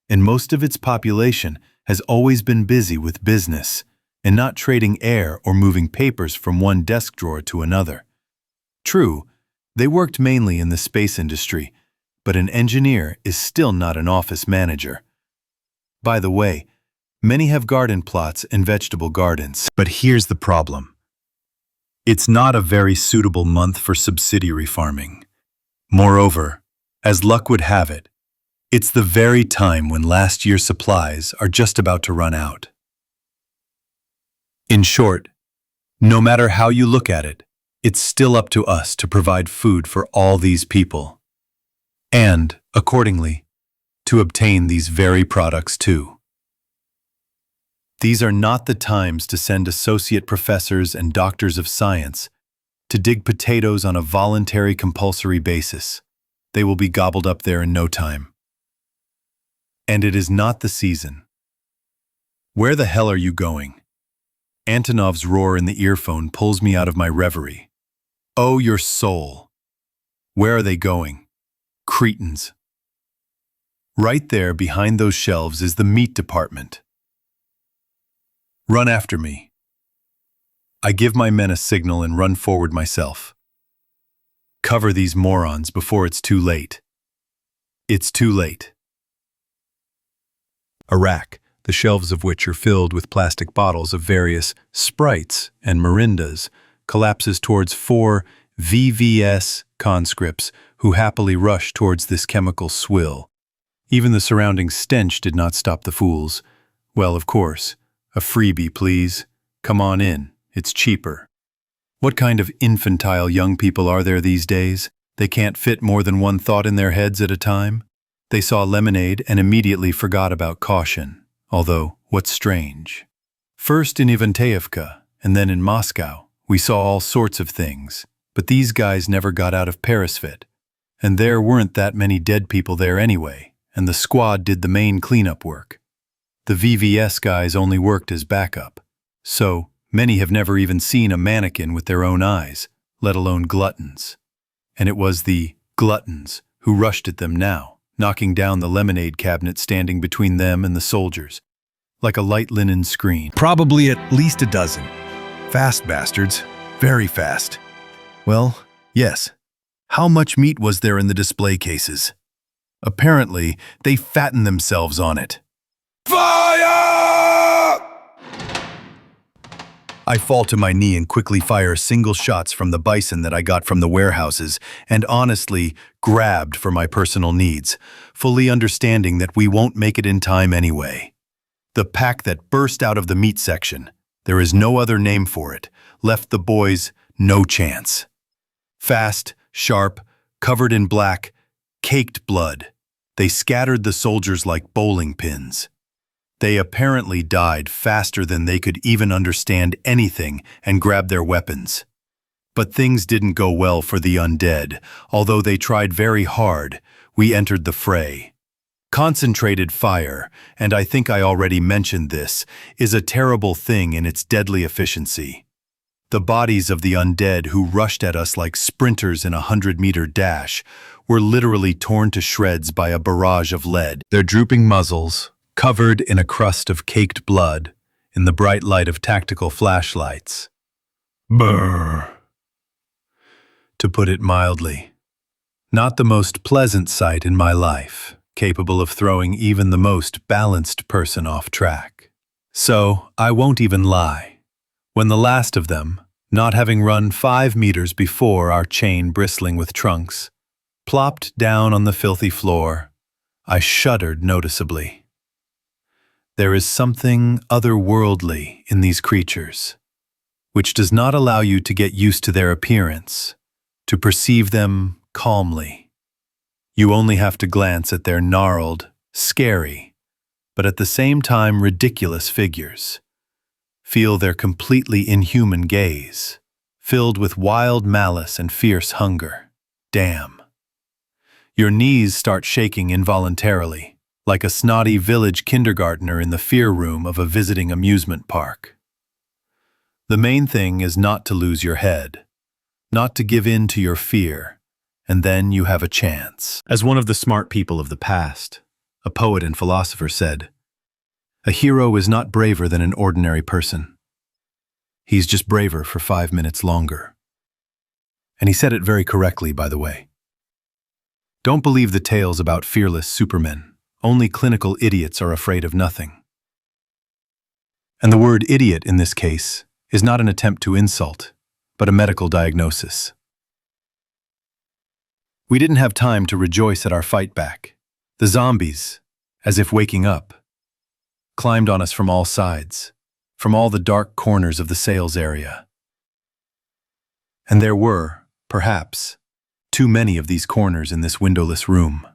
and most of its population has always been busy with business and not trading air or moving papers from one desk drawer to another. True, they worked mainly in the space industry, but an engineer is still not an office manager. By the way, many have garden plots and vegetable gardens. But here's the problem. It's not a very suitable month for subsidiary farming. Moreover, as luck would have it, it's the very time when last year's supplies are just about to run out. In short, no matter how you look at it, it's still up to us to provide food for all these people. And, accordingly, to obtain these very products too. These are not the times to send associate professors and doctors of science to dig potatoes on a voluntary compulsory basis. They will be gobbled up there in no time. And it is not the season. Where the hell are you going? Antonov's roar in the earphone pulls me out of my reverie. Oh, your soul. Where are they going? Cretins. Right there behind those shelves is the meat department. Run after me. I give my men a signal and run forward myself. Cover these morons before it's too late. It's too late. A rack, the shelves of which are filled with plastic bottles of various Sprites and Mirindas, collapses towards 4 VVS conscripts who happily rush towards this chemical swill. Even the surrounding stench did not stop the fools. Well, of course. A freebie, please. Come on in. It's cheaper. What kind of infantile young people are there these days? They can't fit more than one thought in their heads at a time? They saw lemonade and immediately forgot about caution. Although, what's strange? First in Ivanteevka, and then in Moscow, we saw all sorts of things. But these guys never got out of Peresvet. And there weren't that many dead people there anyway, and the squad did the main cleanup work. The VVS guys only worked as backup. So, many have never even seen a mannequin with their own eyes, let alone gluttons. And it was the gluttons who rushed at them now, knocking down the lemonade cabinet standing between them and the soldiers, like a light linen screen. Probably at least a dozen. Fast bastards. Very fast. Well, yes. How much meat was there in the display cases? Apparently, they fattened themselves on it. Fire! I fall to my knee and quickly fire single shots from the bison that I got from the warehouses and honestly grabbed for my personal needs, fully understanding that we won't make it in time anyway. The pack that burst out of the meat section, there is no other name for it, left the boys no chance. Fast, sharp, covered in black, caked blood, they scattered the soldiers like bowling pins. They apparently died faster than they could even understand anything and grabbed their weapons. But things didn't go well for the undead. Although they tried very hard, we entered the fray. Concentrated fire, and I think I already mentioned this, is a terrible thing in its deadly efficiency. The bodies of the undead who rushed at us like sprinters in a 100-meter dash were literally torn to shreds by a barrage of lead. Their drooping muzzles, covered in a crust of caked blood, in the bright light of tactical flashlights. Brrr. To put it mildly, not the most pleasant sight in my life, capable of throwing even the most balanced person off track. So, I won't even lie. When the last of them, not having run 5 meters before our chain bristling with trunks, plopped down on the filthy floor, I shuddered noticeably. There is something otherworldly in these creatures, which does not allow you to get used to their appearance, to perceive them calmly. You only have to glance at their gnarled, scary, but at the same time ridiculous figures. Feel their completely inhuman gaze, filled with wild malice and fierce hunger. Damn. Your knees start shaking involuntarily, like a snotty village kindergartner in the fear room of a visiting amusement park. The main thing is not to lose your head, not to give in to your fear, and then you have a chance. As one of the smart people of the past, a poet and philosopher said, "A hero is not braver than an ordinary person. He's just braver for 5 minutes longer." And he said it very correctly, by the way. Don't believe the tales about fearless supermen. Only clinical idiots are afraid of nothing. And the word idiot in this case is not an attempt to insult, but a medical diagnosis. We didn't have time to rejoice at our fight back. The zombies, as if waking up, climbed on us from all sides, from all the dark corners of the sales area. And there were, perhaps, too many of these corners in this windowless room.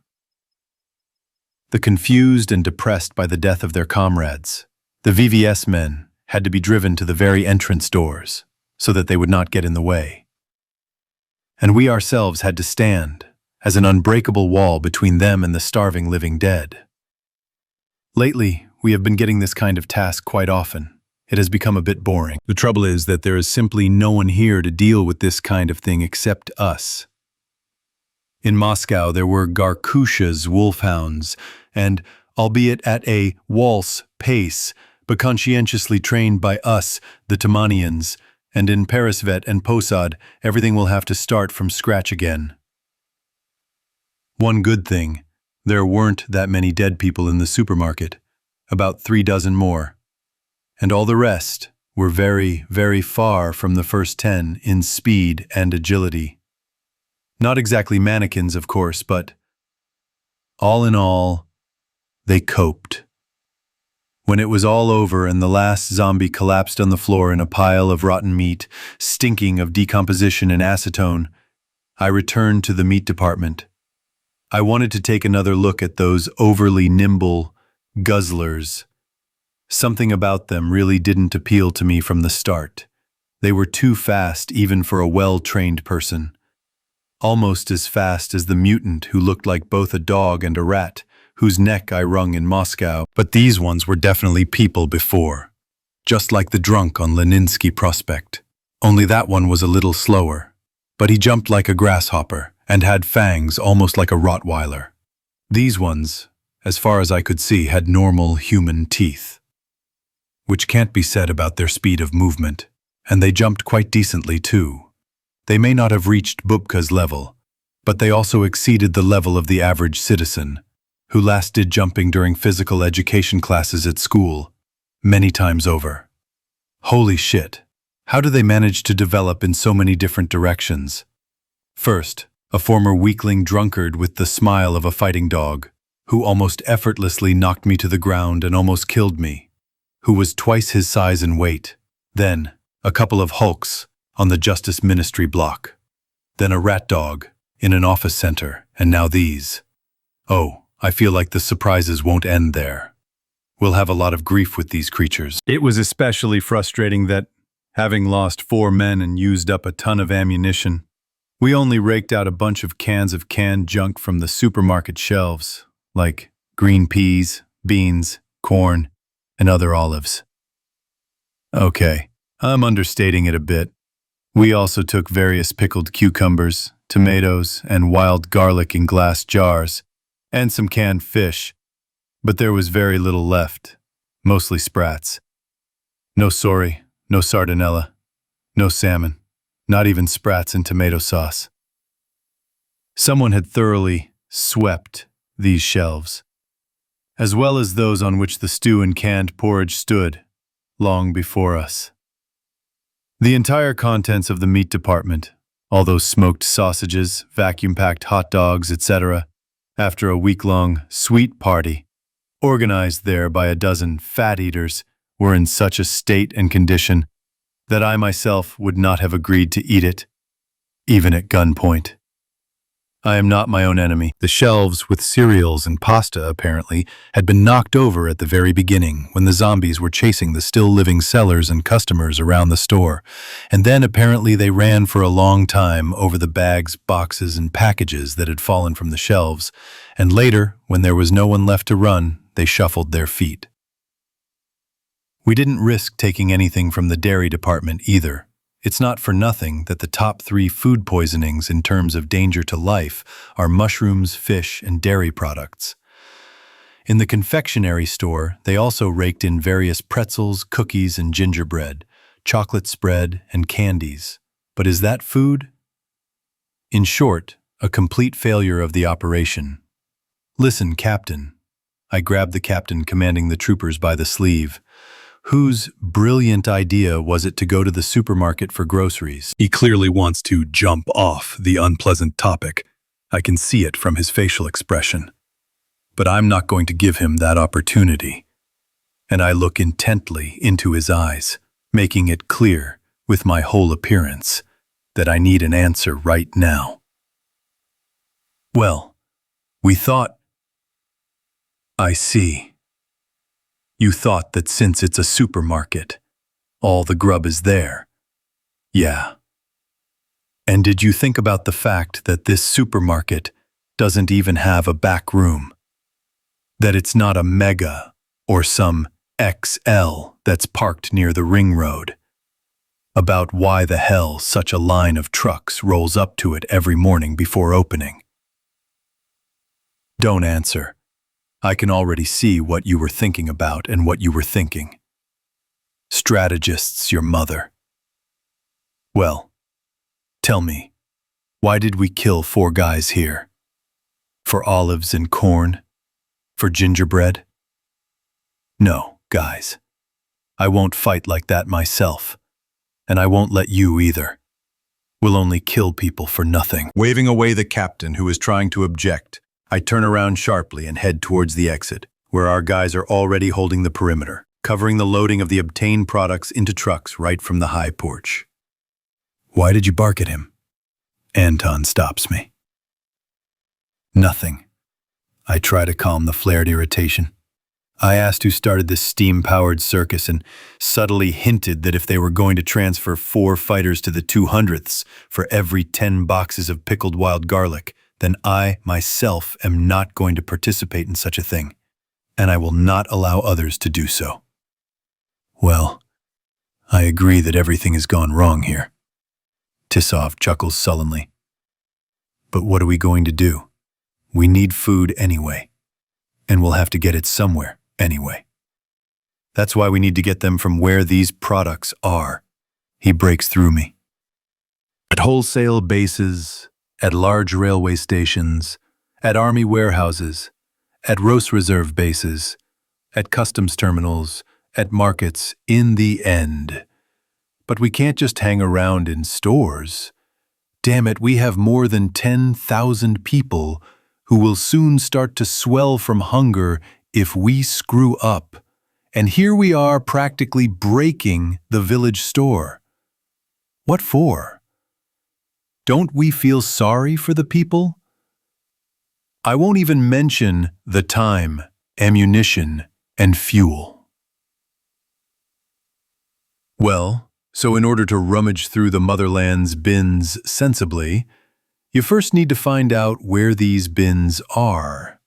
The confused and depressed by the death of their comrades, the VVS men had to be driven to the very entrance doors so that they would not get in the way. And we ourselves had to stand, as an unbreakable wall between them and the starving living dead. Lately, we have been getting this kind of task quite often. It has become a bit boring. The trouble is that there is simply no one here to deal with this kind of thing except us. In Moscow, there were Garkushas, wolfhounds, and, albeit at a waltz pace, but conscientiously trained by us, the Tamanians, and in Peresvet and Posad, everything will have to start from scratch again. One good thing, there weren't that many dead people in the supermarket, about 3 dozen more. And all the rest were very, very far from the first 10 in speed and agility. Not exactly mannequins, of course, but all in all, they coped. When it was all over and the last zombie collapsed on the floor in a pile of rotten meat, stinking of decomposition and acetone, I returned to the meat department. I wanted to take another look at those overly nimble guzzlers. Something about them really didn't appeal to me from the start. They were too fast even for a well-trained person. Almost as fast as the mutant who looked like both a dog and a rat, whose neck I wrung in Moscow. But these ones were definitely people before. Just like the drunk on Leninsky Prospect. Only that one was a little slower. But he jumped like a grasshopper and had fangs almost like a Rottweiler. These ones, as far as I could see, had normal human teeth, which can't be said about their speed of movement, and they jumped quite decently too. They may not have reached Bubka's level, but they also exceeded the level of the average citizen, who last did jumping during physical education classes at school, many times over. Holy shit, how do they manage to develop in so many different directions? First, a former weakling drunkard with the smile of a fighting dog, who almost effortlessly knocked me to the ground and almost killed me, who was twice his size and weight. Then, a couple of hulks on the Justice Ministry block. Then a rat dog in an office center, and now these. Oh, I feel like the surprises won't end there. We'll have a lot of grief with these creatures. It was especially frustrating that, having lost 4 men and used up a ton of ammunition, we only raked out a bunch of cans of canned junk from the supermarket shelves, like green peas, beans, corn, and other olives. Okay, I'm understating it a bit. We also took various pickled cucumbers, tomatoes, and wild garlic in glass jars, and some canned fish, but there was very little left, mostly sprats. No sori, no sardinella, no salmon, not even sprats and tomato sauce. Someone had thoroughly swept these shelves, as well as those on which the stew and canned porridge stood, long before us. The entire contents of the meat department, all those smoked sausages, vacuum-packed hot dogs, etc., after a week-long sweet party, organized there by a dozen fat eaters, were in such a state and condition that I myself would not have agreed to eat it, even at gunpoint. I am not my own enemy. The shelves with cereals and pasta, apparently, had been knocked over at the very beginning when the zombies were chasing the still-living sellers and customers around the store, and then apparently they ran for a long time over the bags, boxes, and packages that had fallen from the shelves, and later, when there was no one left to run, they shuffled their feet. We didn't risk taking anything from the dairy department either. It's not for nothing that the top 3 food poisonings in terms of danger to life are mushrooms, fish, and dairy products. In the confectionery store, they also raked in various pretzels, cookies, and gingerbread, chocolate spread, and candies. But is that food? In short, a complete failure of the operation. Listen, Captain. I grabbed the captain commanding the troopers by the sleeve. Whose brilliant idea was it to go to the supermarket for groceries? He clearly wants to jump off the unpleasant topic. I can see it from his facial expression. But I'm not going to give him that opportunity. And I look intently into his eyes, making it clear, with my whole appearance, that I need an answer right now. Well, we thought... I see. You thought that since it's a supermarket, all the grub is there. Yeah. And did you think about the fact that this supermarket doesn't even have a back room. That it's not a mega or some XL that's parked near the ring road. About why the hell such a line of trucks rolls up to it every morning before opening. Don't answer. I can already see what you were thinking about and what you were thinking. Strategist's your mother. Well, tell me, why did we kill 4 guys here? For olives and corn? For gingerbread? No, guys. I won't fight like that myself. And I won't let you either. We'll only kill people for nothing. Waving away the captain who is trying to object, I turn around sharply and head towards the exit, where our guys are already holding the perimeter, covering the loading of the obtained products into trucks right from the high porch. Why did you bark at him? Anton stops me. Nothing. I try to calm the flared irritation. I asked who started this steam-powered circus and subtly hinted that if they were going to transfer 4 fighters to the 200ths for every 10 boxes of pickled wild garlic, then I, myself, am not going to participate in such a thing, and I will not allow others to do so. Well, I agree that everything has gone wrong here. Tisov chuckles sullenly. But what are we going to do? We need food anyway, and we'll have to get it somewhere anyway. That's why we need to get them from where these products are. He breaks through me. At wholesale bases, at large railway stations, at army warehouses, at Rose Reserve bases, at customs terminals, at markets, in the end. But we can't just hang around in stores. Damn it, we have more than 10,000 people who will soon start to swell from hunger if we screw up. And here we are practically breaking the village store. What for? Don't we feel sorry for the people? I won't even mention the time, ammunition, and fuel. Well, so in order to rummage through the motherland's bins sensibly, you first need to find out where these bins are.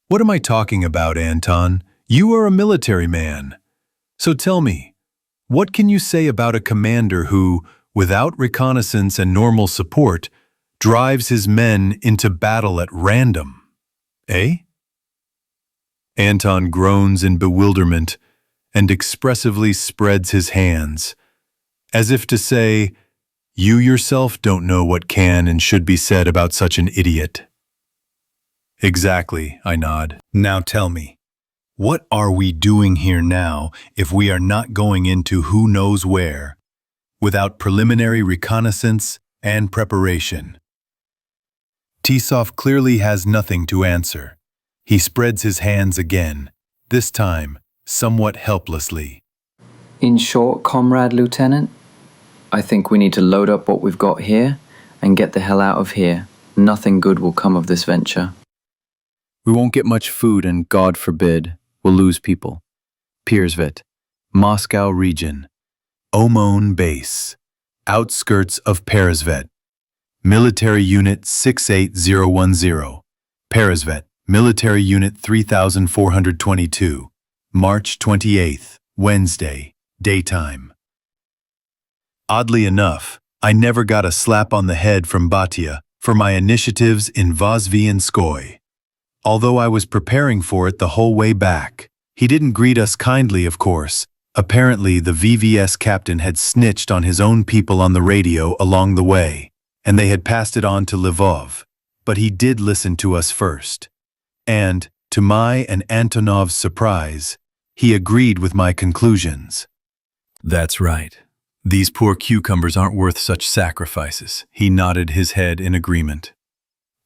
What am I talking about, Anton? You are a military man. So tell me, what can you say about a commander who, without reconnaissance and normal support, drives his men into battle at random? Eh? Anton groans in bewilderment and expressively spreads his hands, as if to say, you yourself don't know what can and should be said about such an idiot. Exactly, I nod. Now tell me, what are we doing here now if we are not going into who knows where, without preliminary reconnaissance and preparation? Tisov clearly has nothing to answer. He spreads his hands again, this time somewhat helplessly. In short, Comrade Lieutenant, I think we need to load up what we've got here and get the hell out of here. Nothing good will come of this venture. We won't get much food and, God forbid, we'll lose people. Peresvet, Moscow region. OMON base, outskirts of Peresvet. Military Unit 68010. Peresvet, Military Unit 3422. March 28th, Wednesday, daytime. Oddly enough, I never got a slap on the head from Batya for my initiatives in Vozvienskoy. Although I was preparing for it the whole way back. He didn't greet us kindly, of course. Apparently, the VVS captain had snitched on his own people on the radio along the way, and they had passed it on to Lvov. But he did listen to us first. And, to my and Antonov's surprise, he agreed with my conclusions. That's right. These poor cucumbers aren't worth such sacrifices. He nodded his head in agreement.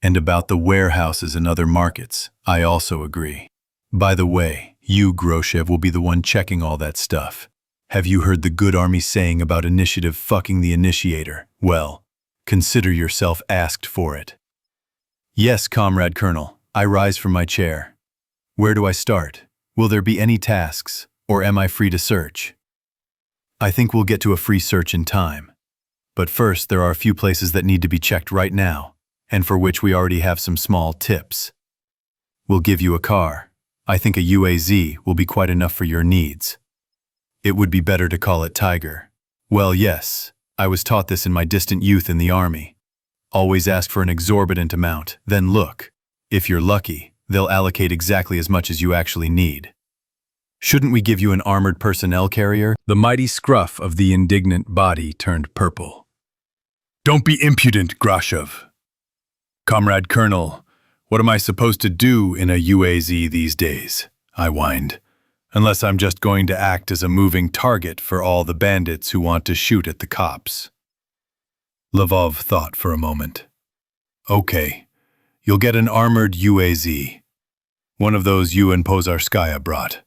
And about the warehouses and other markets, I also agree. By the way, you, Groshev, will be the one checking all that stuff. Have you heard the good army saying about initiative fucking the initiator? Well, consider yourself asked for it. Yes, Comrade Colonel, I rise from my chair. Where do I start? Will there be any tasks, or am I free to search? I think we'll get to a free search in time. But first, there are a few places that need to be checked right now. and for which we already have some small tips. We'll give you a car. I think a UAZ will be quite enough for your needs. It would be better to call it Tiger. Well, yes, I was taught this in my distant youth in the army. Always ask for an exorbitant amount, then look. If you're lucky, they'll allocate exactly as much as you actually need. Shouldn't we give you an armored personnel carrier? The mighty scruff of the indignant body turned purple. Don't be impudent, Grashov. Comrade Colonel, what am I supposed to do in a UAZ these days? I whined. Unless I'm just going to act as a moving target for all the bandits who want to shoot at the cops. Lvov thought for a moment. Okay, you'll get an armored UAZ. One of those you and Pozarskaya brought.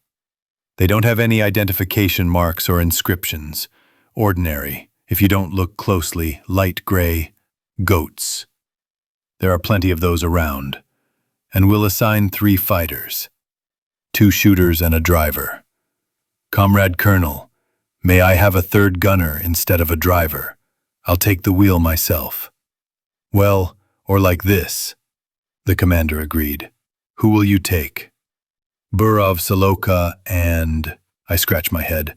They don't have any identification marks or inscriptions. Ordinary, if you don't look closely, light gray, goats. There are plenty of those around. And we'll assign 3 fighters. 2 shooters and a driver. Comrade Colonel, may I have a 3rd gunner instead of a driver? I'll take the wheel myself. Well, or like this. The commander agreed. Who will you take? Burov, Soloka, and... I scratch my head.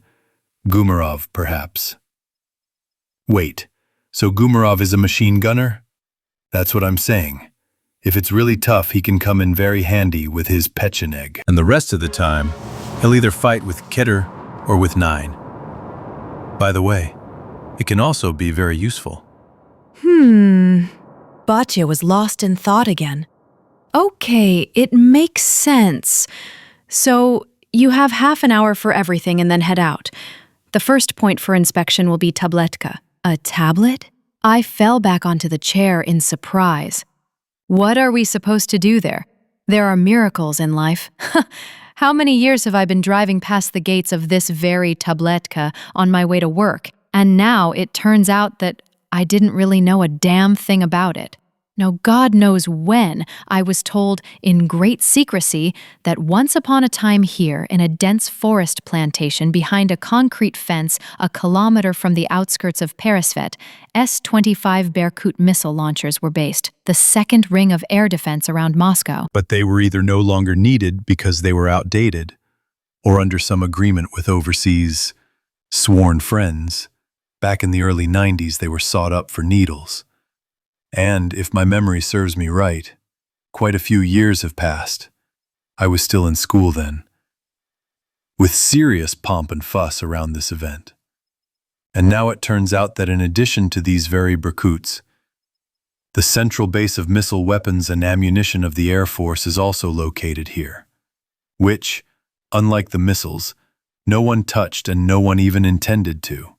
Gumarov, perhaps. Wait, so Gumarov is a machine gunner? That's what I'm saying. If it's really tough, he can come in very handy with his Pecheneg. And the rest of the time, he'll either fight with Keter or with 9. By the way, it can also be very useful. Batya was lost in thought again. Okay, it makes sense. So, you have half an hour for everything and then head out. The first point for inspection will be tabletka. A tablet? I fell back onto the chair in surprise. What are we supposed to do there? There are miracles in life. How many years have I been driving past the gates of this very tabletka on my way to work, and now it turns out that I didn't really know a damn thing about it. Now, God knows when I was told in great secrecy that once upon a time here in a dense forest plantation behind a concrete fence a kilometer from the outskirts of Peresvet, S-25 Berkut missile launchers were based, the second ring of air defense around Moscow. But they were either no longer needed because they were outdated, or under some agreement with overseas sworn friends. Back in the early 90s, they were sought up for needles. And, if my memory serves me right, quite a few years have passed. I was still in school then. With serious pomp and fuss around this event. And now it turns out that in addition to these very Berkuts, the central base of missile weapons and ammunition of the Air Force is also located here, which, unlike the missiles, no one touched and no one even intended to.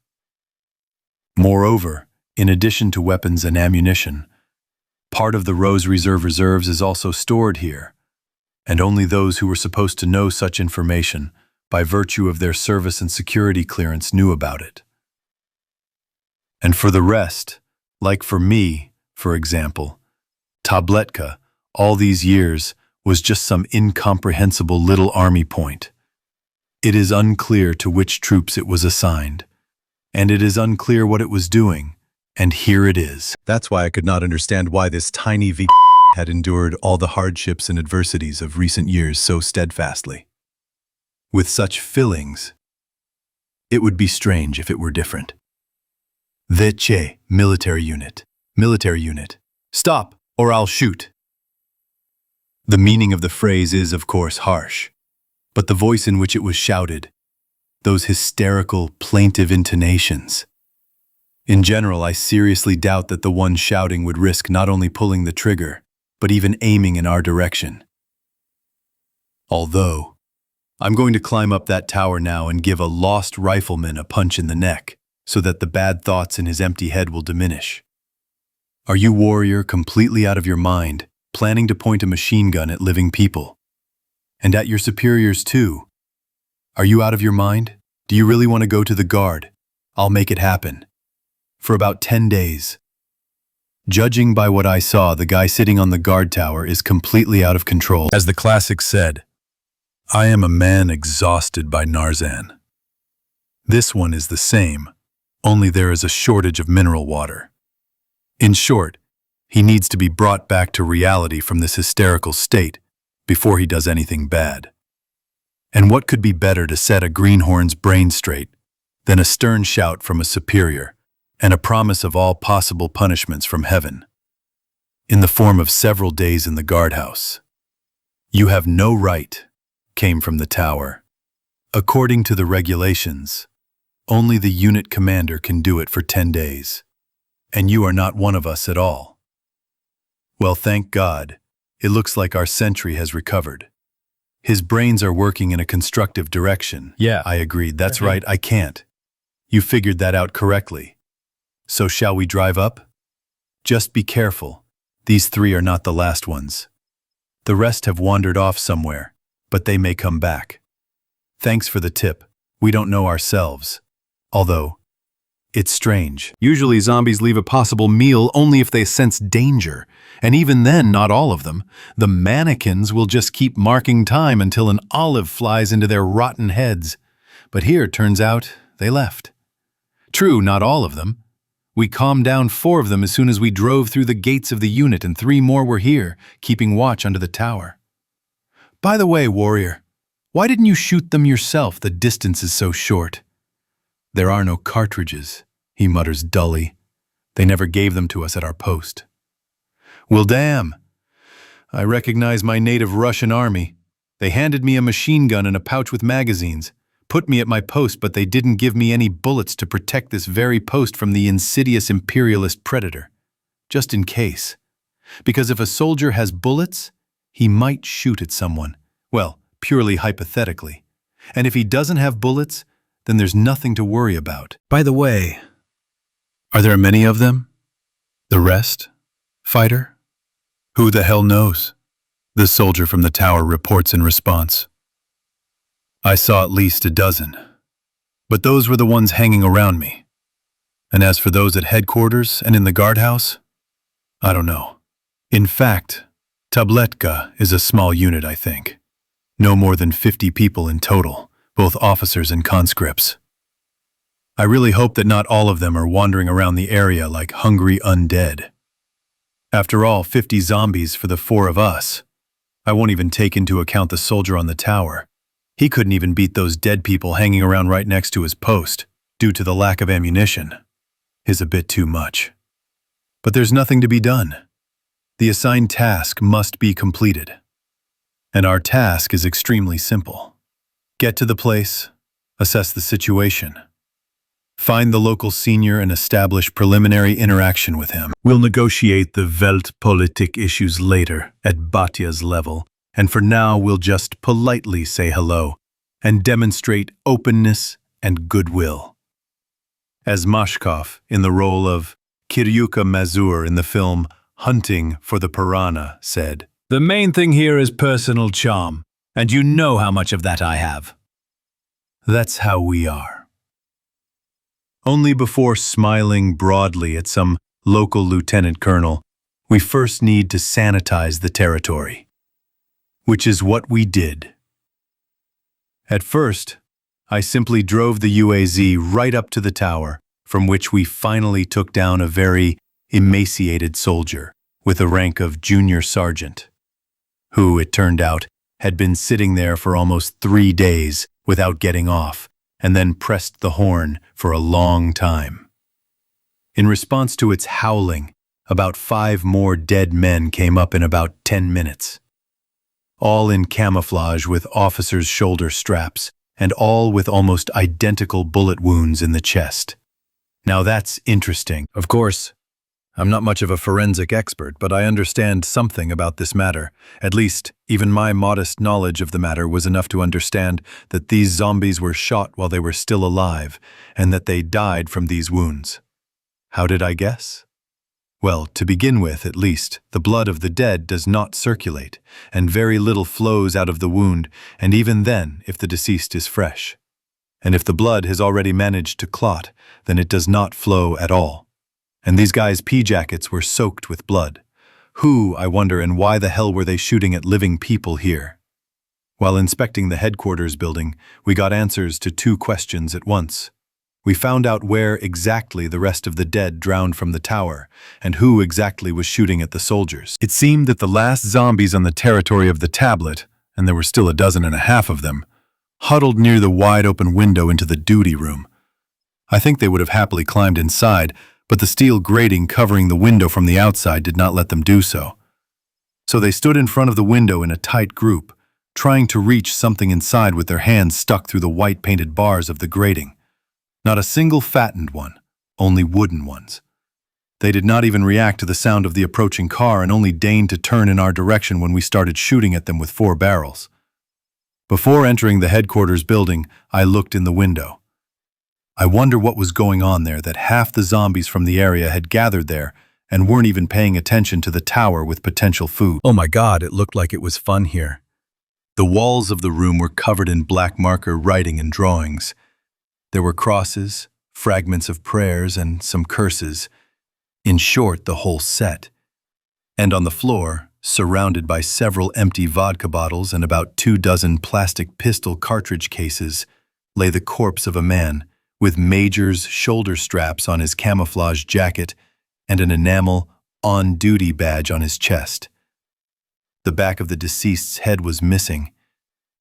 Moreover, in addition to weapons and ammunition, part of the Rose Reserve reserves is also stored here, and only those who were supposed to know such information, by virtue of their service and security clearance, knew about it. And for the rest, like for me, for example, Tabletka, all these years, was just some incomprehensible little army point. It is unclear to which troops it was assigned, and it is unclear what it was doing. And here it is. That's why I could not understand why this tiny V had endured all the hardships and adversities of recent years so steadfastly. With such fillings, it would be strange if it were different. Veche, military unit. Military unit. Stop, or I'll shoot. The meaning of the phrase is, of course, harsh, but the voice in which it was shouted, those hysterical, plaintive intonations. In general, I seriously doubt that the one shouting would risk not only pulling the trigger, but even aiming in our direction. Although, I'm going to climb up that tower now and give a lost rifleman a punch in the neck, so that the bad thoughts in his empty head will diminish. Are you, warrior, completely out of your mind, planning to point a machine gun at living people? And at your superiors too? Are you out of your mind? Do you really want to go to the guard? I'll make it happen. For about 10 days. Judging by what I saw, the guy sitting on the guard tower is completely out of control. As the classic said, I am a man exhausted by Narzan. This one is the same, only there is a shortage of mineral water. In short, He needs to be brought back to reality from this hysterical state before he does anything bad. And what could be better to set a greenhorn's brain straight than a stern shout from a superior and a promise of all possible punishments from heaven, in the form of several days in the guardhouse? "You have no right," came from the tower. "According to the regulations, only the unit commander can do it for 10 days, and you are not one of us at all." Well, thank God, it looks like our sentry has recovered. His brains are working in a constructive direction. Yeah. I agreed. That's right, I can't. You figured that out correctly. So shall we drive up? Just be careful. These 3 are not the last ones. The rest have wandered off somewhere, but they may come back. Thanks for the tip. We don't know ourselves. Although, it's strange. Usually zombies leave a possible meal only if they sense danger. And even then, not all of them. The mannequins will just keep marking time until an olive flies into their rotten heads. But here, turns out, they left. True, not all of them. We calmed down 4 of them as soon as we drove through the gates of the unit, and 3 more were here, keeping watch under the tower. By the way, warrior, why didn't you shoot them yourself? The distance is so short. There are no cartridges, he mutters dully. They never gave them to us at our post. Well, damn. I recognize my native Russian army. They handed me a machine gun and a pouch with magazines, put me at my post, but they didn't give me any bullets to protect this very post from the insidious imperialist predator. Just in case. Because if a soldier has bullets, he might shoot at someone. Well, purely hypothetically. And if he doesn't have bullets, then there's nothing to worry about. By the way, are there many of them? The rest? Fighter? Who the hell knows? The soldier from the tower reports in response. I saw at least a dozen. But those were the ones hanging around me. And as for those at headquarters and in the guardhouse, I don't know. In fact, Tabletka is a small unit, I think. No more than 50 people in total, both officers and conscripts. I really hope that not all of them are wandering around the area like hungry undead. After all, 50 zombies for the 4 of us. I won't even take into account the soldier on the tower. He couldn't even beat those dead people hanging around right next to his post, due to the lack of ammunition. Is a bit too much. But there's nothing to be done. The assigned task must be completed. And our task is extremely simple. Get to the place, assess the situation. Find the local senior and establish preliminary interaction with him. We'll negotiate the Weltpolitik issues later, at Batya's level, and for now we'll just politely say hello and demonstrate openness and goodwill. As Mashkov, in the role of Kiryuka Mazur in the film Hunting for the Piranha, said, "The main thing here is personal charm, and you know how much of that I have." That's how we are. Only before smiling broadly at some local lieutenant colonel, we first need to sanitize the territory. Which is what we did. At first, I simply drove the UAZ right up to the tower, from which we finally took down a very emaciated soldier with the rank of junior sergeant, who, it turned out, had been sitting there for almost 3 days without getting off, and then pressed the horn for a long time. In response to its howling, about 5 more dead men came up in about 10 minutes. All in camouflage with officers' shoulder straps, and all with almost identical bullet wounds in the chest. Now that's interesting. Of course, I'm not much of a forensic expert, but I understand something about this matter. At least, even my modest knowledge of the matter was enough to understand that these zombies were shot while they were still alive, and that they died from these wounds. How did I guess? Well, to begin with, at least, the blood of the dead does not circulate, and very little flows out of the wound, and even then, if the deceased is fresh. And if the blood has already managed to clot, then it does not flow at all. And these guys' pea jackets were soaked with blood. Who, I wonder, and why the hell were they shooting at living people here? While inspecting the headquarters building, we got answers to 2 questions at once. We found out where exactly the rest of the dead drowned from the tower, and who exactly was shooting at the soldiers. It seemed that the last zombies on the territory of the tablet, and there were still 12 of them, huddled near the wide-open window into the duty room. I think they would have happily climbed inside, but the steel grating covering the window from the outside did not let them do so. So they stood in front of the window in a tight group, trying to reach something inside with their hands stuck through the white-painted bars of the grating. Not a single fattened one, only wooden ones. They did not even react to the sound of the approaching car and only deigned to turn in our direction when we started shooting at them with 4 barrels. Before entering the headquarters building, I looked in the window. I wonder what was going on there that half the zombies from the area had gathered there and weren't even paying attention to the tower with potential food. Oh my God, it looked like it was fun here. The walls of the room were covered in black marker writing and drawings. There were crosses, fragments of prayers, and some curses. In short, the whole set. And on the floor, surrounded by several empty vodka bottles and about 24 plastic pistol cartridge cases, lay the corpse of a man with Major's shoulder straps on his camouflage jacket and an enamel on-duty badge on his chest. The back of the deceased's head was missing,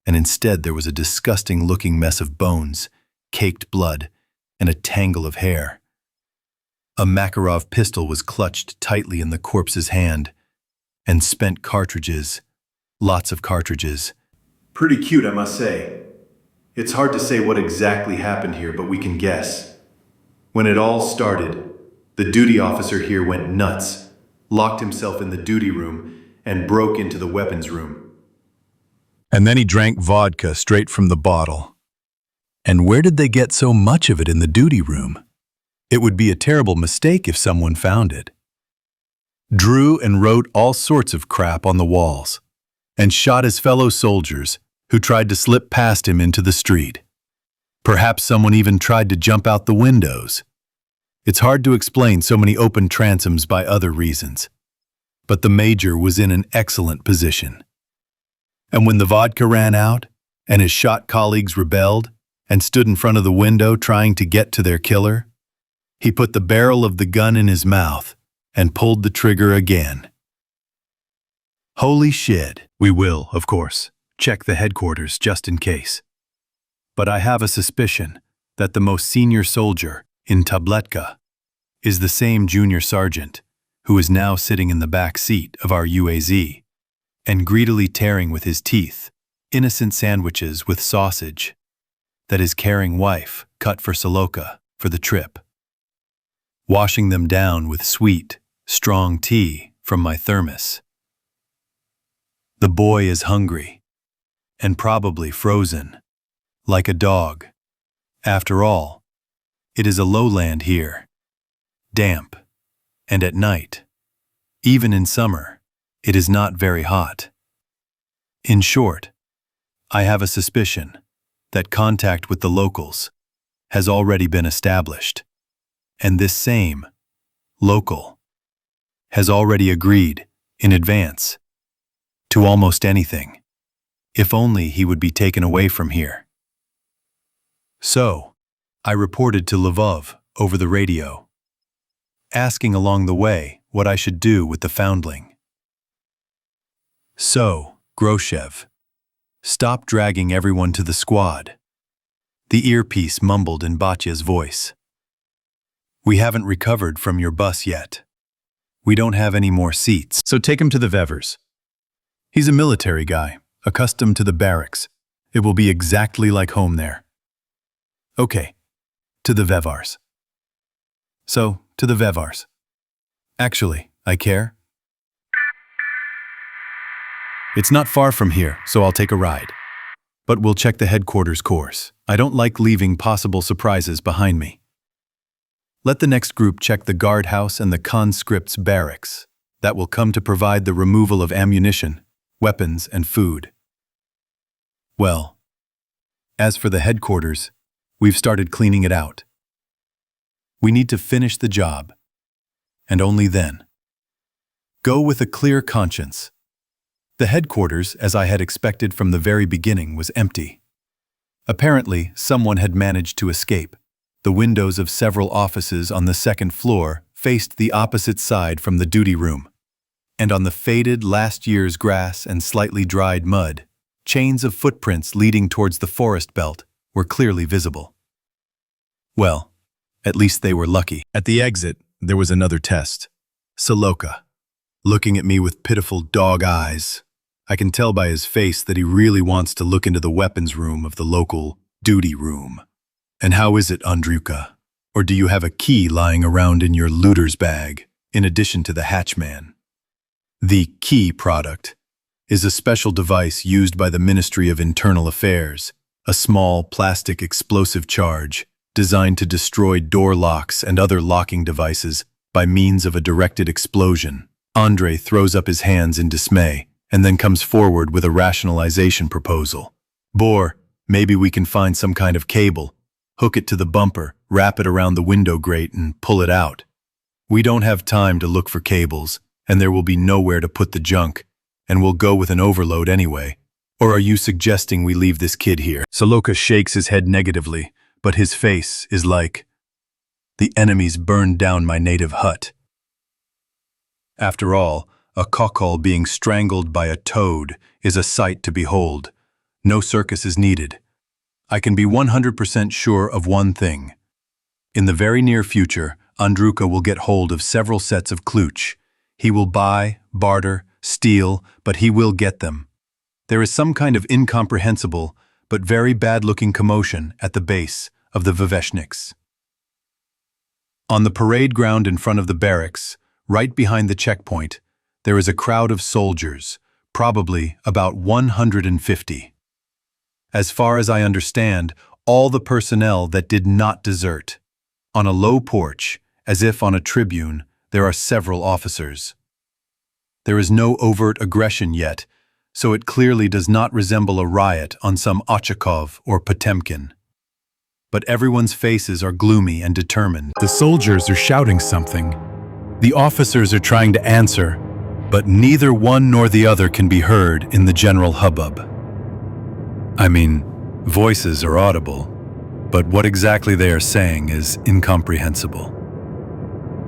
and instead there was a disgusting-looking mess of bones, caked blood, and a tangle of hair. A Makarov pistol was clutched tightly in the corpse's hand, and spent cartridges, lots of cartridges. Pretty cute, I must say. It's hard to say what exactly happened here, but we can guess. When it all started, the duty officer here went nuts, locked himself in the duty room, and broke into the weapons room. And then he drank vodka straight from the bottle. And where did they get so much of it in the duty room? It would be a terrible mistake if someone found it. Drew and wrote all sorts of crap on the walls, and shot his fellow soldiers who tried to slip past him into the street. Perhaps someone even tried to jump out the windows. It's hard to explain so many open transoms by other reasons. But the Major was in an excellent position. And when the vodka ran out, and his shot colleagues rebelled, and stood in front of the window trying to get to their killer, he put the barrel of the gun in his mouth and pulled the trigger again. Holy shit. We will, of course, check the headquarters just in case. But I have a suspicion that the most senior soldier in Tabletka is the same junior sergeant who is now sitting in the back seat of our UAZ and greedily tearing with his teeth innocent sandwiches with sausage that his caring wife cut for Saloka for the trip, washing them down with sweet, strong tea from my thermos. The boy is hungry and probably frozen, like a dog. After all, it is a lowland here, damp, and at night, even in summer, it is not very hot. In short, I have a suspicion that contact with the locals has already been established, and this same local has already agreed in advance to almost anything, if only he would be taken away from here. So, I reported to Lvov over the radio, asking along the way what I should do with the foundling. So, Groshev, stop dragging everyone to the squad. The earpiece mumbled in Batya's voice. We haven't recovered from your bus yet. We don't have any more seats. So take him to the Vevers. He's a military guy, accustomed to the barracks. It will be exactly like home there. Okay, to the Vevars. So, to the Vevars. Actually, I care. It's not far from here, so I'll take a ride. But we'll check the headquarters course. I don't like leaving possible surprises behind me. Let the next group check the guardhouse and the conscripts' barracks. That will come to provide the removal of ammunition, weapons, and food. Well, as for the headquarters, we've started cleaning it out. We need to finish the job, and only then. Go with a clear conscience. The headquarters, as I had expected from the very beginning, was empty. Apparently, someone had managed to escape. The windows of several offices on the second floor faced the opposite side from the duty room. And on the faded last year's grass and slightly dried mud, chains of footprints leading towards the forest belt were clearly visible. Well, at least they were lucky. At the exit, there was another test. Saloka, looking at me with pitiful dog eyes. I can tell by his face that he really wants to look into the weapons room of the local duty room. And how is it, Andruka? Or do you have a key lying around in your looter's bag, in addition to the hatchman? The key product is a special device used by the Ministry of Internal Affairs, a small plastic explosive charge designed to destroy door locks and other locking devices by means of a directed explosion. Andre throws up his hands in dismay and then comes forward with a rationalization proposal. Bor, maybe we can find some kind of cable, hook it to the bumper, wrap it around the window grate and pull it out. We don't have time to look for cables, and there will be nowhere to put the junk, and we'll go with an overload anyway. Or are you suggesting we leave this kid here? Saloka shakes his head negatively, but his face is like, the enemies burned down my native hut. After all, a cockle being strangled by a toad is a sight to behold. No circus is needed. I can be 100% sure of one thing. In the very near future, Andruka will get hold of several sets of klooch. He will buy, barter, steal, but he will get them. There is some kind of incomprehensible, but very bad-looking commotion at the base of the Viveshniks. On the parade ground in front of the barracks, right behind the checkpoint, there is a crowd of soldiers, probably about 150. As far as I understand, all the personnel that did not desert. On a low porch, as if on a tribune, there are several officers. There is no overt aggression yet, so it clearly does not resemble a riot on some Ochakov or Potemkin. But everyone's faces are gloomy and determined. The soldiers are shouting something. The officers are trying to answer, but neither one nor the other can be heard in the general hubbub. I mean, voices are audible, but what exactly they are saying is incomprehensible.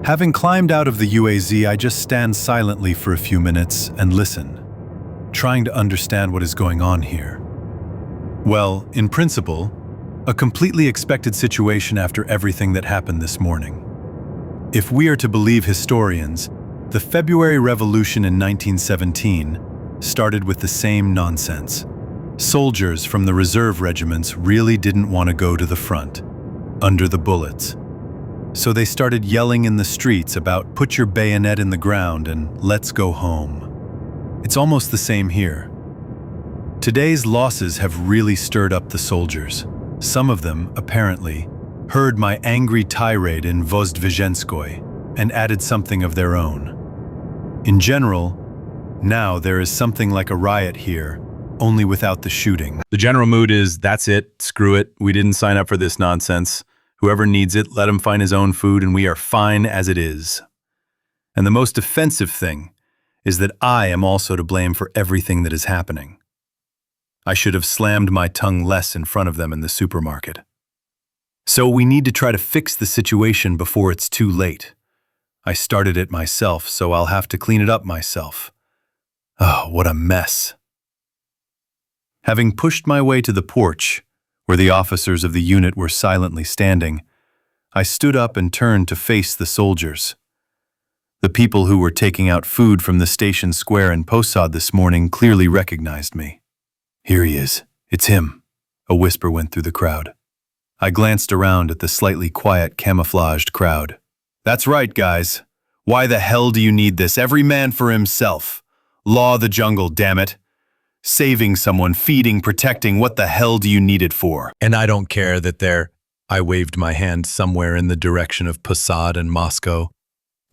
Having climbed out of the UAZ, I just stand silently for a few minutes and listen, trying to understand what is going on here. Well, in principle, a completely expected situation after everything that happened this morning. If we are to believe historians, the February Revolution in 1917 started with the same nonsense. Soldiers from the reserve regiments really didn't want to go to the front, under the bullets. So they started yelling in the streets about put your bayonet in the ground and let's go home. It's almost the same here. Today's losses have really stirred up the soldiers. Some of them, apparently, heard my angry tirade in Vozdvizhenskoy and added something of their own. In general, now there is something like a riot here, only without the shooting. The general mood is, that's it, screw it, we didn't sign up for this nonsense. Whoever needs it, let him find his own food and we are fine as it is. And the most offensive thing is that I am also to blame for everything that is happening. I should have slammed my tongue less in front of them in the supermarket. So we need to try to fix the situation before it's too late. I started it myself, so I'll have to clean it up myself. Oh, what a mess. Having pushed my way to the porch, where the officers of the unit were silently standing, I stood up and turned to face the soldiers. The people who were taking out food from the station square in Posad this morning clearly recognized me. Here he is. It's him, a whisper went through the crowd. I glanced around at the slightly quiet, camouflaged crowd. That's right, guys. Why the hell do you need this? Every man for himself. Law of the jungle, damn it. Saving someone, feeding, protecting, what the hell do you need it for? And I don't care that they're, I waved my hand somewhere in the direction of Posad and Moscow.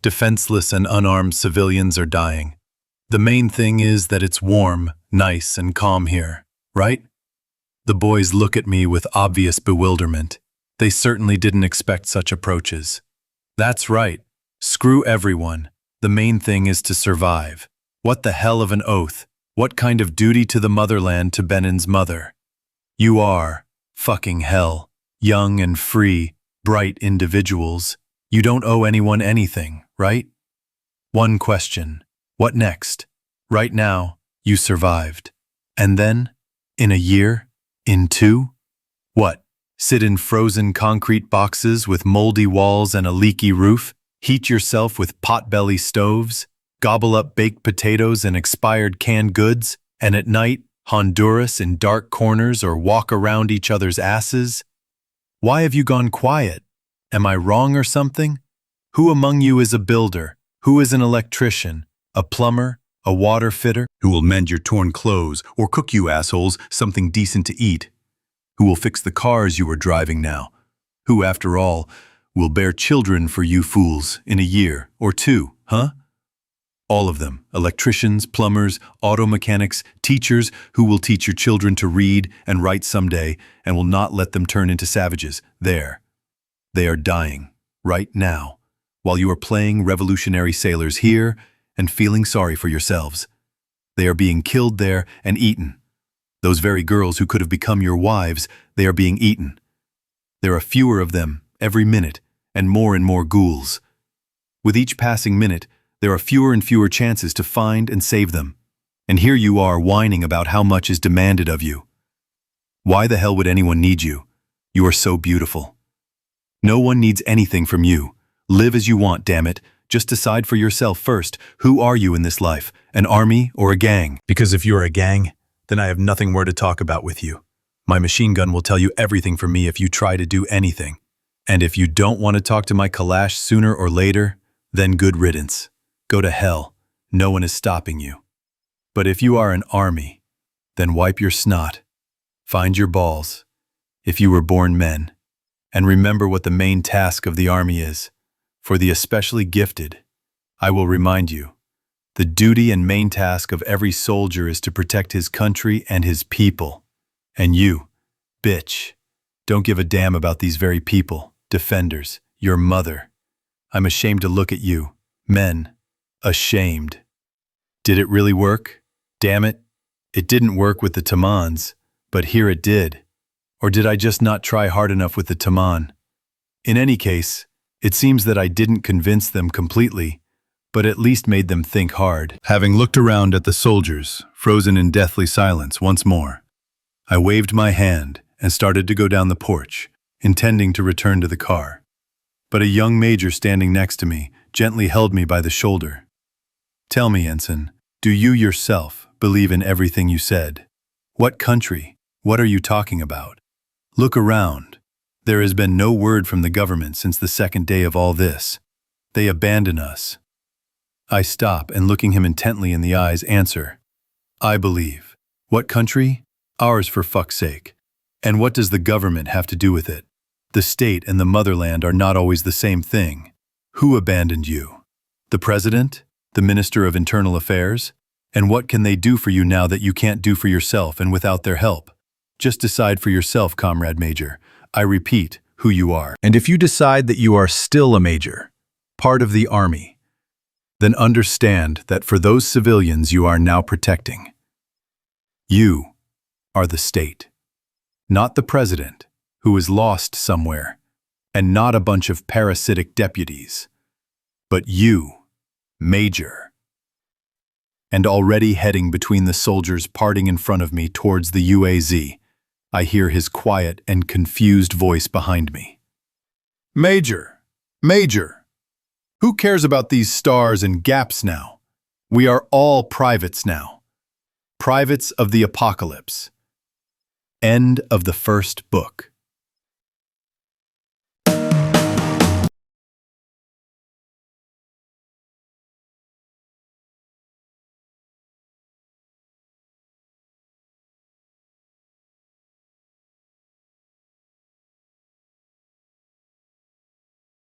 Defenseless and unarmed civilians are dying. The main thing is that it's warm, nice, and calm here, right? The boys look at me with obvious bewilderment. They certainly didn't expect such approaches. That's right. Screw everyone. The main thing is to survive. What the hell of an oath? What kind of duty to the motherland to Benin's mother? You are, fucking hell, young and free, bright individuals, you don't owe anyone anything, right? One question. What next? Right now, you survived. And then, in a year? In 2? What? Sit in frozen concrete boxes with moldy walls and a leaky roof? Heat yourself with potbelly stoves? Gobble up baked potatoes and expired canned goods? And at night, Honduras in dark corners or walk around each other's asses? Why have you gone quiet? Am I wrong or something? Who among you is a builder? Who is an electrician? A plumber? A water fitter? Who will mend your torn clothes or cook you assholes something decent to eat? Who will fix the cars you are driving now? Who, after all, will bear children for you fools in a year or 2, huh? All of them, electricians, plumbers, auto mechanics, teachers who will teach your children to read and write someday and will not let them turn into savages. There. They are dying, right now, while you are playing revolutionary sailors here and feeling sorry for yourselves. They are being killed there and eaten. Those very girls who could have become your wives, they are being eaten. There are fewer of them every minute and more ghouls. With each passing minute, there are fewer and fewer chances to find and save them. And here you are whining about how much is demanded of you. Why the hell would anyone need you? You are so beautiful. No one needs anything from you. Live as you want, damn it. Just decide for yourself first. Who are you in this life? An army or a gang? Because if you're a gang, then I have nothing more to talk about with you. My machine gun will tell you everything for me if you try to do anything. And if you don't want to talk to my Kalash sooner or later, then good riddance. Go to hell. No one is stopping you. But if you are an army, then wipe your snot. Find your balls, if you were born men. And remember what the main task of the army is. For the especially gifted, I will remind you, the duty and main task of every soldier is to protect his country and his people. And you, bitch, don't give a damn about these very people, defenders, your mother. I'm ashamed to look at you, men, ashamed. Did it really work? Damn it. It didn't work with the Tamans, but here it did. Or did I just not try hard enough with the Taman? In any case, it seems that I didn't convince them completely, but at least made them think hard. Having looked around at the soldiers, frozen in deathly silence once more, I waved my hand and started to go down the porch, intending to return to the car. But a young major standing next to me gently held me by the shoulder. Tell me, Ensign, do you yourself believe in everything you said? What country? What are you talking about? Look around. There has been no word from the government since the second day of all this. They abandon us. I stop and, looking him intently in the eyes, answer, I believe. What country? Ours, for fuck's sake. And what does the government have to do with it? The state and the motherland are not always the same thing. Who abandoned you? The president? The Minister of Internal Affairs? And what can they do for you now that you can't do for yourself and without their help? Just decide for yourself, Comrade Major. I repeat, who you are. And if you decide that you are still a major, part of the army, then understand that for those civilians you are now protecting, you are the state. Not the president, who is lost somewhere, and not a bunch of parasitic deputies, but you, Major. And already heading between the soldiers parting in front of me towards the UAZ, I hear his quiet and confused voice behind me. Major! Major! Who cares about these stars and gaps now? We are all privates now. Privates of the apocalypse. End of the first book.